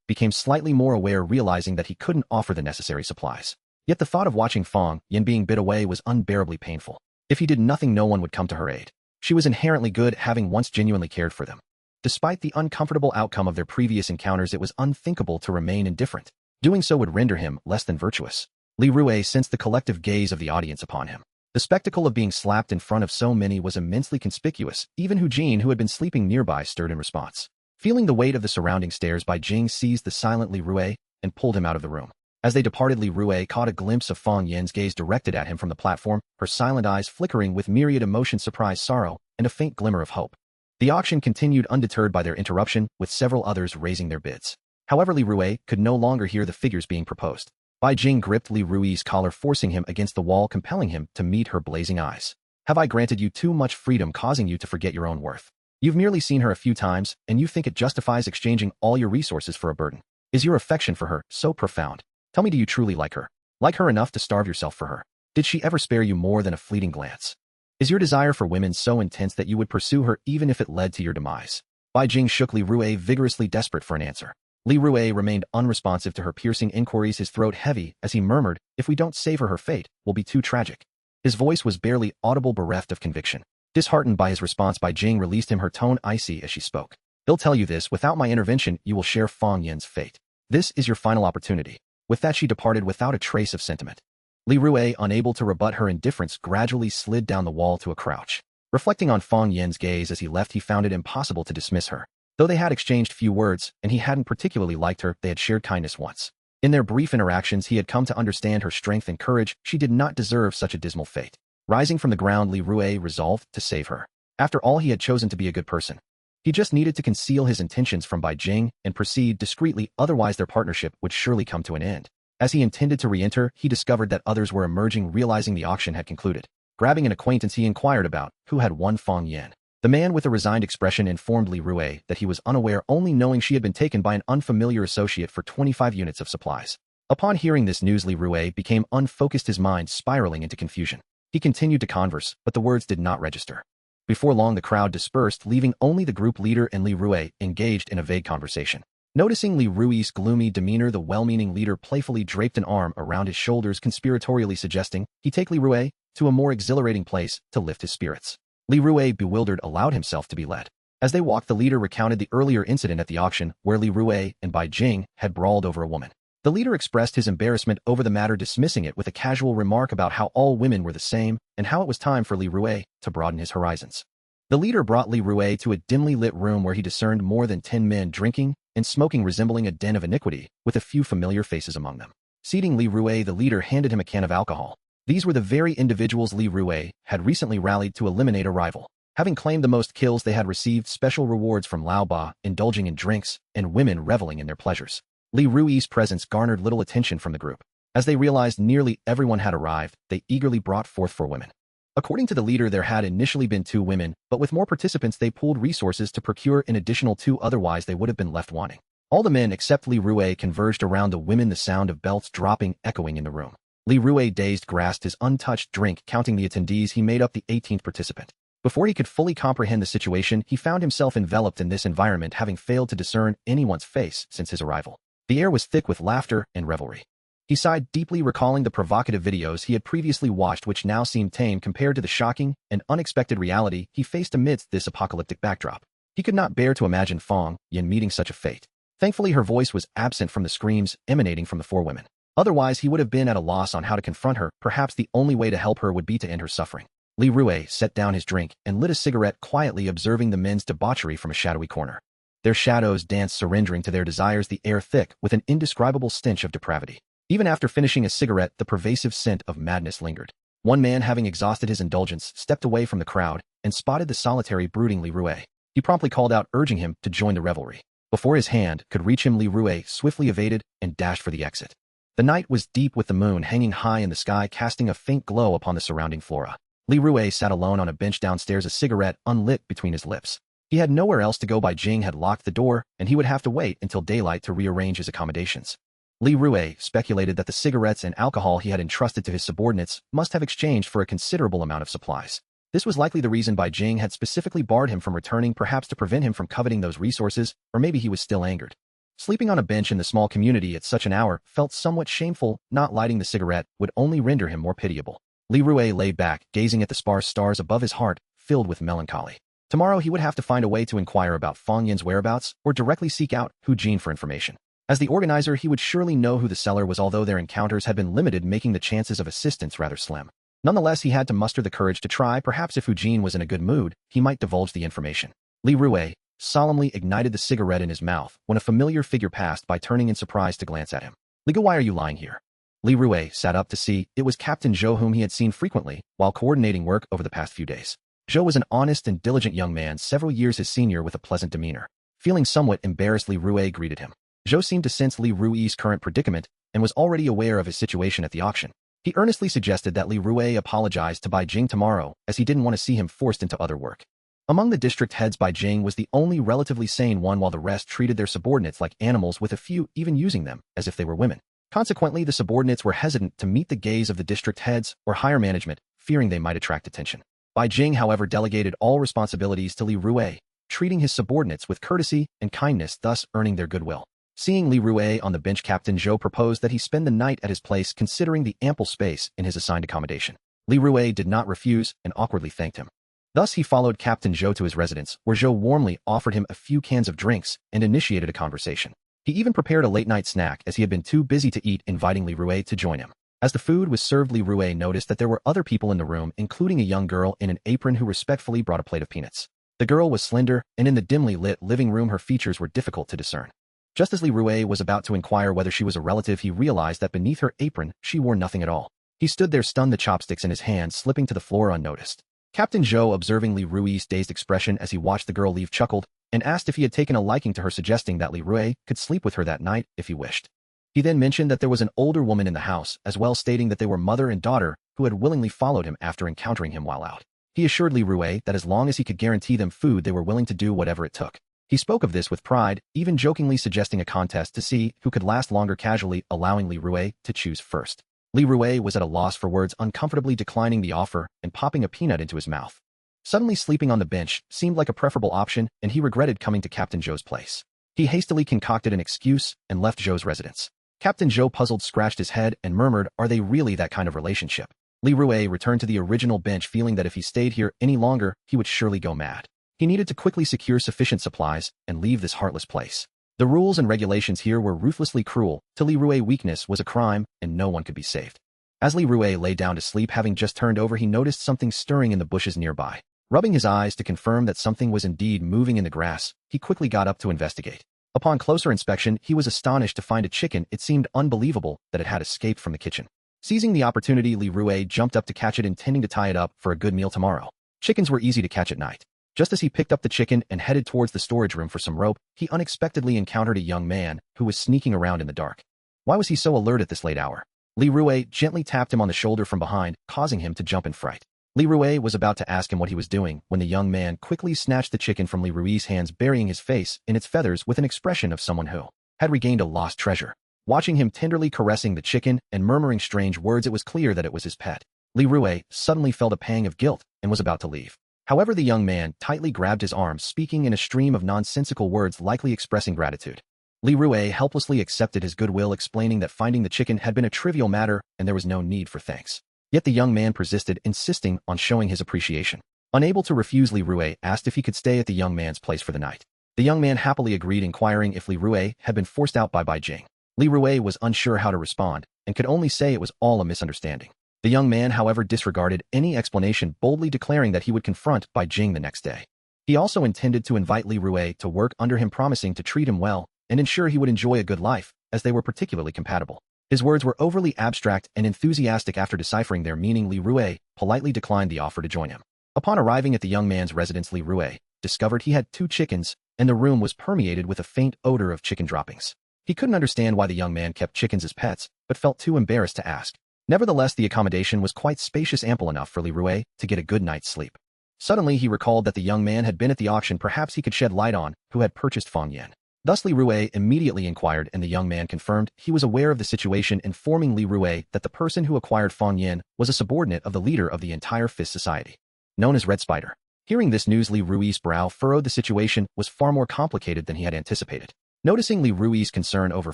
became slightly more aware, realizing that he couldn't offer the necessary supplies. Yet the thought of watching Fong Yen being bid away was unbearably painful. If he did nothing, no one would come to her aid. She was inherently good, having once genuinely cared for them. Despite the uncomfortable outcome of their previous encounters, it was unthinkable to remain indifferent. Doing so would render him less than virtuous. Li Rui sensed the collective gaze of the audience upon him. The spectacle of being slapped in front of so many was immensely conspicuous. Even Hu Jin, who had been sleeping nearby, stirred in response. Feeling the weight of the surrounding stares, Bai Jing seized the silent Li Rui and pulled him out of the room. As they departed, Li Rui caught a glimpse of Fong Yen's gaze directed at him from the platform, her silent eyes flickering with myriad emotions: surprise, sorrow, and a faint glimmer of hope. The auction continued undeterred by their interruption, with several others raising their bids. However, Li Rui could no longer hear the figures being proposed. Bai Jing gripped Li Rui's collar, forcing him against the wall, compelling him to meet her blazing eyes. Have I granted you too much freedom, causing you to forget your own worth? You've merely seen her a few times, and you think it justifies exchanging all your resources for a burden. Is your affection for her so profound? Tell me, do you truly like her? Like her enough to starve yourself for her? Did she ever spare you more than a fleeting glance? Is your desire for women so intense that you would pursue her even if it led to your demise? Bai Jing shook Li Rui, vigorously desperate for an answer. Li Rui remained unresponsive to her piercing inquiries, his throat heavy, as he murmured, if we don't save her, her fate will be too tragic. His voice was barely audible, bereft of conviction. Disheartened by his response, Bai Jing released him, her tone icy as she spoke. He'll tell you this, without my intervention, you will share Fang Yin's fate. This is your final opportunity. With that, she departed without a trace of sentiment. Li Rui, unable to rebut her indifference, gradually slid down the wall to a crouch. Reflecting on Fang Yin's gaze as he left, he found it impossible to dismiss her. Though they had exchanged few words, and he hadn't particularly liked her, they had shared kindness once. In their brief interactions, he had come to understand her strength and courage. She did not deserve such a dismal fate. Rising from the ground, Li Rui resolved to save her. After all, he had chosen to be a good person. He just needed to conceal his intentions from Bai Jing and proceed discreetly, otherwise their partnership would surely come to an end. As he intended to re-enter, he discovered that others were emerging, realizing the auction had concluded. Grabbing an acquaintance, he inquired about who had won Fang Yin. The man with a resigned expression informed Li Rui that he was unaware, only knowing she had been taken by an unfamiliar associate for 25 units of supplies. Upon hearing this news, Li Rui became unfocused, his mind spiraling into confusion. He continued to converse, but the words did not register. Before long, the crowd dispersed, leaving only the group leader and Li Rui engaged in a vague conversation. Noticing Li Rui's gloomy demeanor, the well-meaning leader playfully draped an arm around his shoulders, conspiratorially suggesting he take Li Rui to a more exhilarating place to lift his spirits. Li Rui, bewildered, allowed himself to be led. As they walked, the leader recounted the earlier incident at the auction, where Li Rui and Bai Jing had brawled over a woman. The leader expressed his embarrassment over the matter, dismissing it with a casual remark about how all women were the same and how it was time for Li Rui to broaden his horizons. The leader brought Li Rui to a dimly lit room where he discerned more than 10 men drinking and smoking, resembling a den of iniquity, with a few familiar faces among them. Seating Li Rui, the leader handed him a can of alcohol. These were the very individuals Li Rui had recently rallied to eliminate a rival. Having claimed the most kills, they had received special rewards from Lao Ba, indulging in drinks, and women reveling in their pleasures. Li Rui's presence garnered little attention from the group. As they realized nearly everyone had arrived, they eagerly brought forth 4 women. According to the leader, there had initially been 2 women, but with more participants they pooled resources to procure an additional 2, otherwise they would have been left wanting. All the men except Li Rui converged around the women, the sound of belts dropping echoing in the room. Li Rui, dazed, grasped his untouched drink. Counting the attendees, he made up the 18th participant. Before he could fully comprehend the situation, he found himself enveloped in this environment, having failed to discern anyone's face since his arrival. The air was thick with laughter and revelry. He sighed deeply, recalling the provocative videos he had previously watched, which now seemed tame compared to the shocking and unexpected reality he faced amidst this apocalyptic backdrop. He could not bear to imagine Fang Yin meeting such a fate. Thankfully, her voice was absent from the screams emanating from the 4 women. Otherwise, he would have been at a loss on how to confront her. Perhaps the only way to help her would be to end her suffering. Li Rui set down his drink and lit a cigarette, quietly observing the men's debauchery from a shadowy corner. Their shadows danced, surrendering to their desires, the air thick with an indescribable stench of depravity. Even after finishing a cigarette, the pervasive scent of madness lingered. One man, having exhausted his indulgence, stepped away from the crowd and spotted the solitary, brooding Li Rui. He promptly called out, urging him to join the revelry. Before his hand could reach him, Li Rui swiftly evaded and dashed for the exit. The night was deep, with the moon hanging high in the sky, casting a faint glow upon the surrounding flora. Li Rui sat alone on a bench downstairs, a cigarette unlit between his lips. He had nowhere else to go. Bai Jing had locked the door, and he would have to wait until daylight to rearrange his accommodations. Li Rui speculated that the cigarettes and alcohol he had entrusted to his subordinates must have exchanged for a considerable amount of supplies. This was likely the reason Bai Jing had specifically barred him from returning, perhaps to prevent him from coveting those resources, or maybe he was still angered. Sleeping on a bench in the small community at such an hour felt somewhat shameful. Not lighting the cigarette would only render him more pitiable. Li Rui lay back, gazing at the sparse stars above, his heart filled with melancholy. Tomorrow he would have to find a way to inquire about Fang Yin's whereabouts, or directly seek out Hu Jin for information. As the organizer, he would surely know who the seller was, although their encounters had been limited, making the chances of assistance rather slim. Nonetheless, he had to muster the courage to try. Perhaps if Hu Jin was in a good mood, he might divulge the information. Li Rui solemnly ignited the cigarette in his mouth when a familiar figure passed by, turning in surprise to glance at him. Li Gu, why are you lying here? Li Rui sat up to see. It was Captain Zhou, whom he had seen frequently while coordinating work over the past few days. Zhou was an honest and diligent young man several years his senior with a pleasant demeanor. Feeling somewhat embarrassed, Li Rui greeted him. Zhou seemed to sense Li Rui's current predicament and was already aware of his situation at the auction. He earnestly suggested that Li Rui apologize to Bai Jing tomorrow, as he didn't want to see him forced into other work. Among the district heads, Bai Jing was the only relatively sane one, while the rest treated their subordinates like animals, with a few even using them as if they were women. Consequently, the subordinates were hesitant to meet the gaze of the district heads or higher management, fearing they might attract attention. Bai Jing, however, delegated all responsibilities to Li Rui, treating his subordinates with courtesy and kindness, thus earning their goodwill. Seeing Li Rui on the bench, Captain Zhou proposed that he spend the night at his place, considering the ample space in his assigned accommodation. Li Rui did not refuse and awkwardly thanked him. Thus he followed Captain Zhou to his residence, where Zhou warmly offered him a few cans of drinks and initiated a conversation. He even prepared a late-night snack, as he had been too busy to eat, inviting Li Rui to join him. As the food was served, Li Rui noticed that there were other people in the room, including a young girl in an apron who respectfully brought a plate of peanuts. The girl was slender, and in the dimly lit living room her features were difficult to discern. Just as Li Rui was about to inquire whether she was a relative, he realized that beneath her apron she wore nothing at all. He stood there, stunned, the chopsticks in his hand slipping to the floor unnoticed. Captain Zhou, observing Li Rui's dazed expression as he watched the girl leave, chuckled and asked if he had taken a liking to her, suggesting that Li Rui could sleep with her that night if he wished. He then mentioned that there was an older woman in the house as well, stating that they were mother and daughter who had willingly followed him after encountering him while out. He assured Li Rui that as long as he could guarantee them food, they were willing to do whatever it took. He spoke of this with pride, even jokingly suggesting a contest to see who could last longer, casually allowing Li Rui to choose first. Li Rui was at a loss for words, uncomfortably declining the offer and popping a peanut into his mouth. Suddenly, sleeping on the bench seemed like a preferable option, and he regretted coming to Captain Zhou's place. He hastily concocted an excuse and left Zhou's residence. Captain Zhou, puzzled, scratched his head and murmured, "Are they really that kind of relationship?" Li Rui returned to the original bench, feeling that if he stayed here any longer, he would surely go mad. He needed to quickly secure sufficient supplies and leave this heartless place. The rules and regulations here were ruthlessly cruel. To Li Rui, weakness was a crime, and no one could be saved. As Li Rui lay down to sleep, having just turned over, he noticed something stirring in the bushes nearby. Rubbing his eyes to confirm that something was indeed moving in the grass, he quickly got up to investigate. Upon closer inspection, he was astonished to find a chicken. It seemed unbelievable that it had escaped from the kitchen. Seizing the opportunity, Li Rui jumped up to catch it, intending to tie it up for a good meal tomorrow. Chickens were easy to catch at night. Just as he picked up the chicken and headed towards the storage room for some rope, he unexpectedly encountered a young man who was sneaking around in the dark. Why was he so alert at this late hour? Li Rui gently tapped him on the shoulder from behind, causing him to jump in fright. Li Rui was about to ask him what he was doing when the young man quickly snatched the chicken from Li Rui's hands, burying his face in its feathers with an expression of someone who had regained a lost treasure. Watching him tenderly caressing the chicken and murmuring strange words, it was clear that it was his pet. Li Rui suddenly felt a pang of guilt and was about to leave. However, the young man tightly grabbed his arm, speaking in a stream of nonsensical words, likely expressing gratitude. Li Rui helplessly accepted his goodwill, explaining that finding the chicken had been a trivial matter and there was no need for thanks. Yet the young man persisted, insisting on showing his appreciation. Unable to refuse, Li Rui asked if he could stay at the young man's place for the night. The young man happily agreed, inquiring if Li Rui had been forced out by Bai Jing. Li Rui was unsure how to respond and could only say it was all a misunderstanding. The young man, however, disregarded any explanation, boldly declaring that he would confront Bai Jing the next day. He also intended to invite Li Rui to work under him, promising to treat him well and ensure he would enjoy a good life, as they were particularly compatible. His words were overly abstract and enthusiastic. After deciphering their meaning, Li Rui politely declined the offer to join him. Upon arriving at the young man's residence, Li Rui discovered he had 2 chickens, and the room was permeated with a faint odor of chicken droppings. He couldn't understand why the young man kept chickens as pets, but felt too embarrassed to ask. Nevertheless, the accommodation was quite spacious, ample enough for Li Rui to get a good night's sleep. Suddenly, he recalled that the young man had been at the auction. Perhaps he could shed light on who had purchased Fang Yen. Thus, Li Rui immediately inquired, and the young man confirmed he was aware of the situation, informing Li Rui that the person who acquired Fang Yen was a subordinate of the leader of the entire Fist Society, known as Red Spider. Hearing this news, Li Rui's brow furrowed. The situation was far more complicated than he had anticipated. Noticing Li Rui's concern over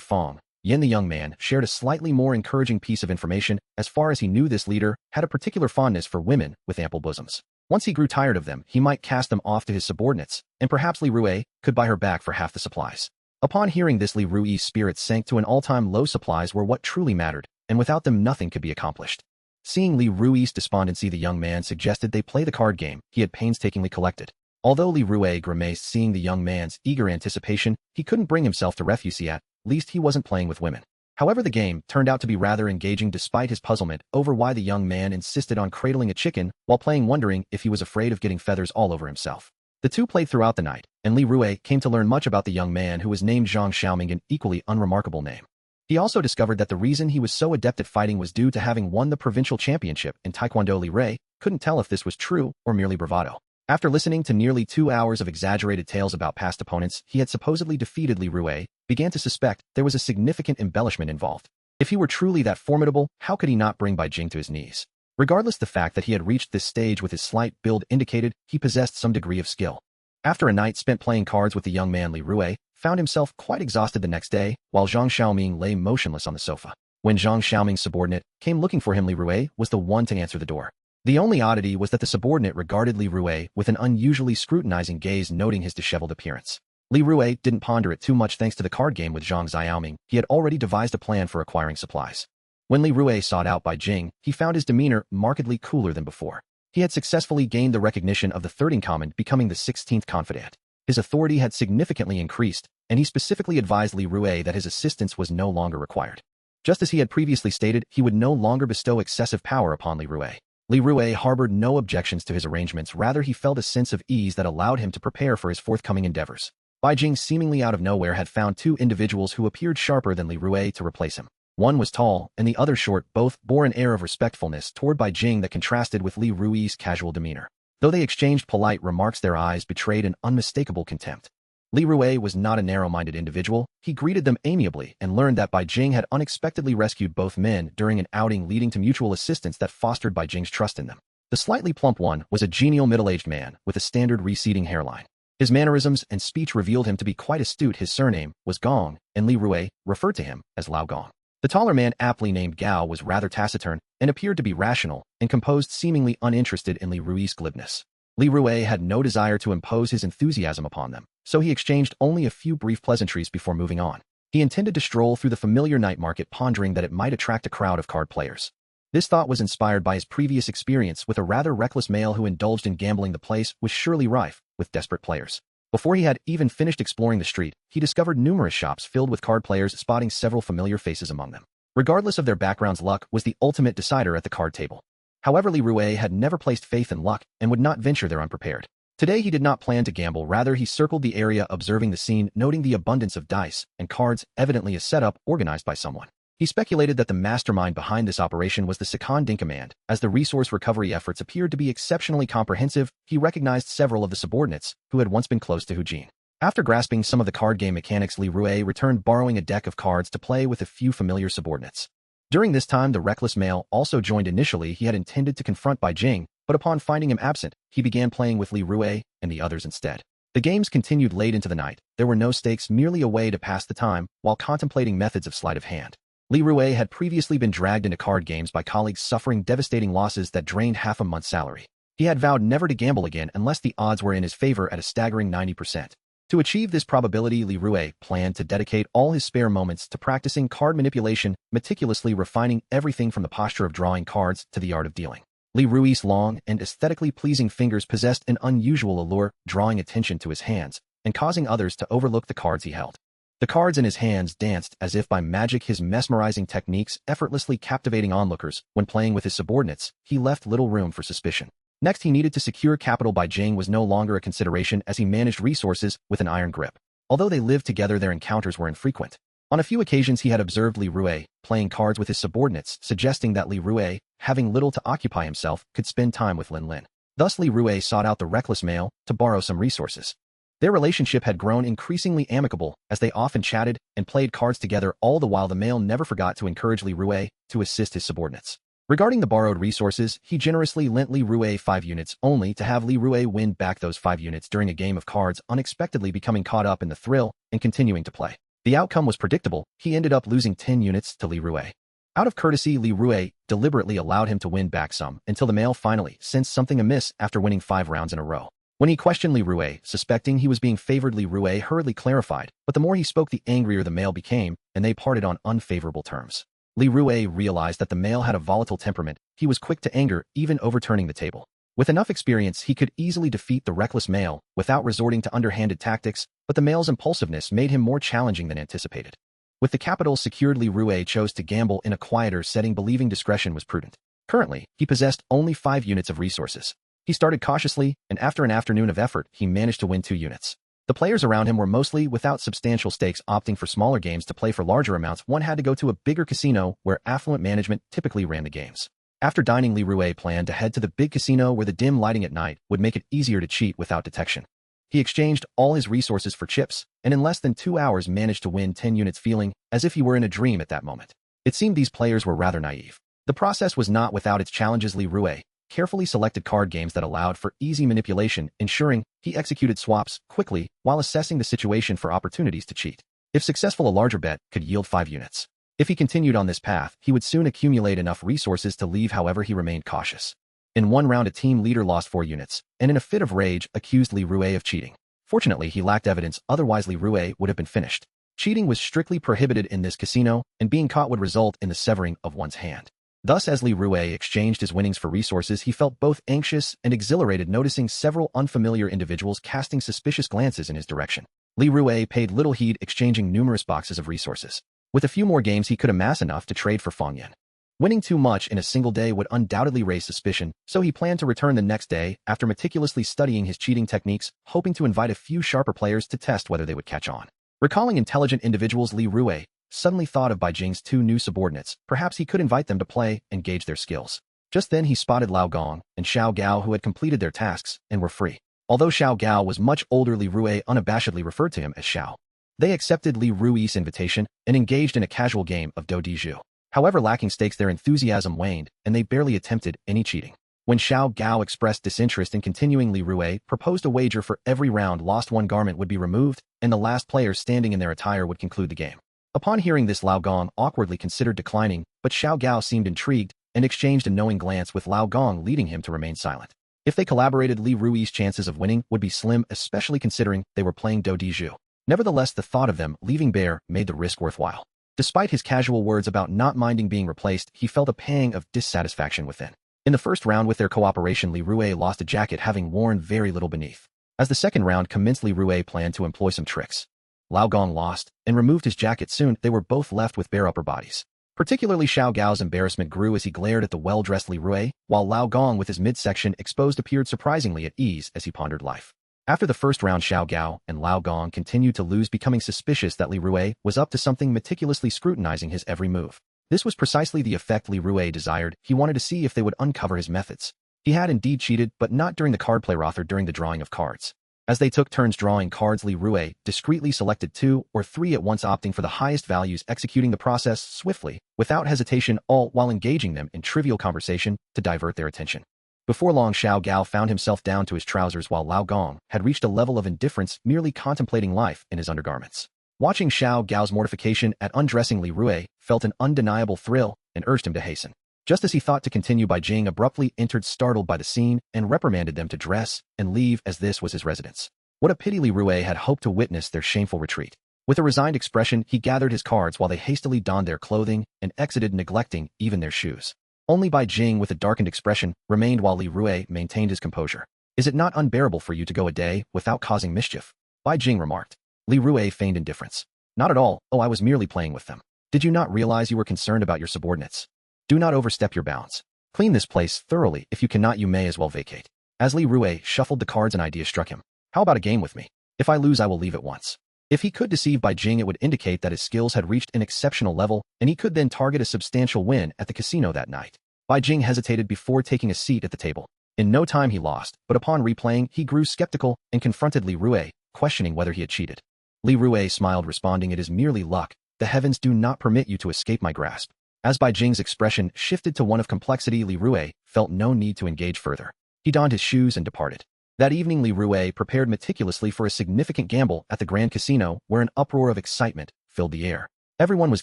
Fang Yen, the young man shared a slightly more encouraging piece of information. As far as he knew, this leader had a particular fondness for women with ample bosoms. Once he grew tired of them, he might cast them off to his subordinates, and perhaps Li Rui could buy her back for half the supplies. Upon hearing this, Li Rui's spirits sank to an all-time low. Supplies were what truly mattered, and without them nothing could be accomplished. Seeing Li Rui's despondency, the young man suggested they play the card game he had painstakingly collected. Although Li Rui grimaced seeing the young man's eager anticipation, he couldn't bring himself to refuse. At least he wasn't playing with women. However, the game turned out to be rather engaging despite his puzzlement over why the young man insisted on cradling a chicken while playing, wondering if he was afraid of getting feathers all over himself. The two played throughout the night, and Li Rui came to learn much about the young man who was named Zhang Xiaoming, an equally unremarkable name. He also discovered that the reason he was so adept at fighting was due to having won the provincial championship in Taekwondo. Li Rui couldn't tell if this was true or merely bravado. After listening to nearly 2 hours of exaggerated tales about past opponents he had supposedly defeated, Li Rui began to suspect there was a significant embellishment involved. If he were truly that formidable, how could he not bring Bai Jing to his knees? Regardless, the fact that he had reached this stage with his slight build indicated he possessed some degree of skill. After a night spent playing cards with the young man, Li Rui found himself quite exhausted the next day, while Zhang Xiaoming lay motionless on the sofa. When Zhang Xiaoming's subordinate came looking for him, Li Rui was the one to answer the door. The only oddity was that the subordinate regarded Li Rui with an unusually scrutinizing gaze, noting his disheveled appearance. Li Rui didn't ponder it too much thanks to the card game with Zhang Xiaoming. He had already devised a plan for acquiring supplies. When Li Rui sought out Bai Jing, he found his demeanor markedly cooler than before. He had successfully gained the recognition of the third in command, becoming the 16th confidant. His authority had significantly increased, and he specifically advised Li Rui that his assistance was no longer required. Just as he had previously stated, he would no longer bestow excessive power upon Li Rui. Li Rui harbored no objections to his arrangements, rather he felt a sense of ease that allowed him to prepare for his forthcoming endeavors. Bai Jing, seemingly out of nowhere, had found two individuals who appeared sharper than Li Rui to replace him. One was tall, and the other short. Both bore an air of respectfulness toward Bai Jing that contrasted with Li Rui's casual demeanor. Though they exchanged polite remarks, their eyes betrayed an unmistakable contempt. Li Rui was not a narrow-minded individual. He greeted them amiably and learned that Bai Jing had unexpectedly rescued both men during an outing, leading to mutual assistance that fostered Bai Jing's trust in them. The slightly plump one was a genial middle-aged man with a standard receding hairline. His mannerisms and speech revealed him to be quite astute. His surname was Gong, and Li Rui referred to him as Lao Gong. The taller man, aptly named Gao, was rather taciturn and appeared to be rational and composed, seemingly uninterested in Li Rui's glibness. Li Rui had no desire to impose his enthusiasm upon them, so he exchanged only a few brief pleasantries before moving on. He intended to stroll through the familiar night market, pondering that it might attract a crowd of card players. This thought was inspired by his previous experience with a rather reckless male who indulged in gambling. The place was surely rife with desperate players. Before he had even finished exploring the street, he discovered numerous shops filled with card players, spotting several familiar faces among them. Regardless of their backgrounds, luck was the ultimate decider at the card table. However, Li Rui had never placed faith in luck and would not venture there unprepared. Today he did not plan to gamble, rather he circled the area, observing the scene, noting the abundance of dice and cards, evidently a setup organized by someone. He speculated that the mastermind behind this operation was the second in command. As the resource recovery efforts appeared to be exceptionally comprehensive, he recognized several of the subordinates who had once been close to Hu Jin. After grasping some of the card game mechanics, Li Rui returned, borrowing a deck of cards to play with a few familiar subordinates. During this time, the reckless male also joined. Initially, he had intended to confront Bai Jing, but upon finding him absent, he began playing with Li Rui and the others instead. The games continued late into the night. There were no stakes, merely a way to pass the time while contemplating methods of sleight of hand. Li Rui had previously been dragged into card games by colleagues, suffering devastating losses that drained half a month's salary. He had vowed never to gamble again unless the odds were in his favor at a staggering 90%. To achieve this probability, Li Rui planned to dedicate all his spare moments to practicing card manipulation, meticulously refining everything from the posture of drawing cards to the art of dealing. Li Rui's long and aesthetically pleasing fingers possessed an unusual allure, drawing attention to his hands and causing others to overlook the cards he held. The cards in his hands danced as if by magic, his mesmerizing techniques effortlessly captivating onlookers. When playing with his subordinates, he left little room for suspicion. Next, he needed to secure capital. Bai Jing was no longer a consideration as he managed resources with an iron grip. Although they lived together, their encounters were infrequent. On a few occasions, he had observed Li Rui playing cards with his subordinates, suggesting that Li Rui, having little to occupy himself, could spend time with Lin Lin. Thus, Li Rui sought out the reckless male to borrow some resources. Their relationship had grown increasingly amicable as they often chatted and played cards together. All the while, the male never forgot to encourage Li Rui to assist his subordinates. Regarding the borrowed resources, he generously lent Li Rui 5 units, only to have Li Rui win back those 5 units during a game of cards, unexpectedly becoming caught up in the thrill and continuing to play. The outcome was predictable. He ended up losing 10 units to Li Rui. Out of courtesy, Li Rui deliberately allowed him to win back some, until the male finally sensed something amiss after winning 5 rounds in a row. When he questioned Li Rui, suspecting he was being favored, Li Rui hurriedly clarified, but the more he spoke, the angrier the male became, and they parted on unfavorable terms. Li Rui realized that the male had a volatile temperament. He was quick to anger, even overturning the table. With enough experience, he could easily defeat the reckless male without resorting to underhanded tactics, but the male's impulsiveness made him more challenging than anticipated. With the capital secured, Li Rue chose to gamble in a quieter setting, believing discretion was prudent. Currently, he possessed only 5 units of resources. He started cautiously, and after an afternoon of effort, he managed to win 2 units. The players around him were mostly without substantial stakes, opting for smaller games. To play for larger amounts, one had to go to a bigger casino where affluent management typically ran the games. After dining, Li Rue planned to head to the big casino where the dim lighting at night would make it easier to cheat without detection. He exchanged all his resources for chips, and in less than 2 hours managed to win 10 units, feeling as if he were in a dream at that moment. It seemed these players were rather naive. The process was not without its challenges. Li Rue carefully selected card games that allowed for easy manipulation, ensuring he executed swaps quickly while assessing the situation for opportunities to cheat. If successful, a larger bet could yield 5 units. If he continued on this path, he would soon accumulate enough resources to leave. However, he remained cautious. In one round, a team leader lost 4 units, and in a fit of rage, accused Li Rue of cheating. Fortunately, he lacked evidence, otherwise Li Rue would have been finished. Cheating was strictly prohibited in this casino, and being caught would result in the severing of one's hand. Thus, as Li Rue exchanged his winnings for resources, he felt both anxious and exhilarated, noticing several unfamiliar individuals casting suspicious glances in his direction. Li Rue paid little heed, exchanging numerous boxes of resources. With a few more games, he could amass enough to trade for Fong Yen. Winning too much in a single day would undoubtedly raise suspicion, so he planned to return the next day after meticulously studying his cheating techniques, hoping to invite a few sharper players to test whether they would catch on. Recalling intelligent individuals, Li Rue suddenly thought of Bai Jing's 2 new subordinates. Perhaps he could invite them to play and gauge their skills. Just then he spotted Lao Gong and Xiao Gao, who had completed their tasks and were free. Although Xiao Gao was much older, Li Rue unabashedly referred to him as Xiao. They accepted Li Rue's invitation and engaged in a casual game of Do Di Zhu. However, lacking stakes, their enthusiasm waned, and they barely attempted any cheating. When Xiao Gao expressed disinterest in continuing, Li Rue proposed a wager. For every round lost, 1 garment would be removed, and the last player standing in their attire would conclude the game. Upon hearing this, Lao Gong awkwardly considered declining, but Xiao Gao seemed intrigued and exchanged a knowing glance with Lao Gong, leading him to remain silent. If they collaborated, Li Rue's chances of winning would be slim, especially considering they were playing Do Di Zhu. Nevertheless, the thought of them leaving bare made the risk worthwhile. Despite his casual words about not minding being replaced, he felt a pang of dissatisfaction within. In the first round, with their cooperation, Li Rue lost a jacket, having worn very little beneath. As the second round commenced, Li Rue planned to employ some tricks. Lao Gong lost and removed his jacket. Soon, they were both left with bare upper bodies. Particularly Xiao Gao's embarrassment grew as he glared at the well-dressed Li Rue, while Lao Gong, with his midsection exposed, appeared surprisingly at ease as he pondered life. After the first round, Xiao Gao and Lao Gong continued to lose, becoming suspicious that Li Rue was up to something, meticulously scrutinizing his every move. This was precisely the effect Li Rue desired. He wanted to see if they would uncover his methods. He had indeed cheated, but not during the card play, rather during the drawing of cards. As they took turns drawing cards, Li Rue discreetly selected 2 or 3 at once, opting for the highest values, executing the process swiftly, without hesitation, all while engaging them in trivial conversation to divert their attention. Before long, Xiao Gao found himself down to his trousers, while Lao Gong had reached a level of indifference, merely contemplating life in his undergarments. Watching Xiao Gao's mortification at undressing, Li Rue felt an undeniable thrill and urged him to hasten. Just as he thought to continue, Bai Jing abruptly entered, startled by the scene, and reprimanded them to dress and leave, as this was his residence. What a pity! Li Rue had hoped to witness their shameful retreat. With a resigned expression, he gathered his cards while they hastily donned their clothing and exited, neglecting even their shoes. Only Bai Jing, with a darkened expression, remained while Li Rue maintained his composure. "Is it not unbearable for you to go a day without causing mischief?" Bai Jing remarked. Li Rue feigned indifference. "Not at all. Oh, I was merely playing with them. Did you not realize you were concerned about your subordinates? Do not overstep your bounds. Clean this place thoroughly. If you cannot, you may as well vacate." As Li Rue shuffled the cards, an idea struck him. "How about a game with me? If I lose, I will leave at once." If he could deceive Bai Jing, it would indicate that his skills had reached an exceptional level, and he could then target a substantial win at the casino that night. Bai Jing hesitated before taking a seat at the table. In no time he lost, but upon replaying, he grew skeptical and confronted Li Rue, questioning whether he had cheated. Li Rue smiled, responding, "It is merely luck. The heavens do not permit you to escape my grasp." As Bai Jing's expression shifted to one of complexity, Li Rue felt no need to engage further. He donned his shoes and departed. That evening, Li Rue prepared meticulously for a significant gamble at the Grand Casino, where an uproar of excitement filled the air. Everyone was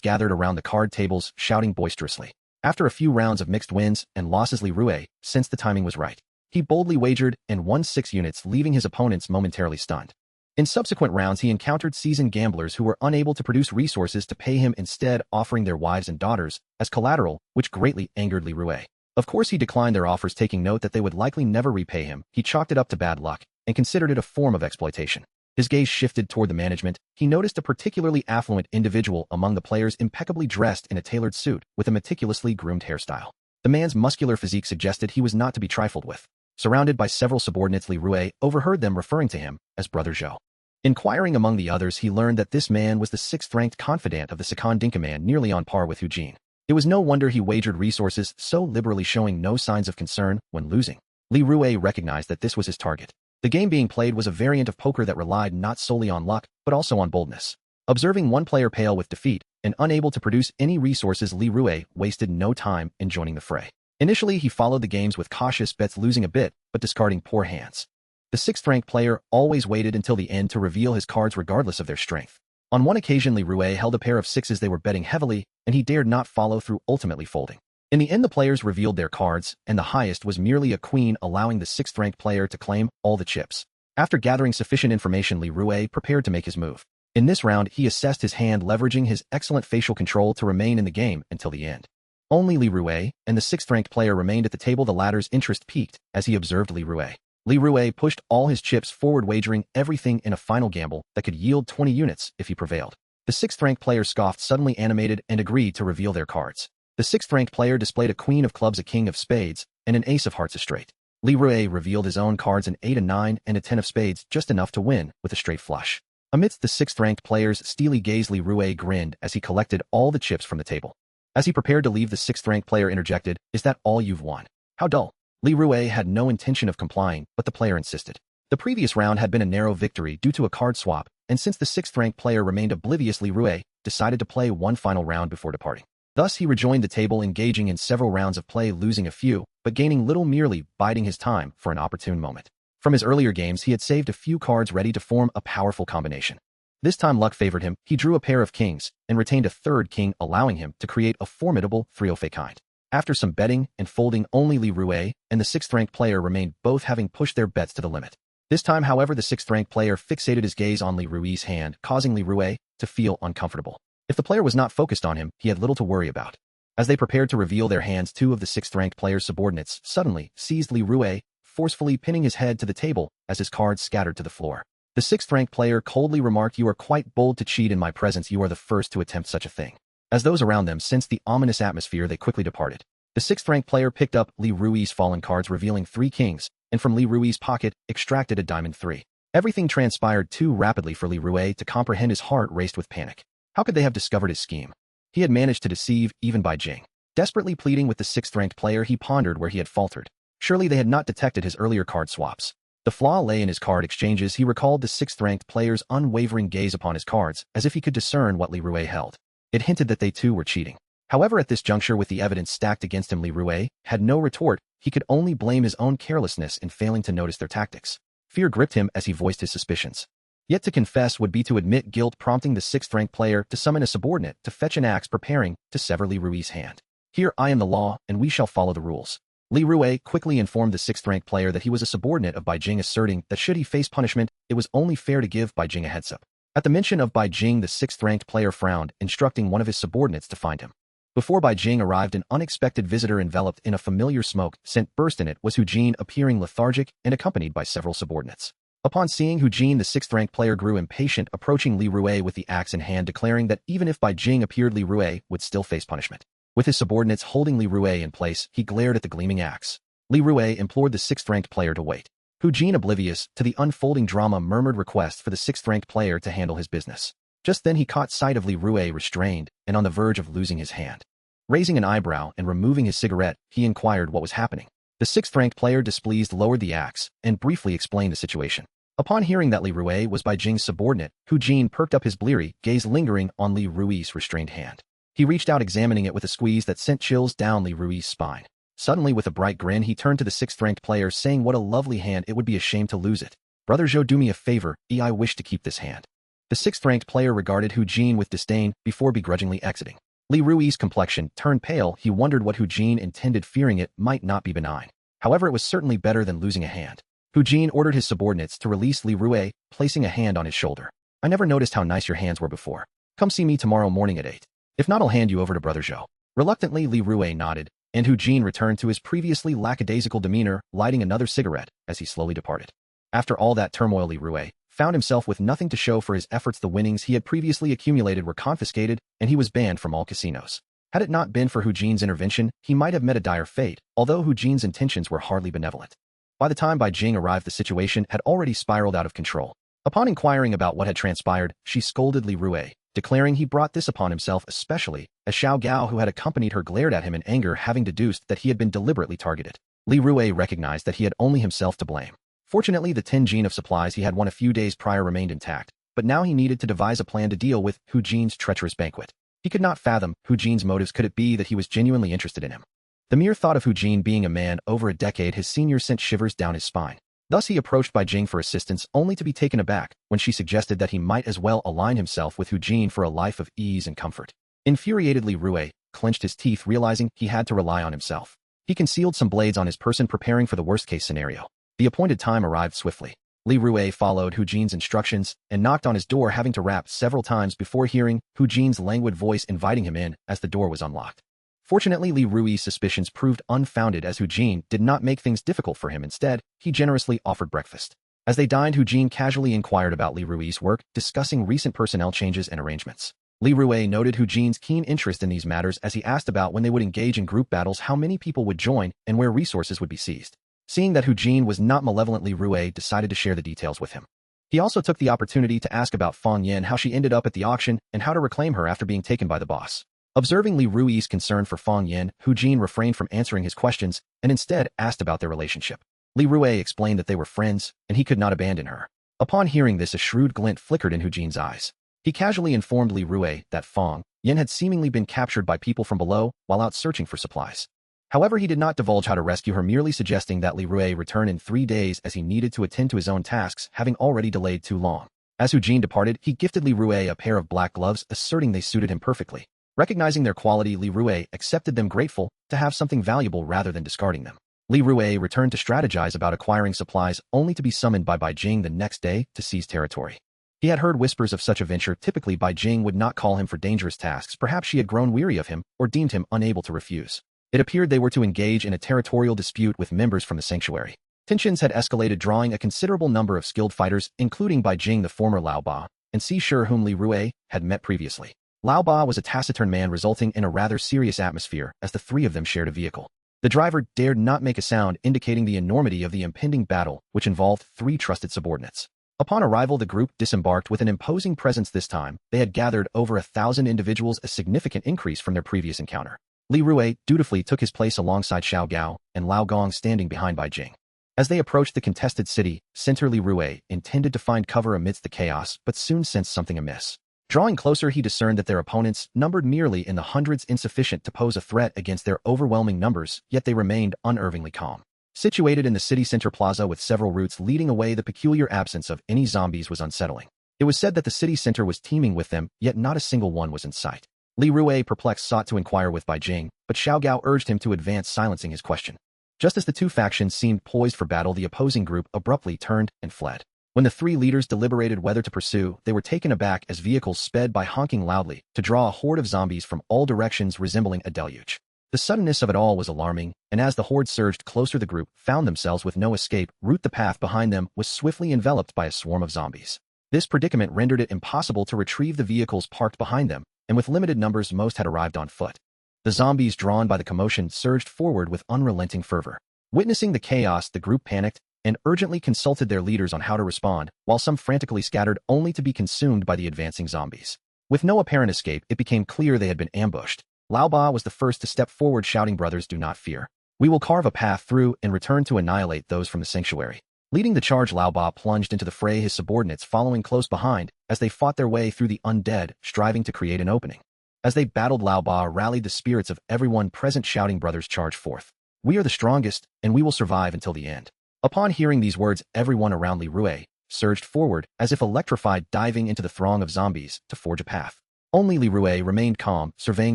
gathered around the card tables, shouting boisterously. After a few rounds of mixed wins and losses, Li Rue sensed the timing was right. He boldly wagered and won 6 units, leaving his opponents momentarily stunned. In subsequent rounds, he encountered seasoned gamblers who were unable to produce resources to pay him, instead offering their wives and daughters as collateral, which greatly angered Li Rue. Of course, he declined their offers, taking note that they would likely never repay him. He chalked it up to bad luck and considered it a form of exploitation. His gaze shifted toward the management. He noticed a particularly affluent individual among the players, impeccably dressed in a tailored suit with a meticulously groomed hairstyle. The man's muscular physique suggested he was not to be trifled with. Surrounded by several subordinates, Li Rue overheard them referring to him as Brother Zhou. Inquiring among the others, he learned that this man was the sixth-ranked confidant of the Second Dinka man, nearly on par with Hu Jin. It was no wonder he wagered resources so liberally, showing no signs of concern when losing. Li Rue recognized that this was his target. The game being played was a variant of poker that relied not solely on luck, but also on boldness. Observing one player pale with defeat and unable to produce any resources, Li Rue wasted no time in joining the fray. Initially, he followed the games with cautious bets, losing a bit, but discarding poor hands. The sixth-ranked player always waited until the end to reveal his cards regardless of their strength. On one occasion, Li Rue held a pair of sixes they were betting heavily, and he dared not follow through, ultimately folding. In the end, the players revealed their cards, and the highest was merely a queen, allowing the sixth-ranked player to claim all the chips. After gathering sufficient information, Li Rue prepared to make his move. In this round, he assessed his hand, leveraging his excellent facial control to remain in the game until the end. Only Li Rue and the sixth-ranked player remained at the table. The latter's interest peaked as he observed Li Rue. Li Rue pushed all his chips forward, wagering everything in a final gamble that could yield 20 units if he prevailed. The sixth-ranked player scoffed, suddenly animated, and agreed to reveal their cards. The sixth-ranked player displayed a queen of clubs, a king of spades, and an ace of hearts, a straight. Li Rue revealed his own cards, an 8, a 9, and a 10 of spades, just enough to win with a straight flush. Amidst the sixth-ranked player's steely gaze, Li Rue grinned as he collected all the chips from the table. As he prepared to leave, the sixth-ranked player interjected, "Is that all you've won? How dull." Li Rue had no intention of complying, but the player insisted. The previous round had been a narrow victory due to a card swap, and since the sixth-ranked player remained oblivious, Li Rue decided to play one final round before departing. Thus, he rejoined the table, engaging in several rounds of play, losing a few, but gaining little, merely biding his time for an opportune moment. From his earlier games, he had saved a few cards ready to form a powerful combination. This time luck favored him. He drew a pair of kings and retained a third king, allowing him to create a formidable 3-0 kind. After some betting and folding, only Li Rue and the sixth-ranked player remained, both having pushed their bets to the limit. This time, however, the sixth-ranked player fixated his gaze on Li Rue's hand, causing Li Rue to feel uncomfortable. If the player was not focused on him, he had little to worry about. As they prepared to reveal their hands, two of the sixth-ranked player's subordinates suddenly seized Li Rue, forcefully pinning his head to the table as his cards scattered to the floor. The sixth-ranked player coldly remarked, "You are quite bold to cheat in my presence. You are the first to attempt such a thing." As those around them sensed the ominous atmosphere, they quickly departed. The sixth-ranked player picked up Li Rue's fallen cards, revealing 3 kings, and from Li Rue's pocket extracted a diamond 3. Everything transpired too rapidly for Li Rue to comprehend. His heart raced with panic. How could they have discovered his scheme? He had managed to deceive even Bai Jing. Desperately pleading with the sixth-ranked player, he pondered where he had faltered. Surely they had not detected his earlier card swaps. The flaw lay in his card exchanges. He recalled the sixth-ranked player's unwavering gaze upon his cards, as if he could discern what Li Rue held. It hinted that they too were cheating. However, at this juncture, with the evidence stacked against him, Li Rue had no retort. He could only blame his own carelessness in failing to notice their tactics. Fear gripped him as he voiced his suspicions. Yet to confess would be to admit guilt, prompting the sixth-ranked player to summon a subordinate to fetch an axe, preparing to sever Li Rue's hand. "Here, I am the law, and we shall follow the rules." Li Rue quickly informed the sixth-ranked player that he was a subordinate of Bai Jing, asserting that should he face punishment, it was only fair to give Bai Jing a heads-up. At the mention of Bai Jing, the sixth-ranked player frowned, instructing one of his subordinates to find him. Before Bai Jing arrived, an unexpected visitor enveloped in a familiar smoke scent burst in. It was Hu Jin, appearing lethargic and accompanied by several subordinates. Upon seeing Hu Jin, the sixth-ranked player grew impatient, approaching Li Rue with the axe in hand, declaring that even if Bai Jing appeared, Li Rue would still face punishment. With his subordinates holding Li Rue in place, he glared at the gleaming axe. Li Rue implored the sixth-ranked player to wait. Hu Jin, oblivious to the unfolding drama, murmured requests for the sixth-ranked player to handle his business. Just then he caught sight of Li Rue restrained and on the verge of losing his hand. Raising an eyebrow and removing his cigarette, he inquired what was happening. The sixth-ranked player, displeased, lowered the axe and briefly explained the situation. Upon hearing that Li Rue was Bai Jing's subordinate, Hu Jin perked up his bleary gaze, lingering on Li Rue's restrained hand. He reached out, examining it with a squeeze that sent chills down Li Rue's spine. Suddenly, with a bright grin, he turned to the sixth-ranked player, saying, "What a lovely hand, it would be a shame to lose it. Brother Zhou, do me a favor, I wish to keep this hand." The sixth-ranked player regarded Hu Jin with disdain before begrudgingly exiting. Li Rue's complexion turned pale. He wondered what Hu Jin intended, fearing it might not be benign. However, it was certainly better than losing a hand. Hu Jin ordered his subordinates to release Li Rue, placing a hand on his shoulder. "I never noticed how nice your hands were before. Come see me tomorrow morning at 8. If not, I'll hand you over to Brother Zhou." Reluctantly, Li Rue nodded, and Hu Jin returned to his previously lackadaisical demeanor, lighting another cigarette as he slowly departed. After all that turmoil, Li Rue found himself with nothing to show for his efforts. The winnings he had previously accumulated were confiscated, and he was banned from all casinos. Had it not been for Hu Jin's intervention, he might have met a dire fate, although Hu Jin's intentions were hardly benevolent. By the time Bai Jing arrived, the situation had already spiraled out of control. Upon inquiring about what had transpired, she scolded Li Rui, declaring he brought this upon himself especially, as Xiao Gao, who had accompanied her, glared at him in anger, having deduced that he had been deliberately targeted. Li Rui recognized that he had only himself to blame. Fortunately, the 10 jin of supplies he had won a few days prior remained intact, but now he needed to devise a plan to deal with Hu Jin's treacherous banquet. He could not fathom Hu Jin's motives. Could it be that he was genuinely interested in him? The mere thought of Hu Jin being a man over a decade his senior sent shivers down his spine. Thus he approached Bai Jing for assistance, only to be taken aback when she suggested that he might as well align himself with Hu Jin for a life of ease and comfort. Infuriated, Li Rui clenched his teeth, realizing he had to rely on himself. He concealed some blades on his person, preparing for the worst-case scenario. The appointed time arrived swiftly. Li Rui followed Hu Jin's instructions and knocked on his door, having to rap several times before hearing Hu Jin's languid voice inviting him in as the door was unlocked. Fortunately, Li Rui's suspicions proved unfounded, as Hu Jin did not make things difficult for him. Instead, he generously offered breakfast. As they dined, Hu Jin casually inquired about Li Rui's work, discussing recent personnel changes and arrangements. Li Rui noted Hu Jin's keen interest in these matters as he asked about when they would engage in group battles, how many people would join, and where resources would be seized. Seeing that Hu Jin was not malevolent, Li Rui decided to share the details with him. He also took the opportunity to ask about Fang Yin, how she ended up at the auction, and how to reclaim her after being taken by the boss. Observing Li Rui's concern for Fang Yin, Hu Jin refrained from answering his questions and instead asked about their relationship. Li Rui explained that they were friends, and he could not abandon her. Upon hearing this, a shrewd glint flickered in Hu Jin's eyes. He casually informed Li Rui that Fang Yin had seemingly been captured by people from below while out searching for supplies. However, he did not divulge how to rescue her, merely suggesting that Li Rui return in 3 days as he needed to attend to his own tasks, having already delayed too long. As Hu Jin departed, he gifted Li Rui a pair of black gloves, asserting they suited him perfectly. Recognizing their quality, Li Rui accepted them, grateful to have something valuable rather than discarding them. Li Rui returned to strategize about acquiring supplies, only to be summoned by Bai Jing the next day to seize territory. He had heard whispers of such a venture. Typically, Bai Jing would not call him for dangerous tasks. Perhaps she had grown weary of him or deemed him unable to refuse. It appeared they were to engage in a territorial dispute with members from the sanctuary. Tensions had escalated, drawing a considerable number of skilled fighters, including Bai Jing, the former Lao Ba, and Si Shi, whom Li Rui had met previously. Lao Ba was a taciturn man, resulting in a rather serious atmosphere as the three of them shared a vehicle. The driver dared not make a sound, indicating the enormity of the impending battle, which involved 3 trusted subordinates. Upon arrival, the group disembarked with an imposing presence. This time, they had gathered over 1,000 individuals, a significant increase from their previous encounter. Li Rui dutifully took his place alongside Xiao Gao and Lao Gong, standing behind Bai Jing. As they approached the contested city center, Li Rui intended to find cover amidst the chaos, but soon sensed something amiss. Drawing closer, he discerned that their opponents numbered merely in the hundreds, insufficient to pose a threat against their overwhelming numbers, yet they remained unnervingly calm. Situated in the city center plaza with several routes leading away, the peculiar absence of any zombies was unsettling. It was said that the city center was teeming with them, yet not a single one was in sight. Li Rui, perplexed, sought to inquire with Bai Jing, but Xiao Gao urged him to advance, silencing his question. Just as the two factions seemed poised for battle, the opposing group abruptly turned and fled. When the 3 leaders deliberated whether to pursue, they were taken aback as vehicles sped by, honking loudly to draw a horde of zombies from all directions, resembling a deluge. The suddenness of it all was alarming, and as the horde surged closer, the group found themselves with no escape route. The path behind them was swiftly enveloped by a swarm of zombies. This predicament rendered it impossible to retrieve the vehicles parked behind them, and with limited numbers, most had arrived on foot. The zombies, drawn by the commotion, surged forward with unrelenting fervor. Witnessing the chaos, the group panicked and urgently consulted their leaders on how to respond, while some frantically scattered, only to be consumed by the advancing zombies. With no apparent escape, it became clear they had been ambushed. Lao Ba was the first to step forward, shouting, "Brothers, do not fear. We will carve a path through and return to annihilate those from the sanctuary." Leading the charge, Lao Ba plunged into the fray, his subordinates following close behind as they fought their way through the undead, striving to create an opening. As they battled, Lao Ba rallied the spirits of everyone present, shouting, "Brothers, charge forth. We are the strongest, and we will survive until the end." Upon hearing these words, everyone around Li Rui surged forward, as if electrified, diving into the throng of zombies to forge a path. Only Li Rui remained calm, surveying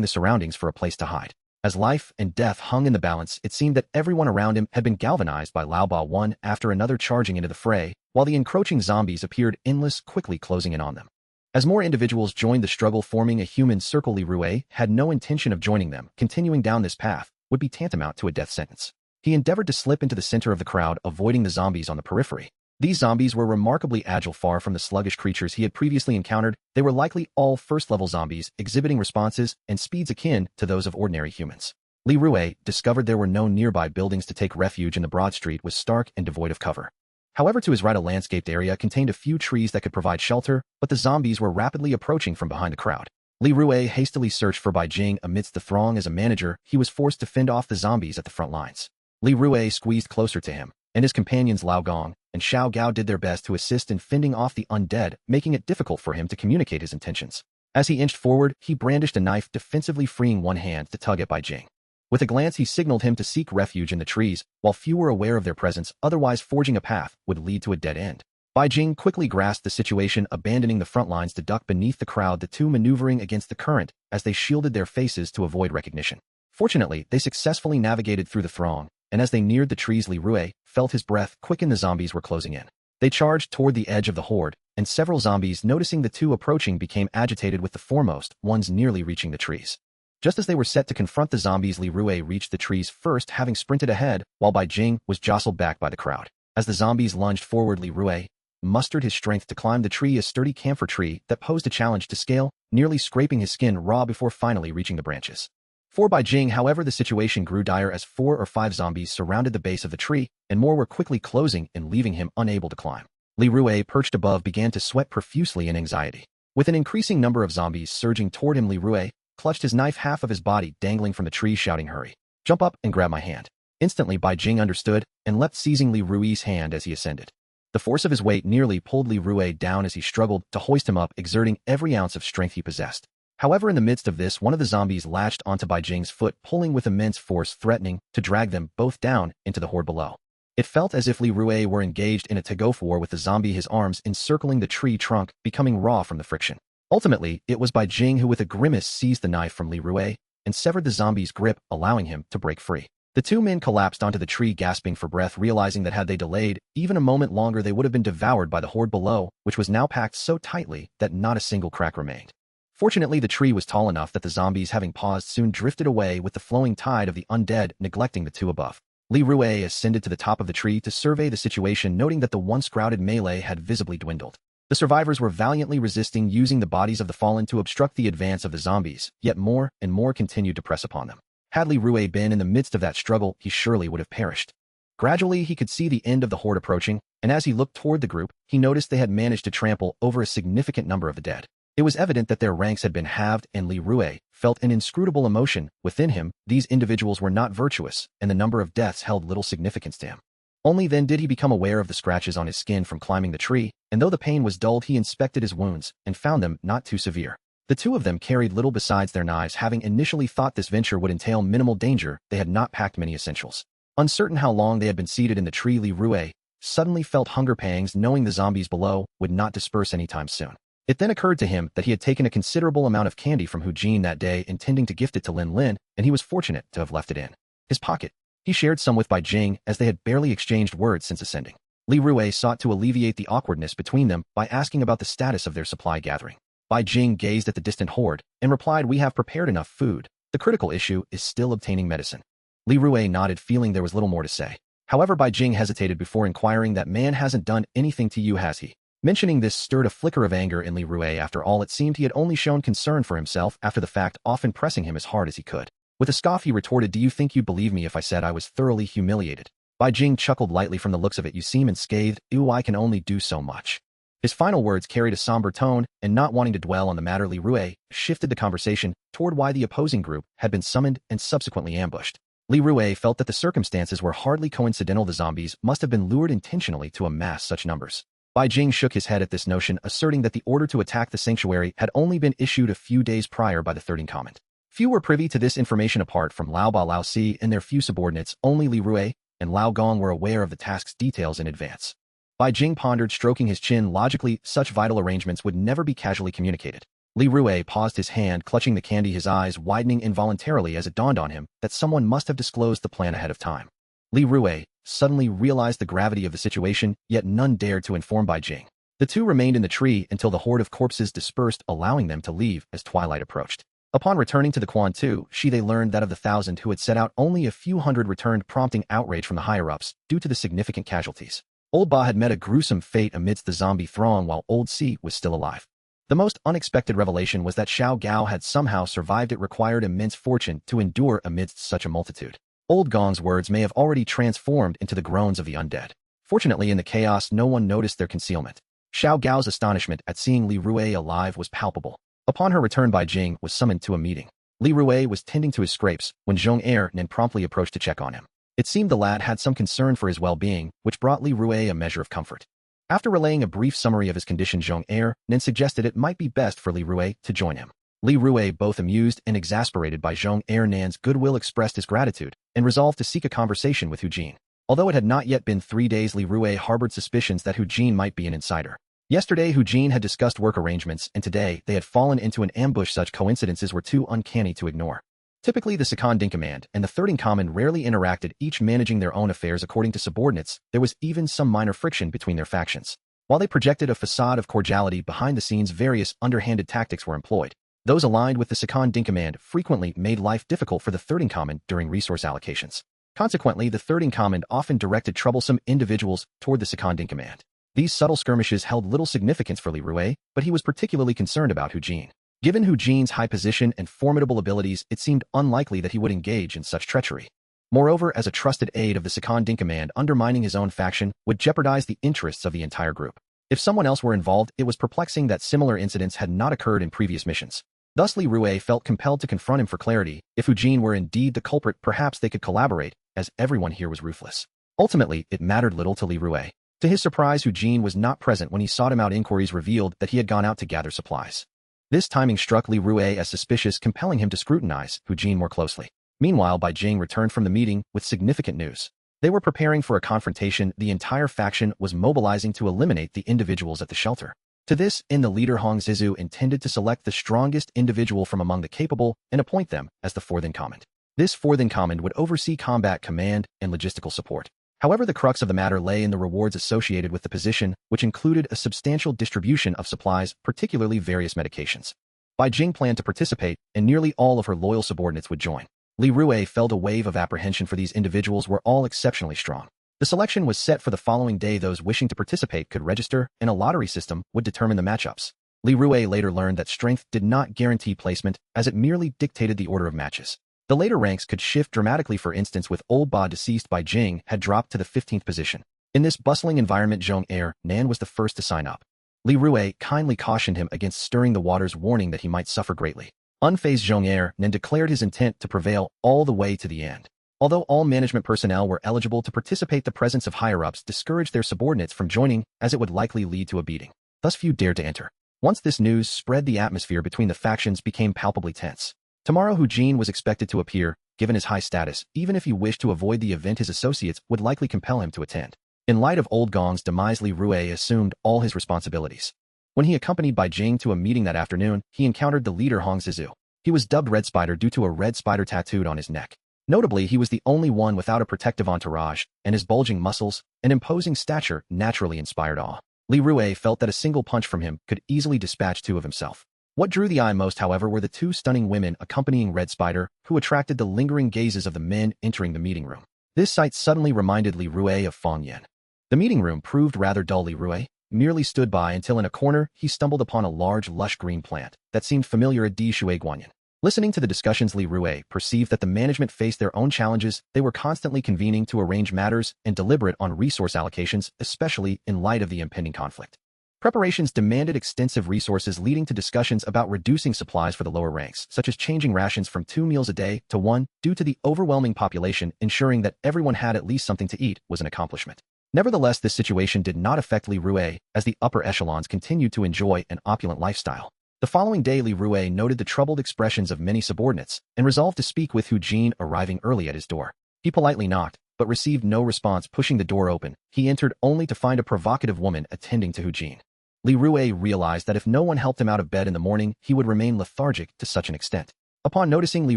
the surroundings for a place to hide. As life and death hung in the balance, it seemed that everyone around him had been galvanized by Lao Ba, one after another charging into the fray, while the encroaching zombies appeared endless, quickly closing in on them. As more individuals joined the struggle, forming a human circle, Li Rui had no intention of joining them. Continuing down this path would be tantamount to a death sentence. He endeavored to slip into the center of the crowd, avoiding the zombies on the periphery. These zombies were remarkably agile, far from the sluggish creatures he had previously encountered. They were likely all first-level zombies, exhibiting responses and speeds akin to those of ordinary humans. Li Rue discovered there were no nearby buildings to take refuge, and the broad street was stark and devoid of cover. However, to his right, a landscaped area contained a few trees that could provide shelter, but the zombies were rapidly approaching from behind the crowd. Li Rue hastily searched for Bai Jing amidst the throng. As a manager, he was forced to fend off the zombies at the front lines. Li Rue squeezed closer to him, and his companions Lao Gong and Xiao Gao did their best to assist in fending off the undead, making it difficult for him to communicate his intentions. As he inched forward, he brandished a knife, defensively freeing one hand to tug at Bai Jing. With a glance, he signaled him to seek refuge in the trees, while few were aware of their presence. Otherwise, forging a path would lead to a dead end. Bai Jing quickly grasped the situation, abandoning the front lines to duck beneath the crowd, the two maneuvering against the current as they shielded their faces to avoid recognition. Fortunately, they successfully navigated through the throng, and as they neared the trees, Li Rue felt his breath quicken. The zombies were closing in. They charged toward the edge of the horde, and several zombies, noticing the two approaching, became agitated, with the foremost ones nearly reaching the trees. Just as they were set to confront the zombies, Li Rue reached the trees first, having sprinted ahead, while Bai Jing was jostled back by the crowd. As the zombies lunged forward, Li Rue mustered his strength to climb the tree, a sturdy camphor tree that posed a challenge to scale, nearly scraping his skin raw before finally reaching the branches. For Bai Jing, however, the situation grew dire as 4 or 5 zombies surrounded the base of the tree, and more were quickly closing in, leaving him unable to climb. Li Rue, perched above, began to sweat profusely in anxiety. With an increasing number of zombies surging toward him, Li Rue clutched his knife, half of his body dangling from the tree, shouting, "Hurry! Jump up and grab my hand." Instantly, Bai Jing understood and leapt, seizing Li Rue's hand as he ascended. The force of his weight nearly pulled Li Rue down as he struggled to hoist him up, exerting every ounce of strength he possessed. However, in the midst of this, one of the zombies latched onto Bai Jing's foot, pulling with immense force, threatening to drag them both down into the horde below. It felt as if Li Rue were engaged in a tug-of-war with the zombie, his arms encircling the tree trunk, becoming raw from the friction. Ultimately, it was Bai Jing who, with a grimace, seized the knife from Li Rue and severed the zombie's grip, allowing him to break free. The two men collapsed onto the tree, gasping for breath, realizing that had they delayed even a moment longer, they would have been devoured by the horde below, which was now packed so tightly that not a single crack remained. Fortunately, the tree was tall enough that the zombies, having paused, soon drifted away with the flowing tide of the undead, neglecting the two above. Li Rue ascended to the top of the tree to survey the situation, noting that the once crowded melee had visibly dwindled. The survivors were valiantly resisting, using the bodies of the fallen to obstruct the advance of the zombies, yet more and more continued to press upon them. Had Li Rue been in the midst of that struggle, he surely would have perished. Gradually, he could see the end of the horde approaching, and as he looked toward the group, he noticed they had managed to trample over a significant number of the dead. It was evident that their ranks had been halved, and Li Rue felt an inscrutable emotion within him. These individuals were not virtuous, and the number of deaths held little significance to him. Only then did he become aware of the scratches on his skin from climbing the tree, and though the pain was dulled, he inspected his wounds and found them not too severe. The two of them carried little besides their knives. Having initially thought this venture would entail minimal danger, they had not packed many essentials. Uncertain how long they had been seated in the tree, Li Rue suddenly felt hunger pangs, knowing the zombies below would not disperse anytime soon. It then occurred to him that he had taken a considerable amount of candy from Hu Jin that day, intending to gift it to Lin Lin, and he was fortunate to have left it in his pocket. He shared some with Bai Jing, as they had barely exchanged words since ascending. Li Rue sought to alleviate the awkwardness between them by asking about the status of their supply gathering. Bai Jing gazed at the distant horde and replied, "We have prepared enough food. The critical issue is still obtaining medicine." Li Rue nodded, feeling there was little more to say. However, Bai Jing hesitated before inquiring, "That man hasn't done anything to you, has he?" Mentioning this stirred a flicker of anger in Li Rue. After all, it seemed he had only shown concern for himself after the fact, often pressing him as hard as he could. With a scoff, he retorted, "Do you think you'd believe me if I said I was thoroughly humiliated?" Bai Jing chuckled lightly. "From the looks of it, you seem unscathed." "Ew, I can only do so much." His final words carried a somber tone, and not wanting to dwell on the matter, Li Rue shifted the conversation toward why the opposing group had been summoned and subsequently ambushed. Li Rue felt that the circumstances were hardly coincidental. The zombies must have been lured intentionally to amass such numbers. Bai Jing shook his head at this notion, asserting that the order to attack the sanctuary had only been issued a few days prior by the 13th Command. Few were privy to this information apart from Lao Ba, Lao Si, and their few subordinates. Only Li Rue and Lao Gong were aware of the task's details in advance. Bai Jing pondered, stroking his chin. Logically, such vital arrangements would never be casually communicated. Li Rue paused, his hand clutching the candy, his eyes widening involuntarily as it dawned on him that someone must have disclosed the plan ahead of time. Li Rue suddenly realized the gravity of the situation, yet none dared to inform Bai Jing. The two remained in the tree until the horde of corpses dispersed, allowing them to leave as twilight approached. Upon returning to the Quan Tu, they learned that of the 1,000 who had set out, only a few hundred returned, prompting outrage from the higher-ups due to the significant casualties. Old Ba had met a gruesome fate amidst the zombie throng while Old Si was still alive. The most unexpected revelation was that Xiao Gao had somehow survived. It required immense fortune to endure amidst such a multitude. Old Gong's words may have already transformed into the groans of the undead. Fortunately, in the chaos, no one noticed their concealment. Xiao Gao's astonishment at seeing Li Rui alive was palpable. Upon her return, Bai Jing was summoned to a meeting. Li Rui was tending to his scrapes when Zhong Ernan promptly approached to check on him. It seemed the lad had some concern for his well-being, which brought Li Rui a measure of comfort. After relaying a brief summary of his condition, Zhong Ernan suggested it might be best for Li Rui to join him. Li Rui, both amused and exasperated by Zhong Ernan's goodwill, expressed his gratitude and resolved to seek a conversation with Hu Jin. Although it had not yet been 3 days, Li Rui harbored suspicions that Hu Jin might be an insider. Yesterday, Hu Jin had discussed work arrangements, and today they had fallen into an ambush. Such coincidences were too uncanny to ignore. Typically, the second in command and the third in command rarely interacted, each managing their own affairs according to subordinates. There was even some minor friction between their factions. While they projected a facade of cordiality, behind the scenes various underhanded tactics were employed. Those aligned with the second in command frequently made life difficult for the third in command during resource allocations. Consequently, the third in command often directed troublesome individuals toward the second in command. These subtle skirmishes held little significance for Li Rui, but he was particularly concerned about Hu Jin. Given Hu Jin's high position and formidable abilities, it seemed unlikely that he would engage in such treachery. Moreover, as a trusted aide of the second in command, undermining his own faction would jeopardize the interests of the entire group. If someone else were involved, it was perplexing that similar incidents had not occurred in previous missions. Thus, Li Rui felt compelled to confront him for clarity. If Hu Jin were indeed the culprit, perhaps they could collaborate, as everyone here was ruthless. Ultimately, it mattered little to Li Rui. To his surprise, Hu Jin was not present when he sought him out. Inquiries revealed that he had gone out to gather supplies. This timing struck Li Rui as suspicious, compelling him to scrutinize Hu Jin more closely. Meanwhile, Bai Jing returned from the meeting with significant news. They were preparing for a confrontation. The entire faction was mobilizing to eliminate the individuals at the shelter. To this end, the leader Hong Zizu intended to select the strongest individual from among the capable and appoint them as the fourth in command. This fourth in command would oversee combat command and logistical support. However, the crux of the matter lay in the rewards associated with the position, which included a substantial distribution of supplies, particularly various medications. Bai Jing planned to participate, and nearly all of her loyal subordinates would join. Li Rui felt a wave of apprehension, for these individuals were all exceptionally strong. The selection was set for the following day. Those wishing to participate could register, and a lottery system would determine the matchups. Li Rui later learned that strength did not guarantee placement, as it merely dictated the order of matches. The later ranks could shift dramatically. For instance, with Old Ba deceased, Bai Jing had dropped to the 15th position. In this bustling environment, Zhong Ernan was the first to sign up. Li Rui kindly cautioned him against stirring the waters, warning that he might suffer greatly. Unfazed, Zhong Ernan declared his intent to prevail all the way to the end. Although all management personnel were eligible to participate, the presence of higher-ups discouraged their subordinates from joining, as it would likely lead to a beating. Thus few dared to enter. Once this news spread, the atmosphere between the factions became palpably tense. Tomorrow, Hu Jin was expected to appear. Given his high status, even if he wished to avoid the event, his associates would likely compel him to attend. In light of Old Gong's demise, Li Rui assumed all his responsibilities. When he accompanied Bai Jing to a meeting that afternoon, he encountered the leader Hong Zizu. He was dubbed Red Spider due to a red spider tattooed on his neck. Notably, he was the only one without a protective entourage, and his bulging muscles and imposing stature naturally inspired awe. Li Rui felt that a single punch from him could easily dispatch two of himself. What drew the eye most, however, were the two stunning women accompanying Red Spider, who attracted the lingering gazes of the men entering the meeting room. This sight suddenly reminded Li Rui of Fong Yan. The meeting room proved rather dull. Li Rui merely stood by until in a corner he stumbled upon a large lush green plant that seemed familiar. Di Shui Guanyin. Listening to the discussions, Li Rui perceived that the management faced their own challenges. They were constantly convening to arrange matters and deliberate on resource allocations, especially in light of the impending conflict. Preparations demanded extensive resources, leading to discussions about reducing supplies for the lower ranks, such as changing rations from 2 meals a day to 1. Due to the overwhelming population, ensuring that everyone had at least something to eat was an accomplishment. Nevertheless, this situation did not affect Li Rui, as the upper echelons continued to enjoy an opulent lifestyle. The following day, Li Rui noted the troubled expressions of many subordinates and resolved to speak with Hu Jin, arriving early at his door. He politely knocked, but received no response. Pushing the door open, he entered only to find a provocative woman attending to Hu Jin. Li Rui realized that if no one helped him out of bed in the morning, he would remain lethargic to such an extent. Upon noticing Li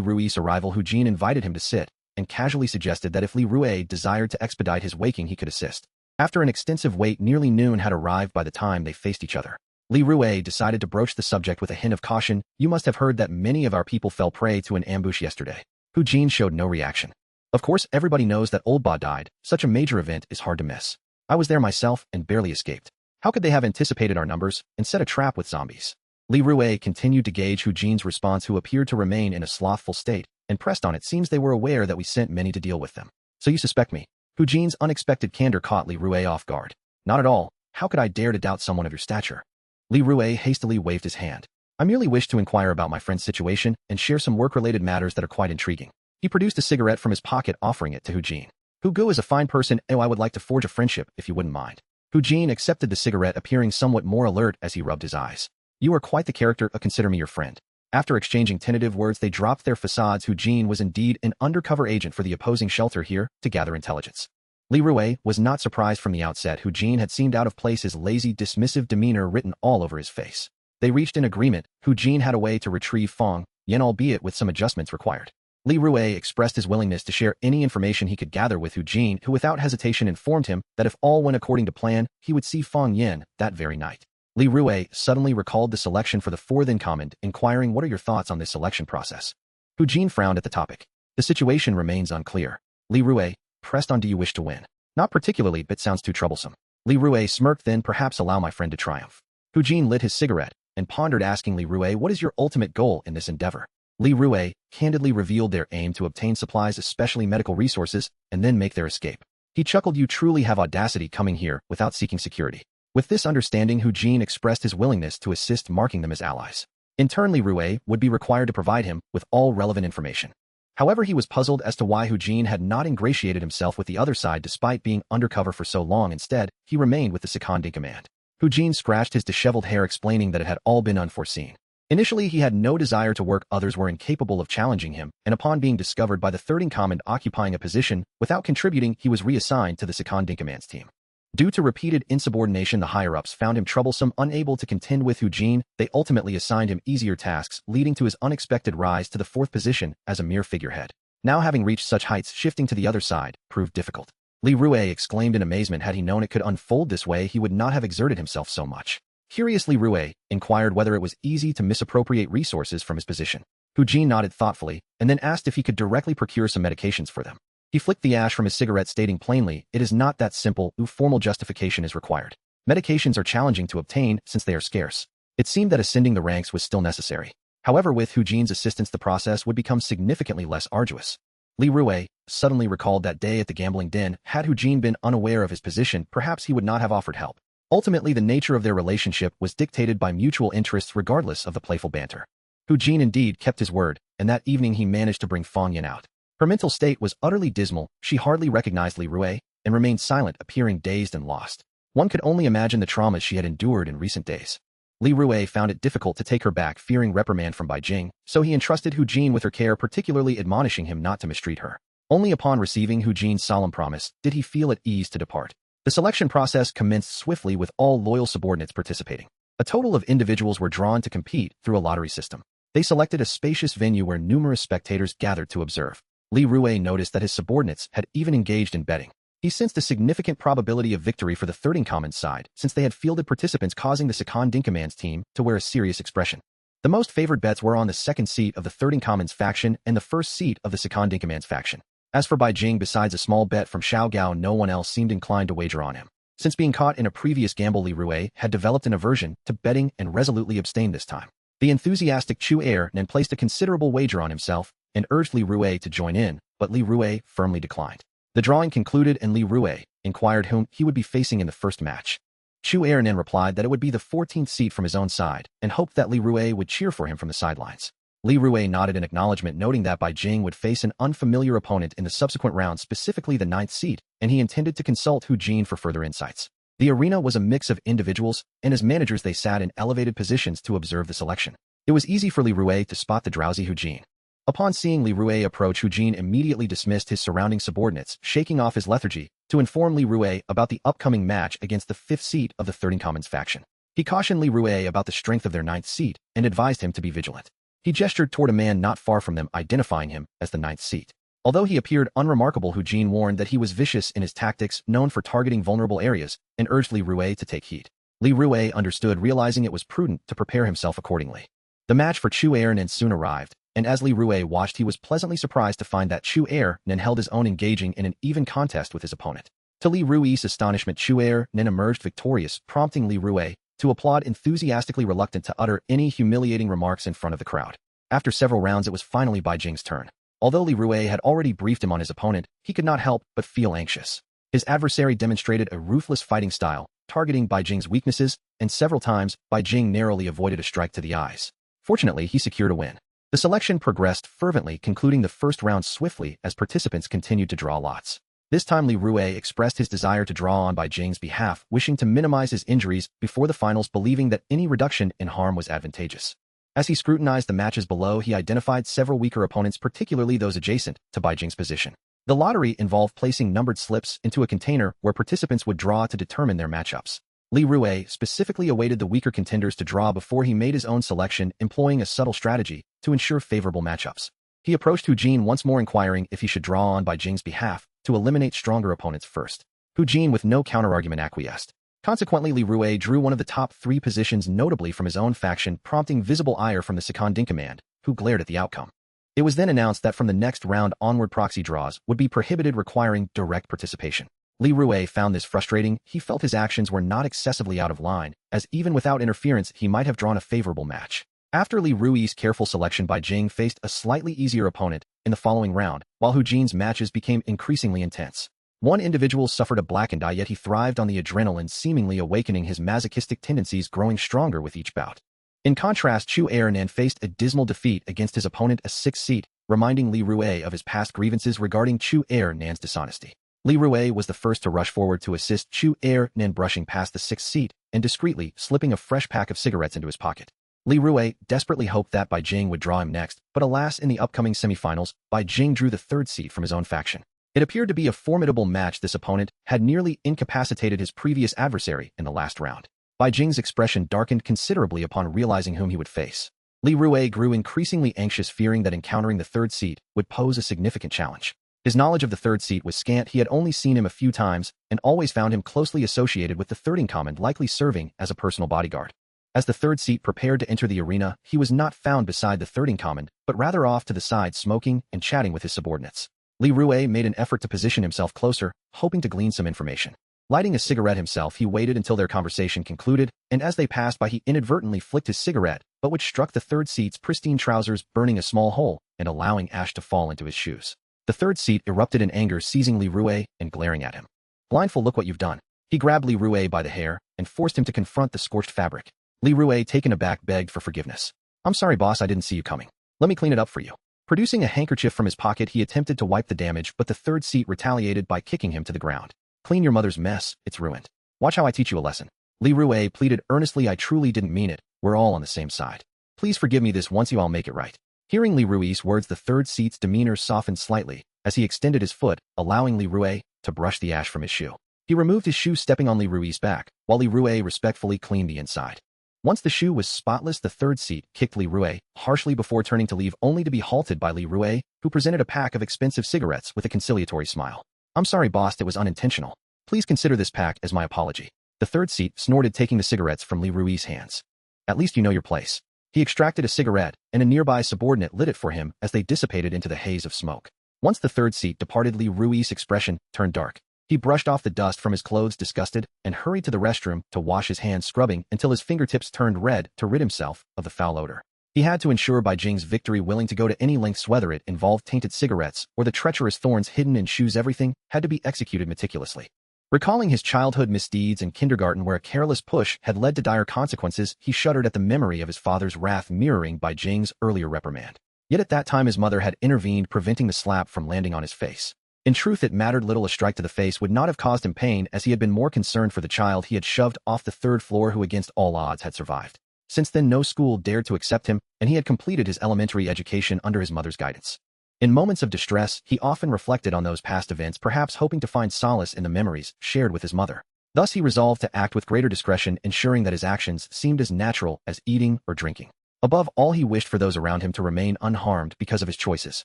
Rui's arrival, Hu Jin invited him to sit, and casually suggested that if Li Rui desired to expedite his waking, he could assist. After an extensive wait, nearly noon had arrived by the time they faced each other. Li Rui decided to broach the subject with a hint of caution. "You must have heard that many of our people fell prey to an ambush yesterday." Hu Jin showed no reaction. Of course, everybody knows that Old Ba died. Such a major event is hard to miss. I was there myself and barely escaped. How could they have anticipated our numbers and set a trap with zombies? Li Rue continued to gauge Hu Jin's response, who appeared to remain in a slothful state, and pressed on. It seems they were aware that we sent many to deal with them. So you suspect me? Hu Jin's unexpected candor caught Li Rue off guard. Not at all. How could I dare to doubt someone of your stature? Li Rue hastily waved his hand. I merely wish to inquire about my friend's situation and share some work-related matters that are quite intriguing. He produced a cigarette from his pocket, offering it to Hu Jin. Hu Gu is a fine person. Oh, I would like to forge a friendship, if you wouldn't mind. Hu Jin accepted the cigarette, appearing somewhat more alert as he rubbed his eyes. You are quite the character. Consider me your friend. After exchanging tentative words, they dropped their facades. Hu Jin was indeed an undercover agent for the opposing shelter here to gather intelligence. Li Rue was not surprised from the outset. Hu Jin had seemed out of place, his lazy, dismissive demeanor written all over his face. They reached an agreement. Hu Jin had a way to retrieve Fong Yen, albeit with some adjustments required. Li Rue expressed his willingness to share any information he could gather with Hu Jin, who without hesitation informed him that if all went according to plan, he would see Fong Yen that very night. Li Rue suddenly recalled the selection for the fourth in command, inquiring, what are your thoughts on this selection process? Hu Jin frowned at the topic. The situation remains unclear. Li Rue pressed on, do you wish to win? Not particularly, but sounds too troublesome. Li Rue smirked, then perhaps allow my friend to triumph. Hu Jin lit his cigarette and pondered, asking Li Rue, what is your ultimate goal in this endeavor? Li Rue candidly revealed their aim to obtain supplies, especially medical resources, and then make their escape. He chuckled, you truly have audacity coming here without seeking security. With this understanding, Hu Jin expressed his willingness to assist, marking them as allies. In turn, Li Rue would be required to provide him with all relevant information. However, he was puzzled as to why Hu Jin had not ingratiated himself with the other side despite being undercover for so long. Instead, he remained with the second in command. Hu Jin scratched his disheveled hair, explaining that it had all been unforeseen. Initially, he had no desire to work. Others were incapable of challenging him, and upon being discovered by the third in command occupying a position without contributing, he was reassigned to the second in command's team. Due to repeated insubordination, the higher-ups found him troublesome. Unable to contend with Hu Jin, they ultimately assigned him easier tasks, leading to his unexpected rise to the fourth position as a mere figurehead. Now, having reached such heights, shifting to the other side proved difficult. Li Rue exclaimed in amazement. Had he known it could unfold this way, he would not have exerted himself so much. Curiously, Rue inquired whether it was easy to misappropriate resources from his position. Hu Jin nodded thoughtfully, and then asked if he could directly procure some medications for them. He flicked the ash from his cigarette, stating plainly, it is not that simple. Formal justification is required. Medications are challenging to obtain since they are scarce. It seemed that ascending the ranks was still necessary. However, with Hu Jin's assistance, the process would become significantly less arduous. Li Rue suddenly recalled that day at the gambling den. Had Hu Jin been unaware of his position, perhaps he would not have offered help. Ultimately, the nature of their relationship was dictated by mutual interests regardless of the playful banter. Hu Jin indeed kept his word, and that evening he managed to bring Fong Yen out. Her mental state was utterly dismal. She hardly recognized Li Rue and remained silent, appearing dazed and lost. One could only imagine the traumas she had endured in recent days. Li Rue found it difficult to take her back, fearing reprimand from Bai Jing, so he entrusted Hu Jin with her care, particularly admonishing him not to mistreat her. Only upon receiving Hu Jin's solemn promise did he feel at ease to depart. The selection process commenced swiftly, with all loyal subordinates participating. A total of individuals were drawn to compete through a lottery system. They selected a spacious venue where numerous spectators gathered to observe. Li Rue noticed that his subordinates had even engaged in betting. He sensed a significant probability of victory for the third in command's side, since they had fielded participants, causing the second in command's team to wear a serious expression. The most favored bets were on the second seat of the third in command's faction and the first seat of the second in command's faction. As for Bai Jing, besides a small bet from Xiao Gao, no one else seemed inclined to wager on him. Since being caught in a previous gamble, Li Rue had developed an aversion to betting and resolutely abstained this time. The enthusiastic Chu Ernan placed a considerable wager on himself and urged Li Rue to join in, but Li Rue firmly declined. The drawing concluded, and Li Rue inquired whom he would be facing in the first match. Chu Ernan replied that it would be the 14th seat from his own side, and hoped that Li Rue would cheer for him from the sidelines. Li Rue nodded in acknowledgement, noting that Bai Jing would face an unfamiliar opponent in the subsequent round, specifically the 9th seat, and he intended to consult Hu Jin for further insights. The arena was a mix of individuals, and as managers they sat in elevated positions to observe the selection. It was easy for Li Rue to spot the drowsy Hu Jin. Upon seeing Li Rue approach, Hu Jin immediately dismissed his surrounding subordinates, shaking off his lethargy, to inform Li Rue about the upcoming match against the 5th seat of the third in command's faction. He cautioned Li Rue about the strength of their 9th seat and advised him to be vigilant. He gestured toward a man not far from them, identifying him as the 9th seat. Although he appeared unremarkable, Hu Jin warned that he was vicious in his tactics, known for targeting vulnerable areas, and urged Li Rue to take heed. Li Rue understood, realizing it was prudent to prepare himself accordingly. The match for Chu Ernan soon arrived, and as Li Rue watched, he was pleasantly surprised to find that Chu Ernan held his own, engaging in an even contest with his opponent. To Li Rui's astonishment, Chu Ernan emerged victorious, prompting Li Rui to applaud enthusiastically, reluctant to utter any humiliating remarks in front of the crowd. After several rounds, it was finally Bai Jing's turn. Although Li Rui had already briefed him on his opponent, he could not help but feel anxious. His adversary demonstrated a ruthless fighting style, targeting Bai Jing's weaknesses, and several times, Bai Jing narrowly avoided a strike to the eyes. Fortunately, he secured a win. The selection progressed fervently, concluding the first round swiftly as participants continued to draw lots. This time, Li Rui expressed his desire to draw on Bai Jing's behalf, wishing to minimize his injuries before the finals, believing that any reduction in harm was advantageous. As he scrutinized the matches below, he identified several weaker opponents, particularly those adjacent to Bai Jing's position. The lottery involved placing numbered slips into a container where participants would draw to determine their matchups. Li Rui specifically awaited the weaker contenders to draw before he made his own selection, employing a subtle strategy to ensure favorable matchups. He approached Hu Jin once more, inquiring if he should draw on Bai Jing's behalf to eliminate stronger opponents first. Hu Jin, with no counterargument, acquiesced. Consequently, Li Rui drew one of the top 3 positions, notably from his own faction, prompting visible ire from the second in command, who glared at the outcome. It was then announced that from the next round onward, proxy draws would be prohibited, requiring direct participation. Li Rui found this frustrating. He felt his actions were not excessively out of line, as even without interference he might have drawn a favorable match. After Li Rui's careful selection, Bai Jing faced a slightly easier opponent in the following round, while Hu Jin's matches became increasingly intense. One individual suffered a blackened eye, yet he thrived on the adrenaline, seemingly awakening his masochistic tendencies, growing stronger with each bout. In contrast, Chu Ernan faced a dismal defeat against his opponent, a 6th seat, reminding Li Rui of his past grievances regarding Chu Ernan's dishonesty. Li Rui was the first to rush forward to assist Chu Ernan, brushing past the 6th seat and discreetly slipping a fresh pack of cigarettes into his pocket. Li Rui desperately hoped that Bai Jing would draw him next, but alas, in the upcoming semifinals, Bai Jing drew the 3rd seat from his own faction. It appeared to be a formidable match. This opponent had nearly incapacitated his previous adversary in the last round. Bai Jing's expression darkened considerably upon realizing whom he would face. Li Rui grew increasingly anxious, fearing that encountering the 3rd seat would pose a significant challenge. His knowledge of the 3rd seat was scant. He had only seen him a few times and always found him closely associated with the 3rd in command, likely serving as a personal bodyguard. As the 3rd seat prepared to enter the arena, he was not found beside the 3rd in command, but rather off to the side, smoking and chatting with his subordinates. Li Rui made an effort to position himself closer, hoping to glean some information. Lighting a cigarette himself, he waited until their conversation concluded, and as they passed by, he inadvertently flicked his cigarette, but which struck the 3rd seat's pristine trousers, burning a small hole and allowing ash to fall into his shoes. The 3rd seat erupted in anger, seizing Li Rui and glaring at him. Blindfold, look what you've done. He grabbed Li Rui by the hair and forced him to confront the scorched fabric. Li Rui, taken aback, begged for forgiveness. I'm sorry, boss, I didn't see you coming. Let me clean it up for you. Producing a handkerchief from his pocket, he attempted to wipe the damage, but the 3rd seat retaliated by kicking him to the ground. Clean your mother's mess, it's ruined. Watch how I teach you a lesson. Li Rui pleaded earnestly, I truly didn't mean it. We're all on the same side. Please forgive me this once, I'll make it right. Hearing Li Rui's words, the 3rd seat's demeanor softened slightly as he extended his foot, allowing Li Rui to brush the ash from his shoe. He removed his shoe, stepping on Li Rui's back, while Li Rui respectfully cleaned the inside. Once the shoe was spotless, the 3rd seat kicked Li Rui harshly before turning to leave, only to be halted by Li Rui, who presented a pack of expensive cigarettes with a conciliatory smile. I'm sorry, boss, it was unintentional. Please consider this pack as my apology. The 3rd seat snorted, taking the cigarettes from Li Rui's hands. At least you know your place. He extracted a cigarette, and a nearby subordinate lit it for him as they dissipated into the haze of smoke. Once the 3rd seat departed, Li Rui's expression turned dark. He brushed off the dust from his clothes, disgusted, and hurried to the restroom to wash his hands, scrubbing until his fingertips turned red to rid himself of the foul odor. He had to ensure Bai Jing's victory, willing to go to any lengths, whether it involved tainted cigarettes or the treacherous thorns hidden in shoes. Everything had to be executed meticulously. Recalling his childhood misdeeds in kindergarten, where a careless push had led to dire consequences, he shuddered at the memory of his father's wrath, mirroring Bai Jing's earlier reprimand. Yet at that time his mother had intervened, preventing the slap from landing on his face. In truth, it mattered little. A strike to the face would not have caused him pain, as he had been more concerned for the child he had shoved off the 3rd floor, who against all odds had survived. Since then, no school dared to accept him, and he had completed his elementary education under his mother's guidance. In moments of distress, he often reflected on those past events, perhaps hoping to find solace in the memories shared with his mother. Thus he resolved to act with greater discretion, ensuring that his actions seemed as natural as eating or drinking. Above all, he wished for those around him to remain unharmed because of his choices.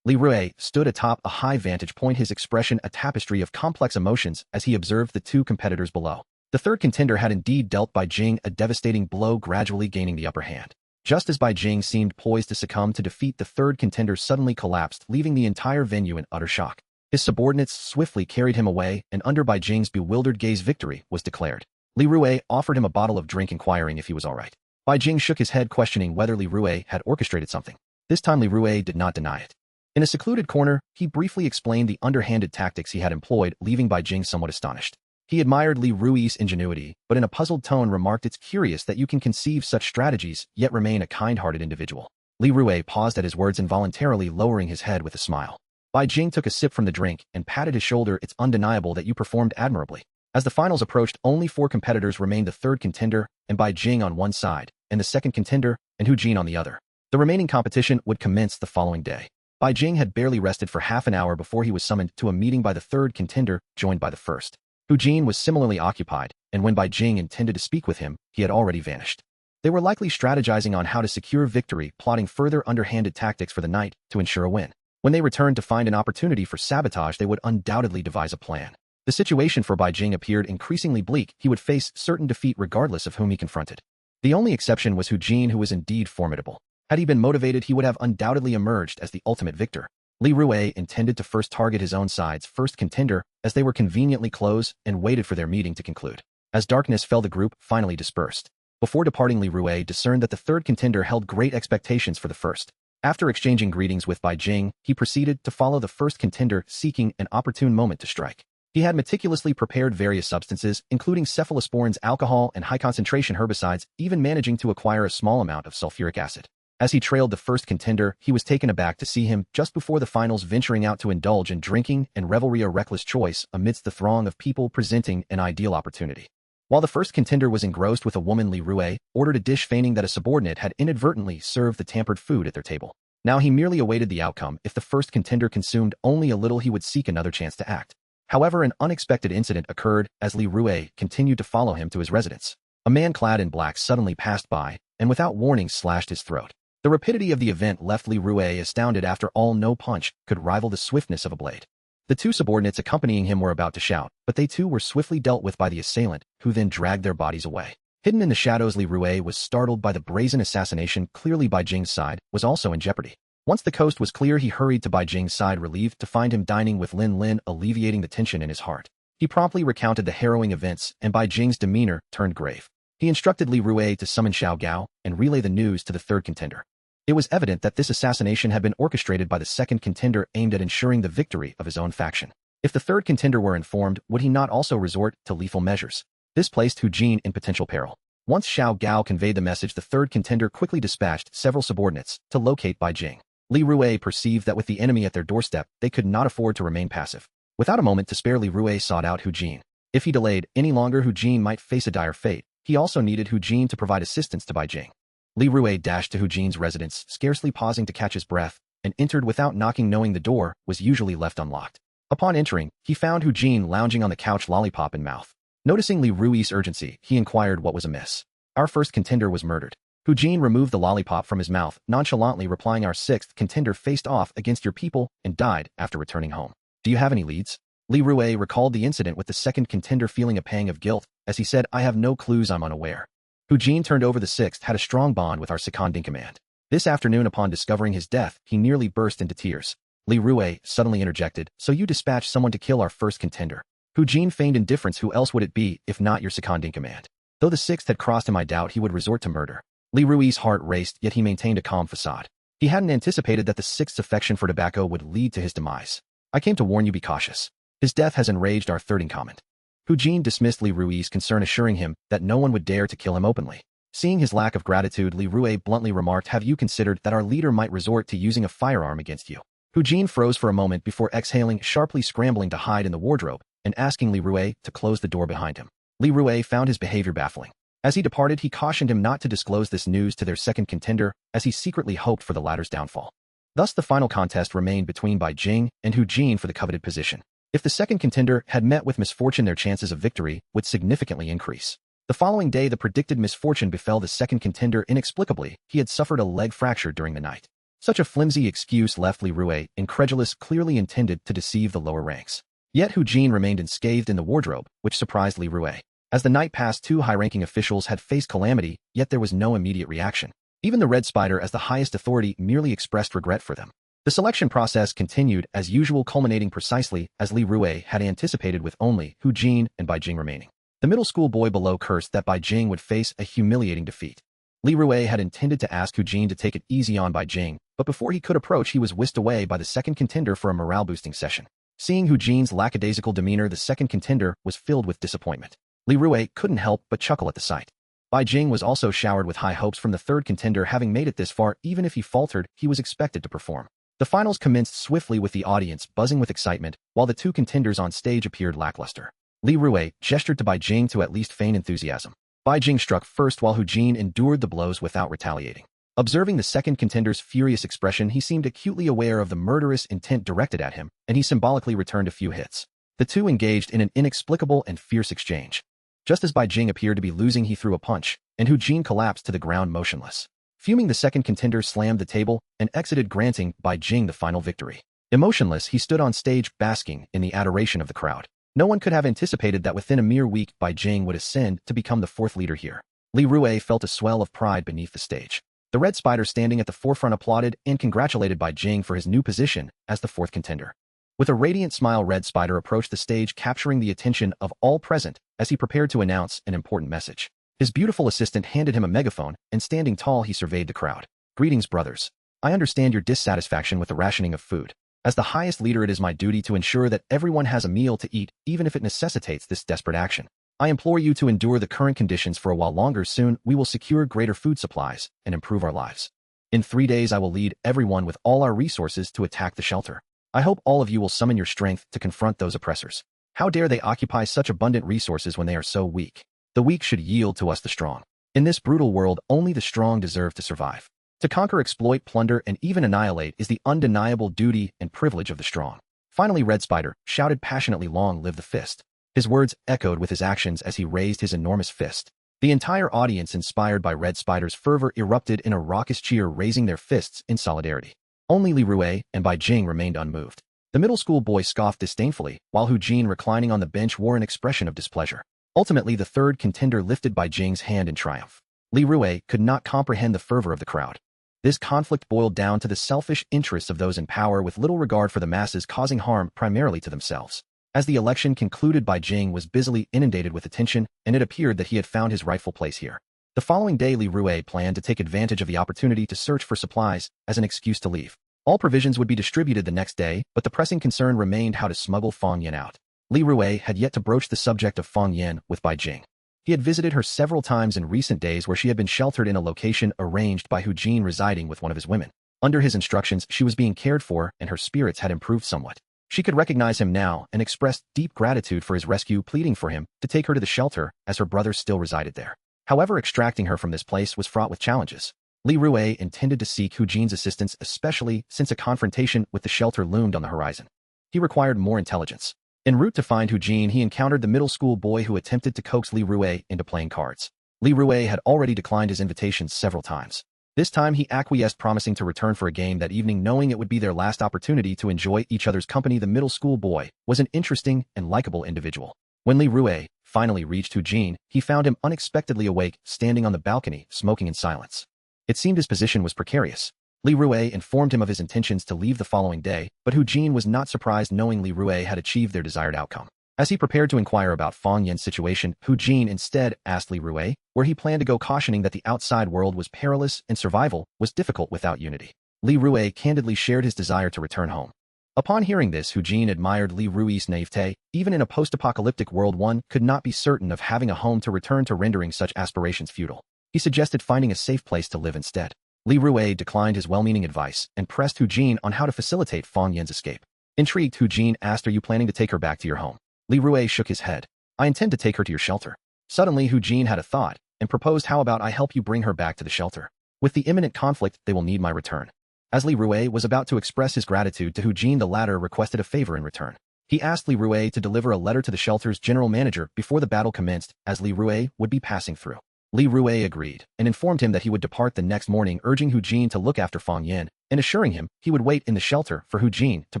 Li Rui stood atop a high vantage point, his expression a tapestry of complex emotions as he observed the 2 competitors below. The 3rd contender had indeed dealt Bai Jing a devastating blow, gradually gaining the upper hand. Just as Bai Jing seemed poised to succumb to defeat, the 3rd contender suddenly collapsed, leaving the entire venue in utter shock. His subordinates swiftly carried him away, and under Bai Jing's bewildered gaze victory was declared. Li Rui offered him a bottle of drink inquiring if he was all right. Bai Jing shook his head questioning whether Li Rui had orchestrated something. This time Li Rui did not deny it. In a secluded corner, he briefly explained the underhanded tactics he had employed, leaving Bai Jing somewhat astonished. He admired Li Rui's ingenuity, but in a puzzled tone remarked, "It's curious that you can conceive such strategies, yet remain a kind-hearted individual." Li Rui paused at his words, involuntarily lowering his head with a smile. Bai Jing took a sip from the drink and patted his shoulder. "It's undeniable that you performed admirably." As the finals approached, only 4 competitors remained: the third contender, and Bai Jing on one side, and the second contender, and Hu Jin on the other. The remaining competition would commence the following day. Bai Jing had barely rested for half an hour before he was summoned to a meeting by the third contender, joined by the first. Hu Jin was similarly occupied, and when Bai Jing intended to speak with him, he had already vanished. They were likely strategizing on how to secure victory, plotting further underhanded tactics for the night to ensure a win. When they returned to find an opportunity for sabotage, they would undoubtedly devise a plan. The situation for Bai Jing appeared increasingly bleak. He would face certain defeat regardless of whom he confronted. The only exception was Hu Jin, who was indeed formidable. Had he been motivated, he would have undoubtedly emerged as the ultimate victor. Li Rui intended to first target his own side's first contender, as they were conveniently close, and waited for their meeting to conclude. As darkness fell, the group finally dispersed. Before departing, Li Rui discerned that the third contender held great expectations for the first. After exchanging greetings with Bai Jing, he proceeded to follow the first contender, seeking an opportune moment to strike. He had meticulously prepared various substances, including cephalosporins, alcohol, and high-concentration herbicides, even managing to acquire a small amount of sulfuric acid. As he trailed the first contender, he was taken aback to see him, just before the finals, venturing out to indulge in drinking and revelry, a reckless choice amidst the throng of people, presenting an ideal opportunity. While the first contender was engrossed with a woman, Li Rui ordered a dish, feigning that a subordinate had inadvertently served the tampered food at their table. Now he merely awaited the outcome. If the first contender consumed only a little, he would seek another chance to act. However, an unexpected incident occurred as Li Rui continued to follow him to his residence. A man clad in black suddenly passed by, and without warning slashed his throat. The rapidity of the event left Li Rui astounded. After all, no punch could rival the swiftness of a blade. The 2 subordinates accompanying him were about to shout, but they too were swiftly dealt with by the assailant, who then dragged their bodies away. Hidden in the shadows, Li Rui was startled by the brazen assassination. Clearly Bai Jing's side was also in jeopardy. Once the coast was clear, he hurried to Bai Jing's side, relieved to find him dining with Lin Lin, alleviating the tension in his heart. He promptly recounted the harrowing events, and Bai Jing's demeanor turned grave. He instructed Li Rui to summon Xiao Gao and relay the news to the third contender. It was evident that this assassination had been orchestrated by the second contender, aimed at ensuring the victory of his own faction. If the third contender were informed, would he not also resort to lethal measures? This placed Hu Jin in potential peril. Once Xiao Gao conveyed the message, the third contender quickly dispatched several subordinates to locate Bai Jing. Li Rui perceived that with the enemy at their doorstep, they could not afford to remain passive. Without a moment to spare, Li Rui sought out Hu Jin. If he delayed any longer, Hu Jin might face a dire fate. He also needed Hu Jin to provide assistance to Bai Jing. Li Rui dashed to Hu Jin's residence, scarcely pausing to catch his breath, and entered without knocking, knowing the door was usually left unlocked. Upon entering, he found Hu Jin lounging on the couch, lollipop in mouth. Noticing Li Rui's urgency, he inquired what was amiss. "Our first contender was murdered." Hu Jin removed the lollipop from his mouth, nonchalantly replying, "Our sixth contender faced off against your people and died after returning home. Do you have any leads?" Li Rui recalled the incident with the second contender, feeling a pang of guilt, as he said, "I have no clues, I'm unaware." Hu Jin turned over. "The sixth had a strong bond with our second in command. This afternoon, upon discovering his death, he nearly burst into tears." Li Rui suddenly interjected, "So you dispatched someone to kill our first contender?" Hu Jin feigned indifference. "Who else would it be, if not your second in command?" Though the sixth had crossed him, I doubt he would resort to murder. Li Rui's heart raced, yet he maintained a calm facade. He hadn't anticipated that the sixth's affection for tobacco would lead to his demise. "I came to warn you, be cautious. His death has enraged our third in command." Hu Jin dismissed Li Rui's concern, assuring him that no one would dare to kill him openly. Seeing his lack of gratitude, Li Rui bluntly remarked, "Have you considered that our leader might resort to using a firearm against you?" Hu Jin froze for a moment before exhaling, sharply scrambling to hide in the wardrobe, and asking Li Rui to close the door behind him. Li Rui found his behavior baffling. As he departed, he cautioned him not to disclose this news to their second contender, as he secretly hoped for the latter's downfall. Thus the final contest remained between Bai Jing and Hu Jin for the coveted position. If the second contender had met with misfortune, their chances of victory would significantly increase. The following day, the predicted misfortune befell the second contender. Inexplicably, he had suffered a leg fracture during the night. Such a flimsy excuse left Li Rui incredulous, clearly intended to deceive the lower ranks. Yet Hu Jin remained unscathed in the wardrobe, which surprised Li Rui. As the night passed, 2 high-ranking officials had faced calamity, yet there was no immediate reaction. Even the Red Spider, as the highest authority, merely expressed regret for them. The selection process continued as usual, culminating precisely as Li Rui had anticipated, with only Hu Jin and Bai Jing remaining. The middle school boy below cursed that Bai Jing would face a humiliating defeat. Li Rui had intended to ask Hu Jin to take it easy on Bai Jing, but before he could approach, he was whisked away by the second contender for a morale-boosting session. Seeing Hu Jin's lackadaisical demeanor, the second contender was filled with disappointment. Li Rui couldn't help but chuckle at the sight. Bai Jing was also showered with high hopes from the third contender. Having made it this far, even if he faltered, he was expected to perform. The finals commenced swiftly, with the audience buzzing with excitement, while the two contenders on stage appeared lackluster. Li Rui gestured to Bai Jing to at least feign enthusiasm. Bai Jing struck first while Hu Jin endured the blows without retaliating. Observing the second contender's furious expression, he seemed acutely aware of the murderous intent directed at him, and he symbolically returned a few hits. The two engaged in an inexplicable and fierce exchange. Just as Bai Jing appeared to be losing, he threw a punch, and Hu Jin collapsed to the ground motionless. Fuming, the second contender slammed the table and exited, granting Bai Jing the final victory. Emotionless, he stood on stage, basking in the adoration of the crowd. No one could have anticipated that within a mere week, Bai Jing would ascend to become the fourth leader here. Li Rui felt a swell of pride beneath the stage. The red spider standing at the forefront applauded and congratulated Bai Jing for his new position as the fourth contender. With a radiant smile, Red Spider approached the stage, capturing the attention of all present as he prepared to announce an important message. His beautiful assistant handed him a megaphone, and standing tall, he surveyed the crowd. "Greetings, brothers. I understand your dissatisfaction with the rationing of food. As the highest leader, it is my duty to ensure that everyone has a meal to eat, even if it necessitates this desperate action. I implore you to endure the current conditions for a while longer. Soon, we will secure greater food supplies and improve our lives. In 3 days, I will lead everyone with all our resources to attack the shelter. I hope all of you will summon your strength to confront those oppressors. How dare they occupy such abundant resources when they are so weak? The weak should yield to us, the strong. In this brutal world, only the strong deserve to survive. To conquer, exploit, plunder, and even annihilate is the undeniable duty and privilege of the strong." Finally, Red Spider shouted passionately, "Long live the fist." His words echoed with his actions as he raised his enormous fist. The entire audience, inspired by Red Spider's fervor, erupted in a raucous cheer, raising their fists in solidarity. Only Li Rui and Bai Jing remained unmoved. The middle school boy scoffed disdainfully, while Hu Jin, reclining on the bench, wore an expression of displeasure. Ultimately, the third contender lifted Bai Jing's hand in triumph. Li Rui could not comprehend the fervor of the crowd. This conflict boiled down to the selfish interests of those in power, with little regard for the masses, causing harm primarily to themselves. As the election concluded, Bai Jing was busily inundated with attention, and it appeared that he had found his rightful place here. The following day, Li Rui planned to take advantage of the opportunity to search for supplies as an excuse to leave. All provisions would be distributed the next day, but the pressing concern remained how to smuggle Fang Yan out. Li Rui had yet to broach the subject of Fang Yan with Bai Jing. He had visited her several times in recent days, where she had been sheltered in a location arranged by Hu Jin, residing with one of his women. Under his instructions, she was being cared for, and her spirits had improved somewhat. She could recognize him now and expressed deep gratitude for his rescue, pleading for him to take her to the shelter as her brother still resided there. However, extracting her from this place was fraught with challenges. Li Rui intended to seek Hu Jin's assistance, especially since a confrontation with the shelter loomed on the horizon. He required more intelligence. En route to find Hu Jin, he encountered the middle school boy who attempted to coax Li Rui into playing cards. Li Rui had already declined his invitations several times. This time he acquiesced, promising to return for a game that evening, knowing it would be their last opportunity to enjoy each other's company. The middle school boy was an interesting and likable individual. When Li Rui finally reached Hu Jin, he found him unexpectedly awake, standing on the balcony, smoking in silence. It seemed his position was precarious. Li Rui informed him of his intentions to leave the following day, but Hu Jin was not surprised, knowing Li Rui had achieved their desired outcome. As he prepared to inquire about Fang Yan's situation, Hu Jin instead asked Li Rui where he planned to go, cautioning that the outside world was perilous and survival was difficult without unity. Li Rui candidly shared his desire to return home. Upon hearing this, Hu Jin admired Li Rui's naivete. Even in a post-apocalyptic world, one could not be certain of having a home to return to, rendering such aspirations futile. He suggested finding a safe place to live instead. Li Rui declined his well-meaning advice and pressed Hu Jin on how to facilitate Fang Yan's escape. Intrigued, Hu Jin asked, "Are you planning to take her back to your home?" Li Rui shook his head. "I intend to take her to your shelter." Suddenly, Hu Jin had a thought and proposed, "How about I help you bring her back to the shelter? With the imminent conflict, they will need my return." As Li Rui was about to express his gratitude to Hu Jin, the latter requested a favor in return. He asked Li Rui to deliver a letter to the shelter's general manager before the battle commenced, as Li Rui would be passing through. Li Rui agreed and informed him that he would depart the next morning, urging Hu Jin to look after Fang Yan and assuring him he would wait in the shelter for Hu Jin to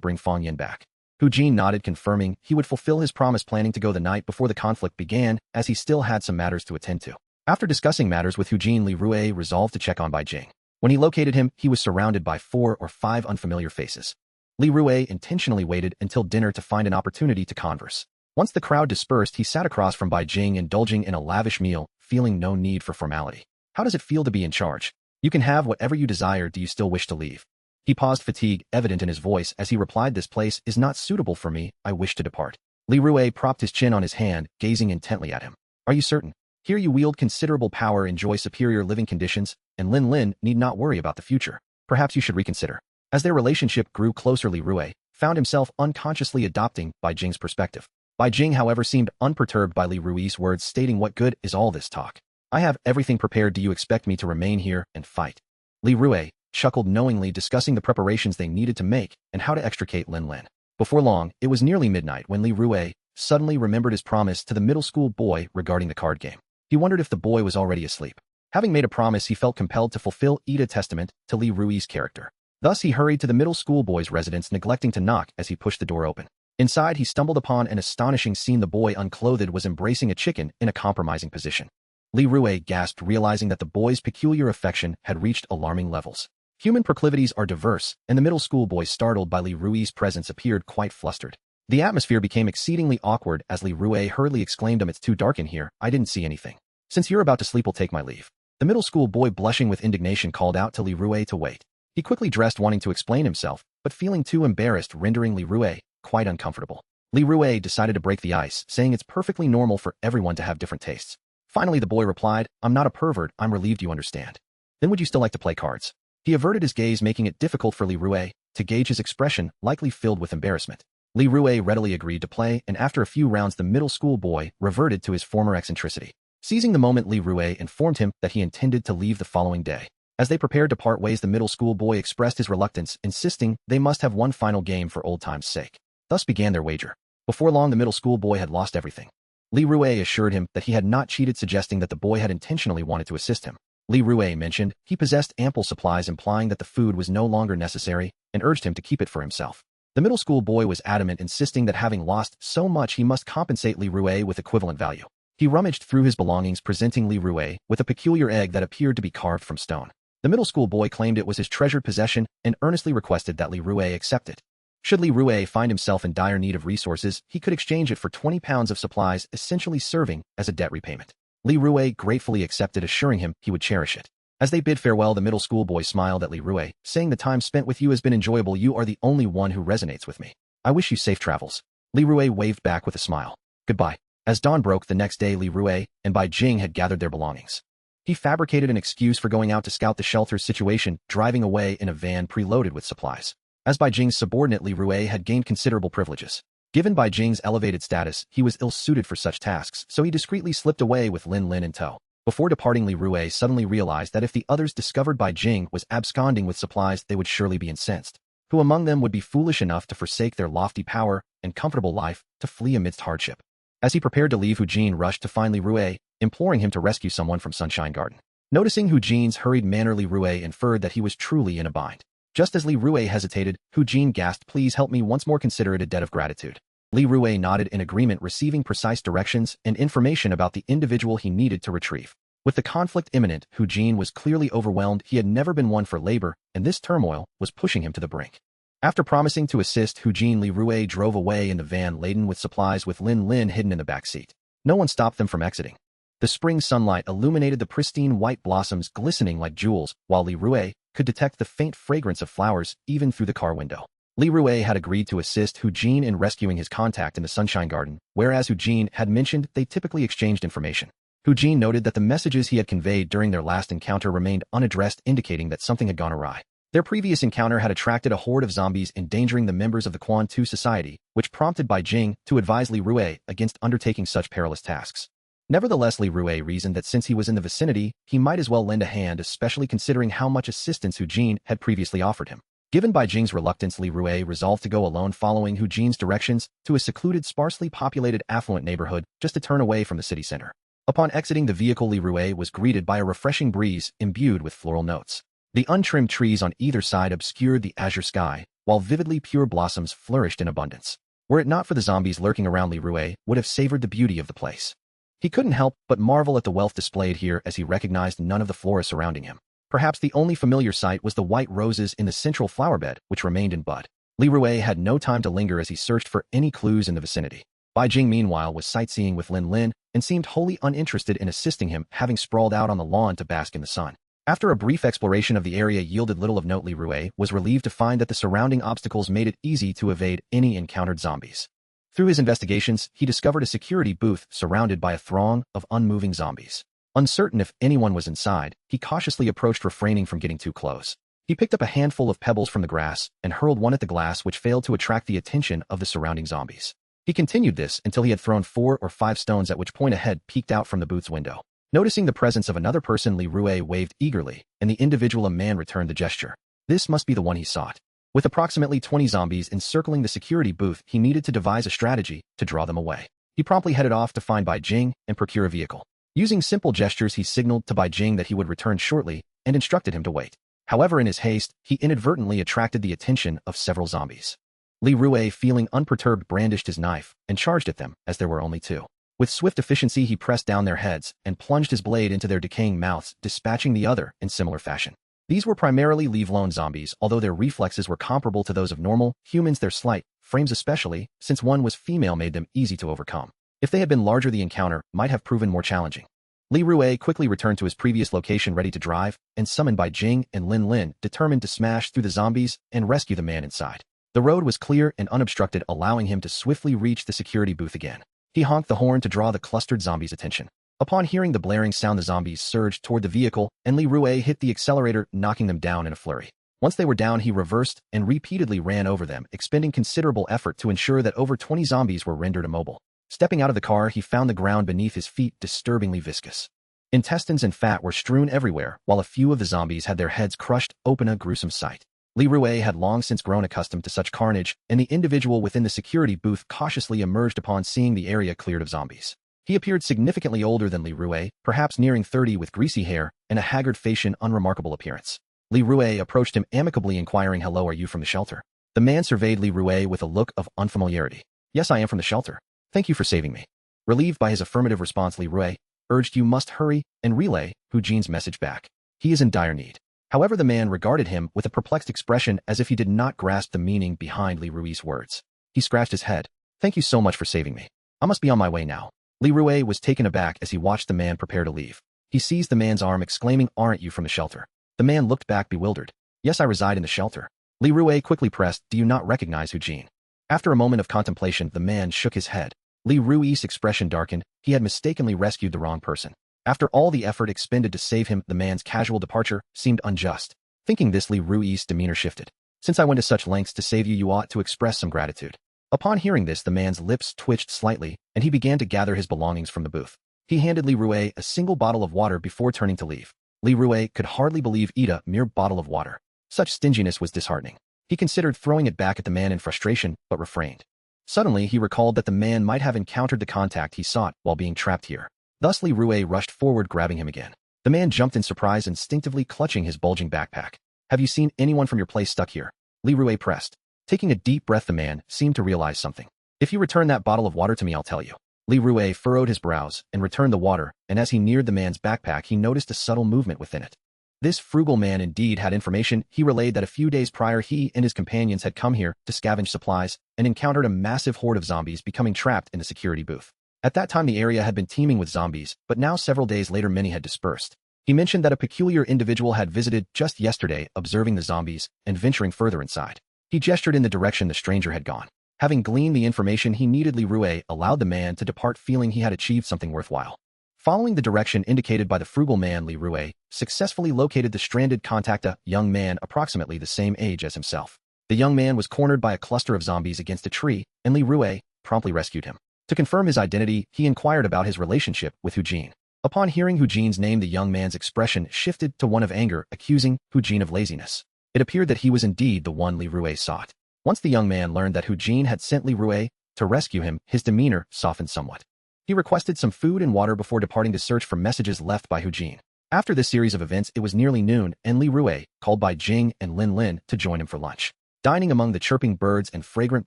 bring Fang Yan back. Hu Jin nodded, confirming he would fulfill his promise, planning to go the night before the conflict began, as he still had some matters to attend to. After discussing matters with Hu Jin, Li Rui resolved to check on Bai Jing. When he located him, he was surrounded by 4 or 5 unfamiliar faces. Li Rui intentionally waited until dinner to find an opportunity to converse. Once the crowd dispersed, he sat across from Bai Jing, indulging in a lavish meal, feeling no need for formality. How does it feel to be in charge? You can have whatever you desire. Do you still wish to leave? He paused, fatigue evident in his voice as he replied, "This place is not suitable for me. I wish to depart." Li Rui propped his chin on his hand, gazing intently at him. "Are you certain? Here you wield considerable power, enjoy superior living conditions, and Lin Lin need not worry about the future. Perhaps you should reconsider." As their relationship grew closer, Li Rui found himself unconsciously adopting Bai Jing's perspective. Bai Jing, however, seemed unperturbed by Li Rui's words, stating, "What good is all this talk? I have everything prepared. Do you expect me to remain here and fight?" Li Rui chuckled knowingly, discussing the preparations they needed to make and how to extricate Lin Lin. Before long, it was nearly midnight when Li Rui suddenly remembered his promise to the middle school boy regarding the card game. He wondered if the boy was already asleep. Having made a promise, he felt compelled to fulfill a testament to Li Rui's character. Thus, he hurried to the middle school boy's residence, neglecting to knock as he pushed the door open. Inside, he stumbled upon an astonishing scene. The boy, unclothed, was embracing a chicken in a compromising position. Li Rui gasped, realizing that the boy's peculiar affection had reached alarming levels. Human proclivities are diverse, and the middle school boy, startled by Li Rui's presence, appeared quite flustered. The atmosphere became exceedingly awkward as Li Rui hurriedly exclaimed, "It's too dark in here. I didn't see anything. Since you're about to sleep, I'll take my leave." The middle school boy, blushing with indignation, called out to Li Rui to wait. He quickly dressed, wanting to explain himself, but feeling too embarrassed, rendering Li Rui quite uncomfortable. Li Rui decided to break the ice, saying it's perfectly normal for everyone to have different tastes. Finally, the boy replied, "I'm not a pervert. I'm relieved you understand. Then would you still like to play cards?" He averted his gaze, making it difficult for Li Rui to gauge his expression, likely filled with embarrassment. Li Rui readily agreed to play, and after a few rounds, the middle school boy reverted to his former eccentricity. Seizing the moment, Li Rui informed him that he intended to leave the following day. As they prepared to part ways, the middle school boy expressed his reluctance, insisting they must have one final game for old time's sake. Thus began their wager. Before long, the middle school boy had lost everything. Li Rui assured him that he had not cheated, suggesting that the boy had intentionally wanted to assist him. Li Rui mentioned he possessed ample supplies, implying that the food was no longer necessary, and urged him to keep it for himself. The middle school boy was adamant, insisting that having lost so much, he must compensate Li Rui with equivalent value. He rummaged through his belongings, presenting Li Rui with a peculiar egg that appeared to be carved from stone. The middle school boy claimed it was his treasured possession and earnestly requested that Li Rui accept it. Should Li Rui find himself in dire need of resources, he could exchange it for 20 pounds of supplies, essentially serving as a debt repayment. Li Rui gratefully accepted, assuring him he would cherish it. As they bid farewell, the middle school boy smiled at Li Rui, saying, "The time spent with you has been enjoyable. You are the only one who resonates with me. I wish you safe travels." Li Rui waved back with a smile. "Goodbye." As dawn broke the next day, Li Rui and Bai Jing had gathered their belongings. He fabricated an excuse for going out to scout the shelter's situation, driving away in a van preloaded with supplies. As Bai Jing's subordinate, Li Rui had gained considerable privileges. Given Bai Jing's elevated status, he was ill-suited for such tasks, so he discreetly slipped away with Lin Lin in tow. Before departing, Li Rui suddenly realized that if the others discovered Bai Jing was absconding with supplies, they would surely be incensed. Who among them would be foolish enough to forsake their lofty power and comfortable life to flee amidst hardship? As he prepared to leave, Hu Jin rushed to find Li Rui, imploring him to rescue someone from Sunshine Garden. Noticing Hu Jin's hurried manner, Li Rui inferred that he was truly in a bind. Just as Li Rui hesitated, Hu Jin gasped, "Please help me once more, consider it a debt of gratitude." Li Rui nodded in agreement, receiving precise directions and information about the individual he needed to retrieve. With the conflict imminent, Hu Jin was clearly overwhelmed. He had never been one for labor, and this turmoil was pushing him to the brink. After promising to assist Hu Jin, Li Rui drove away in the van laden with supplies, with Lin Lin hidden in the back seat. No one stopped them from exiting. The spring sunlight illuminated the pristine white blossoms, glistening like jewels, while Li Rui could detect the faint fragrance of flowers even through the car window. Li Rui had agreed to assist Hu Jin in rescuing his contact in the Sunshine Garden, whereas Hu Jin had mentioned they typically exchanged information. Hu Jin noted that the messages he had conveyed during their last encounter remained unaddressed, indicating that something had gone awry. Their previous encounter had attracted a horde of zombies, endangering the members of the Quan Tu society, which prompted Bai Jing to advise Li Rui against undertaking such perilous tasks. Nevertheless, Li Rui reasoned that since he was in the vicinity, he might as well lend a hand, especially considering how much assistance Hu Jin had previously offered him. Given Bai Jing's reluctance, Li Rui resolved to go alone, following Hu Jin's directions to a secluded, sparsely populated, affluent neighborhood just a turn away from the city center. Upon exiting the vehicle, Li Rui was greeted by a refreshing breeze imbued with floral notes. The untrimmed trees on either side obscured the azure sky, while vividly pure blossoms flourished in abundance. Were it not for the zombies lurking around, Li Rui would have savored the beauty of the place. He couldn't help but marvel at the wealth displayed here as he recognized none of the flora surrounding him. Perhaps the only familiar sight was the white roses in the central flower bed, which remained in bud. Li Rui had no time to linger as he searched for any clues in the vicinity. Bai Jing, meanwhile, was sightseeing with Lin Lin and seemed wholly uninterested in assisting him, having sprawled out on the lawn to bask in the sun. After a brief exploration of the area yielded little of note, Li Rui was relieved to find that the surrounding obstacles made it easy to evade any encountered zombies. Through his investigations, he discovered a security booth surrounded by a throng of unmoving zombies. Uncertain if anyone was inside, he cautiously approached, refraining from getting too close. He picked up a handful of pebbles from the grass and hurled one at the glass, which failed to attract the attention of the surrounding zombies. He continued this until he had thrown 4 or 5 stones, at which point a head peeked out from the booth's window. Noticing the presence of another person, Li Rui waved eagerly, and the individual man returned the gesture. This must be the one he sought. With approximately 20 zombies encircling the security booth, he needed to devise a strategy to draw them away. He promptly headed off to find Bai Jing and procure a vehicle. Using simple gestures, he signaled to Bai Jing that he would return shortly and instructed him to wait. However, in his haste, he inadvertently attracted the attention of several zombies. Li Rui, feeling unperturbed, brandished his knife and charged at them, as there were only 2. With swift efficiency, he pressed down their heads and plunged his blade into their decaying mouths, dispatching the other in similar fashion. These were primarily leave-alone zombies, although their reflexes were comparable to those of normal humans. Their slight frames, especially since one was female, made them easy to overcome. If they had been larger, the encounter might have proven more challenging. Li Rui quickly returned to his previous location, ready to drive, and summoned Bai Jing and Lin Lin, determined to smash through the zombies and rescue the man inside. The road was clear and unobstructed, allowing him to swiftly reach the security booth again. He honked the horn to draw the clustered zombies' attention. Upon hearing the blaring sound, the zombies surged toward the vehicle, and Li Rui hit the accelerator, knocking them down in a flurry. Once they were down, he reversed and repeatedly ran over them, expending considerable effort to ensure that over 20 zombies were rendered immobile. Stepping out of the car, he found the ground beneath his feet disturbingly viscous. Intestines and fat were strewn everywhere, while a few of the zombies had their heads crushed open, a gruesome sight. Li Rui had long since grown accustomed to such carnage, and the individual within the security booth cautiously emerged upon seeing the area cleared of zombies. He appeared significantly older than Li Rui, perhaps nearing 30, with greasy hair and a haggard face, an unremarkable appearance. Li Rui approached him amicably, inquiring, "Hello, are you from the shelter?" The man surveyed Li Rui with a look of unfamiliarity. "Yes, I am from the shelter. Thank you for saving me." Relieved by his affirmative response, Li Rui urged, "You must hurry and relay Hu Jin's message back. He is in dire need." However, the man regarded him with a perplexed expression, as if he did not grasp the meaning behind Li Rui's words. He scratched his head. "Thank you so much for saving me. I must be on my way now." Li Rui was taken aback as he watched the man prepare to leave. He seized the man's arm, exclaiming, "Aren't you from the shelter?" The man looked back, bewildered. "Yes, I reside in the shelter." Li Rui quickly pressed, "Do you not recognize Hu Jin?" After a moment of contemplation, the man shook his head. Li Rui's expression darkened. He had mistakenly rescued the wrong person. After all the effort expended to save him, the man's casual departure seemed unjust. Thinking this, Li Rui's demeanor shifted. "Since I went to such lengths to save you, you ought to express some gratitude." Upon hearing this, the man's lips twitched slightly, and he began to gather his belongings from the booth. He handed Li Rui a single bottle of water before turning to leave. Li Rui could hardly believe it, a mere bottle of water. Such stinginess was disheartening. He considered throwing it back at the man in frustration, but refrained. Suddenly, he recalled that the man might have encountered the contact he sought while being trapped here. Thus, Li Rui rushed forward, grabbing him again. The man jumped in surprise, instinctively clutching his bulging backpack. "Have you seen anyone from your place stuck here?" Li Rui pressed. Taking a deep breath, the man seemed to realize something. "If you return that bottle of water to me, I'll tell you." Li Rui furrowed his brows and returned the water, and as he neared the man's backpack, he noticed a subtle movement within it. This frugal man indeed had information. He relayed that a few days prior, he and his companions had come here to scavenge supplies and encountered a massive horde of zombies, becoming trapped in the security booth. At that time, the area had been teeming with zombies, but now, several days later, many had dispersed. He mentioned that a peculiar individual had visited just yesterday, observing the zombies and venturing further inside. He gestured in the direction the stranger had gone. Having gleaned the information he needed, Li Rui allowed the man to depart, feeling he had achieved something worthwhile. Following the direction indicated by the frugal man, Li Rui successfully located the stranded contact, a young man approximately the same age as himself. The young man was cornered by a cluster of zombies against a tree, and Li Rui promptly rescued him. To confirm his identity, he inquired about his relationship with Hu Jin. Upon hearing Hu Jin's name, the young man's expression shifted to one of anger, accusing Hu Jin of laziness. It appeared that he was indeed the one Li Rui sought. Once the young man learned that Hu Jin had sent Li Rui to rescue him, his demeanor softened somewhat. He requested some food and water before departing to search for messages left by Hu Jin. After this series of events, it was nearly noon, and Li Rui called Bai Jing and Lin Lin to join him for lunch. Dining among the chirping birds and fragrant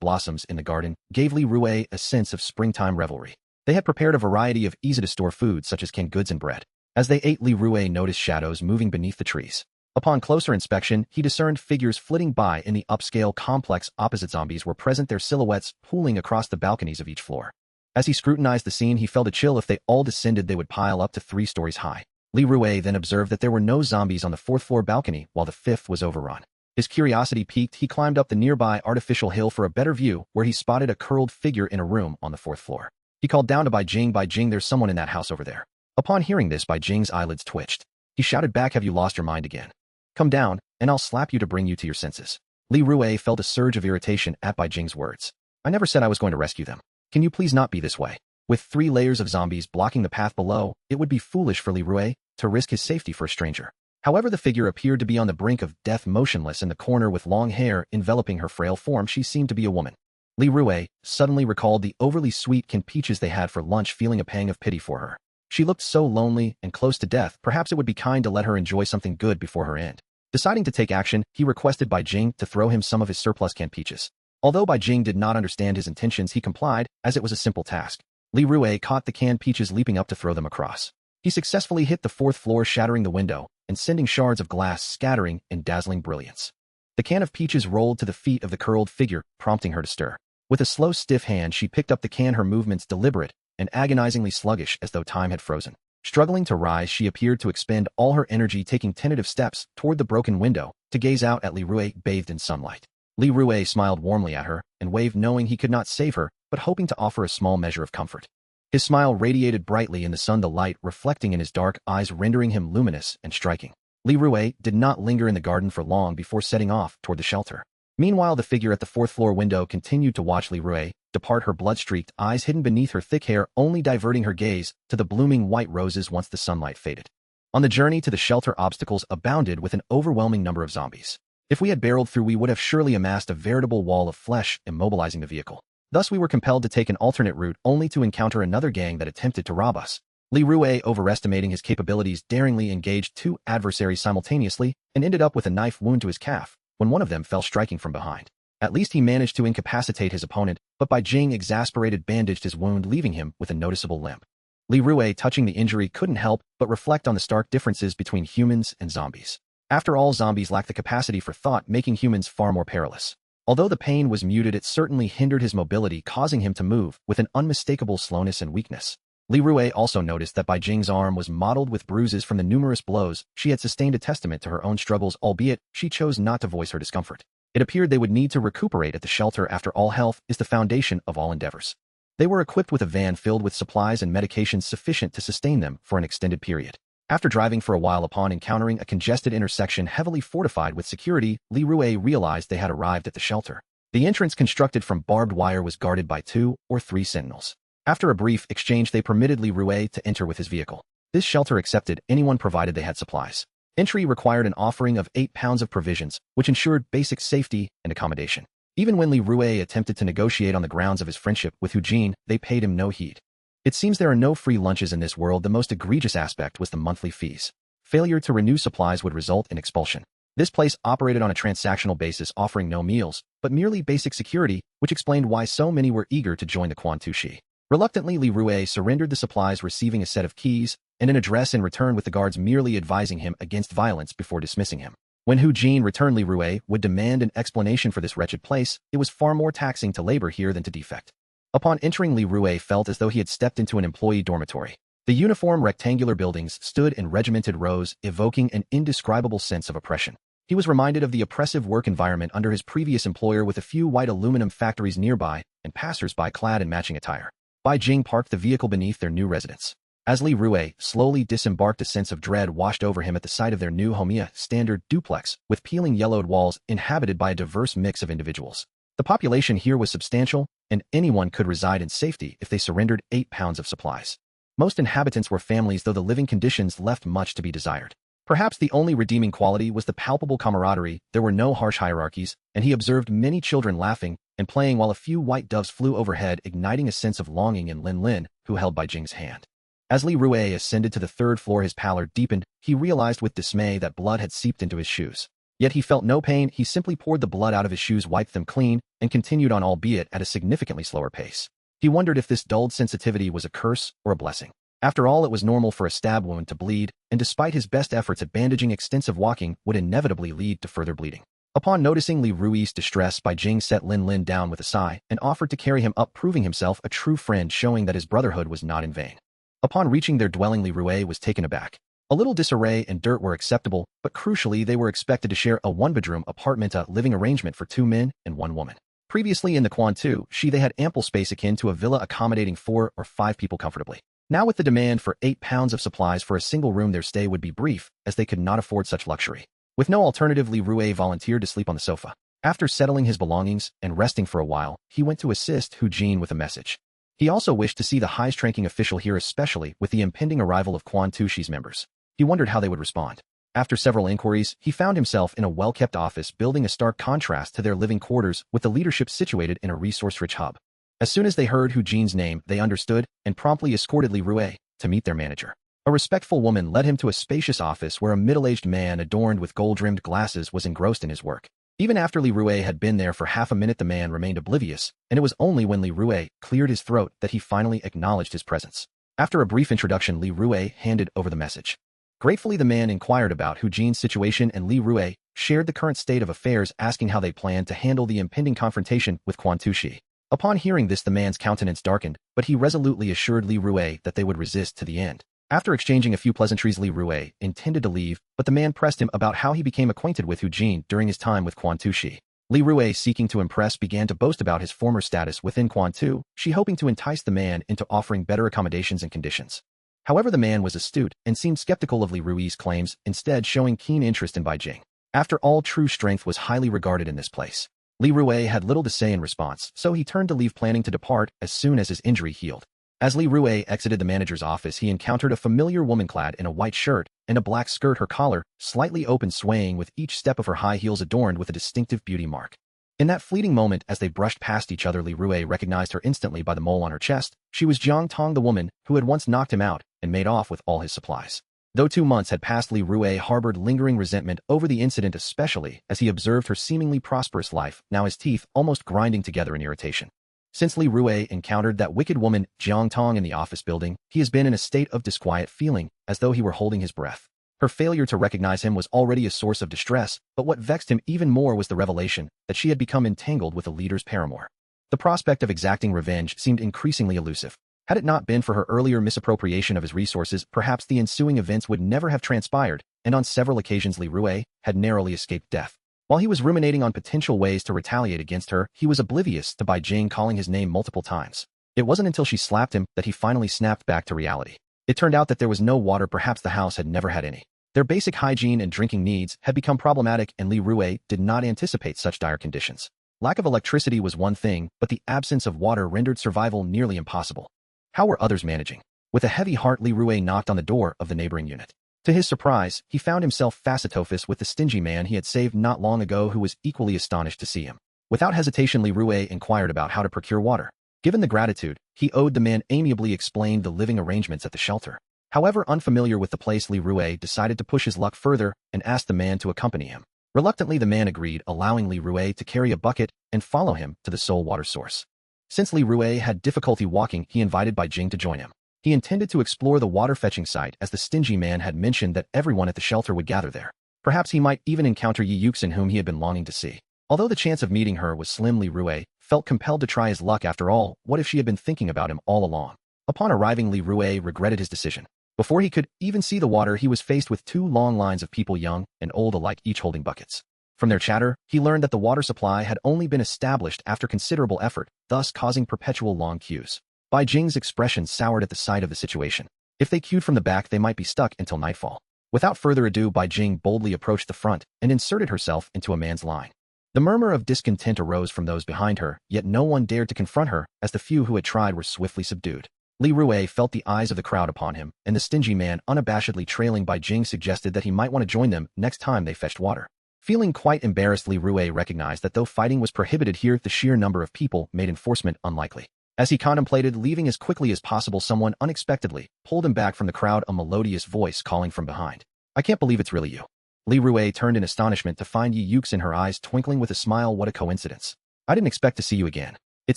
blossoms in the garden gave Li Rui a sense of springtime revelry. They had prepared a variety of easy-to-store foods such as canned goods and bread. As they ate, Li Rui noticed shadows moving beneath the trees. Upon closer inspection, he discerned figures flitting by in the upscale complex opposite. Zombies were present, their silhouettes pooling across the balconies of each floor. As he scrutinized the scene, he felt a chill. If they all descended, they would pile up to 3 stories high. Li Rui then observed that there were no zombies on the 4th floor balcony, while the 5th was overrun. His curiosity piqued. He climbed up the nearby artificial hill for a better view, where he spotted a curled figure in a room on the 4th floor. He called down to Bai Jing. Bai Jing, there's someone in that house over there. Upon hearing this, Bai Jing's eyelids twitched. He shouted back, have you lost your mind again? Come down, and I'll slap you to bring you to your senses. Li Rui felt a surge of irritation at Bai Jing's words. I never said I was going to rescue them. Can you please not be this way? With 3 layers of zombies blocking the path below, it would be foolish for Li Rui to risk his safety for a stranger. However, the figure appeared to be on the brink of death, motionless in the corner with long hair enveloping her frail form. She seemed to be a woman. Li Rui suddenly recalled the overly sweet canned peaches they had for lunch, feeling a pang of pity for her. She looked so lonely and close to death. Perhaps it would be kind to let her enjoy something good before her end. Deciding to take action, he requested Bai Jing to throw him some of his surplus canned peaches. Although Bai Jing did not understand his intentions, he complied, as it was a simple task. Li Rui caught the canned peaches, leaping up to throw them across. He successfully hit the 4th floor, shattering the window and sending shards of glass scattering in dazzling brilliance. The can of peaches rolled to the feet of the curled figure, prompting her to stir. With a slow, stiff hand, she picked up the can, her movements deliberate and agonizingly sluggish, as though time had frozen. Struggling to rise, she appeared to expend all her energy, taking tentative steps toward the broken window to gaze out at Li Rui bathed in sunlight. Li Rui smiled warmly at her and waved, knowing he could not save her, but hoping to offer a small measure of comfort. His smile radiated brightly in the sun, the light reflecting in his dark eyes, rendering him luminous and striking. Li Rui did not linger in the garden for long before setting off toward the shelter. Meanwhile, the figure at the 4th floor window continued to watch Li Rui depart, her blood-streaked eyes hidden beneath her thick hair, only diverting her gaze to the blooming white roses once the sunlight faded. On the journey to the shelter, obstacles abounded, with an overwhelming number of zombies. If we had barreled through, we would have surely amassed a veritable wall of flesh, immobilizing the vehicle. Thus we were compelled to take an alternate route, only to encounter another gang that attempted to rob us. Li Rui, overestimating his capabilities, daringly engaged 2 adversaries simultaneously and ended up with a knife wound to his calf when one of them fell, striking from behind. At least he managed to incapacitate his opponent, but Bai Jing, exasperated, bandaged his wound, leaving him with a noticeable limp. Li Rui, touching the injury, couldn't help but reflect on the stark differences between humans and zombies. After all, zombies lack the capacity for thought, making humans far more perilous. Although the pain was muted, it certainly hindered his mobility, causing him to move with an unmistakable slowness and weakness. Li Rui also noticed that Bai Jing's arm was mottled with bruises from the numerous blows she had sustained, a testament to her own struggles, albeit she chose not to voice her discomfort. It appeared they would need to recuperate at the shelter. After all, health is the foundation of all endeavors. They were equipped with a van filled with supplies and medications sufficient to sustain them for an extended period. After driving for a while, upon encountering a congested intersection heavily fortified with security, Li Rui realized they had arrived at the shelter. The entrance, constructed from barbed wire, was guarded by 2 or 3 sentinels. After a brief exchange, they permitted Li Rui to enter with his vehicle. This shelter accepted anyone provided they had supplies. Entry required an offering of 8 pounds of provisions, which ensured basic safety and accommodation. Even when Li Rui attempted to negotiate on the grounds of his friendship with Eugene, they paid him no heed. It seems there are no free lunches in this world. The most egregious aspect was the monthly fees. Failure to renew supplies would result in expulsion. This place operated on a transactional basis, offering no meals, but merely basic security, which explained why so many were eager to join the Quan Tu Shi. Reluctantly, Li Rui surrendered the supplies, receiving a set of keys and an address in return, with the guards merely advising him against violence before dismissing him. When Eugene returned, Li Rui would demand an explanation for this wretched place. It was far more taxing to labor here than to defect. Upon entering, Li Rui felt as though he had stepped into an employee dormitory. The uniform rectangular buildings stood in regimented rows, evoking an indescribable sense of oppression. He was reminded of the oppressive work environment under his previous employer, with a few white aluminum factories nearby and passers-by clad in matching attire. Bai Jing parked the vehicle beneath their new residence. As Li Rui slowly disembarked, a sense of dread washed over him at the sight of their new home, a standard duplex with peeling yellowed walls inhabited by a diverse mix of individuals. The population here was substantial, and anyone could reside in safety if they surrendered 8 pounds of supplies. Most inhabitants were families, though the living conditions left much to be desired. Perhaps the only redeeming quality was the palpable camaraderie. There were no harsh hierarchies, and he observed many children laughing and playing while a few white doves flew overhead, igniting a sense of longing in Lin Lin, who held Bai Jing's hand. As Li Rui ascended to the 3rd floor, his pallor deepened. He realized with dismay that blood had seeped into his shoes. Yet he felt no pain. He simply poured the blood out of his shoes, wiped them clean, and continued on, albeit at a significantly slower pace. He wondered if this dulled sensitivity was a curse or a blessing. After all, it was normal for a stab wound to bleed, and despite his best efforts at bandaging, extensive walking would inevitably lead to further bleeding. Upon noticing Li Rui's distress, Bai Jing set Lin Lin down with a sigh and offered to carry him up, proving himself a true friend, showing that his brotherhood was not in vain. Upon reaching their dwelling, Li Rui was taken aback. A little disarray and dirt were acceptable, but crucially they were expected to share a one-bedroom apartment, a living arrangement for 2 men and 1 woman. Previously in the Quantu, they had ample space akin to a villa accommodating 4 or 5 people comfortably. Now with the demand for 8 pounds of supplies for a single room, their stay would be brief, as they could not afford such luxury. With no alternative, Li Rui volunteered to sleep on the sofa. After settling his belongings and resting for a while, he went to assist Hu Jin with a message. He also wished to see the highest-ranking official here, especially with the impending arrival of Quantushi's members. He wondered how they would respond. After several inquiries, he found himself in a well-kept office, building a stark contrast to their living quarters, with the leadership situated in a resource-rich hub. As soon as they heard Hu Jin's name, they understood and promptly escorted Li Rui to meet their manager. A respectful woman led him to a spacious office where a middle-aged man adorned with gold-rimmed glasses was engrossed in his work. Even after Li Rui had been there for half a minute, the man remained oblivious, and it was only when Li Rui cleared his throat that he finally acknowledged his presence. After a brief introduction, Li Rui handed over the message. Gratefully, the man inquired about Hu Jin's situation, and Li Rui shared the current state of affairs, asking how they planned to handle the impending confrontation with Quantushi. Upon hearing this, the man's countenance darkened, but he resolutely assured Li Rui that they would resist to the end. After exchanging a few pleasantries, Li Rui intended to leave, but the man pressed him about how he became acquainted with Hu Jin during his time with Quantushi. Li Rui, seeking to impress, began to boast about his former status within Quantu, hoping to entice the man into offering better accommodations and conditions. However, the man was astute and seemed skeptical of Li Rui's claims, instead showing keen interest in Bai Jing. After all, true strength was highly regarded in this place. Li Rui had little to say in response, so he turned to leave, planning to depart as soon as his injury healed. As Li Rui exited the manager's office, he encountered a familiar woman clad in a white shirt and a black skirt, her collar slightly open, swaying with each step of her high heels adorned with a distinctive beauty mark. In that fleeting moment, as they brushed past each other, Li Rui recognized her instantly by the mole on her chest. She was Jiang Tong, the woman who had once knocked him out and made off with all his supplies. Though 2 months had passed, Li Rui harbored lingering resentment over the incident, especially as he observed her seemingly prosperous life, now his teeth almost grinding together in irritation. Since Li Rui encountered that wicked woman Jiang Tong in the office building, he has been in a state of disquiet, feeling as though he were holding his breath. Her failure to recognize him was already a source of distress, but what vexed him even more was the revelation that she had become entangled with the leader's paramour. The prospect of exacting revenge seemed increasingly elusive. Had it not been for her earlier misappropriation of his resources, perhaps the ensuing events would never have transpired, and on several occasions Li Rui had narrowly escaped death. While he was ruminating on potential ways to retaliate against her, he was oblivious to Bai Jing calling his name multiple times. It wasn't until she slapped him that he finally snapped back to reality. It turned out that there was no water, perhaps the house had never had any. Their basic hygiene and drinking needs had become problematic, and Li Rui did not anticipate such dire conditions. Lack of electricity was one thing, but the absence of water rendered survival nearly impossible. How were others managing? With a heavy heart, Li Rui knocked on the door of the neighboring unit. To his surprise, he found himself face to face with the stingy man he had saved not long ago, who was equally astonished to see him. Without hesitation, Li Rui inquired about how to procure water. Given the gratitude he owed, the man amiably explained the living arrangements at the shelter. However, unfamiliar with the place, Li Rui decided to push his luck further and asked the man to accompany him. Reluctantly, the man agreed, allowing Li Rui to carry a bucket and follow him to the sole water source. Since Li Rui had difficulty walking, he invited Bai Jing to join him. He intended to explore the water-fetching site, as the stingy man had mentioned that everyone at the shelter would gather there. Perhaps he might even encounter Yi Yuxin, whom he had been longing to see. Although the chance of meeting her was slim, Li Rui felt compelled to try his luck. After all, what if she had been thinking about him all along? Upon arriving, Li Rui regretted his decision. Before he could even see the water, he was faced with 2 long lines of people, young and old alike, each holding buckets. From their chatter, he learned that the water supply had only been established after considerable effort, thus causing perpetual long queues. Bai Jing's expression soured at the sight of the situation. If they queued from the back, they might be stuck until nightfall. Without further ado, Bai Jing boldly approached the front and inserted herself into a man's line. The murmur of discontent arose from those behind her, yet no one dared to confront her, as the few who had tried were swiftly subdued. Li Rui felt the eyes of the crowd upon him, and the stingy man, unabashedly trailing Bai Jing, suggested that he might want to join them next time they fetched water. Feeling quite embarrassed, Li Rui recognized that though fighting was prohibited here, the sheer number of people made enforcement unlikely. As he contemplated leaving as quickly as possible, someone unexpectedly pulled him back from the crowd, a melodious voice calling from behind. "I can't believe it's really you." Li Rui turned in astonishment to find Yi Yuxin, her eyes twinkling with a smile. "What a coincidence. I didn't expect to see you again." It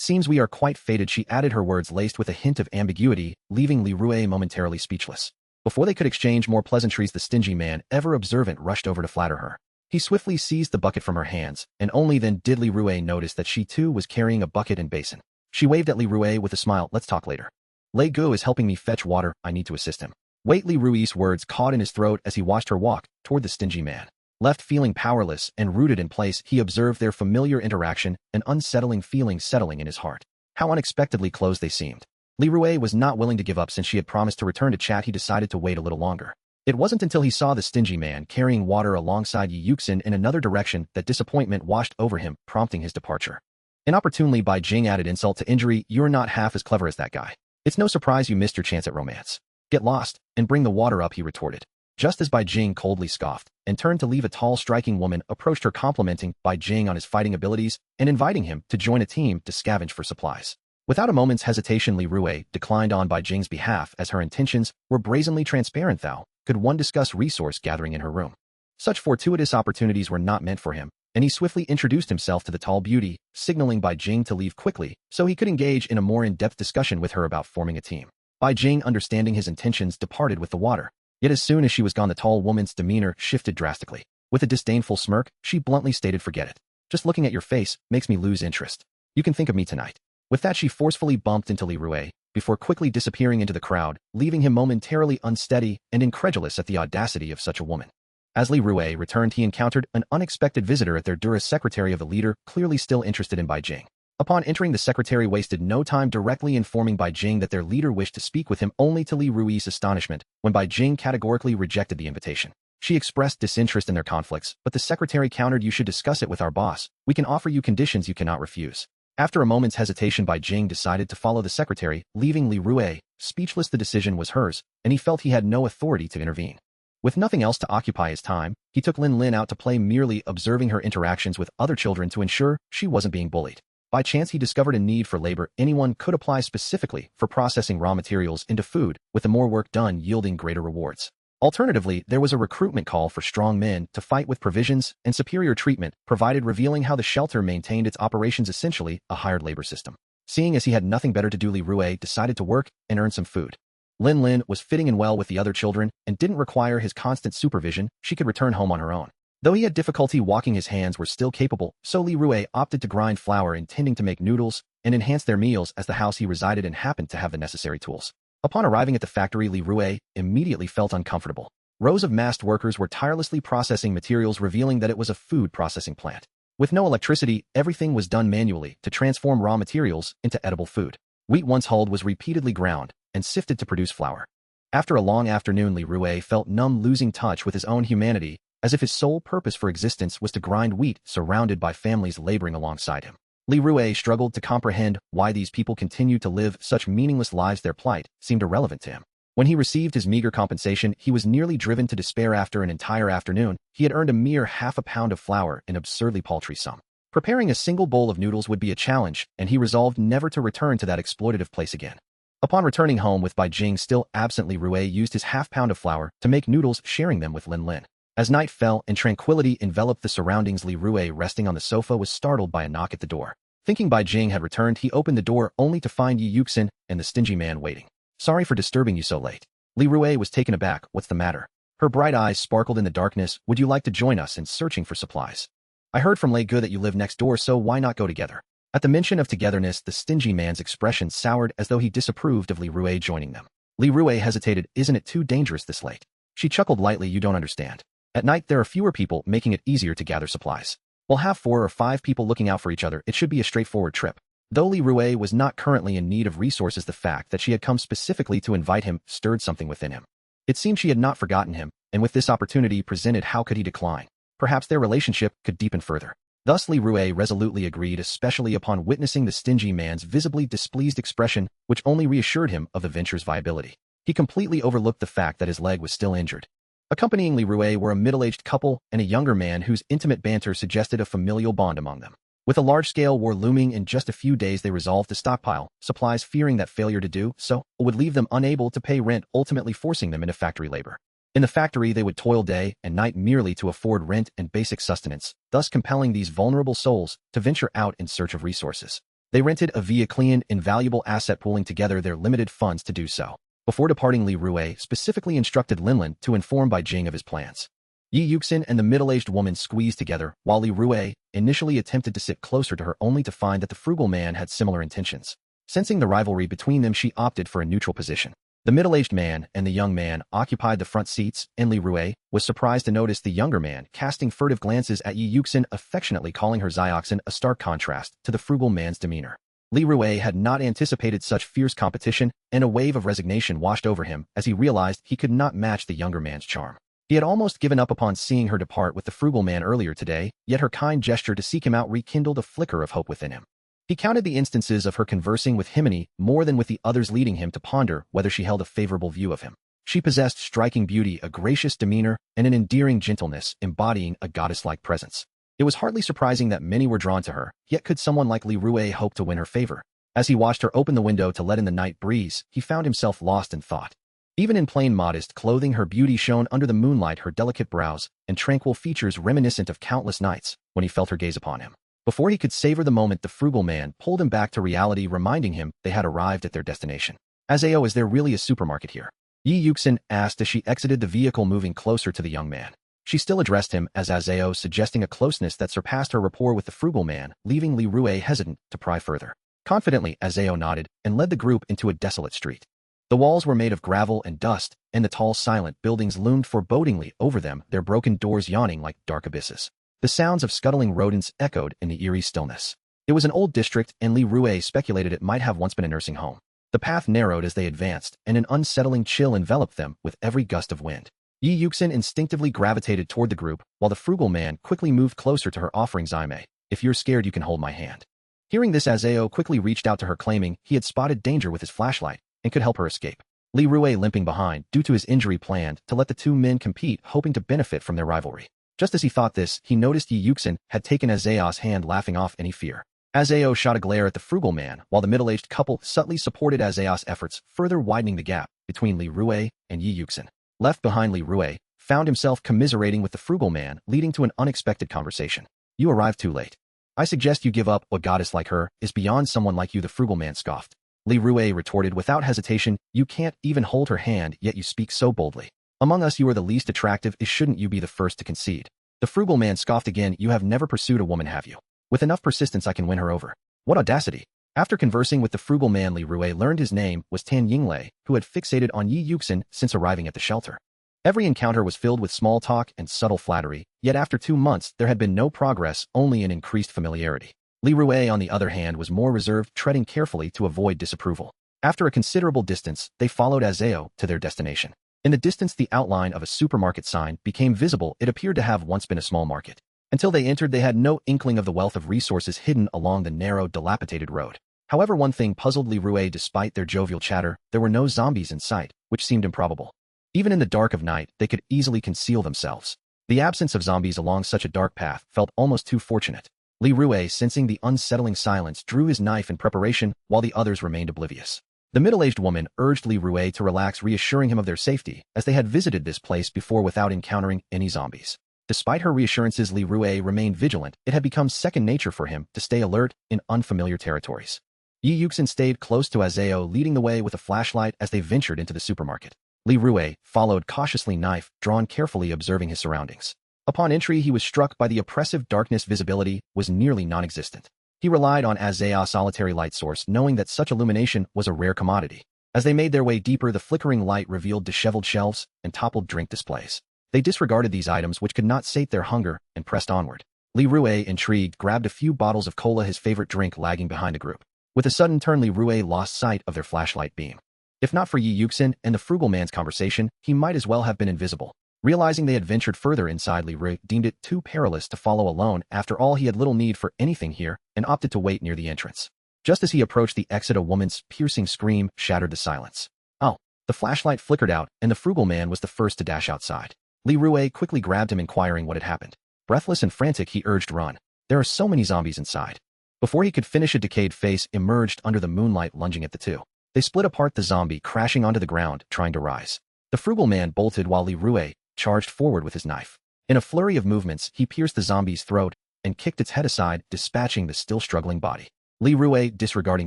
seems we are quite fated, she added, her words laced with a hint of ambiguity, leaving Li Rui momentarily speechless. Before they could exchange more pleasantries, the stingy man, ever observant, rushed over to flatter her. He swiftly seized the bucket from her hands, and only then did Li Rui notice that she too was carrying a bucket and basin. She waved at Li Rui with a smile. Let's talk later. Lei Gu is helping me fetch water, I need to assist him. Wait, Li Rui's words caught in his throat as he watched her walk toward the stingy man. Left feeling powerless and rooted in place, he observed their familiar interaction, an unsettling feeling settling in his heart. How unexpectedly close they seemed. Li Rui was not willing to give up. Since she had promised to return to chat, he decided to wait a little longer. It wasn't until he saw the stingy man carrying water alongside Yi Yuxin in another direction that disappointment washed over him, prompting his departure. Inopportunely, Bai Jing added insult to injury. You're not half as clever as that guy. It's no surprise you missed your chance at romance. Get lost, and bring the water up, he retorted. Just as Bai Jing coldly scoffed and turned to leave, a tall, striking woman approached her, complimenting Bai Jing on his fighting abilities and inviting him to join a team to scavenge for supplies. Without a moment's hesitation, Li Rui declined on Bai Jing's behalf, as her intentions were brazenly transparent. Thou could one discuss resource gathering in her room. Such fortuitous opportunities were not meant for him, and he swiftly introduced himself to the tall beauty, signaling Bai Jing to leave quickly so he could engage in a more in-depth discussion with her about forming a team. Bai Jing, understanding his intentions, departed with the water. Yet as soon as she was gone, the tall woman's demeanor shifted drastically. With a disdainful smirk, she bluntly stated, forget it. Just looking at your face makes me lose interest. You can think of me tonight. With that, she forcefully bumped into Li Rui, before quickly disappearing into the crowd, leaving him momentarily unsteady and incredulous at the audacity of such a woman. As Li Rui returned, he encountered an unexpected visitor at their Dura, secretary of the leader, clearly still interested in Bai Jing. Upon entering, the secretary wasted no time directly informing Bai Jing that their leader wished to speak with him, only to Li Rui's astonishment when Bai Jing categorically rejected the invitation. She expressed disinterest in their conflicts, but the secretary countered, you should discuss it with our boss. We can offer you conditions you cannot refuse. After a moment's hesitation, Bai Jing decided to follow the secretary, leaving Li Rui speechless. The decision was hers, and he felt he had no authority to intervene. With nothing else to occupy his time, he took Lin Lin out to play, merely observing her interactions with other children to ensure she wasn't being bullied. By chance, he discovered a need for labor anyone could apply, specifically for processing raw materials into food, with the more work done yielding greater rewards. Alternatively, there was a recruitment call for strong men to fight with provisions and superior treatment provided, revealing how the shelter maintained its operations, essentially a hired labor system. Seeing as he had nothing better to do, Li Rui decided to work and earn some food. Lin Lin was fitting in well with the other children and didn't require his constant supervision. She could return home on her own. Though he had difficulty walking, his hands were still capable, so Li Rui opted to grind flour, intending to make noodles and enhance their meals, as the house he resided in happened to have the necessary tools. Upon arriving at the factory, Li Rui immediately felt uncomfortable. Rows of masked workers were tirelessly processing materials, revealing that it was a food processing plant. With no electricity, everything was done manually to transform raw materials into edible food. Wheat, once hulled, was repeatedly ground and sifted to produce flour. After a long afternoon, Li Rui felt numb, losing touch with his own humanity, as if his sole purpose for existence was to grind wheat, surrounded by families laboring alongside him. Li Rui struggled to comprehend why these people continued to live such meaningless lives. Their plight seemed irrelevant to him. When he received his meager compensation, he was nearly driven to despair. After an entire afternoon, he had earned a mere half a pound of flour, an absurdly paltry sum. Preparing a single bowl of noodles would be a challenge, and he resolved never to return to that exploitative place again. Upon returning home with Bai Jing still absent, Li Rui used his half pound of flour to make noodles, sharing them with Lin Lin. As night fell and tranquility enveloped the surroundings, Li Rui, resting on the sofa, was startled by a knock at the door. Thinking Bai Jing had returned, he opened the door only to find Yi Yuxin and the stingy man waiting. Sorry for disturbing you so late. Li Rui was taken aback. What's the matter? Her bright eyes sparkled in the darkness. Would you like to join us in searching for supplies? I heard from Lei Gu that you live next door, so why not go together? At the mention of togetherness, the stingy man's expression soured, as though he disapproved of Li Rui joining them. Li Rui hesitated. Isn't it too dangerous this late? She chuckled lightly. You don't understand. At night, there are fewer people, making it easier to gather supplies. We'll have 4 or 5 people looking out for each other. It should be a straightforward trip. Though Li Rui was not currently in need of resources, the fact that she had come specifically to invite him stirred something within him. It seemed she had not forgotten him, and with this opportunity presented, how could he decline? Perhaps their relationship could deepen further. Thus Li Rui resolutely agreed, especially upon witnessing the stingy man's visibly displeased expression, which only reassured him of the venture's viability. He completely overlooked the fact that his leg was still injured. Accompanying Li Rui were a middle-aged couple and a younger man whose intimate banter suggested a familial bond among them. With a large-scale war looming in just a few days, they resolved to stockpile supplies, fearing that failure to do so would leave them unable to pay rent, ultimately forcing them into factory labor. In the factory, they would toil day and night merely to afford rent and basic sustenance, thus compelling these vulnerable souls to venture out in search of resources. They rented a vehicle and valuable asset, pooling together their limited funds to do so. Before departing, Li Rui specifically instructed Linlin to inform Bai Jing of his plans. Yi Yuxin and the middle-aged woman squeezed together, while Li Rui initially attempted to sit closer to her, only to find that the frugal man had similar intentions. Sensing the rivalry between them, she opted for a neutral position. The middle-aged man and the young man occupied the front seats, and Li Rui was surprised to notice the younger man casting furtive glances at Yi Yuxin, affectionately calling her Zioxin, a stark contrast to the frugal man's demeanor. Li Rui had not anticipated such fierce competition, and a wave of resignation washed over him as he realized he could not match the younger man's charm. He had almost given up upon seeing her depart with the frugal man earlier today, yet her kind gesture to seek him out rekindled a flicker of hope within him. He counted the instances of her conversing with Himini more than with the others, leading him to ponder whether she held a favorable view of him. She possessed striking beauty, a gracious demeanor, and an endearing gentleness, embodying a goddess-like presence. It was hardly surprising that many were drawn to her, yet could someone like Li Rui hope to win her favor? As he watched her open the window to let in the night breeze, he found himself lost in thought. Even in plain modest clothing, her beauty shone under the moonlight, her delicate brows and tranquil features reminiscent of countless nights when he felt her gaze upon him. Before he could savor the moment, the frugal man pulled him back to reality, reminding him they had arrived at their destination. "Azeo, is there really a supermarket here?" Yi Yuxin asked as she exited the vehicle, moving closer to the young man. She still addressed him as Azeo, suggesting a closeness that surpassed her rapport with the frugal man, leaving Li Rui hesitant to pry further. Confidently, Azeo nodded and led the group into a desolate street. The walls were made of gravel and dust, and the tall, silent buildings loomed forebodingly over them, their broken doors yawning like dark abysses. The sounds of scuttling rodents echoed in the eerie stillness. It was an old district, and Li Rui speculated it might have once been a nursing home. The path narrowed as they advanced, and an unsettling chill enveloped them with every gust of wind. Yi Yuxin instinctively gravitated toward the group, while the frugal man quickly moved closer to her, offering, "Zaime, if you're scared, you can hold my hand." Hearing this, Azeo quickly reached out to her, claiming he had spotted danger with his flashlight and could help her escape. Li Rui, limping behind due to his injury, planned to let the two men compete, hoping to benefit from their rivalry. Just as he thought this, he noticed Yi Yuxin had taken Azeo's hand, laughing off any fear. Azeo shot a glare at the frugal man, while the middle-aged couple subtly supported Azeo's efforts, further widening the gap between Li Rui and Yi Yuxin. Left behind, Li Rui found himself commiserating with the frugal man, leading to an unexpected conversation. "You arrived too late. I suggest you give up. A goddess like her is beyond someone like you," the frugal man scoffed. Li Rui retorted without hesitation, "You can't even hold her hand, yet you speak so boldly. Among us, you are the least attractive. Shouldn't you be the first to concede?" The frugal man scoffed again. "You have never pursued a woman, have you? With enough persistence, I can win her over." What audacity! After conversing with the frugal man, Li Rui learned his name was Tan Yinglei, who had fixated on Yi Yuxin since arriving at the shelter. Every encounter was filled with small talk and subtle flattery, yet after 2 months there had been no progress, only an increased familiarity. Li Rui, on the other hand, was more reserved, treading carefully to avoid disapproval. After a considerable distance, they followed Azeo to their destination. In the distance, the outline of a supermarket sign became visible. It appeared to have once been a small market. Until they entered, they had no inkling of the wealth of resources hidden along the narrow, dilapidated road. However, one thing puzzled Li Rui. Despite their jovial chatter, there were no zombies in sight, which seemed improbable. Even in the dark of night, they could easily conceal themselves. The absence of zombies along such a dark path felt almost too fortunate. Li Rui, sensing the unsettling silence, drew his knife in preparation, while the others remained oblivious. The middle-aged woman urged Li Rui to relax, reassuring him of their safety, as they had visited this place before without encountering any zombies. Despite her reassurances, Li Rui remained vigilant. It had become second nature for him to stay alert in unfamiliar territories. Yi Yuxin stayed close to Azeo, leading the way with a flashlight as they ventured into the supermarket. Li Rui followed cautiously, knife drawn carefully, observing his surroundings. Upon entry, he was struck by the oppressive darkness. Visibility was nearly non-existent. He relied on Azeo's solitary light source, knowing that such illumination was a rare commodity. As they made their way deeper, the flickering light revealed disheveled shelves and toppled drink displays. They disregarded these items, which could not sate their hunger, and pressed onward. Li Rui, intrigued, grabbed a few bottles of cola, his favorite drink, lagging behind the group. With a sudden turn, Li Rui lost sight of their flashlight beam. If not for Yi Yuxin and the frugal man's conversation, he might as well have been invisible. Realizing they had ventured further inside, Li Rui deemed it too perilous to follow alone. After all, he had little need for anything here, and opted to wait near the entrance. Just as he approached the exit, a woman's piercing scream shattered the silence. "Oh!" The flashlight flickered out, and the frugal man was the first to dash outside. Li Rui quickly grabbed him, inquiring what had happened. Breathless and frantic, he urged, "Run. There are so many zombies inside." Before he could finish, a decayed face emerged under the moonlight, lunging at the two. They split apart, the zombie crashing onto the ground, trying to rise. The frugal man bolted while Li Rui charged forward with his knife. In a flurry of movements, he pierced the zombie's throat and kicked its head aside, dispatching the still struggling body. Li Rue, disregarding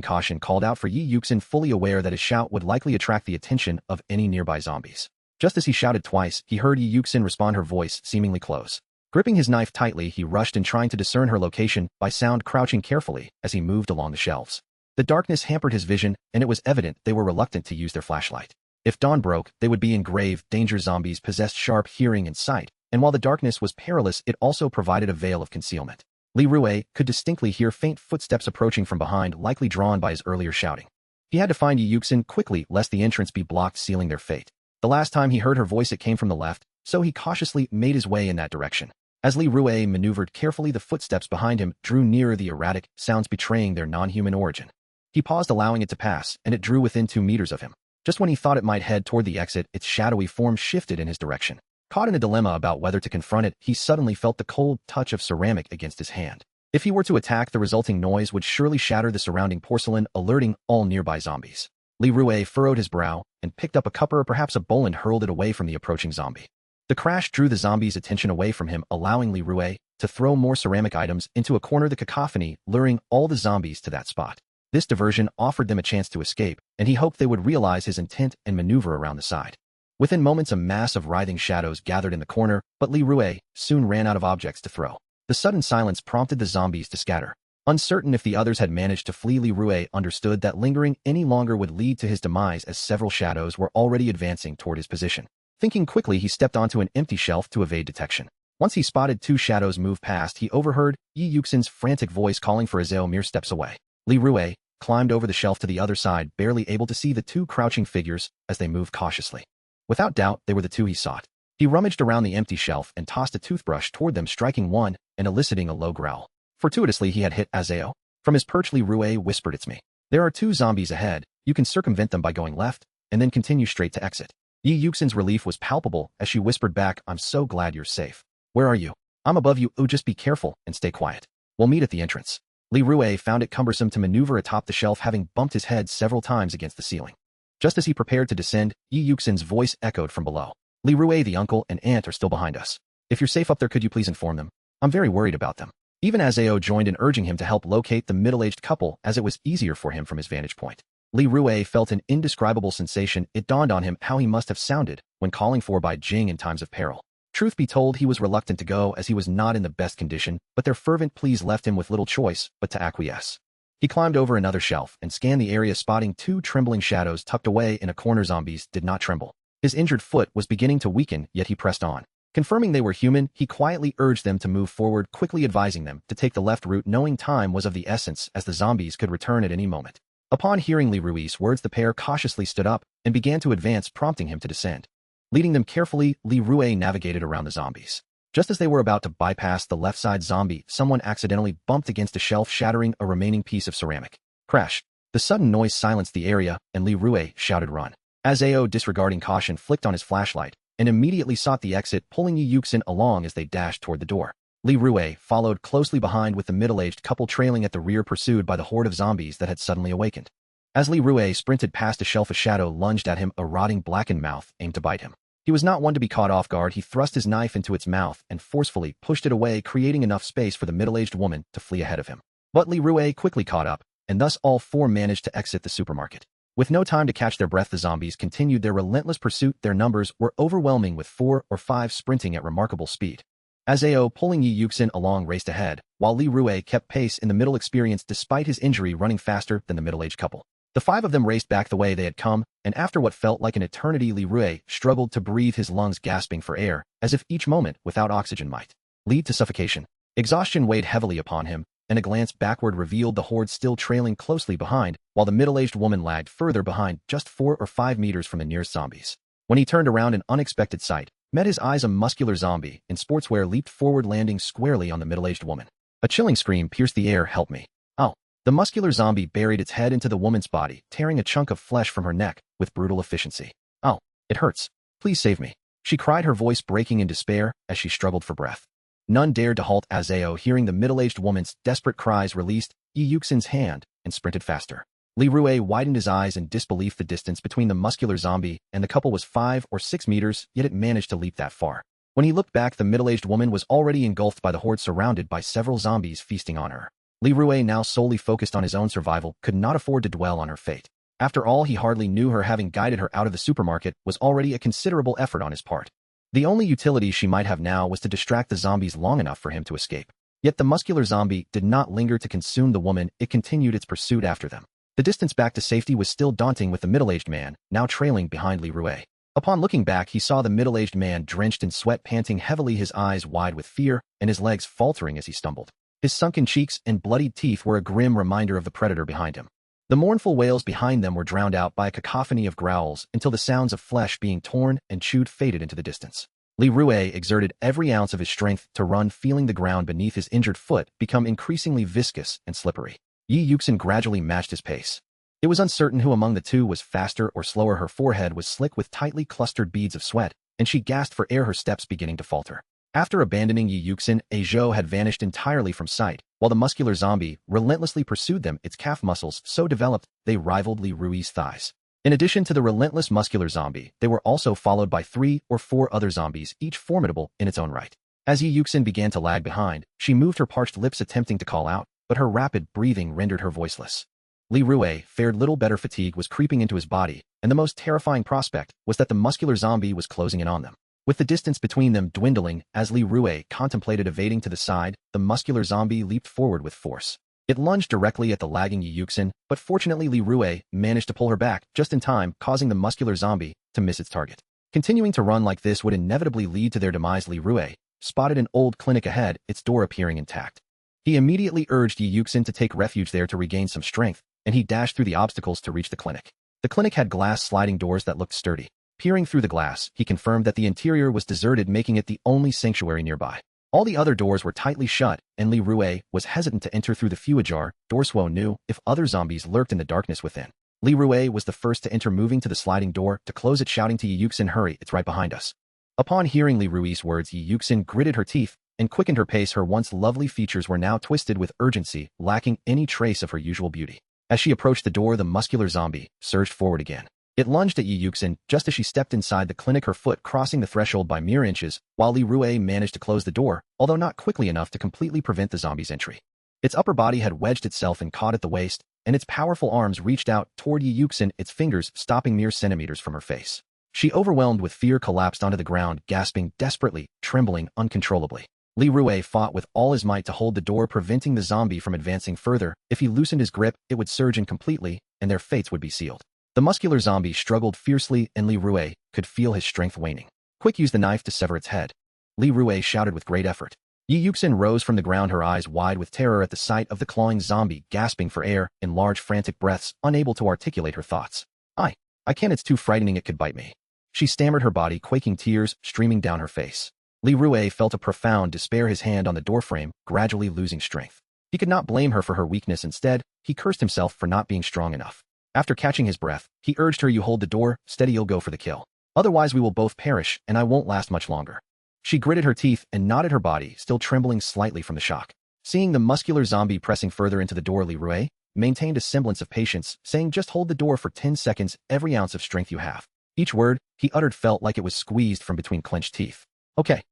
caution, called out for Yi Yuxin, fully aware that his shout would likely attract the attention of any nearby zombies. Just as he shouted twice, he heard Yi Yuxin respond, her voice seemingly close. Gripping his knife tightly, he rushed in, trying to discern her location by sound, crouching carefully as he moved along the shelves. The darkness hampered his vision, and it was evident they were reluctant to use their flashlight. If dawn broke, they would be in grave danger. Zombies possessed sharp hearing and sight, and while the darkness was perilous, it also provided a veil of concealment. Li Rue could distinctly hear faint footsteps approaching from behind, likely drawn by his earlier shouting. He had to find Yi Yuxin quickly, lest the entrance be blocked, sealing their fate. The last time he heard her voice, it came from the left, so he cautiously made his way in that direction. As Li Rue maneuvered carefully, the footsteps behind him drew nearer, the erratic sounds betraying their non-human origin. He paused, allowing it to pass, and it drew within 2 meters of him. Just when he thought it might head toward the exit, its shadowy form shifted in his direction. Caught in a dilemma about whether to confront it, he suddenly felt the cold touch of ceramic against his hand. If he were to attack, the resulting noise would surely shatter the surrounding porcelain, alerting all nearby zombies. Li Rue furrowed his brow and picked up a cup or perhaps a bowl and hurled it away from the approaching zombie. The crash drew the zombie's attention away from him, allowing Li Rue to throw more ceramic items into a corner, the cacophony luring all the zombies to that spot. This diversion offered them a chance to escape, and he hoped they would realize his intent and maneuver around the side. Within moments, a mass of writhing shadows gathered in the corner, but Li Rue soon ran out of objects to throw. The sudden silence prompted the zombies to scatter. Uncertain if the others had managed to flee, Li Rue understood that lingering any longer would lead to his demise, as several shadows were already advancing toward his position. Thinking quickly, he stepped onto an empty shelf to evade detection. Once he spotted 2 shadows move past, he overheard Yi Yuxin's frantic voice calling for Azeo mere steps away. Li Rue climbed over the shelf to the other side, barely able to see the 2 crouching figures as they moved cautiously. Without doubt, they were the 2 he sought. He rummaged around the empty shelf and tossed a toothbrush toward them, striking one and eliciting a low growl. Fortuitously, he had hit Azeo. From his perch, Li Rue whispered, "It's me. There are 2 zombies ahead. You can circumvent them by going left, and then continue straight to exit." Yi Yuxin's relief was palpable as she whispered back, "I'm so glad you're safe. Where are you?" "I'm above you. Oh, just be careful and stay quiet. We'll meet at the entrance." Li Rue found it cumbersome to maneuver atop the shelf, having bumped his head several times against the ceiling. Just as he prepared to descend, Yi Yuxin's voice echoed from below. "Li Rue, the uncle and aunt are still behind us. If you're safe up there, could you please inform them? I'm very worried about them." Even Azeo joined in, urging him to help locate the middle-aged couple, as it was easier for him from his vantage point. Li Rue felt an indescribable sensation. It dawned on him how he must have sounded when calling for Bai Jing in times of peril. Truth be told, he was reluctant to go, as he was not in the best condition, but their fervent pleas left him with little choice but to acquiesce. He climbed over another shelf and scanned the area, spotting 2 trembling shadows tucked away in a corner. Zombies did not tremble. His injured foot was beginning to weaken, yet he pressed on. Confirming they were human, he quietly urged them to move forward, quickly advising them to take the left route, knowing time was of the essence as the zombies could return at any moment. Upon hearing Li Rue's words, the pair cautiously stood up and began to advance, prompting him to descend. Leading them carefully, Li Rue navigated around the zombies. Just as they were about to bypass the left side zombie, someone accidentally bumped against a shelf, shattering a remaining piece of ceramic. Crash! The sudden noise silenced the area, and Li Rue shouted, "Run!" Azeo, disregarding caution, flicked on his flashlight and immediately sought the exit, pulling Yi Yuxin along as they dashed toward the door. Li Rue followed closely behind, with the middle-aged couple trailing at the rear, pursued by the horde of zombies that had suddenly awakened. As Li Rue sprinted past a shelf, a shadow lunged at him, a rotting blackened mouth aimed to bite him. He was not one to be caught off guard. He thrust his knife into its mouth and forcefully pushed it away, creating enough space for the middle-aged woman to flee ahead of him. But Li Rue quickly caught up, and thus all 4 managed to exit the supermarket. With no time to catch their breath, the zombies continued their relentless pursuit. Their numbers were overwhelming, with 4 or 5 sprinting at remarkable speed. Azeo, pulling Yi Yuxin along, raced ahead, while Li Rue kept pace in the middle, experienced despite his injury, running faster than the middle-aged couple. The 5 of them raced back the way they had come, and after what felt like an eternity, Li Rue struggled to breathe, his lungs gasping for air, as if each moment without oxygen might lead to suffocation. Exhaustion weighed heavily upon him, and a glance backward revealed the horde still trailing closely behind, while the middle-aged woman lagged further behind, just 4 or 5 meters from the nearest zombies. When he turned around, an unexpected sight met his eyes. A muscular zombie in sportswear leaped forward, landing squarely on the middle-aged woman. A chilling scream pierced the air. "Help me!" "Ow!" The muscular zombie buried its head into the woman's body, tearing a chunk of flesh from her neck with brutal efficiency. "Ow! It hurts. Please save me," she cried, her voice breaking in despair as she struggled for breath. None dared to halt. Azeo, hearing the middle-aged woman's desperate cries, released Yi Yuxin's hand and sprinted faster. Li Rue widened his eyes in disbelief. The distance between the muscular zombie and the couple was 5 or 6 meters, yet it managed to leap that far. When he looked back, the middle-aged woman was already engulfed by the horde, surrounded by several zombies feasting on her. Li Rue, now solely focused on his own survival, could not afford to dwell on her fate. After all, he hardly knew her. Having guided her out of the supermarket was already a considerable effort on his part. The only utility she might have now was to distract the zombies long enough for him to escape. Yet the muscular zombie did not linger to consume the woman, it continued its pursuit after them. The distance back to safety was still daunting, with the middle-aged man now trailing behind Li Rue. Upon looking back, he saw the middle-aged man drenched in sweat, panting heavily, his eyes wide with fear, and his legs faltering as he stumbled. His sunken cheeks and bloodied teeth were a grim reminder of the predator behind him. The mournful wails behind them were drowned out by a cacophony of growls until the sounds of flesh being torn and chewed faded into the distance. Li Rue exerted every ounce of his strength to run, feeling the ground beneath his injured foot become increasingly viscous and slippery. Yi Yuxin gradually matched his pace. It was uncertain who among the two was faster or slower. Her forehead was slick with tightly clustered beads of sweat, and she gasped for air, her steps beginning to falter. After abandoning Yi Yuxin, Zhou had vanished entirely from sight, while the muscular zombie relentlessly pursued them, its calf muscles so developed they rivaled Li Rue's thighs. In addition to the relentless muscular zombie, they were also followed by 3 or 4 other zombies, each formidable in its own right. As Yi Yuxin began to lag behind, she moved her parched lips attempting to call out, but her rapid breathing rendered her voiceless. Li Rue fared little better. Fatigue was creeping into his body, and the most terrifying prospect was that the muscular zombie was closing in on them. With the distance between them dwindling, as Li Rue contemplated evading to the side, the muscular zombie leaped forward with force. It lunged directly at the lagging Yi Yuxin, but fortunately Li Rue managed to pull her back just in time, causing the muscular zombie to miss its target. Continuing to run like this would inevitably lead to their demise. Li Rue spotted an old clinic ahead, its door appearing intact. He immediately urged Yi Yuxin to take refuge there to regain some strength, and he dashed through the obstacles to reach the clinic. The clinic had glass sliding doors that looked sturdy. Peering through the glass, he confirmed that the interior was deserted, making it the only sanctuary nearby. All the other doors were tightly shut, and Li Rue was hesitant to enter through the few ajar doors. Suo knew if other zombies lurked in the darkness within. Li Rue was the first to enter, moving to the sliding door to close it, shouting to Yi Yuxin, "Hurry, it's right behind us." Upon hearing Li Rue's words, Yi Yuxin gritted her teeth and quickened her pace. Her once lovely features were now twisted with urgency, lacking any trace of her usual beauty. As she approached the door, the muscular zombie surged forward again. It lunged at Yi Yuxin just as she stepped inside the clinic, her foot crossing the threshold by mere inches, while Li Rue managed to close the door, although not quickly enough to completely prevent the zombie's entry. Its upper body had wedged itself and caught at the waist, and its powerful arms reached out toward Yi Yuxin, its fingers stopping mere centimeters from her face. She, overwhelmed with fear, collapsed onto the ground, gasping desperately, trembling uncontrollably. Li Rue fought with all his might to hold the door, preventing the zombie from advancing further. If he loosened his grip, it would surge in completely, and their fates would be sealed. The muscular zombie struggled fiercely, and Li Rue could feel his strength waning. "Quick, use the knife to sever its head," Li Rue shouted with great effort. Yi Yuxin rose from the ground, her eyes wide with terror at the sight of the clawing zombie, gasping for air in large frantic breaths, unable to articulate her thoughts. I can't, it's too frightening, it could bite me," she stammered, her body quaking, tears streaming down her face. Li Rue felt a profound despair, his hand on the doorframe gradually losing strength. He could not blame her for her weakness. Instead, he cursed himself for not being strong enough. After catching his breath, he urged her, "You hold the door steady, you'll go for the kill. Otherwise we will both perish, and I won't last much longer." She gritted her teeth and nodded, her body still trembling slightly from the shock. Seeing the muscular zombie pressing further into the door, Li Rue maintained a semblance of patience, saying, "Just hold the door for 10 seconds, every ounce of strength you have." Each word he uttered felt like it was squeezed from between clenched teeth. Okay.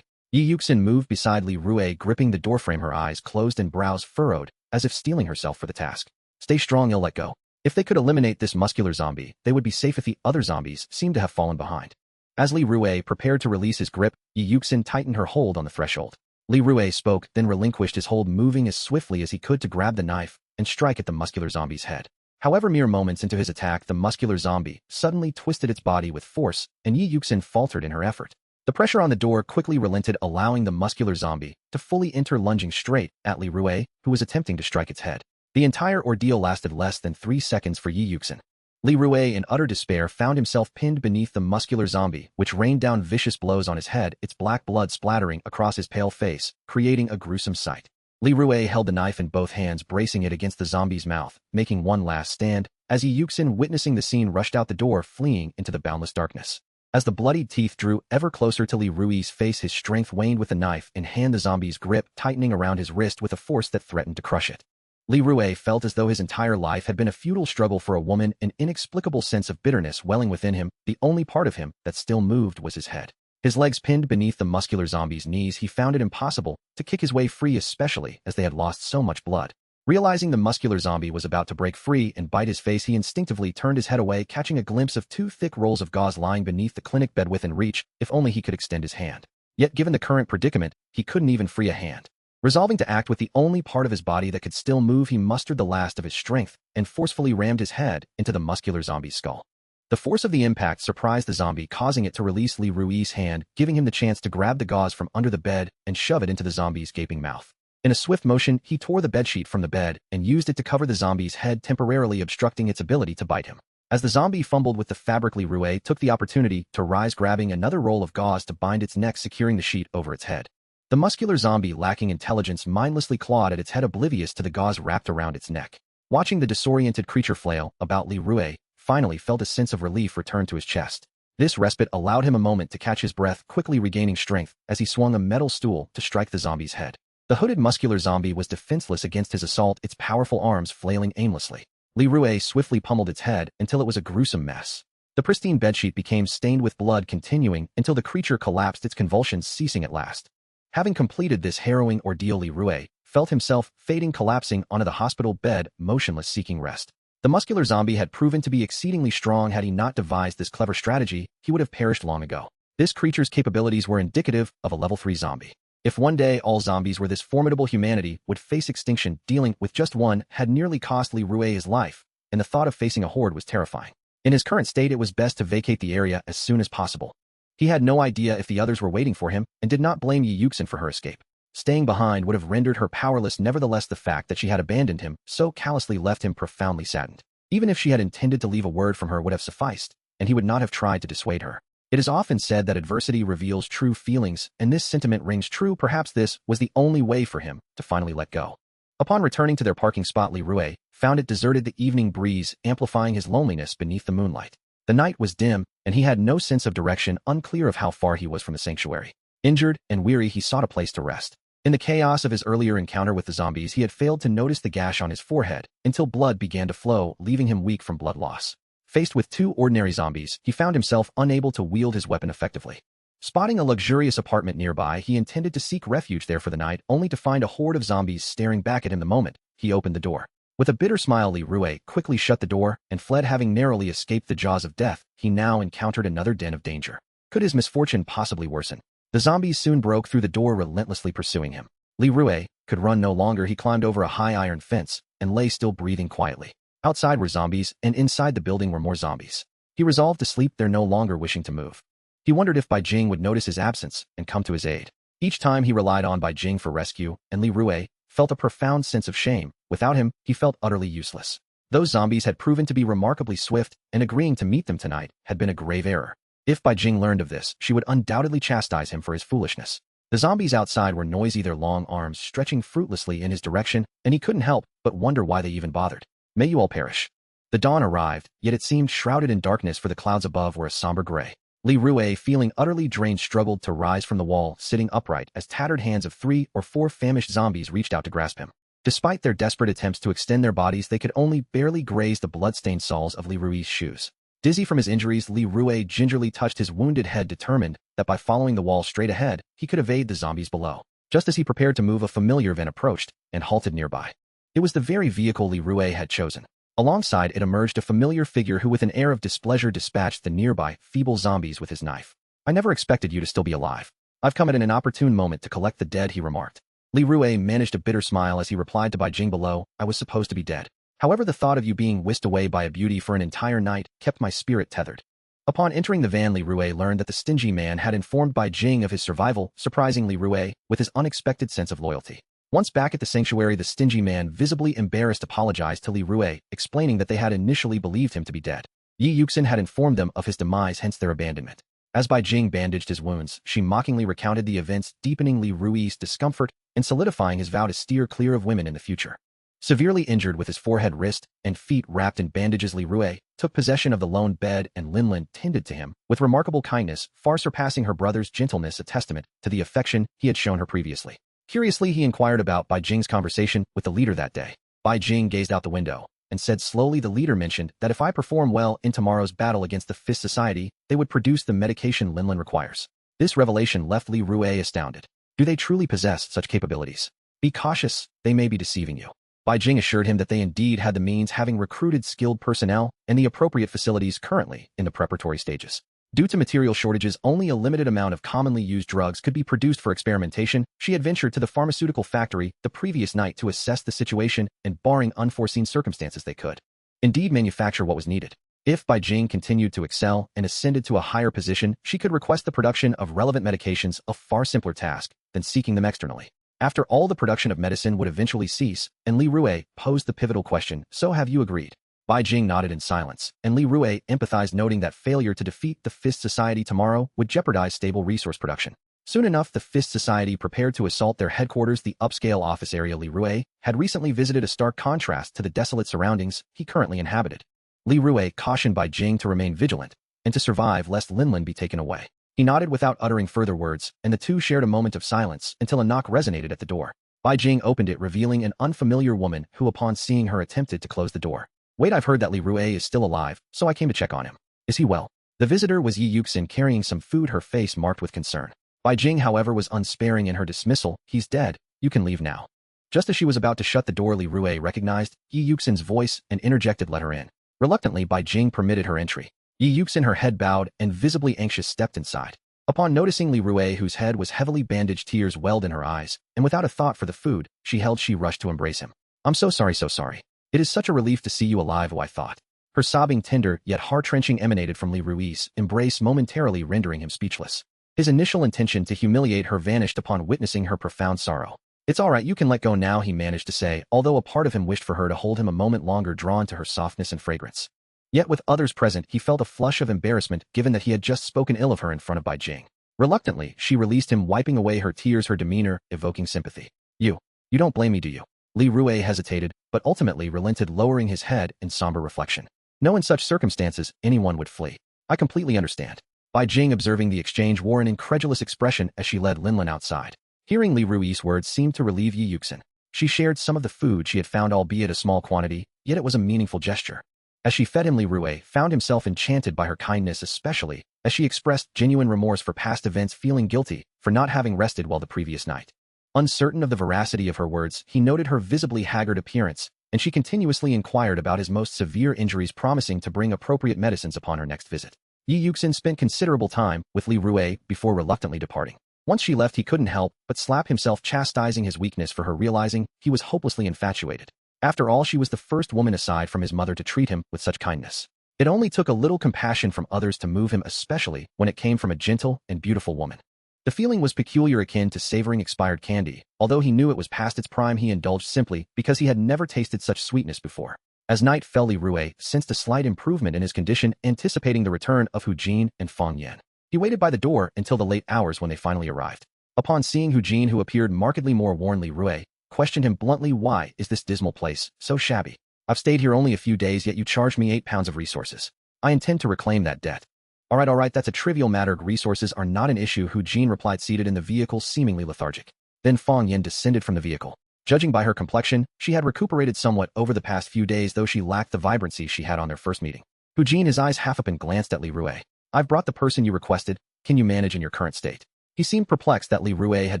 Yi Yuxin moved beside Li Rue, gripping the doorframe, her eyes closed and brows furrowed, as if steeling herself for the task. "Stay strong, you'll let go." If they could eliminate this muscular zombie, they would be safe. If the other zombies seemed to have fallen behind. As Li Rue prepared to release his grip, Yi Yuxin tightened her hold on the threshold. Li Rue spoke, then relinquished his hold, moving as swiftly as he could to grab the knife and strike at the muscular zombie's head. However, mere moments into his attack, the muscular zombie suddenly twisted its body with force, and Yi Yuxin faltered in her effort. The pressure on the door quickly relented, allowing the muscular zombie to fully enter, lunging straight at Li Rue, who was attempting to strike its head. The entire ordeal lasted less than 3 seconds for Yi Yuxin. Li Rue, in utter despair, found himself pinned beneath the muscular zombie, which rained down vicious blows on his head, its black blood splattering across his pale face, creating a gruesome sight. Li Rue held the knife in both hands, bracing it against the zombie's mouth, making one last stand, as Yi Yuxin, witnessing the scene, rushed out the door, fleeing into the boundless darkness. As the bloodied teeth drew ever closer to Li Rue's face, his strength waned with the knife in hand, the zombie's grip tightening around his wrist with a force that threatened to crush it. Li Rue felt as though his entire life had been a futile struggle for a woman, an inexplicable sense of bitterness welling within him. The only part of him that still moved was his head. His legs pinned beneath the muscular zombie's knees, he found it impossible to kick his way free, especially as they had lost so much blood. Realizing the muscular zombie was about to break free and bite his face, he instinctively turned his head away, catching a glimpse of two thick rolls of gauze lying beneath the clinic bed within reach. If only he could extend his hand. Yet given the current predicament, he couldn't even free a hand. Resolving to act with the only part of his body that could still move, he mustered the last of his strength and forcefully rammed his head into the muscular zombie's skull. The force of the impact surprised the zombie, causing it to release Li Rui's hand, giving him the chance to grab the gauze from under the bed and shove it into the zombie's gaping mouth. In a swift motion, he tore the bedsheet from the bed and used it to cover the zombie's head, temporarily obstructing its ability to bite him. As the zombie fumbled with the fabric, Li Rui took the opportunity to rise, grabbing another roll of gauze to bind its neck, securing the sheet over its head. The muscular zombie, lacking intelligence, mindlessly clawed at its head, oblivious to the gauze wrapped around its neck. Watching the disoriented creature flail about, Li Rui finally felt a sense of relief return to his chest. This respite allowed him a moment to catch his breath, quickly regaining strength as he swung a metal stool to strike the zombie's head. The hooded muscular zombie was defenseless against his assault, its powerful arms flailing aimlessly. Li Rui swiftly pummeled its head until it was a gruesome mess. The pristine bedsheet became stained with blood, continuing until the creature collapsed, its convulsions ceasing at last. Having completed this harrowing ordeal, Li Rui felt himself fading, collapsing onto the hospital bed, motionless, seeking rest. The muscular zombie had proven to be exceedingly strong. Had he not devised this clever strategy, he would have perished long ago. This creature's capabilities were indicative of a level 3 zombie. If one day all zombies were this formidable, humanity would face extinction. Dealing with just one had nearly cost Li Rui his life, and the thought of facing a horde was terrifying. In his current state, it was best to vacate the area as soon as possible. He had no idea if the others were waiting for him, and did not blame Yi Yuxin for her escape. Staying behind would have rendered her powerless. Nevertheless, the fact that she had abandoned him so callously left him profoundly saddened. Even if she had intended to leave a word from her would have sufficed, and he would not have tried to dissuade her. It is often said that adversity reveals true feelings, and this sentiment rings true. Perhaps this was the only way for him to finally let go. Upon returning to their parking spot, Li Rui found it deserted, the evening breeze amplifying his loneliness beneath the moonlight. The night was dim, and he had no sense of direction, unclear of how far he was from the sanctuary. Injured and weary, he sought a place to rest. In the chaos of his earlier encounter with the zombies, he had failed to notice the gash on his forehead until blood began to flow, leaving him weak from blood loss. Faced with two ordinary zombies, he found himself unable to wield his weapon effectively. Spotting a luxurious apartment nearby, he intended to seek refuge there for the night, only to find a horde of zombies staring back at him the moment he opened the door. With a bitter smile, Li Rui quickly shut the door and fled. Having narrowly escaped the jaws of death, he now encountered another den of danger. Could his misfortune possibly worsen? The zombies soon broke through the door, relentlessly pursuing him. Li Rui could run no longer. He climbed over a high iron fence and lay still, breathing quietly. Outside were zombies, and inside the building were more zombies. He resolved to sleep there, no longer wishing to move. He wondered if Bai Jing would notice his absence and come to his aid. Each time he relied on Bai Jing for rescue, and Li Rui felt a profound sense of shame. Without him, he felt utterly useless. Those zombies had proven to be remarkably swift, and agreeing to meet them tonight had been a grave error. If Bai Jing learned of this, she would undoubtedly chastise him for his foolishness. The zombies outside were noisy, their long arms stretching fruitlessly in his direction, and he couldn't help but wonder why they even bothered. May you all perish. The dawn arrived, yet it seemed shrouded in darkness, for the clouds above were a somber gray. Li Rui, feeling utterly drained, struggled to rise from the wall, sitting upright as tattered hands of 3 or 4 famished zombies reached out to grasp him. Despite their desperate attempts to extend their bodies, they could only barely graze the blood-stained soles of Li Rui's shoes. Dizzy from his injuries, Li Rui gingerly touched his wounded head, determined that by following the wall straight ahead, he could evade the zombies below. Just as he prepared to move, a familiar van approached and halted nearby. It was the very vehicle Li Rui had chosen. Alongside it emerged a familiar figure who, with an air of displeasure, dispatched the nearby feeble zombies with his knife. I never expected you to still be alive. I've come at an inopportune moment to collect the dead, he remarked. Li Rui managed a bitter smile as he replied to Bai Jing below, I was supposed to be dead. However, the thought of you being whisked away by a beauty for an entire night kept my spirit tethered. Upon entering the van, Li Rui learned that the stingy man had informed Bai Jing of his survival, surprising Li Rui with his unexpected sense of loyalty. Once back at the sanctuary, the stingy man, visibly embarrassed, apologized to Li Rui, explaining that they had initially believed him to be dead. Yi Yuxin had informed them of his demise, hence their abandonment. As Bai Jing bandaged his wounds, she mockingly recounted the events, deepening Li Rui's discomfort and solidifying his vow to steer clear of women in the future. Severely injured, with his forehead, wrist, and feet wrapped in bandages, Li Rui took possession of the lone bed, and Linlin tended to him with remarkable kindness, far surpassing her brother's gentleness, a testament to the affection he had shown her previously. Curiously, he inquired about Bai Jing's conversation with the leader that day. Bai Jing gazed out the window and said slowly, the leader mentioned that if I perform well in tomorrow's battle against the Fist Society, they would produce the medication Linlin requires. This revelation left Li Rue astounded. Do they truly possess such capabilities? Be cautious, they may be deceiving you. Bai Jing assured him that they indeed had the means, having recruited skilled personnel and the appropriate facilities currently in the preparatory stages. Due to material shortages, only a limited amount of commonly used drugs could be produced for experimentation. She had ventured to the pharmaceutical factory the previous night to assess the situation and, barring unforeseen circumstances, they could indeed manufacture what was needed. If Bai Jing continued to excel and ascended to a higher position, she could request the production of relevant medications, a far simpler task than seeking them externally. After all, the production of medicine would eventually cease, and Li Rue posed the pivotal question, so have you agreed? Bai Jing nodded in silence, and Li Rue empathized, noting that failure to defeat the Fist Society tomorrow would jeopardize stable resource production. Soon enough, the Fist Society prepared to assault their headquarters. The upscale office area Li Rue had recently visited, a stark contrast to the desolate surroundings he currently inhabited. Li Rue cautioned Bai Jing to remain vigilant and to survive lest Linlin be taken away. He nodded without uttering further words, and the two shared a moment of silence until a knock resonated at the door. Bai Jing opened it, revealing an unfamiliar woman who, upon seeing her, attempted to close the door. Wait, I've heard that Li Rue is still alive, so I came to check on him. Is he well? The visitor was Yi Yuxin, carrying some food, her face marked with concern. Bai Jing, however, was unsparing in her dismissal. He's dead. You can leave now. Just as she was about to shut the door, Li Rue recognized Yi Yuxin's voice and interjected, let her in. Reluctantly, Bai Jing permitted her entry. Yi Yuxin, her head bowed and visibly anxious, stepped inside. Upon noticing Li Rue, whose head was heavily bandaged, tears welled in her eyes, and without a thought for the food she rushed to embrace him. I'm so sorry, so sorry. It is such a relief to see you alive, I thought. Her sobbing, tender yet heart-wrenching, emanated from Li Rue's embrace, momentarily rendering him speechless. His initial intention to humiliate her vanished upon witnessing her profound sorrow. It's all right, you can let go now, he managed to say, although a part of him wished for her to hold him a moment longer, drawn to her softness and fragrance. Yet with others present, he felt a flush of embarrassment given that he had just spoken ill of her in front of Bai Jing. Reluctantly, she released him, wiping away her tears, her demeanor evoking sympathy. You don't blame me, do you? Li Rue hesitated, but ultimately relented, lowering his head in somber reflection. No, in such circumstances, anyone would flee. I completely understand. Bai Jing, observing the exchange, wore an incredulous expression as she led Linlin outside. Hearing Li Rue's words seemed to relieve Yi Yuxin. She shared some of the food she had found, albeit a small quantity, yet it was a meaningful gesture. As she fed him, Li Rue found himself enchanted by her kindness, especially as she expressed genuine remorse for past events, feeling guilty for not having rested well the previous night. Uncertain of the veracity of her words, he noted her visibly haggard appearance, and she continuously inquired about his most severe injuries, promising to bring appropriate medicines upon her next visit. Yi Yuxin spent considerable time with Li Rue before reluctantly departing. Once she left, he couldn't help but slap himself, chastising his weakness for her, realizing he was hopelessly infatuated. After all, she was the first woman aside from his mother to treat him with such kindness. It only took a little compassion from others to move him, especially when it came from a gentle and beautiful woman. The feeling was peculiar, akin to savoring expired candy. Although he knew it was past its prime, he indulged simply because he had never tasted such sweetness before. As night fell, Li Rue sensed a slight improvement in his condition, anticipating the return of Hu Jin and Fang Yan. He waited by the door until the late hours when they finally arrived. Upon seeing Hu Jin, who appeared markedly more worn, Li Rue questioned him bluntly, why is this dismal place so shabby? I've stayed here only a few days, yet you charged me 8 pounds of resources. I intend to reclaim that debt. All right, that's a trivial matter. Resources are not an issue, Hu Jin replied, seated in the vehicle, seemingly lethargic. Then Fang Yan descended from the vehicle. Judging by her complexion, she had recuperated somewhat over the past few days, though she lacked the vibrancy she had on their first meeting. Hu Jin, his eyes half open, glanced at Li Rue. I've brought the person you requested. Can you manage in your current state? He seemed perplexed that Li Rue had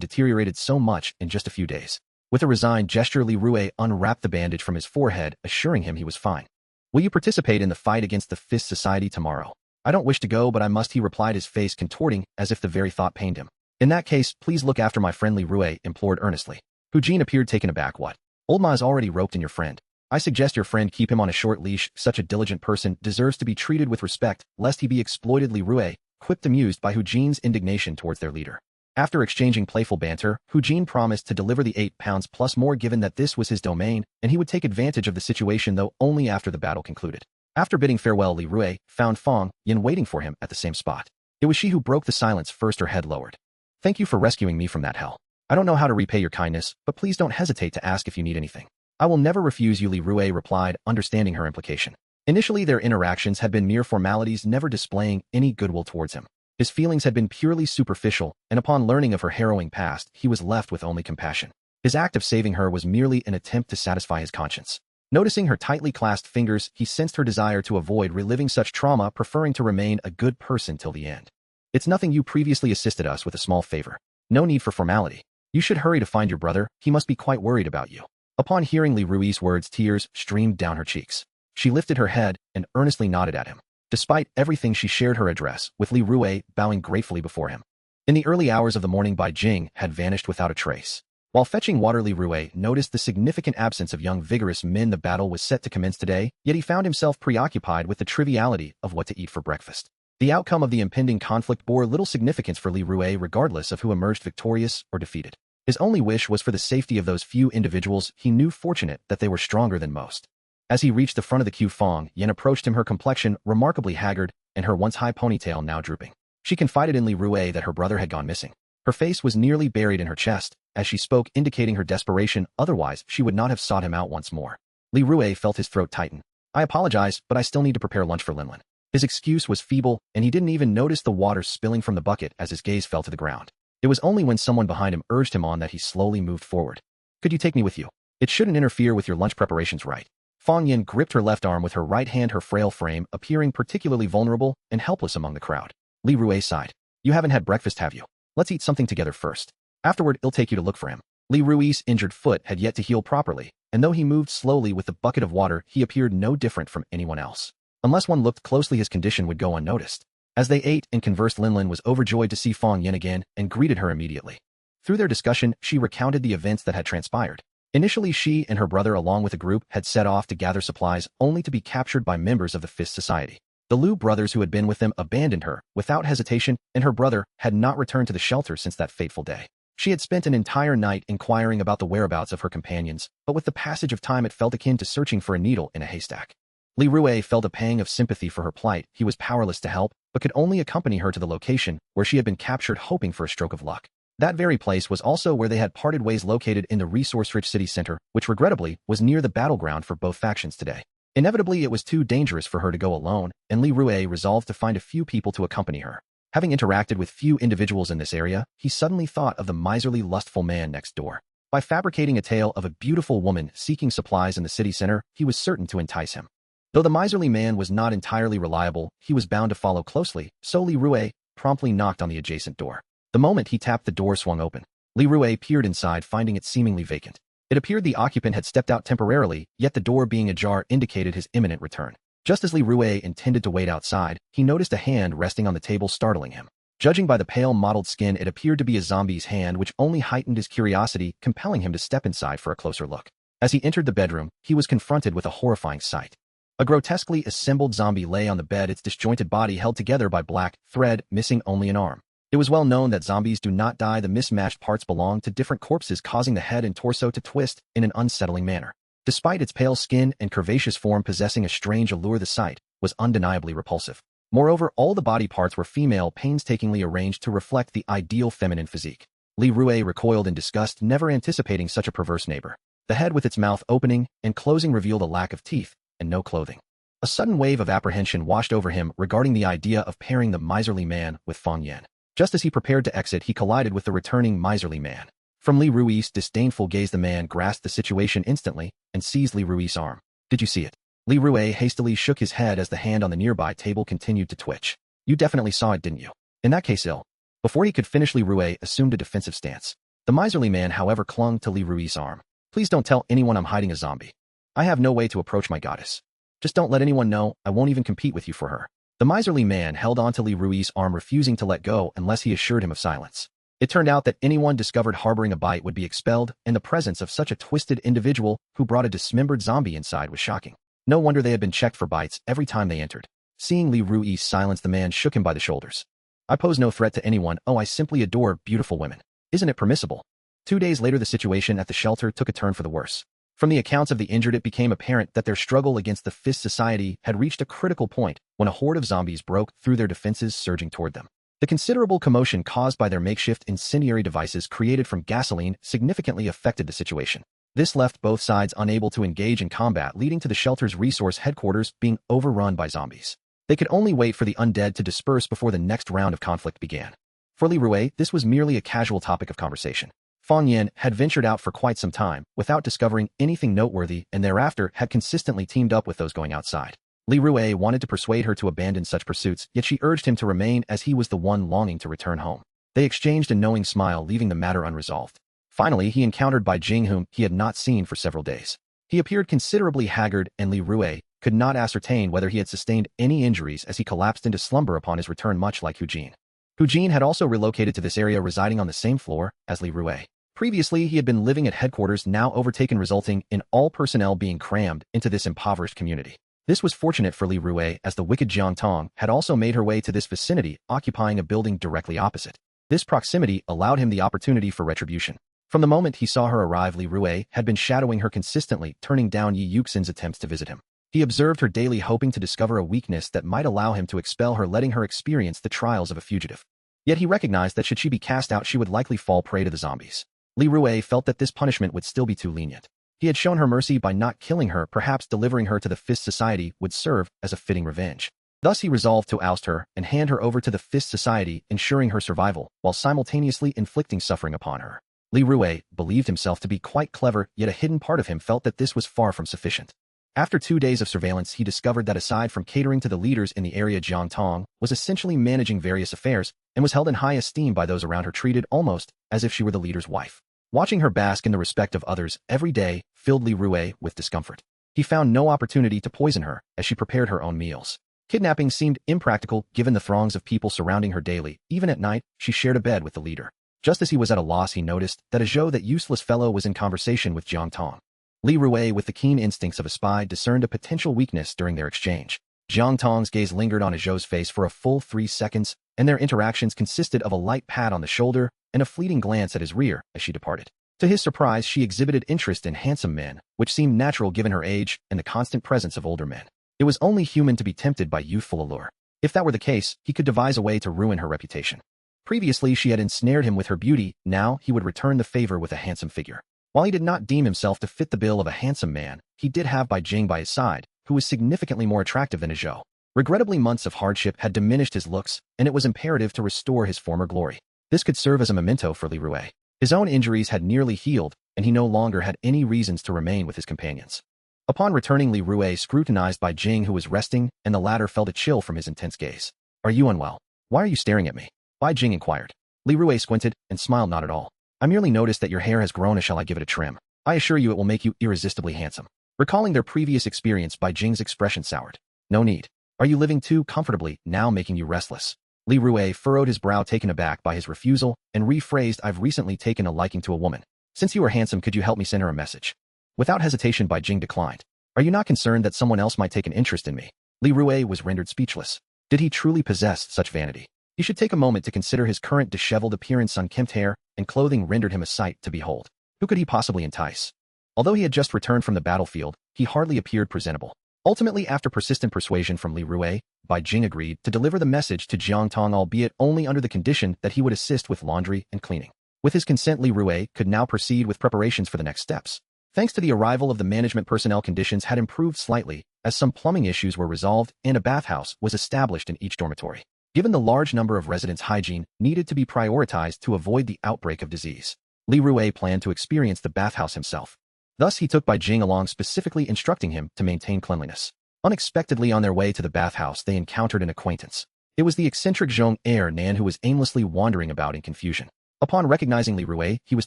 deteriorated so much in just a few days. With a resigned gesture, Li Rue unwrapped the bandage from his forehead, assuring him he was fine. Will you participate in the fight against the Fist Society tomorrow? I don't wish to go, but I must, he replied, his face contorting as if the very thought pained him. In that case, please look after my friend, Li Rue implored earnestly. Hu Jin appeared taken aback. What? Old Ma is already roped in your friend. I suggest your friend keep him on a short leash. Such a diligent person deserves to be treated with respect, lest he be exploited, Li Rue quipped, amused by Hu Jin's indignation towards their leader. After exchanging playful banter, Hu Jin promised to deliver the 8 pounds plus more, given that this was his domain, and he would take advantage of the situation, though only after the battle concluded. After bidding farewell, Li Rue found Fang Yan waiting for him at the same spot. It was she who broke the silence first, her head lowered. Thank you for rescuing me from that hell. I don't know how to repay your kindness, but please don't hesitate to ask if you need anything. I will never refuse you, Li Rue replied, understanding her implication. Initially, their interactions had been mere formalities, never displaying any goodwill towards him. His feelings had been purely superficial, and upon learning of her harrowing past, he was left with only compassion. His act of saving her was merely an attempt to satisfy his conscience. Noticing her tightly clasped fingers, he sensed her desire to avoid reliving such trauma, preferring to remain a good person till the end. It's nothing. You previously assisted us with a small favor. No need for formality. You should hurry to find your brother. He must be quite worried about you." Upon hearing Li Rui's words, tears streamed down her cheeks. She lifted her head and earnestly nodded at him. Despite everything, she shared her address, with Li Rui bowing gratefully before him. In the early hours of the morning, Bai Jing had vanished without a trace. While fetching water, Li Rui noticed the significant absence of young, vigorous men. The battle was set to commence today, yet he found himself preoccupied with the triviality of what to eat for breakfast. The outcome of the impending conflict bore little significance for Li Rui, regardless of who emerged victorious or defeated. His only wish was for the safety of those few individuals he knew, fortunate that they were stronger than most. As he reached the front of the queue, Fong Yan approached him, her complexion remarkably haggard and her once high ponytail now drooping. She confided in Li Rui that her brother had gone missing. Her face was nearly buried in her chest as she spoke, indicating her desperation. Otherwise, she would not have sought him out once more. Li Rui felt his throat tighten. "I apologize, but I still need to prepare lunch for Linlin." His excuse was feeble, and he didn't even notice the water spilling from the bucket as his gaze fell to the ground. It was only when someone behind him urged him on that he slowly moved forward. "Could you take me with you? It shouldn't interfere with your lunch preparations, right?" Fong Yan gripped her left arm with her right hand, her frail frame appearing particularly vulnerable and helpless among the crowd. Li Rui sighed. "You haven't had breakfast, have you? Let's eat something together first. Afterward, I'll take you to look for him." Li Rui's injured foot had yet to heal properly, and though he moved slowly with the bucket of water, he appeared no different from anyone else. Unless one looked closely, his condition would go unnoticed. As they ate and conversed, Linlin was overjoyed to see Fong Yan again and greeted her immediately. Through their discussion, she recounted the events that had transpired. Initially, she and her brother, along with a group, had set off to gather supplies, only to be captured by members of the Fist Society. The Liu brothers who had been with them abandoned her without hesitation, and her brother had not returned to the shelter since that fateful day. She had spent an entire night inquiring about the whereabouts of her companions, but with the passage of time it felt akin to searching for a needle in a haystack. Li Rui felt a pang of sympathy for her plight. He was powerless to help, but could only accompany her to the location where she had been captured, hoping for a stroke of luck. That very place was also where they had parted ways, located in the resource-rich city center, which regrettably was near the battleground for both factions today. Inevitably, it was too dangerous for her to go alone, and Li Rui resolved to find a few people to accompany her. Having interacted with few individuals in this area, he suddenly thought of the miserly, lustful man next door. By fabricating a tale of a beautiful woman seeking supplies in the city center, he was certain to entice him. Though the miserly man was not entirely reliable, he was bound to follow closely, so Li Rui promptly knocked on the adjacent door. The moment he tapped, the door swung open. Li Rui peered inside, finding it seemingly vacant. It appeared the occupant had stepped out temporarily, yet the door being ajar indicated his imminent return. Just as Li Rui intended to wait outside, he noticed a hand resting on the table, startling him. Judging by the pale, mottled skin, it appeared to be a zombie's hand, which only heightened his curiosity, compelling him to step inside for a closer look. As he entered the bedroom, he was confronted with a horrifying sight. A grotesquely assembled zombie lay on the bed, its disjointed body held together by black thread, missing only an arm. It was well known that zombies do not die. The mismatched parts belonged to different corpses, causing the head and torso to twist in an unsettling manner. Despite its pale skin and curvaceous form possessing a strange allure, the sight was undeniably repulsive. Moreover, all the body parts were female, painstakingly arranged to reflect the ideal feminine physique. Li Rui recoiled in disgust, never anticipating such a perverse neighbor. The head, with its mouth opening and closing, revealed a lack of teeth and no clothing. A sudden wave of apprehension washed over him regarding the idea of pairing the miserly man with Fong Yan. Just as he prepared to exit, he collided with the returning miserly man. From Li Rui's disdainful gaze, the man grasped the situation instantly and seized Li Rui's arm. "Did you see it?" Li Rui hastily shook his head as the hand on the nearby table continued to twitch. "You definitely saw it, didn't you? In that case, ill." Before he could finish, Li Rui assumed a defensive stance. The miserly man, however, clung to Li Rui's arm. "Please don't tell anyone I'm hiding a zombie. I have no way to approach my goddess. Just don't let anyone know. I won't even compete with you for her." The miserly man held on to Li Rui's arm, refusing to let go unless he assured him of silence. It turned out that anyone discovered harboring a bite would be expelled, and the presence of such a twisted individual who brought a dismembered zombie inside was shocking. No wonder they had been checked for bites every time they entered. Seeing Li Rui's silence, the man shook him by the shoulders. "I pose no threat to anyone. Oh, I simply adore beautiful women. Isn't it permissible?" 2 days later, the situation at the shelter took a turn for the worse. From the accounts of the injured, it became apparent that their struggle against the Fist Society had reached a critical point when a horde of zombies broke through their defenses, surging toward them. The considerable commotion caused by their makeshift incendiary devices created from gasoline significantly affected the situation. This left both sides unable to engage in combat, leading to the shelter's resource headquarters being overrun by zombies. They could only wait for the undead to disperse before the next round of conflict began. For Li Rui, this was merely a casual topic of conversation. Fong Yan had ventured out for quite some time without discovering anything noteworthy, and thereafter had consistently teamed up with those going outside. Li Rue wanted to persuade her to abandon such pursuits, yet she urged him to remain as he was the one longing to return home. They exchanged a knowing smile, leaving the matter unresolved. Finally, he encountered Bai Jing, whom he had not seen for several days. He appeared considerably haggard, and Li Rue could not ascertain whether he had sustained any injuries as he collapsed into slumber upon his return, much like Hu Jin. Hu Jin had also relocated to this area, residing on the same floor as Li Rue. Previously, he had been living at headquarters, now overtaken, resulting in all personnel being crammed into this impoverished community. This was fortunate for Li Rue, as the wicked Jiang Tong had also made her way to this vicinity, occupying a building directly opposite. This proximity allowed him the opportunity for retribution. From the moment he saw her arrive, Li Rue had been shadowing her consistently, turning down Yi Yuxin's attempts to visit him. He observed her daily, hoping to discover a weakness that might allow him to expel her, letting her experience the trials of a fugitive. Yet he recognized that should she be cast out, she would likely fall prey to the zombies. Li Rue felt that this punishment would still be too lenient. He had shown her mercy by not killing her, perhaps delivering her to the Fist Society would serve as a fitting revenge. Thus he resolved to oust her and hand her over to the Fist Society, ensuring her survival, while simultaneously inflicting suffering upon her. Li Rue believed himself to be quite clever, yet a hidden part of him felt that this was far from sufficient. After 2 days of surveillance, he discovered that aside from catering to the leaders in the area, Jiang Tong was essentially managing various affairs and was held in high esteem by those around her, treated almost as if she were the leader's wife. Watching her bask in the respect of others every day filled Li Rue with discomfort. He found no opportunity to poison her as she prepared her own meals. Kidnapping seemed impractical given the throngs of people surrounding her daily. Even at night, she shared a bed with the leader. Just as he was at a loss, he noticed that a Zhou, that useless fellow, was in conversation with Jiang Tong. Li Rue, with the keen instincts of a spy, discerned a potential weakness during their exchange. Jiang Tong's gaze lingered on a Zhou's face for a full 3 seconds, and their interactions consisted of a light pat on the shoulder and a fleeting glance at his rear as she departed. To his surprise, she exhibited interest in handsome men, which seemed natural given her age and the constant presence of older men. It was only human to be tempted by youthful allure. If that were the case, he could devise a way to ruin her reputation. Previously, she had ensnared him with her beauty. Now he would return the favor with a handsome figure. While he did not deem himself to fit the bill of a handsome man, he did have Bai Jing by his side, who was significantly more attractive than a Zhou. Regrettably, months of hardship had diminished his looks, and it was imperative to restore his former glory. This could serve as a memento for Li Rue. His own injuries had nearly healed, and he no longer had any reasons to remain with his companions. Upon returning, Li Rue scrutinized Bai Jing, who was resting, and the latter felt a chill from his intense gaze. "Are you unwell? Why are you staring at me?" Bai Jing inquired. Li Rue squinted and smiled. "Not at all. I merely noticed that your hair has grown. Shall I give it a trim? I assure you it will make you irresistibly handsome." Recalling their previous experience, Bai Jing's expression soured. "No need. Are you living too comfortably, now making you restless?" Li Rue furrowed his brow, taken aback by his refusal, and rephrased, "I've recently taken a liking to a woman. Since you are handsome, could you help me send her a message?" Without hesitation, Bai Jing declined. "Are you not concerned that someone else might take an interest in me?" Li Rue was rendered speechless. Did he truly possess such vanity? He should take a moment to consider his current disheveled appearance. Unkempt hair and clothing rendered him a sight to behold. Who could he possibly entice? Although he had just returned from the battlefield, he hardly appeared presentable. Ultimately, after persistent persuasion from Li Rue, Bai Jing agreed to deliver the message to Jiang Tong, albeit only under the condition that he would assist with laundry and cleaning. With his consent, Li Rue could now proceed with preparations for the next steps. Thanks to the arrival of the management personnel, conditions had improved slightly, as some plumbing issues were resolved and a bathhouse was established in each dormitory. Given the large number of residents, hygiene needed to be prioritized to avoid the outbreak of disease. Li Rue planned to experience the bathhouse himself. Thus, he took Bai Jing along, specifically instructing him to maintain cleanliness. Unexpectedly, on their way to the bathhouse, they encountered an acquaintance. It was the eccentric Zhong Nan, who was aimlessly wandering about in confusion. Upon recognizing Li Rue, he was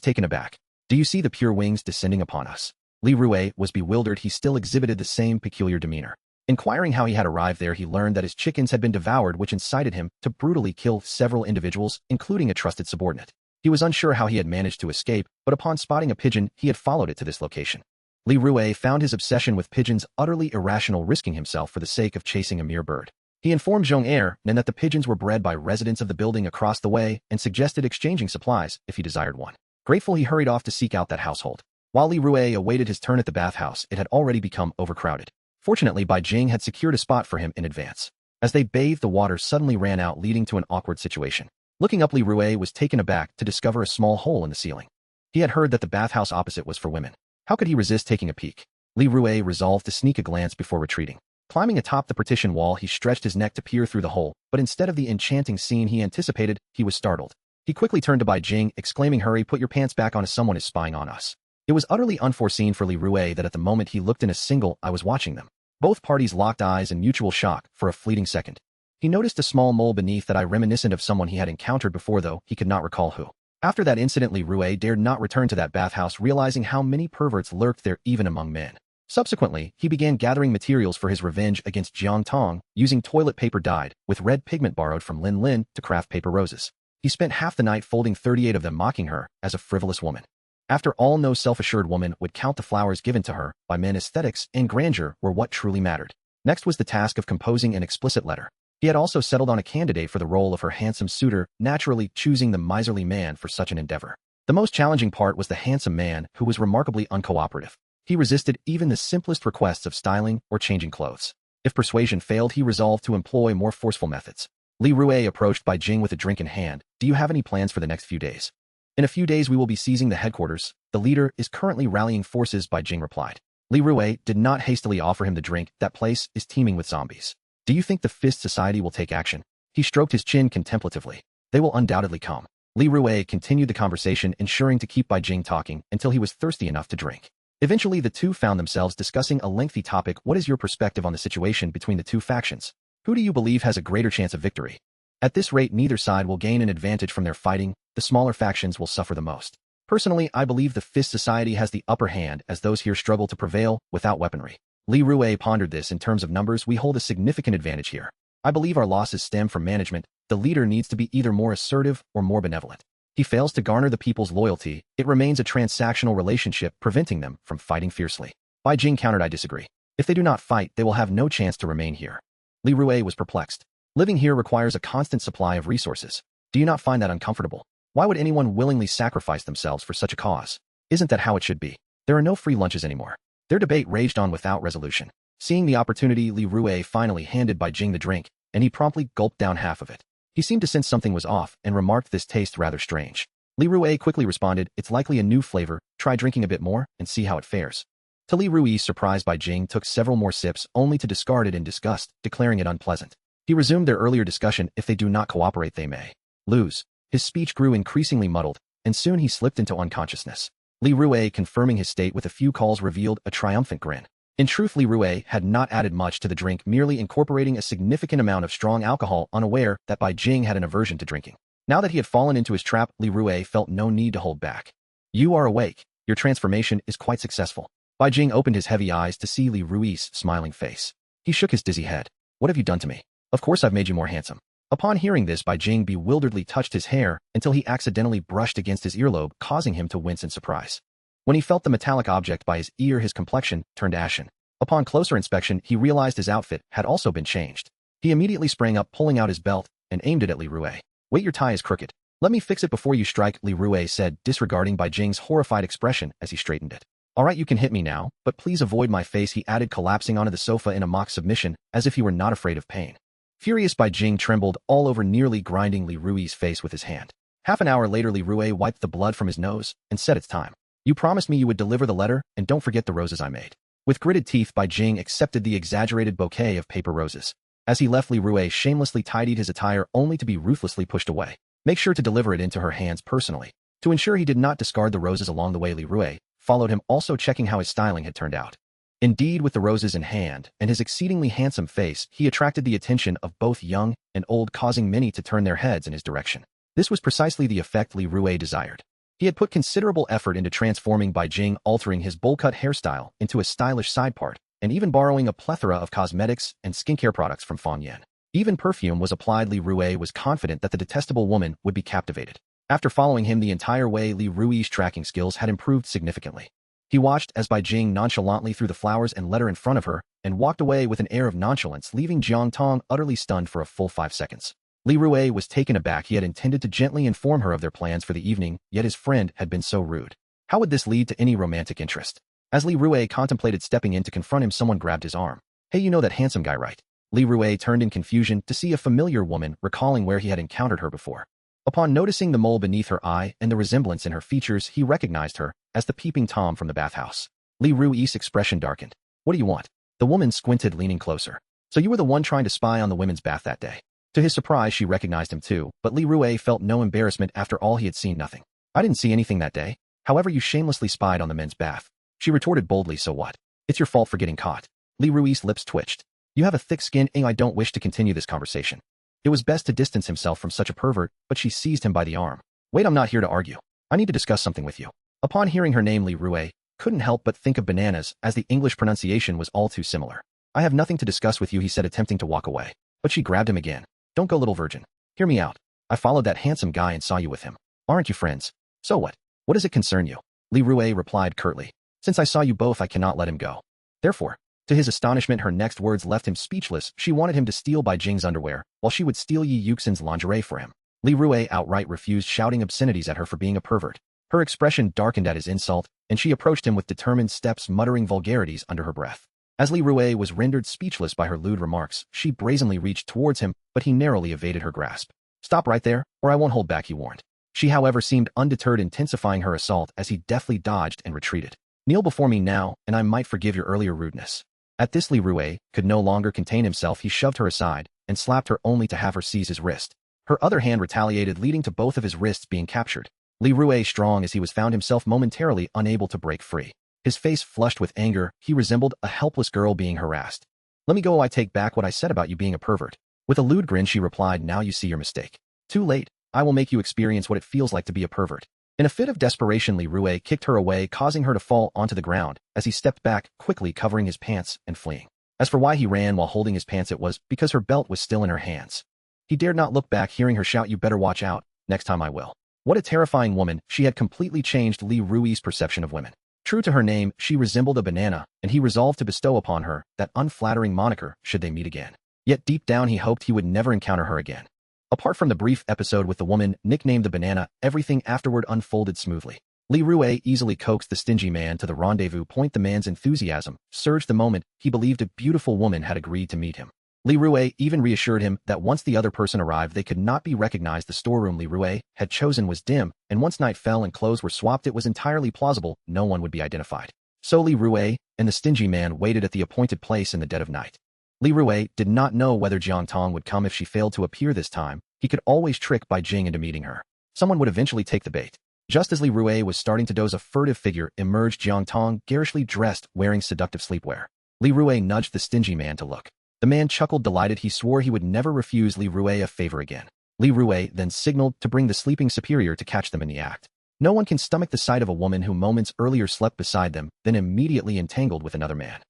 taken aback. "Do you see the pure wings descending upon us?" Li Rue was bewildered. He still exhibited the same peculiar demeanor. Inquiring how he had arrived there, he learned that his chickens had been devoured, which incited him to brutally kill several individuals, including a trusted subordinate. He was unsure how he had managed to escape, but upon spotting a pigeon, he had followed it to this location. Li Rue found his obsession with pigeons utterly irrational, risking himself for the sake of chasing a mere bird. He informed Zhong Nan that the pigeons were bred by residents of the building across the way and suggested exchanging supplies if he desired one. Grateful, he hurried off to seek out that household. While Li Rue awaited his turn at the bathhouse, it had already become overcrowded. Fortunately, Bai Jing had secured a spot for him in advance. As they bathed, the water suddenly ran out, leading to an awkward situation. Looking up, Li Rue was taken aback to discover a small hole in the ceiling. He had heard that the bathhouse opposite was for women. How could he resist taking a peek? Li Rue resolved to sneak a glance before retreating. Climbing atop the partition wall, he stretched his neck to peer through the hole, but instead of the enchanting scene he anticipated, he was startled. He quickly turned to Bai Jing, exclaiming, "Hurry, put your pants back on, as someone is spying on us." It was utterly unforeseen for Li Rue that at the moment he looked in a single eye was watching them. Both parties locked eyes in mutual shock for a fleeting second. He noticed a small mole beneath that eye reminiscent of someone he had encountered before, though he could not recall who. After that incident, Li Rue dared not return to that bathhouse, realizing how many perverts lurked there even among men. Subsequently, he began gathering materials for his revenge against Jiang Tong, using toilet paper dyed with red pigment borrowed from Lin Lin to craft paper roses. He spent half the night folding 38 of them, mocking her as a frivolous woman. After all, no self-assured woman would count the flowers given to her by men. Aesthetics and grandeur were what truly mattered. Next was the task of composing an explicit letter. He had also settled on a candidate for the role of her handsome suitor, naturally choosing the miserly man for such an endeavor. The most challenging part was the handsome man, who was remarkably uncooperative. He resisted even the simplest requests of styling or changing clothes. If persuasion failed, he resolved to employ more forceful methods. Li Rue approached Bai Jing with a drink in hand. Do you have any plans for the next few days? In a few days we will be seizing the headquarters. The leader is currently rallying forces, Bai Jing replied. Li Rue did not hastily offer him the drink. That place is teeming with zombies. Do you think the Fist Society will take action? He stroked his chin contemplatively. They will undoubtedly come. Li Rue continued the conversation, ensuring to keep Bai Jing talking until he was thirsty enough to drink. Eventually the two found themselves discussing a lengthy topic. What is your perspective on the situation between the two factions? Who do you believe has a greater chance of victory? At this rate, neither side will gain an advantage from their fighting. The smaller factions will suffer the most. Personally, I believe the Fist Society has the upper hand, as those here struggle to prevail without weaponry. Li Rue pondered this. In terms of numbers, we hold a significant advantage here. I believe our losses stem from management. The leader needs to be either more assertive or more benevolent. He fails to garner the people's loyalty. It remains a transactional relationship, preventing them from fighting fiercely. Bai Jing countered, I disagree. If they do not fight, they will have no chance to remain here. Li Rue was perplexed. Living here requires a constant supply of resources. Do you not find that uncomfortable? Why would anyone willingly sacrifice themselves for such a cause? Isn't that how it should be? There are no free lunches anymore. Their debate raged on without resolution. Seeing the opportunity, Li Rue finally handed Bai Jing the drink, and he promptly gulped down half of it. He seemed to sense something was off and remarked, this tastes rather strange. Li Rue quickly responded, it's likely a new flavor. Try drinking a bit more and see how it fares. To Li Rue's surprise, Bai Jing took several more sips only to discard it in disgust, declaring it unpleasant. He resumed their earlier discussion. If they do not cooperate, they may lose. His speech grew increasingly muddled, and soon he slipped into unconsciousness. Li Rue, confirming his state with a few calls, revealed a triumphant grin. In truth, Li Rue had not added much to the drink, merely incorporating a significant amount of strong alcohol, unaware that Bai Jing had an aversion to drinking. Now that he had fallen into his trap, Li Rue felt no need to hold back. You are awake. Your transformation is quite successful. Bai Jing opened his heavy eyes to see Li Rue's smiling face. He shook his dizzy head. What have you done to me? Of course I've made you more handsome. Upon hearing this, Bai Jing bewilderedly touched his hair until he accidentally brushed against his earlobe, causing him to wince in surprise. When he felt the metallic object by his ear, his complexion turned ashen. Upon closer inspection, he realized his outfit had also been changed. He immediately sprang up, pulling out his belt, and aimed it at Li Rue. Wait, your tie is crooked. Let me fix it before you strike, Li Rue said, disregarding Bai Jing's horrified expression as he straightened it. All right, you can hit me now, but please avoid my face, he added, collapsing onto the sofa in a mock submission, as if he were not afraid of pain. Furious, Bai Jing trembled all over, nearly grinding Li Rue's face with his hand. Half an hour later, Li Rue wiped the blood from his nose and said, it's time. You promised me you would deliver the letter, and don't forget the roses I made. With gritted teeth, Bai Jing accepted the exaggerated bouquet of paper roses. As he left, Li Rue shamelessly tidied his attire only to be ruthlessly pushed away. Make sure to deliver it into her hands personally. To ensure he did not discard the roses along the way, Li Rue followed him, also checking how his styling had turned out. Indeed, with the roses in hand and his exceedingly handsome face, he attracted the attention of both young and old, causing many to turn their heads in his direction. This was precisely the effect Li Rue desired. He had put considerable effort into transforming Bai Jing, altering his bowl-cut hairstyle into a stylish side part, and even borrowing a plethora of cosmetics and skincare products from Fang Yan. Even perfume was applied. Li Rue was confident that the detestable woman would be captivated. After following him the entire way, Li Rue's tracking skills had improved significantly. He watched as Bai Jing nonchalantly threw the flowers and letter in front of her and walked away with an air of nonchalance, leaving Jiang Tong utterly stunned for a full 5 seconds. Li Rue was taken aback. He had intended to gently inform her of their plans for the evening, yet his friend had been so rude. How would this lead to any romantic interest? As Li Rue contemplated stepping in to confront him, someone grabbed his arm. Hey, you know that handsome guy, right? Li Rue turned in confusion to see a familiar woman, recalling where he had encountered her before. Upon noticing the mole beneath her eye and the resemblance in her features, he recognized her as the peeping Tom from the bathhouse. Li Rue's expression darkened. What do you want? The woman squinted, leaning closer. So you were the one trying to spy on the women's bath that day. To his surprise, she recognized him too, but Li Rue felt no embarrassment after all he had seen. Nothing. I didn't see anything that day. However, you shamelessly spied on the men's bath. She retorted boldly, so what? It's your fault for getting caught. Li Rui's lips twitched. You have a thick skin and I don't wish to continue this conversation. It was best to distance himself from such a pervert, but she seized him by the arm. Wait, I'm not here to argue. I need to discuss something with you. Upon hearing her name, Li Rui couldn't help but think of bananas, as the English pronunciation was all too similar. I have nothing to discuss with you, he said, attempting to walk away. But she grabbed him again. Don't go, little virgin. Hear me out. I followed that handsome guy and saw you with him. Aren't you friends? So what? What does it concern you? Li Rui replied curtly. Since I saw you both, I cannot let him go. Therefore, to his astonishment, her next words left him speechless. She wanted him to steal Bai Jing's underwear, while she would steal Yi Yuxin's lingerie for him. Li Rui outright refused, shouting obscenities at her for being a pervert. Her expression darkened at his insult, and she approached him with determined steps, muttering vulgarities under her breath. As Li Rui was rendered speechless by her lewd remarks, she brazenly reached towards him, but he narrowly evaded her grasp. Stop right there, or I won't hold back, he warned. She, however, seemed undeterred, intensifying her assault as he deftly dodged and retreated. Kneel before me now, and I might forgive your earlier rudeness. At this, Li Rui could no longer contain himself. He shoved her aside and slapped her, only to have her seize his wrist. Her other hand retaliated, leading to both of his wrists being captured. Li Rui, strong as he was, found himself momentarily unable to break free. His face flushed with anger, he resembled a helpless girl being harassed. Let me go, I take back what I said about you being a pervert. With a lewd grin, she replied, now you see your mistake. Too late, I will make you experience what it feels like to be a pervert. In a fit of desperation, Li Rui kicked her away, causing her to fall onto the ground, as he stepped back, quickly covering his pants and fleeing. As for why he ran while holding his pants, it was because her belt was still in her hands. He dared not look back, hearing her shout, you better watch out, next time I will. What a terrifying woman. She had completely changed Li Rui's perception of women. True to her name, she resembled a banana, and he resolved to bestow upon her that unflattering moniker should they meet again. Yet deep down he hoped he would never encounter her again. Apart from the brief episode with the woman nicknamed the banana, everything afterward unfolded smoothly. Li Rui easily coaxed the stingy man to the rendezvous point. The man's enthusiasm surged the moment he believed a beautiful woman had agreed to meet him. Li Rui even reassured him that once the other person arrived, they could not be recognized. The storeroom Li Rui had chosen was dim, and once night fell and clothes were swapped, it was entirely plausible no one would be identified. So Li Rui and the stingy man waited at the appointed place in the dead of night. Li Rui did not know whether Jiang Tong would come. If she failed to appear this time, he could always trick Bai Jing into meeting her. Someone would eventually take the bait. Just as Li Rui was starting to doze, a furtive figure emerged, Jiang Tong, garishly dressed, wearing seductive sleepwear. Li Rui nudged the stingy man to look. The man chuckled, delighted. He swore he would never refuse Li Rui a favor again. Li Rui then signaled to bring the sleeping superior to catch them in the act. No one can stomach the sight of a woman who moments earlier slept beside them, then immediately entangled with another man.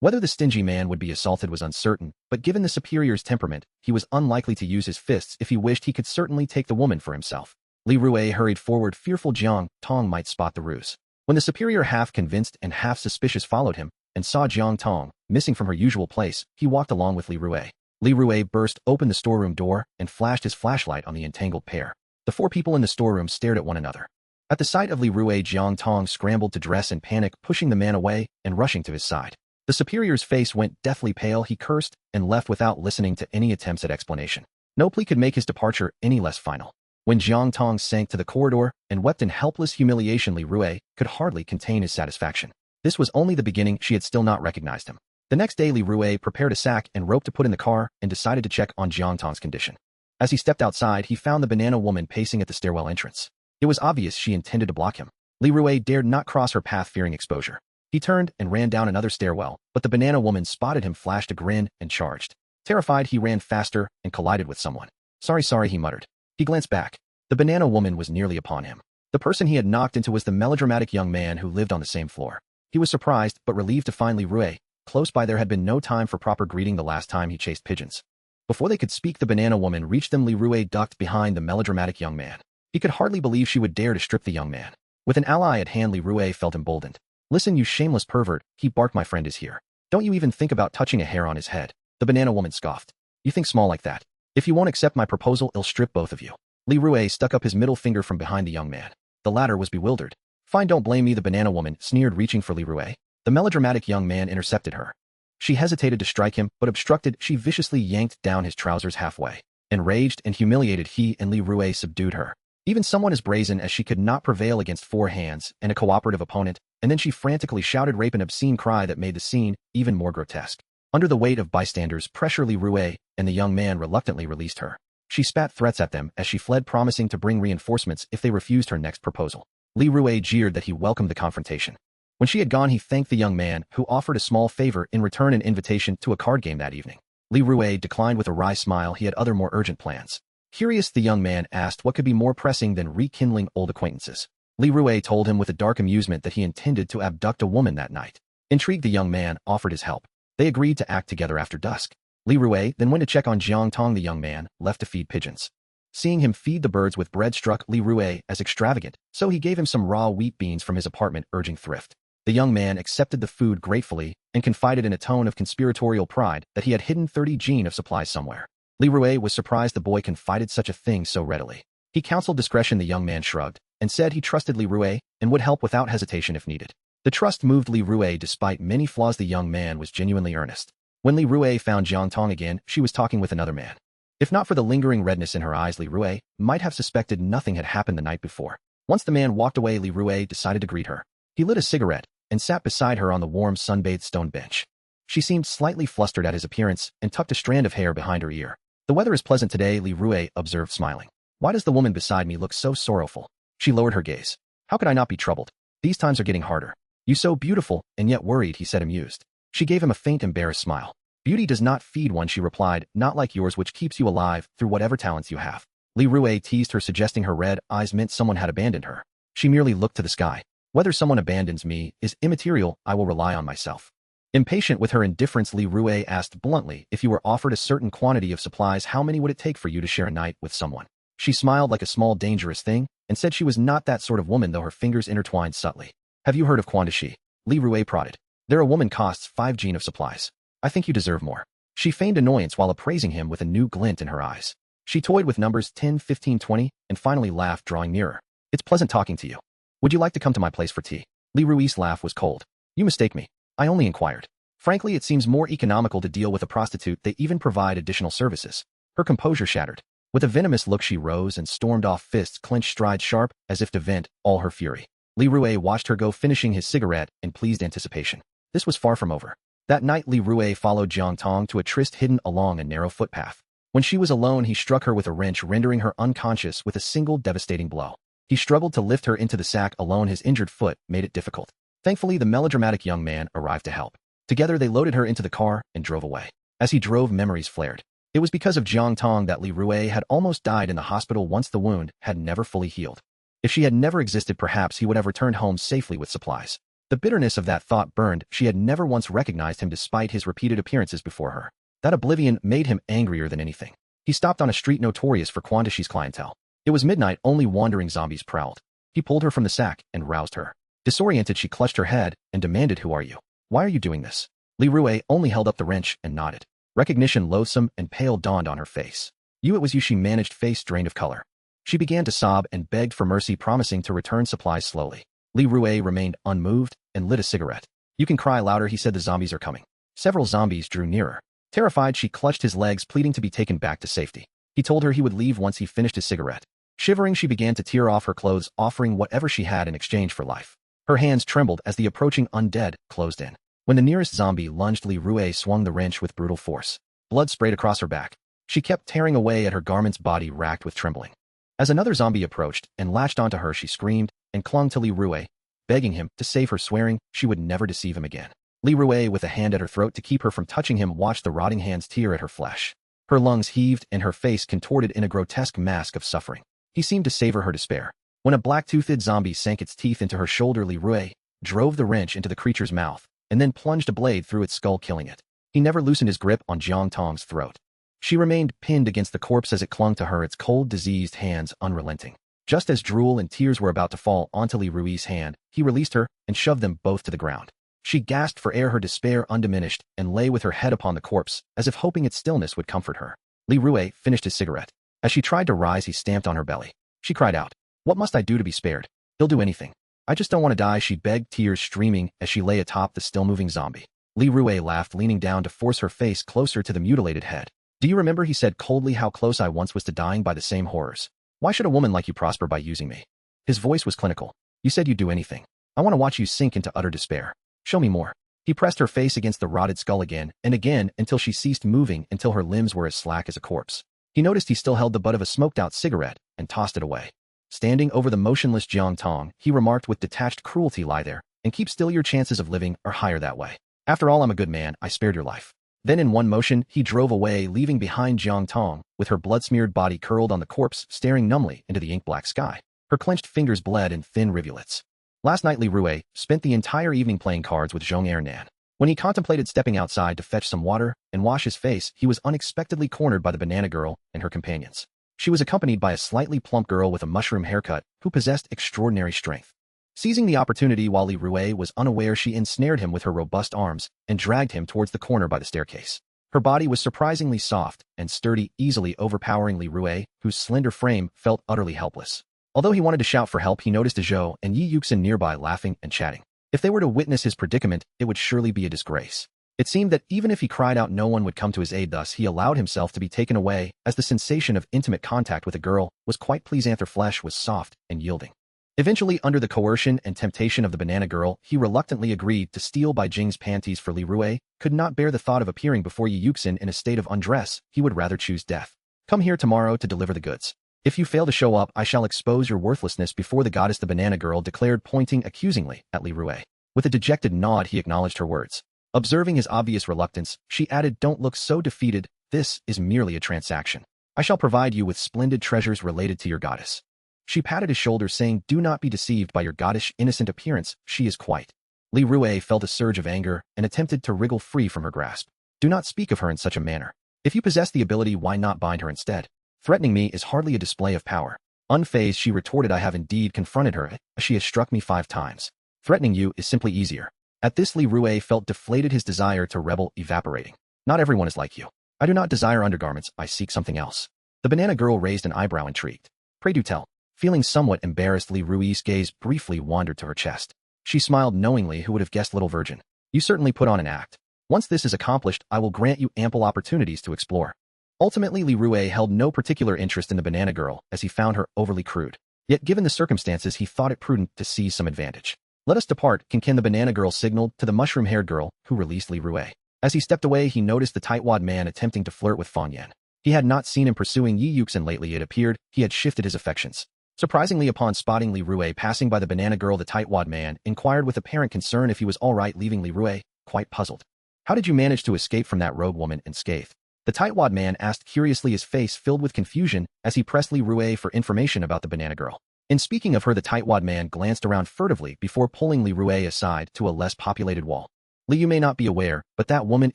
Whether the stingy man would be assaulted was uncertain, but given the superior's temperament, he was unlikely to use his fists. If he wished, he could certainly take the woman for himself. Li Rui hurried forward, fearful Jiang Tong might spot the ruse. When the superior, half convinced and half suspicious, followed him and saw Jiang Tong missing from her usual place, he walked along with Li Rui. Li Rui burst open the storeroom door and flashed his flashlight on the entangled pair. The four people in the storeroom stared at one another. At the sight of Li Rui, Jiang Tong scrambled to dress in panic, pushing the man away and rushing to his side. The superior's face went deathly pale. He cursed and left without listening to any attempts at explanation. No plea could make his departure any less final. When Jiang Tong sank to the corridor and wept in helpless humiliation, Li Rui could hardly contain his satisfaction. This was only the beginning. She had still not recognized him. The next day, Li Rui prepared a sack and rope to put in the car and decided to check on Jiang Tong's condition. As he stepped outside, he found the banana woman pacing at the stairwell entrance. It was obvious she intended to block him. Li Rui dared not cross her path, fearing exposure. He turned and ran down another stairwell, but the banana woman spotted him, flashed a grin, and charged. Terrified, he ran faster and collided with someone. Sorry, he muttered. He glanced back. The banana woman was nearly upon him. The person he had knocked into was the melodramatic young man who lived on the same floor. He was surprised but relieved to find Li Rui close by. There had been no time for proper greeting the last time he chased pigeons. Before they could speak, the banana woman reached them. Li Rui ducked behind the melodramatic young man. He could hardly believe she would dare to strip the young man. With an ally at hand, Li Rui felt emboldened. Listen, you shameless pervert, he barked, my friend is here. Don't you even think about touching a hair on his head. The banana woman scoffed. You think small like that? If you won't accept my proposal, I'll strip both of you. Li Rui stuck up his middle finger from behind the young man. The latter was bewildered. Fine, don't blame me, the banana woman sneered, reaching for Li Rui. The melodramatic young man intercepted her. She hesitated to strike him, but obstructed. She viciously yanked down his trousers halfway. Enraged and humiliated, he and Li Rui subdued her. Even someone as brazen as she could not prevail against four hands and a cooperative opponent, and then she frantically shouted rape, an obscene cry that made the scene even more grotesque. Under the weight of bystanders' pressure, Li Rui and the young man reluctantly released her. She spat threats at them as she fled, promising to bring reinforcements if they refused her next proposal. Li Rui jeered that he welcomed the confrontation. When she had gone, he thanked the young man, who offered a small favor in return, an invitation to a card game that evening. Li Rui declined with a wry smile. He had other more urgent plans. Curious, the young man asked what could be more pressing than rekindling old acquaintances. Li Rui told him with a dark amusement that he intended to abduct a woman that night. Intrigued, the young man offered his help. They agreed to act together after dusk. Li Rui then went to check on Jiang Tong. The young man left to feed pigeons. Seeing him feed the birds with bread struck Li Rui as extravagant, so he gave him some raw wheat beans from his apartment, urging thrift. The young man accepted the food gratefully and confided in a tone of conspiratorial pride that he had hidden 30 jin of supplies somewhere. Li Rui was surprised the boy confided such a thing so readily. He counseled discretion. The young man shrugged and said he trusted Li Rui and would help without hesitation if needed. The trust moved Li Rui despite many flaws. The young man was genuinely earnest. When Li Rui found Jiang Tong again, she was talking with another man. If not for the lingering redness in her eyes, Li Rui might have suspected nothing had happened the night before. Once the man walked away, Li Rui decided to greet her. He lit a cigarette and sat beside her on the warm, sun-bathed stone bench. She seemed slightly flustered at his appearance and tucked a strand of hair behind her ear. "The weather is pleasant today," Li Rui observed, smiling. "Why does the woman beside me look so sorrowful?" She lowered her gaze. "How could I not be troubled? These times are getting harder. You so beautiful and yet worried," he said, amused. She gave him a faint, embarrassed smile. "Beauty does not feed one," she replied, "not like yours, which keeps you alive through whatever talents you have." Li Rui teased her, suggesting her red eyes meant someone had abandoned her. She merely looked to the sky. "Whether someone abandons me is immaterial. I will rely on myself." Impatient with her indifference, Li Rui asked bluntly, "If you were offered a certain quantity of supplies, how many would it take for you to share a night with someone?" She smiled like a small dangerous thing and said she was not that sort of woman, though her fingers intertwined subtly. "Have you heard of quantity?" Li Rui prodded. "There a woman costs 5 jin of supplies. I think you deserve more." She feigned annoyance while appraising him with a new glint in her eyes. She toyed with numbers 10, 15, 20, and finally laughed, drawing nearer. "It's pleasant talking to you. Would you like to come to my place for tea?" Li Rui's laugh was cold. "You mistake me. I only inquired. Frankly, it seems more economical to deal with a prostitute. They even provide additional services." Her composure shattered. With a venomous look, she rose and stormed off, fists clenched, stride sharp, as if to vent all her fury. Li Rui watched her go, finishing his cigarette in pleased anticipation. This was far from over. That night, Li Rui followed Jiang Tong to a tryst hidden along a narrow footpath. When she was alone, he struck her with a wrench, rendering her unconscious with a single devastating blow. He struggled to lift her into the sack alone. His injured foot made it difficult. Thankfully, the melodramatic young man arrived to help. Together, they loaded her into the car and drove away. As he drove, memories flared. It was because of Jiang Tong that Li Rui had almost died in the hospital once. The wound had never fully healed. If she had never existed, perhaps he would have returned home safely with supplies. The bitterness of that thought burned. She had never once recognized him despite his repeated appearances before her. That oblivion made him angrier than anything. He stopped on a street notorious for Quantishi's clientele. It was midnight. Only wandering zombies prowled. He pulled her from the sack and roused her. Disoriented, she clutched her head and demanded, "Who are you? Why are you doing this?" Li Rui only held up the wrench and nodded. Recognition, loathsome and pale, dawned on her face. "You, it was you," she managed, face drained of color. She began to sob and begged for mercy, promising to return supplies slowly. Li Rui remained unmoved and lit a cigarette. "You can cry louder," he said. "The zombies are coming." Several zombies drew nearer. Terrified, she clutched his legs, pleading to be taken back to safety. He told her he would leave once he finished his cigarette. Shivering, she began to tear off her clothes, offering whatever she had in exchange for life. Her hands trembled as the approaching undead closed in. When the nearest zombie lunged, Li Rui swung the wrench with brutal force. Blood sprayed across her back. She kept tearing away at her garments, body racked with trembling. As another zombie approached and latched onto her, she screamed and clung to Li Rui, begging him to save her, swearing she would never deceive him again. Li Rui, with a hand at her throat to keep her from touching him, watched the rotting hands tear at her flesh. Her lungs heaved and her face contorted in a grotesque mask of suffering. He seemed to savor her despair. When a black-toothed zombie sank its teeth into her shoulder, Li Rui drove the wrench into the creature's mouth and then plunged a blade through its skull, killing it. He never loosened his grip on Jiang Tong's throat. She remained pinned against the corpse as it clung to her, its cold, diseased hands unrelenting. Just as drool and tears were about to fall onto Li Rui's hand, he released her and shoved them both to the ground. She gasped for air, her despair undiminished, and lay with her head upon the corpse, as if hoping its stillness would comfort her. Li Rui finished his cigarette. As she tried to rise, he stamped on her belly. She cried out, "What must I do to be spared?" "He'll do anything. I just don't want to die," she begged, tears streaming as she lay atop the still-moving zombie. Li Rui laughed, leaning down to force her face closer to the mutilated head. "Do you remember," he said coldly, "how close I once was to dying by the same horrors? Why should a woman like you prosper by using me?" His voice was clinical. "You said you'd do anything. I want to watch you sink into utter despair. Show me more." He pressed her face against the rotted skull again and again until she ceased moving, until her limbs were as slack as a corpse. He noticed he still held the butt of a smoked-out cigarette and tossed it away. Standing over the motionless Jiang Tong, he remarked with detached cruelty, "Lie there. and keep still, your chances of living are higher that way. After all, I'm a good man, I spared your life. Then in one motion, he drove away, leaving behind Jiang Tong, with her blood-smeared body curled on the corpse, staring numbly into the ink-black sky. Her clenched fingers bled in thin rivulets. Last night Li Rui spent the entire evening playing cards with Zhong Ernan. When he contemplated stepping outside to fetch some water and wash his face, he was unexpectedly cornered by the banana girl and her companions. She was accompanied by a slightly plump girl with a mushroom haircut who possessed extraordinary strength. Seizing the opportunity while Li Rui was unaware, she ensnared him with her robust arms and dragged him towards the corner by the staircase. Her body was surprisingly soft and sturdy, easily overpowering Li Rui, whose slender frame felt utterly helpless. Although he wanted to shout for help, he noticed Zhou and Yi Yuxin nearby laughing and chatting. If they were to witness his predicament, it would surely be a disgrace. It seemed that even if he cried out, no one would come to his aid. Thus, he allowed himself to be taken away, as the sensation of intimate contact with a girl was quite pleasant. Her flesh was soft and yielding. Eventually, under the coercion and temptation of the banana girl, he reluctantly agreed to steal Bai Jing's panties, for Li Rui could not bear the thought of appearing before Yi Yuxin in a state of undress. He would rather choose death. Come here tomorrow to deliver the goods. If you fail to show up, I shall expose your worthlessness before the goddess, the banana girl declared, pointing accusingly at Li Rui. With a dejected nod, he acknowledged her words. Observing his obvious reluctance, she added, don't look so defeated. This is merely a transaction. I shall provide you with splendid treasures related to your goddess. She patted his shoulder, saying, do not be deceived by your goddish innocent appearance. She is quite. Li Rui felt a surge of anger and attempted to wriggle free from her grasp. Do not speak of her in such a manner. If you possess the ability, why not bind her instead? Threatening me is hardly a display of power. Unfazed, she retorted, I have indeed confronted her. She has struck me 5 times. Threatening you is simply easier. At this, Li Rui felt deflated, his desire to rebel evaporating. Not everyone is like you. I do not desire undergarments, I seek something else. The banana girl raised an eyebrow, intrigued. Pray do tell. Feeling somewhat embarrassed, Li Rui's gaze briefly wandered to her chest. She smiled knowingly. Who would have guessed, little virgin? You certainly put on an act. Once this is accomplished, I will grant you ample opportunities to explore. Ultimately, Li Rui held no particular interest in the banana girl, as he found her overly crude. Yet given the circumstances, he thought it prudent to seize some advantage. Let us depart, Can the banana girl signaled to the mushroom-haired girl, who released Li Rui. As he stepped away, he noticed the tightwad man attempting to flirt with Fang Yan. He had not seen him pursuing Yi Yuxin lately. It appeared he had shifted his affections. Surprisingly, upon spotting Li Rui passing by the banana girl, the tightwad man inquired with apparent concern if he was all right, leaving Li Rui quite puzzled. How did you manage to escape from that rogue woman unscathed? The tightwad man asked curiously, his face filled with confusion as he pressed Li Rui for information about the banana girl. In speaking of her, the tightwad man glanced around furtively before pulling Li Rui aside to a less populated wall. Li, you may not be aware, but that woman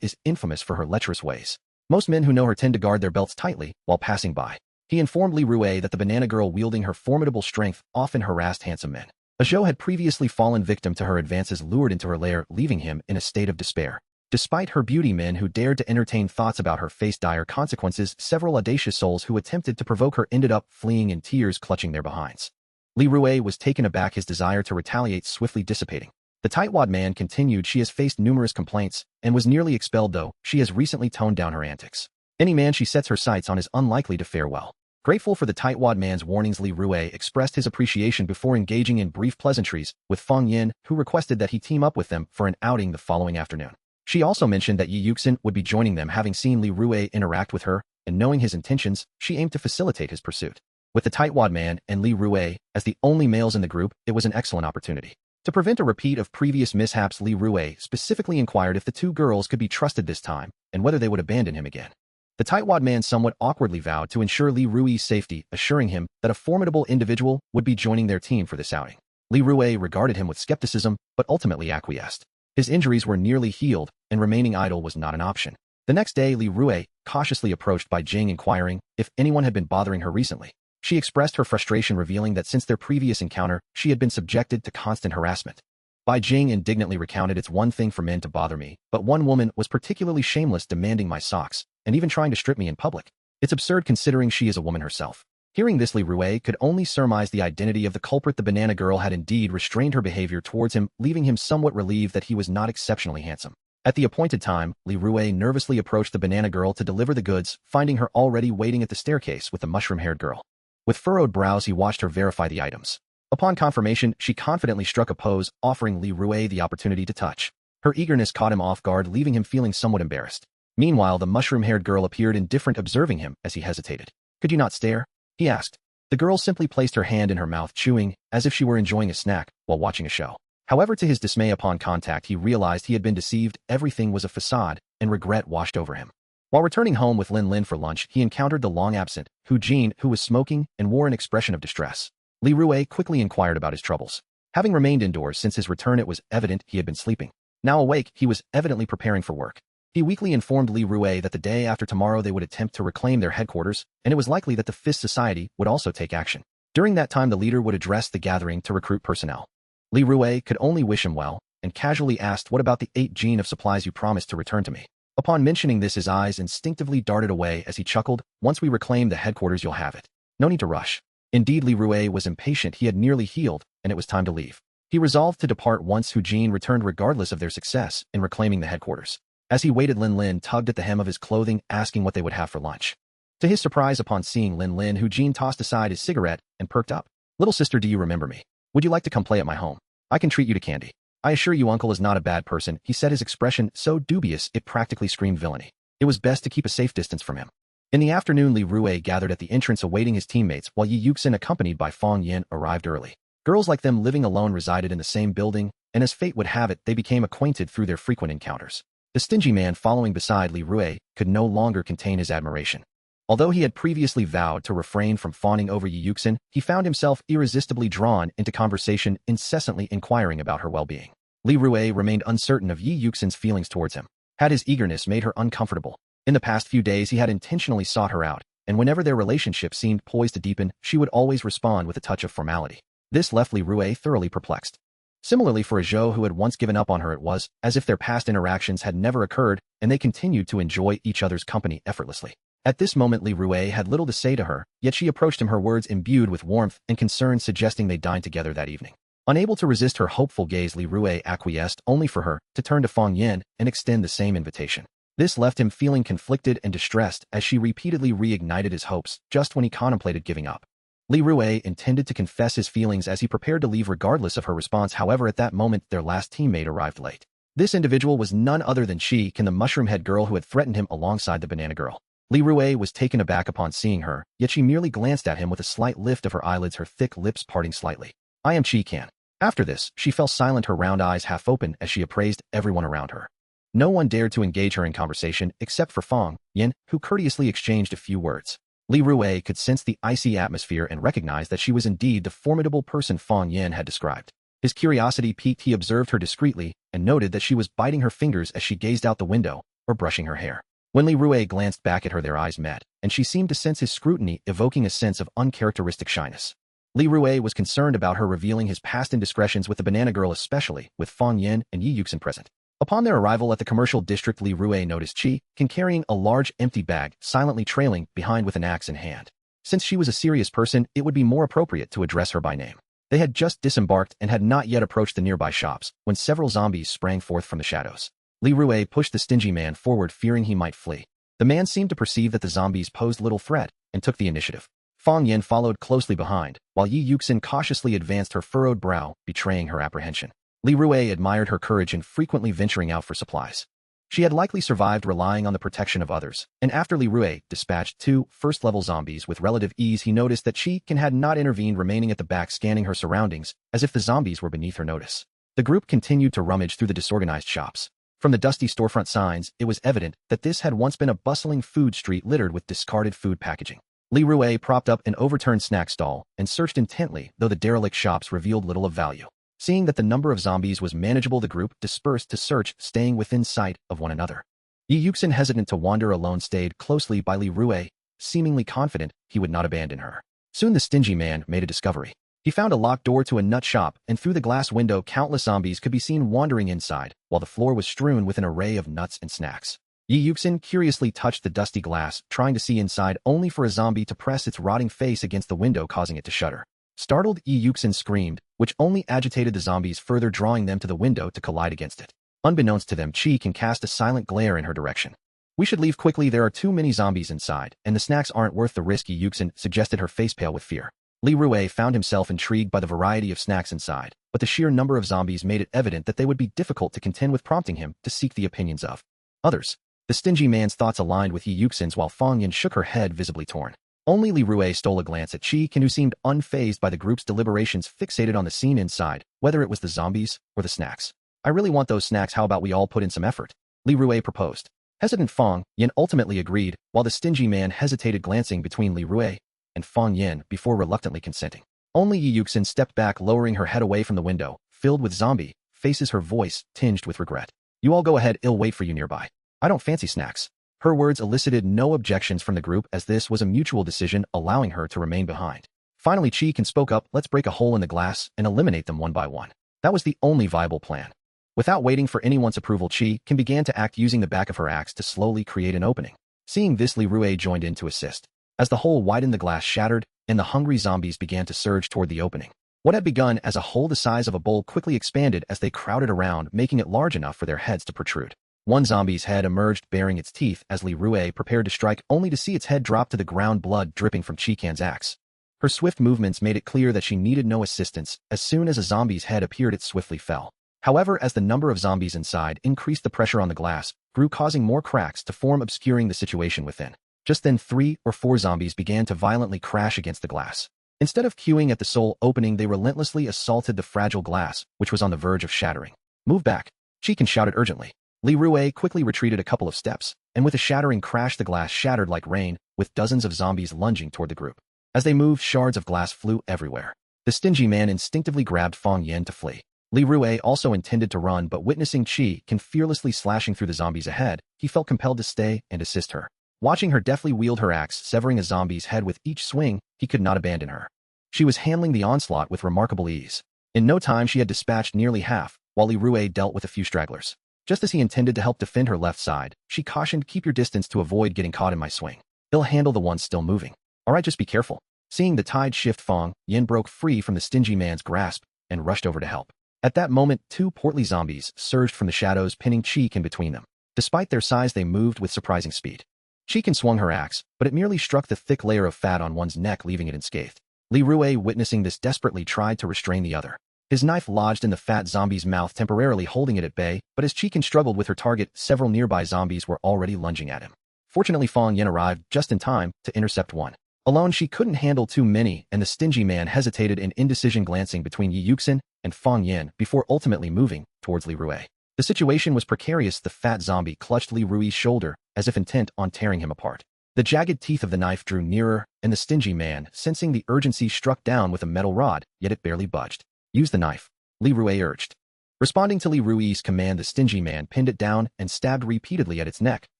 is infamous for her lecherous ways. Most men who know her tend to guard their belts tightly while passing by. He informed Li Rui that the banana girl, wielding her formidable strength, often harassed handsome men. Zhou had previously fallen victim to her advances, lured into her lair, leaving him in a state of despair. Despite her beauty, men who dared to entertain thoughts about her faced dire consequences. Several audacious souls who attempted to provoke her ended up fleeing in tears, clutching their behinds. Li Rui was taken aback, his desire to retaliate swiftly dissipating. The tightwad man continued, she has faced numerous complaints and was nearly expelled, though she has recently toned down her antics. Any man she sets her sights on is unlikely to fare well. Grateful for the tightwad man's warnings, Li Rui expressed his appreciation before engaging in brief pleasantries with Fang Yan, who requested that he team up with them for an outing the following afternoon. She also mentioned that Yi Yuxin would be joining them. Having seen Li Rui interact with her and knowing his intentions, she aimed to facilitate his pursuit. With the tightwad man and Li Rui as the only males in the group, it was an excellent opportunity. To prevent a repeat of previous mishaps, Li Rui specifically inquired if the 2 girls could be trusted this time and whether they would abandon him again. The tightwad man somewhat awkwardly vowed to ensure Li Rui's safety, assuring him that a formidable individual would be joining their team for this outing. Li Rui regarded him with skepticism, but ultimately acquiesced. His injuries were nearly healed, and remaining idle was not an option. The next day, Li Rui cautiously approached Bai Jing, inquiring if anyone had been bothering her recently. She expressed her frustration, revealing that since their previous encounter, she had been subjected to constant harassment. Bai Jing indignantly recounted, it's one thing for men to bother me, but one woman was particularly shameless, demanding my socks, and even trying to strip me in public. It's absurd considering she is a woman herself. Hearing this, Li Rui could only surmise the identity of the culprit. The banana girl had indeed restrained her behavior towards him, leaving him somewhat relieved that he was not exceptionally handsome. At the appointed time, Li Rui nervously approached the banana girl to deliver the goods, finding her already waiting at the staircase with the mushroom-haired girl. With furrowed brows, he watched her verify the items. Upon confirmation, she confidently struck a pose, offering Li Rui the opportunity to touch. Her eagerness caught him off guard, leaving him feeling somewhat embarrassed. Meanwhile, the mushroom-haired girl appeared indifferent, observing him as he hesitated. Could you not stare? He asked. The girl simply placed her hand in her mouth, chewing, as if she were enjoying a snack, while watching a show. However, to his dismay upon contact, he realized he had been deceived, everything was a facade, and regret washed over him. While returning home with Lin Lin for lunch, he encountered the long-absent Hu Jin, who was smoking and wore an expression of distress. Li Rui quickly inquired about his troubles. Having remained indoors since his return, it was evident he had been sleeping. Now awake, he was evidently preparing for work. He weakly informed Li Rui that the day after tomorrow they would attempt to reclaim their headquarters, and it was likely that the Fist Society would also take action. During that time, the leader would address the gathering to recruit personnel. Li Rui could only wish him well, and casually asked, "What about the 8 gene of supplies you promised to return to me?" Upon mentioning this, his eyes instinctively darted away as he chuckled, "Once we reclaim the headquarters, you'll have it. No need to rush." Indeed, Li Rui was impatient. He had nearly healed, and it was time to leave. He resolved to depart once Hu Jin returned, regardless of their success in reclaiming the headquarters. As he waited, Lin Lin tugged at the hem of his clothing, asking what they would have for lunch. To his surprise, upon seeing Lin Lin, Hu Jin tossed aside his cigarette and perked up. "Little sister, do you remember me? Would you like to come play at my home? I can treat you to candy. I assure you uncle is not a bad person," he said, his expression so dubious it practically screamed villainy. It was best to keep a safe distance from him. In the afternoon, Li Rui gathered at the entrance awaiting his teammates, while Yi Yuxin, accompanied by Fong Yin, arrived early. Girls like them living alone resided in the same building, and as fate would have it, they became acquainted through their frequent encounters. The stingy man following beside Li Rui could no longer contain his admiration. Although he had previously vowed to refrain from fawning over Yi Yuxin, he found himself irresistibly drawn into conversation, incessantly inquiring about her well-being. Li Rui remained uncertain of Yi Yuxin's feelings towards him. Had his eagerness made her uncomfortable? In the past few days, he had intentionally sought her out, and whenever their relationship seemed poised to deepen, she would always respond with a touch of formality. This left Li Rui thoroughly perplexed. Similarly, for a Zhou who had once given up on her, it was as if their past interactions had never occurred, and they continued to enjoy each other's company effortlessly. At this moment, Li Rui had little to say to her, yet she approached him, her words imbued with warmth and concern, suggesting they dine together that evening. Unable to resist her hopeful gaze, Li Rui acquiesced, only for her to turn to Fong Yin and extend the same invitation. This left him feeling conflicted and distressed as she repeatedly reignited his hopes just when he contemplated giving up. Li Rui intended to confess his feelings as he prepared to leave regardless of her response. However, at that moment, their last teammate arrived late. This individual was none other than Shi Ken, the mushroom-head girl who had threatened him alongside the banana girl. Li Rui was taken aback upon seeing her, yet she merely glanced at him with a slight lift of her eyelids, her thick lips parting slightly. "I am Shi Ken." After this, she fell silent, her round eyes half open as she appraised everyone around her. No one dared to engage her in conversation except for Fong Yin, who courteously exchanged a few words. Li Rui could sense the icy atmosphere and recognized that she was indeed the formidable person Fong Yin had described. His curiosity piqued. He observed her discreetly and noted that she was biting her fingers as she gazed out the window or brushing her hair. When Li Rui glanced back at her, their eyes met, and she seemed to sense his scrutiny, evoking a sense of uncharacteristic shyness. Li Rui was concerned about her revealing his past indiscretions with the banana girl, especially with Fong Yin and Yi Yuxin present. Upon their arrival at the commercial district, Li Rui noticed Chi Ken carrying a large empty bag, silently trailing behind with an axe in hand. Since she was a serious person, it would be more appropriate to address her by name. They had just disembarked and had not yet approached the nearby shops when several zombies sprang forth from the shadows. Li Rui pushed the stingy man forward, fearing he might flee. The man seemed to perceive that the zombies posed little threat and took the initiative. Fong Yin followed closely behind, while Yi Yuxin cautiously advanced, her furrowed brow betraying her apprehension. Li Rui admired her courage in frequently venturing out for supplies. She had likely survived relying on the protection of others, and after Li Rui dispatched 2 first-level zombies with relative ease, he noticed that Chi Ken had not intervened, remaining at the back scanning her surroundings as if the zombies were beneath her notice. The group continued to rummage through the disorganized shops. From the dusty storefront signs, it was evident that this had once been a bustling food street littered with discarded food packaging. Li Rui propped up an overturned snack stall and searched intently, though the derelict shops revealed little of value. Seeing that the number of zombies was manageable, the group dispersed to search, staying within sight of one another. Yi Yuxin, hesitant to wander alone, stayed closely by Li Rui, seemingly confident he would not abandon her. Soon the stingy man made a discovery. He found a locked door to a nut shop, and through the glass window countless zombies could be seen wandering inside, while the floor was strewn with an array of nuts and snacks. Yi Yuxin curiously touched the dusty glass, trying to see inside, only for a zombie to press its rotting face against the window, causing it to shudder. Startled, Yi Yuxin screamed, which only agitated the zombies further, drawing them to the window to collide against it. Unbeknownst to them, Chi Ken cast a silent glare in her direction. "We should leave quickly, there are too many zombies inside, and the snacks aren't worth the risk," Yi Yuxin suggested, her face pale with fear. Li Rui found himself intrigued by the variety of snacks inside, but the sheer number of zombies made it evident that they would be difficult to contend with, prompting him to seek the opinions of others. The stingy man's thoughts aligned with Yi Yuxin's, while Fong Yin shook her head, visibly torn. Only Li Rue stole a glance at Qi Kan, who seemed unfazed by the group's deliberations, fixated on the scene inside, whether it was the zombies or the snacks. I really want those snacks. How about we all put in some effort? Li Rue proposed. Hesitant Fang Yin ultimately agreed, while the stingy man hesitated, glancing between Li Rue and Fang Yin before reluctantly consenting. Only Yi Yuxin stepped back, lowering her head away from the window, filled with zombie faces, her voice tinged with regret. You all go ahead, I'll wait for you nearby. I don't fancy snacks. Her words elicited no objections from the group, as this was a mutual decision, allowing her to remain behind. Finally, Qi Kan spoke up. Let's break a hole in the glass and eliminate them one by one. That was the only viable plan. Without waiting for anyone's approval, Qi Kan began to act, using the back of her axe to slowly create an opening. Seeing this, Li Rue joined in to assist. As the hole widened, the glass shattered, and the hungry zombies began to surge toward the opening. What had begun as a hole the size of a bowl quickly expanded as they crowded around, making it large enough for their heads to protrude. One zombie's head emerged, baring its teeth as Li Rue prepared to strike, only to see its head drop to the ground, blood dripping from Qi Kan's axe. Her swift movements made it clear that she needed no assistance. As soon as a zombie's head appeared, it swiftly fell. However, as the number of zombies inside increased, the pressure on the glass grew, causing more cracks to form, obscuring the situation within. Just then, 3 or 4 zombies began to violently crash against the glass. Instead of queuing at the sole opening, they relentlessly assaulted the fragile glass, which was on the verge of shattering. Move back! Qi Kan shouted urgently. Li Rue quickly retreated a couple of steps, and with a shattering crash, the glass shattered like rain, with dozens of zombies lunging toward the group. As they moved, shards of glass flew everywhere. The stingy man instinctively grabbed Fang Yin to flee. Li Rue also intended to run, but witnessing Qi Kan fearlessly slashing through the zombies ahead, he felt compelled to stay and assist her. Watching her deftly wield her axe, severing a zombie's head with each swing, he could not abandon her. She was handling the onslaught with remarkable ease. In no time, she had dispatched nearly half, while Li Rue dealt with a few stragglers. Just as he intended to help defend her left side, she cautioned, keep your distance to avoid getting caught in my swing. He'll handle the ones still moving. Alright, just be careful. Seeing the tide shift, Fang Yin broke free from the stingy man's grasp and rushed over to help. At that moment, 2 portly zombies surged from the shadows, pinning Qi Kan between them. Despite their size, they moved with surprising speed. Qi Kan swung her axe, but it merely struck the thick layer of fat on one's neck, leaving it unscathed. Li Rue, witnessing this, desperately tried to restrain the other. His knife lodged in the fat zombie's mouth, temporarily holding it at bay, but as Qi Kan struggled with her target, several nearby zombies were already lunging at him. Fortunately, Fang Yin arrived just in time to intercept one. Alone, she couldn't handle too many, and the stingy man hesitated in indecision, glancing between Yi Yuxin and Fang Yin before ultimately moving towards Li Rue. The situation was precarious. The fat zombie clutched Li Rue's shoulder, as if intent on tearing him apart. The jagged teeth of the knife drew nearer, and the stingy man, sensing the urgency, struck down with a metal rod, yet it barely budged. Use the knife, Li Rue urged. Responding to Li Rue's command, the stingy man pinned it down and stabbed repeatedly at its neck,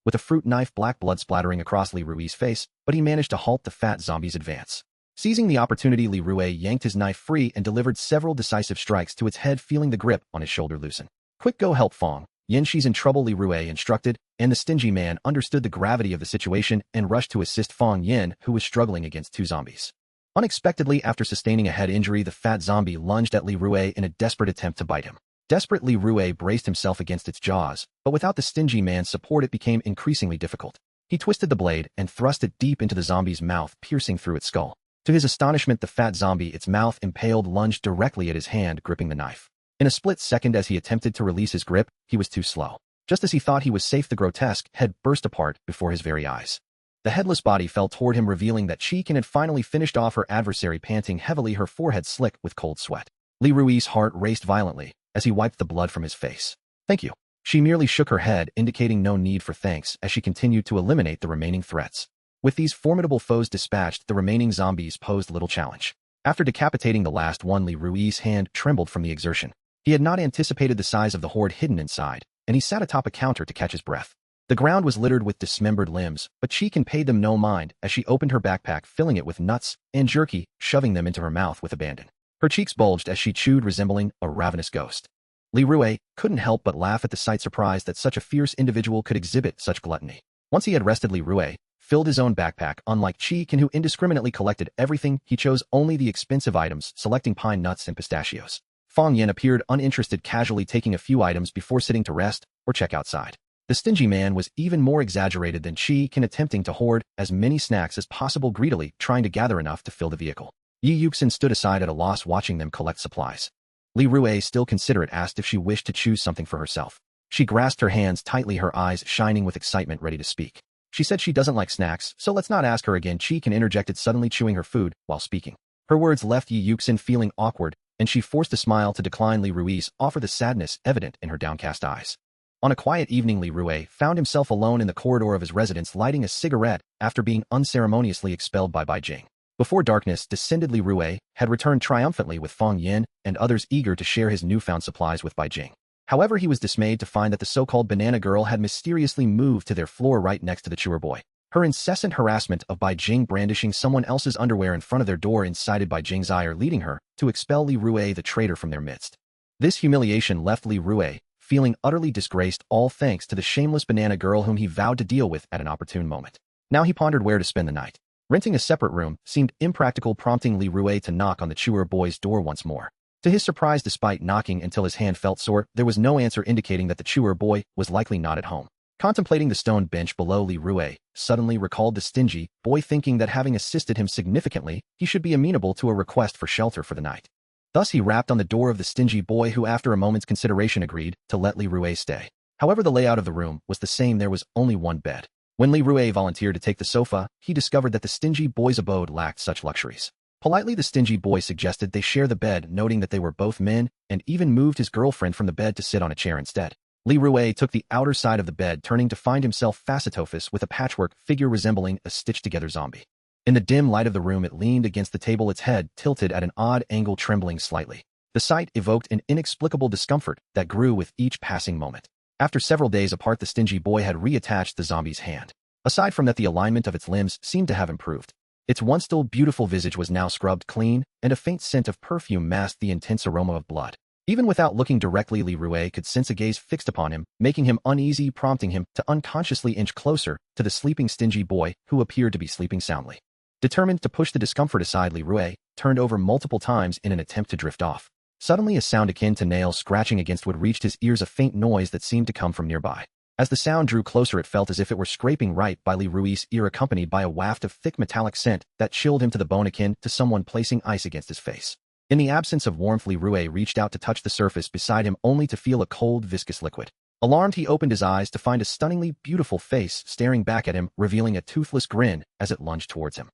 with a fruit knife, black blood splattering across Li Rue's face, but he managed to halt the fat zombie's advance. Seizing the opportunity, Li Rue yanked his knife free and delivered several decisive strikes to its head, feeling the grip on his shoulder loosen. Quick, go help Fang Yin, she's in trouble, Li Rue instructed, and the stingy man understood the gravity of the situation and rushed to assist Fang Yin, who was struggling against 2 zombies. Unexpectedly, after sustaining a head injury, the fat zombie lunged at Li Rue in a desperate attempt to bite him. Desperate, Li Rue braced himself against its jaws, but without the stingy man's support, it became increasingly difficult. He twisted the blade and thrust it deep into the zombie's mouth, piercing through its skull. To his astonishment, the fat zombie, its mouth impaled, lunged directly at his hand, gripping the knife. In a split second, as he attempted to release his grip, he was too slow. Just as he thought he was safe, the grotesque head burst apart before his very eyes. The headless body fell toward him, revealing that Qi Kan had finally finished off her adversary, panting heavily, her forehead slick with cold sweat. Li Rue's heart raced violently as he wiped the blood from his face. Thank you. She merely shook her head, indicating no need for thanks, as she continued to eliminate the remaining threats. With these formidable foes dispatched, the remaining zombies posed little challenge. After decapitating the last one, Li Rue's hand trembled from the exertion. He had not anticipated the size of the horde hidden inside, and he sat atop a counter to catch his breath. The ground was littered with dismembered limbs, but Qi Kan paid them no mind as she opened her backpack, filling it with nuts and jerky, shoving them into her mouth with abandon. Her cheeks bulged as she chewed, resembling a ravenous ghost. Li Rue couldn't help but laugh at the sight, surprised that such a fierce individual could exhibit such gluttony. Once he had rested, Li Rue filled his own backpack. Unlike Qi Kan, who indiscriminately collected everything, he chose only the expensive items, selecting pine nuts and pistachios. Fang Yin appeared uninterested, casually taking a few items before sitting to rest or check outside. The stingy man was even more exaggerated than Qi Kan, attempting to hoard as many snacks as possible, greedily trying to gather enough to fill the vehicle. Yi Yuxin stood aside at a loss, watching them collect supplies. Li Rue, still considerate, asked if she wished to choose something for herself. She grasped her hands tightly, her eyes shining with excitement, ready to speak. She said she doesn't like snacks, so let's not ask her again. Cheek interjected, suddenly chewing her food while speaking. Her words left Yi Yuxin feeling awkward, and she forced a smile to decline Li Rui's offer, the sadness evident in her downcast eyes. On a quiet evening, Li Rui found himself alone in the corridor of his residence lighting a cigarette after being unceremoniously expelled by Bai Jing. Before darkness descended, Li Rui had returned triumphantly with Feng Yin and others eager to share his newfound supplies with Bai Jing. However, he was dismayed to find that the so-called banana girl had mysteriously moved to their floor right next to the chewer boy. Her incessant harassment of Bai Jing brandishing someone else's underwear in front of their door incited Bai Jing's ire, leading her to expel Li Rui the traitor from their midst. This humiliation left Li Rui feeling utterly disgraced, all thanks to the shameless banana girl whom he vowed to deal with at an opportune moment. Now he pondered where to spend the night. Renting a separate room seemed impractical, prompting Li Rui to knock on the chewer boy's door once more. To his surprise, despite knocking until his hand felt sore, there was no answer, indicating that the chewer boy was likely not at home. Contemplating the stone bench below, Li Rui suddenly recalled the stingy boy, thinking that having assisted him significantly, he should be amenable to a request for shelter for the night. Thus he rapped on the door of the stingy boy, who after a moment's consideration agreed to let Li Rui stay. However, the layout of the room was the same. There was only one bed. When Li Rui volunteered to take the sofa, he discovered that the stingy boy's abode lacked such luxuries. Politely, the stingy boy suggested they share the bed, noting that they were both men, and even moved his girlfriend from the bed to sit on a chair instead. Li Rui took the outer side of the bed, turning to find himself facetofus with a patchwork figure resembling a stitched-together zombie. In the dim light of the room, it leaned against the table, its head tilted at an odd angle, trembling slightly. The sight evoked an inexplicable discomfort that grew with each passing moment. After several days apart, the stingy boy had reattached the zombie's hand. Aside from that, the alignment of its limbs seemed to have improved. Its once still beautiful visage was now scrubbed clean, and a faint scent of perfume masked the intense aroma of blood. Even without looking directly, Li Rui could sense a gaze fixed upon him, making him uneasy, prompting him to unconsciously inch closer to the sleeping stingy boy, who appeared to be sleeping soundly. Determined to push the discomfort aside, Li Rui turned over multiple times in an attempt to drift off. Suddenly, a sound akin to nails scratching against wood reached his ears, a faint noise that seemed to come from nearby. As the sound drew closer, it felt as if it were scraping right by Li Rui's ear, accompanied by a waft of thick metallic scent that chilled him to the bone, akin to someone placing ice against his face. In the absence of warmth, Li Rui reached out to touch the surface beside him, only to feel a cold, viscous liquid. Alarmed, he opened his eyes to find a stunningly beautiful face staring back at him, revealing a toothless grin as it lunged towards him.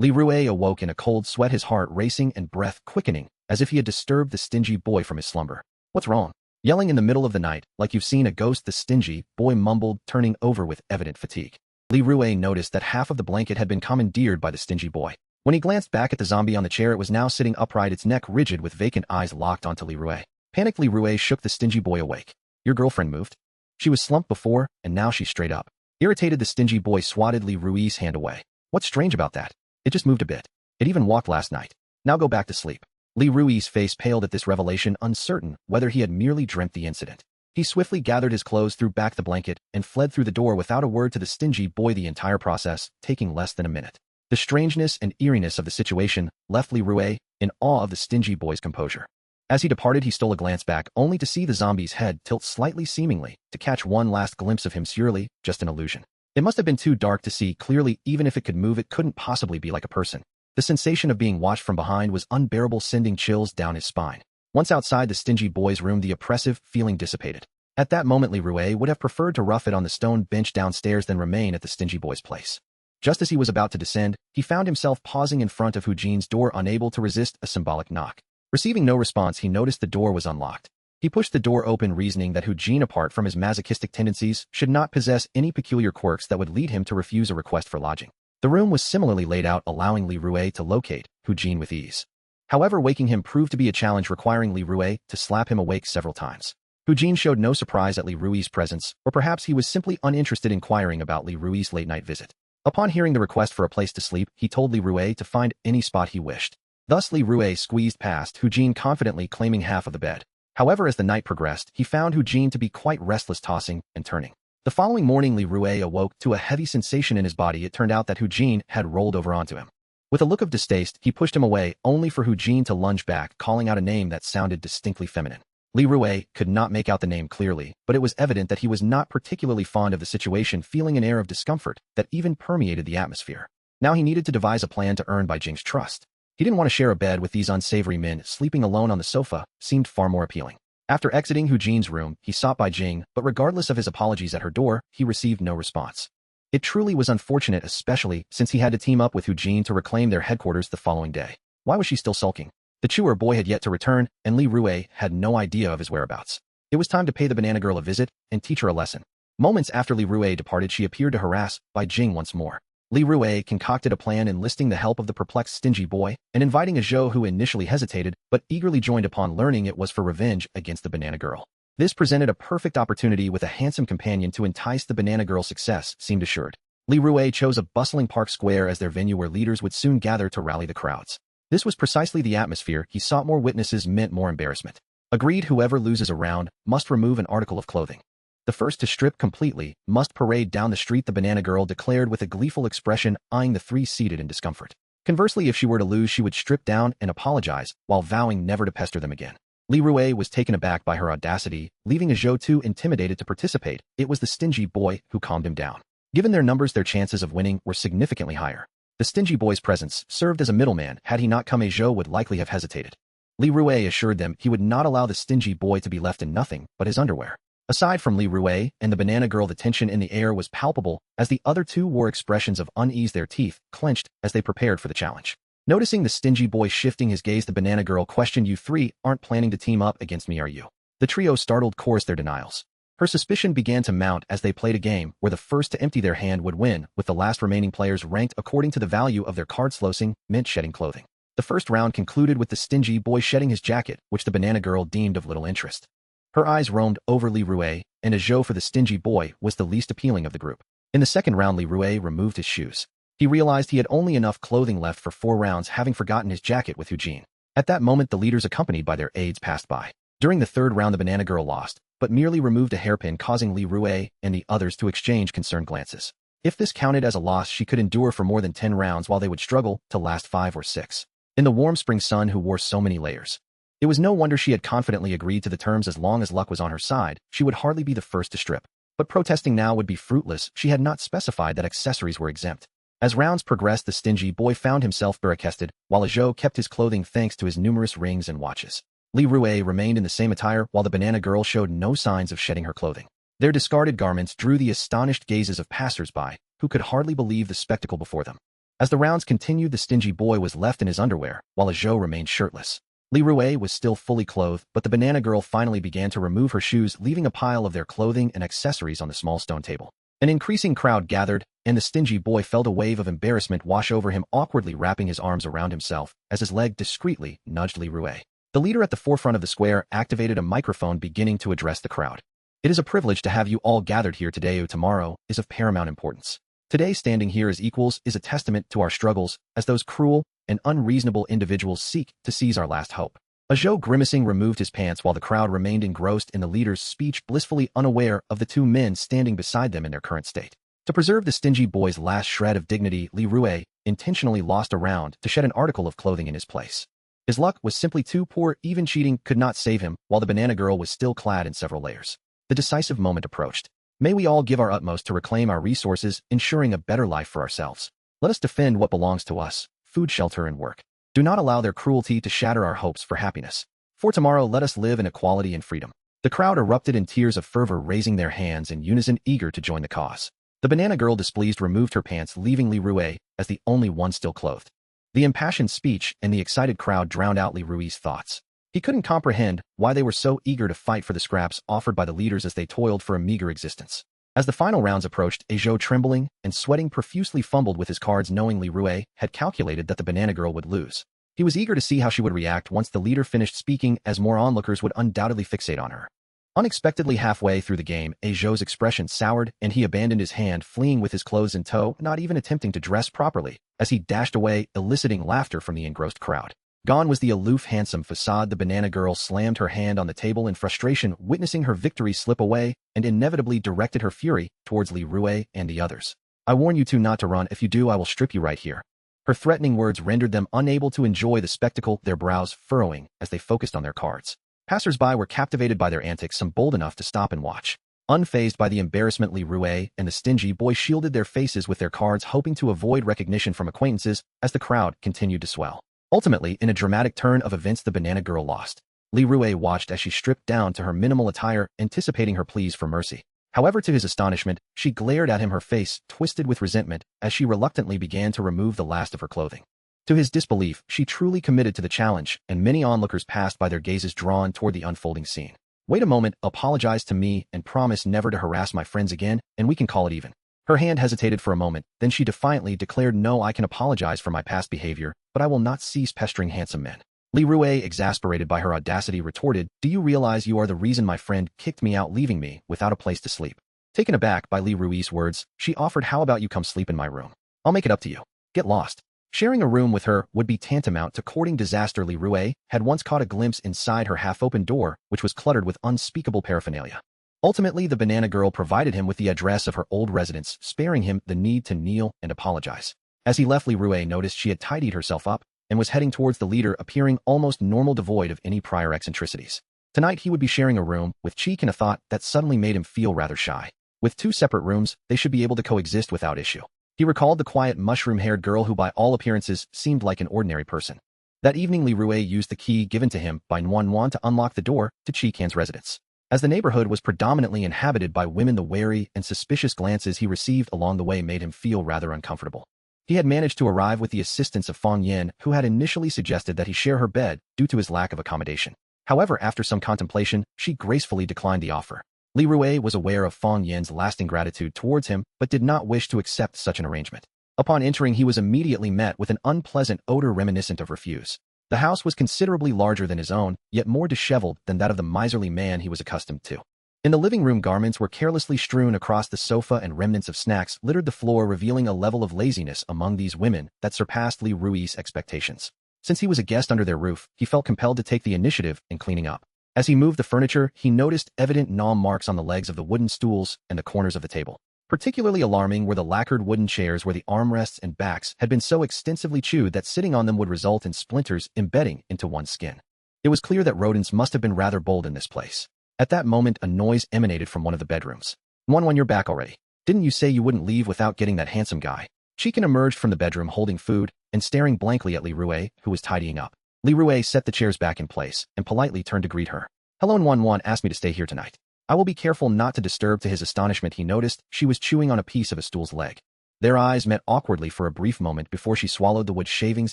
Li Rui awoke in a cold sweat, his heart racing and breath quickening, as if he had disturbed the stingy boy from his slumber. "What's wrong?" Yelling in the middle of the night, like you've seen a ghost, the stingy boy mumbled, turning over with evident fatigue. Li Rui noticed that half of the blanket had been commandeered by the stingy boy. When he glanced back at the zombie on the chair, it was now sitting upright, its neck rigid with vacant eyes locked onto Li Rui. Panicked, Li Rui shook the stingy boy awake. "Your girlfriend moved? She was slumped before, and now she's straight up." Irritated, the stingy boy swatted Li Rui's hand away. "What's strange about that? It just moved a bit. It even walked last night. Now go back to sleep." Li Rui's face paled at this revelation, uncertain whether he had merely dreamt the incident. He swiftly gathered his clothes, threw back the blanket, and fled through the door without a word to the stingy boy, the entire process taking less than a minute. The strangeness and eeriness of the situation left Li Rui in awe of the stingy boy's composure. As he departed, he stole a glance back, only to see the zombie's head tilt slightly, seemingly to catch one last glimpse of him, surely just an illusion. It must have been too dark to see clearly. Even if it could move, it couldn't possibly be like a person. The sensation of being watched from behind was unbearable, sending chills down his spine. Once outside the stingy boy's room, the oppressive feeling dissipated. At that moment, Li Rui would have preferred to rough it on the stone bench downstairs than remain at the stingy boy's place. Just as he was about to descend, he found himself pausing in front of Hu Jin's door, unable to resist a symbolic knock. Receiving no response, he noticed the door was unlocked. He pushed the door open, reasoning that Hu Jin, apart from his masochistic tendencies, should not possess any peculiar quirks that would lead him to refuse a request for lodging. The room was similarly laid out, allowing Li Rui to locate Hu Jin with ease. However, waking him proved to be a challenge, requiring Li Rui to slap him awake several times. Hu Jin showed no surprise at Li Rui's presence, or perhaps he was simply uninterested, inquiring about Li Rui's late-night visit. Upon hearing the request for a place to sleep, he told Li Rui to find any spot he wished. Thus Li Rui squeezed past Hu Jin, confidently claiming half of the bed. However, as the night progressed, he found Hu Jin to be quite restless, tossing and turning. The following morning, Li Rui awoke to a heavy sensation in his body. It turned out that Hu Jin had rolled over onto him. With a look of distaste, he pushed him away, only for Hu Jin to lunge back, calling out a name that sounded distinctly feminine. Li Rui could not make out the name clearly, but it was evident that he was not particularly fond of the situation, feeling an air of discomfort that even permeated the atmosphere. Now he needed to devise a plan to earn Bai Jing's trust. He didn't want to share a bed with these unsavory men. Sleeping alone on the sofa seemed far more appealing. After exiting Hu Jin's room, he sought Bai Jing, but regardless of his apologies at her door, he received no response. It truly was unfortunate, especially since he had to team up with Eugene to reclaim their headquarters the following day. Why was she still sulking? The chewer boy had yet to return, and Li Rue had no idea of his whereabouts. It was time to pay the banana girl a visit and teach her a lesson. Moments after Li Rue departed, she appeared to harass Bai Jing once more. Li Rue concocted a plan enlisting the help of the perplexed stingy boy and inviting a Zhou who initially hesitated but eagerly joined upon learning it was for revenge against the banana girl. This presented a perfect opportunity with a handsome companion to entice the banana girl's success seemed assured. Li Rue chose a bustling park square as their venue where leaders would soon gather to rally the crowds. This was precisely the atmosphere he sought. More witnesses meant more embarrassment. Agreed, whoever loses a round must remove an article of clothing. The first to strip completely must parade down the street, the banana girl declared with a gleeful expression, eyeing the three seated in discomfort. Conversely, if she were to lose, she would strip down and apologize, while vowing never to pester them again. Li Rue was taken aback by her audacity, leaving a Zhou too intimidated to participate. It was the stingy boy who calmed him down. Given their numbers, their chances of winning were significantly higher. The stingy boy's presence served as a middleman. Had he not come, a Zhou would likely have hesitated. Li Rue assured them he would not allow the stingy boy to be left in nothing but his underwear. Aside from Li Rue and the banana girl, the tension in the air was palpable as the other two wore expressions of unease, their teeth clenched as they prepared for the challenge. Noticing the stingy boy shifting his gaze, the banana girl questioned, "You three aren't planning to team up against me, are you?" The trio startled chorused their denials. Her suspicion began to mount as they played a game where the first to empty their hand would win, with the last remaining players ranked according to the value of their cards. Slosing meant shedding clothing. The first round concluded with the stingy boy shedding his jacket, which the banana girl deemed of little interest. Her eyes roamed over Li Rue, and a Zhou for the stingy boy was the least appealing of the group. In the second round, Li Rue removed his shoes. He realized he had only enough clothing left for 4 rounds, having forgotten his jacket with Eugene. At that moment, the leaders accompanied by their aides passed by. During the third round, the banana girl lost, but merely removed a hairpin, causing Li Rue and the others to exchange concerned glances. If this counted as a loss, she could endure for more than 10 rounds, while they would struggle to last 5 or 6. In the warm spring sun who wore so many layers. It was no wonder she had confidently agreed to the terms. As long as luck was on her side, she would hardly be the first to strip. But protesting now would be fruitless. She had not specified that accessories were exempt. As rounds progressed, the stingy boy found himself barricaded, while a Zhou kept his clothing thanks to his numerous rings and watches. Li Rue remained in the same attire, while the banana girl showed no signs of shedding her clothing. Their discarded garments drew the astonished gazes of passers-by, who could hardly believe the spectacle before them. As the rounds continued, the stingy boy was left in his underwear, while a Zhou remained shirtless. Li Rue was still fully clothed, but the banana girl finally began to remove her shoes, leaving a pile of their clothing and accessories on the small stone table. An increasing crowd gathered, and the stingy boy felt a wave of embarrassment wash over him, awkwardly wrapping his arms around himself as his leg discreetly nudged Li Rue. The leader at the forefront of the square activated a microphone, beginning to address the crowd. "It is a privilege to have you all gathered here today. Tomorrow is of paramount importance. Today, standing here as equals is a testament to our struggles as those cruel and unreasonable individuals seek to seize our last hope." A Zhou, grimacing, removed his pants while the crowd remained engrossed in the leader's speech, blissfully unaware of the 2 men standing beside them in their current state. To preserve the stingy boy's last shred of dignity, Li Rue intentionally lost a round to shed an article of clothing in his place. His luck was simply too poor. Even cheating could not save him, while the banana girl was still clad in several layers. The decisive moment approached. May we all give our utmost to reclaim our resources, ensuring a better life for ourselves. Let us defend what belongs to us: food, shelter, and work. Do not allow their cruelty to shatter our hopes for happiness. For tomorrow, let us live in equality and freedom. The crowd erupted in tears of fervor, raising their hands in unison, eager to join the cause. The banana girl, displeased, removed her pants, leaving Li Rue as the only one still clothed. The impassioned speech and the excited crowd drowned out Li Rue's thoughts. He couldn't comprehend why they were so eager to fight for the scraps offered by the leaders as they toiled for a meager existence. As the final rounds approached, a Zhou, trembling and sweating profusely, fumbled with his cards, knowing Li Rue had calculated that the banana girl would lose. He was eager to see how she would react once the leader finished speaking, as more onlookers would undoubtedly fixate on her. Unexpectedly, halfway through the game, a Zhou's expression soured and he abandoned his hand, fleeing with his clothes in tow, not even attempting to dress properly, as he dashed away, eliciting laughter from the engrossed crowd. Gone was the aloof, handsome facade. The banana girl slammed her hand on the table in frustration, witnessing her victory slip away, and inevitably directed her fury towards Li Rue and the others. "I warn you two not to run. If you do, I will strip you right here." Her threatening words rendered them unable to enjoy the spectacle, their brows furrowing as they focused on their cards. Passers-by were captivated by their antics, some bold enough to stop and watch. Unfazed by the embarrassment, Li Rue and the stingy boy shielded their faces with their cards, hoping to avoid recognition from acquaintances as the crowd continued to swell. Ultimately, in a dramatic turn of events, the banana girl lost. Li Rue watched as she stripped down to her minimal attire, anticipating her pleas for mercy. However, to his astonishment, she glared at him, her face twisted with resentment as she reluctantly began to remove the last of her clothing. To his disbelief, she truly committed to the challenge, and many onlookers passed by, their gazes drawn toward the unfolding scene. Wait a moment, apologize to me and promise never to harass my friends again, and we can call it even. Her hand hesitated for a moment, then she defiantly declared, no, I can apologize for my past behavior, but I will not cease pestering handsome men. Li Rue, exasperated by her audacity, retorted, do you realize you are the reason my friend kicked me out, leaving me without a place to sleep? Taken aback by Li Rui's words, she offered, how about you come sleep in my room? I'll make it up to you. Get lost. Sharing a room with her would be tantamount to courting disaster. Li Rue had once caught a glimpse inside her half-open door, which was cluttered with unspeakable paraphernalia. Ultimately, the banana girl provided him with the address of her old residence, sparing him the need to kneel and apologize. As he left, Li Rue noticed she had tidied herself up and was heading towards the leader, appearing almost normal, devoid of any prior eccentricities. Tonight he would be sharing a room with Cheek, and a thought that suddenly made him feel rather shy. With two separate rooms, they should be able to coexist without issue. He recalled the quiet, mushroom-haired girl who by all appearances seemed like an ordinary person. That evening, Li Rue used the key given to him by Nuan Nuan to unlock the door to Cheek-han's residence. As the neighborhood was predominantly inhabited by women, the wary and suspicious glances he received along the way made him feel rather uncomfortable. He had managed to arrive with the assistance of Fong Yin, who had initially suggested that he share her bed due to his lack of accommodation. However, after some contemplation, she gracefully declined the offer. Li Rue was aware of Fong Yin's lasting gratitude towards him, but did not wish to accept such an arrangement. Upon entering, he was immediately met with an unpleasant odor reminiscent of refuse. The house was considerably larger than his own, yet more disheveled than that of the miserly man he was accustomed to. In the living room, garments were carelessly strewn across the sofa and remnants of snacks littered the floor, revealing a level of laziness among these women that surpassed Li Rui's expectations. Since he was a guest under their roof, he felt compelled to take the initiative in cleaning up. As he moved the furniture, he noticed evident gnawing marks on the legs of the wooden stools and the corners of the table. Particularly alarming were the lacquered wooden chairs where the armrests and backs had been so extensively chewed that sitting on them would result in splinters embedding into one's skin. It was clear that rodents must have been rather bold in this place. At that moment, a noise emanated from one of the bedrooms. Nuan, you're back already. Didn't you say you wouldn't leave without getting that handsome guy? Cheekin emerged from the bedroom holding food and staring blankly at Li Rue, who was tidying up. Li Rue set the chairs back in place and politely turned to greet her. Hello, Nuan asked me to stay here tonight. I will be careful not to disturb. To his astonishment, he noticed she was chewing on a piece of a stool's leg. Their eyes met awkwardly for a brief moment before she swallowed the wood shavings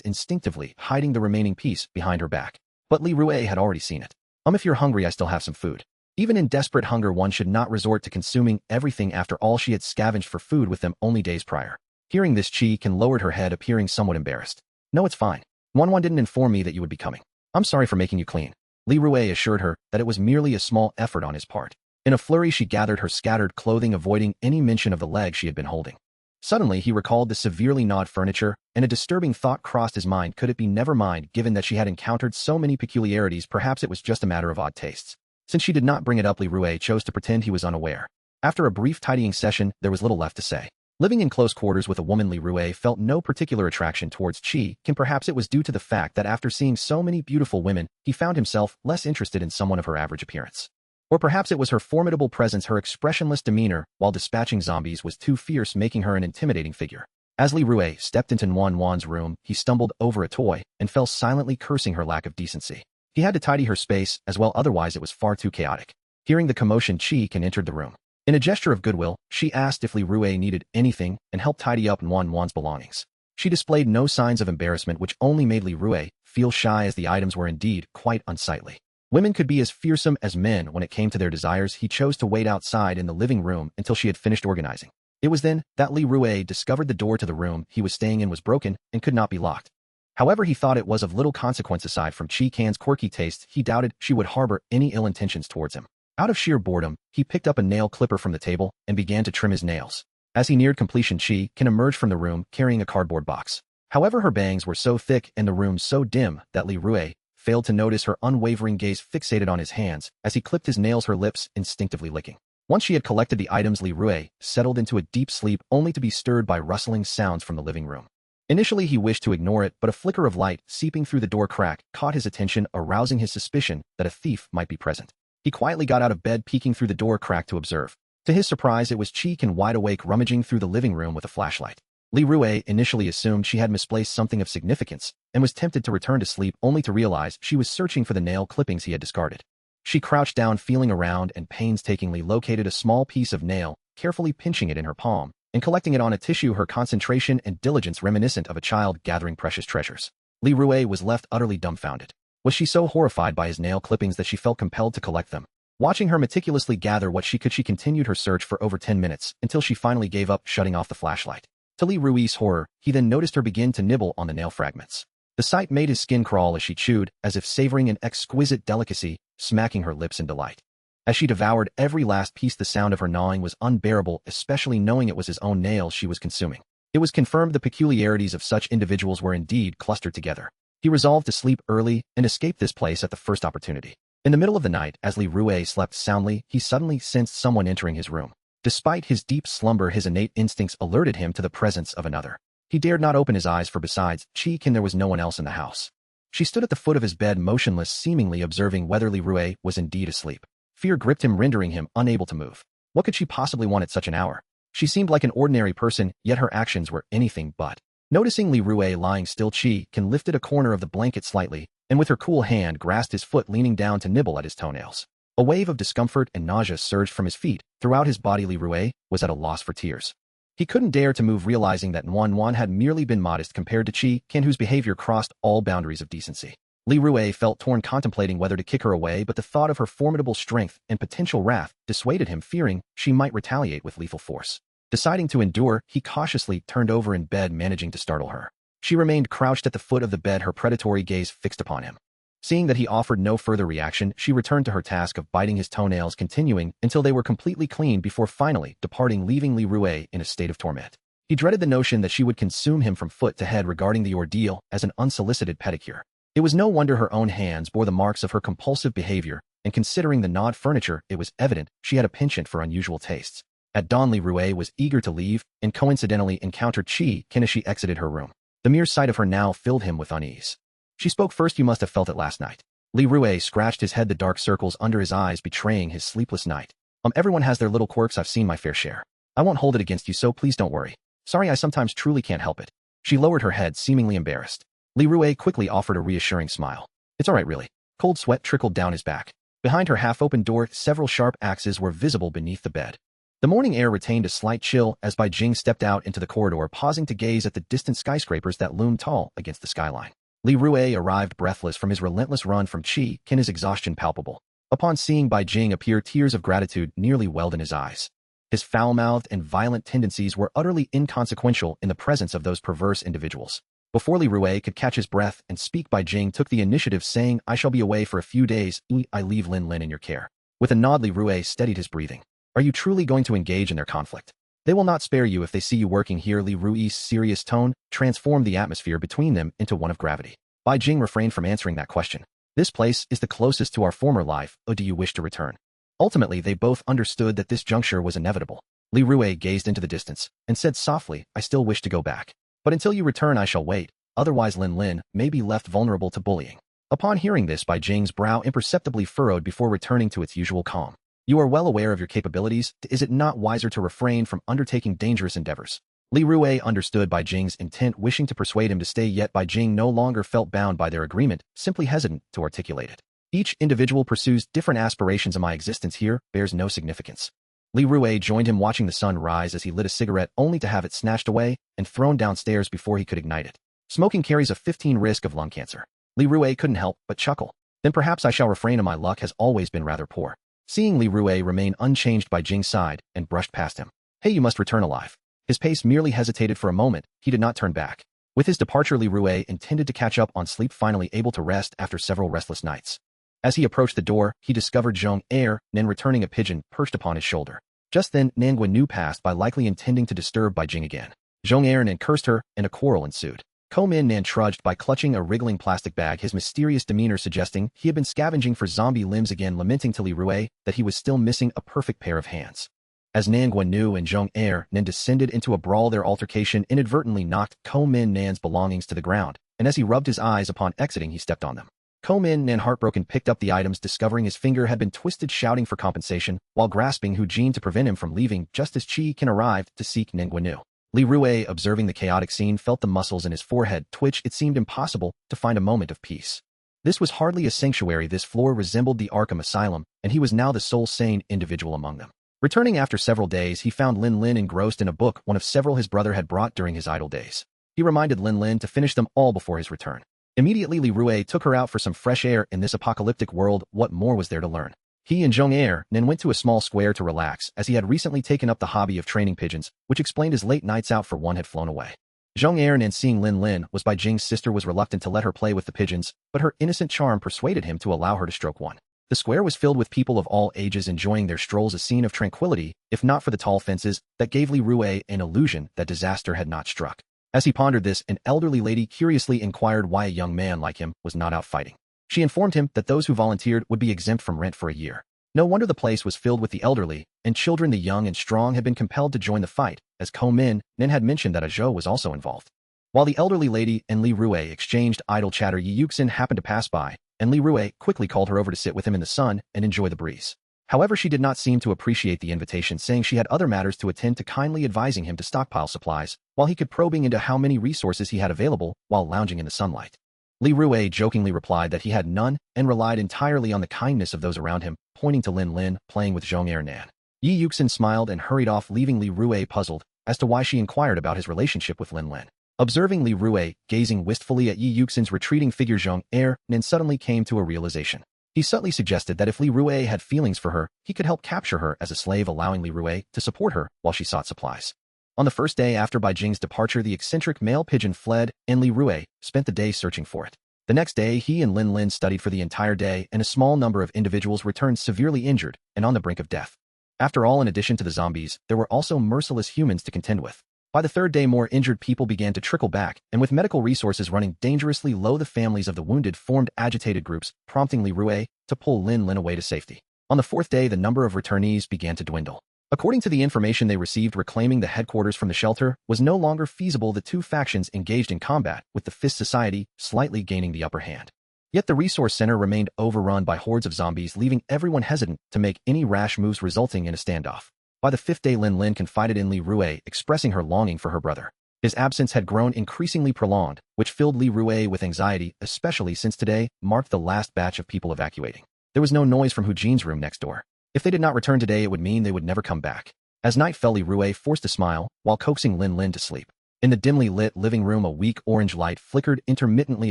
instinctively, hiding the remaining piece behind her back. But Li Rue had already seen it. If you're hungry, I still have some food. Even in desperate hunger, one should not resort to consuming everything. After all, she had scavenged for food with them only days prior. Hearing this, Cheek-kan lowered her head, appearing somewhat embarrassed. No, it's fine. Nuan didn't inform me that you would be coming. I'm sorry for making you clean. Li Rue assured her that it was merely a small effort on his part. In a flurry, she gathered her scattered clothing, avoiding any mention of the leg she had been holding. Suddenly, he recalled the severely gnawed furniture, and a disturbing thought crossed his mind. Could it be never mind, given that she had encountered so many peculiarities? Perhaps it was just a matter of odd tastes. Since she did not bring it up, Li Rue chose to pretend he was unaware. After a brief tidying session, there was little left to say. Living in close quarters with a woman, Li Rue felt no particular attraction towards Cheek-kan. Perhaps it was due to the fact that after seeing so many beautiful women, he found himself less interested in someone of her average appearance. Or perhaps it was her formidable presence, her expressionless demeanor while dispatching zombies was too fierce, making her an intimidating figure. As Li Rue stepped into Nuan Nuan's room, he stumbled over a toy and fell silently, cursing her lack of decency. He had to tidy her space as well, otherwise it was far too chaotic. Hearing the commotion, Cheek-kan entered the room. In a gesture of goodwill, she asked if Li Rue needed anything and helped tidy up Nuan Nuan's belongings. She displayed no signs of embarrassment, which only made Li Rue feel shy, as the items were indeed quite unsightly. Women could be as fearsome as men when it came to their desires. He chose to wait outside in the living room until she had finished organizing. It was then that Li Rue discovered the door to the room he was staying in was broken and could not be locked. However, he thought it was of little consequence. Aside from Cheek-kan's quirky tastes, he doubted she would harbor any ill intentions towards him. Out of sheer boredom, he picked up a nail clipper from the table and began to trim his nails. As he neared completion, Cheek-kan emerged from the room carrying a cardboard box. However, her bangs were so thick and the room so dim that Li Rue failed to notice her unwavering gaze fixated on his hands as he clipped his nails, her lips instinctively licking. Once she had collected the items, Li Rue settled into a deep sleep, only to be stirred by rustling sounds from the living room. Initially, he wished to ignore it, but a flicker of light seeping through the door crack caught his attention, arousing his suspicion that a thief might be present. He quietly got out of bed, peeking through the door crack to observe. To his surprise, it was Cheek-kan, wide awake, rummaging through the living room with a flashlight. Li Rue initially assumed she had misplaced something of significance and was tempted to return to sleep, only to realize she was searching for the nail clippings he had discarded. She crouched down, feeling around, and painstakingly located a small piece of nail, carefully pinching it in her palm, and collecting it on a tissue, her concentration and diligence reminiscent of a child gathering precious treasures. Li Rui was left utterly dumbfounded. Was she so horrified by his nail clippings that she felt compelled to collect them? Watching her meticulously gather what she could, she continued her search for over 10 minutes, until she finally gave up, shutting off the flashlight. To Li Rui's horror, he then noticed her begin to nibble on the nail fragments. The sight made his skin crawl as she chewed, as if savoring an exquisite delicacy, smacking her lips in delight. As she devoured every last piece, the sound of her gnawing was unbearable, especially knowing it was his own nails she was consuming. It was confirmed the peculiarities of such individuals were indeed clustered together. He resolved to sleep early and escape this place at the first opportunity. In the middle of the night, as Li Rui slept soundly, he suddenly sensed someone entering his room. Despite his deep slumber, his innate instincts alerted him to the presence of another. He dared not open his eyes, for besides Chi-Kin there was no one else in the house. She stood at the foot of his bed, motionless, seemingly observing whether Li Rui was indeed asleep. Fear gripped him, rendering him unable to move. What could she possibly want at such an hour? She seemed like an ordinary person, yet her actions were anything but. Noticing Li Rui lying still, Chi-Kin lifted a corner of the blanket slightly, and with her cool hand grasped his foot, leaning down to nibble at his toenails. A wave of discomfort and nausea surged from his feet. Throughout his body, Li Rui was at a loss for tears. He couldn't dare to move, realizing that Nguyen had merely been modest compared to Chi-Kin, whose behavior crossed all boundaries of decency. Li Rui felt torn, contemplating whether to kick her away, but the thought of her formidable strength and potential wrath dissuaded him, fearing she might retaliate with lethal force. Deciding to endure, he cautiously turned over in bed, managing to startle her. She remained crouched at the foot of the bed, her predatory gaze fixed upon him. Seeing that he offered no further reaction, she returned to her task of biting his toenails, continuing until they were completely clean before finally departing, leaving Li Rui in a state of torment. He dreaded the notion that she would consume him from foot to head, regarding the ordeal as an unsolicited pedicure. It was no wonder her own hands bore the marks of her compulsive behavior, and considering the gnawed furniture, it was evident she had a penchant for unusual tastes. At dawn, Li Rui was eager to leave, and coincidentally encountered Chi-Kin as she exited her room. The mere sight of her now filled him with unease. She spoke first. "You must have felt it last night." Li Rui scratched his head, the dark circles under his eyes betraying his sleepless night. Everyone has their little quirks. I've seen my fair share. I won't hold it against you, so please don't worry. Sorry, I sometimes truly can't help it." She lowered her head, seemingly embarrassed. Li Rui quickly offered a reassuring smile. "It's all right, really." Cold sweat trickled down his back. Behind her half-open door, several sharp axes were visible beneath the bed. The morning air retained a slight chill as Bai Jing stepped out into the corridor, pausing to gaze at the distant skyscrapers that loomed tall against the skyline. Li Rui arrived breathless from his relentless run from Chi-Kin, his exhaustion palpable. Upon seeing Bai Jing appear, tears of gratitude nearly welled in his eyes. His foul-mouthed and violent tendencies were utterly inconsequential in the presence of those perverse individuals. Before Li Rui could catch his breath and speak, Bai Jing took the initiative, saying, "I shall be away for a few days. I leave Lin Lin in your care." With a nod, Li Rui steadied his breathing. "Are you truly going to engage in their conflict? They will not spare you if they see you working here." Li Rui's serious tone transformed the atmosphere between them into one of gravity. Bai Jing refrained from answering that question. "This place is the closest to our former life. Do you wish to return?" Ultimately, they both understood that this juncture was inevitable. Li Rui gazed into the distance and said softly, "I still wish to go back. But until you return, I shall wait. Otherwise, Lin Lin may be left vulnerable to bullying." Upon hearing this, Bai Jing's brow imperceptibly furrowed before returning to its usual calm. "You are well aware of your capabilities. Is it not wiser to refrain from undertaking dangerous endeavors?" Li Rui understood Bai Jing's intent, wishing to persuade him to stay, yet Bai Jing no longer felt bound by their agreement, simply hesitant to articulate it. "Each individual pursues different aspirations, and my existence here bears no significance." Li Rui joined him, watching the sun rise as he lit a cigarette, only to have it snatched away and thrown downstairs before he could ignite it. Smoking carries a 15% risk of lung cancer. Li Rui couldn't help but chuckle. "Then perhaps I shall refrain, and my luck has always been rather poor." Seeing Li Rui remain unchanged, Bai Jing sighed and brushed past him. "Hey, you must return alive." His pace merely hesitated for a moment. He did not turn back. With his departure, Li Rui intended to catch up on sleep, finally able to rest after several restless nights. As he approached the door, he discovered Zhong Er Nen returning, a pigeon perched upon his shoulder. Just then, Nan Guanyu passed by, likely intending to disturb Bai Jing again. Zhong Er Nen cursed her, and a quarrel ensued. Ko Min Nan trudged by, clutching a wriggling plastic bag, his mysterious demeanor suggesting he had been scavenging for zombie limbs again, lamenting to Li Rui that he was still missing a perfect pair of hands. As Nan Guanyu and Zhong Er Nen descended into a brawl, their altercation inadvertently knocked Ko Min Nan's belongings to the ground, and as he rubbed his eyes upon exiting, he stepped on them. Ko Min Nan, heartbroken, picked up the items, discovering his finger had been twisted, shouting for compensation, while grasping Hu Jin to prevent him from leaving just as Chi-Kin arrived to seek Nan Guanyu. Li Rui, observing the chaotic scene, felt the muscles in his forehead twitch. It seemed impossible to find a moment of peace. This was hardly a sanctuary. This floor resembled the Arkham Asylum, and he was now the sole sane individual among them. Returning after several days, he found Lin Lin engrossed in a book, one of several his brother had brought during his idle days. He reminded Lin Lin to finish them all before his return. Immediately, Li Rue took her out for some fresh air in this apocalyptic world. What more was there to learn? He and Zhong Er Nin went to a small square to relax, as he had recently taken up the hobby of training pigeons, which explained his late nights out, for one had flown away. Zhong Er Nin, seeing Lin Lin was Bai Jing's sister, was reluctant to let her play with the pigeons, but her innocent charm persuaded him to allow her to stroke one. The square was filled with people of all ages enjoying their strolls, a scene of tranquility, if not for the tall fences that gave Li Rue an illusion that disaster had not struck. As he pondered this, an elderly lady curiously inquired why a young man like him was not out fighting. She informed him that those who volunteered would be exempt from rent for a year. No wonder the place was filled with the elderly, and children. The young and strong had been compelled to join the fight, as Ko Min Nin had mentioned that a Zhou was also involved. While the elderly lady and Li Rue exchanged idle chatter, Yi Yuxin happened to pass by, and Li Rue quickly called her over to sit with him in the sun and enjoy the breeze. However, she did not seem to appreciate the invitation, saying she had other matters to attend to, kindly advising him to stockpile supplies, while he could probing into how many resources he had available while lounging in the sunlight. Li Rue jokingly replied that he had none and relied entirely on the kindness of those around him, pointing to Lin Lin playing with Zhong Er Nan. Yi Yuxin smiled and hurried off, leaving Li Rue puzzled as to why she inquired about his relationship with Lin Lin. Observing Li Rue gazing wistfully at Yi Yuxin's retreating figure, Zhong Er Nin suddenly came to a realization. He subtly suggested that if Li Rue had feelings for her, he could help capture her as a slave, allowing Li Rue to support her while she sought supplies. On the first day after Bai Jing's departure, the eccentric male pigeon fled, and Li Rue spent the day searching for it. The next day, he and Lin Lin studied for the entire day, and a small number of individuals returned severely injured and on the brink of death. After all, in addition to the zombies, there were also merciless humans to contend with. By the third day, more injured people began to trickle back, and with medical resources running dangerously low, the families of the wounded formed agitated groups, prompting Li Rue to pull Lin Lin away to safety. On the fourth day, the number of returnees began to dwindle. According to the information they received, reclaiming the headquarters from the shelter was no longer feasible. The two factions engaged in combat, with the Fist Society slightly gaining the upper hand. Yet the resource center remained overrun by hordes of zombies, leaving everyone hesitant to make any rash moves, resulting in a standoff. By the fifth day, Lin Lin confided in Li Rue, expressing her longing for her brother. His absence had grown increasingly prolonged, which filled Li Rue with anxiety, especially since today marked the last batch of people evacuating. There was no noise from Hu Jin's room next door. If they did not return today, it would mean they would never come back. As night fell, Li Rue forced a smile while coaxing Lin Lin to sleep. In the dimly lit living room, a weak orange light flickered, intermittently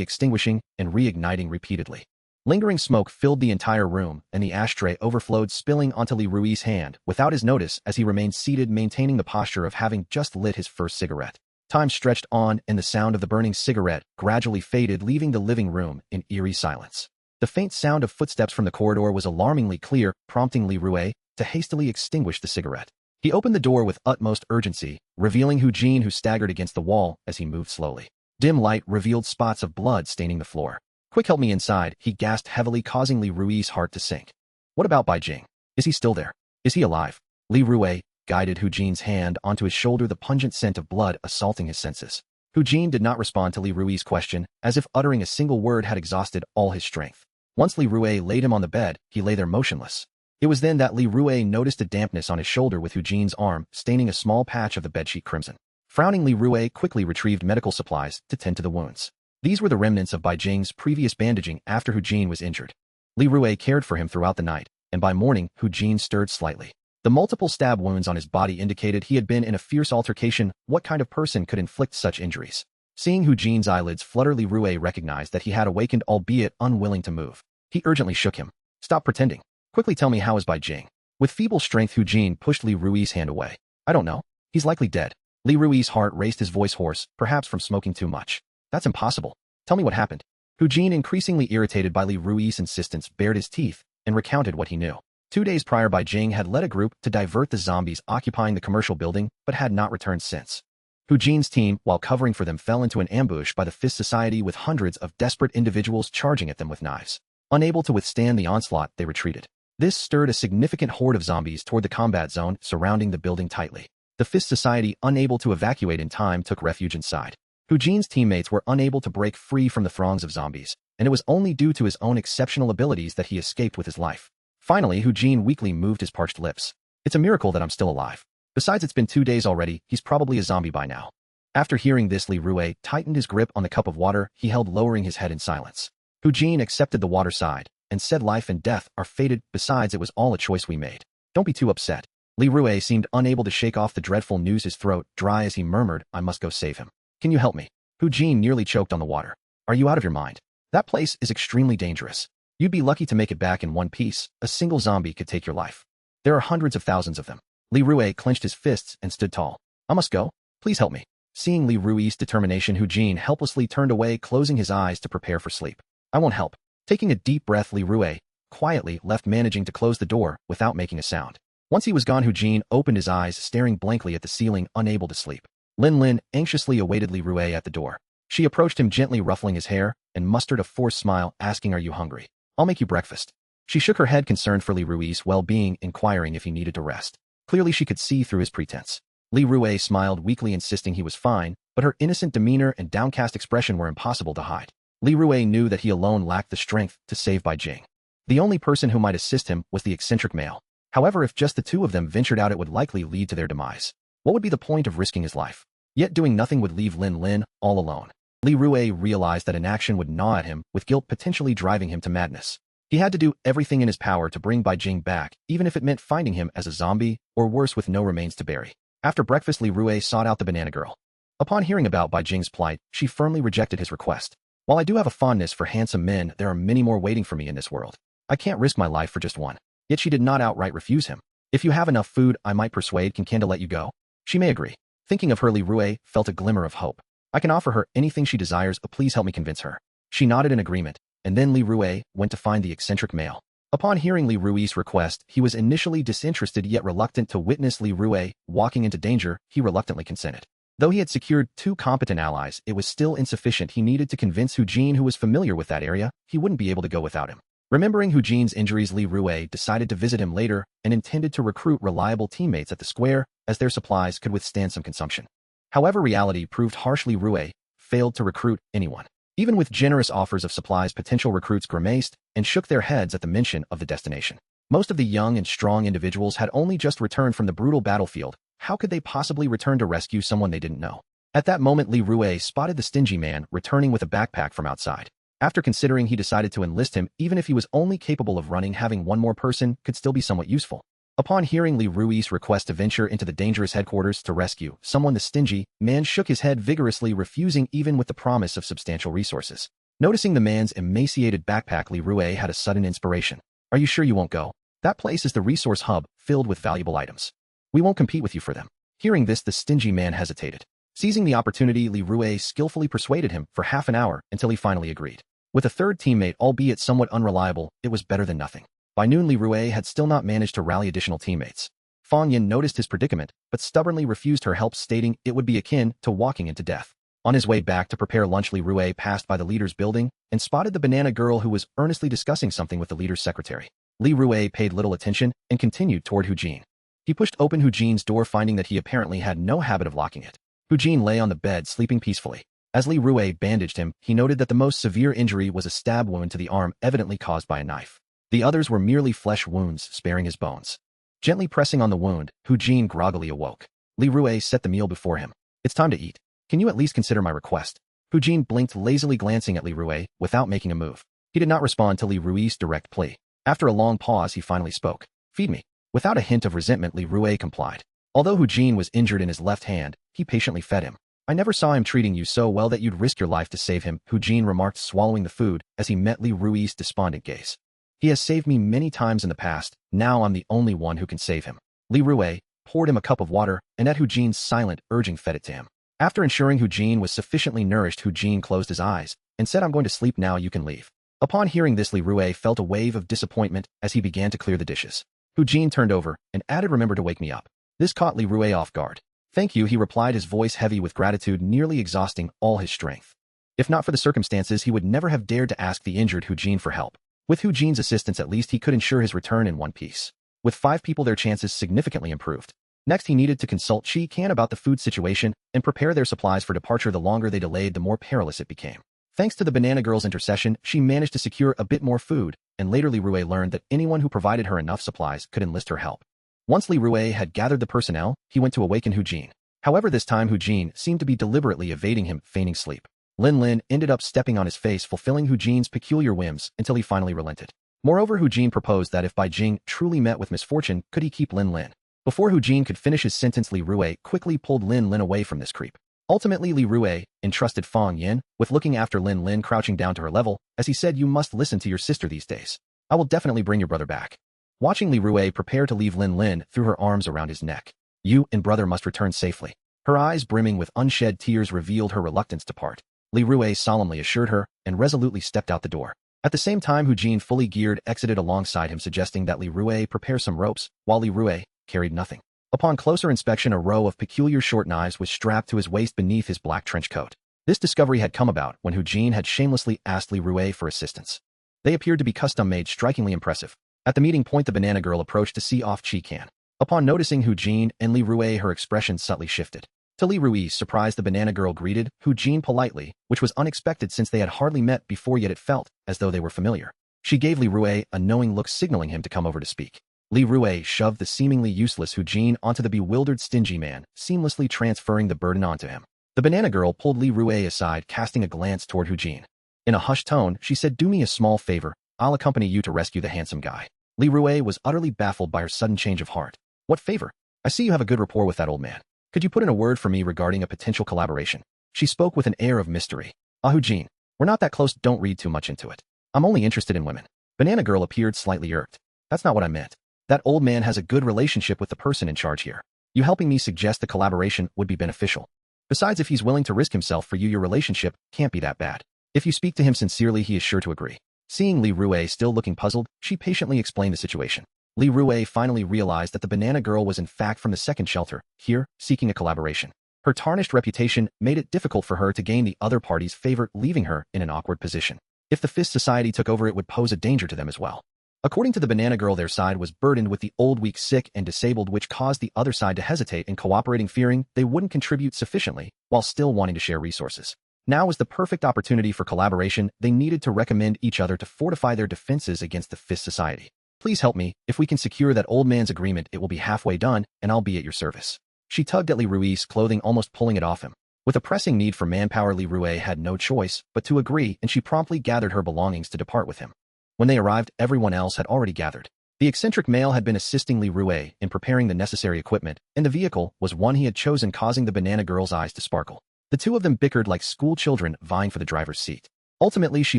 extinguishing and reigniting repeatedly. Lingering smoke filled the entire room, and the ashtray overflowed, spilling onto Li Rue's hand without his notice as he remained seated, maintaining the posture of having just lit his first cigarette. Time stretched on, and the sound of the burning cigarette gradually faded, leaving the living room in eerie silence. The faint sound of footsteps from the corridor was alarmingly clear, prompting Li Rue to hastily extinguish the cigarette. He opened the door with utmost urgency, revealing Hu Jin, who staggered against the wall as he moved slowly. Dim light revealed spots of blood staining the floor. "Quick, help me inside," he gasped heavily, causing Li Rue's heart to sink. "What about Bai Jing? Is he still there? Is he alive?" Li Rue guided Hu Jin's hand onto his shoulder, the pungent scent of blood assaulting his senses. Hu Jin did not respond to Li Rue's question, as if uttering a single word had exhausted all his strength. Once Li Rue laid him on the bed, he lay there motionless. It was then that Li Rue noticed a dampness on his shoulder, with Hu Jin's arm staining a small patch of the bedsheet crimson. Frowning, Li Rue quickly retrieved medical supplies to tend to the wounds. These were the remnants of Bai Jing's previous bandaging after Hu Jin was injured. Li Rue cared for him throughout the night, and by morning, Hu Jin stirred slightly. The multiple stab wounds on his body indicated he had been in a fierce altercation. What kind of person could inflict such injuries? Seeing Hu Jin's eyelids flutter, Li Rue recognized that he had awakened, albeit unwilling to move. He urgently shook him. "Stop pretending. Quickly tell me, how is Bai Jing?" With feeble strength, Hu Jin pushed Li Rue's hand away. "I don't know. He's likely dead." Li Rue's heart raced, his voice hoarse, perhaps from smoking too much. "That's impossible. Tell me what happened." Hu Jin, increasingly irritated by Li Rue's insistence, bared his teeth and recounted what he knew. 2 days prior, Bai Jing had led a group to divert the zombies occupying the commercial building, but had not returned since. Hu Jin's team, while covering for them, fell into an ambush by the Fist Society, with hundreds of desperate individuals charging at them with knives. Unable to withstand the onslaught, they retreated. This stirred a significant horde of zombies toward the combat zone, surrounding the building tightly. The Fist Society, unable to evacuate in time, took refuge inside. Hu Jin's teammates were unable to break free from the throngs of zombies, and it was only due to his own exceptional abilities that he escaped with his life. Finally, Hu Jin weakly moved his parched lips. "It's a miracle that I'm still alive. Besides, it's been 2 days already. He's probably a zombie by now." After hearing this, Li Rue tightened his grip on the cup of water he held, lowering his head in silence. Hu Jin accepted the water side and said life and death are fated, besides it was all a choice we made. Don't be too upset. Li Rue seemed unable to shake off the dreadful news, his throat dry as he murmured, I must go save him. Can you help me? Hu Jin nearly choked on the water. Are you out of your mind? That place is extremely dangerous. You'd be lucky to make it back in one piece. A single zombie could take your life. There are hundreds of thousands of them. Li Rue clenched his fists and stood tall. I must go. Please help me. Seeing Li Rue's determination, Hu Jin helplessly turned away, closing his eyes to prepare for sleep. I won't help. Taking a deep breath, Li Rue quietly left, managing to close the door without making a sound. Once he was gone, Hu Jin opened his eyes, staring blankly at the ceiling, unable to sleep. Lin Lin anxiously awaited Li Rue at the door. She approached him, gently ruffling his hair, and mustered a forced smile, asking, Are you hungry? I'll make you breakfast. She shook her head, concerned for Li Rue's well-being, inquiring if he needed to rest. Clearly she could see through his pretense. Li Rue smiled weakly, insisting he was fine, but her innocent demeanor and downcast expression were impossible to hide. Li Rue knew that he alone lacked the strength to save Bai Jing. The only person who might assist him was the eccentric male. However, if just the two of them ventured out, it would likely lead to their demise. What would be the point of risking his life? Yet doing nothing would leave Lin Lin all alone. Li Rue realized that inaction would gnaw at him, with guilt potentially driving him to madness. He had to do everything in his power to bring Bai Jing back, even if it meant finding him as a zombie, or worse, with no remains to bury. After breakfast, Li Rue sought out the banana girl. Upon hearing about Bai Jing's plight, she firmly rejected his request. While I do have a fondness for handsome men, there are many more waiting for me in this world. I can't risk my life for just one. Yet she did not outright refuse him. If you have enough food, I might persuade King to let you go. She may agree. Thinking of her, Li Rue felt a glimmer of hope. I can offer her anything she desires, please help me convince her. She nodded in agreement, and then Li Rue went to find the eccentric male. Upon hearing Li Rue's request, he was initially disinterested yet reluctant to witness Li Rue walking into danger. He reluctantly consented. Though he had secured 2 competent allies, it was still insufficient. He needed to convince Hu Jin, who was familiar with that area. He wouldn't be able to go without him. Remembering Hu Jin's injuries, Li Rue decided to visit him later and intended to recruit reliable teammates at the square, as their supplies could withstand some consumption. However, reality proved harsh. Li Rue failed to recruit anyone. Even with generous offers of supplies, potential recruits grimaced and shook their heads at the mention of the destination. Most of the young and strong individuals had only just returned from the brutal battlefield. How could they possibly return to rescue someone they didn't know? At that moment, Li Rue spotted the stingy man returning with a backpack from outside. After considering, he decided to enlist him, even if he was only capable of running. Having one more person could still be somewhat useful. Upon hearing Li Rue's request to venture into the dangerous headquarters to rescue someone, the stingy man shook his head vigorously, refusing even with the promise of substantial resources. Noticing the man's emaciated backpack, Li Rue had a sudden inspiration. Are you sure you won't go? That place is the resource hub, filled with valuable items. We won't compete with you for them. Hearing this, the stingy man hesitated. Seizing the opportunity, Li Rue skillfully persuaded him for half an hour until he finally agreed. With a third teammate, albeit somewhat unreliable, it was better than nothing. By noon, Li Rue had still not managed to rally additional teammates. Fang Yin noticed his predicament, but stubbornly refused her help, stating it would be akin to walking into death. On his way back to prepare lunch, Li Rue passed by the leader's building and spotted the banana girl, who was earnestly discussing something with the leader's secretary. Li Rue paid little attention and continued toward Hu Jin. He pushed open Hu Jin's door, finding that he apparently had no habit of locking it. Hu Jin lay on the bed, sleeping peacefully. As Li Rue bandaged him, he noted that the most severe injury was a stab wound to the arm, evidently caused by a knife. The others were merely flesh wounds, sparing his bones. Gently pressing on the wound, Hu Jin groggily awoke. Li Rue set the meal before him. It's time to eat. Can you at least consider my request? Hu Jin blinked, lazily glancing at Li Rue without making a move. He did not respond to Li Rue's direct plea. After a long pause, he finally spoke. Feed me. Without a hint of resentment, Li Rue complied. Although Hu Jin was injured in his left hand, he patiently fed him. I never saw him treating you so well that you'd risk your life to save him, Hu Jin remarked, swallowing the food as he met Li Rue's despondent gaze. He has saved me many times in the past. Now I'm the only one who can save him. Li Rue poured him a cup of water and at Hu Jin's silent urging fed it to him. After ensuring Hu Jin was sufficiently nourished, Hu Jin closed his eyes and said, I'm going to sleep now, you can leave. Upon hearing this, Li Rue felt a wave of disappointment as he began to clear the dishes. Hu Jin turned over and added, remember to wake me up. This caught Li Rue off guard. Thank you, he replied, his voice heavy with gratitude, nearly exhausting all his strength. If not for the circumstances, he would never have dared to ask the injured Hu Jin for help. With Hu Jin's assistance, at least he could ensure his return in one piece. With 5 people, their chances significantly improved. Next, he needed to consult Chi Can about the food situation and prepare their supplies for departure. The longer they delayed, the more perilous it became. Thanks to the banana girl's intercession, she managed to secure a bit more food, and later Li Rue learned that anyone who provided her enough supplies could enlist her help. Once Li Rue had gathered the personnel, he went to awaken Hu Jin. However, this time Hu Jin seemed to be deliberately evading him, feigning sleep. Lin Lin ended up stepping on his face, fulfilling Hu Jin's peculiar whims until he finally relented. Moreover, Hu Jin proposed that if Bai Jing truly met with misfortune, could he keep Lin Lin. Before Hu Jin could finish his sentence, Li Rui quickly pulled Lin Lin away from this creep. Ultimately, Li Rui entrusted Fang Yin with looking after Lin Lin, crouching down to her level, as he said, "You must listen to your sister these days. I will definitely bring your brother back." Watching Li Rui prepare to leave, Lin Lin threw her arms around his neck. "You and brother must return safely." Her eyes brimming with unshed tears revealed her reluctance to part. Li Rui solemnly assured her and resolutely stepped out the door. At the same time, Hu Jin, fully geared, exited alongside him, suggesting that Li Rui prepare some ropes, while Li Rui carried nothing. Upon closer inspection, a row of peculiar short knives was strapped to his waist beneath his black trench coat. This discovery had come about when Hu Jin had shamelessly asked Li Rui for assistance. They appeared to be custom-made, strikingly impressive. At the meeting point, the banana girl approached to see off Chi Can. Upon noticing Hu Jin and Li Rui, her expression subtly shifted. To Li Rui's surprise, the banana girl greeted Hu Jin politely, which was unexpected since they had hardly met before, yet it felt as though they were familiar. She gave Li Rui a knowing look, signaling him to come over to speak. Li Rui shoved the seemingly useless Hu Jin onto the bewildered, stingy man, seamlessly transferring the burden onto him. The banana girl pulled Li Rui aside, casting a glance toward Hu Jin. In a hushed tone, she said, "Do me a small favor. I'll accompany you to rescue the handsome guy." Li Rui was utterly baffled by her sudden change of heart. "What favor? I see you have a good rapport with that old man. Could you put in a word for me regarding a potential collaboration?" She spoke with an air of mystery. "Hu Jin, we're not that close, don't read too much into it. I'm only interested in women." Banana girl appeared slightly irked. "That's not what I meant. That old man has a good relationship with the person in charge here. You helping me suggest the collaboration would be beneficial. Besides, if he's willing to risk himself for you, your relationship can't be that bad. If you speak to him sincerely, he is sure to agree." Seeing Li Rui still looking puzzled, she patiently explained the situation. Li Rui finally realized that the banana girl was in fact from the second shelter, here, seeking a collaboration. Her tarnished reputation made it difficult for her to gain the other party's favor, leaving her in an awkward position. If the Fist Society took over, it would pose a danger to them as well. According to the banana girl, their side was burdened with the old, weak, sick, and disabled, which caused the other side to hesitate in cooperating, fearing they wouldn't contribute sufficiently, while still wanting to share resources. Now was the perfect opportunity for collaboration. They needed to recommend each other to fortify their defenses against the Fist Society. "Please help me. If we can secure that old man's agreement, it will be halfway done, and I'll be at your service." She tugged at Li Rui's clothing, almost pulling it off him. With a pressing need for manpower, Li Rui had no choice but to agree, and she promptly gathered her belongings to depart with him. When they arrived, everyone else had already gathered. The eccentric male had been assisting Li Rui in preparing the necessary equipment, and the vehicle was one he had chosen, causing the banana girl's eyes to sparkle. The two of them bickered like school children, vying for the driver's seat. Ultimately, she,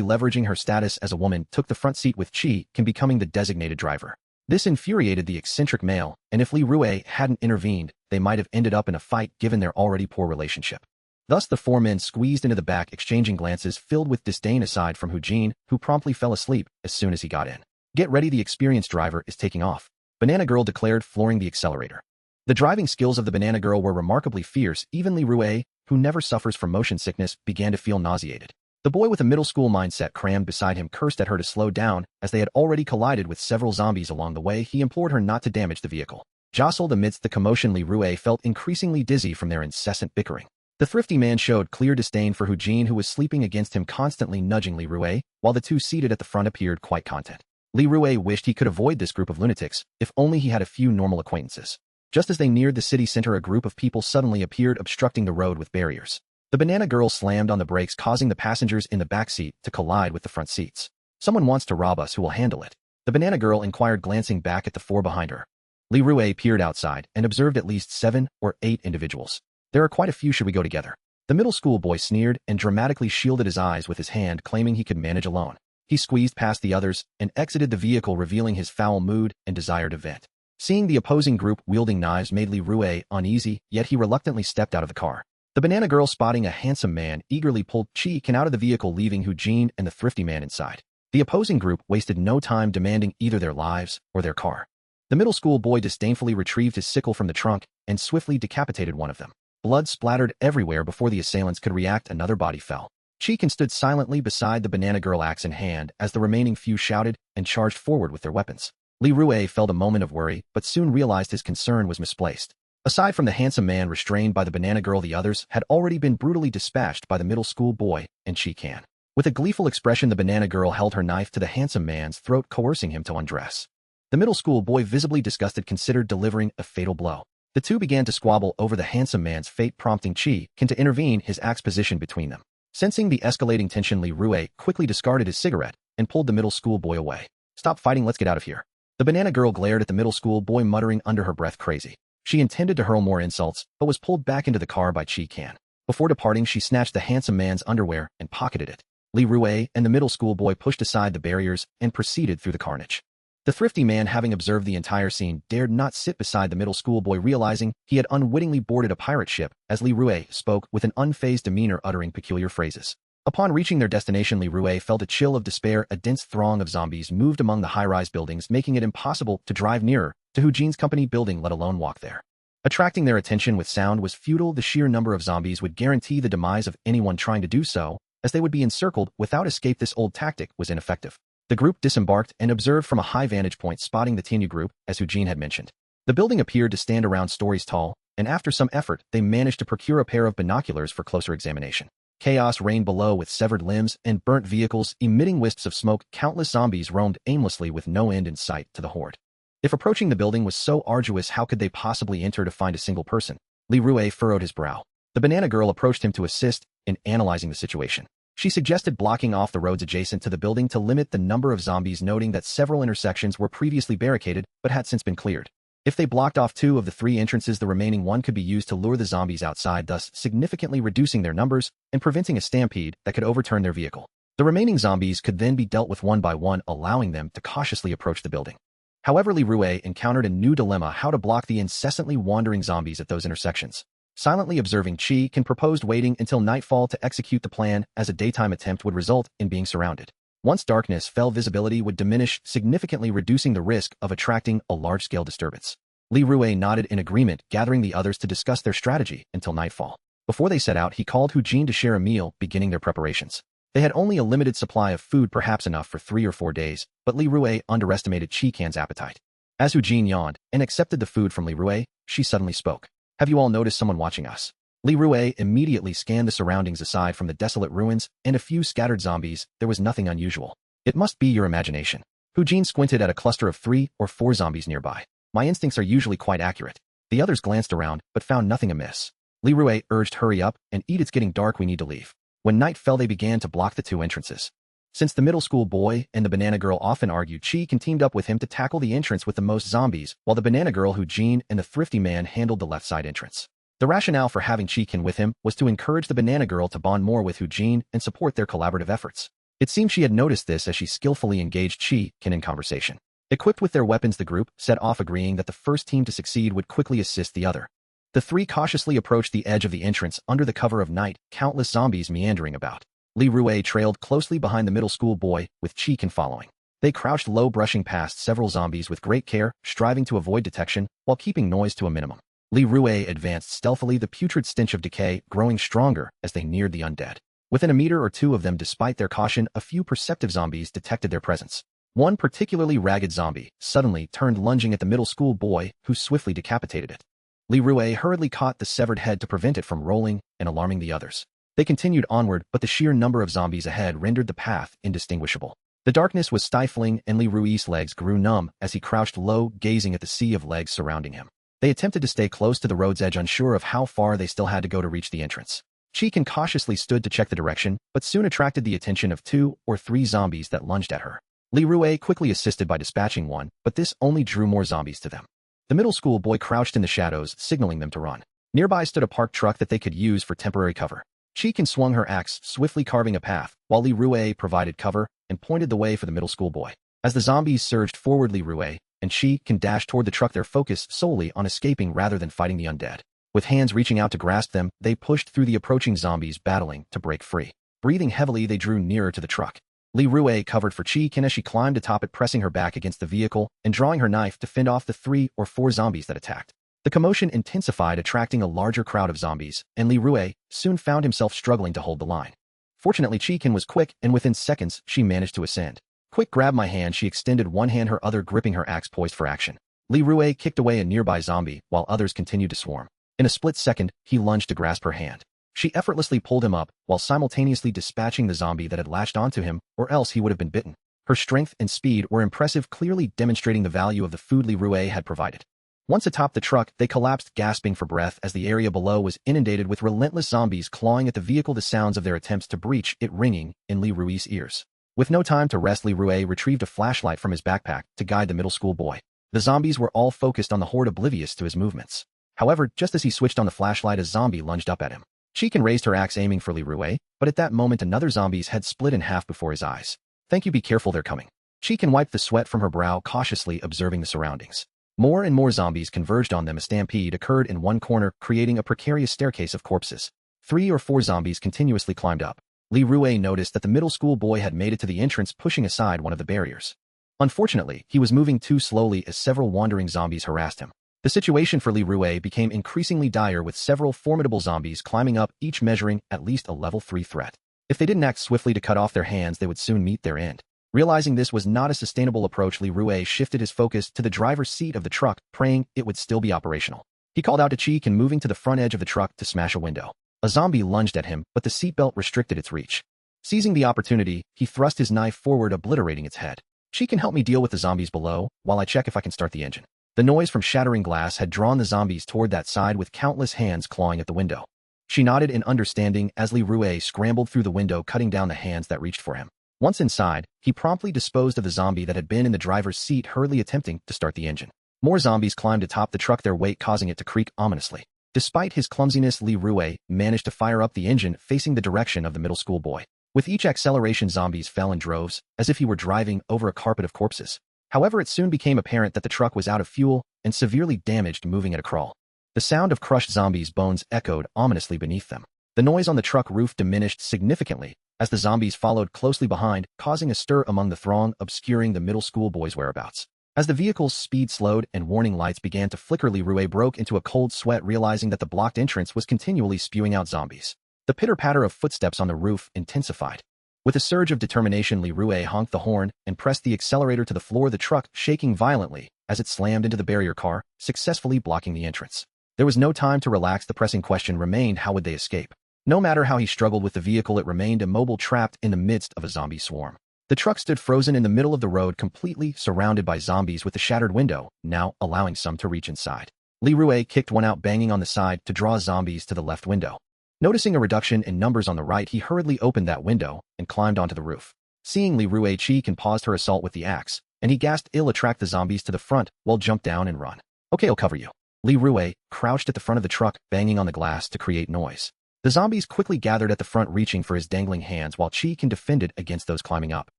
leveraging her status as a woman, took the front seat, with Chi Can becoming the designated driver. This infuriated the eccentric male, and if Li Rui hadn't intervened, they might have ended up in a fight given their already poor relationship. Thus, the four men squeezed into the back, exchanging glances filled with disdain aside from Hu Jin, who promptly fell asleep as soon as he got in. "Get ready, the experienced driver is taking off," Banana Girl declared, flooring the accelerator. The driving skills of the Banana Girl were remarkably fierce. Even Li Rui, who never suffers from motion sickness, began to feel nauseated. The boy with a middle school mindset crammed beside him cursed at her to slow down, as they had already collided with several zombies along the way. He implored her not to damage the vehicle. Jostled amidst the commotion, Li Rui felt increasingly dizzy from their incessant bickering. The thrifty man showed clear disdain for Hu Jin, who was sleeping against him, constantly nudging Li Rui, while the two seated at the front appeared quite content. Li Rui wished he could avoid this group of lunatics, if only he had a few normal acquaintances. Just as they neared the city center, a group of people suddenly appeared, obstructing the road with barriers. The Banana Girl slammed on the brakes, causing the passengers in the back seat to collide with the front seats. "Someone wants to rob us. Who will handle it?" The Banana Girl inquired, glancing back at the four behind her. Li Rui peered outside and observed at least 7 or 8 individuals. "There are quite a few. Should we go together?" The middle school boy sneered and dramatically shielded his eyes with his hand, claiming he could manage alone. He squeezed past the others and exited the vehicle, revealing his foul mood and desire to vent. Seeing the opposing group wielding knives made Li Rui uneasy, yet he reluctantly stepped out of the car. The Banana Girl, spotting a handsome man, eagerly pulled Chi Can out of the vehicle, leaving Hu Jin and the thrifty man inside. The opposing group wasted no time demanding either their lives or their car. The middle school boy disdainfully retrieved his sickle from the trunk and swiftly decapitated one of them. Blood splattered everywhere before the assailants could react. Another body fell. Chi Can stood silently beside the Banana Girl, axe in hand, as the remaining few shouted and charged forward with their weapons. Li Rui felt a moment of worry, but soon realized his concern was misplaced. Aside from the handsome man restrained by the Banana Girl, the others had already been brutally dispatched by the middle school boy and Chi Can. With a gleeful expression, the Banana Girl held her knife to the handsome man's throat, coercing him to undress. The middle school boy, visibly disgusted, considered delivering a fatal blow. The two began to squabble over the handsome man's fate, prompting Chi Can to intervene, his axe positioned between them. Sensing the escalating tension, Li Rue quickly discarded his cigarette and pulled the middle school boy away. Stop fighting, let's get out of here. The banana girl glared at the middle school boy, muttering under her breath, crazy. She intended to hurl more insults, but was pulled back into the car by Chi Kan. Before departing, she snatched the handsome man's underwear and pocketed it. Li Rue and the middle school boy pushed aside the barriers and proceeded through the carnage. The thrifty man, having observed the entire scene, dared not sit beside the middle school boy, realizing he had unwittingly boarded a pirate ship, as Li Rue spoke with an unfazed demeanor, uttering peculiar phrases. Upon reaching their destination, Li Rue felt a chill of despair. A dense throng of zombies moved among the high-rise buildings, making it impossible to drive nearer to Hujin's company building, let alone walk there. Attracting their attention with sound was futile. The sheer number of zombies would guarantee the demise of anyone trying to do so, as they would be encircled without escape. This old tactic was ineffective. The group disembarked and observed from a high vantage point, spotting the Tianyu group, as Hujin had mentioned. The building appeared to stand around stories tall, and after some effort, they managed to procure a pair of binoculars for closer examination. Chaos reigned below, with severed limbs and burnt vehicles emitting wisps of smoke. Countless zombies roamed aimlessly with no end in sight to the horde. If approaching the building was so arduous, how could they possibly enter to find a single person? Li Rue furrowed his brow. The banana girl approached him to assist in analyzing the situation. She suggested blocking off the roads adjacent to the building to limit the number of zombies, noting that several intersections were previously barricaded but had since been cleared. If they blocked off 2 of the 3 entrances, the remaining one could be used to lure the zombies outside, thus significantly reducing their numbers and preventing a stampede that could overturn their vehicle. The remaining zombies could then be dealt with one by one, allowing them to cautiously approach the building. However, Li Rue encountered a new dilemma: how to block the incessantly wandering zombies at those intersections. Silently observing, Chi Kan proposed waiting until nightfall to execute the plan, as a daytime attempt would result in being surrounded. Once darkness fell, visibility would diminish, significantly reducing the risk of attracting a large-scale disturbance. Li Rue nodded in agreement, gathering the others to discuss their strategy until nightfall. Before they set out, he called Hujin to share a meal, beginning their preparations. They had only a limited supply of food, perhaps enough for 3 or 4 days, but Li Rue underestimated Chi Kan's appetite. As Hujin yawned and accepted the food from Li Rue, she suddenly spoke. Have you all noticed someone watching us? Li Rue immediately scanned the surroundings. Aside from the desolate ruins and a few scattered zombies, there was nothing unusual. It must be your imagination. Hujin squinted at a cluster of 3 or 4 zombies nearby. My instincts are usually quite accurate. The others glanced around, but found nothing amiss. Li Rue urged, hurry up and eat, it's getting dark, we need to leave. When night fell, they began to block the 2 entrances. Since the middle school boy and the banana girl often argued, Chi Kan teamed up with him to tackle the entrance with the most zombies, while the banana girl, Hujin, and the thrifty man handled the left side entrance. The rationale for having Chi Kan with him was to encourage the banana girl to bond more with Hujin and support their collaborative efforts. It seemed she had noticed this as she skillfully engaged Chi Kan in conversation. Equipped with their weapons, the group set off, agreeing that the first team to succeed would quickly assist the other. The 3 cautiously approached the edge of the entrance under the cover of night, countless zombies meandering about. Li Rue trailed closely behind the middle school boy, with Chi Kan following. They crouched low, brushing past several zombies with great care, striving to avoid detection while keeping noise to a minimum. Li Rue advanced stealthily, the putrid stench of decay growing stronger as they neared the undead. Within a meter or 2 of them, despite their caution, a few perceptive zombies detected their presence. One particularly ragged zombie suddenly turned, lunging at the middle school boy, who swiftly decapitated it. Li Rue hurriedly caught the severed head to prevent it from rolling and alarming the others. They continued onward, but the sheer number of zombies ahead rendered the path indistinguishable. The darkness was stifling, and Li Rue's legs grew numb as he crouched low, gazing at the sea of legs surrounding him. They attempted to stay close to the road's edge, unsure of how far they still had to go to reach the entrance. Chi Kan cautiously stood to check the direction, but soon attracted the attention of 2 or 3 zombies that lunged at her. Li Rue quickly assisted by dispatching one, but this only drew more zombies to them. The middle school boy crouched in the shadows, signaling them to run. Nearby stood a parked truck that they could use for temporary cover. Chi Kan swung her axe, swiftly carving a path, while Li Rue provided cover and pointed the way for the middle school boy. As the zombies surged forward, Li Rue and Chi Kan dashed toward the truck, their focus solely on escaping rather than fighting the undead. With hands reaching out to grasp them, they pushed through the approaching zombies, battling to break free. Breathing heavily, they drew nearer to the truck. Li Rue covered for Chi Kan as she climbed atop it, pressing her back against the vehicle and drawing her knife to fend off the 3 or 4 zombies that attacked. The commotion intensified, attracting a larger crowd of zombies, and Li Rue soon found himself struggling to hold the line. Fortunately, Chi Kan was quick, and within seconds, she managed to ascend. Quick, grab my hand, she extended one hand, her other gripping her axe poised for action. Li Rue kicked away a nearby zombie, while others continued to swarm. In a split second, he lunged to grasp her hand. She effortlessly pulled him up, while simultaneously dispatching the zombie that had latched onto him, or else he would have been bitten. Her strength and speed were impressive, clearly demonstrating the value of the food Li Rue had provided. Once atop the truck, they collapsed, gasping for breath as the area below was inundated with relentless zombies clawing at the vehicle, the sounds of their attempts to breach it ringing in Li Rui's ears. With no time to rest, Li Rui retrieved a flashlight from his backpack to guide the middle school boy. The zombies were all focused on the horde, oblivious to his movements. However, just as he switched on the flashlight, a zombie lunged up at him. Chikin raised her axe, aiming for Li Rui, but at that moment another zombie's head split in half before his eyes. "Thank you, be careful, they're coming." Chikin wiped the sweat from her brow, cautiously observing the surroundings. More and more zombies converged on them. A stampede occurred in one corner, creating a precarious staircase of corpses. 3 or 4 zombies continuously climbed up. Li Rui noticed that the middle school boy had made it to the entrance, pushing aside one of the barriers. Unfortunately, he was moving too slowly as several wandering zombies harassed him. The situation for Li Rui became increasingly dire, with several formidable zombies climbing up, each measuring at least a level 3 threat. If they didn't act swiftly to cut off their hands, they would soon meet their end. Realizing this was not a sustainable approach, Li Rui shifted his focus to the driver's seat of the truck, praying it would still be operational. He called out to Chikin, moving to the front edge of the truck to smash a window. A zombie lunged at him, but the seatbelt restricted its reach. Seizing the opportunity, he thrust his knife forward, obliterating its head. "Chikin, help me deal with the zombies below, while I check if I can start the engine." The noise from shattering glass had drawn the zombies toward that side, with countless hands clawing at the window. She nodded in understanding as Li Rui scrambled through the window, cutting down the hands that reached for him. Once inside, he promptly disposed of the zombie that had been in the driver's seat, hurriedly attempting to start the engine. More zombies climbed atop the truck, their weight causing it to creak ominously. Despite his clumsiness, Li Rui managed to fire up the engine, facing the direction of the middle school boy. With each acceleration, zombies fell in droves, as if he were driving over a carpet of corpses. However, it soon became apparent that the truck was out of fuel and severely damaged, moving at a crawl. The sound of crushed zombies' bones echoed ominously beneath them. The noise on the truck roof diminished significantly as the zombies followed closely behind, causing a stir among the throng, obscuring the middle school boy's whereabouts. As the vehicle's speed slowed and warning lights began to flicker, Li Rui broke into a cold sweat, realizing that the blocked entrance was continually spewing out zombies. The pitter-patter of footsteps on the roof intensified. With a surge of determination, Li Rui honked the horn and pressed the accelerator to the floor, the truck shaking violently as it slammed into the barrier car, successfully blocking the entrance. There was no time to relax. The pressing question remained: how would they escape? No matter how he struggled with the vehicle, it remained immobile, trapped in the midst of a zombie swarm. The truck stood frozen in the middle of the road, completely surrounded by zombies, with the shattered window now allowing some to reach inside. Li Rui kicked one out, banging on the side to draw zombies to the left window. Noticing a reduction in numbers on the right, he hurriedly opened that window and climbed onto the roof. Seeing Li Rui, Chikin paused her assault with the axe, and he gasped, "It'll attract the zombies to the front, well, jump down and run." "Okay, I'll cover you." Li Rui crouched at the front of the truck, banging on the glass to create noise. The zombies quickly gathered at the front, reaching for his dangling hands, while Chikin defended against those climbing up.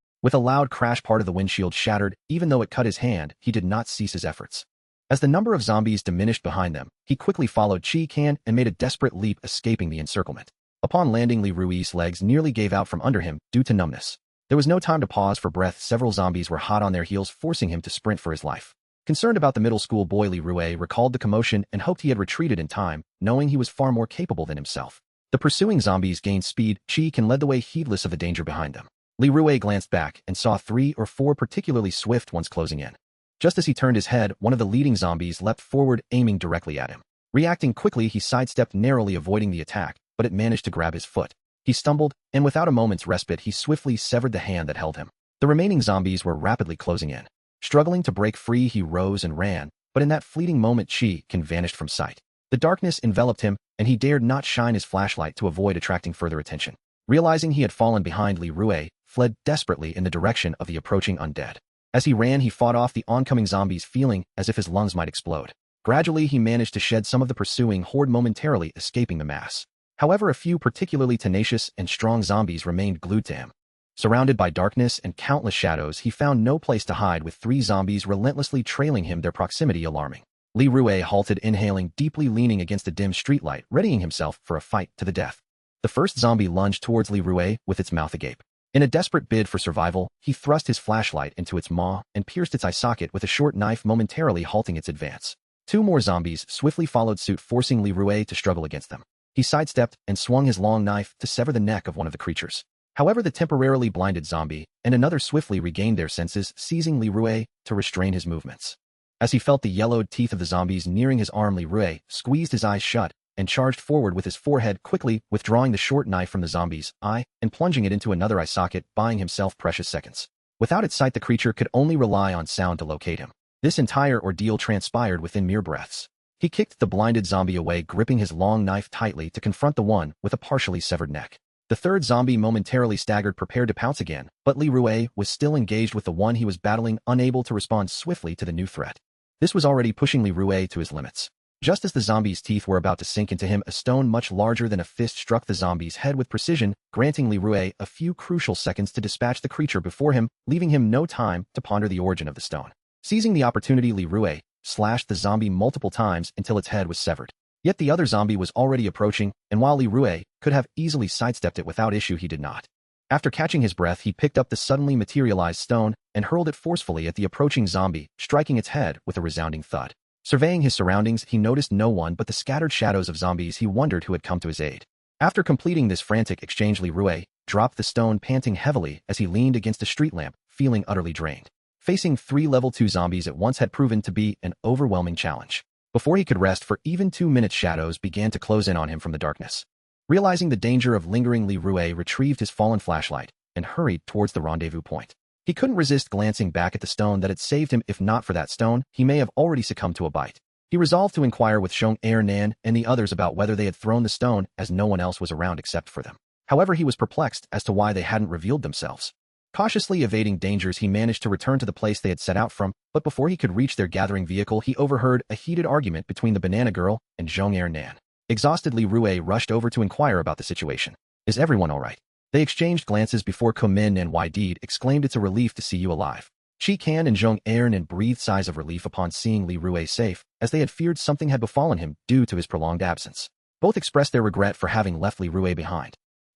With a loud crash, part of the windshield shattered. Even though it cut his hand, he did not cease his efforts. As the number of zombies diminished behind them, he quickly followed Chikin and made a desperate leap, escaping the encirclement. Upon landing, Li Rui's legs nearly gave out from under him due to numbness. There was no time to pause for breath. Several zombies were hot on their heels, forcing him to sprint for his life. Concerned about the middle school boy, Li Rui recalled the commotion and hoped he had retreated in time, knowing he was far more capable than himself. The pursuing zombies gained speed. Chikin led the way, heedless of the danger behind them. Li Rui glanced back and saw 3 or 4 particularly swift ones closing in. Just as he turned his head, one of the leading zombies leapt forward, aiming directly at him. Reacting quickly, he sidestepped, narrowly avoiding the attack, but it managed to grab his foot. He stumbled, and without a moment's respite, he swiftly severed the hand that held him. The remaining zombies were rapidly closing in. Struggling to break free, he rose and ran, but in that fleeting moment, Chikin vanished from sight. The darkness enveloped him, and he dared not shine his flashlight to avoid attracting further attention. Realizing he had fallen behind, Li Rui fled desperately in the direction of the approaching undead. As he ran, he fought off the oncoming zombies, feeling as if his lungs might explode. Gradually, he managed to shed some of the pursuing horde, momentarily escaping the mass. However, a few particularly tenacious and strong zombies remained glued to him. Surrounded by darkness and countless shadows, he found no place to hide, with 3 zombies relentlessly trailing him, their proximity alarming. Li Rui halted, inhaling deeply, leaning against a dim streetlight, readying himself for a fight to the death. The first zombie lunged towards Li Rui with its mouth agape. In a desperate bid for survival, he thrust his flashlight into its maw and pierced its eye socket with a short knife, momentarily halting its advance. 2 more zombies swiftly followed suit, forcing Li Rui to struggle against them. He sidestepped and swung his long knife to sever the neck of one of the creatures. However, the temporarily blinded zombie and another swiftly regained their senses, seizing Li Rui to restrain his movements. As he felt the yellowed teeth of the zombies nearing his arm, Li Rui squeezed his eyes shut and charged forward with his forehead, quickly withdrawing the short knife from the zombie's eye and plunging it into another eye socket, buying himself precious seconds. Without its sight, the creature could only rely on sound to locate him. This entire ordeal transpired within mere breaths. He kicked the blinded zombie away, gripping his long knife tightly to confront the one with a partially severed neck. The third zombie momentarily staggered, prepared to pounce again, but Li Rui was still engaged with the one he was battling, unable to respond swiftly to the new threat. This was already pushing Li Rui to his limits. Just as the zombie's teeth were about to sink into him, a stone much larger than a fist struck the zombie's head with precision, granting Li Rui a few crucial seconds to dispatch the creature before him, leaving him no time to ponder the origin of the stone. Seizing the opportunity, Li Rui slashed the zombie multiple times until its head was severed. Yet the other zombie was already approaching, and while Li Rui could have easily sidestepped it without issue, he did not. After catching his breath, he picked up the suddenly materialized stone and hurled it forcefully at the approaching zombie, striking its head with a resounding thud. Surveying his surroundings, he noticed no one but the scattered shadows of zombies. He wondered who had come to his aid. After completing this frantic exchange, Li Rui dropped the stone, panting heavily as he leaned against a street lamp, feeling utterly drained. Facing 3 level 2 zombies at once had proven to be an overwhelming challenge. Before he could rest for even 2 minutes, shadows began to close in on him from the darkness. Realizing the danger of lingering, Li Rui retrieved his fallen flashlight and hurried towards the rendezvous point. He couldn't resist glancing back at the stone that had saved him. If not for that stone, he may have already succumbed to a bite. He resolved to inquire with Zhong Er, Nan, and the others about whether they had thrown the stone, as no one else was around except for them. However, he was perplexed as to why they hadn't revealed themselves. Cautiously evading dangers, he managed to return to the place they had set out from, but before he could reach their gathering vehicle, he overheard a heated argument between the banana girl and Zhong Er, Nan. Exhausted, Li Rui rushed over to inquire about the situation. "Is everyone all right?" They exchanged glances before Kumin and Ydid exclaimed, "It's a relief to see you alive." Chi Kan and Zhong Erin breathed sighs of relief upon seeing Li Rui safe, as they had feared something had befallen him due to his prolonged absence. Both expressed their regret for having left Li Rui behind.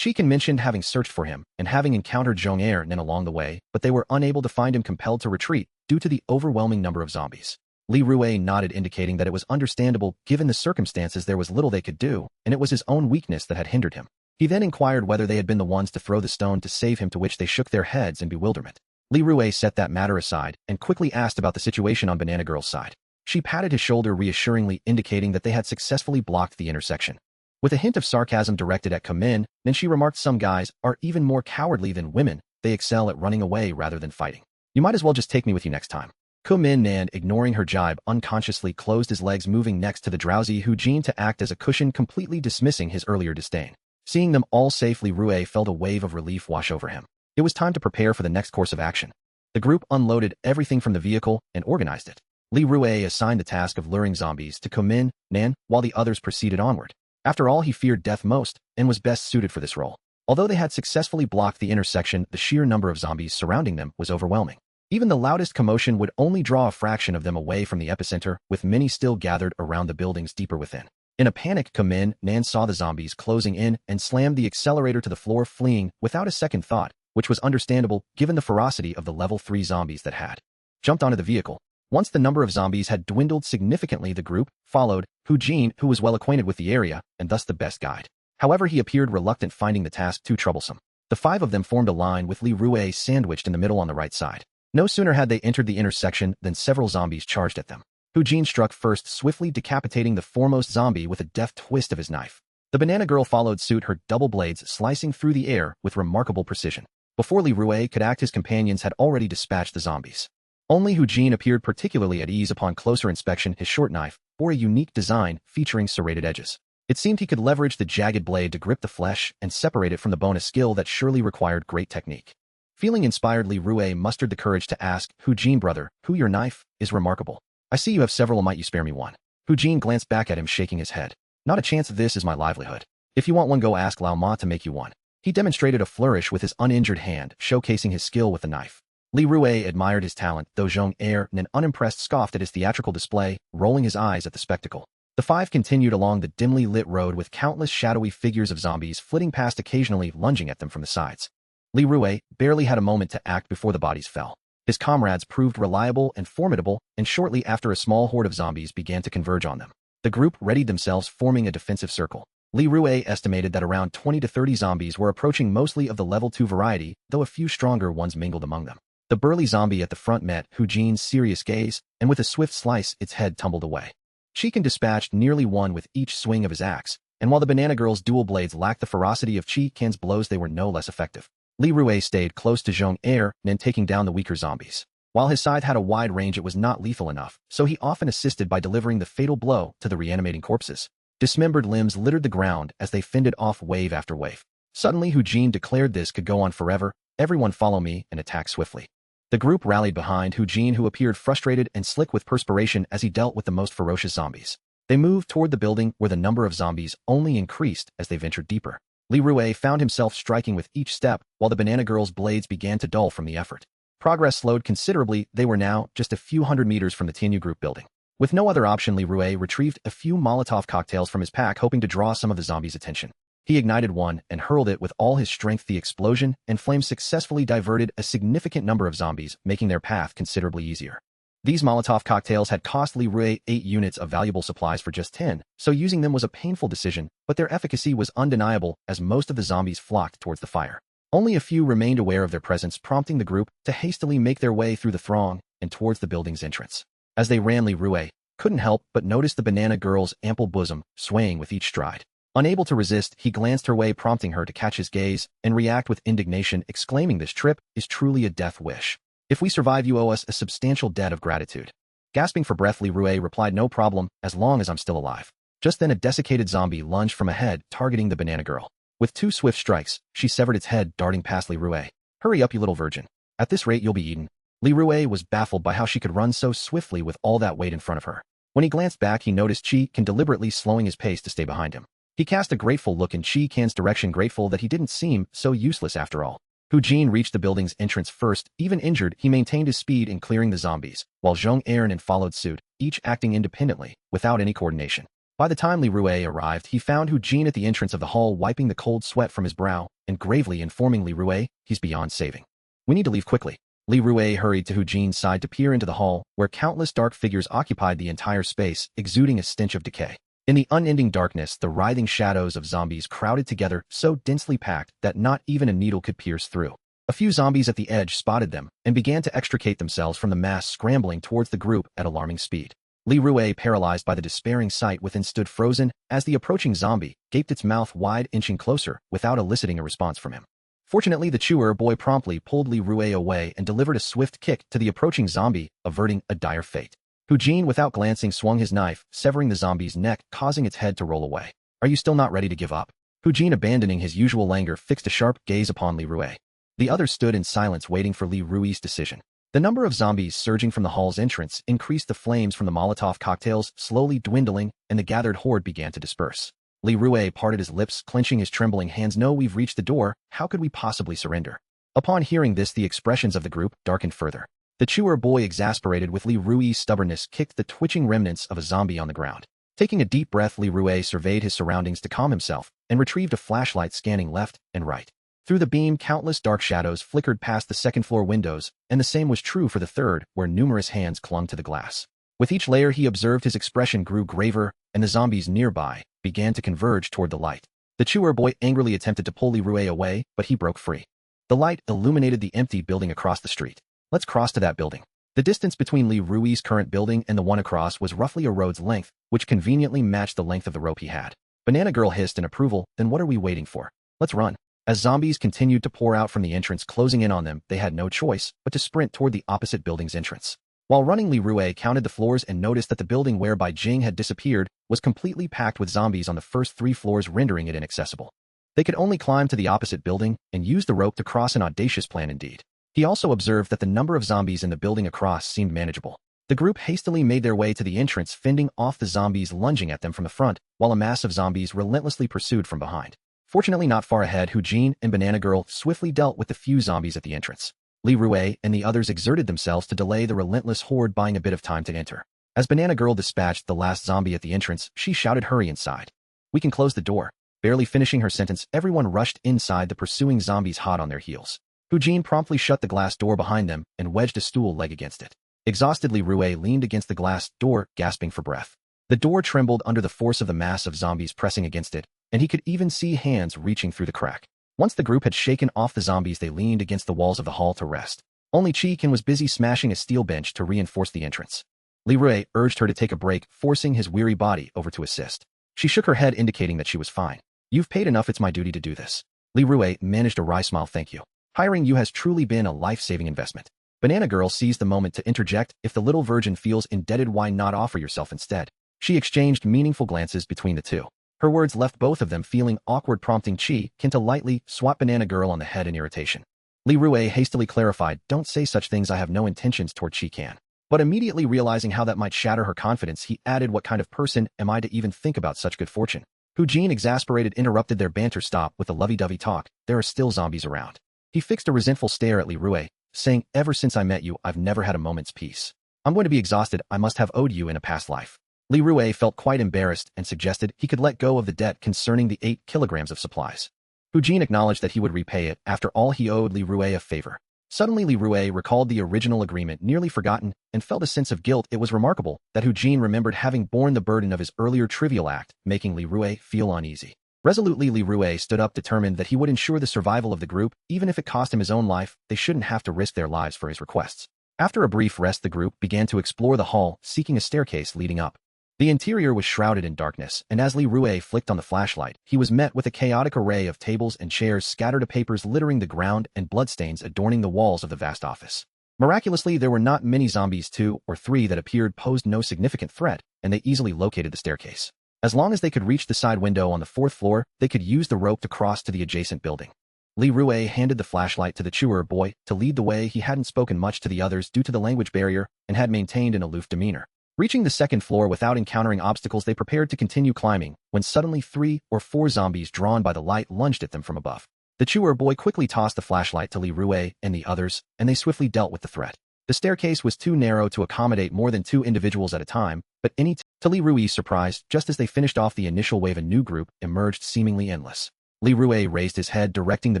Chi Kan mentioned having searched for him and having encountered Zhong Erin along the way, but they were unable to find him, compelled to retreat due to the overwhelming number of zombies. Li Rui nodded, indicating that it was understandable given the circumstances. There was little they could do, and it was his own weakness that had hindered him. He then inquired whether they had been the ones to throw the stone to save him, to which they shook their heads in bewilderment. Li Rui set that matter aside and quickly asked about the situation on Banana Girl's side. She patted his shoulder reassuringly, indicating that they had successfully blocked the intersection. With a hint of sarcasm directed at Kumin, then she remarked, "Some guys are even more cowardly than women. They excel at running away rather than fighting. You might as well just take me with you next time." Kumin Nan, ignoring her jibe, unconsciously closed his legs, moving next to the drowsy Hujin to act as a cushion, completely dismissing his earlier disdain. Seeing them all safe, Li Rui felt a wave of relief wash over him. It was time to prepare for the next course of action. The group unloaded everything from the vehicle and organized it. Li Rui assigned the task of luring zombies to Kumin Nan, while the others proceeded onward. After all, he feared death most and was best suited for this role. Although they had successfully blocked the intersection, the sheer number of zombies surrounding them was overwhelming. Even the loudest commotion would only draw a fraction of them away from the epicenter, with many still gathered around the buildings deeper within. In a panic, Kumin Nan saw the zombies closing in and slammed the accelerator to the floor, fleeing without a second thought, which was understandable given the ferocity of the level 3 zombies that had jumped onto the vehicle. Once the number of zombies had dwindled significantly, the group followed Hujin, who was well acquainted with the area and thus the best guide. However, he appeared reluctant, finding the task too troublesome. The 5 of them formed a line with Li Rui sandwiched in the middle on the right side. No sooner had they entered the intersection than several zombies charged at them. Hujin struck first, swiftly decapitating the foremost zombie with a deft twist of his knife. The banana girl followed suit, her double blades slicing through the air with remarkable precision. Before Li Rui could act, his companions had already dispatched the zombies. Only Hujin appeared particularly at ease upon closer inspection. His short knife bore a unique design featuring serrated edges. It seemed he could leverage the jagged blade to grip the flesh and separate it from the bone, a skill that surely required great technique. Feeling inspired, Li Rui mustered the courage to ask, "Hujin, brother, who your knife is remarkable. I see you have several. Might you spare me one?" Hujin glanced back at him, shaking his head. "Not a chance. This is my livelihood. If you want one, go ask Lao Ma to make you one." He demonstrated a flourish with his uninjured hand, showcasing his skill with the knife. Li Rui admired his talent, though Zhong Er, an unimpressed, scoffed at his theatrical display, rolling his eyes at the spectacle. The 5 continued along the dimly lit road with countless shadowy figures of zombies flitting past, occasionally lunging at them from the sides. Li Rui barely had a moment to act before the bodies fell. His comrades proved reliable and formidable, and shortly after a small horde of zombies began to converge on them. The group readied themselves, forming a defensive circle. Li Rui estimated that around 20 to 30 zombies were approaching, mostly of the level 2 variety, though a few stronger ones mingled among them. The burly zombie at the front met Hujin's serious gaze, and with a swift slice, its head tumbled away. Chikan dispatched nearly one with each swing of his axe, and while the banana girl's dual blades lacked the ferocity of Chi Kan's blows, they were no less effective. Li Rui stayed close to Zhong Er, then taking down the weaker zombies. While his scythe had a wide range, it was not lethal enough, so he often assisted by delivering the fatal blow to the reanimating corpses. Dismembered limbs littered the ground as they fended off wave after wave. Suddenly, Eugene declared this could go on forever. Everyone follow me and attack swiftly. The group rallied behind Eugene, who appeared frustrated and slick with perspiration as he dealt with the most ferocious zombies. They moved toward the building where the number of zombies only increased as they ventured deeper. Leroy found himself striking with each step while the banana girl's blades began to dull from the effort. Progress slowed considerably. They were now just a few hundred meters from the Tianyu group building. With no other option, Leroy retrieved a few Molotov cocktails from his pack, hoping to draw some of the zombies' attention. He ignited one and hurled it with all his strength. The explosion and flames successfully diverted a significant number of zombies, making their path considerably easier. These Molotov cocktails had cost Leroy 8 units of valuable supplies for just 10, so using them was a painful decision, but their efficacy was undeniable as most of the zombies flocked towards the fire. Only a few remained aware of their presence, prompting the group to hastily make their way through the throng and towards the building's entrance. As they ran, Leroy couldn't help but notice the banana girl's ample bosom swaying with each stride. Unable to resist, he glanced her way, prompting her to catch his gaze and react with indignation, exclaiming, "This trip is truly a death wish. If we survive, you owe us a substantial debt of gratitude." Gasping for breath, Leroy replied, "No problem, as long as I'm still alive." Just then, a desiccated zombie lunged from ahead, targeting the banana girl. With 2 swift strikes, she severed its head, darting past Leroy. "Hurry up, you little virgin. At this rate, you'll be eaten." Leroy was baffled by how she could run so swiftly with all that weight in front of her. When he glanced back, he noticed Chi-Can deliberately slowing his pace to stay behind him. He cast a grateful look in Chi-Can's direction, grateful that he didn't seem so useless after all. Eugene reached the building's entrance first. Even injured, he maintained his speed in clearing the zombies, while Zhong Aaron followed suit, each acting independently, without any coordination. By the time Leroy arrived, he found Eugene at the entrance of the hall, wiping the cold sweat from his brow and gravely informing Leroy he's beyond saving. "We need to leave quickly." Leroy hurried to Eugene's side to peer into the hall, where countless dark figures occupied the entire space, exuding a stench of decay. In the unending darkness, the writhing shadows of zombies crowded together, so densely packed that not even a needle could pierce through. A few zombies at the edge spotted them and began to extricate themselves from the mass, scrambling towards the group at alarming speed. Leroy, paralyzed by the despairing sight within, stood frozen as the approaching zombie gaped its mouth wide, inching closer without eliciting a response from him. Fortunately, the chewer boy promptly pulled Leroy away and delivered a swift kick to the approaching zombie, averting a dire fate. Eugene, without glancing, swung his knife, severing the zombie's neck, causing its head to roll away. "Are you still not ready to give up?" Eugene, abandoning his usual languor, fixed a sharp gaze upon Leroy. The others stood in silence, waiting for Leroy's decision. The number of zombies surging from the hall's entrance increased, the flames from the Molotov cocktails slowly dwindling, and the gathered horde began to disperse. Leroy parted his lips, clenching his trembling hands. "No, we've reached the door. How could we possibly surrender?" Upon hearing this, the expressions of the group darkened further. The chewer boy, exasperated with Leroy's stubbornness, kicked the twitching remnants of a zombie on the ground. Taking a deep breath, Leroy surveyed his surroundings to calm himself and retrieved a flashlight, scanning left and right. Through the beam, countless dark shadows flickered past the second-floor windows, and the same was true for the third, where numerous hands clung to the glass. With each layer, he observed his expression grew graver, and the zombies nearby began to converge toward the light. The chewer boy angrily attempted to pull Leroy away, but he broke free. The light illuminated the empty building across the street. "Let's cross to that building." The distance between Leroy's current building and the one across was roughly a road's length, which conveniently matched the length of the rope he had. Banana Girl hissed in approval. "Then what are we waiting for? Let's run." As zombies continued to pour out from the entrance, closing in on them, they had no choice but to sprint toward the opposite building's entrance. While running, Leroy counted the floors and noticed that the building whereby Jing had disappeared was completely packed with zombies on the first 3 floors, rendering it inaccessible. They could only climb to the opposite building and use the rope to cross, an audacious plan indeed. He also observed that the number of zombies in the building across seemed manageable. The group hastily made their way to the entrance, fending off the zombies lunging at them from the front, while a mass of zombies relentlessly pursued from behind. Fortunately, not far ahead, Eugene and Banana Girl swiftly dealt with the few zombies at the entrance. Leroy and the others exerted themselves to delay the relentless horde, buying a bit of time to enter. As Banana Girl dispatched the last zombie at the entrance, she shouted, "Hurry inside. We can close the door." Barely finishing her sentence, everyone rushed inside, the pursuing zombies hot on their heels. Eugene promptly shut the glass door behind them and wedged a stool leg against it. Exhausted, Leroy leaned against the glass door, gasping for breath. The door trembled under the force of the mass of zombies pressing against it, and he could even see hands reaching through the crack. Once the group had shaken off the zombies, they leaned against the walls of the hall to rest. Only Chi-Can was busy smashing a steel bench to reinforce the entrance. Leroy urged her to take a break, forcing his weary body over to assist. She shook her head, indicating that she was fine. "You've paid enough. It's my duty to do this." Leroy managed a wry smile. "Thank you. Hiring you has truly been a life-saving investment." Banana Girl seized the moment to interject, if the little virgin feels indebted, why not offer yourself instead? She exchanged meaningful glances between the two. Her words left both of them feeling awkward, prompting Chi-Kin to lightly swat Banana Girl on the head in irritation. Li Rue hastily clarified, don't say such things, I have no intentions toward Chi-Kin. But immediately realizing how that might shatter her confidence, he added, what kind of person am I to even think about such good fortune? Hu Jin, exasperated, interrupted their banter. Stop with the lovey-dovey talk, there are still zombies around. He fixed a resentful stare at Li Rue, saying, ever since I met you, I've never had a moment's peace. I'm going to be exhausted, I must have owed you in a past life. Li Rue felt quite embarrassed and suggested he could let go of the debt concerning the 8 kilograms of supplies. Hu Jin acknowledged that he would repay it. After all, he owed Li Rue a favor. Suddenly Li Rue recalled the original agreement, nearly forgotten, and felt a sense of guilt. It was remarkable that Hu Jin remembered having borne the burden of his earlier trivial act, making Li Rue feel uneasy. Resolutely, Li Rue stood up, determined that he would ensure the survival of the group, even if it cost him his own life. They shouldn't have to risk their lives for his requests. After a brief rest, the group began to explore the hall, seeking a staircase leading up. The interior was shrouded in darkness, and as Li Rue flicked on the flashlight, he was met with a chaotic array of tables and chairs scattered, papers littering the ground and bloodstains adorning the walls of the vast office. Miraculously, there were not many zombies. 2 or 3 that appeared posed no significant threat, and they easily located the staircase. As long as they could reach the side window on the 4th floor, they could use the rope to cross to the adjacent building. Li Rue handed the flashlight to the chewer boy to lead the way. He hadn't spoken much to the others due to the language barrier and had maintained an aloof demeanor. Reaching the 2nd floor without encountering obstacles, they prepared to continue climbing, when suddenly 3 or 4 zombies drawn by the light lunged at them from above. The chewer boy quickly tossed the flashlight to Li Rue and the others, and they swiftly dealt with the threat. The staircase was too narrow to accommodate more than 2 individuals at a time, but to Li Rue's surprise, just as they finished off the initial wave, a new group emerged, seemingly endless. Li Rue raised his head, directing the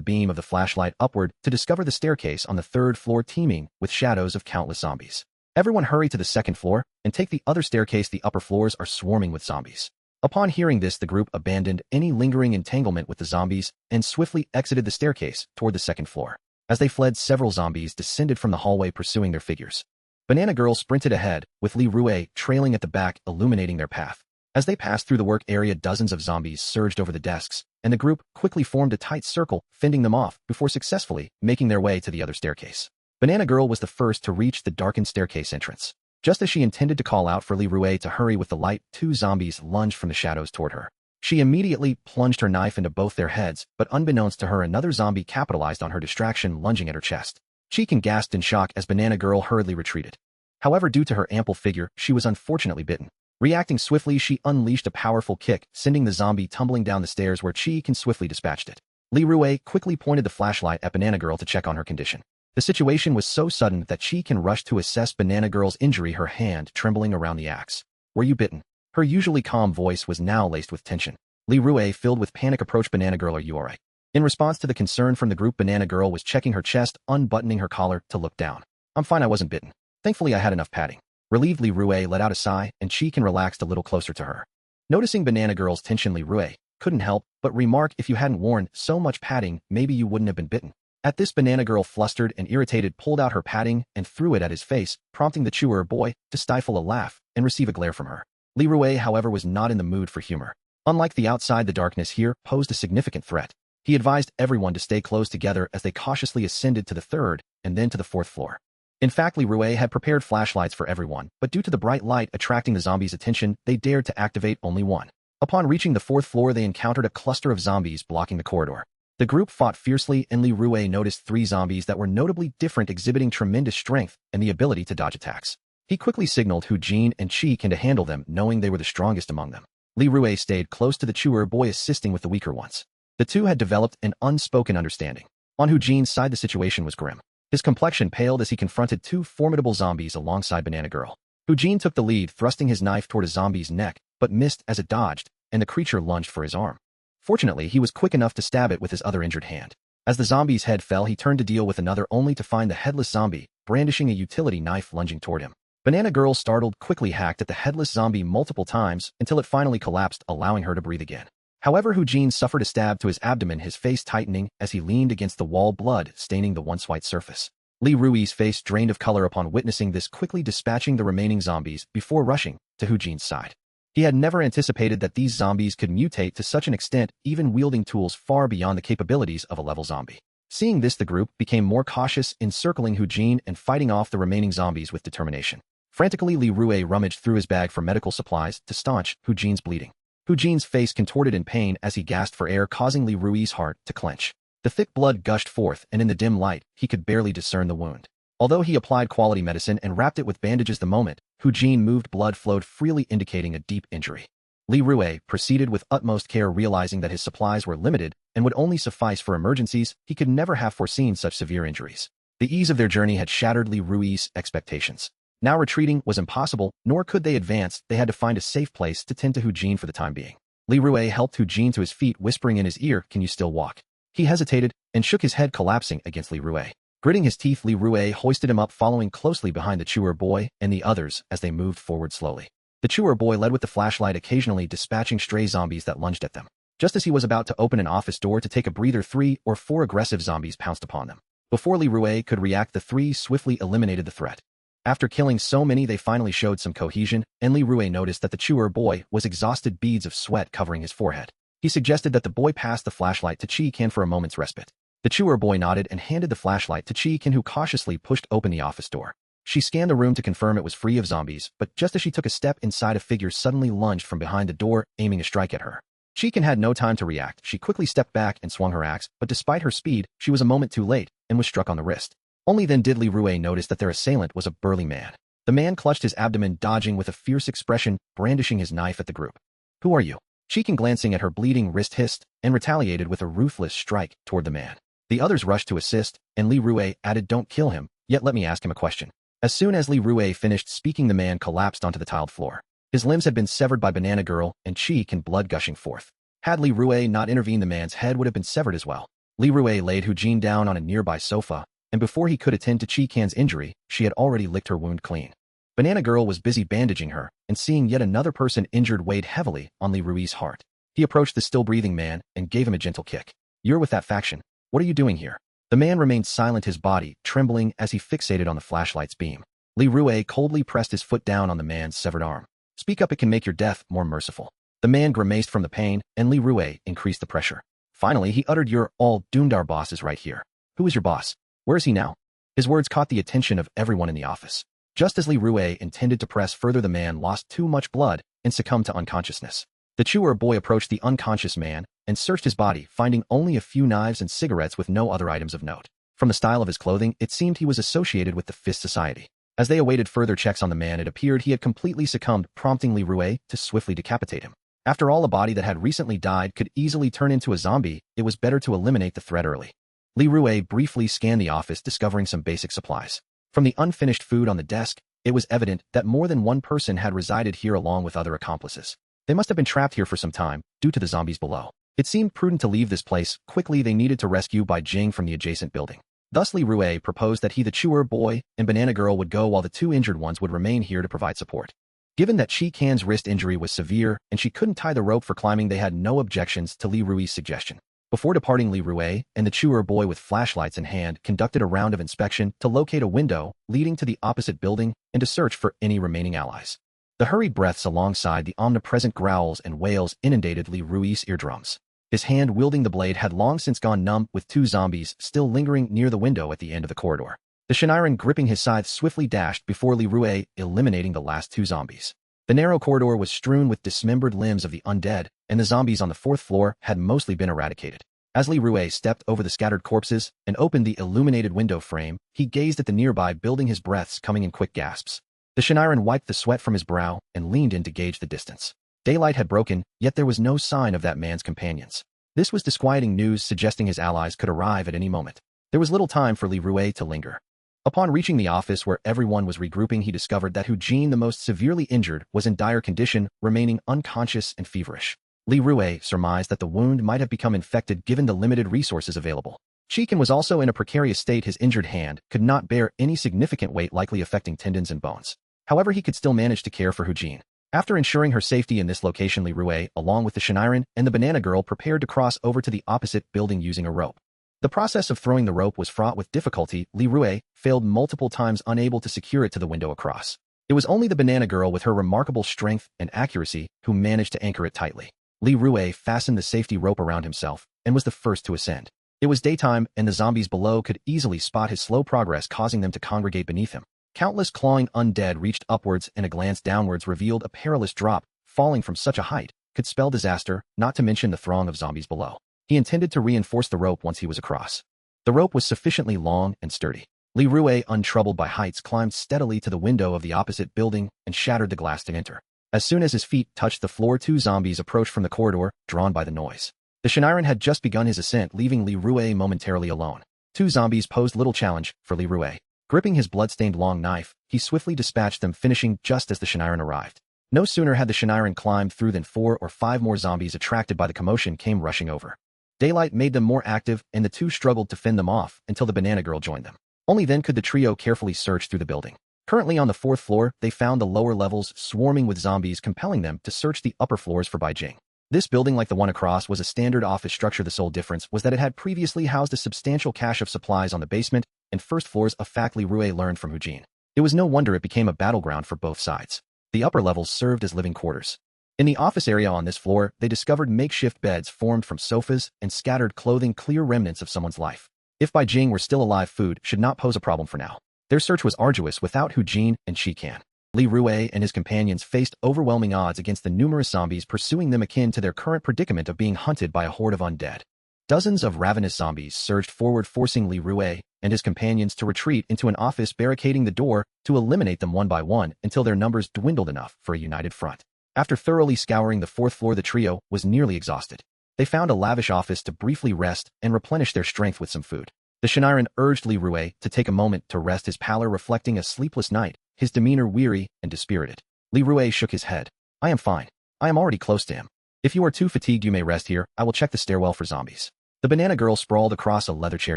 beam of the flashlight upward to discover the staircase on the 3rd floor teeming with shadows of countless zombies. Everyone hurry to the 2nd floor and take the other staircase. The upper floors are swarming with zombies. Upon hearing this, the group abandoned any lingering entanglement with the zombies and swiftly exited the staircase toward the 2nd floor. As they fled, several zombies descended from the hallway, pursuing their figures. Banana Girl sprinted ahead, with Li Rue trailing at the back, illuminating their path. As they passed through the work area, dozens of zombies surged over the desks, and the group quickly formed a tight circle, fending them off before successfully making their way to the other staircase. Banana Girl was the first to reach the darkened staircase entrance. Just as she intended to call out for Li Rue to hurry with the light, 2 zombies lunged from the shadows toward her. She immediately plunged her knife into both their heads, but unbeknownst to her, another zombie capitalized on her distraction, lunging at her chest. Chi-Kin gasped in shock as Banana Girl hurriedly retreated. However, due to her ample figure, she was unfortunately bitten. Reacting swiftly, she unleashed a powerful kick, sending the zombie tumbling down the stairs, where Chi-Kin swiftly dispatched it. Li Rue quickly pointed the flashlight at Banana Girl to check on her condition. The situation was so sudden that Chi-Kin rushed to assess Banana Girl's injury, her hand trembling around the axe. Were you bitten? Her usually calm voice was now laced with tension. Li Rue, filled with panic, approached Banana Girl. Are you alright? In response to the concern from the group, Banana Girl was checking her chest, unbuttoning her collar to look down. I'm fine, I wasn't bitten. Thankfully, I had enough padding. Relieved, Li Rue let out a sigh, and Chi-Kin relaxed a little closer to her. Noticing Banana Girl's tension, Li Rue couldn't help but remark, if you hadn't worn so much padding, maybe you wouldn't have been bitten. At this, Banana Girl, flustered and irritated, pulled out her padding and threw it at his face, prompting the chewer boy to stifle a laugh and receive a glare from her. Li Rue, however, was not in the mood for humor. Unlike the outside, the darkness here posed a significant threat. He advised everyone to stay close together as they cautiously ascended to the 3rd and then to the 4th floor. In fact, Li Rue had prepared flashlights for everyone, but due to the bright light attracting the zombies' attention, they dared to activate only one. Upon reaching the 4th floor, they encountered a cluster of zombies blocking the corridor. The group fought fiercely, and Li Rue noticed 3 zombies that were notably different, exhibiting tremendous strength and the ability to dodge attacks. He quickly signaled Hu Jin and Chi-Kin to handle them, knowing they were the strongest among them. Li Rue stayed close to the chewer boy, assisting with the weaker ones. The two had developed an unspoken understanding. On Hu Jin's side, the situation was grim. His complexion paled as he confronted 2 formidable zombies alongside Banana Girl. Hu Jin took the lead, thrusting his knife toward a zombie's neck, but missed as it dodged, and the creature lunged for his arm. Fortunately, he was quick enough to stab it with his other injured hand. As the zombie's head fell, he turned to deal with another, only to find the headless zombie brandishing a utility knife lunging toward him. Banana Girl, startled, quickly hacked at the headless zombie multiple times until it finally collapsed, allowing her to breathe again. However, Hu Jin suffered a stab to his abdomen, his face tightening as he leaned against the wall, blood staining the once white surface. Li Rui's face drained of color upon witnessing this, quickly dispatching the remaining zombies before rushing to Hu Jin's side. He had never anticipated that these zombies could mutate to such an extent, even wielding tools far beyond the capabilities of a level zombie. Seeing this, the group became more cautious, encircling Hu Jin and fighting off the remaining zombies with determination. Frantically, Li Rui rummaged through his bag for medical supplies to staunch Hu Jin's bleeding. Hu Jin's face contorted in pain as he gasped for air, causing Li Rui's heart to clench. The thick blood gushed forth, and in the dim light, he could barely discern the wound. Although he applied quality medicine and wrapped it with bandages the moment Hu Jin moved, blood flowed freely, indicating a deep injury. Li Rui proceeded with utmost care, realizing that his supplies were limited and would only suffice for emergencies. He could never have foreseen such severe injuries. The ease of their journey had shattered Li Rui's expectations. Now retreating was impossible, nor could they advance. They had to find a safe place to tend to Hu Jin for the time being. Li Rui helped Hu Jin to his feet, whispering in his ear, "Can you still walk?" He hesitated and shook his head, collapsing against Li Rui. Gritting his teeth, Li Rui hoisted him up, following closely behind the Chewer boy and the others as they moved forward slowly. The Chewer boy led with the flashlight, occasionally dispatching stray zombies that lunged at them. Just as he was about to open an office door to take a breather, 3 or 4 aggressive zombies pounced upon them. Before Li Rui could react, the 3 swiftly eliminated the threat. After killing so many, they finally showed some cohesion, and Li Rui noticed that the Chewer boy was exhausted, beads of sweat covering his forehead. He suggested that the boy pass the flashlight to Chi Kan for a moment's respite. The Chewer boy nodded and handed the flashlight to Chi Kan, who cautiously pushed open the office door. She scanned the room to confirm it was free of zombies, but just as she took a step inside, a figure suddenly lunged from behind the door, aiming a strike at her. Chi Kan had no time to react. She quickly stepped back and swung her axe, but despite her speed, she was a moment too late and was struck on the wrist. Only then did Li Rui notice that their assailant was a burly man. The man clutched his abdomen, dodging with a fierce expression, brandishing his knife at the group. "Who are you?" Chi Kan, glancing at her bleeding wrist, hissed and retaliated with a ruthless strike toward the man. The others rushed to assist, and Li Rui added, "Don't kill him, yet let me ask him a question." As soon as Li Rui finished speaking, the man collapsed onto the tiled floor. His limbs had been severed by Banana Girl, and Chi Kan blood gushing forth. Had Li Rui not intervened, the man's head would have been severed as well. Li Rui laid Hu Jin down on a nearby sofa, and before he could attend to Chi Kan's injury, she had already licked her wound clean. Banana Girl was busy bandaging her, and seeing yet another person injured weighed heavily on Li Rui's heart. He approached the still-breathing man and gave him a gentle kick. "You're with that faction. What are you doing here?" The man remained silent, his body trembling as he fixated on the flashlight's beam. Li Rui coldly pressed his foot down on the man's severed arm. "Speak up, it can make your death more merciful." The man grimaced from the pain, and Li Rui increased the pressure. Finally, he uttered, "You're all doomed. Our boss is right here." "Who is your boss? Where is he now?" His words caught the attention of everyone in the office. Just as Li Rui intended to press further, the man lost too much blood and succumbed to unconsciousness. The Chewer boy approached the unconscious man and searched his body, finding only a few knives and cigarettes with no other items of note. From the style of his clothing, it seemed he was associated with the Fist Society. As they awaited further checks on the man, it appeared he had completely succumbed, prompting Li Rui to swiftly decapitate him. After all, a body that had recently died could easily turn into a zombie. It was better to eliminate the threat early. Li Rui briefly scanned the office, discovering some basic supplies. From the unfinished food on the desk, it was evident that more than one person had resided here along with other accomplices. They must have been trapped here for some time, due to the zombies below. It seemed prudent to leave this place quickly. They needed to rescue Bai Jing from the adjacent building. Thus Li Rui proposed that he, the Chewer boy, and Banana Girl would go, while the 2 injured ones would remain here to provide support. Given that Chi Kan's wrist injury was severe and she couldn't tie the rope for climbing, they had no objections to Li Rui's suggestion. Before departing, Li Rui and the Chewer boy, with flashlights in hand, conducted a round of inspection to locate a window leading to the opposite building and to search for any remaining allies. The hurried breaths alongside the omnipresent growls and wails inundated Li Rui's eardrums. His hand wielding the blade had long since gone numb, with 2 zombies still lingering near the window at the end of the corridor. The Shiniren, gripping his scythe, swiftly dashed before Li Rui, eliminating the last 2 zombies. The narrow corridor was strewn with dismembered limbs of the undead, and the zombies on the 4th floor had mostly been eradicated. As Li Rui stepped over the scattered corpses and opened the illuminated window frame, he gazed at the nearby building, his breaths coming in quick gasps. The Shiniren wiped the sweat from his brow and leaned in to gauge the distance. Daylight had broken, yet there was no sign of that man's companions. This was disquieting news, suggesting his allies could arrive at any moment. There was little time for Li Rui to linger. Upon reaching the office where everyone was regrouping, he discovered that Hu Jin, the most severely injured, was in dire condition, remaining unconscious and feverish. Li Rui surmised that the wound might have become infected given the limited resources available. Chi Kan was also in a precarious state. His injured hand could not bear any significant weight, likely affecting tendons and bones. However, he could still manage to care for Hu Jin. After ensuring her safety in this location, Li Rui, along with the Shiniren and the Banana Girl, prepared to cross over to the opposite building using a rope. The process of throwing the rope was fraught with difficulty. Li Rui failed multiple times, unable to secure it to the window across. It was only the Banana Girl, with her remarkable strength and accuracy, who managed to anchor it tightly. Li Rui fastened the safety rope around himself and was the first to ascend. It was daytime, and the zombies below could easily spot his slow progress, causing them to congregate beneath him. Countless clawing undead reached upwards, and a glance downwards revealed a perilous drop. Falling from such a height could spell disaster, not to mention the throng of zombies below. He intended to reinforce the rope once he was across. The rope was sufficiently long and sturdy. Li Rue, untroubled by heights, climbed steadily to the window of the opposite building and shattered the glass to enter. As soon as his feet touched the floor, 2 zombies approached from the corridor, drawn by the noise. The Shiniren had just begun his ascent, leaving Li Rue momentarily alone. 2 zombies posed little challenge for Li Rue. Gripping his blood-stained long knife, he swiftly dispatched them, finishing just as the Shiniren arrived. No sooner had the Shiniren climbed through than 4 or 5 more zombies, attracted by the commotion, came rushing over. Daylight made them more active, and the 2 struggled to fend them off until the banana girl joined them. Only then could the trio carefully search through the building. Currently on the 4th floor, they found the lower levels swarming with zombies, compelling them to search the upper floors for Beijing. This building, like the one across, was a standard office structure. The sole difference was that it had previously housed a substantial cache of supplies on the basement and first floors, a fact Li Rue learned from Hujin. It was no wonder it became a battleground for both sides. The upper levels served as living quarters. In the office area on this floor, they discovered makeshift beds formed from sofas and scattered clothing, clear remnants of someone's life. If Beijing were still alive, food should not pose a problem for now. Their search was arduous without Hujin and Shikan. Li Rue and his companions faced overwhelming odds against the numerous zombies pursuing them, akin to their current predicament of being hunted by a horde of undead. Dozens of ravenous zombies surged forward, forcing Li Rue and his companions to retreat into an office, barricading the door to eliminate them one by one until their numbers dwindled enough for a united front. After thoroughly scouring the 4th floor, the trio was nearly exhausted. They found a lavish office to briefly rest and replenish their strength with some food. The Shiniren urged Li Rue to take a moment to rest, his pallor reflecting a sleepless night, his demeanor weary and dispirited. Li Rue shook his head. I am fine. I am already close to him. If you are too fatigued, you may rest here. I will check the stairwell for zombies. The banana girl sprawled across a leather chair,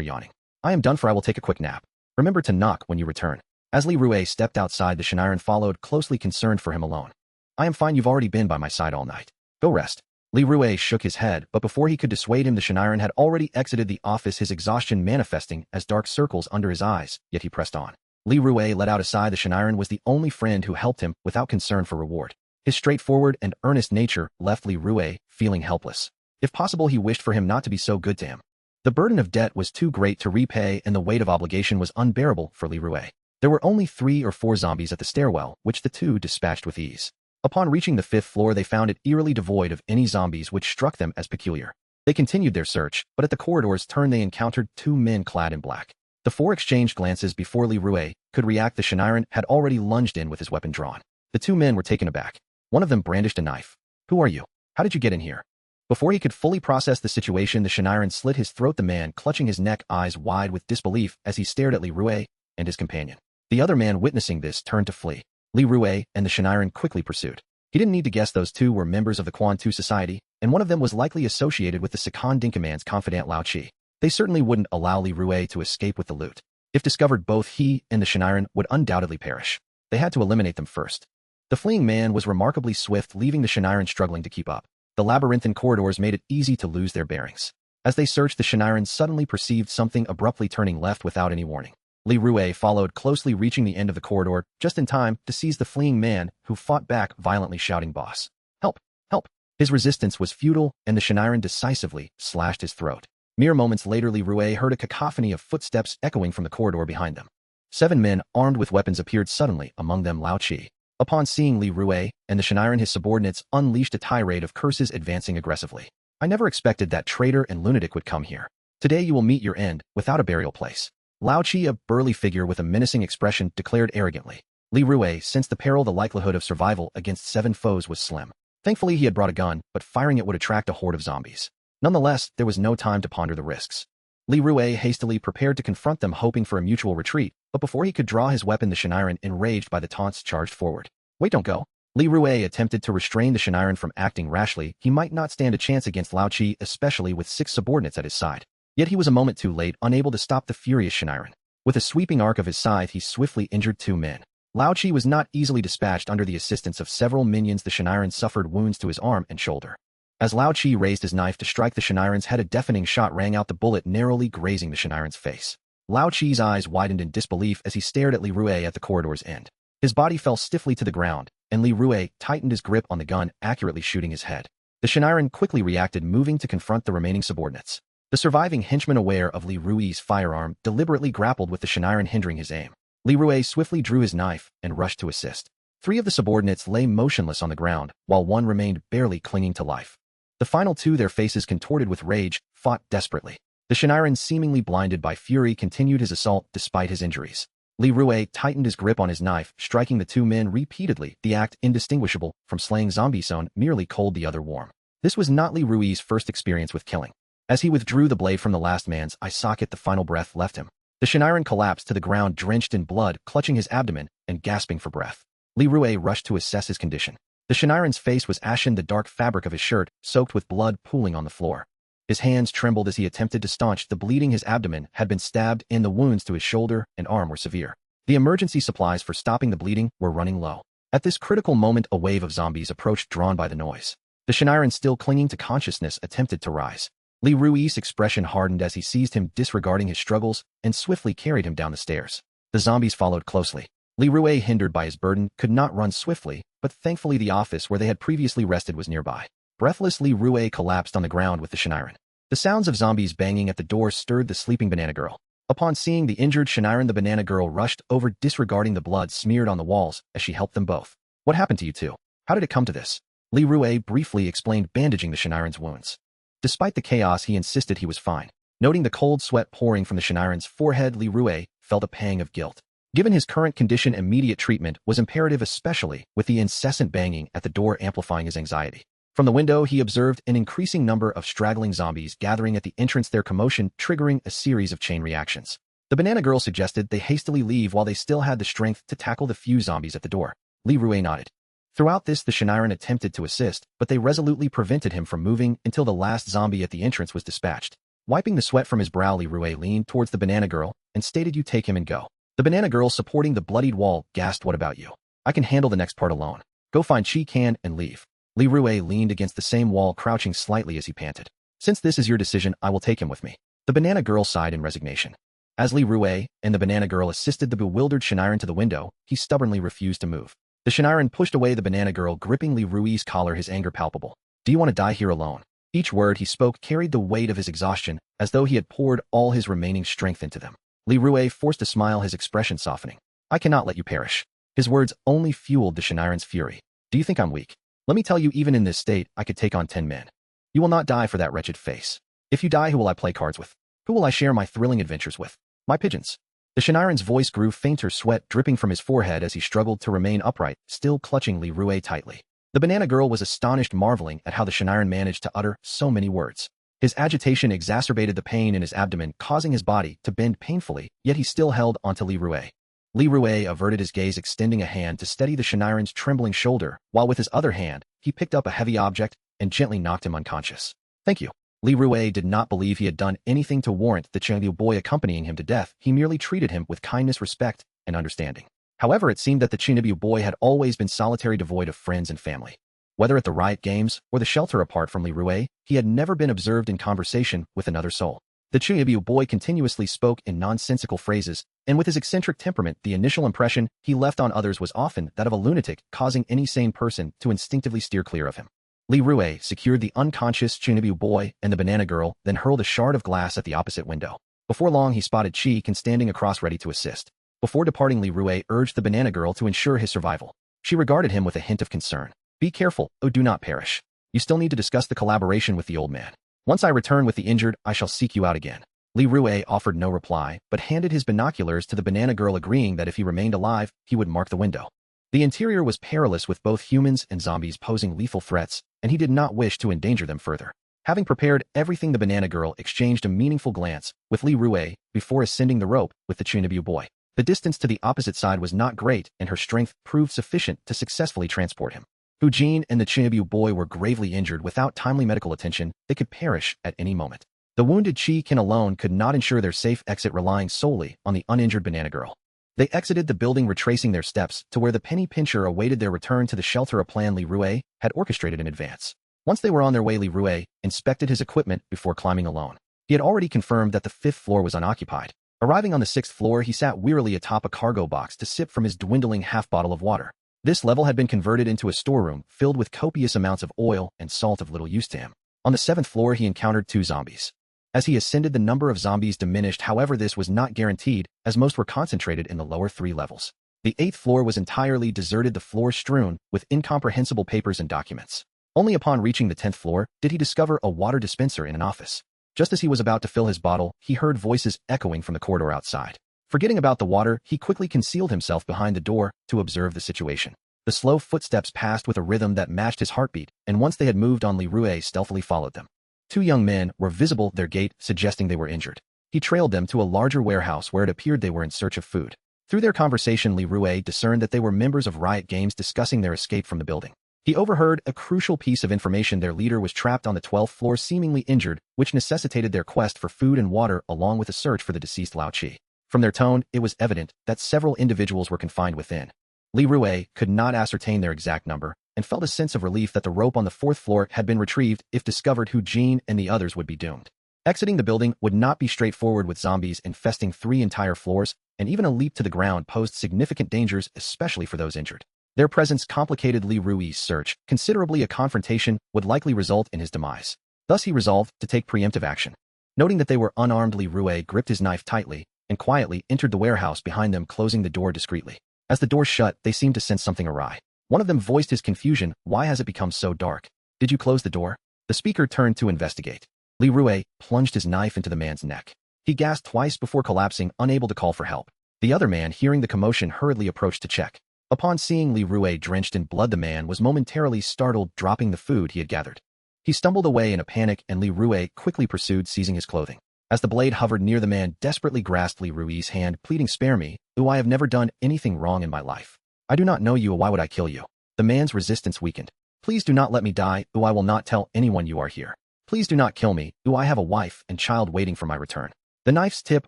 yawning. I am done for. I will take a quick nap. Remember to knock when you return. As Li Rue stepped outside, the Shiniren followed closely, concerned for him alone. I am fine. You've already been by my side all night. Go rest. Li Rue shook his head, but before he could dissuade him, the Shiniren had already exited the office, his exhaustion manifesting as dark circles under his eyes, yet he pressed on. Li Rue let out a sigh. The Shiniren was the only friend who helped him without concern for reward. His straightforward and earnest nature left Li Rue feeling helpless. If possible, he wished for him not to be so good to him. The burden of debt was too great to repay, and the weight of obligation was unbearable for Li Rue. There were only 3 or 4 zombies at the stairwell, which the 2 dispatched with ease. Upon reaching the 5th floor, they found it eerily devoid of any zombies, which struck them as peculiar. They continued their search, but at the corridor's turn they encountered 2 men clad in black. The 4 exchanged glances before Li Rue could react. The Shiniren had already lunged in with his weapon drawn. The 2 men were taken aback. One of them brandished a knife. Who are you? How did you get in here? Before he could fully process the situation, the Shiniren slit his throat, the man clutching his neck, eyes wide with disbelief as he stared at Li Rue and his companion. The other man, witnessing this, turned to flee. Li Rue and the Shiniren quickly pursued. He didn't need to guess those 2 were members of the Quan Tu Society, and one of them was likely associated with the Second Dinkaman's confidant Lao Chi. They certainly wouldn't allow Li Rue to escape with the loot. If discovered, both he and the Shiniren would undoubtedly perish. They had to eliminate them first. The fleeing man was remarkably swift, leaving the Shiniren struggling to keep up. The labyrinthine corridors made it easy to lose their bearings. As they searched, the Shiniren suddenly perceived something abruptly turning left without any warning. Li Rue followed closely, reaching the end of the corridor just in time to seize the fleeing man, who fought back violently, shouting, "Boss! Help! Help!" His resistance was futile, and the Shiniren decisively slashed his throat. Mere moments later, Li Rue heard a cacophony of footsteps echoing from the corridor behind them. 7 men, armed with weapons, appeared suddenly, among them Lao Chi. Upon seeing Li Rue and the Shiniren, his subordinates unleashed a tirade of curses, advancing aggressively. I never expected that traitor and lunatic would come here. Today you will meet your end, without a burial place. Lao Chi, a burly figure with a menacing expression, declared arrogantly. Li Rue sensed the peril. The likelihood of survival against 7 foes was slim. Thankfully, he had brought a gun, but firing it would attract a horde of zombies. Nonetheless, there was no time to ponder the risks. Li Rue hastily prepared to confront them, hoping for a mutual retreat, but before he could draw his weapon, the Shiniren, enraged by the taunts, charged forward. Wait, don't go. Li Rue attempted to restrain the Shiniren from acting rashly. He might not stand a chance against Lao Chi, especially with 6 subordinates at his side. Yet he was a moment too late, unable to stop the furious Shiniren. With a sweeping arc of his scythe, he swiftly injured 2 men. Lao Chi was not easily dispatched. Under the assistance of several minions, the Shiniren suffered wounds to his arm and shoulder. As Lao Chi raised his knife to strike the Shiniren's head, a deafening shot rang out, the bullet narrowly grazing the Shiniren's face. Lao Chi's eyes widened in disbelief as he stared at Li Rue at the corridor's end. His body fell stiffly to the ground, and Li Rue tightened his grip on the gun, accurately shooting his head. The Shiniren quickly reacted, moving to confront the remaining subordinates. The The surviving henchman, aware of Li Rui's firearm, deliberately grappled with the Shiniren, hindering his aim. Li Rui swiftly drew his knife and rushed to assist. 3 of the subordinates lay motionless on the ground, while 1 remained barely clinging to life. The final 2, their faces contorted with rage, fought desperately. The Shiniren, seemingly blinded by fury, continued his assault despite his injuries. Li Rui tightened his grip on his knife, striking the 2 men repeatedly, the act indistinguishable from slaying zombies, merely cold, the other warm. This was not Li Rui's first experience with killing. As he withdrew the blade from the last man's eye socket, the final breath left him. The Shiniren collapsed to the ground, drenched in blood, clutching his abdomen and gasping for breath. Li Rui rushed to assess his condition. The Shiniren's face was ashen, the dark fabric of his shirt soaked with blood pooling on the floor. His hands trembled as he attempted to staunch the bleeding. His abdomen had been stabbed, and the wounds to his shoulder and arm were severe. The emergency supplies for stopping the bleeding were running low. At this critical moment, a wave of zombies approached, drawn by the noise. The Shiniren, still clinging to consciousness, attempted to rise. Li Rui's expression hardened as he seized him, disregarding his struggles, and swiftly carried him down the stairs. The zombies followed closely. Li Rui, hindered by his burden, could not run swiftly, but thankfully the office where they had previously rested was nearby. Breathless, Li Rui collapsed on the ground with the Shiniren. The sounds of zombies banging at the door stirred the sleeping banana girl. Upon seeing the injured Shiniren, the banana girl rushed over, disregarding the blood smeared on the walls as she helped them both. "What happened to you two? How did it come to this?" Li Rui briefly explained, bandaging the Shiniren's wounds. Despite the chaos, he insisted he was fine. Noting the cold sweat pouring from the Shiniren's forehead, Li Rui felt a pang of guilt. Given his current condition, immediate treatment was imperative, especially with the incessant banging at the door amplifying his anxiety. From the window, he observed an increasing number of straggling zombies gathering at the entrance, their commotion triggering a series of chain reactions. The banana girl suggested they hastily leave while they still had the strength to tackle the few zombies at the door. Li Rui nodded. Throughout this, the Shiniren attempted to assist, but they resolutely prevented him from moving until the last zombie at the entrance was dispatched. Wiping the sweat from his brow, Li Rui leaned towards the banana girl and stated, "You take him and go." The banana girl, supporting the bloodied wall, gasped, "What about you? I can handle the next part alone. Go find Chi-Can and leave." Li Rui leaned against the same wall, crouching slightly as he panted. "Since this is your decision, I will take him with me." The banana girl sighed in resignation. As Li Rui and the banana girl assisted the bewildered Shiniren to the window, he stubbornly refused to move. The Shiniren pushed away the banana girl, gripping Li Rui's collar, his anger palpable. "Do you want to die here alone?" Each word he spoke carried the weight of his exhaustion, as though he had poured all his remaining strength into them. Li Rui forced a smile, his expression softening. "I cannot let you perish." His words only fueled the Shiniren's fury. "Do you think I'm weak? Let me tell you, even in this state, I could take on 10 men. You will not die for that wretched face. If you die, who will I play cards with? Who will I share my thrilling adventures with? My pigeons." The Shiniren's voice grew fainter, sweat dripping from his forehead as he struggled to remain upright, still clutching Li Rui tightly. The banana girl was astonished, marveling at how the Shiniren managed to utter so many words. His agitation exacerbated the pain in his abdomen, causing his body to bend painfully, yet he still held onto Li Rui. Li Rui averted his gaze, extending a hand to steady the Shiniren's trembling shoulder, while with his other hand, he picked up a heavy object and gently knocked him unconscious. "Thank you." Li Rui did not believe he had done anything to warrant the Chengdu boy accompanying him to death. He merely treated him with kindness, respect, and understanding. However, it seemed that the Chengdu boy had always been solitary, devoid of friends and family. Whether at the riot games or the shelter, apart from Li Rui, he had never been observed in conversation with another soul. The Chengdu boy continuously spoke in nonsensical phrases, and with his eccentric temperament, the initial impression he left on others was often that of a lunatic, causing any sane person to instinctively steer clear of him. Li Rui secured the unconscious Chengdu boy and the banana girl, then hurled a shard of glass at the opposite window. Before long, he spotted Chi-Can standing across, ready to assist. Before departing, Li Rui urged the banana girl to ensure his survival. She regarded him with a hint of concern. "Be careful, oh, do not perish. You still need to discuss the collaboration with the old man. Once I return with the injured, I shall seek you out again." Li Rui offered no reply, but handed his binoculars to the banana girl, agreeing that if he remained alive, he would mark the window. The interior was perilous, with both humans and zombies posing lethal threats, and he did not wish to endanger them further. Having prepared everything, the banana girl exchanged a meaningful glance with Li Rui before ascending the rope with the Chengdu boy. The distance to the opposite side was not great, and her strength proved sufficient to successfully transport him. Hu Jin and the Chengdu boy were gravely injured. Without timely medical attention, they could perish at any moment. The wounded Chi-Can alone could not ensure their safe exit, relying solely on the uninjured banana girl. They exited the building, retracing their steps to where the penny pincher awaited their return to the shelter, a plan Li Rui had orchestrated in advance. Once they were on their way, Li Rui inspected his equipment before climbing alone. He had already confirmed that the 5th floor was unoccupied. Arriving on the 6th floor, he sat wearily atop a cargo box to sip from his dwindling half-bottle of water. This level had been converted into a storeroom filled with copious amounts of oil and salt of little use to him. On the 7th floor, he encountered 2 zombies. As he ascended, the number of zombies diminished. However, this was not guaranteed, as most were concentrated in the lower 3 levels. The 8th floor was entirely deserted, the floor strewn with incomprehensible papers and documents. Only upon reaching the 10th floor did he discover a water dispenser in an office. Just as he was about to fill his bottle, he heard voices echoing from the corridor outside. Forgetting about the water, he quickly concealed himself behind the door to observe the situation. The slow footsteps passed with a rhythm that matched his heartbeat, and once they had moved on, Leroy stealthily followed them. 2 young men were visible at their gate, suggesting they were injured. He trailed them to a larger warehouse where it appeared they were in search of food. Through their conversation, Leroy discerned that they were members of Riot Games discussing their escape from the building. He overheard a crucial piece of information: their leader was trapped on the 12th floor, seemingly injured, which necessitated their quest for food and water along with a search for the deceased Lao Chi. From their tone, it was evident that several individuals were confined within. Leroy could not ascertain their exact number, and felt a sense of relief that the rope on the 4th floor had been retrieved. If discovered, Jean and the others would be doomed. Exiting the building would not be straightforward, with zombies infesting 3 entire floors, and even a leap to the ground posed significant dangers, especially for those injured. Their presence complicated Leroy's search considerably. A confrontation would likely result in his demise. Thus he resolved to take preemptive action. Noting that they were unarmed, Leroy gripped his knife tightly and quietly entered the warehouse behind them, closing the door discreetly. As the door shut, they seemed to sense something awry. One of them voiced his confusion. "Why has it become so dark? Did you close the door?" The speaker turned to investigate. Leroy plunged his knife into the man's neck. He gasped twice before collapsing, unable to call for help. The other man, hearing the commotion, hurriedly approached to check. Upon seeing Leroy drenched in blood, the man was momentarily startled, dropping the food he had gathered. He stumbled away in a panic, and Leroy quickly pursued, seizing his clothing. As the blade hovered near, the man desperately grasped Leroy's hand, pleading, "Spare me. I have never done anything wrong in my life. I do not know you. Why would I kill you?" The man's resistance weakened. "Please do not let me die. I will not tell anyone you are here. Please do not kill me. I have a wife and child waiting for my return." The knife's tip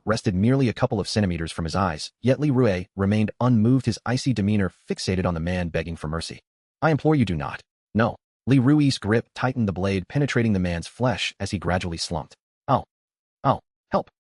rested merely a couple of centimeters from his eyes, yet Leroy remained unmoved, his icy demeanor fixated on the man, begging for mercy. "I implore you, do not." "No." Leroy's grip tightened, the blade penetrating the man's flesh as he gradually slumped. "Ow. Ow. Help.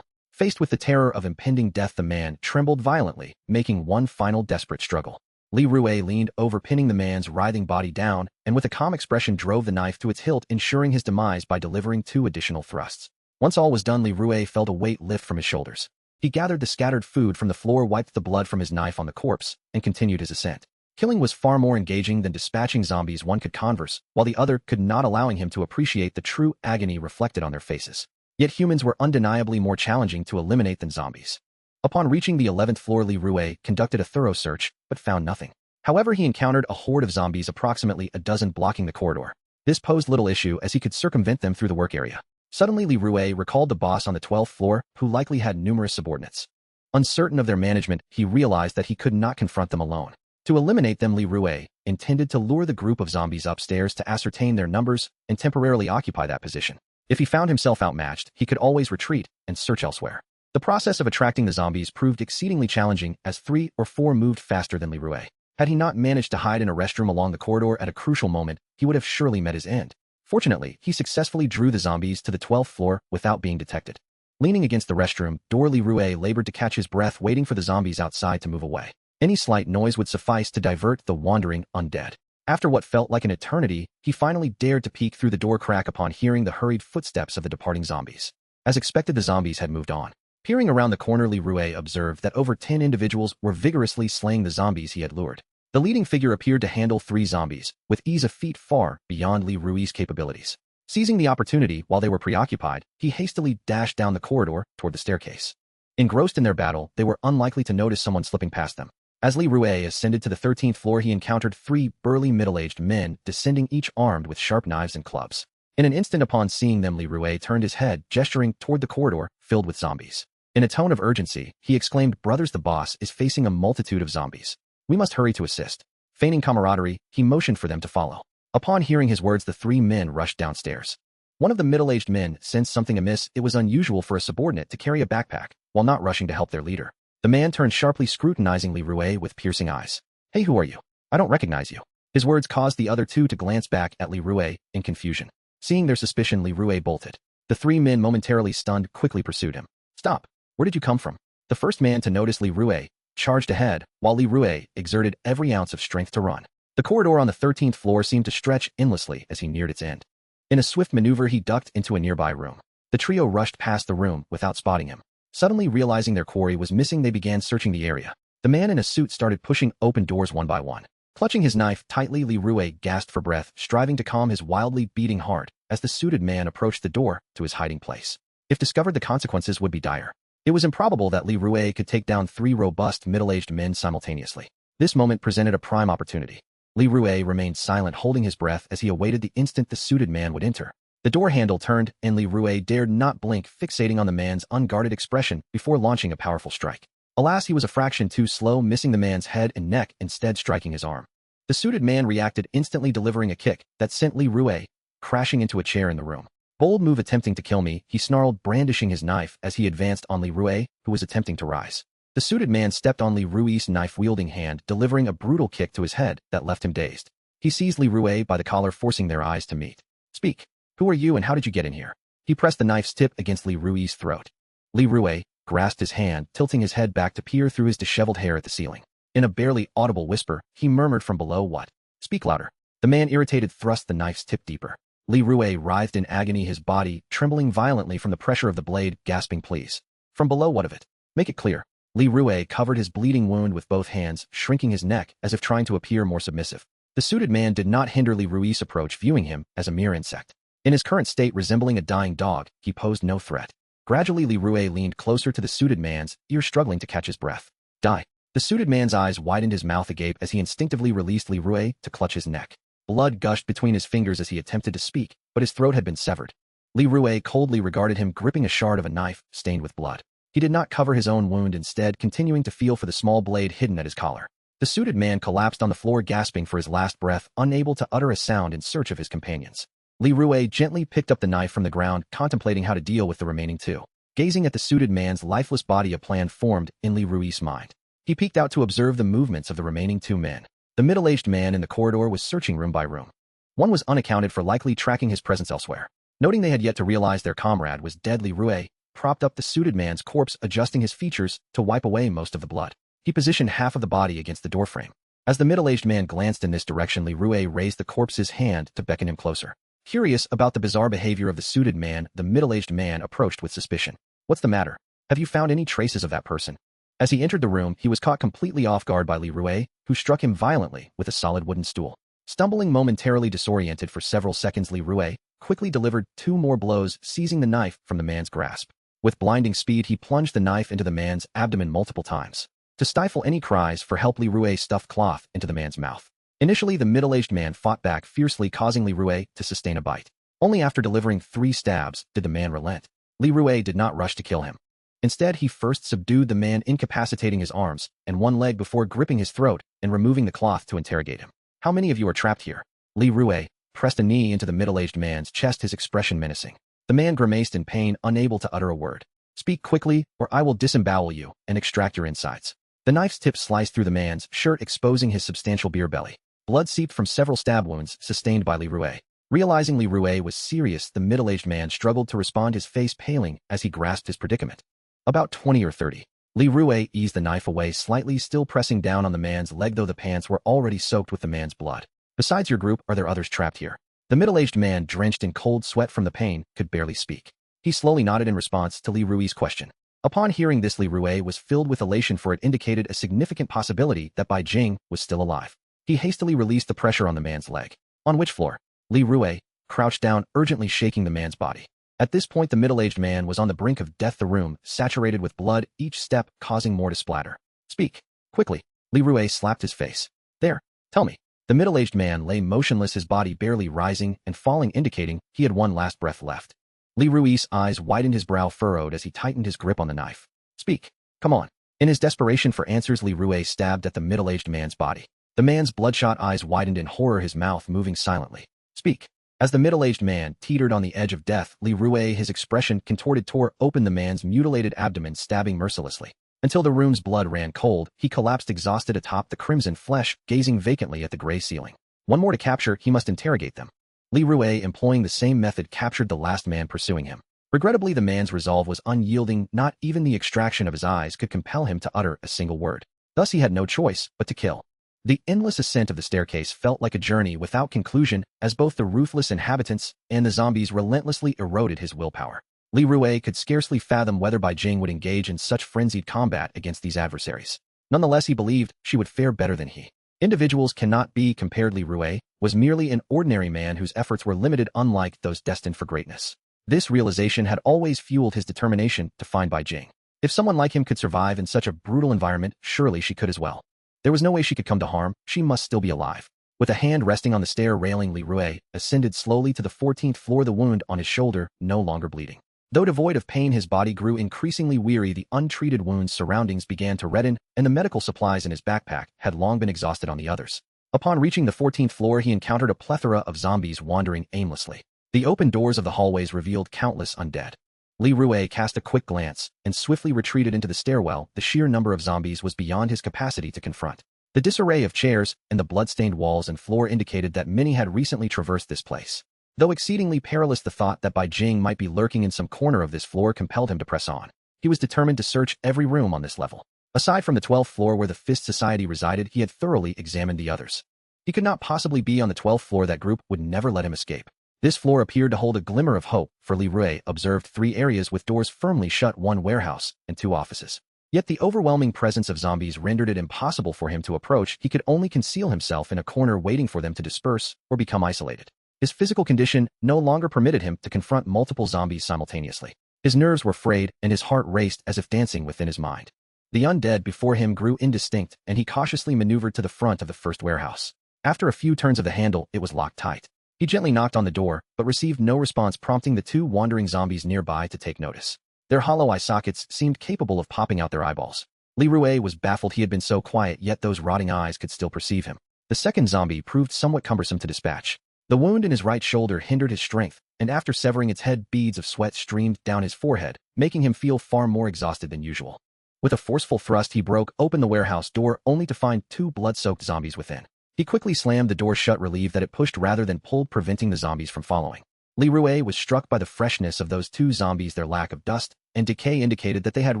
Faced with the terror of impending death, the man trembled violently, making one final desperate struggle. Leroy leaned over, pinning the man's writhing body down, and with a calm expression drove the knife to its hilt, ensuring his demise by delivering 2 additional thrusts. Once all was done, Leroy felt a weight lift from his shoulders. He gathered the scattered food from the floor, wiped the blood from his knife on the corpse, and continued his ascent. Killing was far more engaging than dispatching zombies. One could converse, while the other could not, allowing him to appreciate the true agony reflected on their faces. Yet humans were undeniably more challenging to eliminate than zombies. Upon reaching the 11th floor, Leroy conducted a thorough search, but found nothing. However, he encountered a horde of zombies, approximately a dozen, blocking the corridor. This posed little issue, as he could circumvent them through the work area. Suddenly, Leroy recalled the boss on the 12th floor, who likely had numerous subordinates. Uncertain of their management, he realized that he could not confront them alone. To eliminate them, Leroy intended to lure the group of zombies upstairs to ascertain their numbers and temporarily occupy that position. If he found himself outmatched, he could always retreat and search elsewhere. The process of attracting the zombies proved exceedingly challenging, as 3 or 4 moved faster than Leroy. Had he not managed to hide in a restroom along the corridor at a crucial moment, he would have surely met his end. Fortunately, he successfully drew the zombies to the 12th floor without being detected. Leaning against the restroom door, Leroy labored to catch his breath, waiting for the zombies outside to move away. Any slight noise would suffice to divert the wandering undead. After what felt like an eternity, he finally dared to peek through the door crack upon hearing the hurried footsteps of the departing zombies. As expected, the zombies had moved on. Peering around the corner, Leroy observed that over 10 individuals were vigorously slaying the zombies he had lured. The leading figure appeared to handle 3 zombies with ease, a feat far beyond Leroy's capabilities. Seizing the opportunity while they were preoccupied, he hastily dashed down the corridor toward the staircase. Engrossed in their battle, they were unlikely to notice someone slipping past them. As Leroy ascended to the 13th floor, he encountered 3 burly middle-aged men descending, each armed with sharp knives and clubs. In an instant, upon seeing them, Leroy turned his head, gesturing toward the corridor filled with zombies. In a tone of urgency, he exclaimed, "Brothers, the boss is facing a multitude of zombies. We must hurry to assist." Feigning camaraderie, he motioned for them to follow. Upon hearing his words, the 3 men rushed downstairs. One of the middle-aged men sensed something amiss. It was unusual for a subordinate to carry a backpack while not rushing to help their leader. The man turned sharply, scrutinizing Leroy with piercing eyes. "Hey, who are you? I don't recognize you." His words caused the other 2 to glance back at Leroy in confusion. Seeing their suspicion, Leroy bolted. The 3 men, momentarily stunned, quickly pursued him. "Stop! Where did you come from?" The first man to notice Leroy charged ahead, while Leroy exerted every ounce of strength to run. The corridor on the 13th floor seemed to stretch endlessly as he neared its end. In a swift maneuver, he ducked into a nearby room. The trio rushed past the room without spotting him. Suddenly realizing their quarry was missing, they began searching the area. The man in a suit started pushing open doors one by one. Clutching his knife tightly, Li Rue gasped for breath, striving to calm his wildly beating heart as the suited man approached the door to his hiding place. If discovered, the consequences would be dire. It was improbable that Li Rue could take down 3 robust middle-aged men simultaneously. This moment presented a prime opportunity. Li Rue remained silent, holding his breath as he awaited the instant the suited man would enter. The door handle turned, and Li Rue dared not blink, fixating on the man's unguarded expression before launching a powerful strike. Alas, he was a fraction too slow, missing the man's head and neck, instead striking his arm. The suited man reacted instantly, delivering a kick that sent Li Rue crashing into a chair in the room. "Bold move, attempting to kill me," he snarled, brandishing his knife as he advanced on Li Rue, who was attempting to rise. The suited man stepped on Li Rue's knife-wielding hand, delivering a brutal kick to his head that left him dazed. He seized Li Rue by the collar, forcing their eyes to meet. "Speak. Who are you and how did you get in here?" He pressed the knife's tip against Li Rue's throat. Li Rue grasped his hand, tilting his head back to peer through his disheveled hair at the ceiling. In a barely audible whisper, he murmured from below, "What?" "Speak louder." The man, irritated, thrust the knife's tip deeper. Li Rue writhed in agony, his body trembling violently from the pressure of the blade, gasping, "Please." "From below, what of it? Make it clear." Li Rue covered his bleeding wound with both hands, shrinking his neck as if trying to appear more submissive. The suited man did not hinder Li Rue's approach, viewing him as a mere insect. In his current state, resembling a dying dog, he posed no threat. Gradually, Li Rue leaned closer to the suited man's ear, struggling to catch his breath. "Die." The suited man's eyes widened, his mouth agape as he instinctively released Li Rue to clutch his neck. Blood gushed between his fingers as he attempted to speak, but his throat had been severed. Li Rue coldly regarded him, gripping a shard of a knife stained with blood. He did not cover his own wound, instead continuing to feel for the small blade hidden at his collar. The suited man collapsed on the floor, gasping for his last breath, unable to utter a sound, in search of his companions. Li Rue gently picked up the knife from the ground, contemplating how to deal with the remaining 2. Gazing at the suited man's lifeless body, a plan formed in Li Rue's mind. He peeked out to observe the movements of the remaining 2 men. The middle-aged man in the corridor was searching room by room. One was unaccounted for, likely tracking his presence elsewhere. Noting they had yet to realize their comrade was dead, Li Rue propped up the suited man's corpse, adjusting his features to wipe away most of the blood. He positioned half of the body against the doorframe. As the middle-aged man glanced in this direction, Li Rue raised the corpse's hand to beckon him closer. Curious about the bizarre behavior of the suited man, the middle-aged man approached with suspicion. "What's the matter? Have you found any traces of that person?" As he entered the room, he was caught completely off guard by Li Rue, who struck him violently with a solid wooden stool. Stumbling, momentarily disoriented for several seconds, Li Rue quickly delivered 2 more blows, seizing the knife from the man's grasp. With blinding speed, he plunged the knife into the man's abdomen multiple times. To stifle any cries for help, Li Rue stuffed cloth into the man's mouth. Initially, the middle-aged man fought back fiercely, causing Li Rue to sustain a bite. Only after delivering 3 stabs did the man relent. Li Rue did not rush to kill him. Instead, he first subdued the man, incapacitating his arms and one leg before gripping his throat and removing the cloth to interrogate him. "How many of you are trapped here?" Li Rue pressed a knee into the middle-aged man's chest, his expression menacing. The man grimaced in pain, unable to utter a word. "Speak quickly, or I will disembowel you and extract your insides." The knife's tip sliced through the man's shirt, exposing his substantial beer belly. Blood seeped from several stab wounds sustained by Li Rue. Realizing Li Rue was serious, the middle-aged man struggled to respond, his face paling as he grasped his predicament. "About 20 or 30. Li Rue eased the knife away slightly, still pressing down on the man's leg, though the pants were already soaked with the man's blood. "Besides your group, are there others trapped here?" The middle-aged man, drenched in cold sweat from the pain, could barely speak. He slowly nodded in response to Li Rue's question. Upon hearing this, Li Rue was filled with elation, for it indicated a significant possibility that Bai Jing was still alive. He hastily released the pressure on the man's leg. "On which floor?" Li Rue crouched down, urgently shaking the man's body. At this point, the middle-aged man was on the brink of death, the room saturated with blood, each step causing more to splatter. "Speak, quickly." Li Rue slapped his face. "There, tell me." The middle-aged man lay motionless, his body barely rising and falling, indicating he had one last breath left. Li Rue's eyes widened, his brow furrowed as he tightened his grip on the knife. "Speak, come on." In his desperation for answers, Li Rue stabbed at the middle-aged man's body. The man's bloodshot eyes widened in horror, his mouth moving silently. "Speak." As the middle-aged man teetered on the edge of death, Li Rue, his expression contorted, tore open the man's mutilated abdomen, stabbing mercilessly. Until the room's blood ran cold, he collapsed exhausted atop the crimson flesh, gazing vacantly at the gray ceiling. One more to capture, he must interrogate them. Li Rue, employing the same method, captured the last man pursuing him. Regrettably, the man's resolve was unyielding. Not even the extraction of his eyes could compel him to utter a single word. Thus he had no choice but to kill. The endless ascent of the staircase felt like a journey without conclusion, as both the ruthless inhabitants and the zombies relentlessly eroded his willpower. Li Rue could scarcely fathom whether Bai Jing would engage in such frenzied combat against these adversaries. Nonetheless, he believed she would fare better than he. Individuals cannot be compared. Li Rue was merely an ordinary man whose efforts were limited, unlike those destined for greatness. This realization had always fueled his determination to find Bai Jing. If someone like him could survive in such a brutal environment, surely she could as well. There was no way she could come to harm. She must still be alive. With a hand resting on the stair railing, Li Rue ascended slowly to the 14th floor, the wound on his shoulder no longer bleeding. Though devoid of pain, his body grew increasingly weary. The untreated wound's surroundings began to redden, and the medical supplies in his backpack had long been exhausted on the others. Upon reaching the 14th floor, he encountered a plethora of zombies wandering aimlessly. The open doors of the hallways revealed countless undead. Li Rue cast a quick glance and swiftly retreated into the stairwell. The sheer number of zombies was beyond his capacity to confront. The disarray of chairs and the blood-stained walls and floor indicated that many had recently traversed this place. Though exceedingly perilous, the thought that Bai Jing might be lurking in some corner of this floor compelled him to press on. He was determined to search every room on this level. Aside from the 12th floor where the Fist Society resided, he had thoroughly examined the others. He could not possibly be on the 12th floor. That group would never let him escape. This floor appeared to hold a glimmer of hope, for Li Rue observed 3 areas with doors firmly shut, 1 warehouse, and 2 offices. Yet the overwhelming presence of zombies rendered it impossible for him to approach. He could only conceal himself in a corner, waiting for them to disperse or become isolated. His physical condition no longer permitted him to confront multiple zombies simultaneously. His nerves were frayed and his heart raced as if dancing within his mind. The undead before him grew indistinct, and he cautiously maneuvered to the front of the first warehouse. After a few turns of the handle, it was locked tight. He gently knocked on the door, but received no response, prompting the 2 wandering zombies nearby to take notice. Their hollow eye sockets seemed capable of popping out their eyeballs. Li Rue was baffled. He had been so quiet, yet those rotting eyes could still perceive him. The second zombie proved somewhat cumbersome to dispatch. The wound in his right shoulder hindered his strength, and after severing its head, beads of sweat streamed down his forehead, making him feel far more exhausted than usual. With a forceful thrust, he broke open the warehouse door, only to find 2 blood-soaked zombies within. He quickly slammed the door shut, relieved that it pushed rather than pulled, preventing the zombies from following. Li Rue was struck by the freshness of those 2 zombies. Their lack of dust and decay indicated that they had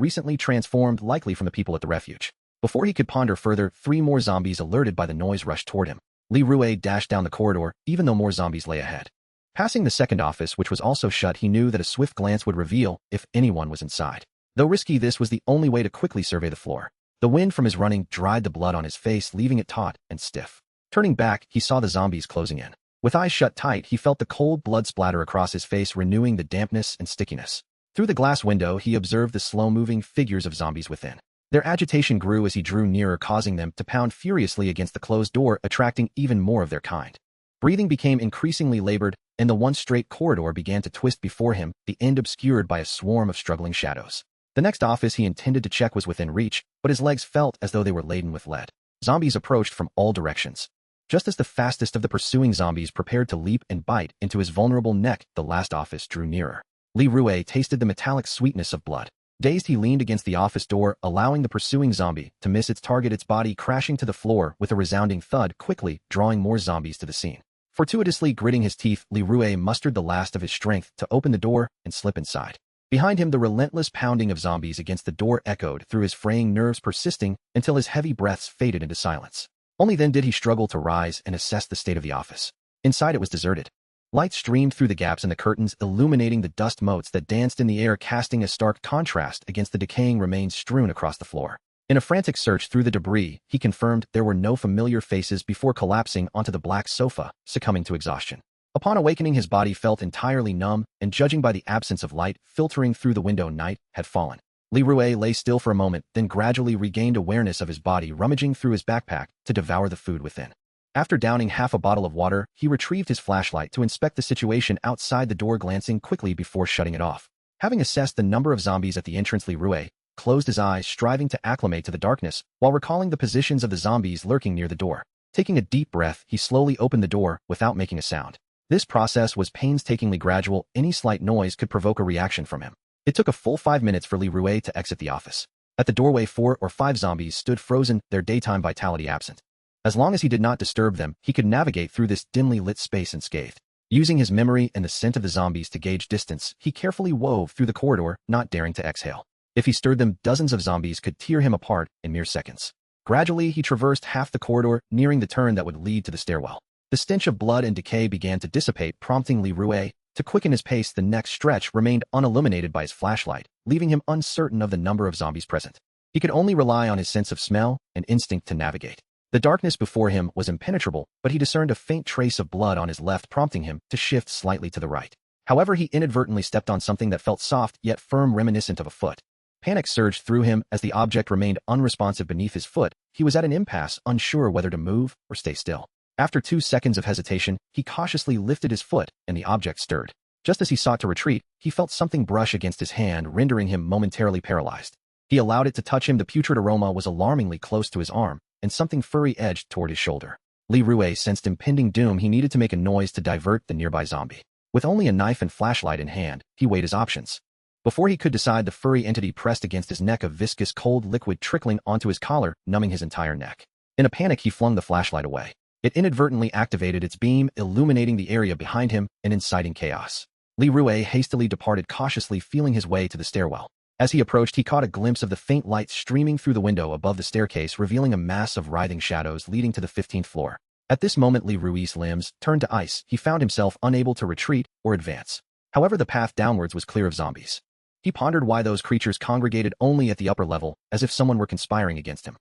recently transformed, likely from the people at the refuge. Before he could ponder further, 3 more zombies, alerted by the noise, rushed toward him. Li Rue dashed down the corridor, even though more zombies lay ahead. Passing the second office, which was also shut, he knew that a swift glance would reveal if anyone was inside. Though risky, this was the only way to quickly survey the floor. The wind from his running dried the blood on his face, leaving it taut and stiff. Turning back, he saw the zombies closing in. With eyes shut tight, he felt the cold blood splatter across his face, renewing the dampness and stickiness. Through the glass window, he observed the slow-moving figures of zombies within. Their agitation grew as he drew nearer, causing them to pound furiously against the closed door, attracting even more of their kind. Breathing became increasingly labored, and the one straight corridor began to twist before him, the end obscured by a swarm of struggling shadows. The next office he intended to check was within reach, but his legs felt as though they were laden with lead. Zombies approached from all directions. Just as the fastest of the pursuing zombies prepared to leap and bite into his vulnerable neck, the last office drew nearer. Li Rue tasted the metallic sweetness of blood. Dazed, he leaned against the office door, allowing the pursuing zombie to miss its target, its body crashing to the floor with a resounding thud, quickly drawing more zombies to the scene. Fortuitously gritting his teeth, Li Rue mustered the last of his strength to open the door and slip inside. Behind him, the relentless pounding of zombies against the door echoed through his fraying nerves, persisting until his heavy breaths faded into silence. Only then did he struggle to rise and assess the state of the office. Inside, it was deserted. Light streamed through the gaps in the curtains, illuminating the dust motes that danced in the air, casting a stark contrast against the decaying remains strewn across the floor. In a frantic search through the debris, he confirmed there were no familiar faces before collapsing onto the black sofa, succumbing to exhaustion. Upon awakening, his body felt entirely numb, and judging by the absence of light filtering through the window, night had fallen. Li Rue lay still for a moment, then gradually regained awareness of his body, rummaging through his backpack to devour the food within. After downing half a bottle of water, he retrieved his flashlight to inspect the situation outside the door, glancing quickly before shutting it off. Having assessed the number of zombies at the entrance, Li Rue closed his eyes, striving to acclimate to the darkness, while recalling the positions of the zombies lurking near the door. Taking a deep breath, he slowly opened the door without making a sound. This process was painstakingly gradual. Any slight noise could provoke a reaction from him. It took a full 5 minutes for Li Rue to exit the office. At the doorway, 4 or 5 zombies stood frozen, their daytime vitality absent. As long as he did not disturb them, he could navigate through this dimly lit space unscathed. Using his memory and the scent of the zombies to gauge distance, he carefully wove through the corridor, not daring to exhale. If he stirred them, dozens of zombies could tear him apart in mere seconds. Gradually, he traversed half the corridor, nearing the turn that would lead to the stairwell. The stench of blood and decay began to dissipate, prompting Li Rue To quicken his pace, the next stretch remained unilluminated by his flashlight, leaving him uncertain of the number of zombies present. He could only rely on his sense of smell and instinct to navigate. The darkness before him was impenetrable, but he discerned a faint trace of blood on his left, prompting him to shift slightly to the right. However, he inadvertently stepped on something that felt soft yet firm, reminiscent of a foot. Panic surged through him as the object remained unresponsive beneath his foot. He was at an impasse, unsure whether to move or stay still. After 2 seconds of hesitation, he cautiously lifted his foot, and the object stirred. Just as he sought to retreat, he felt something brush against his hand, rendering him momentarily paralyzed. He allowed it to touch him. The putrid aroma was alarmingly close to his arm, and something furry edged toward his shoulder. Li Rue sensed impending doom. He needed to make a noise to divert the nearby zombie. With only a knife and flashlight in hand, he weighed his options. Before he could decide, the furry entity pressed against his neck, a viscous cold liquid trickling onto his collar, numbing his entire neck. In a panic, he flung the flashlight away. It inadvertently activated its beam, illuminating the area behind him and inciting chaos. Li Rue hastily departed, cautiously feeling his way to the stairwell. As he approached, he caught a glimpse of the faint light streaming through the window above the staircase, revealing a mass of writhing shadows leading to the 15th floor. At this moment, Li Rue's limbs turned to ice. He found himself unable to retreat or advance. However, the path downwards was clear of zombies. He pondered why those creatures congregated only at the upper level, as if someone were conspiring against him.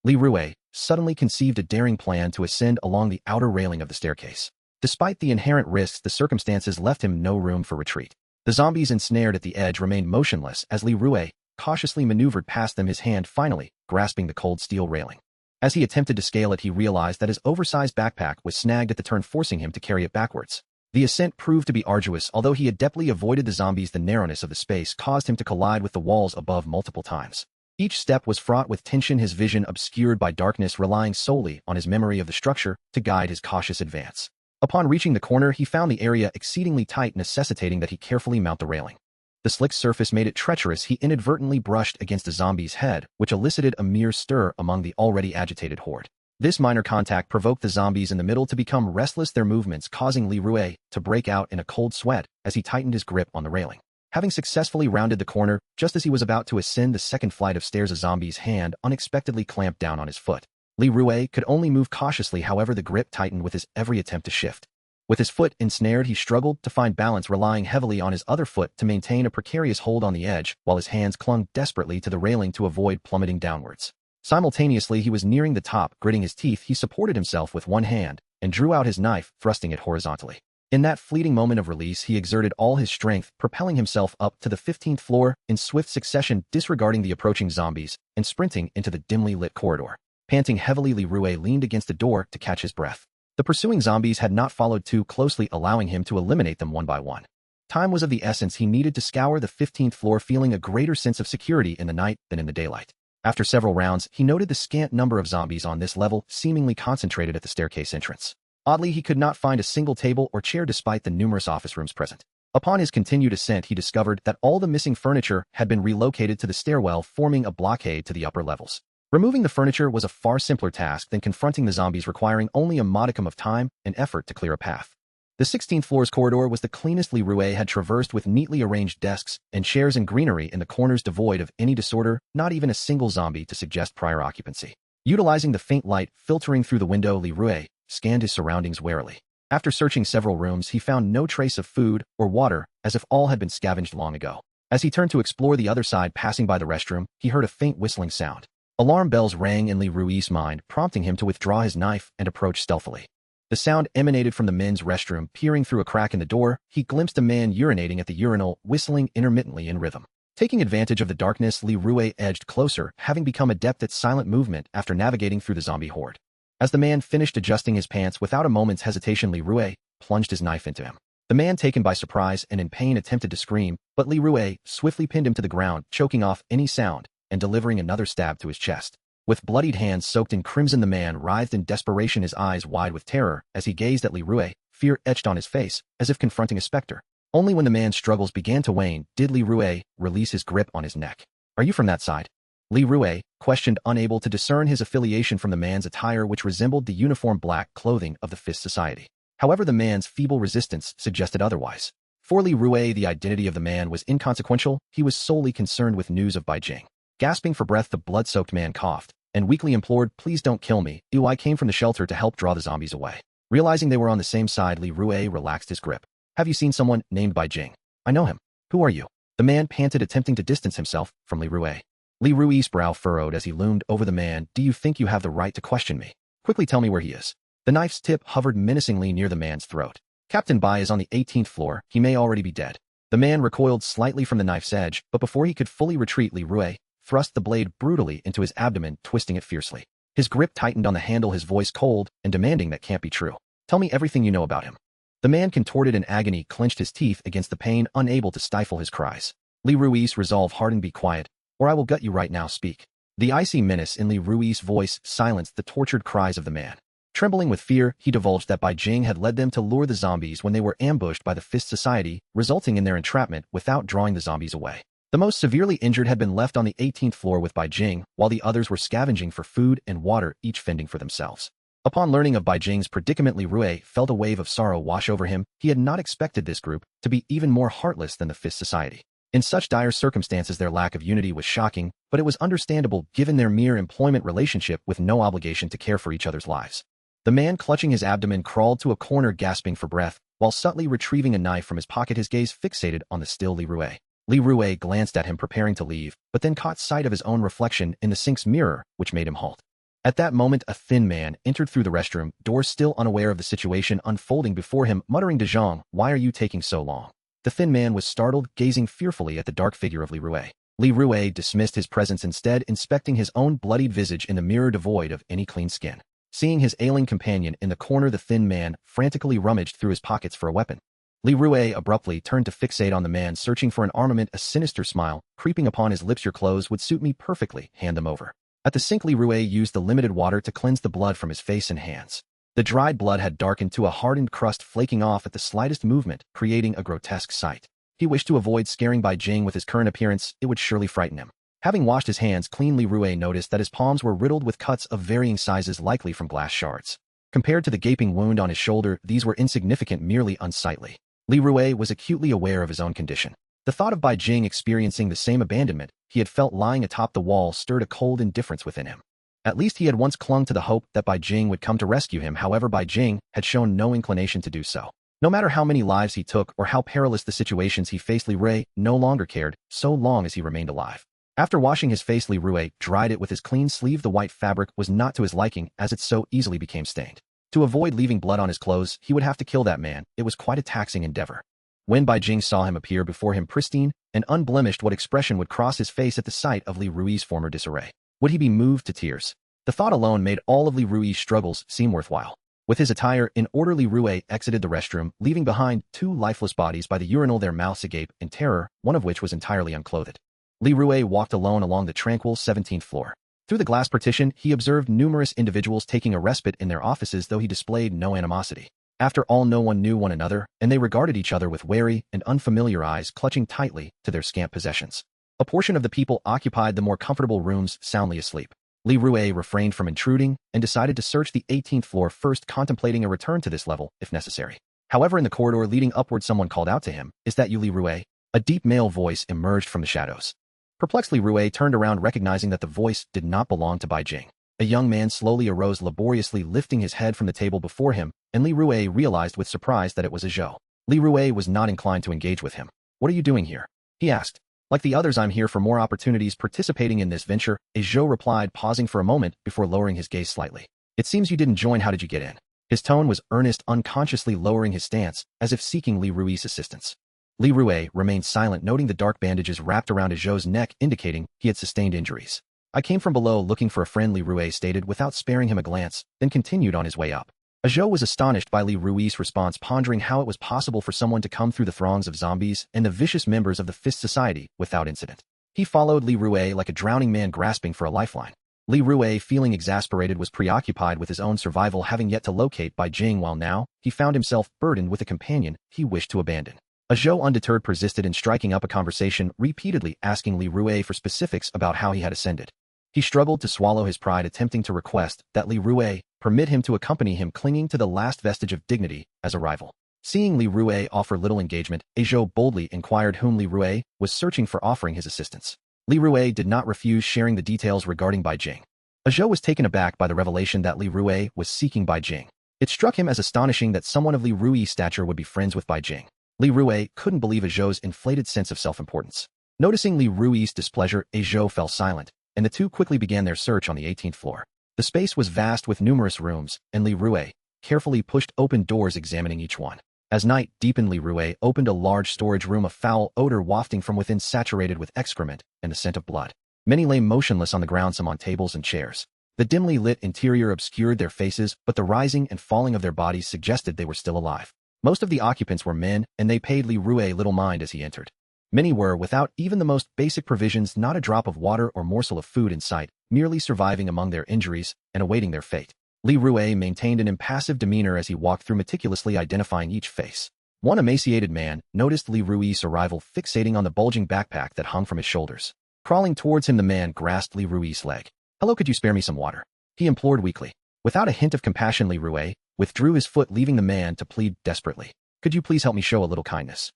Li Rue suddenly conceived a daring plan to ascend along the outer railing of the staircase. Despite the inherent risks, the circumstances left him no room for retreat. The zombies ensnared at the edge remained motionless as Li Rue cautiously maneuvered past them, his hand finally grasping the cold steel railing. As he attempted to scale it, he realized that his oversized backpack was snagged at the turn, forcing him to carry it backwards. The ascent proved to be arduous. Although he adeptly avoided the zombies, the narrowness of the space caused him to collide with the walls above multiple times. Each step was fraught with tension, his vision obscured by darkness, relying solely on his memory of the structure to guide his cautious advance. Upon reaching the corner, he found the area exceedingly tight, necessitating that he carefully mount the railing. The slick surface made it treacherous. He inadvertently brushed against a zombie's head, which elicited a mere stir among the already agitated horde. This minor contact provoked the zombies in the middle to become restless, their movements causing Li Rue to break out in a cold sweat as he tightened his grip on the railing. Having successfully rounded the corner, just as he was about to ascend the second flight of stairs, a zombie's hand unexpectedly clamped down on his foot. Li Rue could only move cautiously, however the grip tightened with his every attempt to shift. With his foot ensnared, he struggled to find balance, relying heavily on his other foot to maintain a precarious hold on the edge, while his hands clung desperately to the railing to avoid plummeting downwards. Simultaneously, he was nearing the top. Gritting his teeth, he supported himself with one hand and drew out his knife, thrusting it horizontally. In that fleeting moment of release, he exerted all his strength, propelling himself up to the 15th floor in swift succession, disregarding the approaching zombies and sprinting into the dimly lit corridor. Panting heavily, Li Rue leaned against the door to catch his breath. The pursuing zombies had not followed too closely, allowing him to eliminate them one by one. Time was of the essence. He needed to scour the 15th floor, feeling a greater sense of security in the night than in the daylight. After several rounds, he noted the scant number of zombies on this level, seemingly concentrated at the staircase entrance. Oddly, he could not find a single table or chair despite the numerous office rooms present. Upon his continued ascent, he discovered that all the missing furniture had been relocated to the stairwell, forming a blockade to the upper levels. Removing the furniture was a far simpler task than confronting the zombies, requiring only a modicum of time and effort to clear a path. The 16th floor's corridor was the cleanest Li Rue had traversed, with neatly arranged desks and chairs and greenery in the corners devoid of any disorder, not even a single zombie to suggest prior occupancy. Utilizing the faint light filtering through the window, Li Rue scanned his surroundings warily. After searching several rooms, he found no trace of food or water, as if all had been scavenged long ago. As he turned to explore the other side, passing by the restroom, he heard a faint whistling sound. Alarm bells rang in Li Rue's mind, prompting him to withdraw his knife and approach stealthily. The sound emanated from the men's restroom. Peering through a crack in the door, he glimpsed a man urinating at the urinal, whistling intermittently in rhythm. Taking advantage of the darkness, Li Rue edged closer, having become adept at silent movement after navigating through the zombie horde. As the man finished adjusting his pants, without a moment's hesitation, Li Rue plunged his knife into him. The man, taken by surprise and in pain, attempted to scream, but Li Rue swiftly pinned him to the ground, choking off any sound and delivering another stab to his chest. With bloodied hands soaked in crimson, the man writhed in desperation, his eyes wide with terror as he gazed at Li Rue, fear etched on his face, as if confronting a specter. Only when the man's struggles began to wane did Li Rue release his grip on his neck. "Are you from that side?" Li Rue questioned, unable to discern his affiliation from the man's attire, which resembled the uniform black clothing of the Fist Society. However, the man's feeble resistance suggested otherwise. For Li Rue, the identity of the man was inconsequential. He was solely concerned with news of Beijing. Gasping for breath, the blood-soaked man coughed and weakly implored, "Please don't kill me. I came from the shelter to help draw the zombies away." Realizing they were on the same side, Li Rue relaxed his grip. Have you seen someone named Bai Jing? I know him. Who are you? The man panted, attempting to distance himself from Li Rui. Li Rui's brow furrowed as he loomed over the man. Do you think you have the right to question me? Quickly tell me where he is. The knife's tip hovered menacingly near the man's throat. Captain Bai is on the 18th floor. He may already be dead. The man recoiled slightly from the knife's edge, but before he could fully retreat, Li Rui thrust the blade brutally into his abdomen, twisting it fiercely. His grip tightened on the handle, his voice cold and demanding. That can't be true. Tell me everything you know about him. The man contorted in agony, clenched his teeth against the pain, unable to stifle his cries. Li Rui's resolve hardened. Be quiet, or I will gut you right now. Speak. The icy menace in Li Rui's voice silenced the tortured cries of the man. Trembling with fear, he divulged that Bai Jing had led them to lure the zombies when they were ambushed by the Fist Society, resulting in their entrapment without drawing the zombies away. The most severely injured had been left on the 18th floor with Bai Jing, while the others were scavenging for food and water, each fending for themselves. Upon learning of Bai Jing's predicament, Li Rui felt a wave of sorrow wash over him. He had not expected this group to be even more heartless than the Fist Society. In such dire circumstances, their lack of unity was shocking, but it was understandable given their mere employment relationship with no obligation to care for each other's lives. The man clutching his abdomen crawled to a corner, gasping for breath, while subtly retrieving a knife from his pocket, his gaze fixated on the still Li Rui. Li Rui glanced at him, preparing to leave, but then caught sight of his own reflection in the sink's mirror, which made him halt. At that moment, a thin man entered through the restroom door, still unaware of the situation unfolding before him, muttering, "De Zhang, why are you taking so long?" The thin man was startled, gazing fearfully at the dark figure of Li Rui. Li Rui dismissed his presence, instead inspecting his own bloodied visage in the mirror devoid of any clean skin. Seeing his ailing companion in the corner, the thin man frantically rummaged through his pockets for a weapon. Li Rui abruptly turned to fixate on the man, searching for an armament, a sinister smile creeping upon his lips. "Your clothes would suit me perfectly. Hand them over." At the sink, Li Rui used the limited water to cleanse the blood from his face and hands. The dried blood had darkened to a hardened crust, flaking off at the slightest movement, creating a grotesque sight. He wished to avoid scaring Bai Jing with his current appearance. It would surely frighten him. Having washed his hands clean, Li Rui noticed that his palms were riddled with cuts of varying sizes, likely from glass shards. Compared to the gaping wound on his shoulder, these were insignificant, merely unsightly. Li Rui was acutely aware of his own condition. The thought of Bai Jing experiencing the same abandonment he had felt lying atop the wall stirred a cold indifference within him. At least he had once clung to the hope that Bai Jing would come to rescue him. However, Bai Jing had shown no inclination to do so. No matter how many lives he took or how perilous the situations he faced, Li Rui no longer cared, so long as he remained alive. After washing his face, Li Rui dried it with his clean sleeve. The white fabric was not to his liking, as it so easily became stained. To avoid leaving blood on his clothes, he would have to kill that man. It was quite a taxing endeavor. When Bai Jing saw him appear before him, pristine and unblemished, what expression would cross his face at the sight of Li Rui's former disarray? Would he be moved to tears? The thought alone made all of Li Rui's struggles seem worthwhile. With his attire in order, Li Rui exited the restroom, leaving behind two lifeless bodies by the urinal, their mouths agape in terror, one of which was entirely unclothed. Li Rui walked alone along the tranquil 17th floor. Through the glass partition, he observed numerous individuals taking a respite in their offices, though he displayed no animosity. After all, no one knew one another, and they regarded each other with wary and unfamiliar eyes, clutching tightly to their scant possessions. A portion of the people occupied the more comfortable rooms, soundly asleep. Li Rui refrained from intruding and decided to search the 18th floor first, contemplating a return to this level if necessary. However, in the corridor leading upward, someone called out to him, "Is that you, Li Rui?" A deep male voice emerged from the shadows. Perplexed, Li Rui turned around, recognizing that the voice did not belong to Bai Jing. A young man slowly arose, laboriously lifting his head from the table before him, and Li Rui realized with surprise that it was a Zhou. Li Rui was not inclined to engage with him. "What are you doing here?" he asked. "Like the others, I'm here for more opportunities participating in this venture," a Zhou replied, pausing for a moment before lowering his gaze slightly. "It seems you didn't join. How did you get in?" His tone was earnest, unconsciously lowering his stance, as if seeking Li Rui's assistance. Li Rui remained silent, noting the dark bandages wrapped around a Zhou's neck, indicating he had sustained injuries. "I came from below looking for a friend," Li Rui stated without sparing him a glance, then continued on his way up. A Zhou was astonished by Li Rui's response, pondering how it was possible for someone to come through the throngs of zombies and the vicious members of the Fist Society without incident. He followed Li Rui like a drowning man grasping for a lifeline. Li Rui, feeling exasperated, was preoccupied with his own survival, having yet to locate Bai Jing, while now he found himself burdened with a companion he wished to abandon. A Zhou, undeterred, persisted in striking up a conversation, repeatedly asking Li Rui for specifics about how he had ascended. He struggled to swallow his pride, attempting to request that Li Rui permit him to accompany him, clinging to the last vestige of dignity as a rival. Seeing Li Rui offer little engagement, a Zhou boldly inquired whom Li Rui was searching for, offering his assistance. Li Rui did not refuse sharing the details regarding Bai Jing. A Zhou was taken aback by the revelation that Li Rui was seeking Bai Jing. It struck him as astonishing that someone of Li Rui's stature would be friends with Bai Jing. Li Rue couldn't believe Zhou's inflated sense of self-importance. Noticing Li Rui's displeasure, Zhou fell silent, and the two quickly began their search on the 18th floor. The space was vast with numerous rooms, and Li Rue carefully pushed open doors examining each one. As night deepened, Li Rue opened a large storage room, a foul odor wafting from within saturated with excrement and the scent of blood. Many lay motionless on the ground, some on tables and chairs. The dimly lit interior obscured their faces, but the rising and falling of their bodies suggested they were still alive. Most of the occupants were men, and they paid Li Rue little mind as he entered. Many were without even the most basic provisions, not a drop of water or morsel of food in sight, merely surviving among their injuries and awaiting their fate. Li Rue maintained an impassive demeanor as he walked through, meticulously identifying each face. One emaciated man noticed Li Rui's arrival, fixating on the bulging backpack that hung from his shoulders. Crawling towards him, the man grasped Li Rui's leg. "Hello, could you spare me some water?" he implored weakly. Without a hint of compassion, Li Rue withdrew his foot, leaving the man to plead desperately. "Could you please help me show a little kindness?"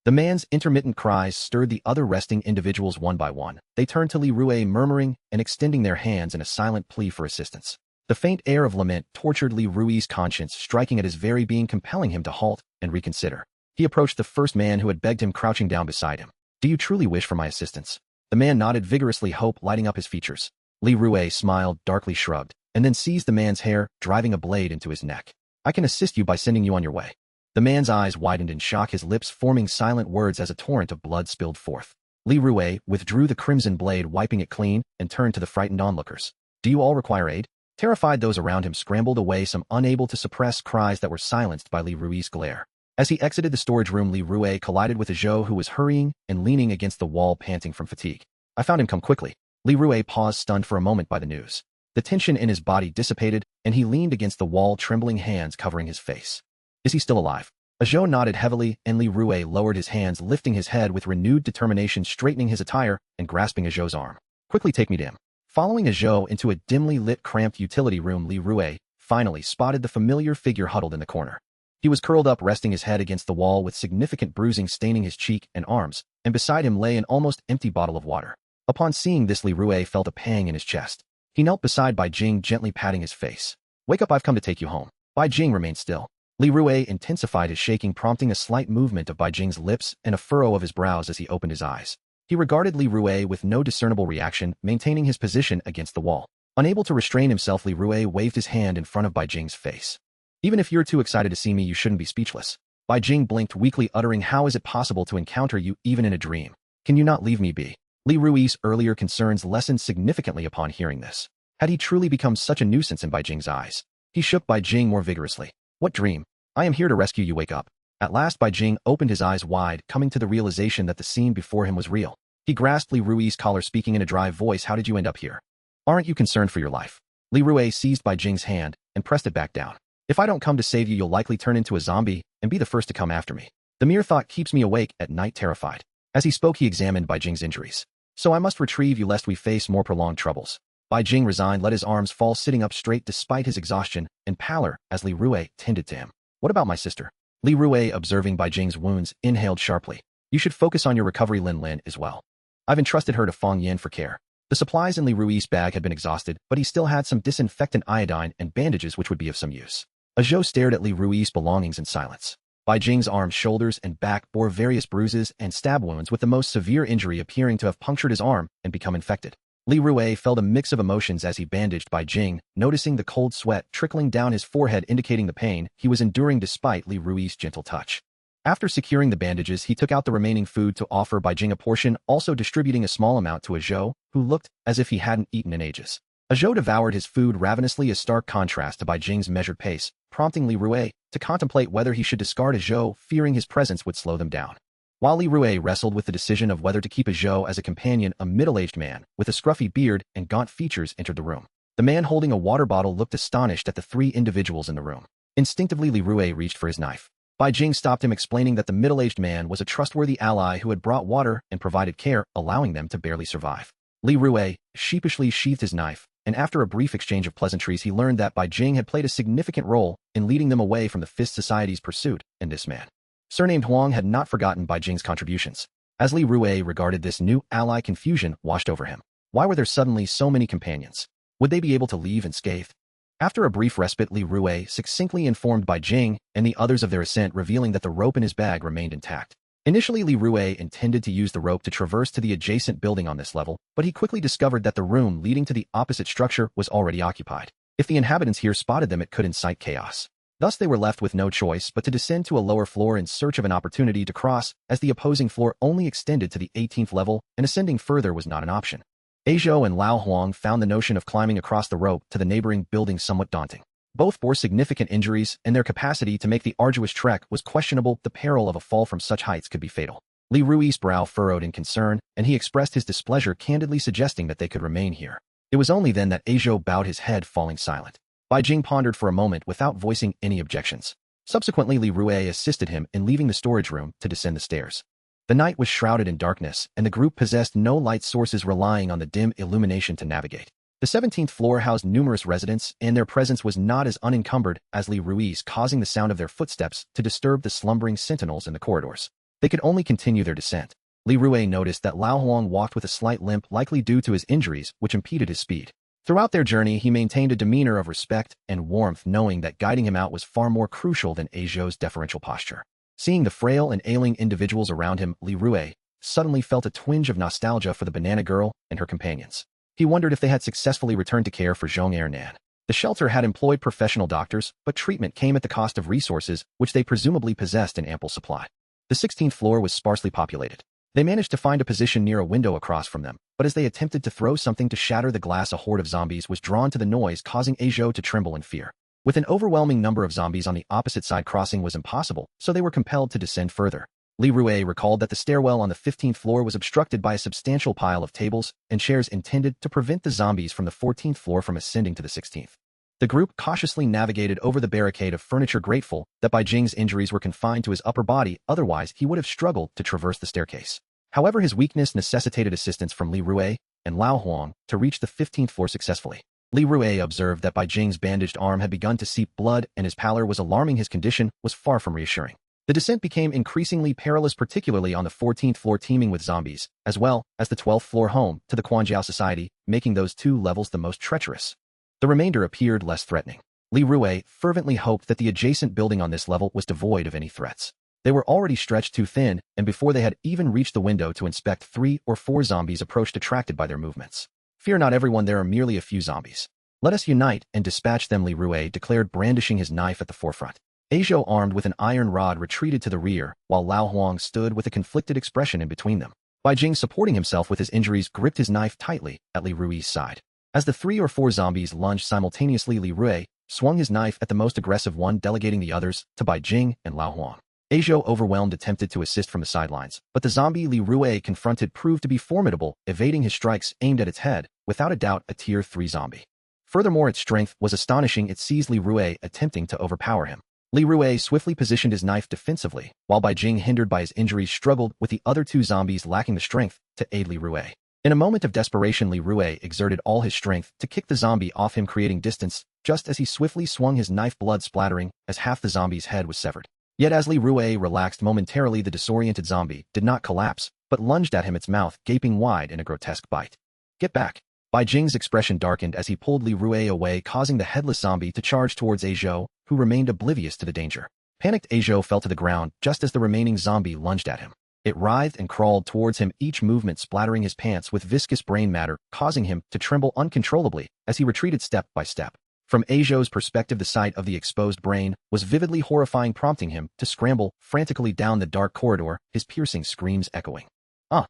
The man's intermittent cries stirred the other resting individuals one by one. They turned to Li Rue, murmuring and extending their hands in a silent plea for assistance. The faint air of lament tortured Li Rui's conscience, striking at his very being, compelling him to halt and reconsider. He approached the first man who had begged him, crouching down beside him. "Do you truly wish for my assistance?" The man nodded vigorously, hope lighting up his features. Li Rue smiled, darkly shrugged, and then seized the man's hair, driving a blade into his neck. "I can assist you by sending you on your way." The man's eyes widened in shock, his lips forming silent words as a torrent of blood spilled forth. Li Rue withdrew the crimson blade, wiping it clean, and turned to the frightened onlookers. "Do you all require aid?" Terrified, those around him scrambled away, some unable to suppress cries that were silenced by Li Rui's glare. As he exited the storage room, Li Rue collided with Zhou, who was hurrying and leaning against the wall, panting from fatigue. "I found him, come quickly." Li Rue paused, stunned for a moment by the news. The tension in his body dissipated, and he leaned against the wall, trembling hands covering his face. "Is he still alive?" Zhou nodded heavily, and Li Rue lowered his hands, lifting his head with renewed determination, straightening his attire and grasping Zhou's arm. "Quickly take me to him." Following Zhou into a dimly lit, cramped utility room, Li Rue finally spotted the familiar figure huddled in the corner. He was curled up, resting his head against the wall, with significant bruising staining his cheek and arms, and beside him lay an almost empty bottle of water. Upon seeing this, Li Rue felt a pang in his chest. He knelt beside Bai Jing, gently patting his face. "Wake up, I've come to take you home." Bai Jing remained still. Li Rue intensified his shaking, prompting a slight movement of Bai Jing's lips and a furrow of his brows as he opened his eyes. He regarded Li Rue with no discernible reaction, maintaining his position against the wall. Unable to restrain himself, Li Rue waved his hand in front of Bai Jing's face. "Even if you're too excited to see me, you shouldn't be speechless." Bai Jing blinked weakly, uttering, "How is it possible to encounter you even in a dream? Can you not leave me be?" Li Rui's earlier concerns lessened significantly upon hearing this. Had he truly become such a nuisance in Bai Jing's eyes? He shook Bai Jing more vigorously. "What dream? I am here to rescue you, wake up." At last Bai Jing opened his eyes wide, coming to the realization that the scene before him was real. He grasped Li Rui's collar, speaking in a dry voice, "How did you end up here? Aren't you concerned for your life?" Li Rue seized Bai Jing's hand and pressed it back down. "If I don't come to save you, you'll likely turn into a zombie and be the first to come after me. The mere thought keeps me awake at night, terrified." As he spoke, he examined Bai Jing's injuries. "So I must retrieve you lest we face more prolonged troubles." Bai Jing, resigned, let his arms fall, sitting up straight despite his exhaustion and pallor as Li Rue tended to him. "What about my sister?" Li Rue, observing Bai Jing's wounds, inhaled sharply. "You should focus on your recovery, Lin Lin, as well. I've entrusted her to Fong Yin for care." The supplies in Li Rui's bag had been exhausted, but he still had some disinfectant, iodine, and bandages which would be of some use. Zhou stared at Li Rui's belongings in silence. Bai Jing's arms, shoulders, and back bore various bruises and stab wounds, with the most severe injury appearing to have punctured his arm and become infected. Li Rue felt a mix of emotions as he bandaged Bai Jing, noticing the cold sweat trickling down his forehead, indicating the pain he was enduring despite Li Rui's gentle touch. After securing the bandages, he took out the remaining food to offer Bai Jing a portion, also distributing a small amount to Zhou, who looked as if he hadn't eaten in ages. Zhou devoured his food ravenously, a stark contrast to Bai Jing's measured pace, prompting Li Rue to contemplate whether he should discard Zhou, fearing his presence would slow them down. While Li Rue wrestled with the decision of whether to keep Zhou as a companion, a middle-aged man with a scruffy beard and gaunt features entered the room. The man holding a water bottle looked astonished at the three individuals in the room. Instinctively, Li Rue reached for his knife. Bai Jing stopped him, explaining that the middle-aged man was a trustworthy ally who had brought water and provided care, allowing them to barely survive. Li Rue sheepishly sheathed his knife, and after a brief exchange of pleasantries, he learned that Bai Jing had played a significant role in leading them away from the Fist Society's pursuit, and this man, surnamed Huang, had not forgotten Bai Jing's contributions. As Li Rue regarded this new ally, confusion washed over him. Why were there suddenly so many companions? Would they be able to leave unscathed? After a brief respite, Li Rui succinctly informed Bai Jing and the others of their ascent, revealing that the rope in his bag remained intact. Initially, Li Rui intended to use the rope to traverse to the adjacent building on this level, but he quickly discovered that the room leading to the opposite structure was already occupied. If the inhabitants here spotted them, it could incite chaos. Thus, they were left with no choice but to descend to a lower floor in search of an opportunity to cross, as the opposing floor only extended to the 18th level, and ascending further was not an option. Aizhou and Lao Huang found the notion of climbing across the rope to the neighboring building somewhat daunting. Both bore significant injuries, and their capacity to make the arduous trek was questionable. The peril of a fall from such heights could be fatal. Li Rui's brow furrowed in concern, and he expressed his displeasure, candidly suggesting that they could remain here. It was only then that Aizhou bowed his head, falling silent. Bai Jing pondered for a moment without voicing any objections. Subsequently, Li Rui assisted him in leaving the storage room to descend the stairs. The night was shrouded in darkness, and the group possessed no light sources, relying on the dim illumination to navigate. The 17th floor housed numerous residents, and their presence was not as unencumbered as Li Rui's, causing the sound of their footsteps to disturb the slumbering sentinels in the corridors. They could only continue their descent. Li Rui noticed that Lao Huang walked with a slight limp, likely due to his injuries, which impeded his speed. Throughout their journey, he maintained a demeanor of respect and warmth, knowing that guiding him out was far more crucial than Aizhou's deferential posture. Seeing the frail and ailing individuals around him, Li Rui suddenly felt a twinge of nostalgia for the banana girl and her companions. He wondered if they had successfully returned to care for Zhong Ernan. The shelter had employed professional doctors, but treatment came at the cost of resources which they presumably possessed in ample supply. The 16th floor was sparsely populated. They managed to find a position near a window across from them, but as they attempted to throw something to shatter the glass, a horde of zombies was drawn to the noise, causing Aizhou to tremble in fear. With an overwhelming number of zombies on the opposite side, crossing was impossible, so they were compelled to descend further. Li Rui recalled that the stairwell on the 15th floor was obstructed by a substantial pile of tables and chairs intended to prevent the zombies from the 14th floor from ascending to the 16th. The group cautiously navigated over the barricade of furniture, grateful that Bai Jing's injuries were confined to his upper body, otherwise he would have struggled to traverse the staircase. However, his weakness necessitated assistance from Li Rui and Lao Huang to reach the 15th floor successfully. Li Rui observed that Bai Jing's bandaged arm had begun to seep blood, and his pallor was alarming. His condition was far from reassuring. The descent became increasingly perilous, particularly on the 14th floor, teeming with zombies, as well as the 12th floor, home to the Quanjiao Society, making those two levels the most treacherous. The remainder appeared less threatening. Li Rui fervently hoped that the adjacent building on this level was devoid of any threats. They were already stretched too thin, and before they had even reached the window to inspect, 3 or 4 zombies approached, attracted by their movements. Fear not, everyone, there are merely a few zombies. Let us unite and dispatch them, Li Rui declared, brandishing his knife at the forefront. Aizhou, armed with an iron rod, retreated to the rear, while Lao Huang stood with a conflicted expression in between them. Bai Jing, supporting himself with his injuries, gripped his knife tightly at Li Rui's side. As the 3 or 4 zombies lunged simultaneously, Li Rui swung his knife at the most aggressive one, delegating the others to Bai Jing and Lao Huang. Aizhou, overwhelmed, attempted to assist from the sidelines, but the zombie Li Rui confronted proved to be formidable, evading his strikes aimed at its head, without a doubt a Tier 3 zombie. Furthermore, its strength was astonishing. It seized Li Rui, attempting to overpower him. Li Rui swiftly positioned his knife defensively, while Bai Jing, hindered by his injuries, struggled with the other 2 zombies, lacking the strength to aid Li Rui. In a moment of desperation, Li Rui exerted all his strength to kick the zombie off him, creating distance, just as he swiftly swung his knife, blood splattering as half the zombie's head was severed. Yet as Li Rui relaxed momentarily, the disoriented zombie did not collapse, but lunged at him, its mouth gaping wide in a grotesque bite. Get back! Bai Jing's expression darkened as he pulled Li Rui away, causing the headless zombie to charge towards Aizhou, who remained oblivious to the danger. Panicked, Aizhou fell to the ground just as the remaining zombie lunged at him. It writhed and crawled towards him, each movement splattering his pants with viscous brain matter, causing him to tremble uncontrollably as he retreated step by step. From Aizhou's perspective, the sight of the exposed brain was vividly horrifying, prompting him to scramble frantically down the dark corridor, his piercing screams echoing. Oh!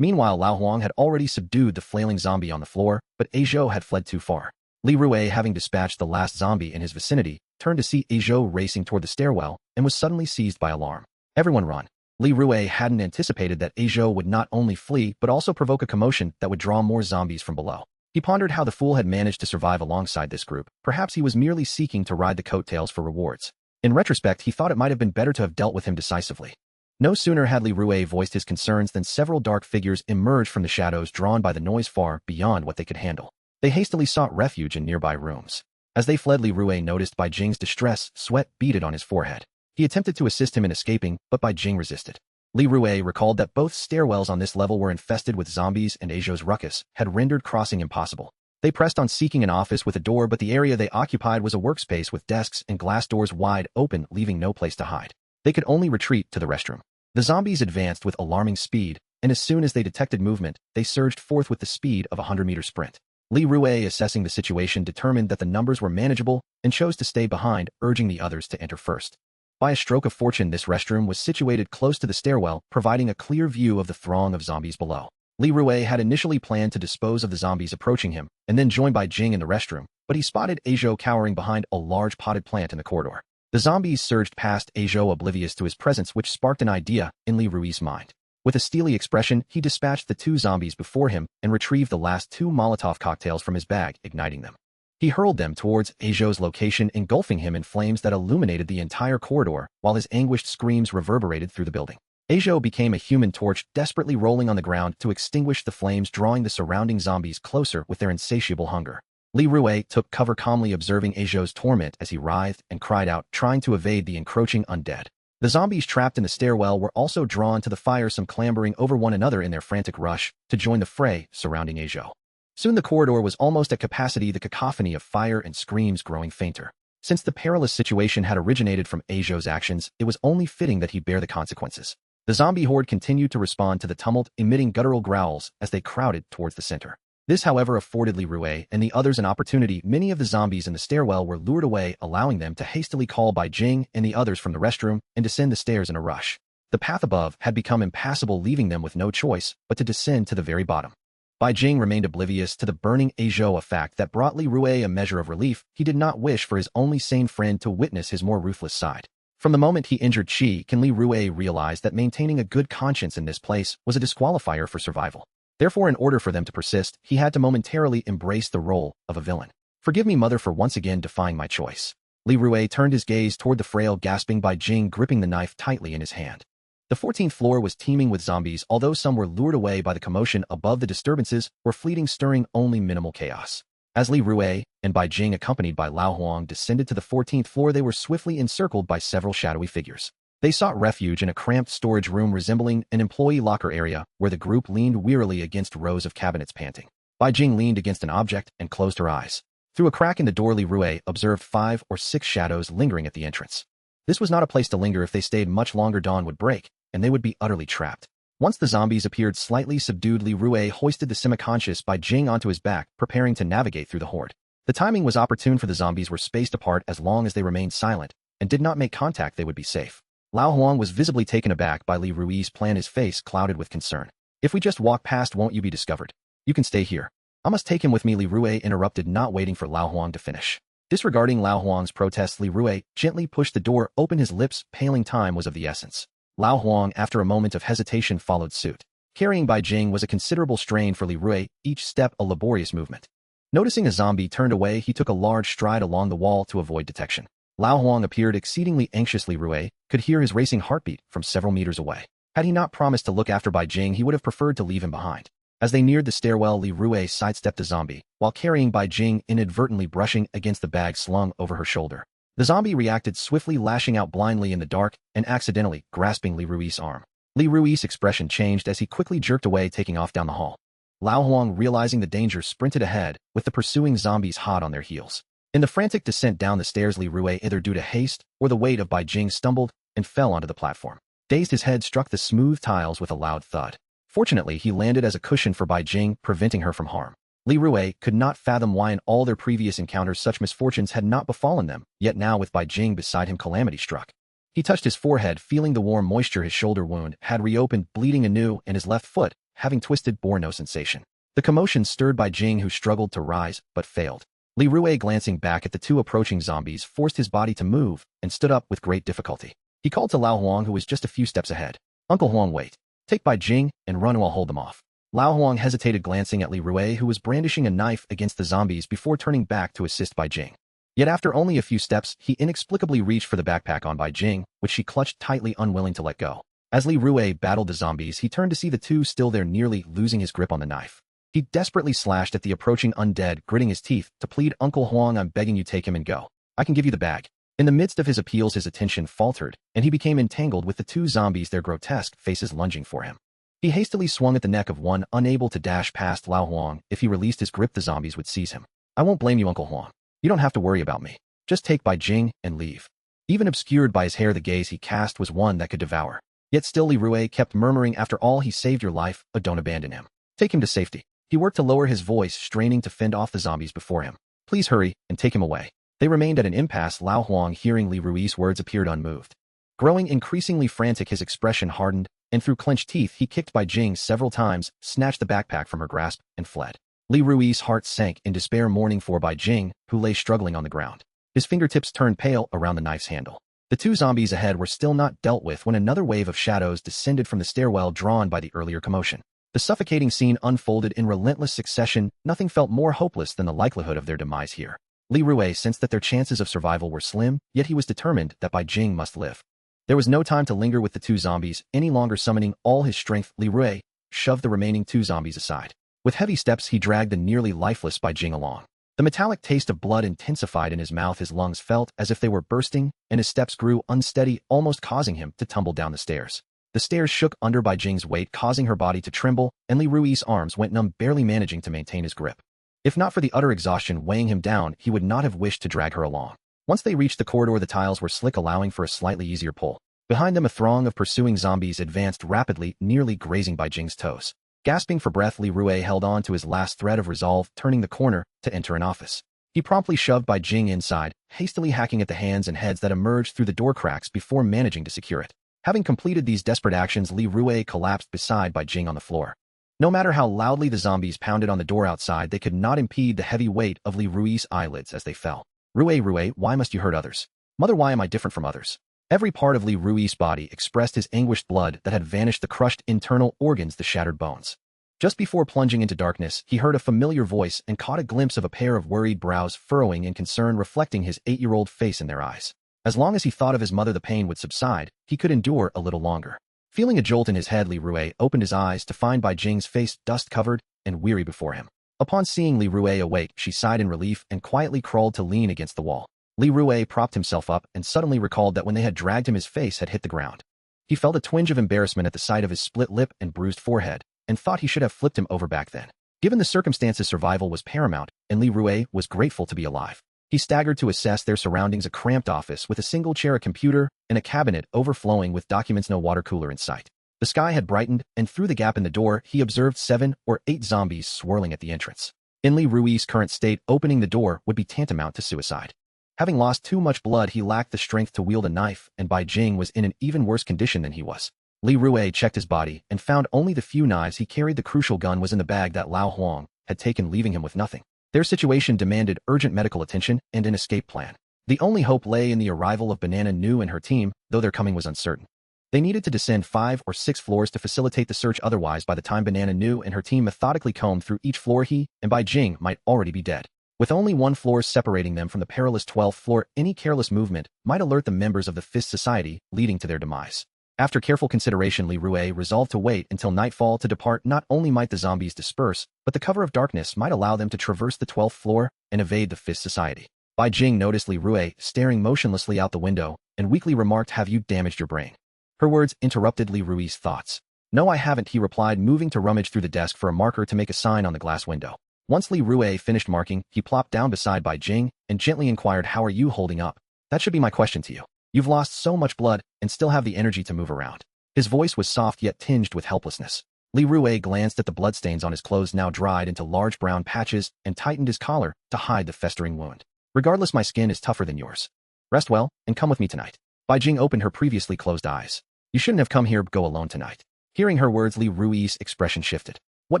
Meanwhile, Lao Huang had already subdued the flailing zombie on the floor, but Aizhou had fled too far. Li Rui, having dispatched the last zombie in his vicinity, turned to see Aizhou racing toward the stairwell and was suddenly seized by alarm. Everyone run! Li Rui hadn't anticipated that Aizhou would not only flee but also provoke a commotion that would draw more zombies from below. He pondered how the fool had managed to survive alongside this group. Perhaps he was merely seeking to ride the coattails for rewards. In retrospect, he thought it might have been better to have dealt with him decisively. No sooner had Li Rui voiced his concerns than several dark figures emerged from the shadows, drawn by the noise far beyond what they could handle. They hastily sought refuge in nearby rooms. As they fled, Li Rui noticed Bai Jing's distress, sweat beaded on his forehead. He attempted to assist him in escaping, but Bai Jing resisted. Li Rui recalled that both stairwells on this level were infested with zombies, and Aizhou's ruckus had rendered crossing impossible. They pressed on seeking an office with a door, but the area they occupied was a workspace with desks and glass doors wide open, leaving no place to hide. They could only retreat to the restroom. The zombies advanced with alarming speed, and as soon as they detected movement, they surged forth with the speed of a 100-meter sprint. Li Rui, assessing the situation, determined that the numbers were manageable and chose to stay behind, urging the others to enter first. By a stroke of fortune, this restroom was situated close to the stairwell, providing a clear view of the throng of zombies below. Li Rui had initially planned to dispose of the zombies approaching him, and then join Bai Jing in the restroom, but he spotted Aizhou cowering behind a large potted plant in the corridor. The zombies surged past Aizhou, oblivious to his presence, which sparked an idea in Li Rui's mind. With a steely expression, he dispatched the two zombies before him and retrieved the last two Molotov cocktails from his bag, igniting them. He hurled them towards Aizhou's location, engulfing him in flames that illuminated the entire corridor, while his anguished screams reverberated through the building. Aizhou became a human torch, desperately rolling on the ground to extinguish the flames, drawing the surrounding zombies closer with their insatiable hunger. Li Rui took cover, calmly observing Aizhou's torment as he writhed and cried out, trying to evade the encroaching undead. The zombies trapped in the stairwell were also drawn to the fire, some clambering over one another in their frantic rush to join the fray surrounding Aizhou. Soon the corridor was almost at capacity, the cacophony of fire and screams growing fainter. Since the perilous situation had originated from Aizhou's actions, it was only fitting that he bear the consequences. The zombie horde continued to respond to the tumult, emitting guttural growls as they crowded towards the center. This, however, afforded Li Rui and the others an opportunity. Many of the zombies in the stairwell were lured away, allowing them to hastily call Bai Jing and the others from the restroom and descend the stairs in a rush. The path above had become impassable, leaving them with no choice but to descend to the very bottom. Bai Jing remained oblivious to the burning Aizhou, a fact that brought Li Rui a measure of relief. He did not wish for his only sane friend to witness his more ruthless side. From the moment he injured Qi Can, Li Rui realized that maintaining a good conscience in this place was a disqualifier for survival. Therefore, in order for them to persist, he had to momentarily embrace the role of a villain. Forgive me, mother, for once again defying my choice. Li Rui turned his gaze toward the frail, gasping Bai Jing, gripping the knife tightly in his hand. The 14th floor was teeming with zombies, although some were lured away by the commotion above. The disturbances were fleeting, stirring only minimal chaos. As Li Rui and Bai Jing, accompanied by Lao Huang, descended to the 14th floor, they were swiftly encircled by several shadowy figures. They sought refuge in a cramped storage room resembling an employee locker area, where the group leaned wearily against rows of cabinets, panting. Bai Jing leaned against an object and closed her eyes. Through a crack in the door, Li Rui observed 5 or 6 shadows lingering at the entrance. This was not a place to linger. If they stayed much longer, dawn would break, and they would be utterly trapped. Once the zombies appeared slightly subdued, Li Rui hoisted the semi-conscious Bai Jing onto his back, preparing to navigate through the horde. The timing was opportune, for the zombies were spaced apart. As long as they remained silent and did not make contact, they would be safe. Lao Huang was visibly taken aback by Li Rui's plan, his face clouded with concern. If we just walk past, won't you be discovered? You can stay here. I must take him with me, Li Rui interrupted, not waiting for Lao Huang to finish. Disregarding Lao Huang's protests, Li Rui gently pushed the door open, his lips paling. Time was of the essence. Lao Huang, after a moment of hesitation, followed suit. Carrying Bai Jing was a considerable strain for Li Rui, each step a laborious movement. Noticing a zombie turned away, he took a large stride along the wall to avoid detection. Lao Huang appeared exceedingly anxious. Li Rui could hear his racing heartbeat from several meters away. Had he not promised to look after Bai Jing, he would have preferred to leave him behind. As they neared the stairwell, Li Rui sidestepped the zombie, while carrying Bai Jing, inadvertently brushing against the bag slung over her shoulder. The zombie reacted swiftly, lashing out blindly in the dark and accidentally grasping Li Rui's arm. Li Rui's expression changed as he quickly jerked away, taking off down the hall. Lao Huang, realizing the danger, sprinted ahead, with the pursuing zombies hot on their heels. In the frantic descent down the stairs, Li Rui, either due to haste or the weight of Bai Jing, stumbled and fell onto the platform. Dazed, his head struck the smooth tiles with a loud thud. Fortunately, he landed as a cushion for Bai Jing, preventing her from harm. Li Rui could not fathom why in all their previous encounters such misfortunes had not befallen them, yet now with Bai Jing beside him, calamity struck. He touched his forehead, feeling the warm moisture. His shoulder wound had reopened, bleeding anew, and his left foot, having twisted, bore no sensation. The commotion stirred Bai Jing, who struggled to rise, but failed. Li Rui, glancing back at the two approaching zombies, forced his body to move and stood up with great difficulty. He called to Lao Huang, who was just a few steps ahead. Uncle Huang, wait. Take Bai Jing and run, while I'll hold them off. Lao Huang hesitated, glancing at Li Rui, who was brandishing a knife against the zombies, before turning back to assist Bai Jing. Yet after only a few steps, he inexplicably reached for the backpack on Bai Jing, which she clutched tightly, unwilling to let go. As Li Rui battled the zombies, he turned to see the two still there, nearly losing his grip on the knife. He desperately slashed at the approaching undead, gritting his teeth to plead, Uncle Huang, I'm begging you, take him and go. I can give you the bag. In the midst of his appeals, his attention faltered, and he became entangled with the two zombies, their grotesque faces lunging for him. He hastily swung at the neck of one, unable to dash past Lao Huang. If he released his grip, the zombies would seize him. I won't blame you, Uncle Huang. You don't have to worry about me. Just take Bai Jing and leave. Even obscured by his hair, the gaze he cast was one that could devour. Yet still Li Rui kept murmuring, after all, he saved your life, but don't abandon him. Take him to safety. He worked to lower his voice, straining to fend off the zombies before him. Please hurry and take him away. They remained at an impasse. Lao Huang, hearing Li Rui's words, appeared unmoved. Growing increasingly frantic, his expression hardened, and through clenched teeth he kicked Bai Jing several times, snatched the backpack from her grasp, and fled. Li Rui's heart sank in despair, mourning for Bai Jing, who lay struggling on the ground. His fingertips turned pale around the knife's handle. The two zombies ahead were still not dealt with when another wave of shadows descended from the stairwell, drawn by the earlier commotion. The suffocating scene unfolded in relentless succession. Nothing felt more hopeless than the likelihood of their demise here. Li Rui sensed that their chances of survival were slim, yet he was determined that Bai Jing must live. There was no time to linger with the two zombies any longer. Summoning all his strength, Li Rui shoved the remaining two zombies aside. With heavy steps, he dragged the nearly lifeless Bai Jing along. The metallic taste of blood intensified in his mouth. His lungs felt as if they were bursting, and his steps grew unsteady, almost causing him to tumble down the stairs. The stairs shook under Bai Jing's weight, causing her body to tremble, and Li Rui's arms went numb, barely managing to maintain his grip. If not for the utter exhaustion weighing him down, he would not have wished to drag her along. Once they reached the corridor, the tiles were slick, allowing for a slightly easier pull. Behind them, a throng of pursuing zombies advanced rapidly, nearly grazing Bai Jing's toes. Gasping for breath, Li Rui held on to his last thread of resolve, turning the corner to enter an office. He promptly shoved Bai Jing inside, hastily hacking at the hands and heads that emerged through the door cracks before managing to secure it. Having completed these desperate actions, Li Rui collapsed beside Bai Jing on the floor. No matter how loudly the zombies pounded on the door outside, they could not impede the heavy weight of Li Rui's eyelids as they fell. Rui, why must you hurt others? Mother, why am I different from others? Every part of Li Rui's body expressed his anguished blood that had vanished, the crushed internal organs, the shattered bones. Just before plunging into darkness, he heard a familiar voice and caught a glimpse of a pair of worried brows furrowing in concern, reflecting his 8-year-old face in their eyes. As long as he thought of his mother, the pain would subside. He could endure a little longer. Feeling a jolt in his head, Li Rui opened his eyes to find Bai Jing's face dust-covered and weary before him. Upon seeing Li Rui awake, she sighed in relief and quietly crawled to lean against the wall. Li Rui propped himself up and suddenly recalled that when they had dragged him, his face had hit the ground. He felt a twinge of embarrassment at the sight of his split lip and bruised forehead, and thought he should have flipped him over back then. Given the circumstances, survival was paramount, and Li Rui was grateful to be alive. He staggered to assess their surroundings, a cramped office with a single chair, a computer, and a cabinet overflowing with documents, no water cooler in sight. The sky had brightened, and through the gap in the door, he observed 7 or 8 zombies swirling at the entrance. In Li Rui's current state, opening the door would be tantamount to suicide. Having lost too much blood, he lacked the strength to wield a knife, and Bai Jing was in an even worse condition than he was. Li Rui checked his body and found only the few knives he carried. The crucial gun was in the bag that Lao Huang had taken, leaving him with nothing. Their situation demanded urgent medical attention and an escape plan. The only hope lay in the arrival of Banana Nu and her team, though their coming was uncertain. They needed to descend 5 or 6 floors to facilitate the search, otherwise by the time Banana Nu and her team methodically combed through each floor, he and Bai Jing might already be dead. With only 1 floor separating them from the perilous 12th floor, any careless movement might alert the members of the Fist Society, leading to their demise. After careful consideration, Li Rui resolved to wait until nightfall to depart. Not only might the zombies disperse, but the cover of darkness might allow them to traverse the 12th floor and evade the Fist Society. Bai Jing noticed Li Rui staring motionlessly out the window and weakly remarked, "Have you damaged your brain?" Her words interrupted Li Rui's thoughts. "No, I haven't," he replied, moving to rummage through the desk for a marker to make a sign on the glass window. Once Li Rui finished marking, he plopped down beside Bai Jing and gently inquired, "How are you holding up?" "That should be my question to you. You've lost so much blood and still have the energy to move around." His voice was soft yet tinged with helplessness. Li Rui glanced at the bloodstains on his clothes, now dried into large brown patches, and tightened his collar to hide the festering wound. "Regardless, my skin is tougher than yours. Rest well, and come with me tonight." Bai Jing opened her previously closed eyes. "You shouldn't have come here. Go alone tonight." Hearing her words, Li Rui's expression shifted. "What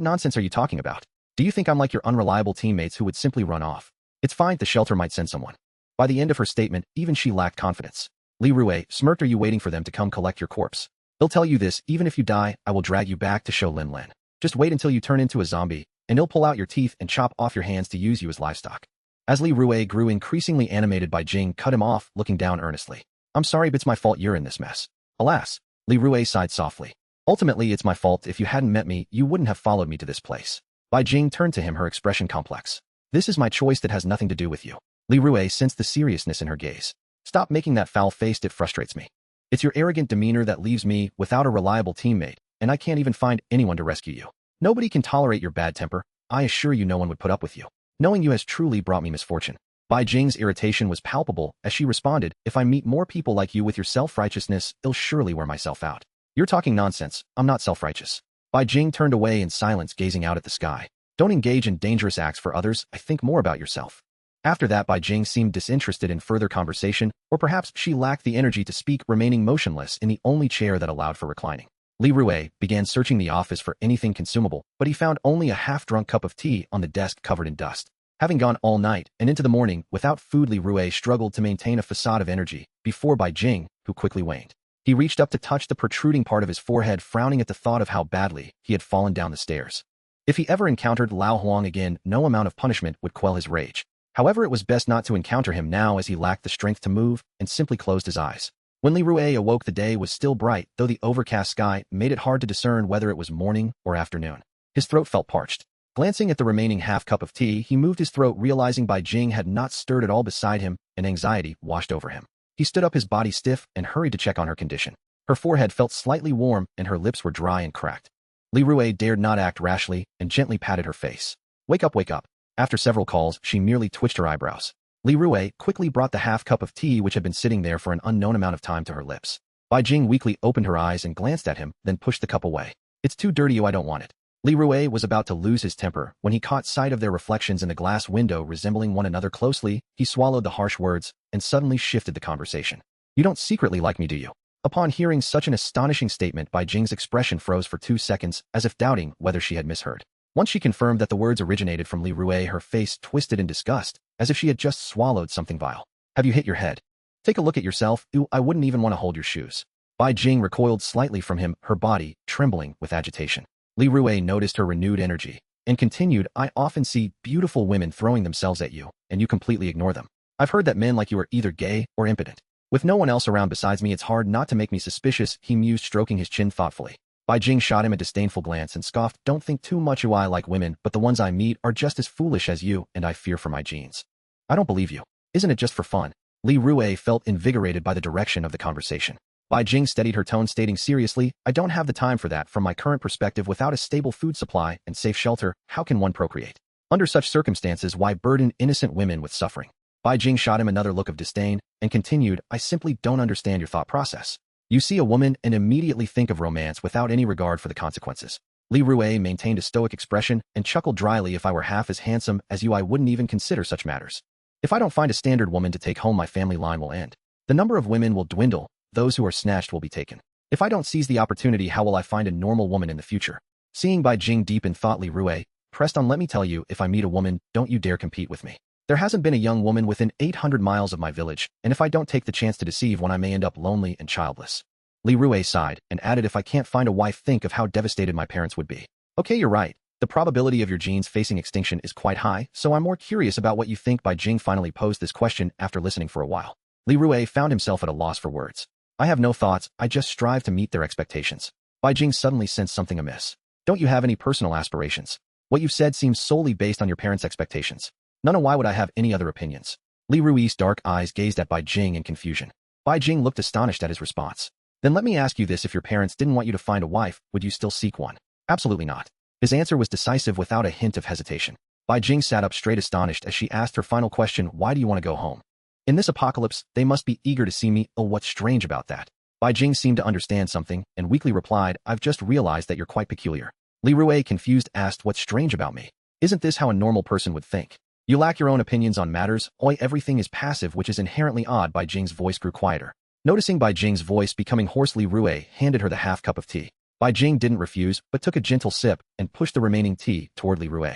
nonsense are you talking about? Do you think I'm like your unreliable teammates who would simply run off? It's fine, the shelter might send someone." By the end of her statement, even she lacked confidence. Li Rui smirked. "Are you waiting for them to come collect your corpse? They'll tell you this: even if you die, I will drag you back to show Lin Lin. Just wait until you turn into a zombie, and he'll pull out your teeth and chop off your hands to use you as livestock." As Li Rui grew increasingly animated, Bai Jing cut him off, looking down earnestly. "I'm sorry, but it's my fault you're in this mess." "Alas," Li Rui sighed softly. "Ultimately, it's my fault. If you hadn't met me, you wouldn't have followed me to this place." Bai Jing turned to him, her expression complex. "This is my choice that has nothing to do with you." Li Rui sensed the seriousness in her gaze. "Stop making that foul face, it frustrates me. It's your arrogant demeanor that leaves me without a reliable teammate, and I can't even find anyone to rescue you. Nobody can tolerate your bad temper. I assure you no one would put up with you. Knowing you has truly brought me misfortune." Bai Jing's irritation was palpable as she responded, "If I meet more people like you with your self-righteousness, I'll surely wear myself out." "You're talking nonsense. I'm not self-righteous." Bai Jing turned away in silence, gazing out at the sky. "Don't engage in dangerous acts for others. I think more about yourself." After that, Bai Jing seemed disinterested in further conversation, or perhaps she lacked the energy to speak, remaining motionless in the only chair that allowed for reclining. Li Rue began searching the office for anything consumable, but he found only a half-drunk cup of tea on the desk covered in dust. Having gone all night and into the morning without food, Li Rue struggled to maintain a facade of energy before Bai Jing, who quickly waned. He reached up to touch the protruding part of his forehead, frowning at the thought of how badly he had fallen down the stairs. If he ever encountered Lao Huang again, no amount of punishment would quell his rage. However, it was best not to encounter him now, as he lacked the strength to move and simply closed his eyes. When Li Rue awoke, the day was still bright, though the overcast sky made it hard to discern whether it was morning or afternoon. His throat felt parched. Glancing at the remaining half cup of tea, he moved his throat, realizing Bai Jing had not stirred at all beside him, and anxiety washed over him. He stood up, his body stiff, and hurried to check on her condition. Her forehead felt slightly warm, and her lips were dry and cracked. Li Rue dared not act rashly and gently patted her face. "Wake up, wake up." After several calls, she merely twitched her eyebrows. Li Rue quickly brought the half cup of tea, which had been sitting there for an unknown amount of time, to her lips. Bai Jing weakly opened her eyes and glanced at him, then pushed the cup away. "It's too dirty, I don't want it." Li Rue was about to lose his temper when he caught sight of their reflections in the glass window, resembling one another closely. He swallowed the harsh words and suddenly shifted the conversation. "You don't secretly like me, do you?" Upon hearing such an astonishing statement, Bai Jing's expression froze for 2 seconds, as if doubting whether she had misheard. Once she confirmed that the words originated from Li Rue, her face twisted in disgust, as if she had just swallowed something vile. "Have you hit your head? Take a look at yourself. Ooh, I wouldn't even want to hold your shoes." Bai Jing recoiled slightly from him, her body trembling with agitation. Li Rue noticed her renewed energy and continued, "I often see beautiful women throwing themselves at you, and you completely ignore them. I've heard that men like you are either gay or impotent. With no one else around besides me, it's hard not to make me suspicious," he mused, stroking his chin thoughtfully. Bai Jing shot him a disdainful glance and scoffed, "Don't think too much. I like women, but the ones I meet are just as foolish as you, and I fear for my genes." "I don't believe you. Isn't it just for fun?" Li Rue felt invigorated by the direction of the conversation. Bai Jing steadied her tone, stating seriously, "I don't have the time for that. From my current perspective, without a stable food supply and safe shelter, how can one procreate? Under such circumstances, why burden innocent women with suffering?" Bai Jing shot him another look of disdain and continued, "I simply don't understand your thought process. You see a woman and immediately think of romance without any regard for the consequences." Li Rue maintained a stoic expression and chuckled dryly, "If I were half as handsome as you, I wouldn't even consider such matters. If I don't find a standard woman to take home, my family line will end. The number of women will dwindle. Those who are snatched will be taken. If I don't seize the opportunity, how will I find a normal woman in the future?" Seeing Bai Jing deep in thought, Li Rue pressed on, "Let me tell you, if I meet a woman, don't you dare compete with me. There hasn't been a young woman within 800 miles of my village, and if I don't take the chance to deceive one, I may end up lonely and childless." Li Rue sighed and added, "If I can't find a wife, think of how devastated my parents would be." "Okay, you're right. The probability of your genes facing extinction is quite high, so I'm more curious about what you think." Bai Jing finally posed this question after listening for a while. Li Rue found himself at a loss for words. "I have no thoughts, I just strive to meet their expectations." Bai Jing suddenly sensed something amiss. "Don't you have any personal aspirations? What you've said seems solely based on your parents' expectations." "None. Why would I have any other opinions?" Li Rue's dark eyes gazed at Bai Jing in confusion. Bai Jing looked astonished at his response. "Then let me ask you this, if your parents didn't want you to find a wife, would you still seek one?" "Absolutely not." His answer was decisive without a hint of hesitation. Bai Jing sat up straight, astonished, as she asked her final question, "Why do you want to go home? In this apocalypse, they must be eager to see me. Oh, what's strange about that?" Bai Jing seemed to understand something and weakly replied, "I've just realized that you're quite peculiar." Li Rue, confused, asked, "What's strange about me? Isn't this how a normal person would think? You lack your own opinions on matters. Oi, everything is passive, which is inherently odd." Bai Jing's voice grew quieter. Noticing Bai Jing's voice becoming hoarse, Li Rue handed her the half cup of tea. Bai Jing didn't refuse, but took a gentle sip and pushed the remaining tea toward Li Rue.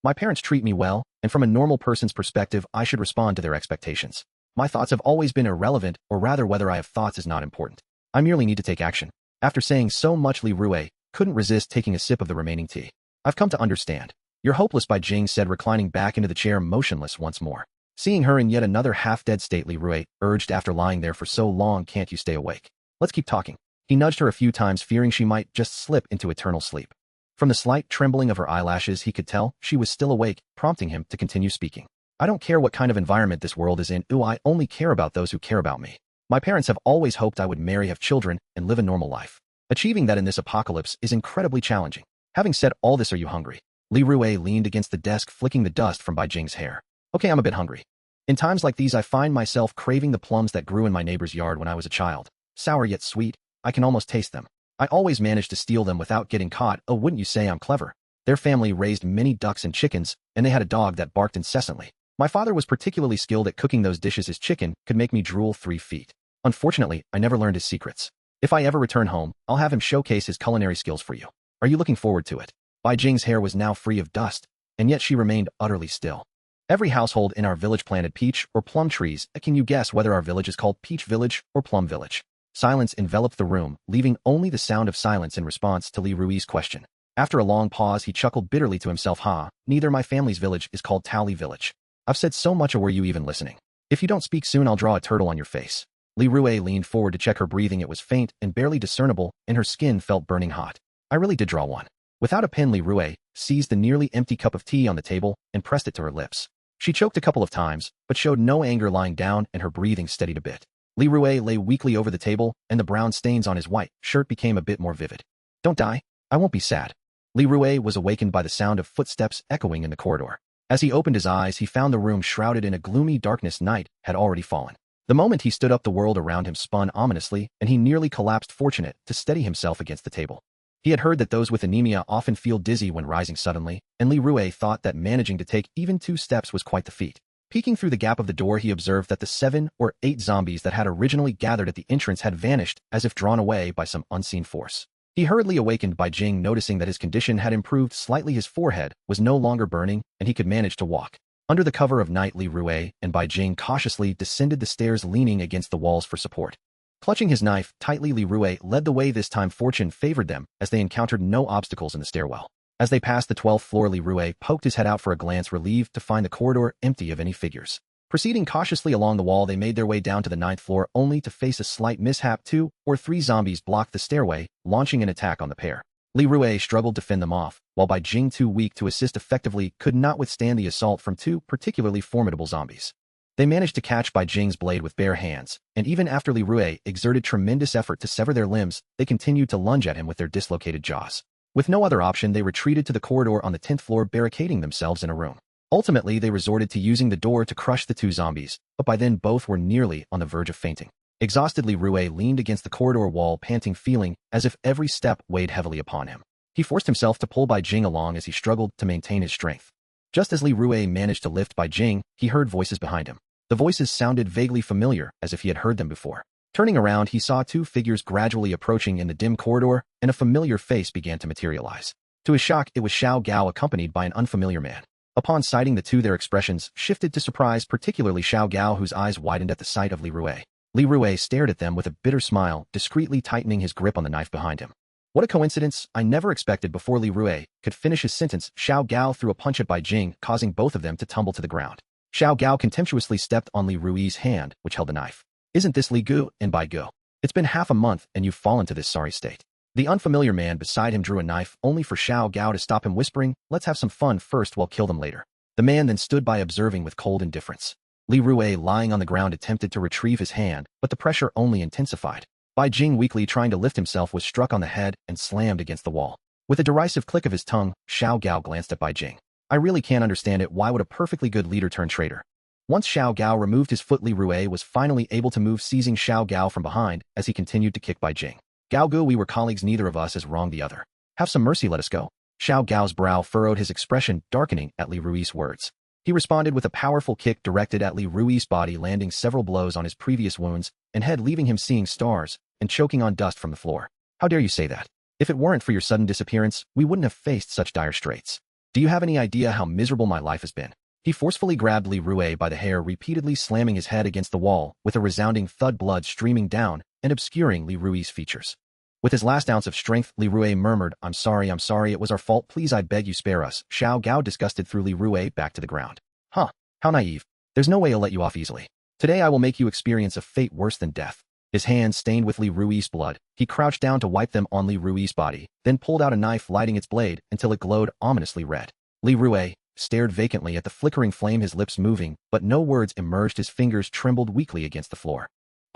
"My parents treat me well, and from a normal person's perspective, I should respond to their expectations. My thoughts have always been irrelevant, or rather whether I have thoughts is not important. I merely need to take action." After saying so much, Li Rue couldn't resist taking a sip of the remaining tea. "I've come to understand. You're hopeless," Bai Jing said, reclining back into the chair, motionless once more. Seeing her in yet another half-dead state, Li Rue urged, "After lying there for so long, can't you stay awake? Let's keep talking." He nudged her a few times, fearing she might just slip into eternal sleep. From the slight trembling of her eyelashes, he could tell she was still awake, prompting him to continue speaking. "I don't care what kind of environment this world is in. Ooh, I only care about those who care about me. My parents have always hoped I would marry, have children, and live a normal life. Achieving that in this apocalypse is incredibly challenging. Having said all this, are you hungry? Li Rui leaned against the desk, flicking the dust from Bai Jing's hair. Okay, I'm a bit hungry. In times like these, I find myself craving the plums that grew in my neighbor's yard when I was a child. Sour yet sweet, I can almost taste them. I always managed to steal them without getting caught. Oh, wouldn't you say I'm clever? Their family raised many ducks and chickens, and they had a dog that barked incessantly. My father was particularly skilled at cooking those dishes. His chicken could make me drool 3 feet. Unfortunately, I never learned his secrets. If I ever return home, I'll have him showcase his culinary skills for you. Are you looking forward to it? Bai Jing's hair was now free of dust, and yet she remained utterly still. Every household in our village planted peach or plum trees. Can you guess whether our village is called Peach Village or Plum Village? Silence enveloped the room, leaving only the sound of silence in response to Li Rui's question. After a long pause, he chuckled bitterly to himself. Neither my family's village is called Towley Village. I've said so much, or were you even listening? If you don't speak soon, I'll draw a turtle on your face. Li Rui leaned forward to check her breathing. It was faint and barely discernible, and her skin felt burning hot. I really did draw one. Without a pen, Li Rui seized the nearly empty cup of tea on the table and pressed it to her lips. She choked a couple of times, but showed no anger, lying down, and her breathing steadied a bit. Li Rui lay weakly over the table, and the brown stains on his white shirt became a bit more vivid. Don't die. I won't be sad. Li Rui was awakened by the sound of footsteps echoing in the corridor. As he opened his eyes, he found the room shrouded in a gloomy darkness. Night had already fallen. The moment he stood up, the world around him spun ominously, and he nearly collapsed, fortunate to steady himself against the table. He had heard that those with anemia often feel dizzy when rising suddenly, and Li Rui thought that managing to take even 2 steps was quite the feat. Peeking through the gap of the door, he observed that the 7 or 8 zombies that had originally gathered at the entrance had vanished, as if drawn away by some unseen force. He hurriedly awakened Bai Jing, noticing that his condition had improved slightly. His forehead was no longer burning, and he could manage to walk. Under the cover of night, Li Rui and Bai Jing cautiously descended the stairs, leaning against the walls for support. Clutching his knife tightly, Li Rui led the way. This time fortune favored them, as they encountered no obstacles in the stairwell. As they passed the 12th floor, Li Rui poked his head out for a glance, relieved to find the corridor empty of any figures. Proceeding cautiously along the wall, they made their way down to the 9th floor, only to face a slight mishap. 2 or 3 zombies blocked the stairway, launching an attack on the pair. Li Rui struggled to fend them off, while Bai Jing, too weak to assist effectively, could not withstand the assault from 2 particularly formidable zombies. They managed to catch Bai Jing's blade with bare hands, and even after Li Rui exerted tremendous effort to sever their limbs, they continued to lunge at him with their dislocated jaws. With no other option, they retreated to the corridor on the 10th floor, barricading themselves in a room. Ultimately, they resorted to using the door to crush the 2 zombies, but by then both were nearly on the verge of fainting. Exhausted, Li Rui leaned against the corridor wall, panting, feeling as if every step weighed heavily upon him. He forced himself to pull Bai Jing along as he struggled to maintain his strength. Just as Li Rui managed to lift Bai Jing, he heard voices behind him. The voices sounded vaguely familiar, as if he had heard them before. Turning around, he saw 2 figures gradually approaching in the dim corridor, and a familiar face began to materialize. To his shock, it was Xiao Gao, accompanied by an unfamiliar man. Upon sighting the 2, their expressions shifted to surprise, particularly Xiao Gao, whose eyes widened at the sight of Li Rui. Li Rui stared at them with a bitter smile, discreetly tightening his grip on the knife behind him. What a coincidence! I never expected. Before Li Rui could finish his sentence, Xiao Gao threw a punch at Bai Jing, causing both of them to tumble to the ground. Xiao Gao contemptuously stepped on Li Rui's hand, which held the knife. Isn't this Li Gu and Bai Gu? It's been half a month, and you've fallen to this sorry state. The unfamiliar man beside him drew a knife, only for Xiao Gao to stop him, whispering, "Let's have some fun first, we'll kill them later." The man then stood by, observing with cold indifference. Li Rui, lying on the ground, attempted to retrieve his hand, but the pressure only intensified. Bai Jing, weakly trying to lift himself, was struck on the head and slammed against the wall. With a derisive click of his tongue, Xiao Gao glanced at Bai Jing. I really can't understand it. Why would a perfectly good leader turn traitor? Once Xiao Gao removed his foot, Li Rui was finally able to move, seizing Xiao Gao from behind as he continued to kick Bai Jing. Gao Gu, we were colleagues, neither of us has wronged the other. Have some mercy, let us go. Xiao Gao's brow furrowed, his expression darkening at Li Rui's words. He responded with a powerful kick directed at Li Rui's body, landing several blows on his previous wounds and head, leaving him seeing stars and choking on dust from the floor. How dare you say that? If it weren't for your sudden disappearance, we wouldn't have faced such dire straits. Do you have any idea how miserable my life has been? He forcefully grabbed Li Rui by the hair, repeatedly slamming his head against the wall, with a resounding thud, blood streaming down and obscuring Li Rui's features. With his last ounce of strength, Li Rui murmured, I'm sorry, it was our fault, please, I beg you, spare us." Xiao Gao, disgusted, threw Li Rui back to the ground. Huh, how naive. There's no way I'll let you off easily. Today I will make you experience a fate worse than death. His hands stained with Li Rui's blood, he crouched down to wipe them on Li Rui's body, then pulled out a knife, lighting its blade until it glowed ominously red. Li Rui stared vacantly at the flickering flame, his lips moving, but no words emerged. His fingers trembled weakly against the floor.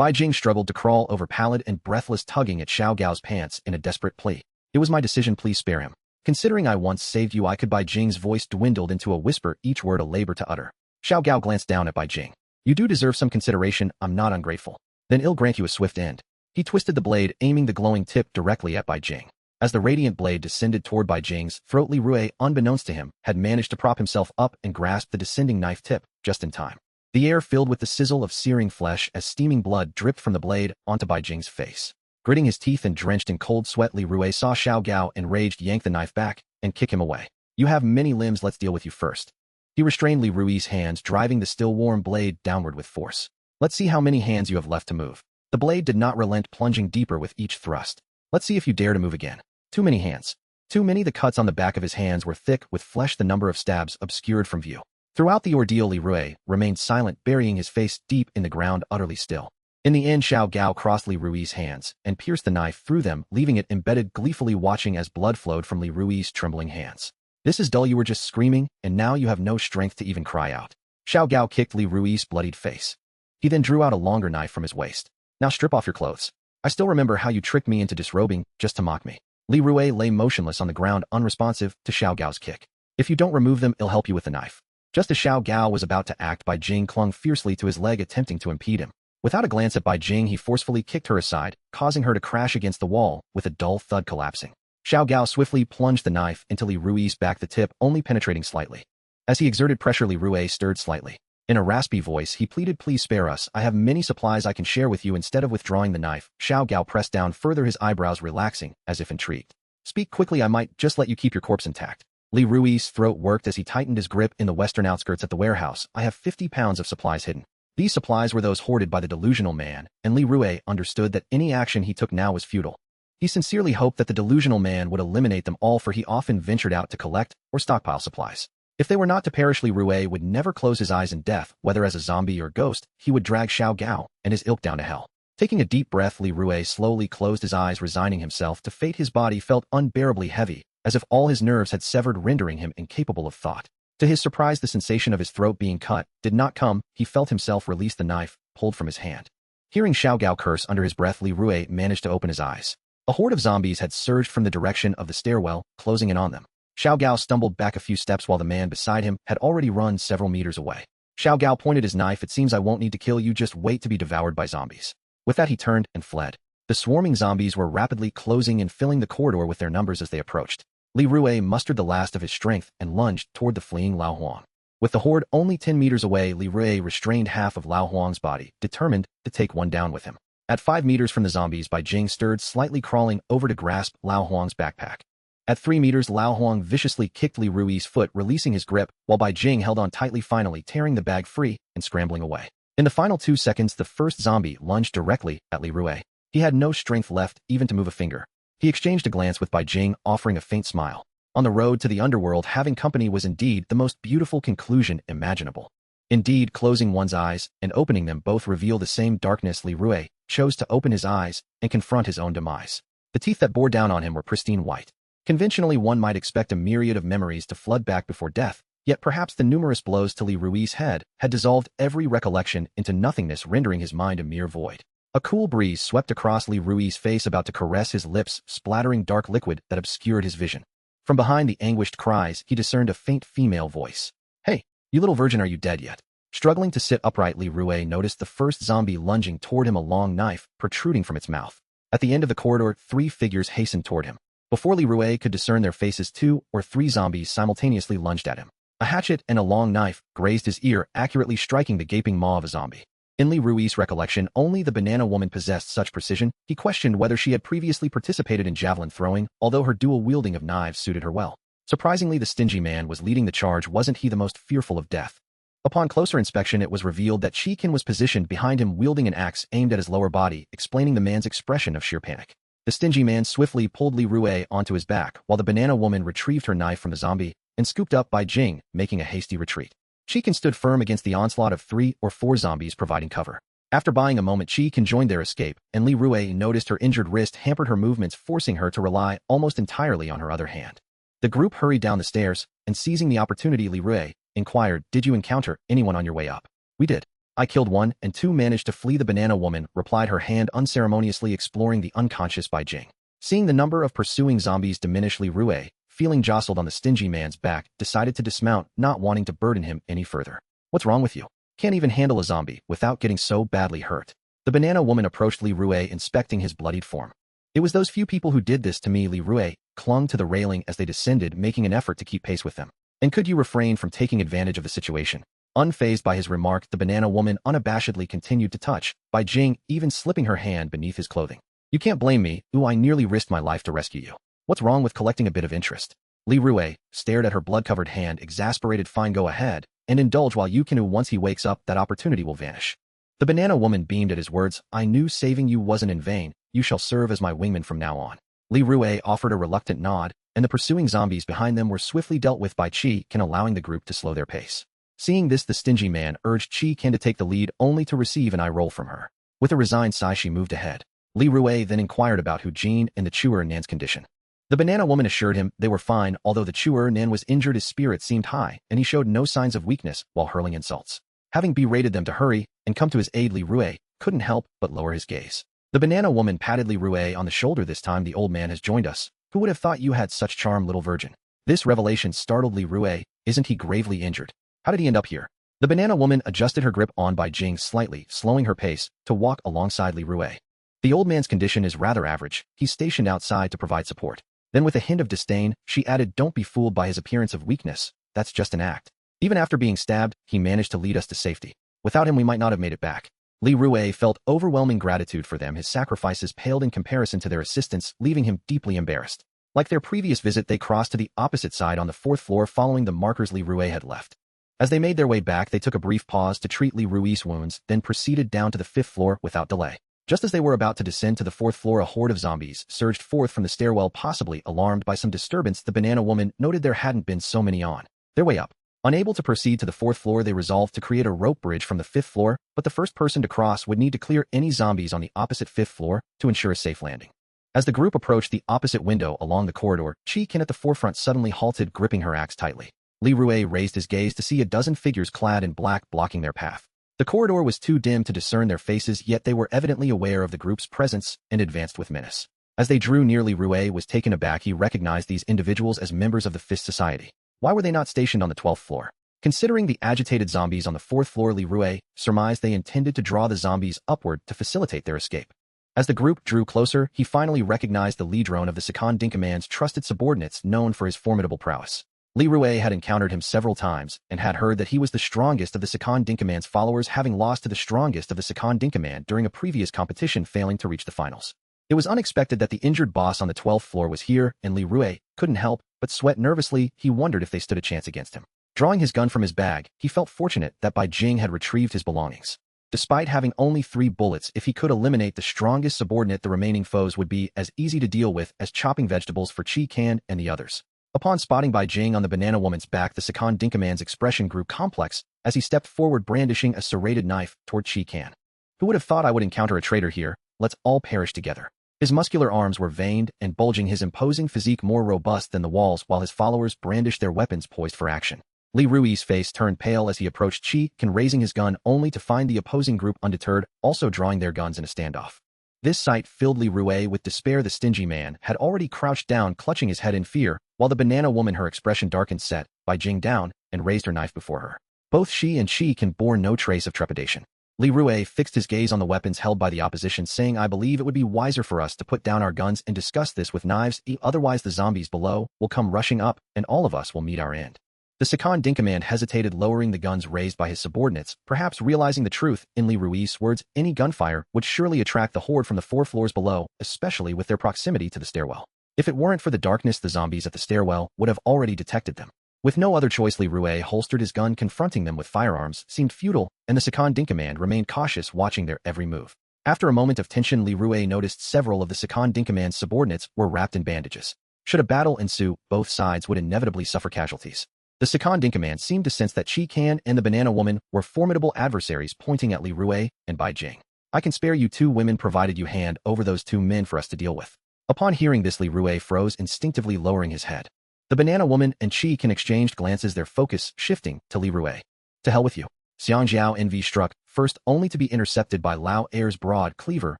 Bai Jing struggled to crawl over pallid and breathless, tugging at Xiao Gao's pants in a desperate plea. It was my decision, please spare him. Considering I once saved you, I could. Bai Jing's voice dwindled into a whisper, each word a labor to utter. Xiao Gao glanced down at Bai Jing. You do deserve some consideration, I'm not ungrateful. Then I'll grant you a swift end. He twisted the blade, aiming the glowing tip directly at Bai Jing. As the radiant blade descended toward Bai Jing's throat, Li Rui, unbeknownst to him, had managed to prop himself up and grasp the descending knife tip, just in time. The air filled with the sizzle of searing flesh as steaming blood dripped from the blade onto Bai Jing's face. Gritting his teeth and drenched in cold sweat, Li Rui saw Xiao Gao enraged yank the knife back and kick him away. You have many limbs, let's deal with you first. He restrained Li Rui's hands, driving the still warm blade downward with force. Let's see how many hands you have left to move. The blade did not relent, plunging deeper with each thrust. Let's see if you dare to move again. Too many hands. Too many. The cuts on the back of his hands were thick with flesh, the number of stabs obscured from view. Throughout the ordeal, Li Rui remained silent, burying his face deep in the ground, utterly still. In the end, Xiao Gao crossed Li Rui's hands and pierced the knife through them, leaving it embedded, gleefully watching as blood flowed from Li Rui's trembling hands. This is dull. You were just screaming, and now you have no strength to even cry out. Xiao Gao kicked Li Rui's bloodied face. He then drew out a longer knife from his waist. Now strip off your clothes. I still remember how you tricked me into disrobing just to mock me. Li Rui lay motionless on the ground, unresponsive to Xiao Gao's kick. If you don't remove them, I'll help you with the knife. Just as Xiao Gao was about to act, Bai Jing clung fiercely to his leg, attempting to impede him. Without a glance at Bai Jing, he forcefully kicked her aside, causing her to crash against the wall, with a dull thud collapsing. Xiao Gao swiftly plunged the knife into Li Rui's back, the tip only penetrating slightly. As he exerted pressure, Li Rui stirred slightly. In a raspy voice, he pleaded, please spare us, I have many supplies I can share with you. Instead of withdrawing the knife, Xiao Gao pressed down further, his eyebrows relaxing, as if intrigued. Speak quickly, I might just let you keep your corpse intact. Li Rui's throat worked as he tightened his grip. In the western outskirts at the warehouse, I have 50 pounds of supplies hidden. These supplies were those hoarded by the delusional man, and Li Rui understood that any action he took now was futile. He sincerely hoped that the delusional man would eliminate them all, for he often ventured out to collect or stockpile supplies. If they were not to perish, Li Rui would never close his eyes in death, whether as a zombie or ghost. He would drag Xiao Gao and his ilk down to hell. Taking a deep breath, Li Rui slowly closed his eyes, resigning himself to fate. His body felt unbearably heavy, as if all his nerves had severed, rendering him incapable of thought. To his surprise, the sensation of his throat being cut did not come. He felt himself release the knife, pulled from his hand. Hearing Xiao Gao curse under his breath, Li Rui managed to open his eyes. A horde of zombies had surged from the direction of the stairwell, closing in on them. Xiao Gao stumbled back a few steps while the man beside him had already run several meters away. Xiao Gao pointed his knife. It seems I won't need to kill you, just wait to be devoured by zombies. With that, he turned and fled. The swarming zombies were rapidly closing and filling the corridor with their numbers as they approached. Li Rui mustered the last of his strength and lunged toward the fleeing Lao Huang. With the horde only 10 meters away, Li Rui restrained half of Lao Huang's body, determined to take one down with him. At 5 meters from the zombies, Bai Jing stirred slightly, crawling over to grasp Lao Huang's backpack. At 3 meters, Lao Huang viciously kicked Li Rui's foot, releasing his grip, while Bai Jing held on tightly, finally tearing the bag free and scrambling away. In the final 2 seconds, the first zombie lunged directly at Li Rui. He had no strength left even to move a finger. He exchanged a glance with Bai Jing, offering a faint smile. On the road to the underworld, having company was indeed the most beautiful conclusion imaginable. Indeed, closing one's eyes and opening them both reveal the same darkness. Li Rui chose to open his eyes and confront his own demise. The teeth that bore down on him were pristine white. Conventionally, one might expect a myriad of memories to flood back before death, yet perhaps the numerous blows to Li Rui's head had dissolved every recollection into nothingness, rendering his mind a mere void. A cool breeze swept across Li Rui's face, about to caress his lips, splattering dark liquid that obscured his vision. From behind the anguished cries, he discerned a faint female voice. Hey, you little virgin, are you dead yet? Struggling to sit upright, Li Rui noticed the first zombie lunging toward him, a long knife protruding from its mouth. At the end of the corridor, 3 figures hastened toward him. Before Li Rui could discern their faces, 2 or 3 zombies simultaneously lunged at him. A hatchet and a long knife grazed his ear, accurately striking the gaping maw of a zombie. In Li Rui's recollection, only the banana woman possessed such precision. He questioned whether she had previously participated in javelin throwing, although her dual wielding of knives suited her well. Surprisingly, the stingy man was leading the charge. Wasn't he the most fearful of death? Upon closer inspection, it was revealed that Chi-Kin was positioned behind him, wielding an axe aimed at his lower body, explaining the man's expression of sheer panic. The stingy man swiftly pulled Li Rui onto his back, while the banana woman retrieved her knife from the zombie and scooped up Bai Jing, making a hasty retreat. Chi-Kin stood firm against the onslaught of 3 or 4 zombies, providing cover. After buying a moment, Chi-Kin joined their escape, and Li Rui noticed her injured wrist hampered her movements, forcing her to rely almost entirely on her other hand. The group hurried down the stairs, and seizing the opportunity, Li Rui inquired, "Did you encounter anyone on your way up?" "We did. I killed one, and two managed to flee. The banana woman replied, her hand unceremoniously exploring the unconscious Bai Jing. Seeing the number of pursuing zombies diminish, Li Rui, feeling jostled on the stingy man's back, decided to dismount, not wanting to burden him any further. What's wrong with you? Can't even handle a zombie without getting so badly hurt. The banana woman approached Li Rui, inspecting his bloodied form. It was those few people who did this to me. Li Rui clung to the railing as they descended, making an effort to keep pace with them. And could you refrain from taking advantage of the situation? Unfazed by his remark, the banana woman unabashedly continued to touch Bai Jing, even slipping her hand beneath his clothing. You can't blame me. I nearly risked my life to rescue you. What's wrong with collecting a bit of interest? Li Rui stared at her blood-covered hand, exasperated. Fine, go ahead and indulge while you can. Once he wakes up, that opportunity will vanish. The banana woman beamed at his words. I knew saving you wasn't in vain. You shall serve as my wingman from now on. Li Rui offered a reluctant nod, and the pursuing zombies behind them were swiftly dealt with by Qi Can, allowing the group to slow their pace. Seeing this, the stingy man urged Qi Can to take the lead, only to receive an eye roll from her. With a resigned sigh, she moved ahead. Li Rui then inquired about Hu Jin and the Chewer Nan's condition. The banana woman assured him they were fine, although the Chewer Nan was injured. His spirit seemed high, and he showed no signs of weakness while hurling insults. Having berated them to hurry and come to his aid, Li Rui couldn't help but lower his gaze. The banana woman patted Li Rui on the shoulder. This time the old man has joined us. Who would have thought you had such charm, little virgin? This revelation startled Li Rui. Isn't he gravely injured? How did he end up here? The banana woman adjusted her grip on Bai Jing slightly, slowing her pace to walk alongside Li Rui. The old man's condition is rather average. He's stationed outside to provide support. Then with a hint of disdain, she added, don't be fooled by his appearance of weakness. That's just an act. Even after being stabbed, he managed to lead us to safety. Without him, we might not have made it back. Li Rui felt overwhelming gratitude for them. His sacrifices paled in comparison to their assistance, leaving him deeply embarrassed. Like their previous visit, they crossed to the opposite side on the 4th floor, following the markers Li Rui had left. As they made their way back, they took a brief pause to treat Li Rui's wounds, then proceeded down to the 5th floor without delay. Just as they were about to descend to the 4th floor, a horde of zombies surged forth from the stairwell. Possibly alarmed by some disturbance, the banana woman noted there hadn't been so many on their way up. Unable to proceed to the 4th floor, they resolved to create a rope bridge from the 5th floor, but the first person to cross would need to clear any zombies on the opposite 5th floor to ensure a safe landing. As the group approached the opposite window along the corridor, Qi Can at the forefront suddenly halted, gripping her axe tightly. Li Rui raised his gaze to see a dozen figures clad in black blocking their path. The corridor was too dim to discern their faces, yet they were evidently aware of the group's presence and advanced with menace. As they drew near, Li Rui was taken aback. He recognized these individuals as members of the Fist Society. Why were they not stationed on the 12th floor? Considering the agitated zombies on the 4th floor, Li Rui surmised they intended to draw the zombies upward to facilitate their escape. As the group drew closer, he finally recognized the leadrone of the Second Dinkaman's trusted subordinates, known for his formidable prowess. Li Rui had encountered him several times and had heard that he was the strongest of the Second Dinkaman's followers, having lost to the strongest of the Second Dinkaman during a previous competition, failing to reach the finals. It was unexpected that the injured boss on the 12th floor was here, and Li Rui couldn't help but sweat nervously. He wondered if they stood a chance against him. Drawing his gun from his bag, he felt fortunate that Bai Jing had retrieved his belongings. Despite having only 3 bullets, if he could eliminate the strongest subordinate, the remaining foes would be as easy to deal with as chopping vegetables for Qi Can and the others. Upon spotting Bai Jing on the banana woman's back, the Second Dinkaman's expression grew complex as he stepped forward, brandishing a serrated knife toward Qi Can. Who would have thought I would encounter a traitor here? Let's all perish together. His muscular arms were veined and bulging, his imposing physique more robust than the walls, while his followers brandished their weapons poised for action. Li Rui's face turned pale as he approached Qi Can, raising his gun only to find the opposing group undeterred, also drawing their guns in a standoff. This sight filled Li Rui with despair. The stingy man had already crouched down, clutching his head in fear, while the banana woman, her expression darkened, set Bai Jing down and raised her knife before her. Both she and Qi Can bore no trace of trepidation. Li Rui fixed his gaze on the weapons held by the opposition, saying, I believe it would be wiser for us to put down our guns and discuss this with knives, otherwise the zombies below will come rushing up and all of us will meet our end. The Second Dinkaman hesitated, lowering the guns raised by his subordinates, perhaps realizing the truth in Li Rui's words. Any gunfire would surely attract the horde from the 4 floors below, especially with their proximity to the stairwell. If it weren't for the darkness, the zombies at the stairwell would have already detected them. With no other choice, Li Rui holstered his gun. Confronting them with firearms seemed futile, and the Second Dinkaman remained cautious, watching their every move. After a moment of tension, Li Rui noticed several of the Second Dinkaman's subordinates were wrapped in bandages. Should a battle ensue, both sides would inevitably suffer casualties. The Second Dinkaman seemed to sense that Qi Can and the banana woman were formidable adversaries, pointing at Li Rui and Bai Jing. I can spare you 2 women provided you hand over those 2 men for us to deal with. Upon hearing this, Li Rui froze, instinctively lowering his head. The banana woman and Qi Can exchanged glances, their focus shifting to Li Rui. To hell with you. Xiang Jiao, envy struck first only to be intercepted by Lao Air's broad cleaver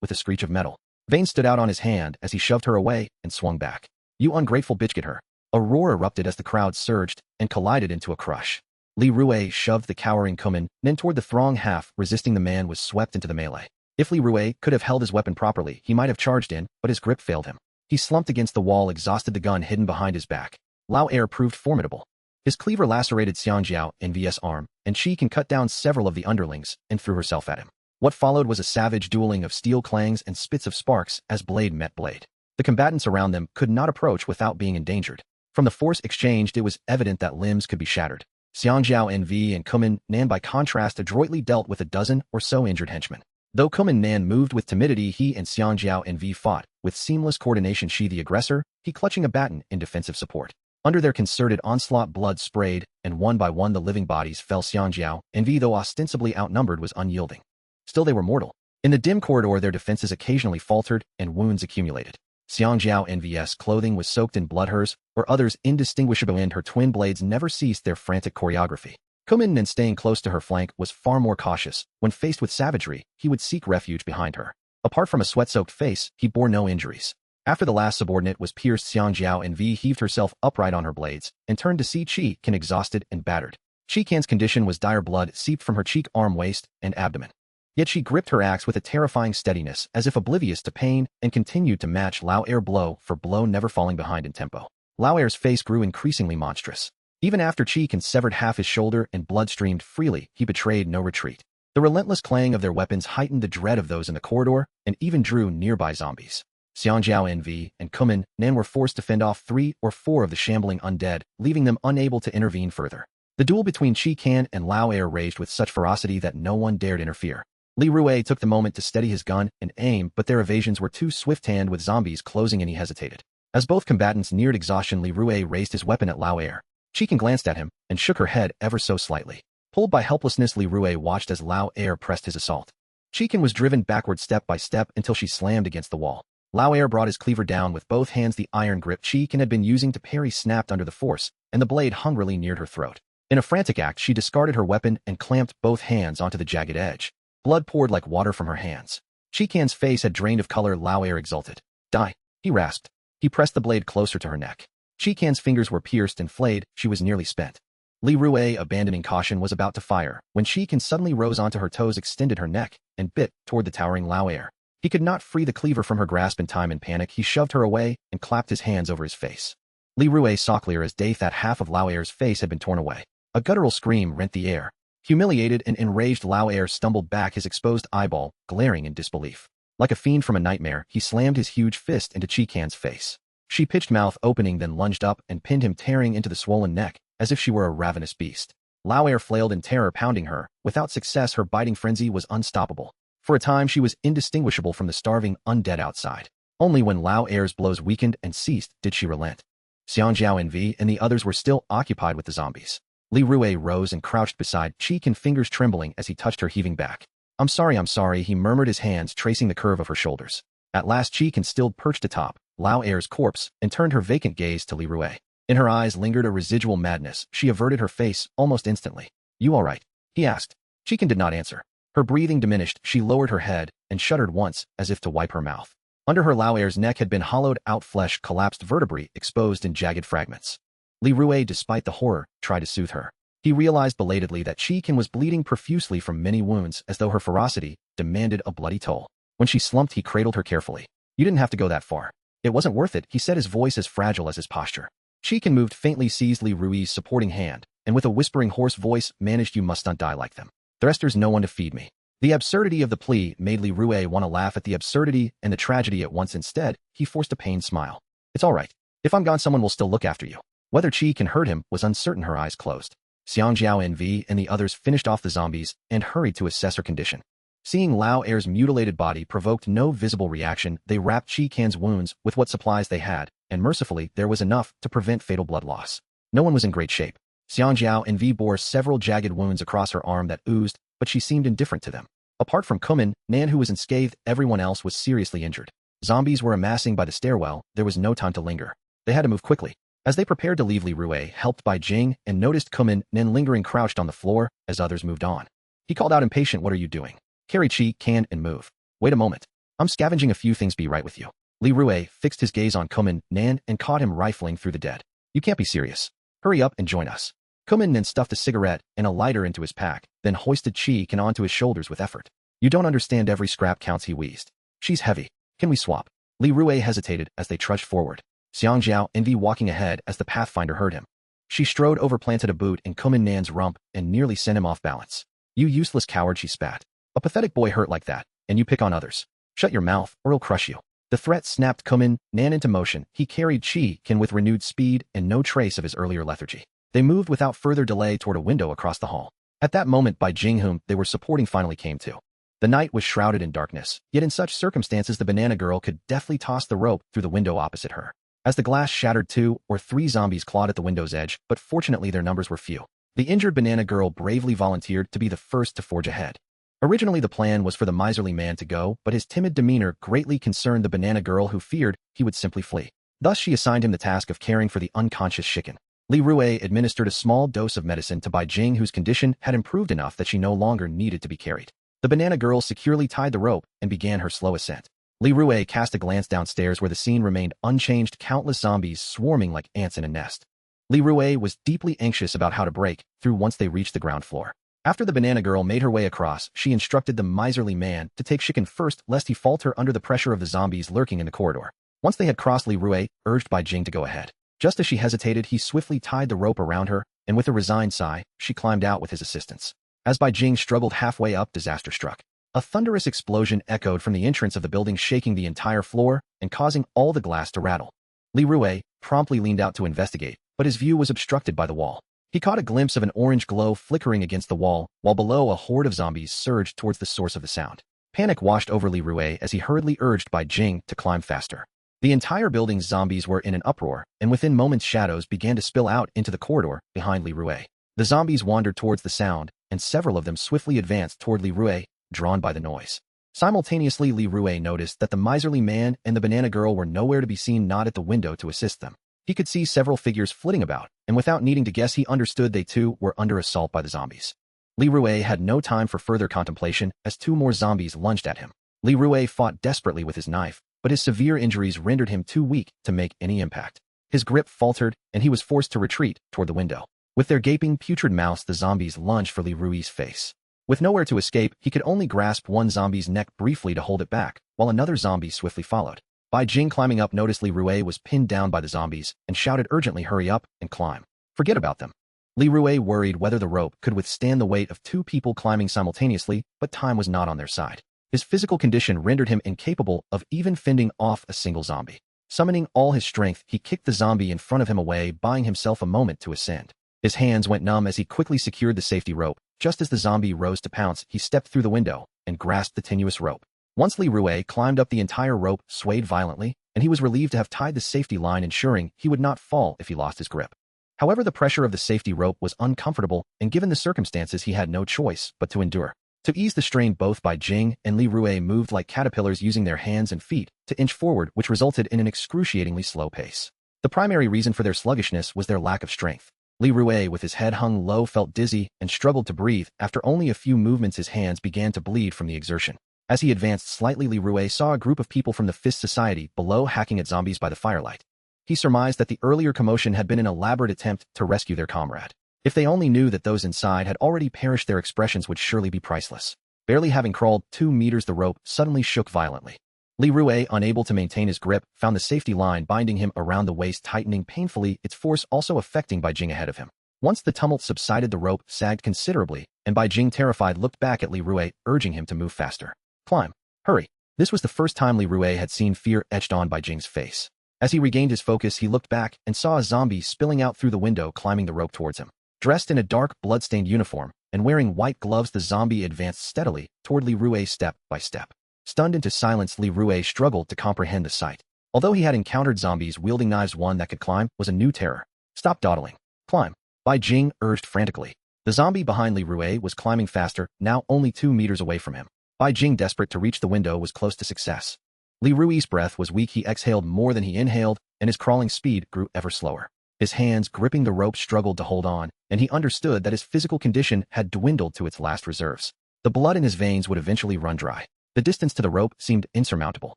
with a screech of metal. Veins stood out on his hand as he shoved her away and swung back. "You ungrateful bitch, get her." A roar erupted as the crowd surged and collided into a crush. Li Rue shoved the cowering Kumin, then toward the throng half resisting the man was swept into the melee. If Li Rue could have held his weapon properly, he might have charged in, but his grip failed him. He slumped against the wall, exhausted, the gun hidden behind his back. Lao Air proved formidable. His cleaver lacerated Xiangjiao Nv's arm, and she can cut down several of the underlings and threw herself at him. What followed was a savage dueling of steel clangs and spits of sparks as blade met blade. The combatants around them could not approach without being endangered. From the force exchanged, it was evident that limbs could be shattered. Xiangjiao Nv and Kumin Nan by contrast adroitly dealt with a dozen or so injured henchmen. Though Kumin Nan moved with timidity, he and Xiangjiao Nv fought with seamless coordination. She the aggressor, he clutching a baton in defensive support. Under their concerted onslaught, blood sprayed, and one by one the living bodies fell. Xiangjiao Nv, though ostensibly outnumbered, was unyielding. Still they were mortal. In the dim corridor their defenses occasionally faltered and wounds accumulated. Xiangjiao Nv's clothing was soaked in blood, hers or others indistinguishable, and her twin blades never ceased their frantic choreography. Kumin Nan, staying close to her flank, was far more cautious. When faced with savagery, he would seek refuge behind her. Apart from a sweat-soaked face, he bore no injuries. After the last subordinate was pierced, Xiangjiao Nv heaved herself upright on her blades and turned to see Qi Can, exhausted and battered. Qi Can's condition was dire. Blood seeped from her cheek, arm, waist, and abdomen. Yet she gripped her axe with a terrifying steadiness, as if oblivious to pain, and continued to match Lao Air blow for blow, never falling behind in tempo. Lao Air's face grew increasingly monstrous. Even after Qi Can severed half his shoulder and blood streamed freely, he betrayed no retreat. The relentless clang of their weapons heightened the dread of those in the corridor and even drew nearby zombies. Xiangjiao Nv and Kumin Nan were forced to fend off 3 or 4 of the shambling undead, leaving them unable to intervene further. The duel between Qi Can and Lao Air raged with such ferocity that no one dared interfere. Li Rue took the moment to steady his gun and aim, but their evasions were too swift-handed, with zombies closing in. He hesitated. As both combatants neared exhaustion, Li Rue raised his weapon at Lao Air. Qi Can glanced at him and shook her head ever so slightly. Pulled by helplessness, Li Rue watched as Lao Air pressed his assault. Qi Can was driven backward step by step until she slammed against the wall. Lao Air brought his cleaver down with both hands. The iron grip Qi Can had been using to parry snapped under the force, and the blade hungrily neared her throat. In a frantic act, she discarded her weapon and clamped both hands onto the jagged edge. Blood poured like water from her hands. Qi Can's face had drained of color. Lao Air exulted. "Die," he rasped. He pressed the blade closer to her neck. Qi Can's fingers were pierced and flayed. She was nearly spent. Li Rue, abandoning caution, was about to fire when Qi Can suddenly rose onto her toes, extended her neck, and bit toward the towering Lao Air. He could not free the cleaver from her grasp in time. In panic, he shoved her away and clapped his hands over his face. Li Rue saw clear as day that half of Lao Air's face had been torn away. A guttural scream rent the air. Humiliated and enraged, Lao Air stumbled back, his exposed eyeball glaring in disbelief. Like a fiend from a nightmare, he slammed his huge fist into Qi Can's face. She pitched, mouth opening, then lunged up and pinned him, tearing into the swollen neck, as if she were a ravenous beast. Lao Air flailed in terror, pounding her. Without success, her biting frenzy was unstoppable. For a time, she was indistinguishable from the starving undead outside. Only when Lao Air's blows weakened and ceased did she relent. Xiangjiao Nv and the others were still occupied with the zombies. Li Rue rose and crouched beside Qi Can, fingers trembling as he touched her heaving back. I'm sorry, he murmured, his hands tracing the curve of her shoulders. At last, Qi Can still perched atop Lao Air's corpse and turned her vacant gaze to Li Rue. In her eyes lingered a residual madness. She averted her face almost instantly. "You all right?" he asked. Qi Can did not answer. Her breathing diminished. She lowered her head and shuddered once, as if to wipe her mouth. Under her, Lao Air's neck had been hollowed out, flesh, collapsed vertebrae exposed in jagged fragments. Li Rue, despite the horror, tried to soothe her. He realized belatedly that Qi Can was bleeding profusely from many wounds, as though her ferocity demanded a bloody toll. When she slumped, he cradled her carefully. "You didn't have to go that far. It wasn't worth it," he said, his voice as fragile as his posture. Qi Can moved faintly, seized Li Rue's supporting hand, and with a whispering, hoarse voice managed, "You must not die like them. The rest, there's no one to feed me." The absurdity of the plea made Li Rue want to laugh at the absurdity and the tragedy at once. Instead, he forced a pained smile. "It's all right. If I'm gone, someone will still look after you." Whether Qi Can heard him was uncertain. Her eyes closed. Xiangjiao Nv and the others finished off the zombies and hurried to assess her condition. Seeing Lao Air's mutilated body provoked no visible reaction, they wrapped Qi Can's wounds with what supplies they had, and mercifully there was enough to prevent fatal blood loss. No one was in great shape. Xiangjiao Nv bore several jagged wounds across her arm that oozed, but she seemed indifferent to them. Apart from Kumin Nan, who was unscathed, everyone else was seriously injured. Zombies were amassing by the stairwell. There was no time to linger. They had to move quickly. As they prepared to leave, Li Rue, helped by Jing, and noticed Kumin Nan lingering crouched on the floor as others moved on. He called out impatient, "What are you doing? Carry Chi, can, and move." "Wait a moment. I'm scavenging a few things, be right with you." Li Rue fixed his gaze on Kumin Nan and caught him rifling through the dead. "You can't be serious. Hurry up and join us." Kumin Nan stuffed a cigarette and a lighter into his pack, then hoisted Chi Can onto his shoulders with effort. "You don't understand, every scrap counts," he wheezed. "She's heavy. Can we swap?" Li Rue hesitated as they trudged forward. Xiang Jiao envied walking ahead as the Pathfinder heard him. She strode over, planted a boot in Kumin Nan's rump, and nearly sent him off balance. "You useless coward," she spat. "A pathetic boy hurt like that, and you pick on others. Shut your mouth, or he'll crush you." The threat snapped Kumin Nan into motion. He carried Chi Can with renewed speed and no trace of his earlier lethargy. They moved without further delay toward a window across the hall. At that moment, Bai Jing, whom they were supporting, finally came to. The night was shrouded in darkness, yet in such circumstances the banana girl could deftly toss the rope through the window opposite her. As the glass shattered, 2 or 3 zombies clawed at the window's edge, but fortunately their numbers were few. The injured banana girl bravely volunteered to be the first to forge ahead. Originally the plan was for the miserly man to go, but his timid demeanor greatly concerned the banana girl, who feared he would simply flee. Thus she assigned him the task of caring for the unconscious Chicken. Li Rue administered a small dose of medicine to Bai Jing, whose condition had improved enough that she no longer needed to be carried. The banana girl securely tied the rope and began her slow ascent. Li Rue cast a glance downstairs where the scene remained unchanged, countless zombies swarming like ants in a nest. Li Rue was deeply anxious about how to break through once they reached the ground floor. After the banana girl made her way across, she instructed the miserly man to take Chicken first, lest he falter under the pressure of the zombies lurking in the corridor. Once they had crossed, Li Rue urged Bai Jing to go ahead. Just as she hesitated, he swiftly tied the rope around her, and with a resigned sigh, she climbed out with his assistance. As Bai Jing struggled halfway up, disaster struck. A thunderous explosion echoed from the entrance of the building, shaking the entire floor and causing all the glass to rattle. Li Rue promptly leaned out to investigate, but his view was obstructed by the wall. He caught a glimpse of an orange glow flickering against the wall, while below a horde of zombies surged towards the source of the sound. Panic washed over Li Rue as he hurriedly urged Bai Jing to climb faster. The entire building's zombies were in an uproar, and within moments shadows began to spill out into the corridor behind Li Rue. The zombies wandered towards the sound, and several of them swiftly advanced toward Li Rue, drawn by the noise. Simultaneously, Li Rue noticed that the miserly man and the banana girl were nowhere to be seen, not at the window to assist them. He could see several figures flitting about, and without needing to guess, he understood they too were under assault by the zombies. Li Rue had no time for further contemplation as 2 more zombies lunged at him. Li Rue fought desperately with his knife, but his severe injuries rendered him too weak to make any impact. His grip faltered, and he was forced to retreat toward the window. With their gaping, putrid mouths, the zombies lunged for Li Rue's face. With nowhere to escape, he could only grasp one zombie's neck briefly to hold it back, while another zombie swiftly followed. Bai Jing, climbing up, noticed Li Rue was pinned down by the zombies and shouted urgently, "Hurry up and climb. Forget about them." Li Rue worried whether the rope could withstand the weight of 2 people climbing simultaneously, but time was not on their side. His physical condition rendered him incapable of even fending off a single zombie. Summoning all his strength, he kicked the zombie in front of him away, buying himself a moment to ascend. His hands went numb as he quickly secured the safety rope. Just as the zombie rose to pounce, he stepped through the window and grasped the tenuous rope. Once Li Rue climbed up, the entire rope swayed violently, and he was relieved to have tied the safety line, ensuring he would not fall if he lost his grip. However, the pressure of the safety rope was uncomfortable, and given the circumstances, he had no choice but to endure. To ease the strain, both Bai Jing and Li Rue moved like caterpillars, using their hands and feet to inch forward, which resulted in an excruciatingly slow pace. The primary reason for their sluggishness was their lack of strength. Li Rue, with his head hung low, felt dizzy and struggled to breathe. After only a few movements, his hands began to bleed from the exertion. As he advanced slightly, Li Rue saw a group of people from the Fist Society below hacking at zombies by the firelight. He surmised that the earlier commotion had been an elaborate attempt to rescue their comrade. If they only knew that those inside had already perished, their expressions would surely be priceless. Barely having crawled 2 meters, the rope suddenly shook violently. Li Rue, unable to maintain his grip, found the safety line binding him around the waist tightening painfully, its force also affecting Bai Jing ahead of him. Once the tumult subsided, the rope sagged considerably, and Bai Jing, terrified, looked back at Li Rue, urging him to move faster. "Climb. Hurry." This was the first time Li Rue had seen fear etched on Bai Jing's face. As he regained his focus, he looked back and saw a zombie spilling out through the window, climbing the rope towards him. Dressed in a dark, blood-stained uniform and wearing white gloves, the zombie advanced steadily toward Li Rue, step by step. Stunned into silence, Li Rue struggled to comprehend the sight. Although he had encountered zombies wielding knives, one that could climb was a new terror. "Stop dawdling. Climb," Bai Jing urged frantically. The zombie behind Li Rue was climbing faster, now only 2 meters away from him. Bai Jing, desperate to reach the window, was close to success. Li Rue's breath was weak, he exhaled more than he inhaled, and his crawling speed grew ever slower. His hands gripping the rope struggled to hold on, and he understood that his physical condition had dwindled to its last reserves. The blood in his veins would eventually run dry. The distance to the rope seemed insurmountable.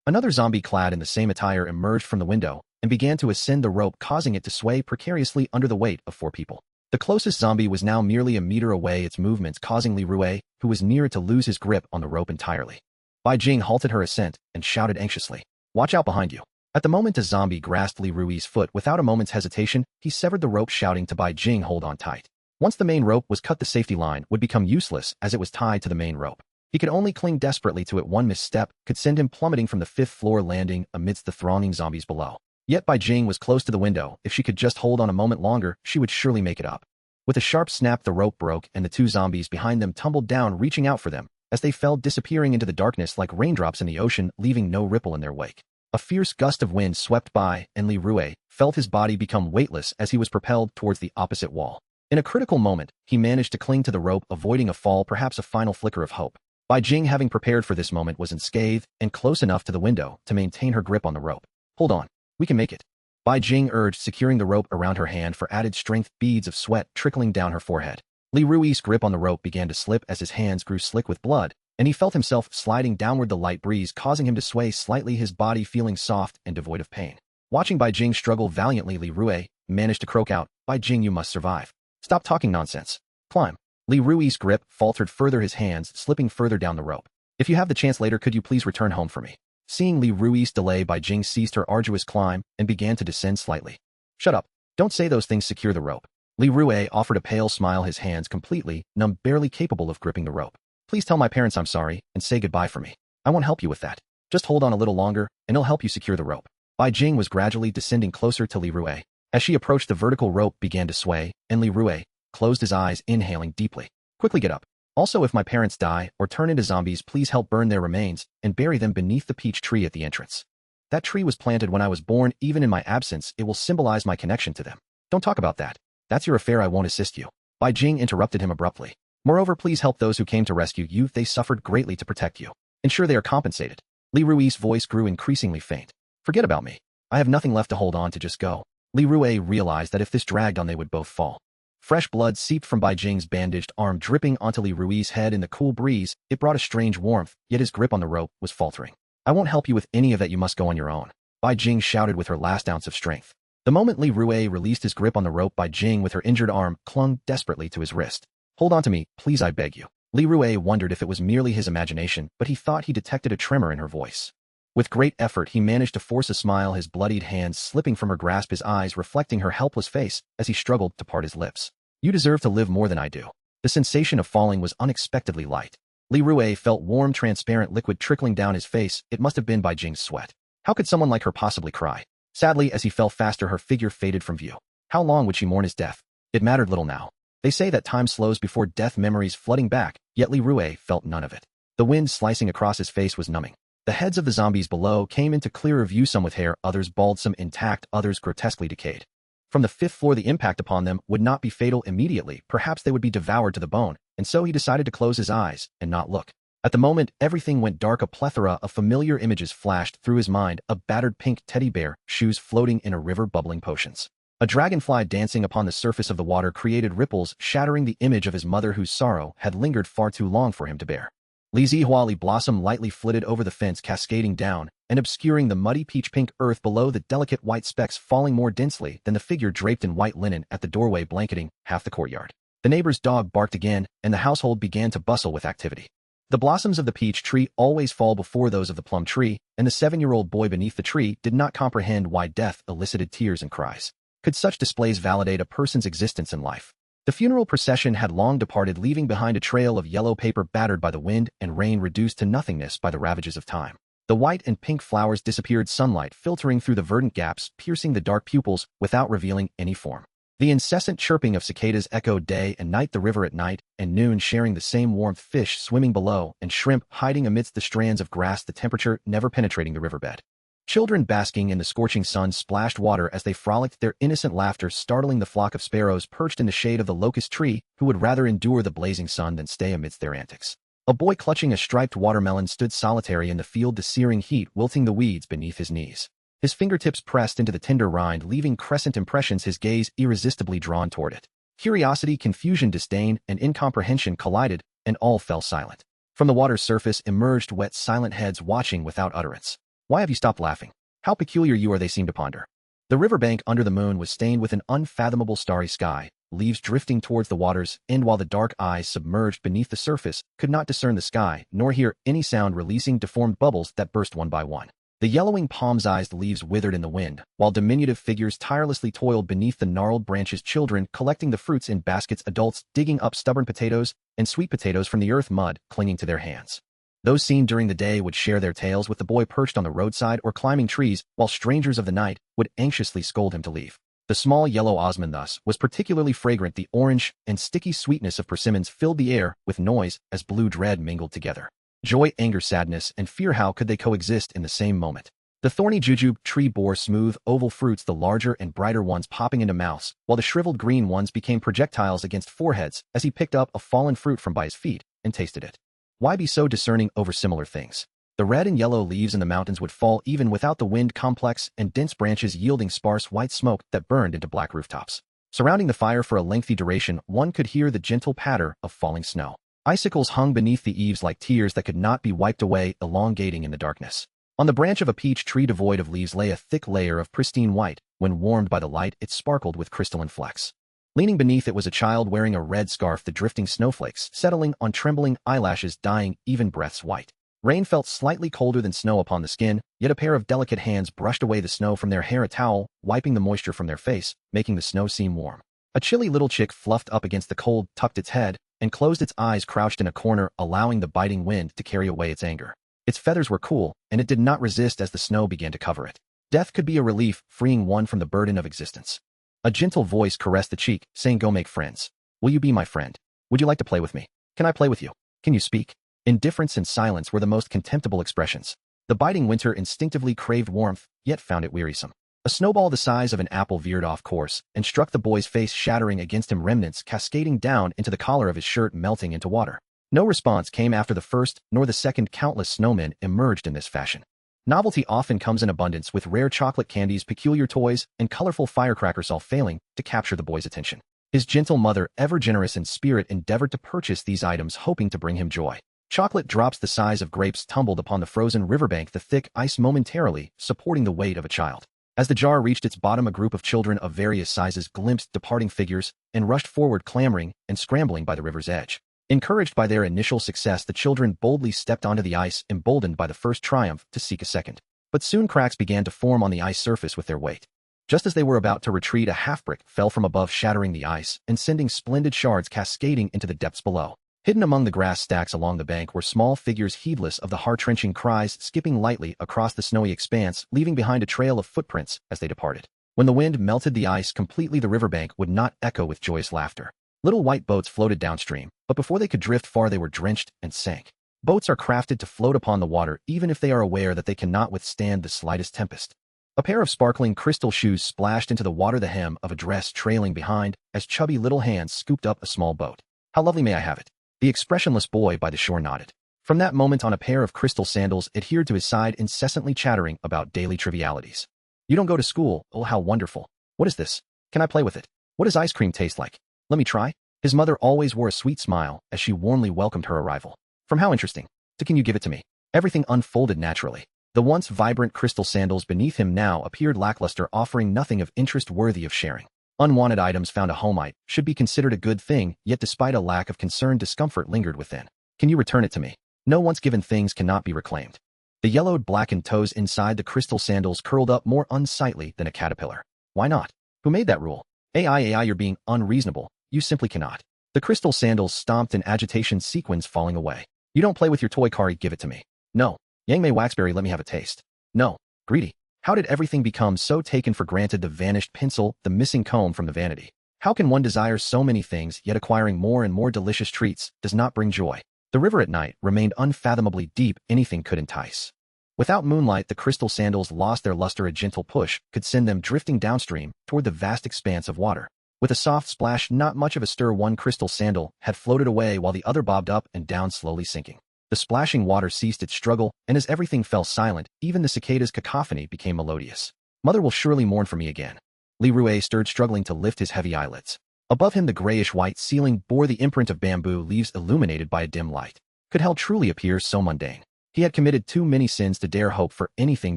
Another zombie clad in the same attire emerged from the window and began to ascend the rope, causing it to sway precariously under the weight of 4 people. The closest zombie was now merely a meter away, its movements causing Li Rui, who was near, to lose his grip on the rope entirely. Bai Jing halted her ascent and shouted anxiously, "Watch out behind you." At the moment a zombie grasped Li Rui's foot without a moment's hesitation, he severed the rope, shouting to Bai Jing, "Hold on tight." Once the main rope was cut, the safety line would become useless as it was tied to the main rope. He could only cling desperately to it. One misstep could send him plummeting from the 5th floor landing amidst the thronging zombies below. Yet Bai Jing was close to the window. If she could just hold on a moment longer, she would surely make it up. With a sharp snap, the rope broke and the 2 zombies behind them tumbled down, reaching out for them, as they fell, disappearing into the darkness like raindrops in the ocean, leaving no ripple in their wake. A fierce gust of wind swept by, and Li Rui felt his body become weightless as he was propelled towards the opposite wall. In a critical moment, he managed to cling to the rope, avoiding a fall, perhaps a final flicker of hope. Bai Jing, having prepared for this moment, was unscathed and close enough to the window to maintain her grip on the rope. "Hold on. We can make it," Bai Jing urged, securing the rope around her hand for added strength, beads of sweat trickling down her forehead. Li Rui's grip on the rope began to slip as his hands grew slick with blood, and he felt himself sliding downward, the light breeze causing him to sway slightly, his body feeling soft and devoid of pain. Watching Bai Jing struggle valiantly, Li Rui managed to croak out, "Bai Jing, you must survive. Stop talking nonsense. Climb." Li Rui's grip faltered further, his hands slipping further down the rope. "If you have the chance later, could you please return home for me?" Seeing Li Rui's delay, Bai Jing ceased her arduous climb and began to descend slightly. "Shut up. Don't say those things. Secure the rope." Li Rui offered a pale smile, his hands completely numb, barely capable of gripping the rope. "Please tell my parents I'm sorry and say goodbye for me. I won't help you with that. Just hold on a little longer and I'll help you secure the rope." Bai Jing was gradually descending closer to Li Rui. As she approached, the vertical rope began to sway, and Li Rui closed his eyes, inhaling deeply. "Quickly get up. Also, if my parents die or turn into zombies, please help burn their remains and bury them beneath the peach tree at the entrance. That tree was planted when I was born. Even in my absence, it will symbolize my connection to them. Don't talk about that. That's your affair. I won't assist you." Bai Jing interrupted him abruptly. "Moreover, please help those who came to rescue you. They suffered greatly to protect you. Ensure they are compensated." Li Rui's voice grew increasingly faint. "Forget about me. I have nothing left to hold on to. Just go." Li Rui realized that if this dragged on, they would both fall. Fresh blood seeped from Bai Jing's bandaged arm, dripping onto Li Rui's head in the cool breeze. It brought a strange warmth, yet his grip on the rope was faltering. "I won't help you with any of that. You must go on your own," Bai Jing shouted with her last ounce of strength. The moment Li Rui released his grip on the rope, Bai Jing, with her injured arm, clung desperately to his wrist. "Hold on to me, please, I beg you." Li Rui wondered if it was merely his imagination, but he thought he detected a tremor in her voice. With great effort, he managed to force a smile, his bloodied hands slipping from her grasp, his eyes reflecting her helpless face as he struggled to part his lips. "You deserve to live more than I do." The sensation of falling was unexpectedly light. Li Rui felt warm, transparent liquid trickling down his face. It must have been Bai Jing's sweat. How could someone like her possibly cry? Sadly, as he fell faster, her figure faded from view. How long would she mourn his death? It mattered little now. They say that time slows before death, memories flooding back, yet Li Rui felt none of it. The wind slicing across his face was numbing. The heads of the zombies below came into clearer view, some with hair, others bald, some intact, others grotesquely decayed. From the 5th floor, the impact upon them would not be fatal immediately. Perhaps they would be devoured to the bone, and so he decided to close his eyes and not look. At the moment, everything went dark. A plethora of familiar images flashed through his mind: a battered pink teddy bear, shoes floating in a river, bubbling potions. A dragonfly dancing upon the surface of the water created ripples, shattering the image of his mother whose sorrow had lingered far too long for him to bear. Li Zihuali blossom lightly flitted over the fence, cascading down and obscuring the muddy peach-pink earth below, the delicate white specks falling more densely than the figure draped in white linen at the doorway, blanketing half the courtyard. The neighbor's dog barked again, and the household began to bustle with activity. The blossoms of the peach tree always fall before those of the plum tree, and the 7-year-old boy beneath the tree did not comprehend why death elicited tears and cries. Could such displays validate a person's existence in life? The funeral procession had long departed, leaving behind a trail of yellow paper battered by the wind and rain, reduced to nothingness by the ravages of time. The white and pink flowers disappeared, sunlight filtering through the verdant gaps, piercing the dark pupils without revealing any form. The incessant chirping of cicadas echoed day and night, the river at night and noon sharing the same warmth, fish swimming below and shrimp hiding amidst the strands of grass, the temperature never penetrating the riverbed. Children basking in the scorching sun splashed water as they frolicked, their innocent laughter startling the flock of sparrows perched in the shade of the locust tree, who would rather endure the blazing sun than stay amidst their antics. A boy clutching a striped watermelon stood solitary in the field, the searing heat wilting the weeds beneath his knees. His fingertips pressed into the tender rind, leaving crescent impressions, his gaze irresistibly drawn toward it. Curiosity, confusion, disdain, and incomprehension collided, and all fell silent. From the water's surface emerged wet, silent heads watching without utterance. "Why have you stopped laughing? How peculiar you are," they seemed to ponder. The riverbank under the moon was stained with an unfathomable starry sky, leaves drifting towards the water's end, while the dark eyes submerged beneath the surface could not discern the sky, nor hear any sound, releasing deformed bubbles that burst one by one. The yellowing palm-sized leaves withered in the wind, while diminutive figures tirelessly toiled beneath the gnarled branches, children collecting the fruits in baskets, adults digging up stubborn potatoes and sweet potatoes from the earth mud clinging to their hands. Those seen during the day would share their tales with the boy perched on the roadside or climbing trees, while strangers of the night would anxiously scold him to leave. The small yellow osmond thus was particularly fragrant. The orange and sticky sweetness of persimmons filled the air with noise as blue dread mingled together. Joy, anger, sadness, and fear, how could they coexist in the same moment? The thorny jujube tree bore smooth, oval fruits, the larger and brighter ones popping into mouths, while the shriveled green ones became projectiles against foreheads as he picked up a fallen fruit from by his feet and tasted it. Why be so discerning over similar things? The red and yellow leaves in the mountains would fall even without the wind, complex and dense branches yielding sparse white smoke that burned into black rooftops. Surrounding the fire for a lengthy duration, one could hear the gentle patter of falling snow. Icicles hung beneath the eaves like tears that could not be wiped away, elongating in the darkness. On the branch of a peach tree devoid of leaves lay a thick layer of pristine white. When warmed by the light, it sparkled with crystalline flecks. Leaning beneath it was a child wearing a red scarf, the drifting snowflakes settling on trembling eyelashes, dyeing even breaths white. Rain felt slightly colder than snow upon the skin, yet a pair of delicate hands brushed away the snow from their hair, a towel wiping the moisture from their face, making the snow seem warm. A chilly little chick fluffed up against the cold, tucked its head, and closed its eyes, crouched in a corner, allowing the biting wind to carry away its anger. Its feathers were cool, and it did not resist as the snow began to cover it. Death could be a relief, freeing one from the burden of existence. A gentle voice caressed the cheek, saying, "Go make friends. Will you be my friend? Would you like to play with me? Can I play with you? Can you speak?" Indifference and silence were the most contemptible expressions. The biting winter instinctively craved warmth, yet found it wearisome. A snowball the size of an apple veered off course and struck the boy's face, shattering against him, remnants cascading down into the collar of his shirt, melting into water. No response came after the first nor the second. Countless snowmen emerged in this fashion. Novelty often comes in abundance, with rare chocolate candies, peculiar toys, and colorful firecrackers, all failing to capture the boy's attention. His gentle mother, ever generous in spirit, endeavored to purchase these items, hoping to bring him joy. Chocolate drops the size of grapes tumbled upon the frozen riverbank, the thick ice momentarily supporting the weight of a child. As the jar reached its bottom, a group of children of various sizes glimpsed departing figures and rushed forward, clamoring and scrambling by the river's edge. Encouraged by their initial success, the children boldly stepped onto the ice, emboldened by the first triumph to seek a second. But soon cracks began to form on the ice surface with their weight. Just as they were about to retreat, a half-brick fell from above, shattering the ice and sending splendid shards cascading into the depths below. Hidden among the grass stacks along the bank were small figures, heedless of the heart-wrenching cries, skipping lightly across the snowy expanse, leaving behind a trail of footprints as they departed. When the wind melted the ice completely, the riverbank would not echo with joyous laughter. Little white boats floated downstream, but before they could drift far, they were drenched and sank. Boats are crafted to float upon the water, even if they are aware that they cannot withstand the slightest tempest. A pair of sparkling crystal shoes splashed into the water, the hem of a dress trailing behind, as chubby little hands scooped up a small boat. "How lovely, may I have it?" The expressionless boy by the shore nodded. From that moment on, a pair of crystal sandals adhered to his side, incessantly chattering about daily trivialities. "You don't go to school? Oh, how wonderful. What is this? Can I play with it? What does ice cream taste like? Let me try?" His mother always wore a sweet smile as she warmly welcomed her arrival. "From how interesting to can you give it to me?" Everything unfolded naturally. The once vibrant crystal sandals beneath him now appeared lackluster, offering nothing of interest worthy of sharing. Unwanted items found a homite should be considered a good thing, yet despite a lack of concern, discomfort lingered within. "Can you return it to me?" No, once given things cannot be reclaimed. The yellowed, blackened toes inside the crystal sandals curled up more unsightly than a caterpillar. "Why not? Who made that rule?" AI, you're being unreasonable. You simply cannot." The crystal sandals stomped in agitation, sequins falling away. "You don't play with your toy, Kari, give it to me." "No." "Yang Mei Waxberry, let me have a taste." "No." "Greedy." How did everything become so taken for granted? The vanished pencil, the missing comb from the vanity. How can one desire so many things, yet acquiring more and more delicious treats does not bring joy? The river at night remained unfathomably deep, anything could entice. Without moonlight, the crystal sandals lost their luster. A gentle push could send them drifting downstream toward the vast expanse of water. With a soft splash, not much of a stir, one crystal sandal had floated away while the other bobbed up and down, slowly sinking. The splashing water ceased its struggle, and as everything fell silent, even the cicadas' cacophony became melodious. Mother will surely mourn for me again. Li Rue stirred, struggling to lift his heavy eyelids. Above him the grayish-white ceiling bore the imprint of bamboo leaves illuminated by a dim light. Could hell truly appear so mundane? He had committed too many sins to dare hope for anything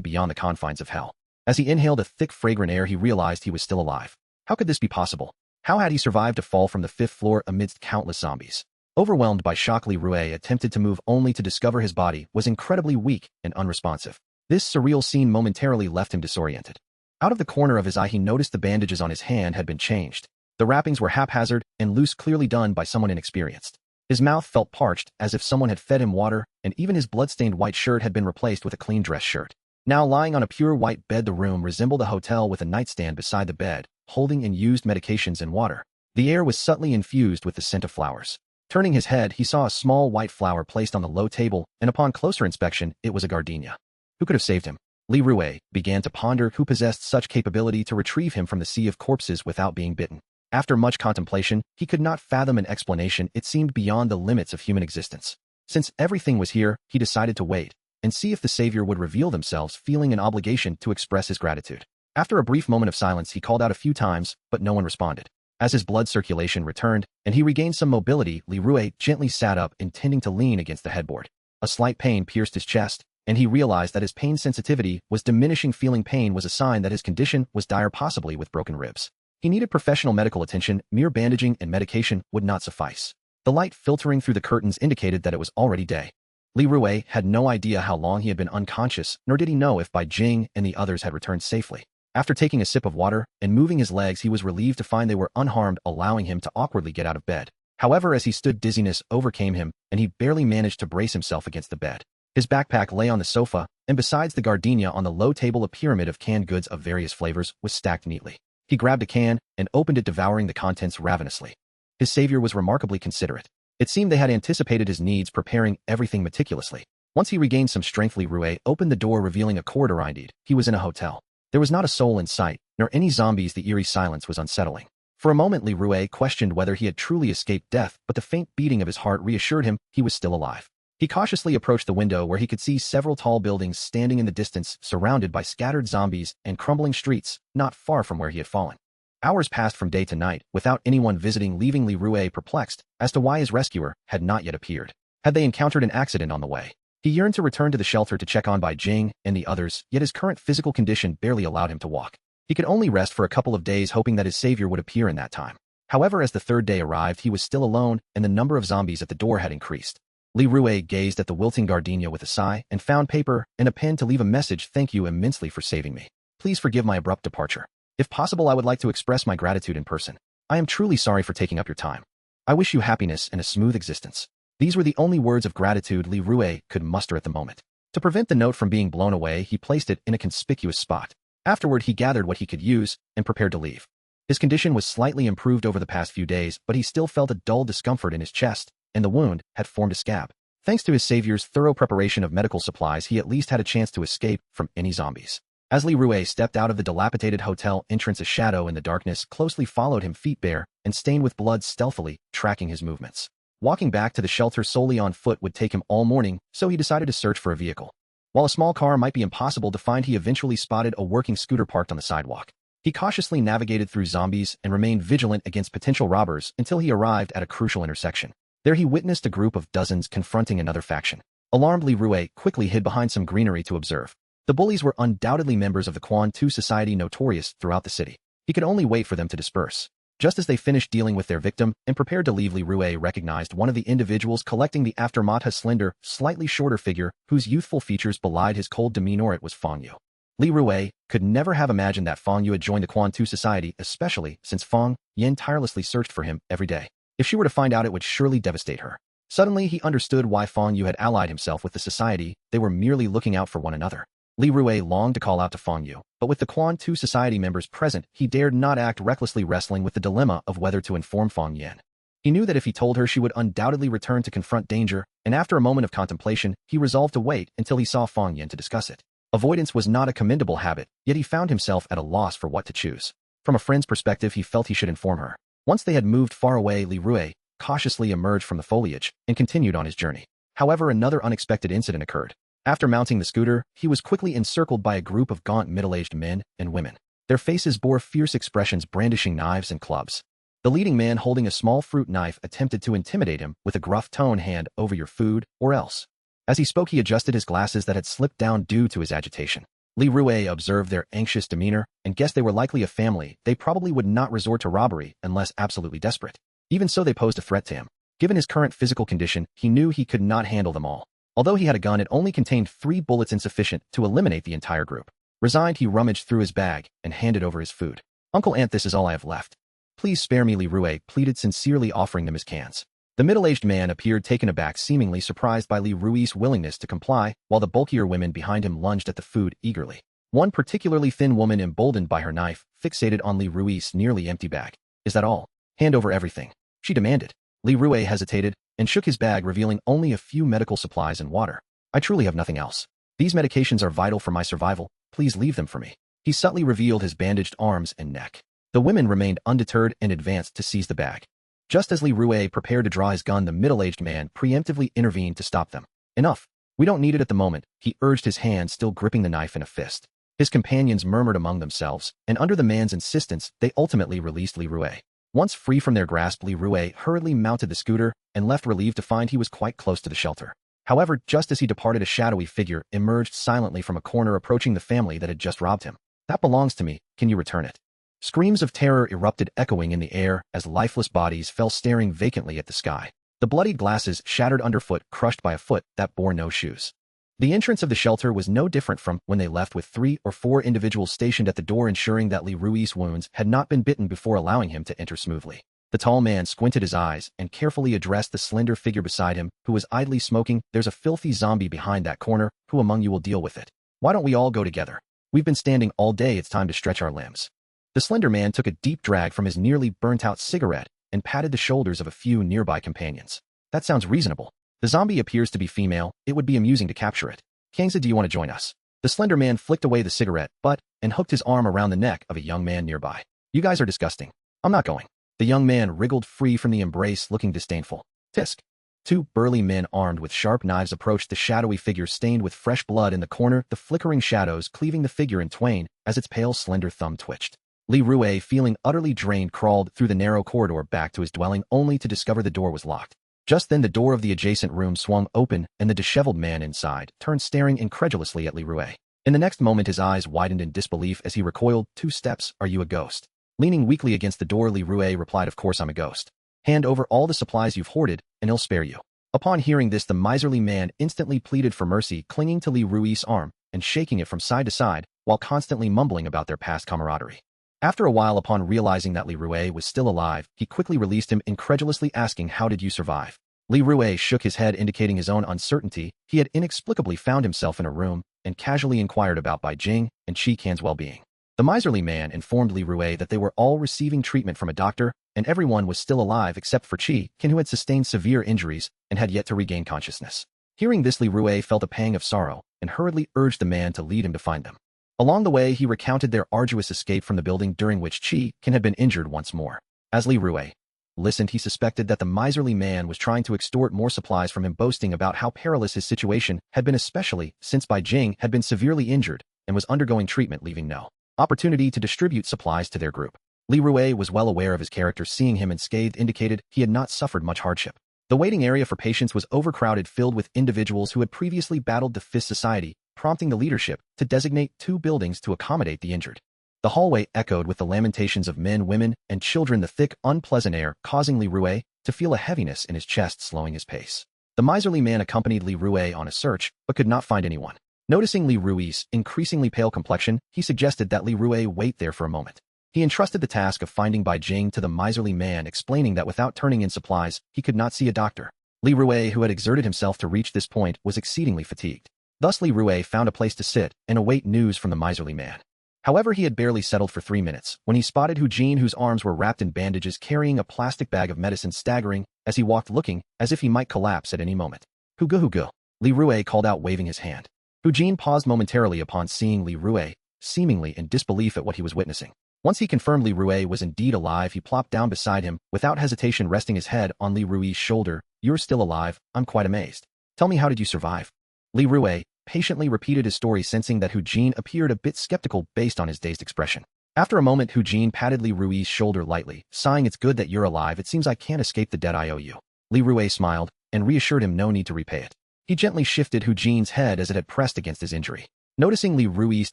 beyond the confines of hell. As he inhaled a thick, fragrant air, he realized he was still alive. How could this be possible? How had he survived a fall from the 5th floor amidst countless zombies? Overwhelmed by shock, Li Rue attempted to move only to discover his body was incredibly weak and unresponsive. This surreal scene momentarily left him disoriented. Out of the corner of his eye he noticed the bandages on his hand had been changed. The wrappings were haphazard and loose, clearly done by someone inexperienced. His mouth felt parched, as if someone had fed him water, and even his blood-stained white shirt had been replaced with a clean dress shirt. Now lying on a pure white bed, the room resembled a hotel with a nightstand beside the bed, holding unused medications and water. The air was subtly infused with the scent of flowers. Turning his head, he saw a small white flower placed on the low table, and upon closer inspection, it was a gardenia. Who could have saved him? Li Rue began to ponder who possessed such capability to retrieve him from the sea of corpses without being bitten. After much contemplation, he could not fathom an explanation. It seemed beyond the limits of human existence. Since everything was here, he decided to wait and see if the savior would reveal themselves, feeling an obligation to express his gratitude. After a brief moment of silence, he called out a few times, but no one responded. As his blood circulation returned and he regained some mobility, Li Rue gently sat up, intending to lean against the headboard. A slight pain pierced his chest, and he realized that his pain sensitivity was diminishing. Feeling pain was a sign that his condition was dire, possibly with broken ribs. He needed professional medical attention. Mere bandaging and medication would not suffice. The light filtering through the curtains indicated that it was already day. Li Rue had no idea how long he had been unconscious, nor did he know if Bai Jing and the others had returned safely. After taking a sip of water and moving his legs, he was relieved to find they were unharmed, allowing him to awkwardly get out of bed. However, as he stood, dizziness overcame him, and he barely managed to brace himself against the bed. His backpack lay on the sofa, and besides the gardenia on the low table, a pyramid of canned goods of various flavors was stacked neatly. He grabbed a can and opened it, devouring the contents ravenously. His savior was remarkably considerate. It seemed they had anticipated his needs, preparing everything meticulously. Once he regained some strength, Li Rue opened the door, revealing a corridor. Indeed, he was in a hotel. There was not a soul in sight, nor any zombies. The eerie silence was unsettling. For a moment, Li Rue questioned whether he had truly escaped death, but the faint beating of his heart reassured him he was still alive. He cautiously approached the window, where he could see several tall buildings standing in the distance, surrounded by scattered zombies and crumbling streets, not far from where he had fallen. Hours passed from day to night, without anyone visiting, leaving Li Rue perplexed as to why his rescuer had not yet appeared. Had they encountered an accident on the way? He yearned to return to the shelter to check on Bai Jing and the others, yet his current physical condition barely allowed him to walk. He could only rest for a couple of days, hoping that his savior would appear in that time. However, as the third day arrived, he was still alone, and the number of zombies at the door had increased. Li Rue gazed at the wilting gardenia with a sigh and found paper and a pen to leave a message. Thank you immensely for saving me. Please forgive my abrupt departure. If possible, I would like to express my gratitude in person. I am truly sorry for taking up your time. I wish you happiness and a smooth existence. These were the only words of gratitude Li Rue could muster at the moment. To prevent the note from being blown away, he placed it in a conspicuous spot. Afterward, he gathered what he could use and prepared to leave. His condition was slightly improved over the past few days, but he still felt a dull discomfort in his chest, and the wound had formed a scab. Thanks to his savior's thorough preparation of medical supplies, he at least had a chance to escape from any zombies. As Li Rue stepped out of the dilapidated hotel entrance, a shadow in the darkness closely followed him, feet bare and stained with blood, stealthily tracking his movements. Walking back to the shelter solely on foot would take him all morning, so he decided to search for a vehicle. While a small car might be impossible to find, he eventually spotted a working scooter parked on the sidewalk. He cautiously navigated through zombies and remained vigilant against potential robbers until he arrived at a crucial intersection. There he witnessed a group of dozens confronting another faction. Alarmed, Li Rue quickly hid behind some greenery to observe. The bullies were undoubtedly members of the Quan Tu society, notorious throughout the city. He could only wait for them to disperse. Just as they finished dealing with their victim and prepared to leave, Li Rue recognized one of the individuals collecting the aftermath, a slender, slightly shorter figure whose youthful features belied his cold demeanor. It was Feng Yu. Li Rue could never have imagined that Feng Yu had joined the Quan Tu society, especially since Feng Yin tirelessly searched for him every day. If she were to find out, it would surely devastate her. Suddenly, he understood why Feng Yu had allied himself with the society. They were merely looking out for one another. Li Rue longed to call out to Feng Yu, but with the Quan Tu society members present, he dared not act recklessly, wrestling with the dilemma of whether to inform Feng Yin. He knew that if he told her, she would undoubtedly return to confront danger, and after a moment of contemplation, he resolved to wait until he saw Feng Yin to discuss it. Avoidance was not a commendable habit, yet he found himself at a loss for what to choose. From a friend's perspective, he felt he should inform her. Once they had moved far away, Li Rue cautiously emerged from the foliage and continued on his journey. However, another unexpected incident occurred. After mounting the scooter, he was quickly encircled by a group of gaunt middle-aged men and women. Their faces bore fierce expressions, brandishing knives and clubs. The leading man, holding a small fruit knife, attempted to intimidate him with a gruff tone: "Hand over your food, or else." As he spoke, he adjusted his glasses that had slipped down due to his agitation. Li Rue observed their anxious demeanor and guessed they were likely a family. They probably would not resort to robbery unless absolutely desperate. Even so, they posed a threat to him. Given his current physical condition, he knew he could not handle them all. Although he had a gun, it only contained 3 bullets, insufficient to eliminate the entire group. Resigned, he rummaged through his bag and handed over his food. "Uncle Ant, this is all I have left. Please spare me," Li Rue pleaded, sincerely offering them his cans. The middle-aged man appeared taken aback, seemingly surprised by Li Rue's willingness to comply, while the bulkier women behind him lunged at the food eagerly. One particularly thin woman, emboldened by her knife, fixated on Li Rue's nearly empty bag. "Is that all? Hand over everything," she demanded. Li Rue hesitated and shook his bag, revealing only a few medical supplies and water. "I truly have nothing else. These medications are vital for my survival. Please leave them for me." He subtly revealed his bandaged arms and neck. The women remained undeterred and advanced to seize the bag. Just as Li Rue prepared to draw his gun, the middle-aged man preemptively intervened to stop them. "Enough. We don't need it at the moment," he urged, his hand still gripping the knife in a fist. His companions murmured among themselves, and under the man's insistence, they ultimately released Li Rue. Once free from their grasp, Li Rue hurriedly mounted the scooter and left, relieved to find he was quite close to the shelter. However, just as he departed, a shadowy figure emerged silently from a corner, approaching the family that had just robbed him. "That belongs to me. Can you return it?" Screams of terror erupted, echoing in the air as lifeless bodies fell, staring vacantly at the sky. The bloodied glasses shattered underfoot, crushed by a foot that bore no shoes. The entrance of the shelter was no different from when they left, with 3 or 4 individuals stationed at the door, ensuring that Li Rue's wounds had not been bitten before allowing him to enter smoothly. The tall man squinted his eyes and carefully addressed the slender figure beside him, who was idly smoking. "There's a filthy zombie behind that corner. Who among you will deal with it? Why don't we all go together? We've been standing all day. It's time to stretch our limbs." The slender man took a deep drag from his nearly burnt-out cigarette and patted the shoulders of a few nearby companions. "That sounds reasonable. The zombie appears to be female. It would be amusing to capture it. Kangsa, do you want to join us?" The slender man flicked away the cigarette butt and hooked his arm around the neck of a young man nearby. "You guys are disgusting. I'm not going." The young man wriggled free from the embrace, looking disdainful. "Tisk." 2 burly men armed with sharp knives approached the shadowy figure, stained with fresh blood, in the corner, the flickering shadows cleaving the figure in twain as its pale, slender thumb twitched. Li Rue, feeling utterly drained, crawled through the narrow corridor back to his dwelling, only to discover the door was locked. Just then, the door of the adjacent room swung open, and the disheveled man inside turned, staring incredulously at Li Rue. In the next moment, his eyes widened in disbelief as he recoiled 2 steps. "Are you a ghost?" Leaning weakly against the door, Li Rue replied, "Of course I'm a ghost. Hand over all the supplies you've hoarded, and I'll spare you." Upon hearing this, the miserly man instantly pleaded for mercy, clinging to Li Rue's arm and shaking it from side to side, while constantly mumbling about their past camaraderie. After a while, upon realizing that Li Rue was still alive, he quickly released him, incredulously asking, "How did you survive?" Li Rue shook his head, indicating his own uncertainty. He had inexplicably found himself in a room and casually inquired about Bai Jing and Qi Can's well-being. The miserly man informed Li Rue that they were all receiving treatment from a doctor, and everyone was still alive except for Qi Can, who had sustained severe injuries and had yet to regain consciousness. Hearing this, Li Rue felt a pang of sorrow and hurriedly urged the man to lead him to find them. Along the way, he recounted their arduous escape from the building, during which Qi Can had been injured once more. As Li Rue listened, he suspected that the miserly man was trying to extort more supplies from him, boasting about how perilous his situation had been, especially since Bai Jing had been severely injured and was undergoing treatment, leaving no opportunity to distribute supplies to their group. Li Rue was well aware of his character. Seeing him unscathed indicated he had not suffered much hardship. The waiting area for patients was overcrowded, filled with individuals who had previously battled the Fist Society, prompting the leadership to designate 2 buildings to accommodate the injured. The hallway echoed with the lamentations of men, women, and children, the thick, unpleasant air causing Li Rue to feel a heaviness in his chest, slowing his pace. The miserly man accompanied Li Rue on a search, but could not find anyone. Noticing Li Rue's increasingly pale complexion, he suggested that Li Rue wait there for a moment. He entrusted the task of finding Bai Jing to the miserly man, explaining that without turning in supplies, he could not see a doctor. Li Rue, who had exerted himself to reach this point, was exceedingly fatigued. Thus Li Rue found a place to sit and await news from the miserly man. However, he had barely settled for 3 minutes when he spotted Hu Jin, whose arms were wrapped in bandages, carrying a plastic bag of medicine, staggering as he walked, looking as if he might collapse at any moment. Hugo, Li Rue called out, waving his hand. Hu Jin paused momentarily upon seeing Li Rue, seemingly in disbelief at what he was witnessing. Once he confirmed Li Rue was indeed alive, he plopped down beside him, without hesitation resting his head on Li Rue's shoulder. "You're still alive. I'm quite amazed." Tell me, how did you survive? Li Rue patiently repeated his story, sensing that Hu Jin appeared a bit skeptical based on his dazed expression. After a moment, Hu Jin patted Li Rui's shoulder lightly, sighing, "It's good that you're alive. It seems I can't escape the debt I owe you." Li Rue smiled and reassured him no need to repay it. He gently shifted Hu Jin's head as it had pressed against his injury. Noticing Li Rui's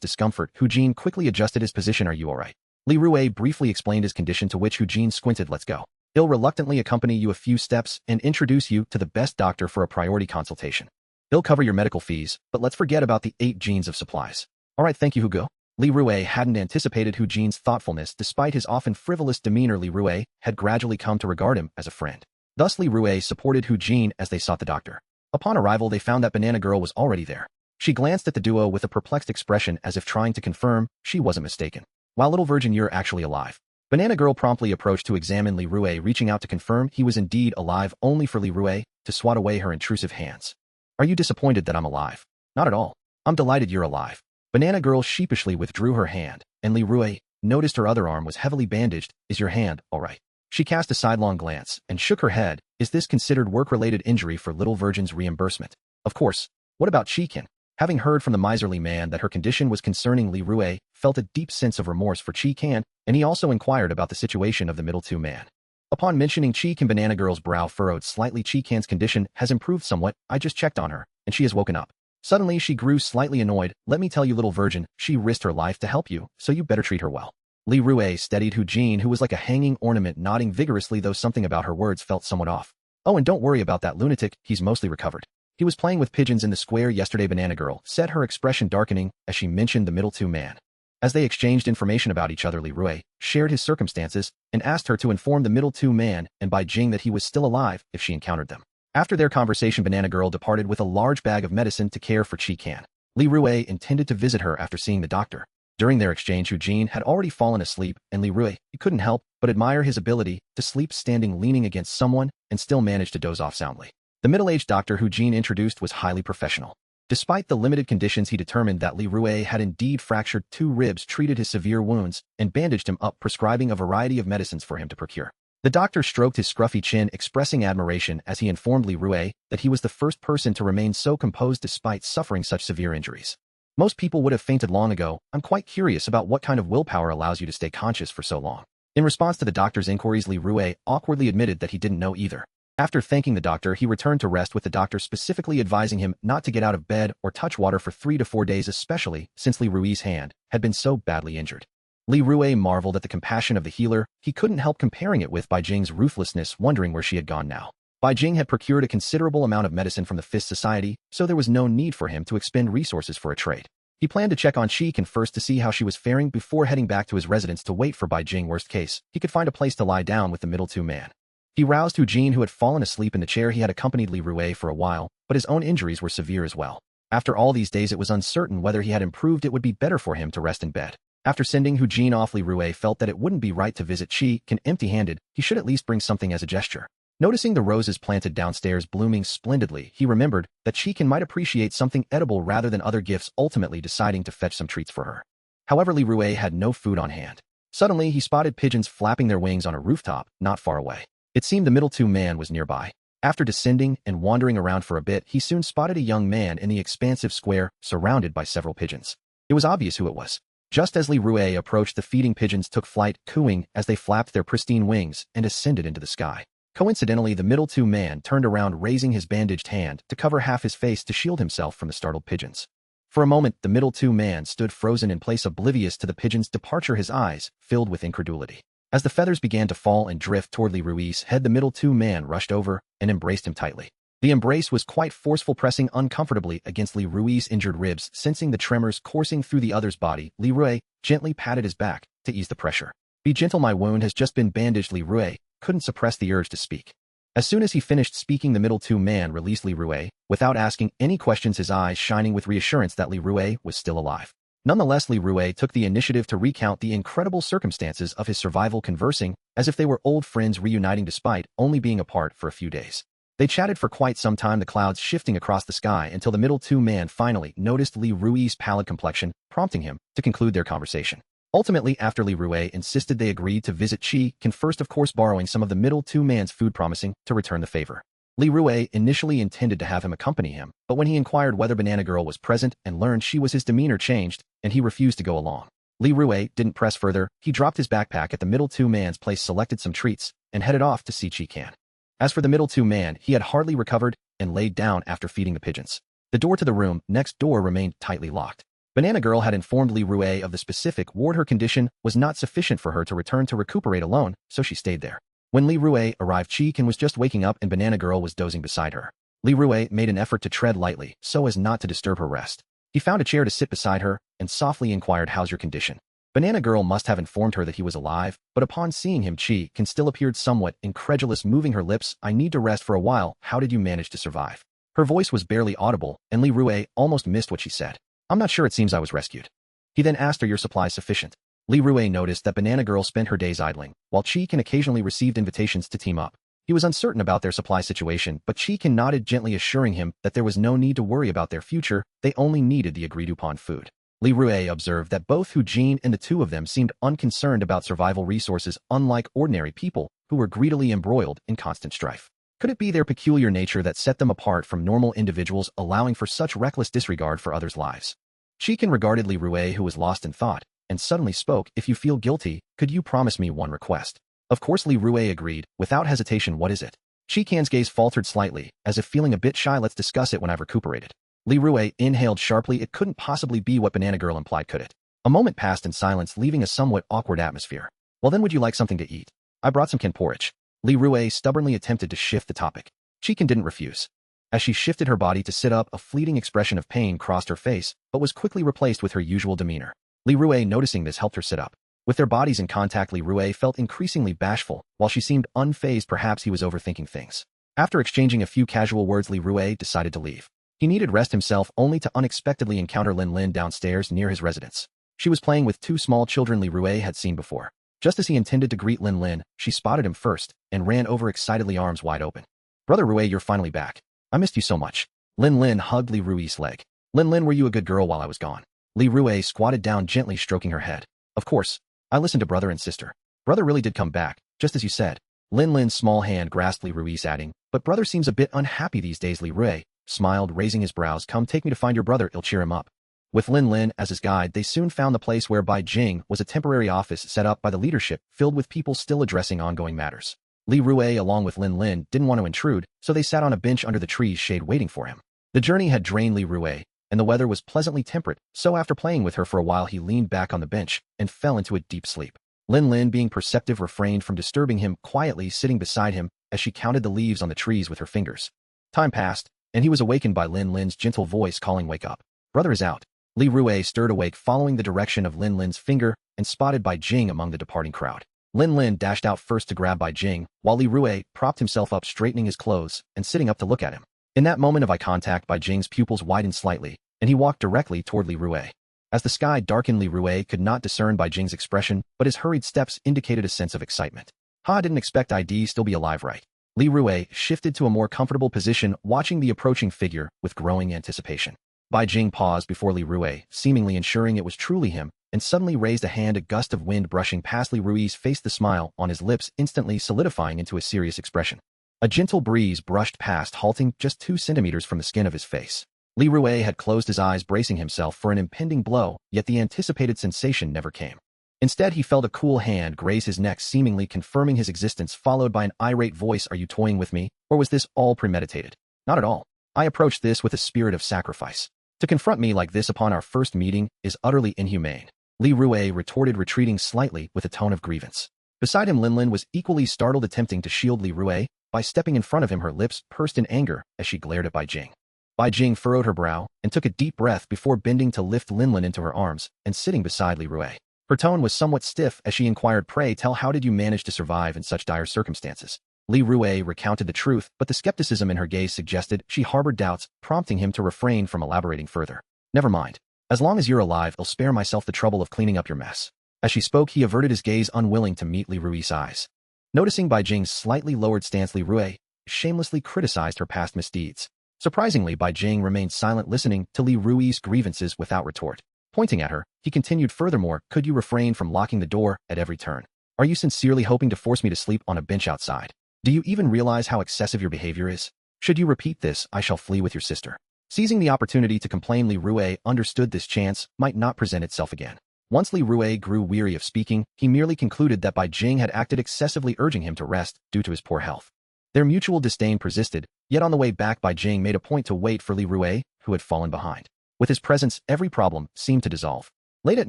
discomfort, Hu Jin quickly adjusted his position. "Are you alright?" Li Rue briefly explained his condition, to which Hu Jin squinted. "Let's go. He'll reluctantly accompany you a few steps and introduce you to the best doctor for a priority consultation. He'll cover your medical fees, but let's forget about the 8 genes of supplies." "Alright, thank you, Hugo." Li Rue hadn't anticipated Hu Jin's thoughtfulness. Despite his often frivolous demeanor, Li Rue had gradually come to regard him as a friend. Thus, Li Rue supported Hu Jin as they sought the doctor. Upon arrival, they found that Banana Girl was already there. She glanced at the duo with a perplexed expression, as if trying to confirm she wasn't mistaken. "While Little Virgin, you're actually alive." Banana Girl promptly approached to examine Li Rue, reaching out to confirm he was indeed alive, only for Li Rue to swat away her intrusive hands. "Are you disappointed that I'm alive?" "Not at all. I'm delighted you're alive." Banana Girl sheepishly withdrew her hand, and Li Rue noticed her other arm was heavily bandaged. "Is your hand all right?" She cast a sidelong glance and shook her head. "Is this considered work-related injury for Little Virgin's reimbursement?" "Of course. What about Chikin?" Having heard from the miserly man that her condition was concerning, Li Rue felt a deep sense of remorse for Chikin, and he also inquired about the situation of the middle two man. Upon mentioning Chikin, Banana Girl's brow furrowed slightly. "Chikin's condition has improved somewhat. I just checked on her, and she has woken up." Suddenly, she grew slightly annoyed. "Let me tell you, Little Virgin, she risked her life to help you, so you better treat her well." Li Rue steadied Hu Jin, who was like a hanging ornament, nodding vigorously, though something about her words felt somewhat off. "Oh, and don't worry about that lunatic, he's mostly recovered. He was playing with pigeons in the square yesterday," Banana Girl said, her expression darkening as she mentioned the middle two man. As they exchanged information about each other, Li Rue shared his circumstances and asked her to inform the middle two man and Bai Jing that he was still alive if she encountered them. After their conversation, Banana Girl departed with a large bag of medicine to care for Chikan. Li Rue intended to visit her after seeing the doctor. During their exchange, Hu Jin had already fallen asleep, and Li Rue couldn't help but admire his ability to sleep standing, leaning against someone, and still manage to doze off soundly. The middle-aged doctor Hu Jin introduced was highly professional. Despite the limited conditions, he determined that Li Rue had indeed fractured 2 ribs, treated his severe wounds, and bandaged him up, prescribing a variety of medicines for him to procure. The doctor stroked his scruffy chin, expressing admiration as he informed Li Rue that he was the first person to remain so composed despite suffering such severe injuries. "Most people would have fainted long ago. I'm quite curious about what kind of willpower allows you to stay conscious for so long." In response to the doctor's inquiries, Li Rue awkwardly admitted that he didn't know either. After thanking the doctor, he returned to rest, with the doctor specifically advising him not to get out of bed or touch water for 3 to 4 days, especially since Li Rue's hand had been so badly injured. Li Rue marveled at the compassion of the healer. He couldn't help comparing it with Bai Jing's ruthlessness, wondering where she had gone now. Bai Jing had procured a considerable amount of medicine from the Fist Society, so there was no need for him to expend resources for a trade. He planned to check on Chikin first to see how she was faring before heading back to his residence to wait for Bai Jing. Worst case, he could find a place to lie down with the middle two man. He roused Hu Jin, who had fallen asleep in the chair. He had accompanied Li Rue for a while, but his own injuries were severe as well. After all these days, it was uncertain whether he had improved. It would be better for him to rest in bed. After sending Hu Jin off, Li Rue felt that it wouldn't be right to visit Chikin empty-handed. He should at least bring something as a gesture. Noticing the roses planted downstairs blooming splendidly, he remembered that Chikin might appreciate something edible rather than other gifts, ultimately deciding to fetch some treats for her. However, Li Rue had no food on hand. Suddenly, he spotted pigeons flapping their wings on a rooftop not far away. It seemed the middle two man was nearby. After descending and wandering around for a bit, he soon spotted a young man in the expansive square, surrounded by several pigeons. It was obvious who it was. Just as Li Rue approached, the feeding pigeons took flight, cooing as they flapped their pristine wings and ascended into the sky. Coincidentally, the middle two man turned around, raising his bandaged hand to cover half his face to shield himself from the startled pigeons. For a moment, the middle two man stood frozen in place, oblivious to the pigeons' departure, his eyes filled with incredulity. As the feathers began to fall and drift toward Li Rue's head, the middle two man rushed over and embraced him tightly. The embrace was quite forceful, pressing uncomfortably against Li Rue's injured ribs. Sensing the tremors coursing through the other's body, Li Rue gently patted his back to ease the pressure. "Be gentle, my wound has just been bandaged." Li Rue couldn't suppress the urge to speak. As soon as he finished speaking, the middle two man released Li Rue without asking any questions, his eyes shining with reassurance that Li Rue was still alive. Nonetheless, Li Rue took the initiative to recount the incredible circumstances of his survival, conversing as if they were old friends reuniting despite only being apart for a few days. They chatted for quite some time, the clouds shifting across the sky, until the middle two man finally noticed Li Rue's pallid complexion, prompting him to conclude their conversation. Ultimately, after Li Rue insisted, they agreed to visit Chikin first, of course borrowing some of the middle two man's food, promising to return the favor. Li Rui initially intended to have him accompany him, but when he inquired whether Banana Girl was present and learned she was, his demeanor changed, and he refused to go along. Li Rui didn't press further. He dropped his backpack at the middle two man's place, selected some treats, and headed off to see Chi-Can. As for the middle two man, he had hardly recovered and laid down after feeding the pigeons. The door to the room next door remained tightly locked. Banana Girl had informed Li Rui of the specific ward. Her condition was not sufficient for her to return to recuperate alone, so she stayed there. When Li Rui arrived, Chi-Can was just waking up and Banana Girl was dozing beside her. Li Rui made an effort to tread lightly so as not to disturb her rest. He found a chair to sit beside her and softly inquired, "How's your condition?" Banana Girl must have informed her that he was alive, but upon seeing him, Chi-Can still appeared somewhat incredulous, moving her lips. "I need to rest for a while. How did you manage to survive?" Her voice was barely audible, and Li Rui almost missed what she said. "I'm not sure. It seems I was rescued." He then asked, "Are your supplies sufficient?" Li Rui noticed that Banana Girl spent her days idling, while Chi-Can occasionally received invitations to team up. He was uncertain about their supply situation, but Chi-Can nodded gently, assuring him that there was no need to worry about their future. They only needed the agreed-upon food. Li Rui observed that both Hu-Jin and the two of them seemed unconcerned about survival resources, unlike ordinary people who were greedily embroiled in constant strife. Could it be their peculiar nature that set them apart from normal individuals, allowing for such reckless disregard for others' lives? Chi-Can regarded Li Rui, who was lost in thought, and suddenly spoke. "If you feel guilty, could you promise me one request?" Of course, Li Rui agreed, without hesitation. "What is it?" Chi-Can's gaze faltered slightly, as if feeling a bit shy. "Let's discuss it when I've recuperated." Li Rui inhaled sharply. It couldn't possibly be what Banana Girl implied, could it? A moment passed in silence, leaving a somewhat awkward atmosphere. "Well then, would you like something to eat? I brought some canned porridge." Li Rui stubbornly attempted to shift the topic. Chi-Can didn't refuse. As she shifted her body to sit up, a fleeting expression of pain crossed her face, but was quickly replaced with her usual demeanor. Li Rui, noticing this, helped her sit up. With their bodies in contact, Li Rui felt increasingly bashful, while she seemed unfazed. Perhaps he was overthinking things. After exchanging a few casual words, Li Rui decided to leave. He needed rest himself, only to unexpectedly encounter Lin Lin downstairs near his residence. She was playing with two small children Li Rui had seen before. Just as he intended to greet Lin Lin, she spotted him first and ran over excitedly, arms wide open. "Brother Rui, you're finally back. I missed you so much." Lin Lin hugged Li Rui's leg. "Lin Lin, were you a good girl while I was gone?" Li Rui squatted down, gently stroking her head. "Of course. I listened to brother and sister. Brother really did come back, just as you said." Lin Lin's small hand grasped Li Rui's, adding, "But brother seems a bit unhappy these days." Li Rui smiled, raising his brows. "Come, take me to find your brother. It'll cheer him up." With Lin Lin as his guide, they soon found the place where Bai Jing was, a temporary office set up by the leadership, filled with people still addressing ongoing matters. Li Rui, along with Lin Lin, didn't want to intrude, so they sat on a bench under the tree's shade waiting for him. The journey had drained Li Rui, and the weather was pleasantly temperate, so after playing with her for a while, he leaned back on the bench and fell into a deep sleep. Lin Lin, being perceptive, refrained from disturbing him, quietly sitting beside him as she counted the leaves on the trees with her fingers. Time passed, and he was awakened by Lin Lin's gentle voice calling, "Wake up. Brother is out." Li Rui stirred awake, following the direction of Lin Lin's finger, and spotted Bai Jing among the departing crowd. Lin Lin dashed out first to grab Bai Jing, while Li Rui propped himself up, straightening his clothes and sitting up to look at him. In that moment of eye contact, Bai Jing's pupils widened slightly, and he walked directly toward Li Rui. As the sky darkened, Li Rui could not discern Bai Jing's expression, but his hurried steps indicated a sense of excitement. "Ha, didn't expect I'd still be alive, right?" Li Rui shifted to a more comfortable position, watching the approaching figure with growing anticipation. Bai Jing paused before Li Rui, seemingly ensuring it was truly him, and suddenly raised a hand, a gust of wind brushing past Li Rui's face, the smile on his lips instantly solidifying into a serious expression. A gentle breeze brushed past, halting just 2 centimeters from the skin of his face. Li Rui had closed his eyes, bracing himself for an impending blow, yet the anticipated sensation never came. Instead, he felt a cool hand graze his neck, seemingly confirming his existence, followed by an irate voice. "Are you toying with me, or was this all premeditated?" "Not at all. I approached this with a spirit of sacrifice. To confront me like this upon our first meeting is utterly inhumane." Li Rui retorted, retreating slightly with a tone of grievance. Beside him, Lin Lin was equally startled, attempting to shield Li Rui by stepping in front of him, her lips pursed in anger as she glared at Bai Jing. Bai Jing furrowed her brow and took a deep breath before bending to lift Lin Lin into her arms and sitting beside Li Rui. Her tone was somewhat stiff as she inquired, "Pray tell, how did you manage to survive in such dire circumstances?" Li Rui recounted the truth, but the skepticism in her gaze suggested she harbored doubts, prompting him to refrain from elaborating further. "Never mind. As long as you're alive, I'll spare myself the trouble of cleaning up your mess." As she spoke, he averted his gaze, unwilling to meet Li Rui's eyes. Noticing Bai Jing's slightly lowered stance, Li Rui shamelessly criticized her past misdeeds. Surprisingly, Bai Jing remained silent, listening to Li Rui's grievances without retort. Pointing at her, he continued, "Furthermore, could you refrain from locking the door at every turn? Are you sincerely hoping to force me to sleep on a bench outside? Do you even realize how excessive your behavior is?" Should you repeat this, I shall flee with your sister. Seizing the opportunity to complain, Li Rue understood this chance might not present itself again. Once Li Rue grew weary of speaking, he merely concluded that Bai Jing had acted excessively, urging him to rest due to his poor health. Their mutual disdain persisted, yet on the way back Bai Jing made a point to wait for Li Rue, who had fallen behind. With his presence, every problem seemed to dissolve. Late at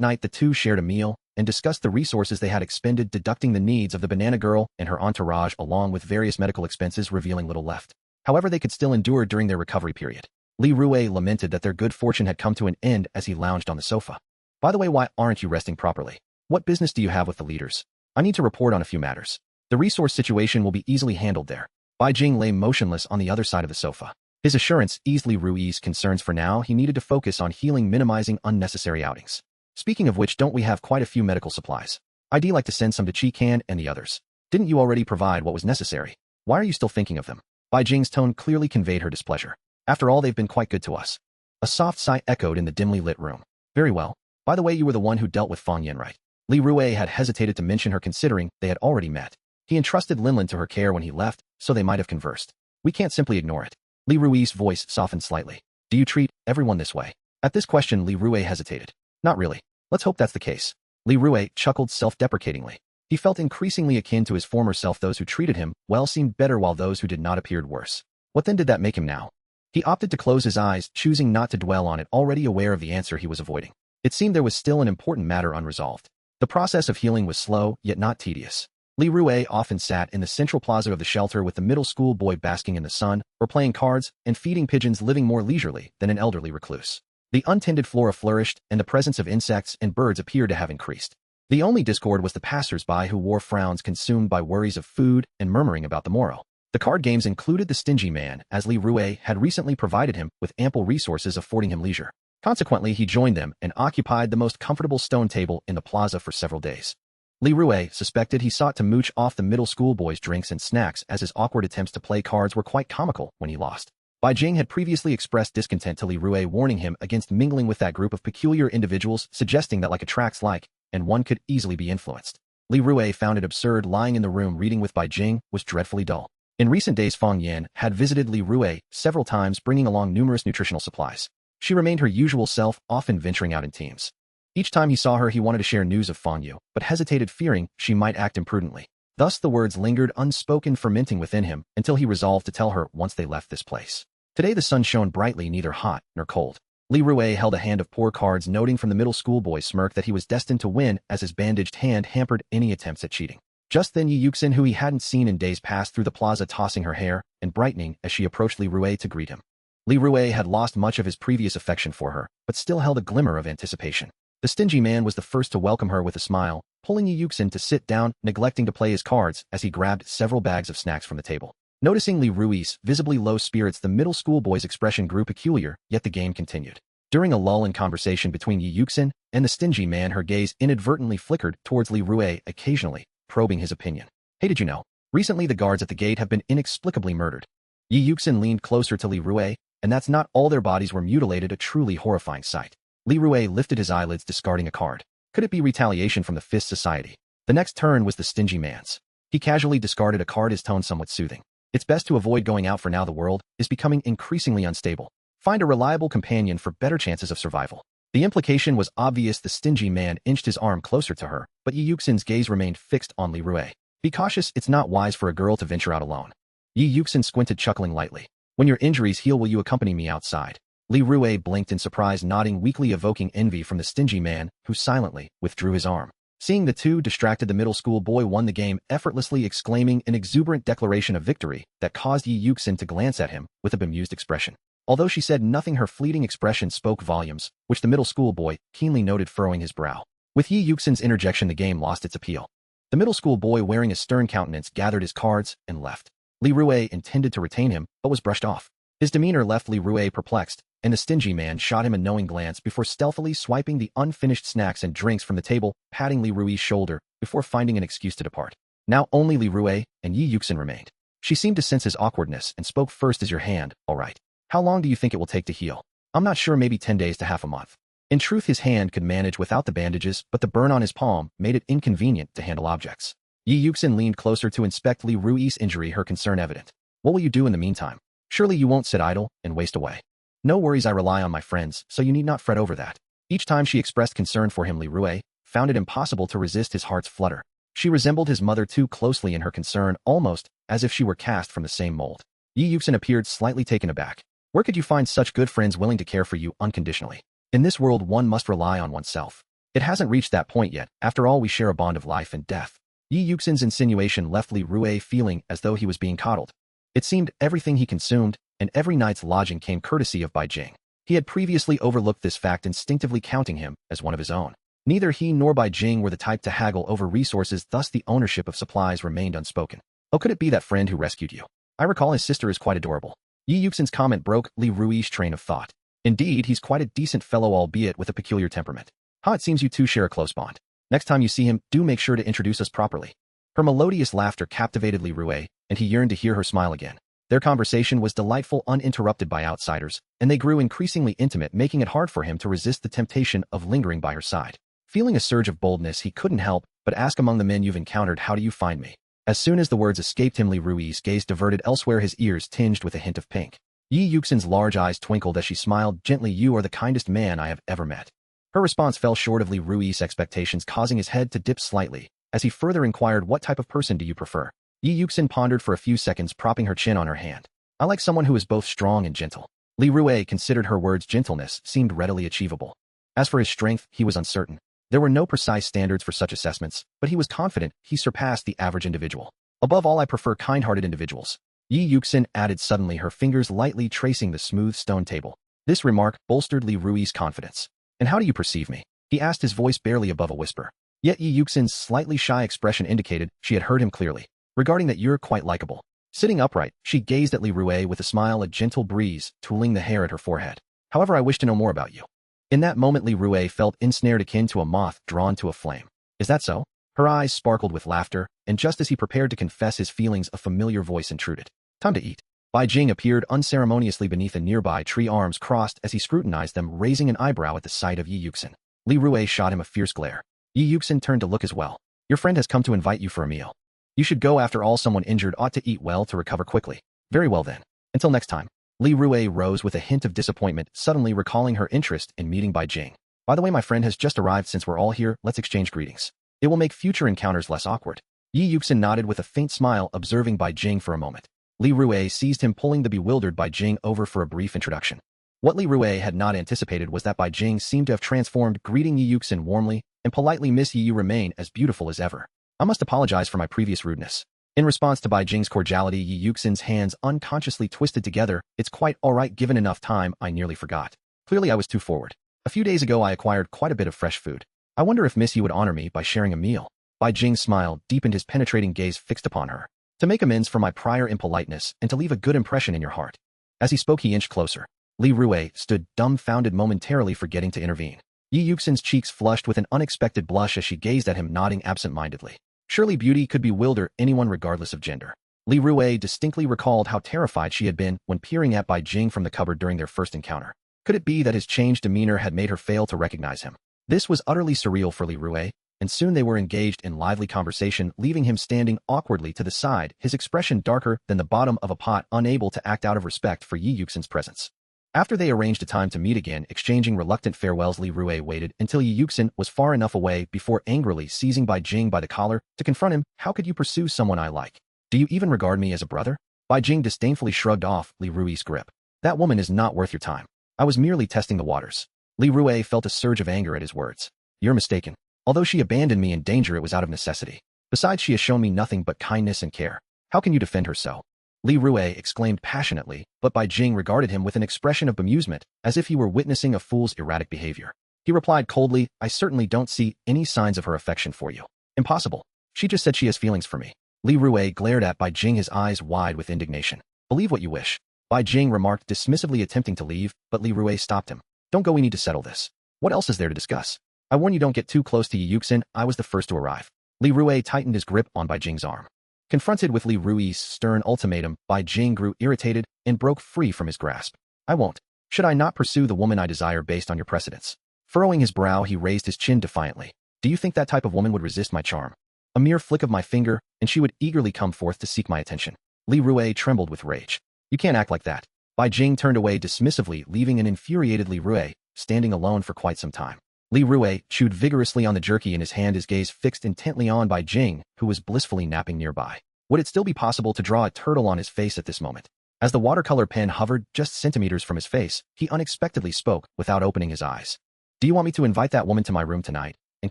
night, the two shared a meal and discussed the resources they had expended, deducting the needs of the banana girl and her entourage along with various medical expenses, revealing little left. However, they could still endure during their recovery period. Li Rue lamented that their good fortune had come to an end as he lounged on the sofa. By the way, why aren't you resting properly? What business do you have with the leaders? I need to report on a few matters. The resource situation will be easily handled there. Bai Jing lay motionless on the other side of the sofa. His assurance eased Li Rue's concerns. For now, he needed to focus on healing, minimizing unnecessary outings. Speaking of which, don't we have quite a few medical supplies? I'd like to send some to Chi Can and the others. Didn't you already provide what was necessary? Why are you still thinking of them? Bai Jing's tone clearly conveyed her displeasure. After all, they've been quite good to us. A soft sigh echoed in the dimly lit room. Very well. By the way, you were the one who dealt with Fang Yan, right? Li Rue had hesitated to mention her considering they had already met. He entrusted Linlin to her care when he left, so they might have conversed. We can't simply ignore it. Li Rue's voice softened slightly. Do you treat everyone this way? At this question, Li Rue hesitated. Not really. Let's hope that's the case. Li Rue chuckled self-deprecatingly. He felt increasingly akin to his former self. Those who treated him well seemed better, while those who did not appeared worse. What then did that make him now? He opted to close his eyes, choosing not to dwell on it, already aware of the answer he was avoiding. It seemed there was still an important matter unresolved. The process of healing was slow, yet not tedious. Li Rue often sat in the central plaza of the shelter with the middle school boy basking in the sun, or playing cards and feeding pigeons, living more leisurely than an elderly recluse. The untended flora flourished, and the presence of insects and birds appeared to have increased. The only discord was the passers-by, who wore frowns consumed by worries of food and murmuring about the morrow. The card games included the stingy man, as Li Rue had recently provided him with ample resources, affording him leisure. Consequently, he joined them and occupied the most comfortable stone table in the plaza for several days. Li Rue suspected he sought to mooch off the middle school boy's drinks and snacks, as his awkward attempts to play cards were quite comical when he lost. Bai Jing had previously expressed discontent to Li Rue, warning him against mingling with that group of peculiar individuals, suggesting that like attracts like, and one could easily be influenced. Li Rue found it absurd. Lying in the room reading with Bai Jing was dreadfully dull. In recent days, Fang Yan had visited Li Rue several times, bringing along numerous nutritional supplies. She remained her usual self, often venturing out in teams. Each time he saw her, he wanted to share news of Fang Yu, but hesitated, fearing she might act imprudently. Thus the words lingered unspoken, fermenting within him, until he resolved to tell her once they left this place. Today the sun shone brightly, neither hot nor cold. Li Rue held a hand of poor cards, noting from the middle school boy's smirk that he was destined to win, as his bandaged hand hampered any attempts at cheating. Just then Yi Yuxin, who he hadn't seen in days, passed through the plaza, tossing her hair and brightening as she approached Li Rue to greet him. Li Rue had lost much of his previous affection for her, but still held a glimmer of anticipation. The stingy man was the first to welcome her with a smile, pulling Yi Yuxin to sit down, neglecting to play his cards as he grabbed several bags of snacks from the table. Noticing Li Rue's visibly low spirits, the middle school boy's expression grew peculiar, yet the game continued. During a lull in conversation between Yi Yuxin and the stingy man, her gaze inadvertently flickered towards Li Rue, occasionally probing his opinion. Hey, did you know? Recently the guards at the gate have been inexplicably murdered. Yi Yuxin leaned closer to Li Rue, and that's not all, their bodies were mutilated, a truly horrifying sight. Li Rue lifted his eyelids, discarding a card. Could it be retaliation from the Fist Society? The next turn was the stingy man's. He casually discarded a card, his tone somewhat soothing. It's best to avoid going out for now. The world is becoming increasingly unstable. Find a reliable companion for better chances of survival. The implication was obvious. The stingy man inched his arm closer to her, but Yi Yuxin's gaze remained fixed on Li Rue. Be cautious, it's not wise for a girl to venture out alone. Yi Yuxin squinted, chuckling lightly. When your injuries heal, will you accompany me outside? Li Rue blinked in surprise, nodding weakly, evoking envy from the stingy man, who silently withdrew his arm. Seeing the two distracted, the middle school boy won the game effortlessly, exclaiming an exuberant declaration of victory that caused Yi Yuxin to glance at him with a bemused expression. Although she said nothing, her fleeting expression spoke volumes, which the middle school boy keenly noted, furrowing his brow. With Yi Yuxin's interjection, the game lost its appeal. The middle school boy, wearing a stern countenance, gathered his cards and left. Li Rue intended to retain him, but was brushed off. His demeanor left Li Rue perplexed, and the stingy man shot him a knowing glance before stealthily swiping the unfinished snacks and drinks from the table, patting Li Rue's shoulder before finding an excuse to depart. Now only Li Rue and Yi Yuxin remained. She seemed to sense his awkwardness and spoke first. Is your hand all right? How long do you think it will take to heal? I'm not sure, maybe 10 days to half a month. In truth, his hand could manage without the bandages, but the burn on his palm made it inconvenient to handle objects. Yi Yuxin leaned closer to inspect Li Rue's injury, her concern evident. What will you do in the meantime? Surely you won't sit idle and waste away. No worries, I rely on my friends, so you need not fret over that. Each time she expressed concern for him, Li Rui found it impossible to resist his heart's flutter. She resembled his mother too closely in her concern, almost as if she were cast from the same mold. Yi Yuxin appeared slightly taken aback. Where could you find such good friends willing to care for you unconditionally? In this world, one must rely on oneself. It hasn't reached that point yet. After all, we share a bond of life and death. Yi Yuxin's insinuation left Li Rui feeling as though he was being coddled. It seemed everything he consumed and every night's lodging came courtesy of Bai Jing. He had previously overlooked this fact, instinctively counting him as one of his own. Neither he nor Bai Jing were the type to haggle over resources, thus the ownership of supplies remained unspoken. Oh, could it be that friend who rescued you? I recall his sister is quite adorable. Yi Yuxin's comment broke Li Rui's train of thought. Indeed, he's quite a decent fellow, albeit with a peculiar temperament. It seems you two share a close bond. Next time you see him, do make sure to introduce us properly. Her melodious laughter captivated Li Rui, and he yearned to hear her smile again. Their conversation was delightful, uninterrupted by outsiders, and they grew increasingly intimate, making it hard for him to resist the temptation of lingering by her side. Feeling a surge of boldness, he couldn't help but ask, among the men you've encountered, how do you find me? As soon as the words escaped him, Li Rui's gaze diverted elsewhere, his ears tinged with a hint of pink. Yi Yuxin's large eyes twinkled as she smiled gently. You are the kindest man I have ever met. Her response fell short of Li Rui's expectations, causing his head to dip slightly, as he further inquired, what type of person do you prefer? Yi Yuxin pondered for a few seconds, propping her chin on her hand. I like someone who is both strong and gentle. Li Rui considered her words. Gentleness seemed readily achievable. As for his strength, he was uncertain. There were no precise standards for such assessments, but he was confident he surpassed the average individual. Above all, I prefer kind-hearted individuals. Yi Yuxin added suddenly, her fingers lightly tracing the smooth stone table. This remark bolstered Li Rui's confidence. And how do you perceive me? He asked, his voice barely above a whisper. Yet Yi Yuxin's slightly shy expression indicated she had heard him clearly. Regarding that, you're quite likable. Sitting upright, she gazed at Li Rui with a smile, a gentle breeze tooling the hair at her forehead. However, I wish to know more about you. In that moment, Li Rui felt ensnared, akin to a moth drawn to a flame. Is that so? Her eyes sparkled with laughter, and just as he prepared to confess his feelings, a familiar voice intruded. Time to eat. Bai Jing appeared unceremoniously beneath a nearby tree, arms crossed as he scrutinized them, raising an eyebrow at the sight of Yi Yuxin. Li Rui shot him a fierce glare. Yi Yuxin turned to look as well. Your friend has come to invite you for a meal. You should go. After all, someone injured ought to eat well to recover quickly. Very well then. Until next time. Li Rui rose with a hint of disappointment, suddenly recalling her interest in meeting Bai Jing. By the way, my friend has just arrived. Since we're all here, let's exchange greetings. It will make future encounters less awkward. Yi Yuxin nodded with a faint smile, observing Bai Jing for a moment. Li Rui seized him, pulling the bewildered Bai Jing over for a brief introduction. What Li Rui had not anticipated was that Bai Jing seemed to have transformed, greeting Yi Yuxin warmly and politely. Miss Yi, you remain as beautiful as ever. I must apologize for my previous rudeness. In response to Bai Jing's cordiality, Yi Yuxin's hands unconsciously twisted together. It's quite all right. Given enough time, I nearly forgot. Clearly I was too forward. A few days ago I acquired quite a bit of fresh food. I wonder if Miss Yi would honor me by sharing a meal. Bai Jing's smile deepened, his penetrating gaze fixed upon her. To make amends for my prior impoliteness and to leave a good impression in your heart. As he spoke, he inched closer. Li Rui stood dumbfounded, momentarily forgetting to intervene. Yi Yuxin's cheeks flushed with an unexpected blush as she gazed at him, nodding absent-mindedly. Surely beauty could bewilder anyone regardless of gender. Li Rui distinctly recalled how terrified she had been when peering at Bai Jing from the cupboard during their first encounter. Could it be that his changed demeanor had made her fail to recognize him? This was utterly surreal for Li Rui, and soon they were engaged in lively conversation, leaving him standing awkwardly to the side, his expression darker than the bottom of a pot, unable to act out of respect for Yi Yuxin's presence. After they arranged a time to meet again, exchanging reluctant farewells, Li Rui waited until Yi Yuxin was far enough away before angrily seizing Bai Jing by the collar to confront him. How could you pursue someone I like? Do you even regard me as a brother? Bai Jing disdainfully shrugged off Li Rui's grip. That woman is not worth your time. I was merely testing the waters. Li Rui felt a surge of anger at his words. You're mistaken. Although she abandoned me in danger, it was out of necessity. Besides, she has shown me nothing but kindness and care. How can you defend her so? Li Rui exclaimed passionately, but Bai Jing regarded him with an expression of bemusement, as if he were witnessing a fool's erratic behavior. He replied coldly, I certainly don't see any signs of her affection for you. Impossible. She just said she has feelings for me. Li Rui glared at Bai Jing, his eyes wide with indignation. Believe what you wish. Bai Jing remarked, dismissively, attempting to leave, but Li Rui stopped him. Don't go, we need to settle this. What else is there to discuss? I warn you, don't get too close to Yi Yuxin. I was the first to arrive. Li Rui tightened his grip on Bai Jing's arm. Confronted with Li Rui's stern ultimatum, Bai Jing grew irritated and broke free from his grasp. I won't. Should I not pursue the woman I desire based on your precedents? Furrowing his brow, he raised his chin defiantly. Do you think that type of woman would resist my charm? A mere flick of my finger, and she would eagerly come forth to seek my attention. Li Rui trembled with rage. You can't act like that. Bai Jing turned away dismissively, leaving an infuriated Li Rui standing alone for quite some time. Li Rui chewed vigorously on the jerky in his hand, his gaze fixed intently on Bai Jing, who was blissfully napping nearby. Would it still be possible to draw a turtle on his face at this moment? As the watercolor pen hovered just centimeters from his face, he unexpectedly spoke without opening his eyes. Do you want me to invite that woman to my room tonight? And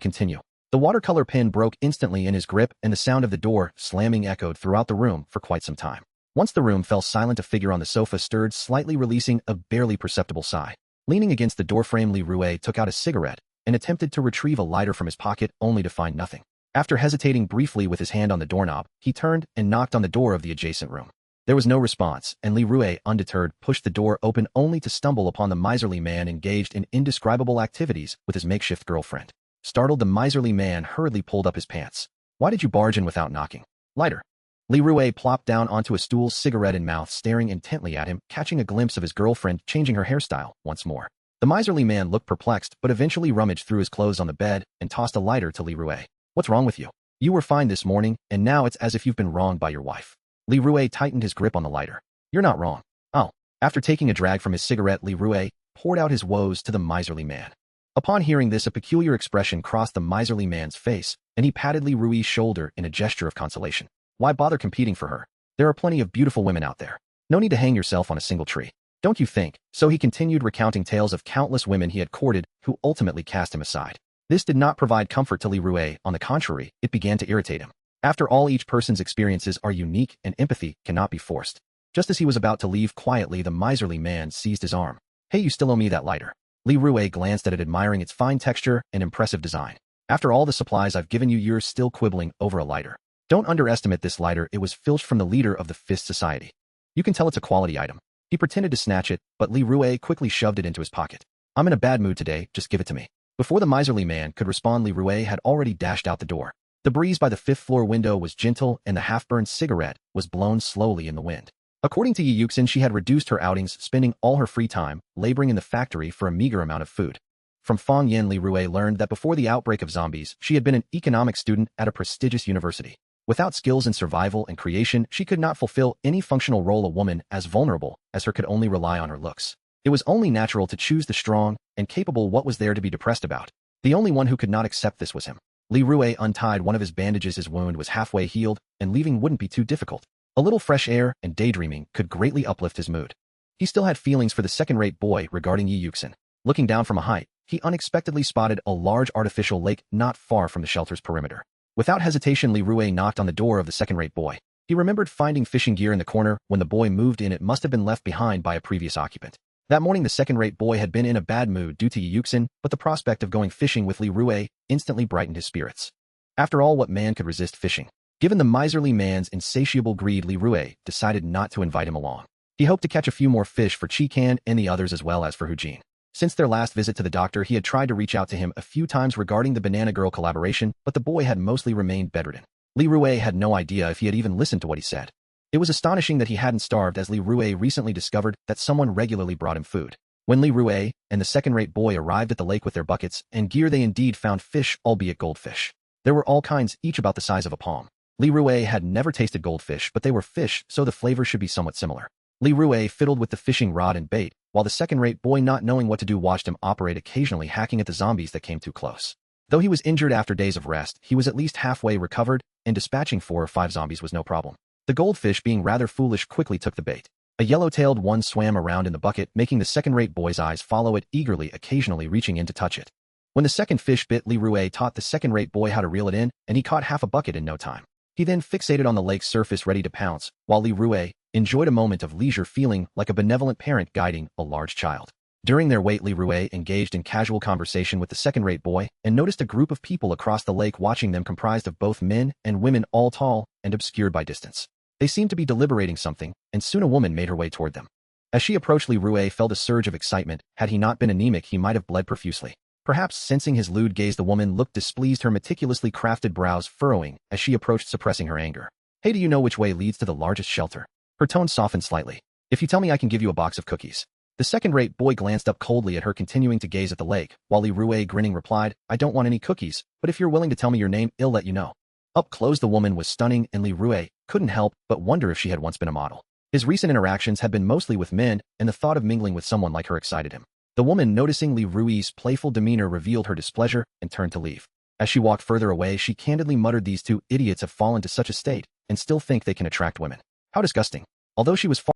continue. The watercolor pen broke instantly in his grip, and the sound of the door slamming echoed throughout the room for quite some time. Once the room fell silent, a figure on the sofa stirred slightly, releasing a barely perceptible sigh. Leaning against the doorframe, Li Rui took out a cigarette and attempted to retrieve a lighter from his pocket, only to find nothing. After hesitating briefly with his hand on the doorknob, he turned and knocked on the door of the adjacent room. There was no response, and Li Rui, undeterred, pushed the door open only to stumble upon the miserly man engaged in indescribable activities with his makeshift girlfriend. Startled, the miserly man hurriedly pulled up his pants. Why did you barge in without knocking? Lighter. Li Rui plopped down onto a stool, cigarette in mouth, staring intently at him, catching a glimpse of his girlfriend changing her hairstyle once more. The miserly man looked perplexed, but eventually rummaged through his clothes on the bed and tossed a lighter to Li Rui. What's wrong with you? You were fine this morning, and now it's as if you've been wronged by your wife. Li Rui tightened his grip on the lighter. You're not wrong. Oh. After taking a drag from his cigarette, Li Rui poured out his woes to the miserly man. Upon hearing this, a peculiar expression crossed the miserly man's face, and he patted Li Rui's shoulder in a gesture of consolation. Why bother competing for her? There are plenty of beautiful women out there. No need to hang yourself on a single tree. Don't you think? So he continued, recounting tales of countless women he had courted who ultimately cast him aside. This did not provide comfort to Li Rui. On the contrary, it began to irritate him. After all, each person's experiences are unique, and empathy cannot be forced. Just as he was about to leave quietly, the miserly man seized his arm. Hey, you still owe me that lighter. Li Rui glanced at it, admiring its fine texture and impressive design. After all the supplies I've given you, you're still quibbling over a lighter. Don't underestimate this lighter. It was filched from the leader of the Fist Society. You can tell it's a quality item. He pretended to snatch it, but Li Rui quickly shoved it into his pocket. I'm in a bad mood today, just give it to me. Before the miserly man could respond, Li Rui had already dashed out the door. The breeze by the fifth-floor window was gentle, and the half-burned cigarette was blown slowly in the wind. According to Yi Yuxin, she had reduced her outings, spending all her free time laboring in the factory for a meager amount of food. From Fang Yen, Li Rui learned that before the outbreak of zombies, she had been an economics student at a prestigious university. Without skills in survival and creation, she could not fulfill any functional role. A woman as vulnerable as her could only rely on her looks. It was only natural to choose the strong and capable. What was there to be depressed about? The only one who could not accept this was him. Li Rui untied one of his bandages. His wound was halfway healed, and leaving wouldn't be too difficult. A little fresh air and daydreaming could greatly uplift his mood. He still had feelings for the second-rate boy regarding Yi Yuxin. Looking down from a height, he unexpectedly spotted a large artificial lake not far from the shelter's perimeter. Without hesitation, Li Rui knocked on the door of the second-rate boy. He remembered finding fishing gear in the corner when the boy moved in. It must have been left behind by a previous occupant. That morning, the second-rate boy had been in a bad mood due to Yi Yuxin, but the prospect of going fishing with Li Rui instantly brightened his spirits. After all, what man could resist fishing? Given the miserly man's insatiable greed, Li Rui decided not to invite him along. He hoped to catch a few more fish for Chi Can and the others, as well as for Hu Jin. Since their last visit to the doctor, he had tried to reach out to him a few times regarding the Banana Girl collaboration, but the boy had mostly remained bedridden. Li Rui had no idea if he had even listened to what he said. It was astonishing that he hadn't starved, as Li Rui recently discovered that someone regularly brought him food. When Li Rui and the second-rate boy arrived at the lake with their buckets and gear, they indeed found fish, albeit goldfish. There were all kinds, each about the size of a palm. Li Rui had never tasted goldfish, but they were fish, so the flavor should be somewhat similar. Li Rui fiddled with the fishing rod and bait, while the second-rate boy, not knowing what to do, watched him operate, occasionally hacking at the zombies that came too close. Though he was injured after days of rest, he was at least halfway recovered, and dispatching 4 or 5 zombies was no problem. The goldfish, being rather foolish, quickly took the bait. A yellow-tailed one swam around in the bucket, making the second-rate boy's eyes follow it eagerly, occasionally reaching in to touch it. When the second fish bit, Li Rui taught the second-rate boy how to reel it in, and he caught half a bucket in no time. He then fixated on the lake's surface, ready to pounce, while Li Rui enjoyed a moment of leisure, feeling like a benevolent parent guiding a large child. During their wait, Li Rui engaged in casual conversation with the second-rate boy and noticed a group of people across the lake watching them, comprised of both men and women, all tall and obscured by distance. They seemed to be deliberating something, and soon a woman made her way toward them. As she approached, Li Rui felt a surge of excitement. Had he not been anemic, he might have bled profusely. Perhaps sensing his lewd gaze, the woman looked displeased, her meticulously crafted brows furrowing as she approached, suppressing her anger. Hey, do you know which way leads to the largest shelter? Her tone softened slightly. If you tell me, I can give you a box of cookies. The second-rate boy glanced up coldly at her, continuing to gaze at the lake, while Li Rui, grinning, replied, I don't want any cookies, but if you're willing to tell me your name, I'll let you know. Up close, the woman was stunning, and Li Rui couldn't help but wonder if she had once been a model. His recent interactions had been mostly with men, and the thought of mingling with someone like her excited him. The woman, noticing Li Rui's playful demeanor, revealed her displeasure and turned to leave. As she walked further away, she candidly muttered, "These two idiots have fallen to such a state and still think they can attract women. How disgusting." Although she was far